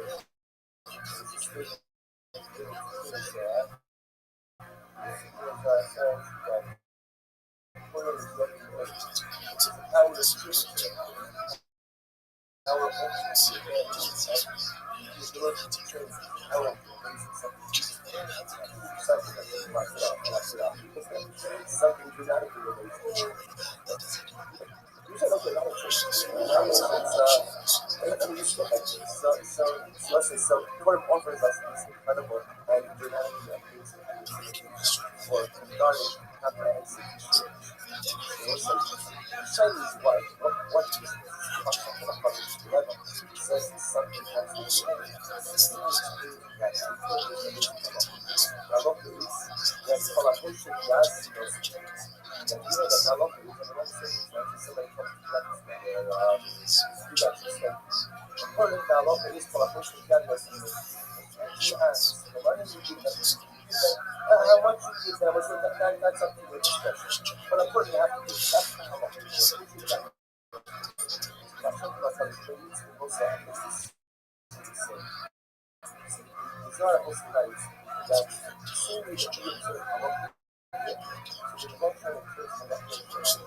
[SPEAKER 1] Something dramatically related. You said okay, that was so what it offers us is incredible and dramatically amazing for regarding comprehensive Chinese what is says something has yes, collaboration, yes, and you know that a lot of people somebody comes to practice According to Allah, it is for a person to get what you asks, the money you give them, how much you give them, that's up to your discretion. But of course, you have to give that to Allah. It's not a hospitality that same way that you observe Allah. So the God kind of takes from that person.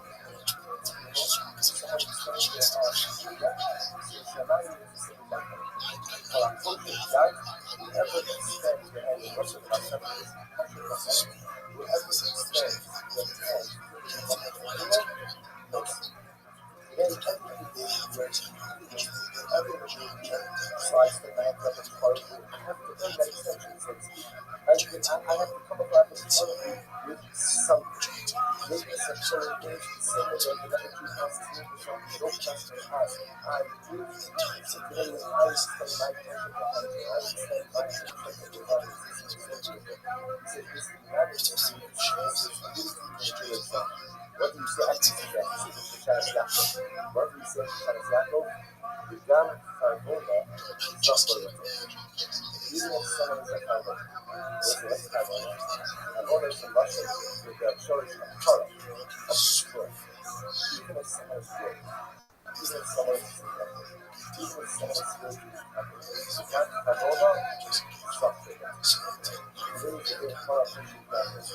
[SPEAKER 1] Someone is standing there, so it's not even to say like that. But unfortunately, whoever extends their hand, the Rasul is 100%. Whoever extends their hand, knows. Then everything is ready. Everything is ready. So I spend my hand up as part of it. I have to earn that extension, so to speak. I have to come up as part of it with something. Maybe some sort of things, similar to the other two constitutions, or no question asked. I'm doing it. So today, I spend my time with the hand. I spend my time with the body. So this matters to me. This is what do you say? I can see that. This is the Yaakov. What do you say? Yaakov? The Gam Farbola is not for you. Even if someone is a Farbola, what's a Farbola? An owner is a Russian with a church of Torah, of strength. Even if someone is good, even if someone is good, even if someone is good, Gam Farbola is not for you. There is a good Torah for you guys.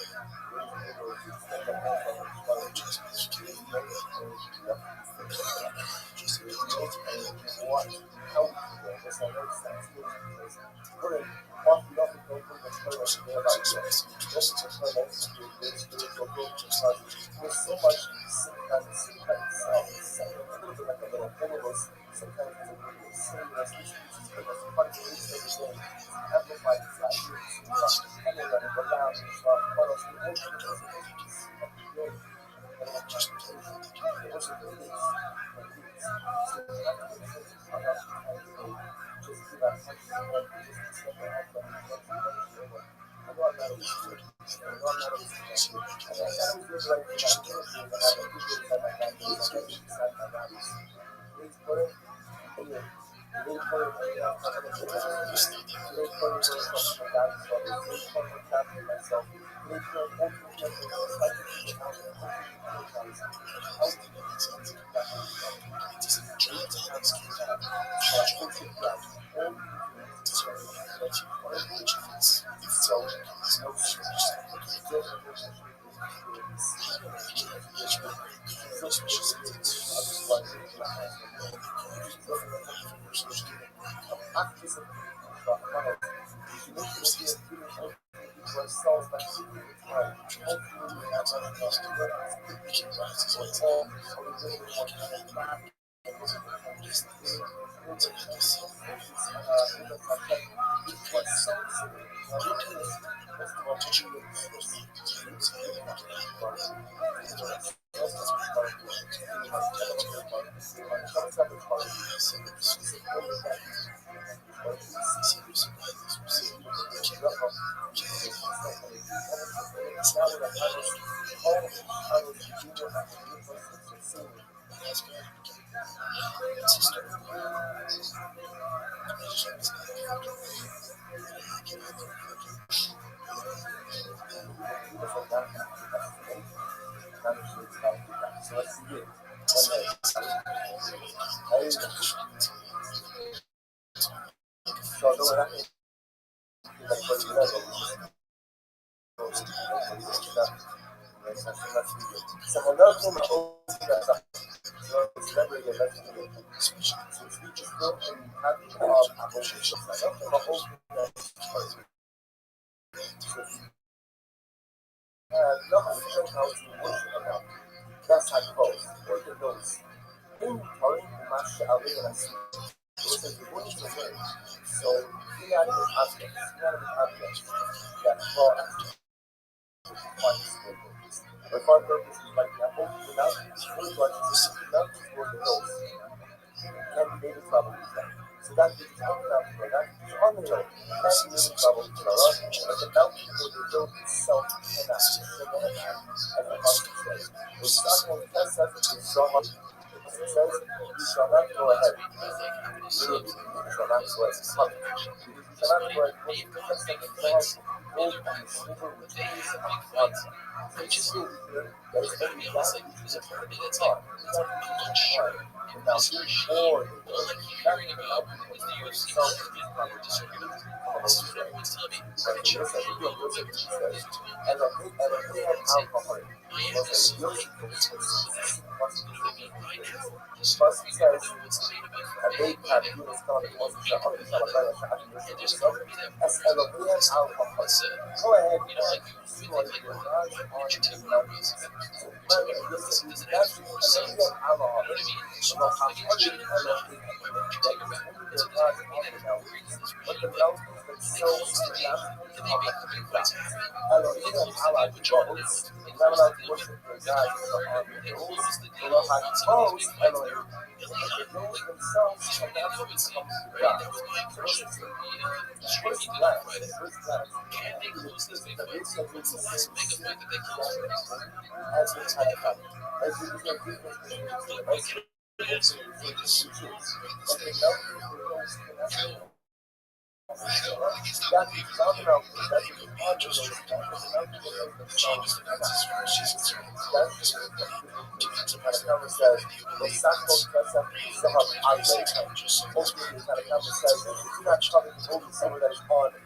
[SPEAKER 1] That's how it goes. Or the nose. In Torah, Masha Alina, so inanimate objects that fall but for purposes like example, without any budgets, without for the nose, and maybe probably that. So that is enough for that. On the note, and maybe probably but the bounty for the note itself cannot as the Bible says. It says, you shall not go ahead. literally Shabbat was public. Shabbat was the second class, gold and silver with days of bronze. So it's still here, that is only that which is a part of the car. It's not even hard. And now before the world, that is the outcome of the years itself is the proper distributed. This is very good to me. But the Yosef, the Yosef says, and a big alcohol. Was a Yosef, first says, a big have you started was the other as Elohim alcohol. Go ahead and destroy your God's on the mountains. So that's Elohim alcohol. So Elohim their God's on the mountains. But the mountains themselves are not Elohim alcohol. Not allowed to worship their God on the hills. They will have opposed Elohim. The hills themselves are not what comes to God. So what is the first glance? The first glance. The base of the same as the type. As you look at different things, also refer to teachers. But the mountain goes to the national. That is not enough. That is not just the mountain of the changes the fences for she's concerned. That is the Tanakh says, the sackcloth dress up to have eyelids. Ultimately, the Tanakh says, if you do not cover the old summer that is on them,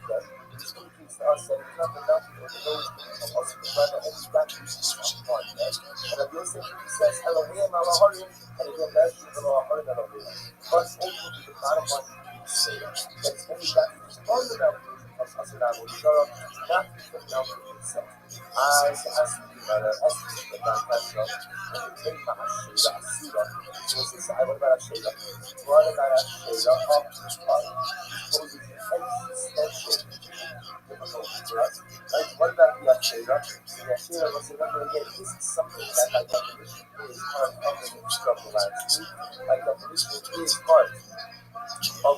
[SPEAKER 1] it is indicates to us that it's not the mountain or the nose of us, but rather only that which is on them. And if Yosef says, Elohim, Elohim, and again, that's Elohim, Elohim. But ultimately, the bottom line say that it's only that which is on the mountain of Asadam or Shara, not the mountain itself. As the Tanakh كلمة الشيلة السورة وسيسا عبارة عن الشيلة وعبارة عن الشيلة poses an existential difficulty, right? Like, what about the Ashera? The Ashera was, remember again, this is something that by definition is uncovering from the landscape. By definition, it is part of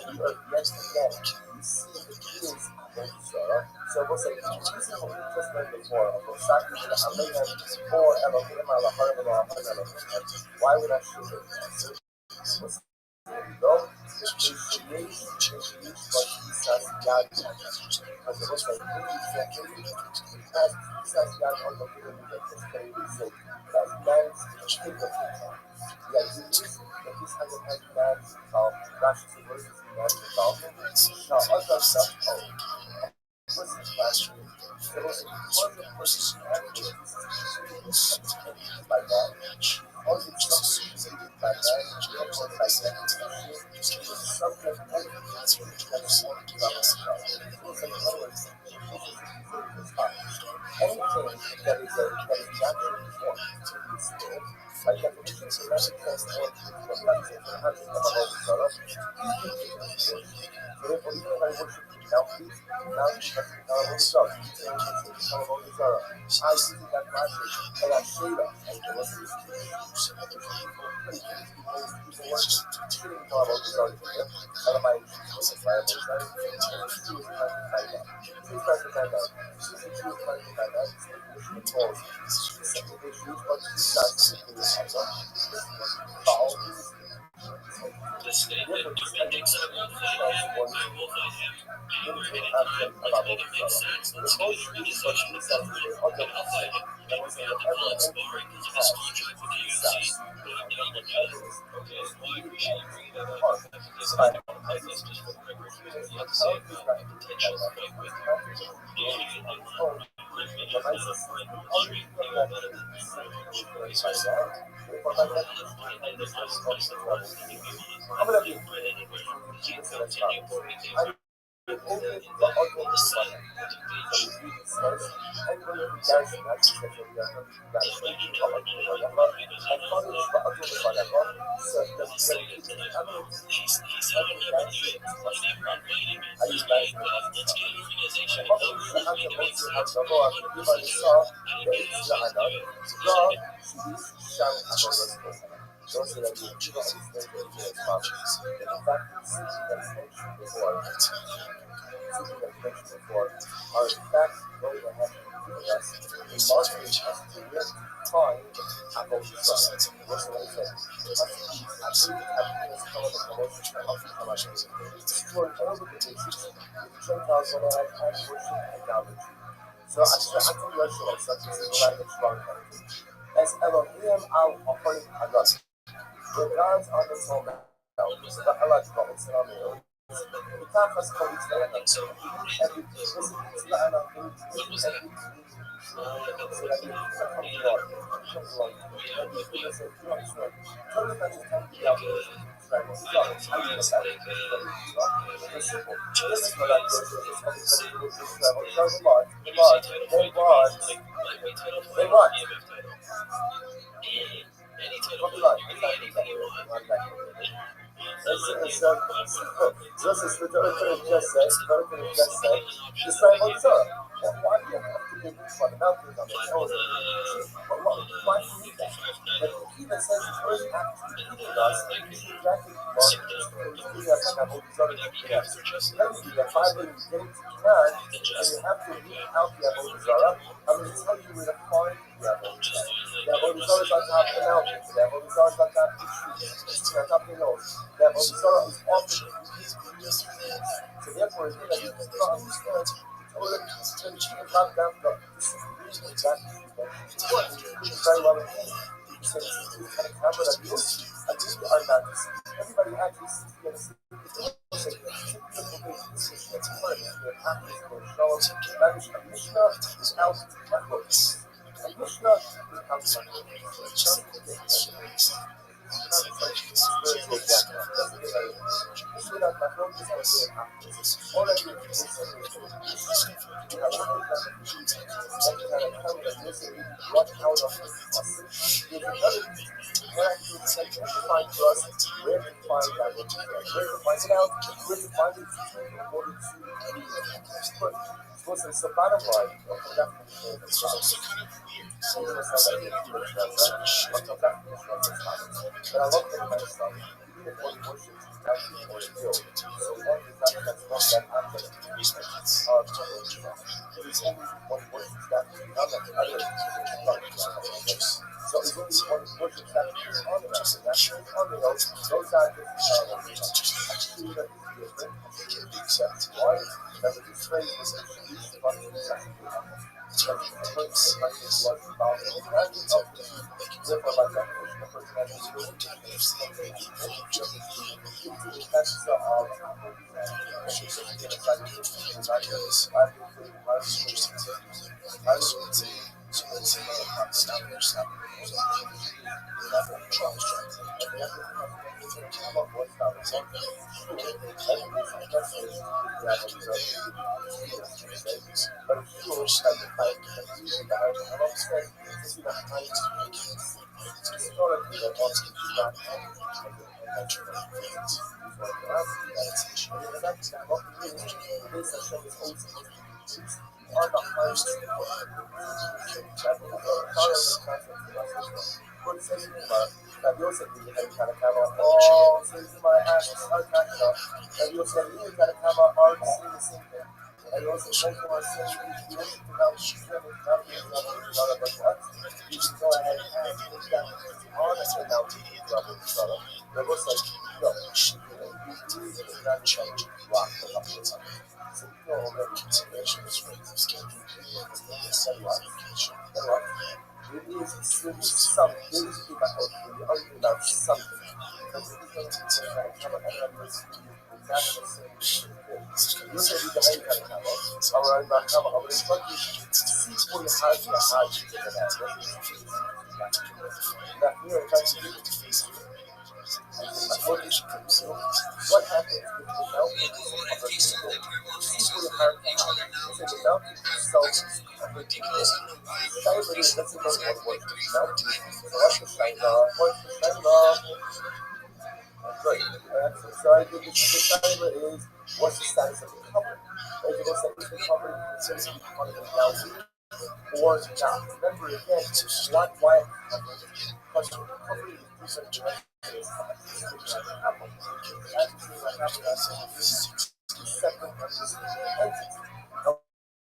[SPEAKER 1] the earth. Yet again, you see it is Ashera. So we'll say, this is what we just learned before, of Osaka, Aleha, or Elohim, Elohim, Elohim. Why would I shoot it? There we go. Because the God, as the most likely, because God on the field that is very so that man's think of himself. Yeah, this has a man's Rashi versus man's now other stuff person's classroom. There was a person's by that. All the stuff by that, by that. Something that's what you never saw about yourself. In other words, anything that is naturally formed to be still, by definition, so that's a transform from nothing to nothing of all the color. So therefore, even if I worship now you have to become a result. I see that magic, and I say that, and the rest of
[SPEAKER 5] The state that defending someone about make it make sense. Let's go through the decision of that and I'll fight him. He would be able to call it sparring because of his contract with the UFC. But I'm down with that. Okay, well, I appreciate you bringing that up. Because I don't want to fight this just for the record. You have to say a potential fight with him. Usually, like, Griffin is not a friend with the street. They will let him race us. I'm gonna be afraid anywhere. You continue working things. The sun to be
[SPEAKER 1] two things that you mentioned before are in fact going ahead and giving us a marketing us to where to find Apple Israel. What's what I said? Destroyed all of the basics, the Gentiles went ahead and worship idolatry. So I tell you actually, so this is the language wrong. As Elohim al-Ahorim Hagad, where God's on the throne now, the Allah prophets and Amir. Because police every listen to the Allah, so that you come to God, and you can say, you know, it's right. Tell me that you can be out there. It's simple. This is what I do. They run. Just as the Torah could have just said, this time on Torah. Why do you have to be fundamentals on the Torah? Why do you need that? But he even says the Torah is actually giving us exactly what telling you that finally you get into Canaan and you have to leave out the Avodah Zarah. I'm going to tell you where to find the Avodah Zarah. The Avodah Zarah is on top of the mountains. The Avodah Zarah is on top of the trees. It's on top of the hills. The Avodah Zarah is often so therefore, it's that you can understand the top down the distribution exactly very well in so this kind of camera that you see, I think are not everybody actually sees the Mishnah is out of a Mishnah is where to find that, where to find it out, where to find it in order to so it's the bottom line of that but I love the kind of stuff. Even if one worships actually for skill. So one is not that's not that aspect of there's only one worships that not that the other so it's only one worships that is on the mountain. That's on the notes. Those are actually that is different. Except why? Because this phrase was introduced by the second so the first was about the value of the therefore by definition the person has to do that's the all what happens if the mountain so I think the timer is what's the status of the cover? Right? It looks like it's been covered since the mountain or not. Remember again, not why question covering is different. separate and distinct entities.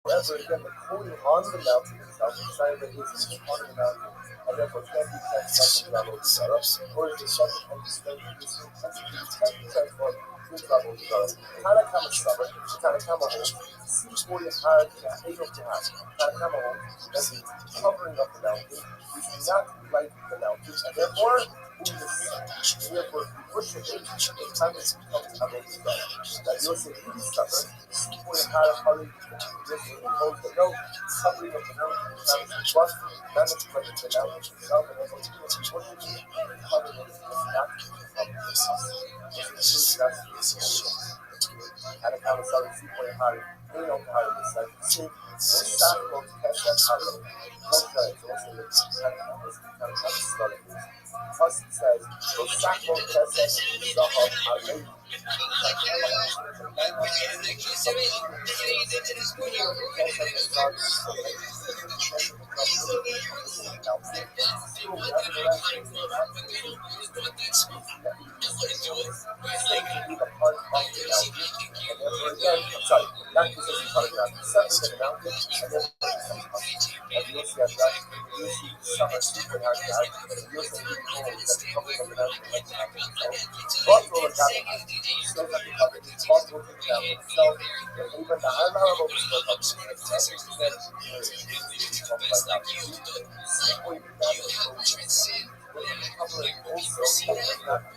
[SPEAKER 1] However, again, the coating on the mountain itself, inside of it is each part of the mountain, and therefore can't be transformed level of Sarah, or is a separate and distinct entity which can't be transformed into level of Sarah. Tanakama Sarah, Tanakama home, C4 Yahar, Yahayot Yahar, Tanakama home, that means covering up the mountain, which is not like the mountain, and therefore, moving the sun. And therefore, if you worship it, the time is becomes level of Sarah. That Yosef is Sarah, C4 Yahar, Hari, holds the note, covering of the mountain, the mountain is what? Not as much as the mountain itself, and therefore, even if you worship it, the covering of it is not from this. This is and account of solid 2.5, they don't have this like see, the stock will catch that color. Okay, so what's the kind of starting this? Plus it says, the stock will catch that Zahav Alei. Sorry, not consistent part of the mountain, separate in the mountain, and then it becomes up. And you'll see after that, you'll see summer super hard out, and you'll see the cold that's coming from the mountain like the mountain itself. But will it happen? Still not be covered. But will take the mountain itself, and even the high level will still cover it. That's what you said. Talk about that. Before you do that, covering also, not that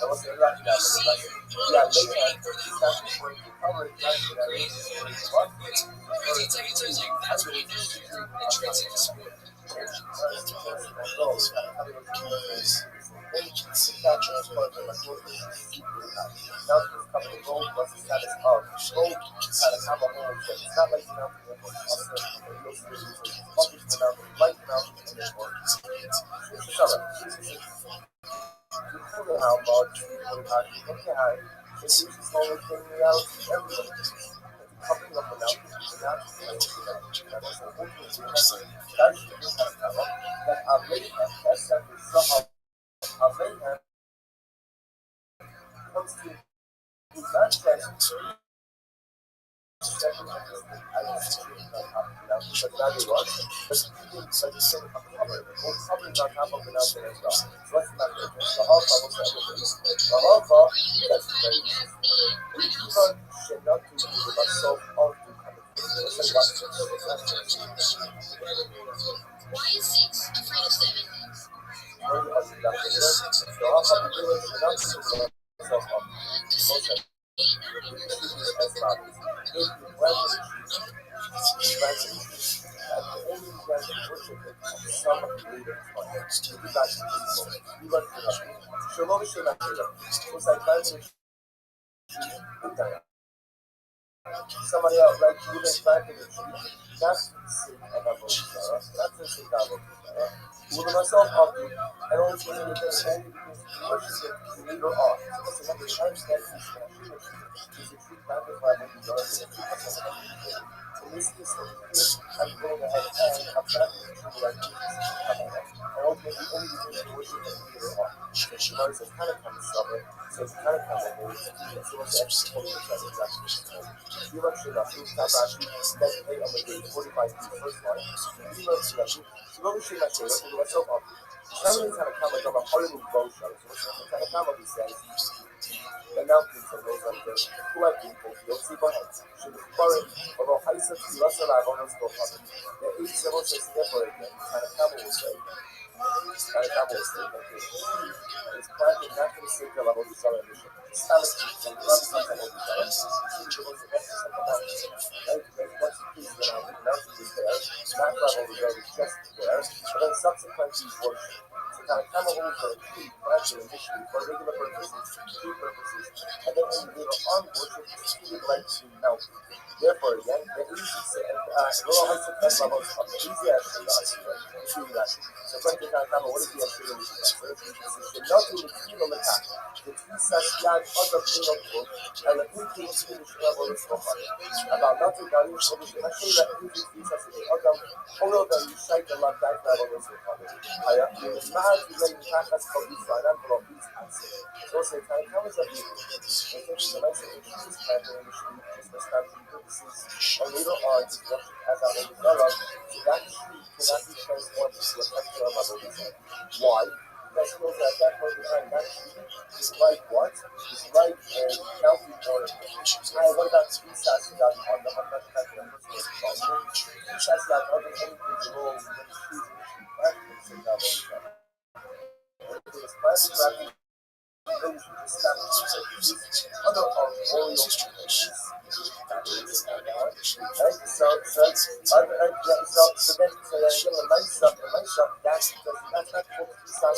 [SPEAKER 1] was the last level. Like, yeah, later, it's not going to cover it, right? But I mean, what? How much this is the only thing we have everyone covering up the mountain that was a whole that Abraham has said with Zahab. Abraham comes to his ancestors. Second, I don't see but that it was. But he didn't say the same cover. Or covering on top of the mountain as well. So what's the matter? The Halfa was everything. The Halfa, that's the very easy. Even should not do it by self or to kind of
[SPEAKER 5] Why is 6 afraid of 7?
[SPEAKER 1] Somebody else, like you been planting a tree, that's the moving myself up and only for me to get only because the worship is later on. So when the time stands in the is a tree planted by my daughter. So this is I'm going ahead and I'm planting a tree like this. And ultimately only because the worship is later on. So she knows it's kind of stubborn, so it's kind of old. So it's actually 40% exactly. You must should have two tabs that pay on the day 45 feet first line. You must should have two. So what we should have to do is so up. Traveling kind of come like a Hollywood bow show. So what's kind of come up is that the mountains of those up there, who have people, you'll see behind. Should be foreign, although high set to Russell, I want to go for it. The 87 says separate, kind of come will say. Kind of come will say, okay. It's planted not for the sake of about the solar mission. It's not a thing, it's not about the solar mission. Right? Once the piece went out, the mountain is there, not level the road is just there, and then subsequently worship. So kind of come over a tree planted initially for regular purposes, tree purposes, and then when you later on worship, treated like the mountain. Therefore, again, the easy Roll has to test levels of the easy action So, according to Tanakama, what is the action that we should do? Should not do the kilo attack. The Tisas Yad Other Pino Book, and the Pinky is finished level of Sofa. About not to Gary, so we should actually let Pinky Tisas in the Other, although the Shite the Love Dive level of Sofa. I have been mad to let Takas for this line and for these answers. So, say, Tanakama is a beauty. I think the next thing is planted in the street, just the stamping purposes. And later on, to worship as a holy fellow, so that tree cannot be transformed into a texture of a holy fellow. Why? Because he knows that at that point in time, that tree is like what? Is like a healthy order. What about three sashes on the personal responsible? Three sashes on other anything below the trees in which we plant things in that holy fellow. It is planted those who establish other arboreal species. Right? So then the nice that's not called Pisas,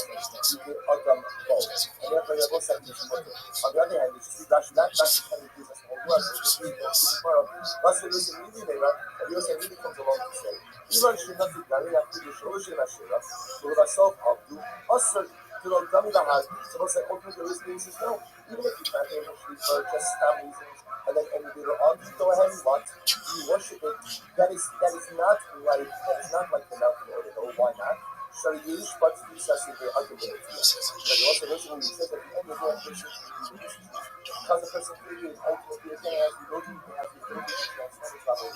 [SPEAKER 1] you get Adam Bowl. And therefore, they're both saying this mother. On the other hand, it's that kind of gives us a whole word. So this world, once we listen really later, the Yosef really comes along to say, even should not be Gary after the Shoshim Ashira, so with ourselves, I'll do also. To the dummy that has, so let's say, ultimately, there is basis, no. Even if you can't initially for just some reasons, and then later on, you go ahead and what? You worship it. That is not like the mountain order, though. Why not? So you use what he says in the argument. Because also listen when he says at the end of the person, because the person really is ultimately again as we go to as we go to the transcendent level,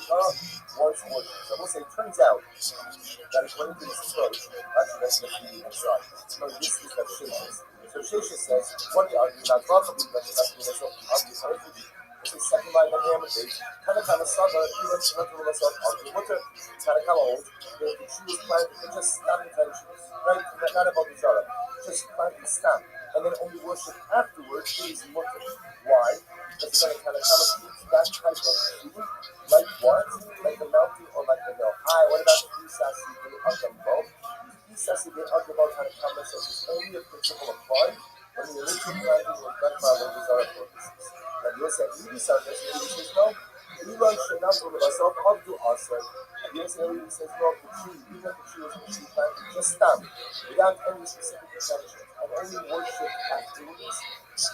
[SPEAKER 1] once more. So we'll say, it turns out that is one of these approach. Actually, that's the meaning of God. So this is what Sheshes. So Sheshes says, what the argument about Rabbi, but that's the argument. It's the second line of the Hamid. Tanakama Saba, even Tanakama myself, Mutter, Tanakama old, the tree was planted, they just not intentions, right? Not about each other. Just plant the stem. And then only worship afterwards is Mutter. Why? Because again, Tanakama keeps that type of tree, like what? Like the mountain or like the mill. What about the Pisas you do of them both? Pisas you did of the both Tanakama says it's only a principle of fun when the initial planting was done by the other purposes. And you said, he says no. Even should not go to myself, I'll do also. And you says, no, the tree, even if the tree was initially planted, just stand without any specific intention and only worship afterwards.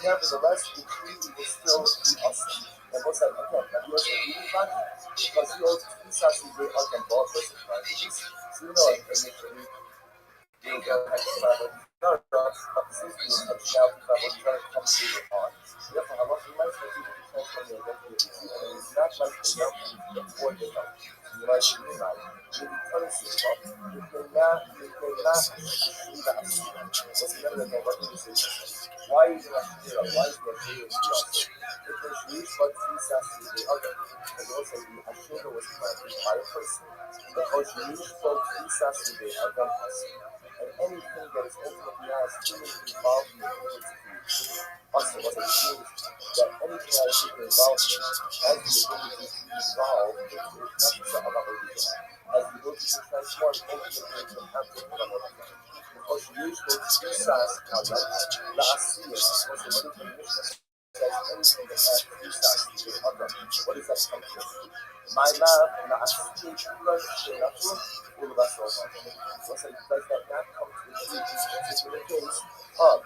[SPEAKER 1] Nevertheless, the tree will still be awesome. And what's that again? And you said, really bad? Because you also, these are some great art and ball person practices. So you know, initially, they go ahead and travel. No, but since we have now travel, trying to come to the on. Therefore, I want to remind you to transform your identity, and it is not like the mountain before the mountain. You like to be right. You return yourself. You cannot see that. What's the other than what you say? Why is it Ashira? Why is it Ashira? It was used by Jesus to the other. And also, the Ashira was planted by a person. It was used by Jesus to the other person. And anything that is ultimately has human involvement in its creation, also what it means that anything that is human involvement has the ability to evolve into a structure of our religion, has the ability to transform ultimately into an object of our life. Because usually Jesus la Asiya was the one from the Mishnah says anything that has Jesus to the other. What does that come to? My love, la Asiya, all of us are does that not come to the particular case of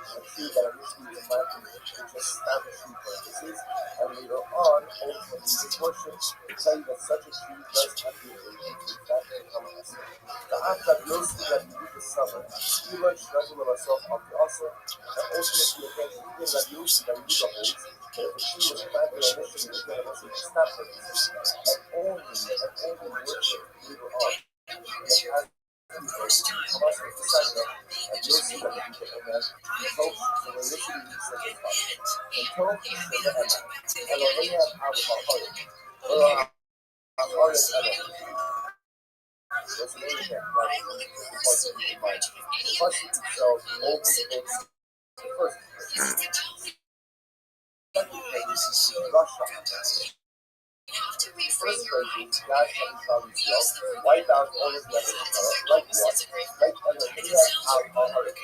[SPEAKER 1] a tree that initially was planted to just establish tree purposes, and later on, ultimately, this worship tell you that such a tree does have the ability to exactly become a Muslim. The act that you'll see that you do the summer, you learn struggle of ourselves of the also, and ultimately, again, even that you'll see that we do the holds, that if a tree was planted initially, it's going to be established purposes, and only worship later on. The first time and you'll see that the people that vote for the initially research and told people that and already have out of our heart. Well, our heart is at all. What's the name of that? The question so open the first Russia. frustrated, God can come himself, wipe out all of the evidence, like what? Like Elohim al-Ha'aret.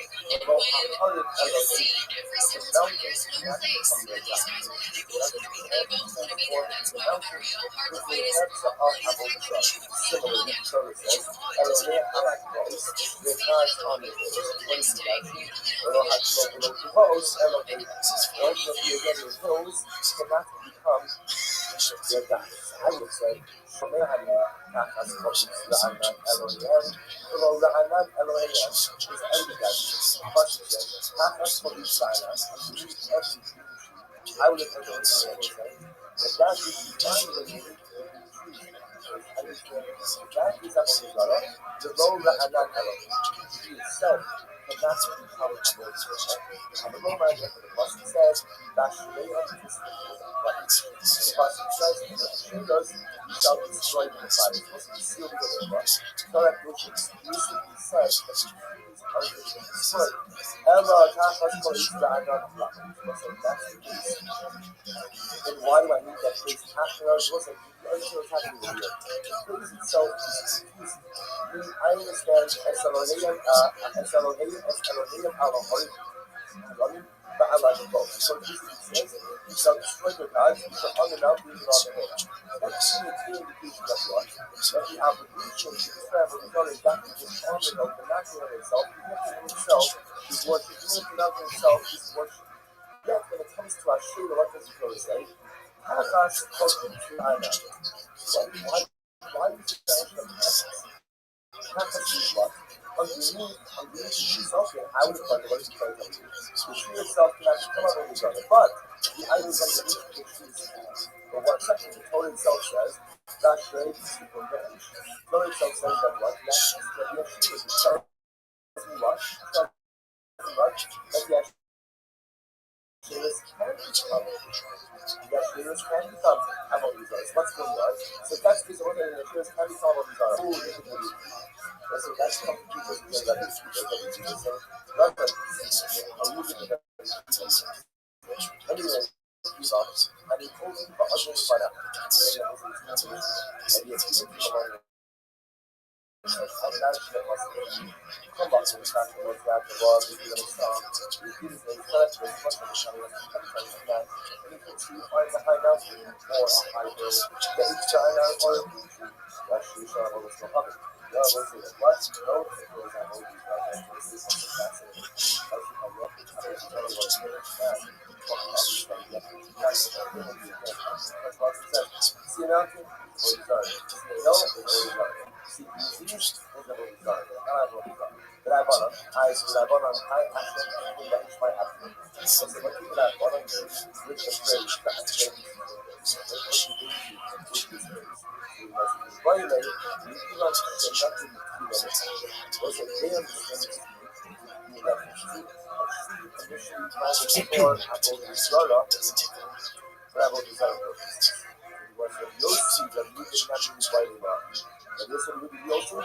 [SPEAKER 1] Well, Ha'aret Elohim. The mountains cannot become their God. Similarly, Torah says, Elohim al-Ha'aret, the God's on the hills. What is that? Elohim al-Ha'aret, Elohim. Once you again, the hills cannot become their God. I would say, Shomehani, Nachas Koshis, Ra'anan Elohim, Ra'anan Elohim is Elgash, Koshis, Nachas Koshis, Ra'anan, underneath every I would have heard the say that that is defined when you that is a Shigara, the low Ra'anan Elohim, he itself cannot become a Moses. And the Roman Pasuk says that they are the Pasuk says that does shall destroy the fire. It's supposed to be sealed with the blood. Torah which explicitly says that the trees are to be destroyed. Ella Tachas Koris Ra'anan Elohim. So that's the case. Then why do I need that phrase? After I was listening, the other thing was happening with you. The phrase itself is confusing. I understand Elohim al-Ha'aret. But I like it both. So Jesus says, you shall destroy their gods, which are on the mountains and on the hill. That's a clear indication of what? That the obligation to travel regarding that which is on the hill, but not in himself, even in himself, is worship. Even if not in himself, is worship. Yet, when it comes to our Shira, what does the Torah say? Halachas koshim shir'ana. Why is it that Halachas is what? Underneath yourself, I would have thought what is the Torah telling you? The tree itself can actually come out on each other, but the idols underneath the trees. But what section the Torah itself says, that trade is the Torah. The Torah itself says that what? That is the Yeshua. The Torah doesn't what? That the Yeshua can become. The Yeshua can become Abolizars. What's going on? So that's the reason why the Yeshua can become Abolizars. So that's how people say that it's so not that anyway, he's honest. And he told him about other find out. And he come back to the track and work out the ball, we do the song, we do the first with much of the show, and you can see find the high mountain or a high hill, that each China or actually shot all the stuff up. Yeah, we'll see the what's no, it goes on all these guys, and this is something fascinating. How you come up, I don't know what's going to happen. That's what it says. See a mountain? Or you start. See a hill? Or you start. See disease? Or you start. But I bought them. I actually that is my happening. So what people that bought them is which is great. By the way, you cannot say nothing to them. Also, they understand that initially planted for Apple Zara, for Apple Zara purposes. It was the Yossi that we did not use by the law. And this one would be Yossi,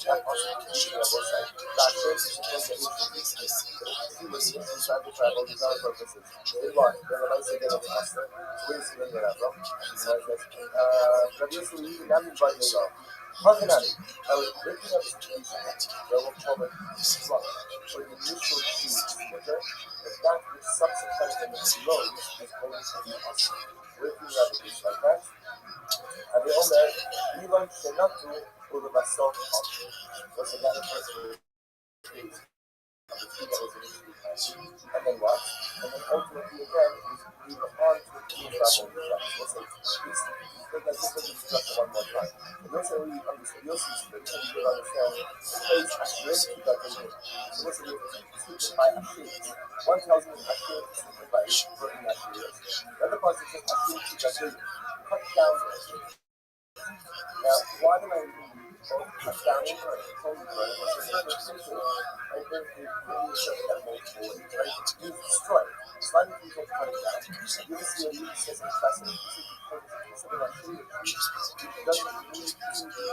[SPEAKER 1] that also continued on both sides. That shows the sequence that he was inside the travel design purposes. They want, they're like to get a master. So we see when you're at, bro. Rabbi Yossi, we did not use by the law. Hakanani, I was breaking up situation that will cover slump for the initial seed, okay? But that which subsequently flows is going to be awesome. Breaking up a piece like that. And the Omer, even Shenatu, or the Basok option, was the other person who and then what? And then ultimately again, we were on to the travel results. Let's say, this just one more time. And let's say we understand Yossi's thing, and we will understand the place actually that they do. So let's say we speak by Ashit. One tells me Ashit is speaking by burning Ashit. The other part is just Ashit that they cut down the Ashit. Now, why do I cut down the I think we should have multiple ways, right? You destroy it. Slightly people cut it down. You can see a new system precedent. Something like it doesn't need to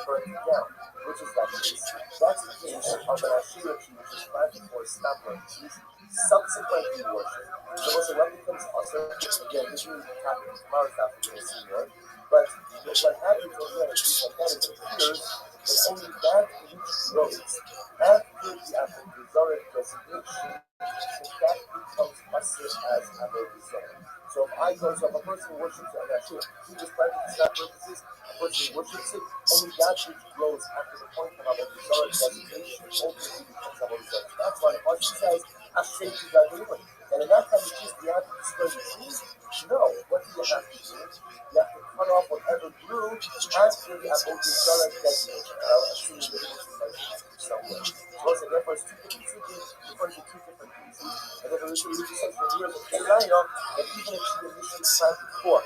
[SPEAKER 1] burn it down, which is that case. That's the case of an Ashira tree, which is planted for stubborn trees. subsequently worship. So also what becomes usher, again, this will happen tomorrow's after the senior, but what happens over there is what that is appears that only that which grows after the Avodah designation, that becomes usher as Avodah. So if I go, so if a person worships it, actually, he just practices that purposes, a person worships it, only that which grows after the point of Avodah designation ultimately becomes Avodah. That's why the Pasuk says, Hashem to God anyway. And in that kind of case, do you have to destroy the trees? No. What do you have to do? You have to cut off whatever grew after the Avodah designation. I'll assume that this is like somewhere. So therefore, it's two different pieces, referring to two different pieces. And then the Rishon says from here that even if she initially planted for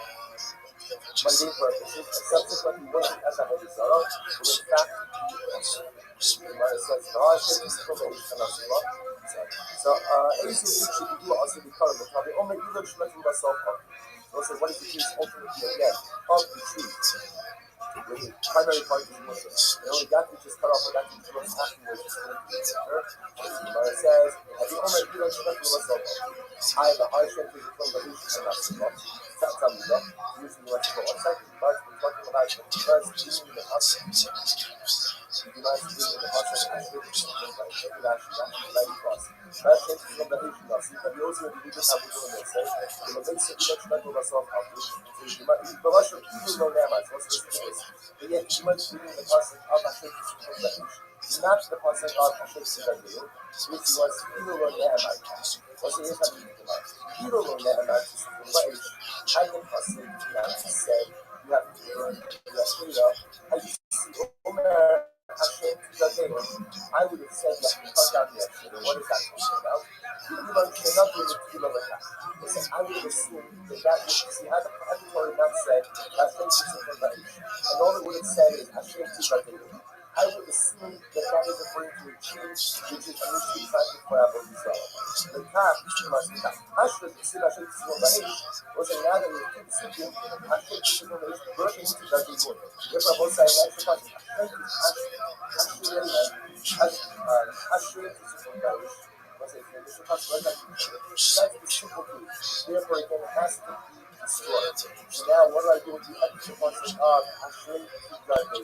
[SPEAKER 1] mundane purposes, and subsequently worship as a Avodah Zarah, will in fact be Gemara says, no, I said this is from the So, anything should be also be covered. But the only either should let myself up. So, what is the case ultimately again of the tree? The primary part is Muslim. And only that which is cut off, or that which grows afterwards is going to be better. Gemara says, at the only either should let myself up. I have a high strength from the Lucian and National. That's how we go. Using the rest of the second part, we're talking about the first using the hustle. You must do the hustle and the lady cross. That's it from the Lucian Nazi. But you also need to have a little bit of the basic introduction of myself up to you might be the Russian even though now what's this case. But yet you might be the person of Hashem from the Lucian. Not the person of Hashem from the Lucian, which was even though now might pass. What's the answer to the life? You don't know that about this from the age. I can possibly say, you have to learn, you have to know. I used to see Omer Hashem to the day. I would have said that you cut down the extra. What is that talking about? You learn to another kilo of that. I would have assumed that see how the predatory not said Hashem to the age. And all it would have said is Hashem to the day. I would assume that is referring to a change which is initially planted for Avodah Zarah. The Kaf, Hashem to see Hashem to the age was a now that we keep seeking Hashem to the age birth into the day. Therefore, both sides like the question. Hashem to the age. That's the simple truth. Therefore, again, it has to be destroyed. So now, what do I do with the extra function of Hashem to the age? I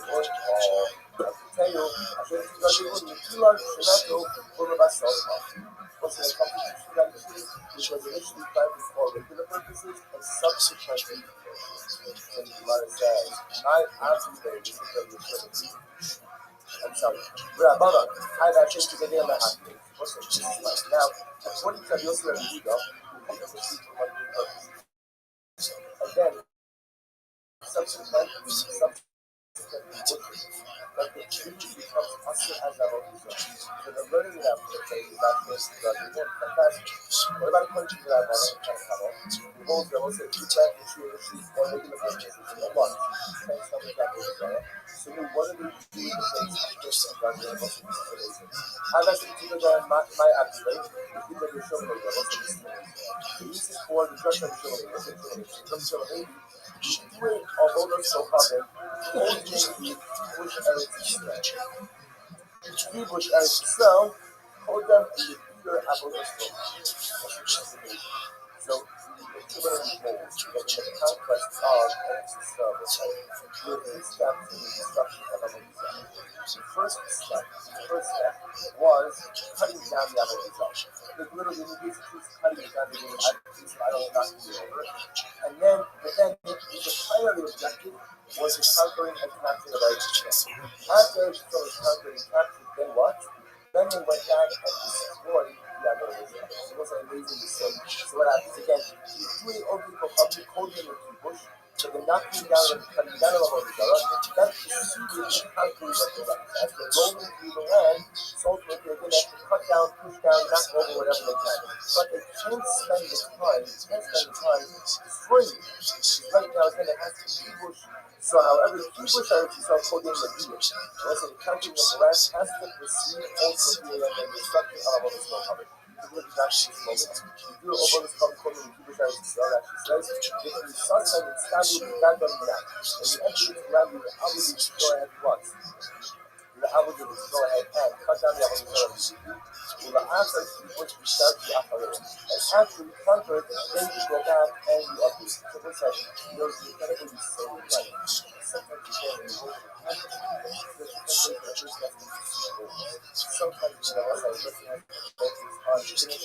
[SPEAKER 1] can tell you, Hashem to the age will be large, Shemato, full of ourselves. Once they come to the tree, which was initially planted for regular purposes and subsequently, and the Gemara says, I'm sorry. Rabbi, I have changed the name of the house. What's the Jesus like? Now, according to Yosef and Yehuda, who come to the tree for one purpose. And then, subsequently, but the tree becomes usher as a Avodah. So the learning that we take is that this is fantastic. What about according to Rabbi? We hold the also two plant the tree initially for regular purposes and one. So we what do we do with the things how does it do that my activate? The thing that you're showing me, the use is for the judge of showing doing although they're so covered, ultimately push Eretz Yisrael. We push Eretz Yisrael, hold them in the Peter Avodah Zarah. So the equivalent holds that in the conquest of Eretz Yisrael, there are three steps in the destruction of Avodah Zarah. The first step was cutting down the Avodah Zarah. Like literally, we basically cutting it down the I don't know not to do over. And then, the primary objective was the conquering and capturing of Eretz Yisrael. After Eretz Yisrael was conquered and captured, then what? Then they went back and destroyed the Avodah Zarah. It was an amazing mistake. So what happens again? You're doing over people public holding them to bush. So the knocking down and cutting down of Avodah Zarah, that preceded the conquering of the land. As they're rolling through the land, so they're going to have to cut down, push down, knock over whatever they can. But they can't spend the time destroying it. Right now, again, it has to be bush. So however, Kibush Eretz Yisrael holding the deal. Also, the counting of the land has to precede also the destruction of Avodah Zarah. If you look at this moment, you do over this according to Kibush Eretz Yisrael actually says, if you suss and it's established that does not. And you enter into land, you're obligated to go ahead once. You're obligated to go ahead and cut down the Avodah Zarah. after we start the Akharim. And after we conquer it, then you go back and you uproot. So what's that? You're incredibly so right. Sometimes you get in the world of sometimes you know, like looking at focus on finishing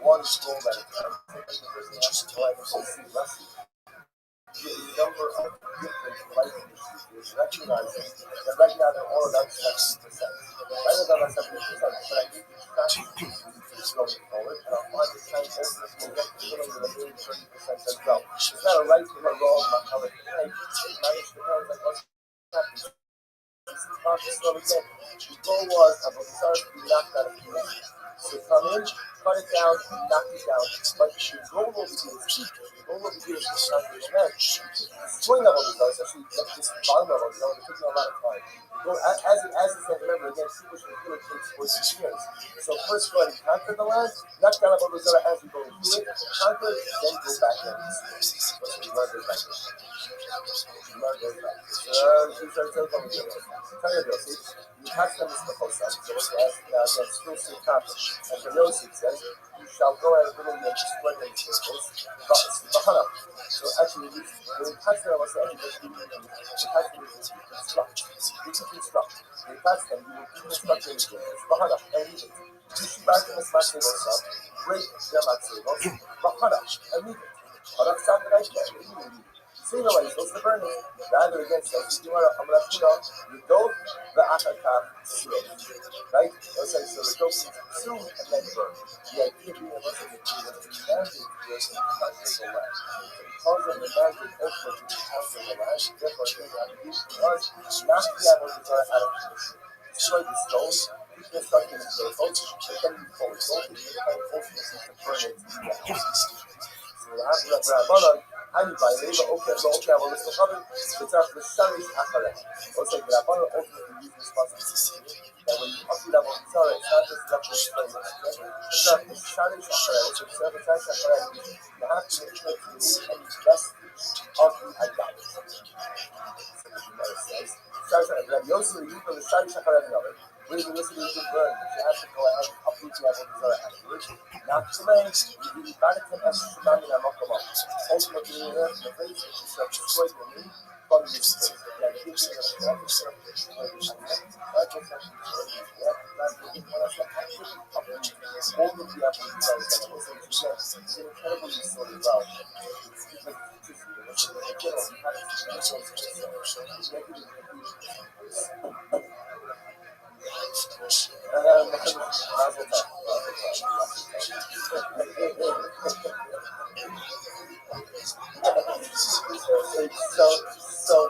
[SPEAKER 1] one goal at a time. Sometimes the person has to go out and see less. The number of different life issues is recognizing that right now they're all about 70%. Right now they're about 70%, but I need to track going forward, and I'll find the time ultimately will get to the remaining 30% as well. It's not a right or a wrong on how it behaves. It matters depends on what's happening. The goal was of a start to be knocked out of commission. So come in, cut it down, knock it down. But the goal will be to keep it. The goal will be to not to prevent swing level results, especially this bottom level result. It took me a lot of time. As it said, remember again, people should really take 14 years. So first go ahead and conquer the land, knock down a result as we go through it, conquer it, then go back in. So we learn those back. You have them as the host, so as still see conflict. And for Yosef says, you shall go out and really destroy them circles, Bahana. So actually, when you touch them, what's the end of the construct. You can construct. When you touch them, you will deconstruct them again. It's Bahana, and leave it. You should back them as much as yourself, break them at tables, Bahana, and leave it. But that's not the right way. See the way, so it's the burning. Rather against us, you want to, I'm going to put on the dope, the akakam, right? Okay, so the dope is consumed and then burned. The idea being able to mandate is to conquer the land. Because of the mandate ultimately to conquer the land, therefore, they have to use for us not to be able to go out of commission. Destroy the stones, keep the stuff in the circles, but then you forward. Don't be the kind of ultimately to burn it to the house. אני בעלי באופן אבל לסוחרים שצריך לשריש אחריהם. Also, the Rabbanon ultimately use responsibility that when you up level sorry, it's not just level explaining. It's not the sharish אחריהם, which is service אחריהם. You have to make sure to remove any vestige of the idolatry. Rabbi Yosef, you from the sharish אחריהם knowledge. When you listen to the burn, you have to go out and uproot the Avodah afterwards. Not to make you be back to us Shemani Namakama. Ultimately, you have the face which is destroyed the knee from this place. Like you see the all of the Avodah that was is incredibly so well. So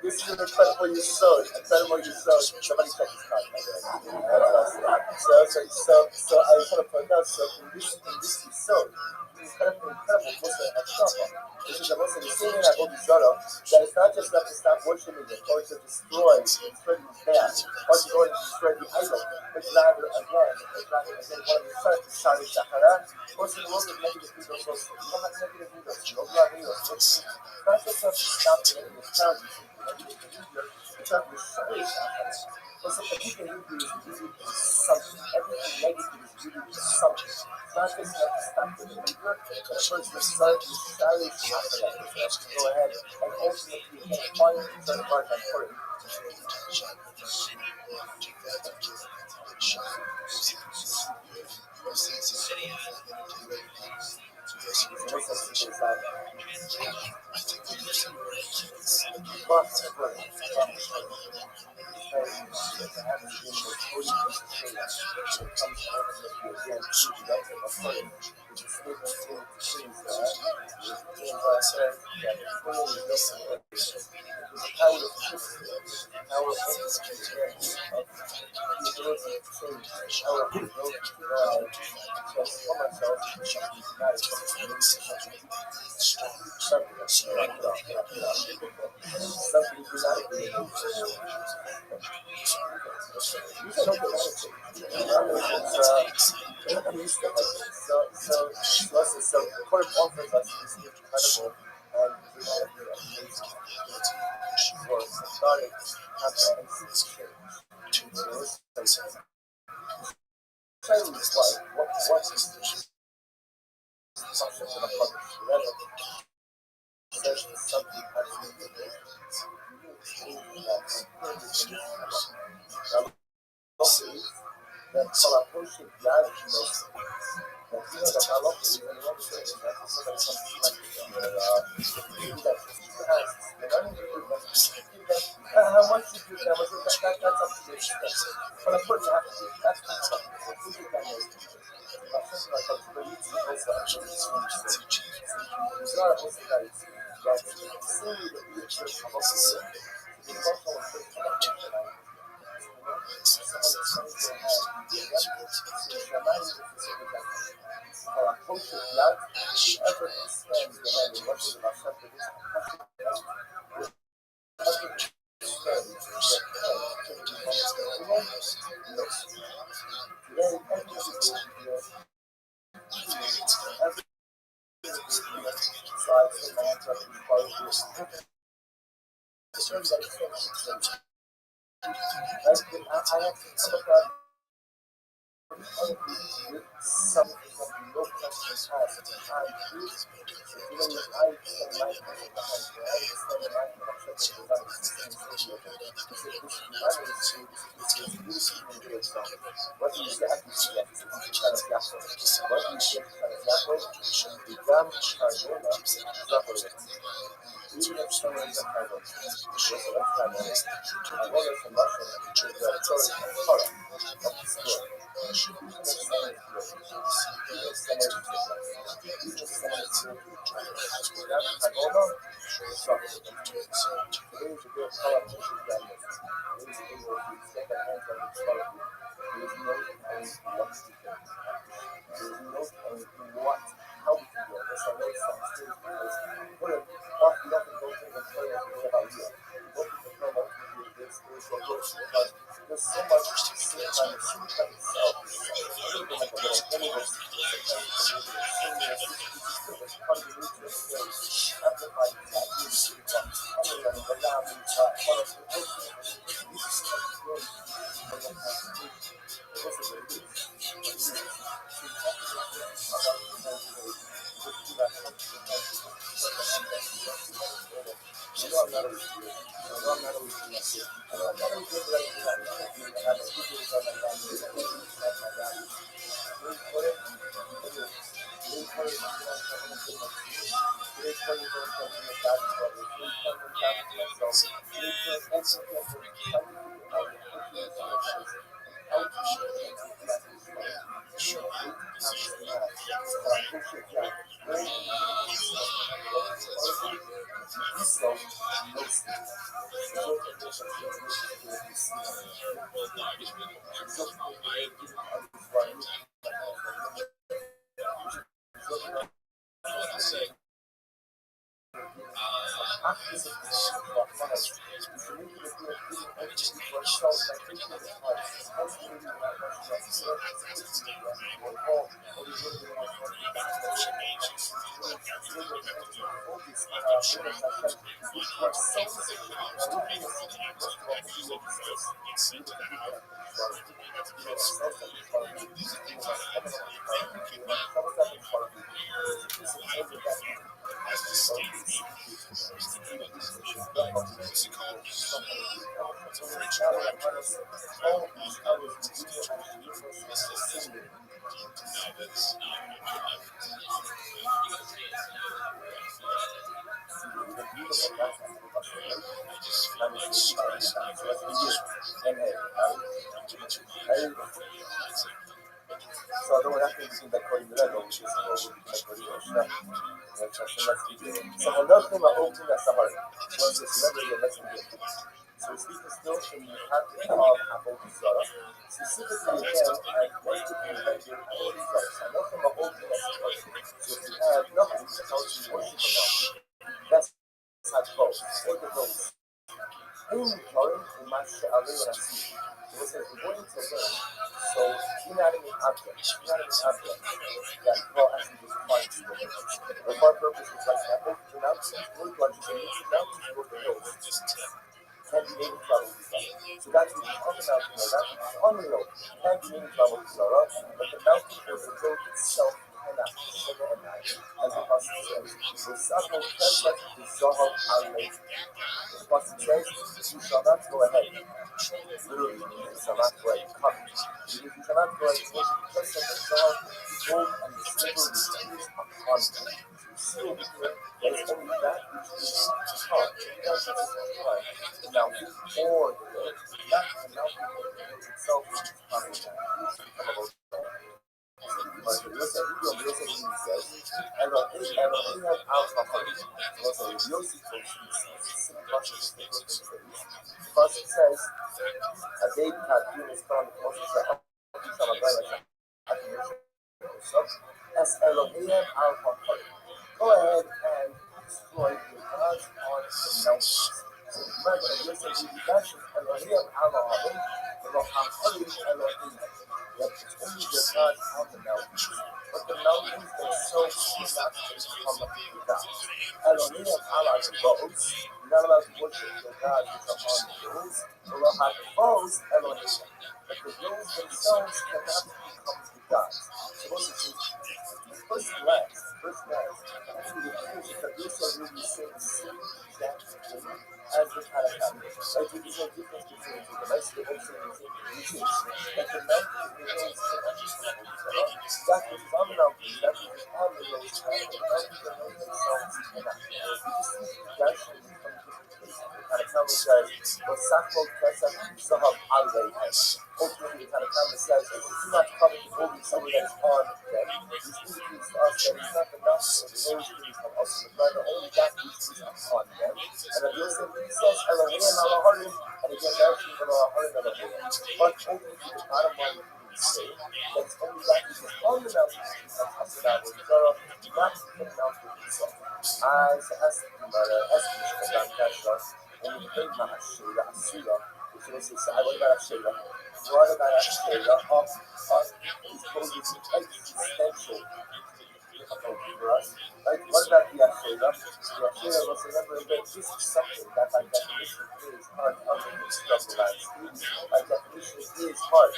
[SPEAKER 1] this is incredible you sewed. Somebody check his contact. So I was going to point out, so in this you sewed. Incredible This is the most insane Avodah that is not just enough to stop worshiping it or to destroy the bad, or to go and destroy the idol, but rather again, one of the first Shari Shachara, most in the world of negative people, so you don't have negative leaders, you don't have leaders. It's not just enough to stop the negative sound, negative behavior, it's not the Shari Shachara. Also, everything Hebrew is really something. Everything negative is really something. It's not just enough to stop the behavior, but of course, the start is Shari Shachara. Go ahead and ultimately find the third part important. So the court offers us this incredible and amazing for starting and that collaboration diagnosis. That you know that Allah is even one thing, that somebody comes to like that asks, the money you give them, how much you give them, that's up to them. But of course you have to give, that's kind of like, who give them those people? Something like that, but you see also actually it's not a person that is that solely the future of Allah is also a person that enough, as the Pasuk says. V'sachol kesef v'zohar alei. The Pasuk says, you shall not go ahead. Literally, you shall not go ahead. Come. You cannot go ahead. Kesef v'zohar, gold and the silver which is upon you. You see over here, there is only that which is upon. That's what is upon. Now, or not the mountain itself, which is upon the mountain. But listen, listen what he says. Elohim al-Hafari. Listen, Yosef because it says, a day had Yunus found the Moses as Elohim al-Hafari. Go ahead and destroy the gods on the mountains. So remember, listen, the mention Elohim al-Hafari, Elohim Elohim. Yet it's only the gods on the mountains. But the mountains themselves do not become the gods. Elohim Allah the bows. You're not allowed to worship the gods which are on the hills. Elohim the bows, Elohim. But the hills themselves cannot become the gods. So what's the truth? First glance, actually the thing is that this are really saying the same exact thing as the Karakam. Like there's no difference between the rest of the whole thing and the same that the mountains and the hills cannot become the gods. That which is on the mountains, that which is on the hills, the mountains and hills themselves cannot. You just see the actually from different places. The Karakam says, V'sachol kesef v'zohar alei. Ultimately, the Karakam says, do not covet the gold and silver that is on them. This indicates to us that it's not the mountains and the hills that become us, but rather only that which is upon them. And then Yosef says, Elohim Elohim, and again, that's Elohim Elohim. But ultimately, the bottom line is saying that it's only that which is on the mountains that becomes us, not the mountain itself. As Mishkadan Kashra, and we think about Ashera, Asura, which was to say, what about Ashera? What about Ashera? It's supposed to be existential for us. Right? What about the Ashera? The Ashera, let's remember that this is something that by definition is part of the struggle landscape. By definition is part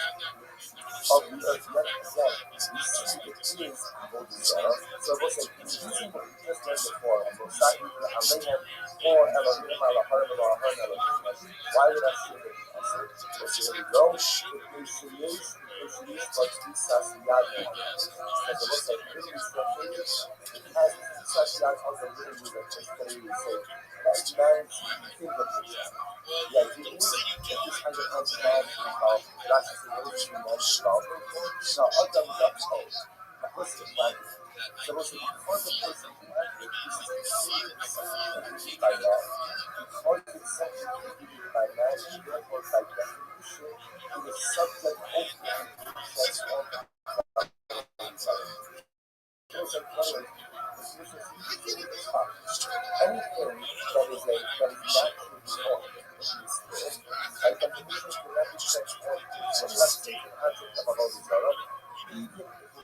[SPEAKER 1] of the earth. Yet again, we see it is Bodhisattva. So we'll say, using what we just read before, and we'll start with the Alehem or Elohim Elohim Elohim. Why would I say that? So here we go. It is but Isas Yad. As we'll say, really translated, it has Isas Yad on the little with it. It's going to really say that man should think of it. The idea is that this kind of comes down to how Rashi says, what is the man involved? Now, Adam Dachsheld, a person like so what's the because of person like this is conceived by man. Because it's something created by man, and therefore by definition, it is subject only to the transformed anything that is naturally formed by definition cannot be transformed into a less taken object of a holy sorrow, even therefore,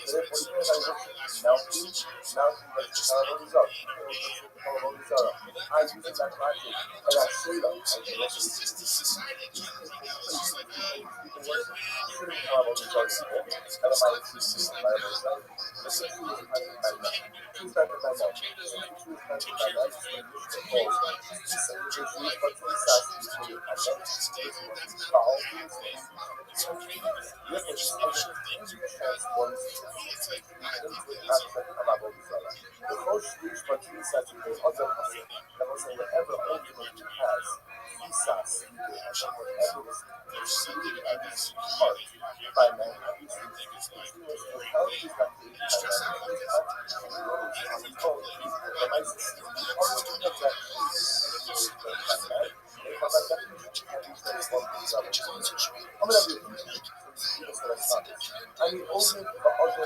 [SPEAKER 1] even if I worship mountain like the holy sorrow, holy sorrow, I use that logic, and I say them, I worship people worship, shouldn't have holy sorrow, and I might choose to by those life. The same is by man. Choose that by man. Choose that by man. Whatever ultimately has Isas, whatever is perceived as part by man, I mean, also the other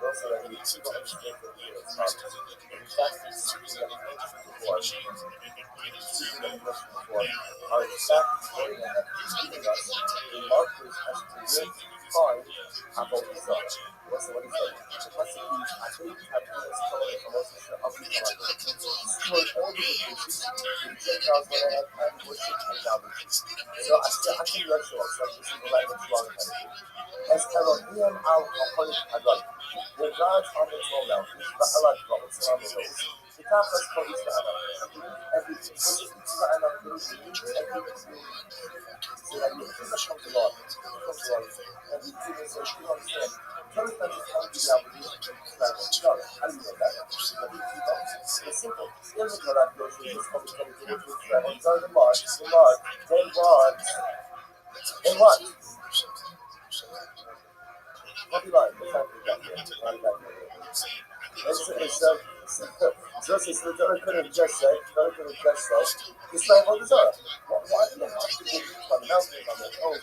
[SPEAKER 1] also that you don't understand the real problem. In fact, it's something that people are speaking of this before, are in fact giving us the markers as to where to find Avodah Zarah. What's what is that? The Pasuk is, I think have given us telling from us of the Bible. Destroyed all the divisions, the Gentiles when they had worship and idolatry. So I think that's all. So this is the language wrong kind of thing. As Elohim al Hakolim Hadar. When God's on the throne now, he's Allah what's on the hills. The top has called Israel. Everything. Which is Israel everything. So that you think from the Lord. From the Lord. And you see this, so you understand. Tell us that it's going to be able to do that. How do you know that? It's simple. Here's what I'm going to do. Just come to Israel. And so the Lord. Then God. And what? What do you like? What's happening? It's the other could have just said, it's like, what is up? Why do you have to go on the mountain on their own?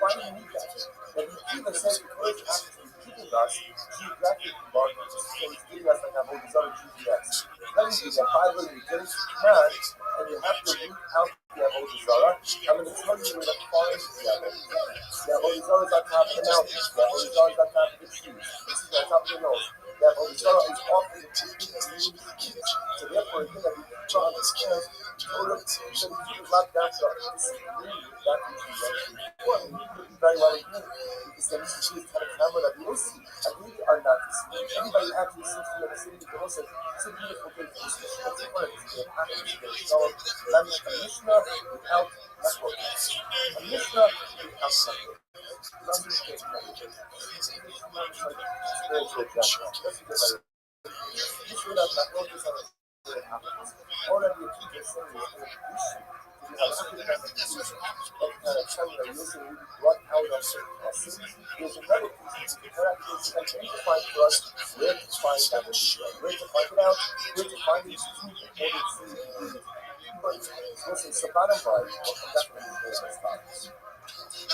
[SPEAKER 1] Why do you need that? And he even says, because after keeping us geographically marked, he's giving us like all these other GPS. Telling you that Bible, you get it to command, and you have to root out the Avodah Zarah. I'm going to tell you where to find the Avodah Zarah. The Avodah Zarah is on top of the mountains. The Avodah Zarah is on top of the trees. This is on top of the nose. The Avodah Zarah is off the trees. So therefore, you have to try to understand. So you lock that up. This is really that which you want to do. Very well agree. Because then this is kind of camera that we will see. And we are not to see. Everybody actually seems to be in the city. They also it's a beautiful thing for this mission. That's important. It's a package. A Mishnah without network. A Mishnah without network. Spiritual example. This without network is what happens. All of your people saying is an issue. You have something that telling you listen, we brought out of us. There's another piece of identify for us where to find that where to find it out, where to find it to but listen, so bottom line, what comes after this is Thomas.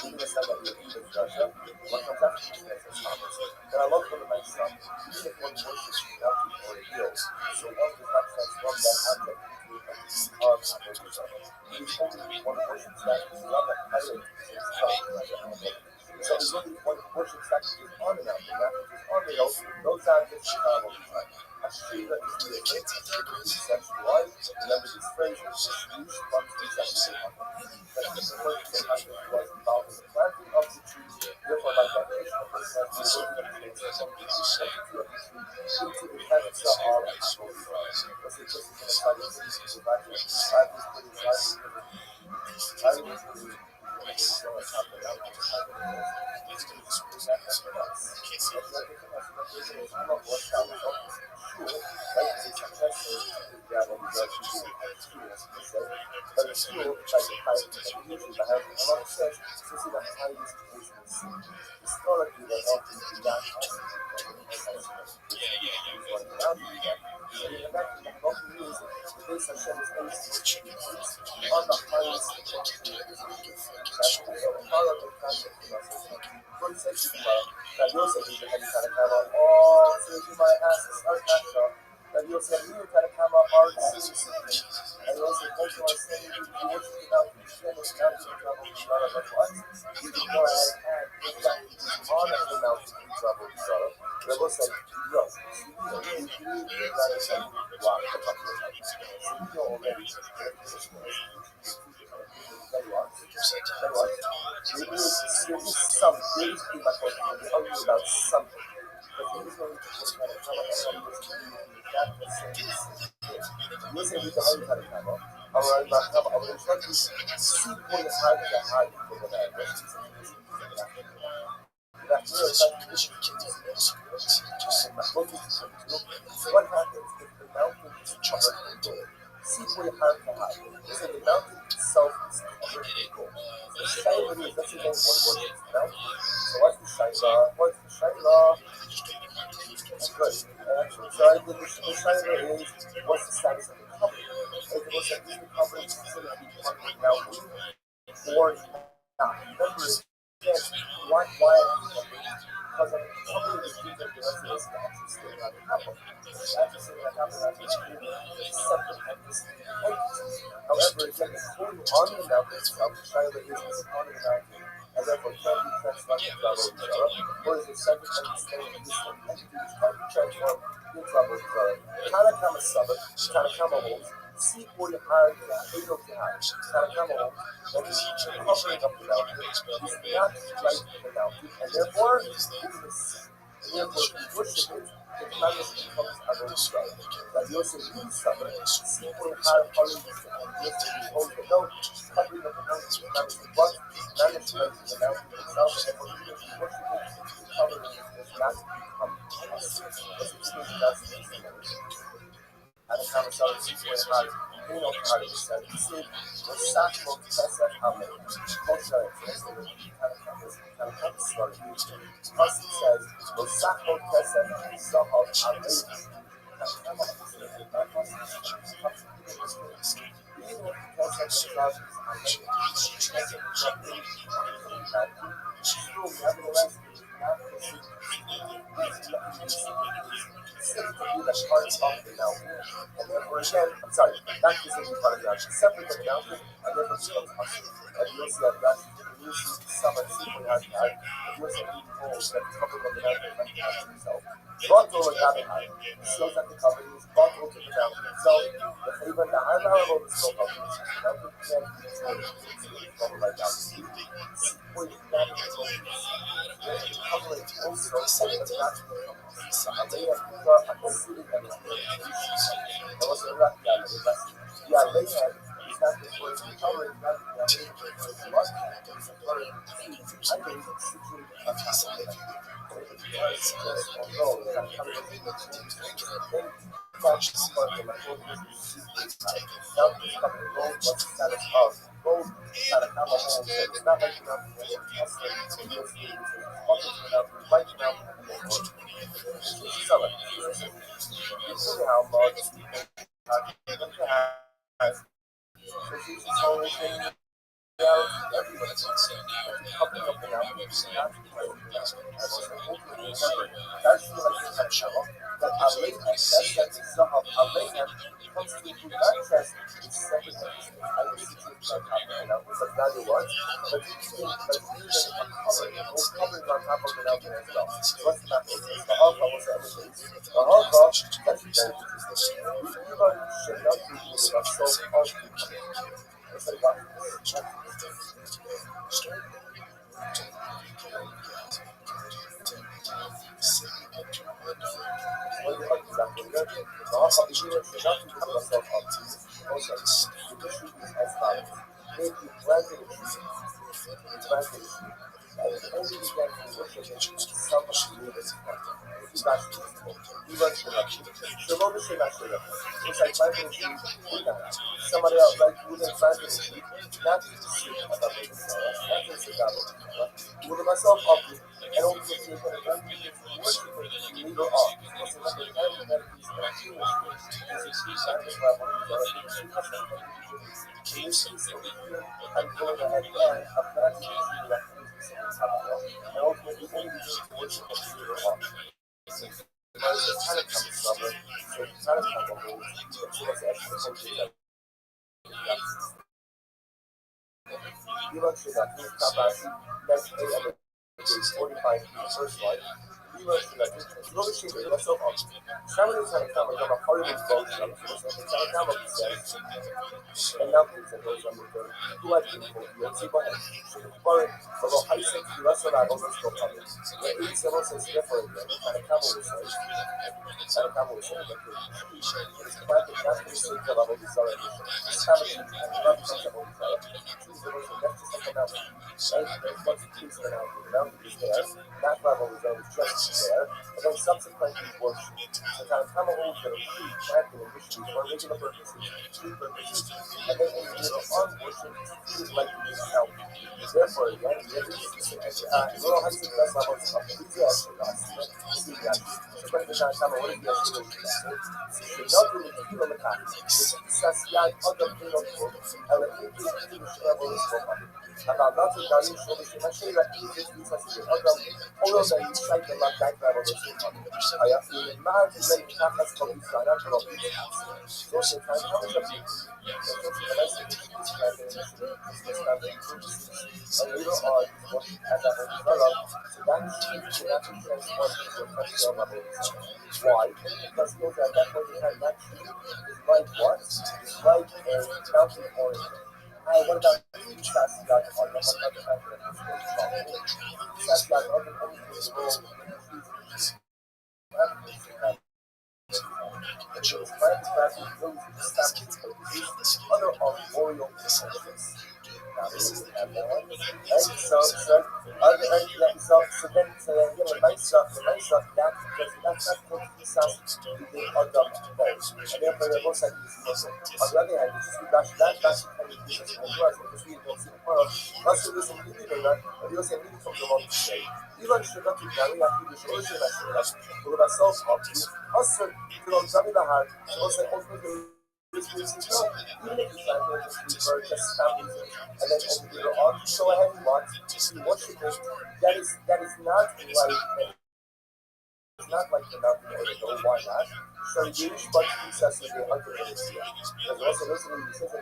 [SPEAKER 1] Even the stuff that we do with Russia, what comes after this is Thomas. And I love one of my stuff, even if one worships without people or heals, so one does not transform that object into a piece of Avodah. There's only one worship that is not that title, it's something. So there's only one worship that is on and out, and that which is on and out, those objects are all Ashira is the conceptual life. Remember this phrase is used from conceptual life. That's the first thing I was involved in the planting of the tree. Therefore, by definition, a person has to work on the something to say to a tree into the heavens of all of us. What's it just going to try to say to the back? I was putting what happens if the mountain is covered in gold? See where your heart can hide. So the mountain itself is covered in gold. The Shaila is, that's again one word is the mountain. So what's the Shaila? What's the Shaila? Good. So the Shaila is, what's the status of the covenant? If it was that the covenant is considered to be part of the mountain or not. Remember, why because I'm covering the deep of the rest of this actually still not happen. Actually still not happen. Separate and distinct entities. However, again, the code on the mountain itself, Shiloh is on the mountain, and therefore can't be transformed into Rabbi Zara, whereas the separate and distinct entities can be transformed into Rabbi Zara. Tanakama Sabbath, Tanakama holds, see for your heart, Halo Kihar, Tanakama holds, that is covering up the mountain, is not like the mountain, and therefore, it is sin. And therefore, if you worship it, the promise becomes Rabbi Zara. That Yosef means Sabbath, see for your heart, following the Yosef holds the note, covering up the mountain, but management of the mountain itself, and therefore, even if you worship it, the covering does not become us. Because it's still not sin. And the conversation is where you know how to say he said the sacral Pesach Amen. Also, it's kind of story. Because he says the sacral Pesach Zahab Amen. Even if the Pesach of still nevertheless seem to be the part of the mountain. And therefore, again, I'm sorry, not physically part of the mountain, separate from the mountain, and therefore becomes us. And you'll see that when you see someone sleeping on the earth, and you'll see eating holes that cover up the mountain and the mountain itself. Bottle or Gabihai, he shows that the cover is bottle to the mountain itself. The favor, the high level of the scope of the mountain can't be destroyed. It's over right now. Where you can control it. Covering also said the natural. Alea Kuka and the city and the there was a rock down the west. The Alea is not the first covering, not the Alea is the first covering. I think it's situated on top of it. Although it's not covering the touch for the material now it's coming gold was the status of gold had a camel home, so it's not like enough for the hustler to use the buckets enough to fight enough and then work. Sell it. You see how much people have so she's the whole thing everybody wants to couple up the mountain not to play with the mountain. I was hoping remember that's the like the show that Alayham says that the sum of Alayham comes to include not just its separate entities. I was situated on top of the mountain, but not the ones, but even a covering, a whole covering on top of the mountain as well. So what's the mountain? The Alpha was the other things. The Alpha, that's very interesting. We learn should not be moving on so often. It's like what? Somebody else, like who didn't plant it, not to see about it. Not to see about it. With myself up, and also to worship it, legal art. Also, like the kind of that is not too much. I'm going ahead and I'm not using that and ultimately only use worship of legal art. Because the kind of comes from it, so the kind of comes from it, so that's actually something that you don't see that. You stop by, that's a 45 first life. You don't see that. You don't see that. That's so awesome. Somebody's going to come and come a part of his boat, so it's going to come up and say, and now things that goes on with them. Who has been told you? Let's see what happens. But although high sense, you rest on that, also still coming. The 87 says different, and a camel will say, and a camel will say, it's quite the natural state of our desire. It's having a lot of things that will desire. Choose the version, that's just like a mountain. Right? What's the case of the mountain? The mountain is there. That level is always just there. And then subsequently worship. So kind of camel holes that are pre-planted initially for regular purposes, true purposes, and then in the on worship, it's like the mountain. Therefore, again, there is little high school best levels of enthusiasm. So when the time what is the actual not really feel on the path. It's just yeah, other thing of and the level is Adamlar Türkler'in sonuçlarına şey ve İngiliz bir sesi adam orada yükseltilen denkler oluşturmak. Hayatının merkezleri mükemmel kapitlerden kalabilir. Sosyal kaynaklarla why? Because those are definitely have that is like what? It's like a melting point. What about success that on the success that on the other arboreal intelligence. Even if you try to just families and then over on so ahead and watch worship it, that is not like it's not like the mountain or the hill, why not? So use but success is the ultimate here. Because also listening to this and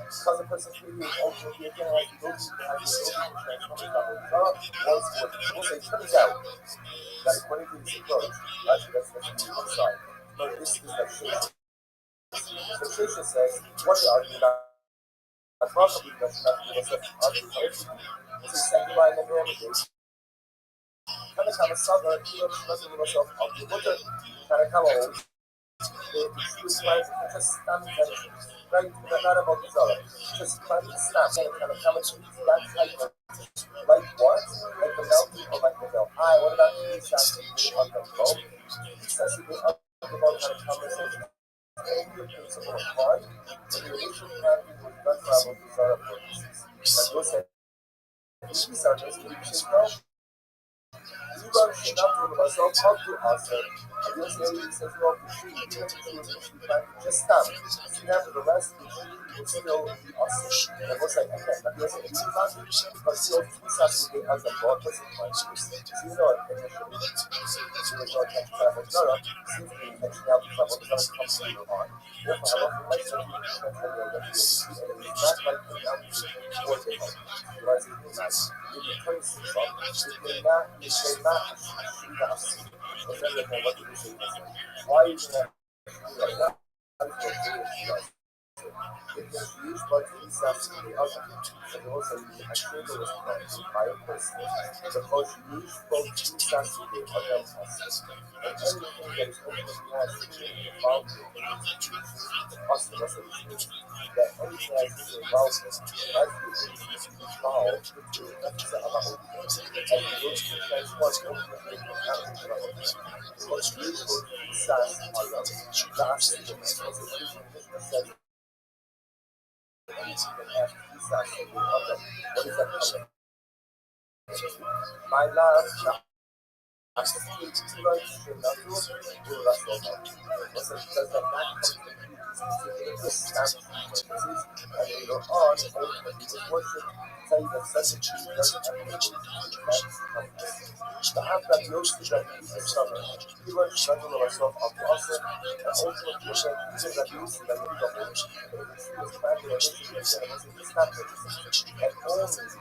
[SPEAKER 1] because a person really is ultimately again like to go to the it turns out that according to this approach, actually that's the outside. But this is like Shasha. So Shasha says, what the argument about possibly does not give us an argument. This is sanctified in the images. Kind of summer, doesn't give herself up to winter, kind of old. She was trying to just stand there, right? Not about the other. Just trying to stand there and kind of come into that type of like what? Like the mountain or like the hill? What about the sanctuary on the boat? Says to be up about kind of conversation. And the principle of mind, the relation can be with that travel to other purposes. Like you said, these are just the 이번 신앙적으로 봐서 how to answer. This area says well to see even if you just stop. Nevertheless, you still be awesome. And what's like okay, but you're saying you can't but still Saturday as a broad person might so you know initially you were not catch travel. No, simply catching out travel doesn't come later on. Therefore, I love the life that it's not like the mountain or the hill. Whereas it is nice. You can turn from it may not shoot us. Remember what you say. Why is that? It is used by the the other, and also the actual response by a person. Because used both the other process. And everything that is ultimately has involved in the customers of the that anything that is involved in involved to the other. And those two transform ultimately to happen because used both SaaS other. Last the my love, I speak to those who love you, who love you. Also, because of that, and later on, ultimately, the worship, say that such a tree doesn't have to the act that goes to that the summer, even struggle ourselves of the also, and ultimately, even that goes to that the worship, and only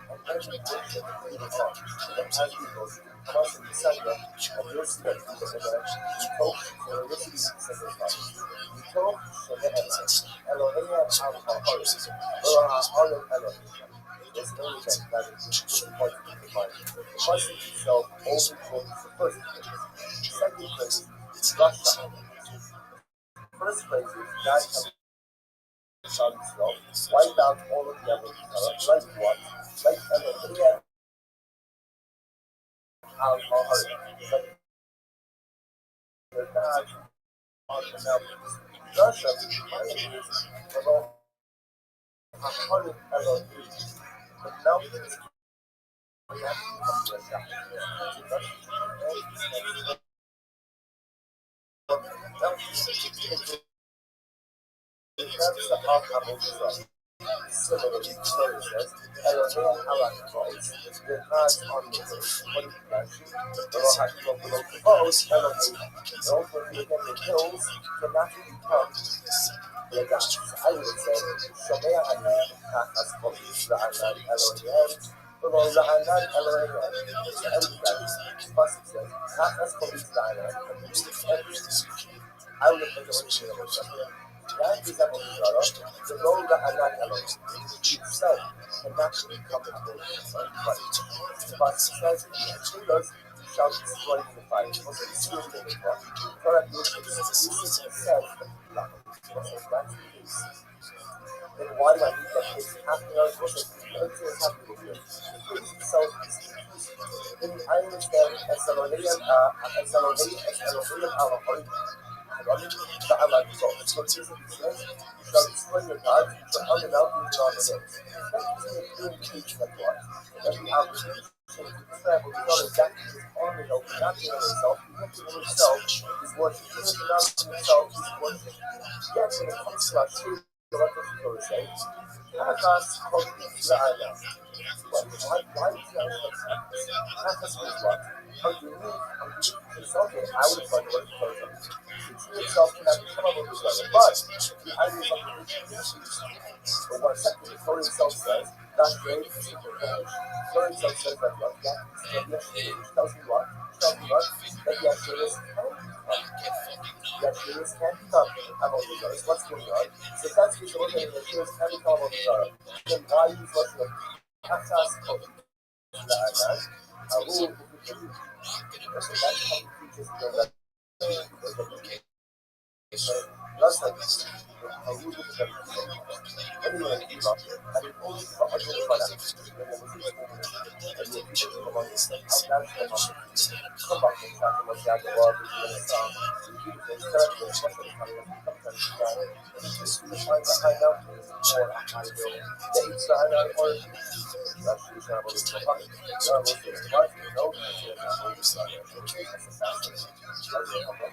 [SPEAKER 1] and every worship we will talk, and as we go, once in December, and you'll see that we talk for the rest of the sacrifice. We talk for the Elohim our hearts, or our Elohim. There's no event that is important to define. The question itself also quotes the first place. Second place is Russia. First place is God of himself, wipe out all of the other like what? Like Elohim our heart. Like the God on the mountains. Russia is about a hundred Elohim. The mountains that's the outcome of the Similarly, Torah says, Elohim halak voice, the gods on the earth. What is that? The Lord has to below the voice, Elohim. Those when you get the hills cannot become the gods. I would say, Shomea Ani, Kakas Kovis, Ra'anan Elohim, below Ra'anan Elohim. Everybody, plus it says, Kakas Kovis, Ra'anan, I would have taken away the that is that the role that Allah allows itself cannot become a role but says the killers shall destroy the fire. Also, the seal of the book, correct with exclusive self that's the case. Then why do I need that case happening? Everything is happening with you. So, then I understand as Elohim, our Holy the Allah results. So, Jesus says, you shall destroy your gods, but on the mountains and on the hills. That is the that what? That the opportunity to travel to know exactly his own will, not to himself, even to himself is worship. Even to not to himself is worship. Yet, when it comes to our true Torah says, Kakas Kodesh La'ana. Why is that? Kakas means what? Underneath, it's okay. I would have thought it was Torah. The tree itself cannot come up with this level, but the idea of the for 1 second, the Torah itself says, that's very simple. The Torah itself says that what? Tells me what? That the Assyrians can become. The Assyrians can become Abu Dhabi. What's going on? So that's the Torah that the Assyrians can become Abu Dhabi. Then why use what's the Katas code? That's how the creatures know that. Last time, I would look at anyway, and it only for a little while and the people come on this thing, how that's the moment. Come back and talk about that, the world, the sound, the people, the church, the special coming up, the find out more high will, the inside out, or that's the example of the public. There are most of the parts, you know, and the side, that's a factor. That's a couple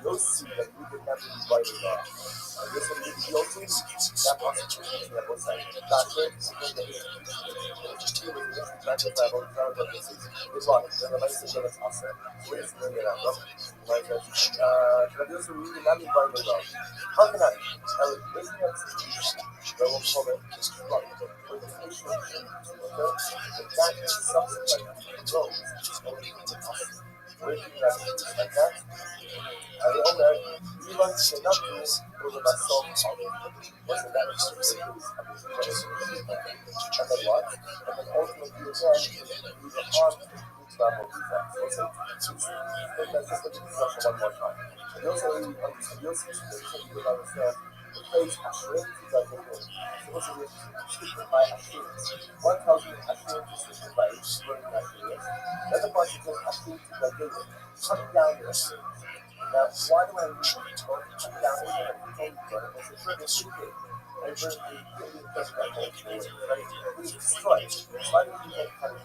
[SPEAKER 1] you'll see that you can never be right or wrong. This will be the only that possibility that was like, that's it. Just two with this, that's it. Travel, but this is wrong. The Rabbi says it's awesome. Where is the Rabbi? Rabbi also really not be right or wrong. How can I? Isn't that situation? That will call it wrong. With the patient, that is subsequent growth. Where do you have like that? The owner, even cannot do over my soul wasn't that and then what? And then ultimately again, we the harm to travel with that. So let's just look at this one more time. And also, you'll see you will understand the phrase Hashem is like a word. So what's the restriction by Hashem? One tells you Hashem is restricted by learning Hashem. The other part says Hashem is like a word. Coming down there. Now, why do I need to come down here and take it? It's a pretty stupid. I bring the person that holds the word, right? We destroy it. Why do we get cut down?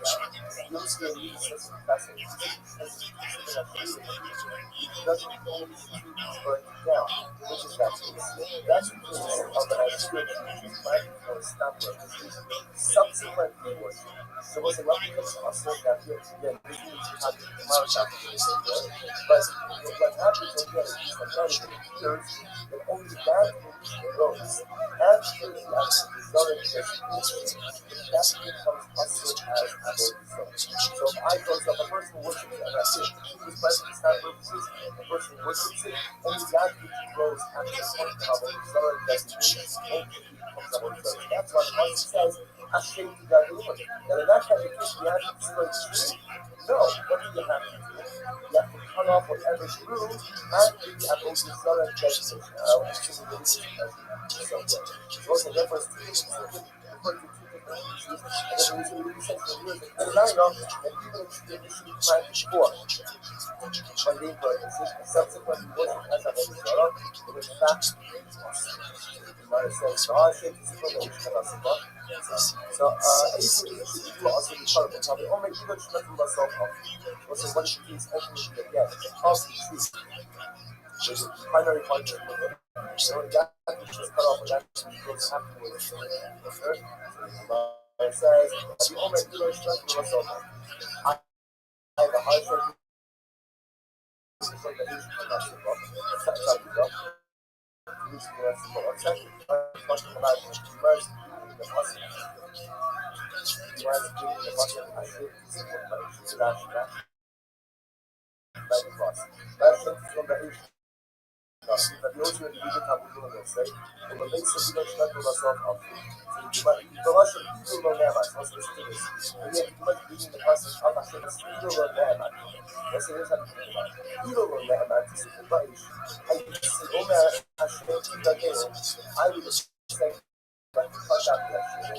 [SPEAKER 1] You'll see a new system fascinating. It doesn't only burn it down, which is that case. That's the case of the Nigerian right for establishment. Subsequently working. So what's the lucky case of us that here? Again, this is not the Maritime case, but what happens again is that years that only that grows. After the result is that becomes considered as a result. So if I goes up, a person worships it, and I say, this person is not purposes, the person worships it, only that grows after the point of a result that means only becomes a result. That's why once it says, Hashem to God anyway. Now, in that kind of case, you have to destroy the tree. No, what do you have to do? You have to cut off whatever grew and the apple to sell and vegetation. Now, actually, the reason is so good. So, also, therefore, it's two different according to two different pieces, and then the reason we said for years, and now, and even if they initially planted before, when they purposes, and subsequently worship as a Torah, it was not Gemara says, so I say this is what we should have done. So, you also be part of the topic. Oh, maybe you should not do myself off. Also, what is the case? Ultimately, again, it's a costly truth. There's a primary function with it. So, that which is cut off, that which goes afterwards. So, it says, the only you should not do myself off. I have a hard time.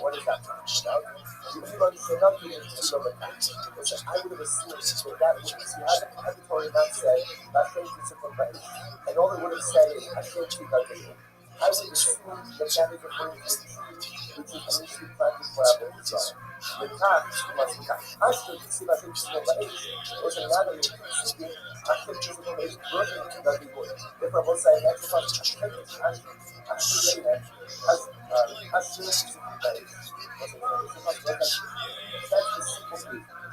[SPEAKER 1] What is that? You should not be in the I would have assumed that that would have the mandatory not say and all it would have said is Hashem Tzidkenu. I would assume that that is referring to the tree which is initially planted for Apple Israel. The tax was Hashem Tzidkenu was another speaking Hashem Tzidkenu working to that people. Therefore, both sides actually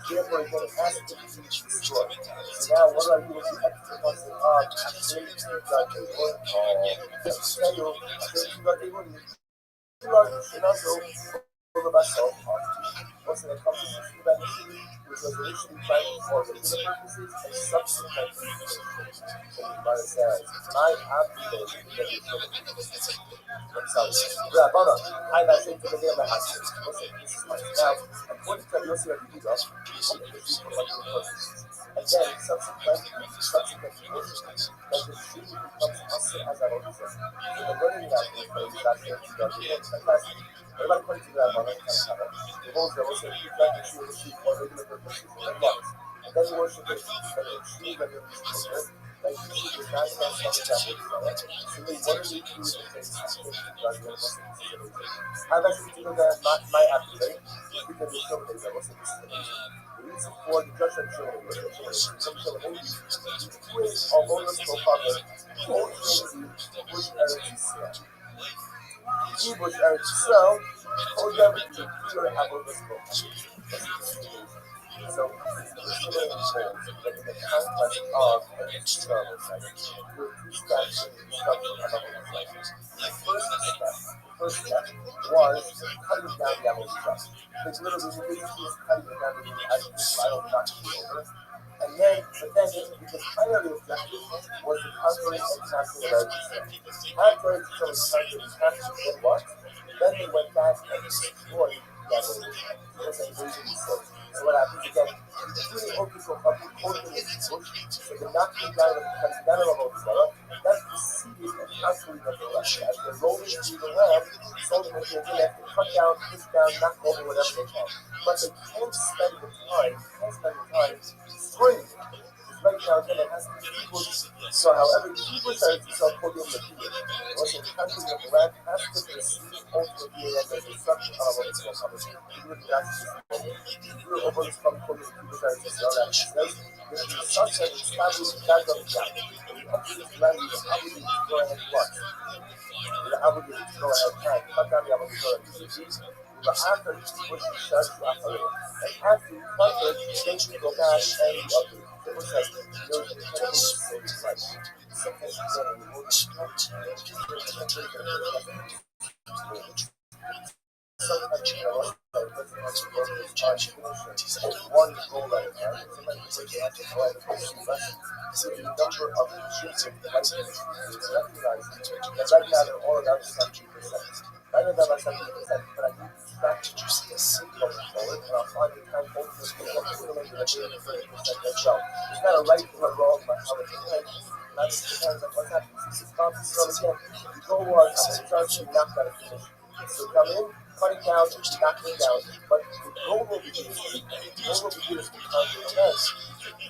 [SPEAKER 1] therefore, it has to be destroyed. So now, what do I do with the extra concept of actually also, the concept which was initially planned for regular purposes and subsequently so the Gemara says, my abdul Rabbi, I am saying to the day of my house. This is my now, according to Yossi of Yehuda, again, subsequently worship, that the tree becomes also as a religion. So the learning that we play is that everybody according to the Rabbi, the whole there was a tree like the tree of the tree for regular purposes and months. And then you worship it, but the tree regularly is like the tree does not stand something that way. So they what are they doing with things I've actually taken that my appetite because there's so many levels of this. The reason for the judgment children is although the proper ultimately Bush Eretz Yisrael. Bush Eretz Yisrael told them to pure apple this book. So, this is really holds that in the context of an external side, there are two steps in construction of a whole life. The first step was cutting down the apple stuff. Because literally, the business is cutting it down to the idol not to be over. And then, the primary objective was the conquering and capturing of Eretz Yisrael. After Eretz Yisrael was conquered and captured, then what? Then they went back and destroyed the apple. It was an invasion story. So what happens again? Really focus on what we call it in this bush. So the knocking down of the Torah, that's the seed and conquering of the rest. As they're rolling through the land, ultimately they have to cut down, push down, knock over, whatever they can. But they can't spend the time destroying it. Right now, again, it has to be people. So, however, people start to sell podium material. Also, the country of the land has to receive ultimately as a destruction of what is called publishing. Even if that's just the over this podium, people start to sell that. There's the such an established that of the land. The land is obligated to go ahead and watch. They're obligated to go ahead and cut down the obligation. But after which he starts to operate, and after you conquer, then you go back and you upgrade. It was like, you're incredibly saved life. Something that we will sometimes one goal at a time. Sometimes it's like you have to go so the number of shifts in the life is recognized that right now they're all about 70%. Right now they're about 70%, but I need back to going forward, and I'll find the time ultimately what feeling that I feel is 30% as well. There's not a right or a wrong about how it's like. That depends on what happens. It's not so again, the goal was I'm going to knock that finish. So come in, cut it down, knock it down. But the goal will be here. The goal will be here is to counter the match.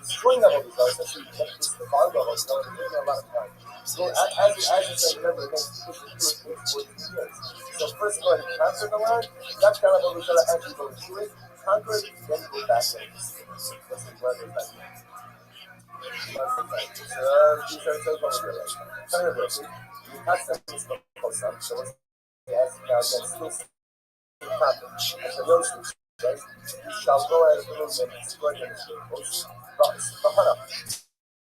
[SPEAKER 1] Destroying level results, actually, it's the bar level, so it's taking a lot of time. So as you said, remember, again, pushing through it takes 14 years. So first go ahead and counter the line, not kind of what we gotta actually go through it, conquer it, then go back in. That's the weather back in. So these are so close to it. Tell you this, you have some close up, so let's yes, now again, still happen. As a roast, right? You shall go as a roast and spread in the circles. Bahana.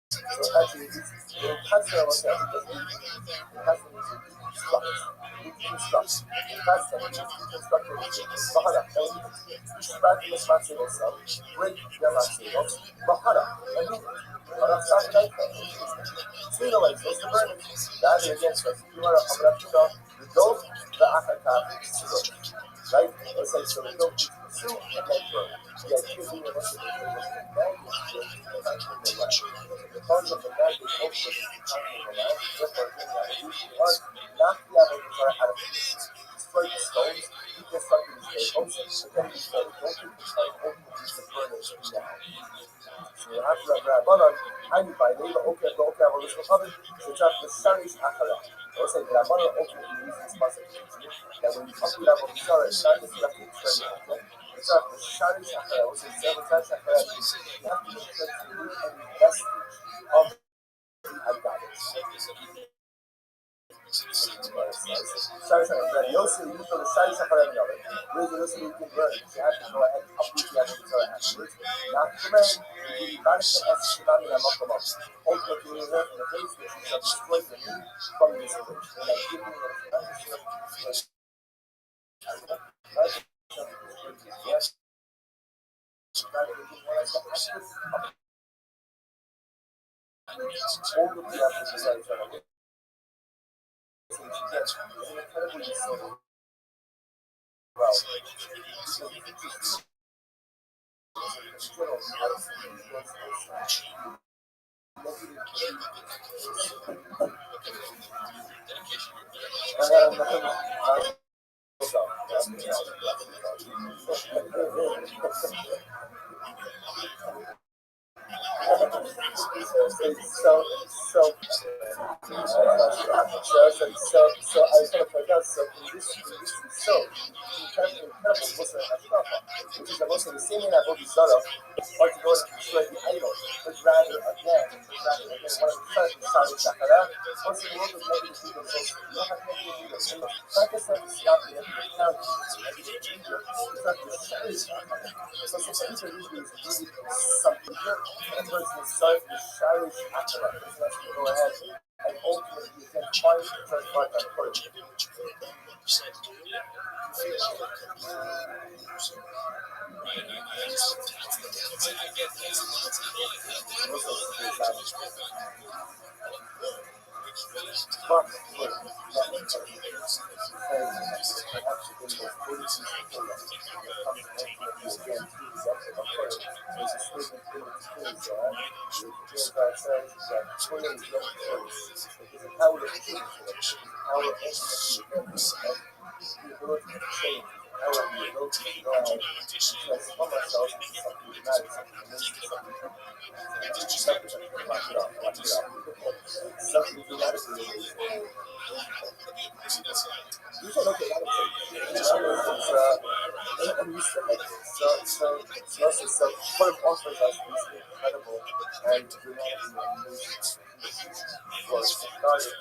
[SPEAKER 1] So actually, the pastor was saying that the pastor needs to deconstruct. The pastor needs to deconstruct everything. Bahana. And you back to the massive itself, break the massive, Bahana. And you are not like that. See the legs, those are burning. That is against us. You are a Abraham, the dove, the Akaka, right? Let's say so we don't pursue and then burn. The idea being that the bag is the cause of the bag is hopeless conquering the land, therefore being that we are not the other out of peace. Destroy the stones, deconstruct these tables, and then we say, don't you try to open these burners now. So you have to have Rabbanon, I'm by Leva, okay, I will listen to others, so it's not the Shari's Akara. I will say, Rabbanon ultimately uses this possibility that when you come to Rabbanon, it's not just like it's not the Shari's Akara, I will say, Zerbatas Akara, you have to make sure to do an vestige of the Agadah. Shari Sakharem, Yosef, you know the Shari Sakharem of it. Where's the Yosef you can burn? You have to go ahead and uproot the Avodah afterwards. Not to burn, you give Vanishim as Shimami and Mokomot. Ultimately, you learn from the base that you shall destroy the need from this bridge. And that giving you the Vanishim yes. All of the Avodah incredibly so well. So I was going to point out, so in this so incredible Muslim Ashkafa, which is the Muslim, the same in Abu Zarah, or to go and destroy the idol, but rather again, one of the first Shari Shakara, once in the world of negative people, so you don't have to make it either. Not just like the Siyafi and the account, it's not the Shari Shakara. So since these are usually some teacher, and the person is sorry for the Shari Shakara, so let's go ahead and ultimately you can find the first part on courage. So what it offers us is incredible and dramatic for starting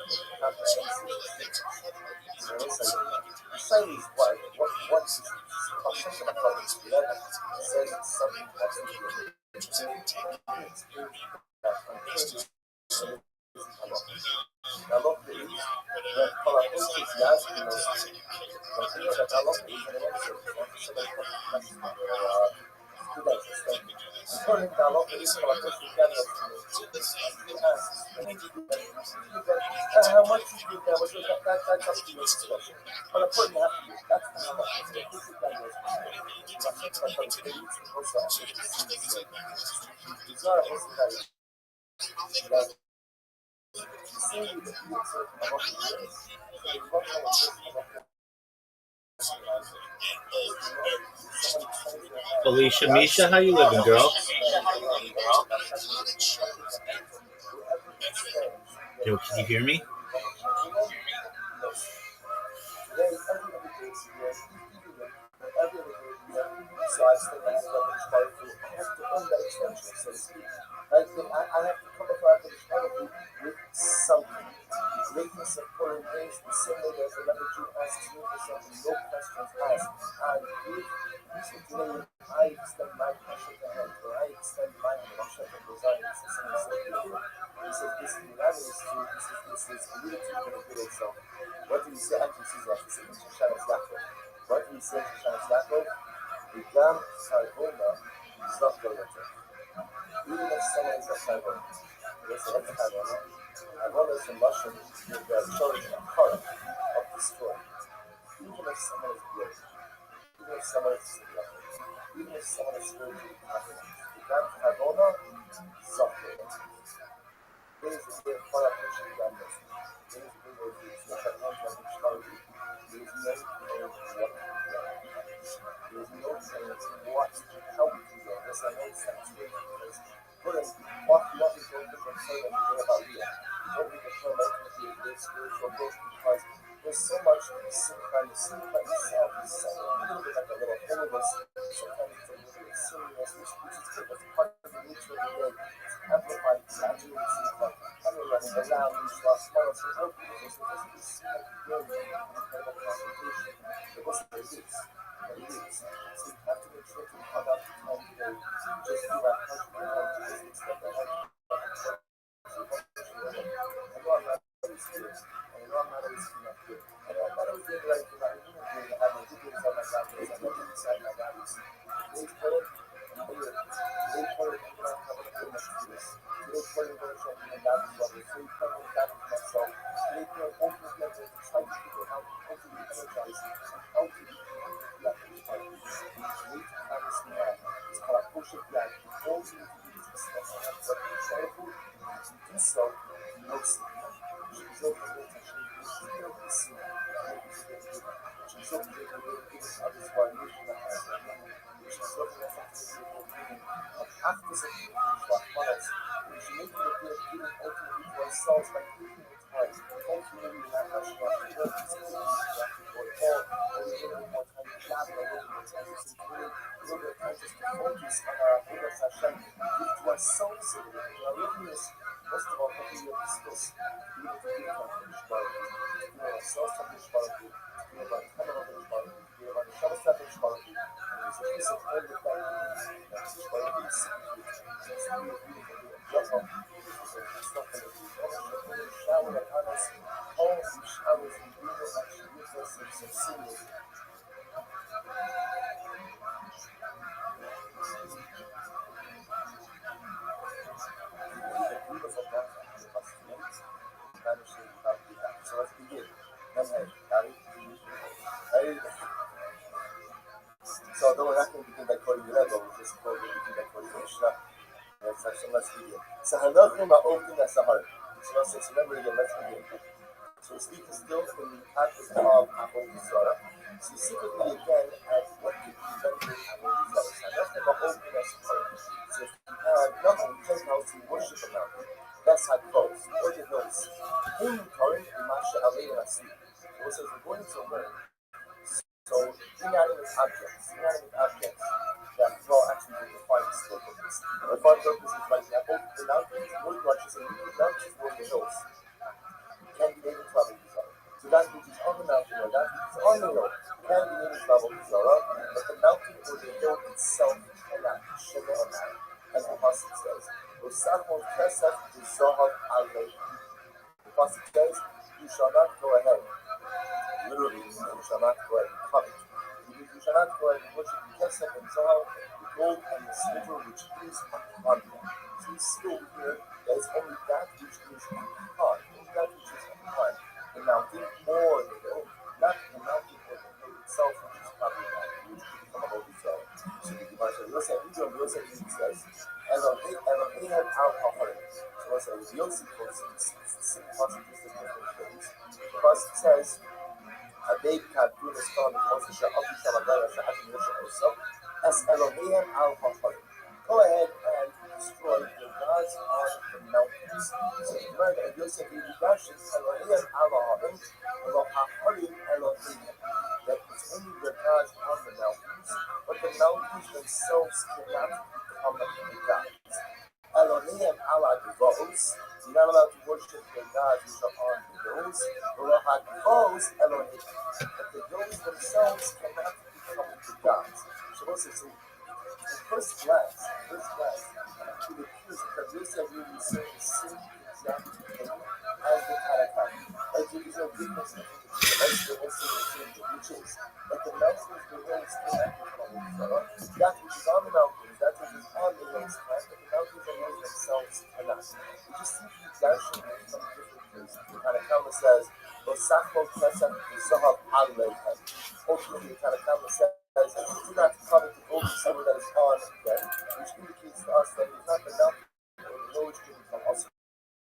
[SPEAKER 1] the same is what's a second about this 11 says it's something absolutely I love the East, but Colorado is asking us that I love the East and according to I love the East, Colorado is How much you give them, that's up to your discretion. But a person has to do that's how much you give them.
[SPEAKER 4] Felicia, Misha, how you living, girl? Yo, can you hear me?
[SPEAKER 1] I have to come up with something. Greatness of pouring grace the same way as another Jew asks me for something, no questions asked. And if you today I extend my passion to him, or I extend my passion to desire, he says something so beautiful. He says, this is the language to this is a little too going to do itself. What do you say? Actually, this is what he says in Shoshanas Yaakov. What do you say in Shoshanas Yaakov? Begam Sargona, Zafdolotem. Even if someone is a Sargona, there's a Sargona. I want us in Russian with the showing a color of the story. Even if someone is good, even if someone is sick, even if someone is spiritually confident, you can't have honor, suffer. There is a way of fire pushing down this. There is a way of this. Look at one of each story. There is no way what to do. There is no way what to help you. There's a no sense here because what is going to concern when you hear about you? Don't be concerned about your spiritual growth because there's so much sometimes itself is so a little bit like a little holiness. Sometimes it's a little bit serious, which is good. That's part of the nature of the day. It's amplified, exaggerated, it's like running around these last months and help people. So it doesn't just seem like you're doing an incredible concentration. It wasn't what it is. But it is. So you have to make sure to cut out the time today. Just do that touch my heart, just expect the heart. So, no sleep. First of all, something you have discussed, you have to be accomplished by self-published quality, you have a common quality, you have a self-established quality, and there's a piece of all the quality that is quality is it's really beautiful. Jump up, it's not going to be shower and honest, all these showers and beautiful actually gives us some scenery. Beautiful documents. So let's begin. So though we're not going to begin by quoting the Rebbe, we'll just quote it begin by quoting the Mishnah. So let's begin. So Hanachim Ha'okim Asahar. So let's remember again, let's begin. So we're speaking still in the practice of Avodah Zarah. Specifically again at what could prevent Avodah Zarah. So Hanachim Ha'okim Asahar. So if you have nothing, you take house to worship a mountain. That's how it goes. Or the hills. In Torah, in Masha Alei Nasi. So it says we're going to learn. So inanimate objects that well actually we define this for purpose. And the define purpose is, for example, the mountains, wood branches, and mountains or the hills can be made into Avodah Zarah. So that which is on the mountain or that which is on the hill can be made into Avodah Zarah, but the mountain or the hill itself cannot. Shema or not, as the Pasuk says. Osachon Kesef Zahav Alei. The Pasuk says, you shall not go ahead. Literally, you shall not go ahead and covet. You shall not go ahead and worship the Kesef and Zahav, the gold and the silver which is upon them. So you see over here that it's only that which is upon, that which is upon the mountain or the hill, not the mountain or the hill itself, which is probably not, which could become a holy zone. So the Gemara says, Yosef, Yosef says, Elohim al Haharim. So let's say, Yosef quotes the same passage just in different ways. Because it says, Rabbi Kadun is calling Moses Sha'afi Shalabara Sha'afi Moshe Oso, as Elohim al Haharim. Go ahead and destroy the gods on the mountains. So the Gemara of Yosef Yudashin, Elohim al Haharim, Elohim Elohim. That it's only the gods on the mountains, but the mountains themselves cannot become the gods. Elohim ala Gvos, you're not allowed to worship the gods which are on the hills, Gvos Elohim. But the hills themselves cannot become the gods. So what's it say? At first glance, it appears that Yosef really saying the same exact thing as the Tanakh. Like there is no difference in the two. Like they're all saying the same thing, which is that the mountains, the hills cannot become the gods. That which is on the mountains, that which is on the hills, but the mountains and hills themselves cannot. We just see the example in some different places. The Tanakh says, "Losachmo kesem v'zohav aleihem." Ultimately, the Tanakh says, do not come into gold and silver that is on them, which indicates to us that it is not the mountain or the hill which can become also,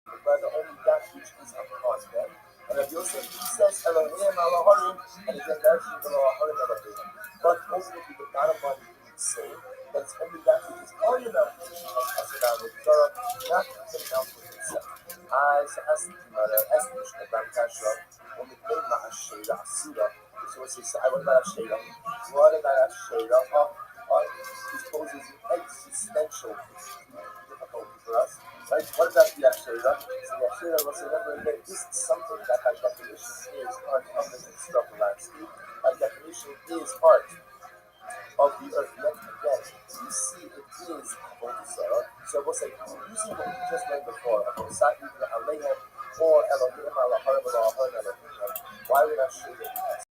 [SPEAKER 1] but rather only that which is upon them. And as Yosef says, Elohim Elohim, and again, that's Elohim Elohim. But ultimately, the bottom line is the same, that it's only that which is on the mountain which becomes Asadam with Torah, not the mountain itself. I asked the Gemara, asked the Mishnah, Rabbi Kasha, when we came to Hashira Asuda, so what's he say? I want about Hashira. What about Hashira? This poses an existential difficulty for us. Right? What about the Hashira? So the Hashira will say, remember again, this is something that by definition is part of the historical landscape. By definition is part of the earth. Yet again, you see it is Avodah Zarah. So we'll say, using what we just learned before, about Sa'id Alehem or Elohim Alaharim Elohim Elohim, why would I show that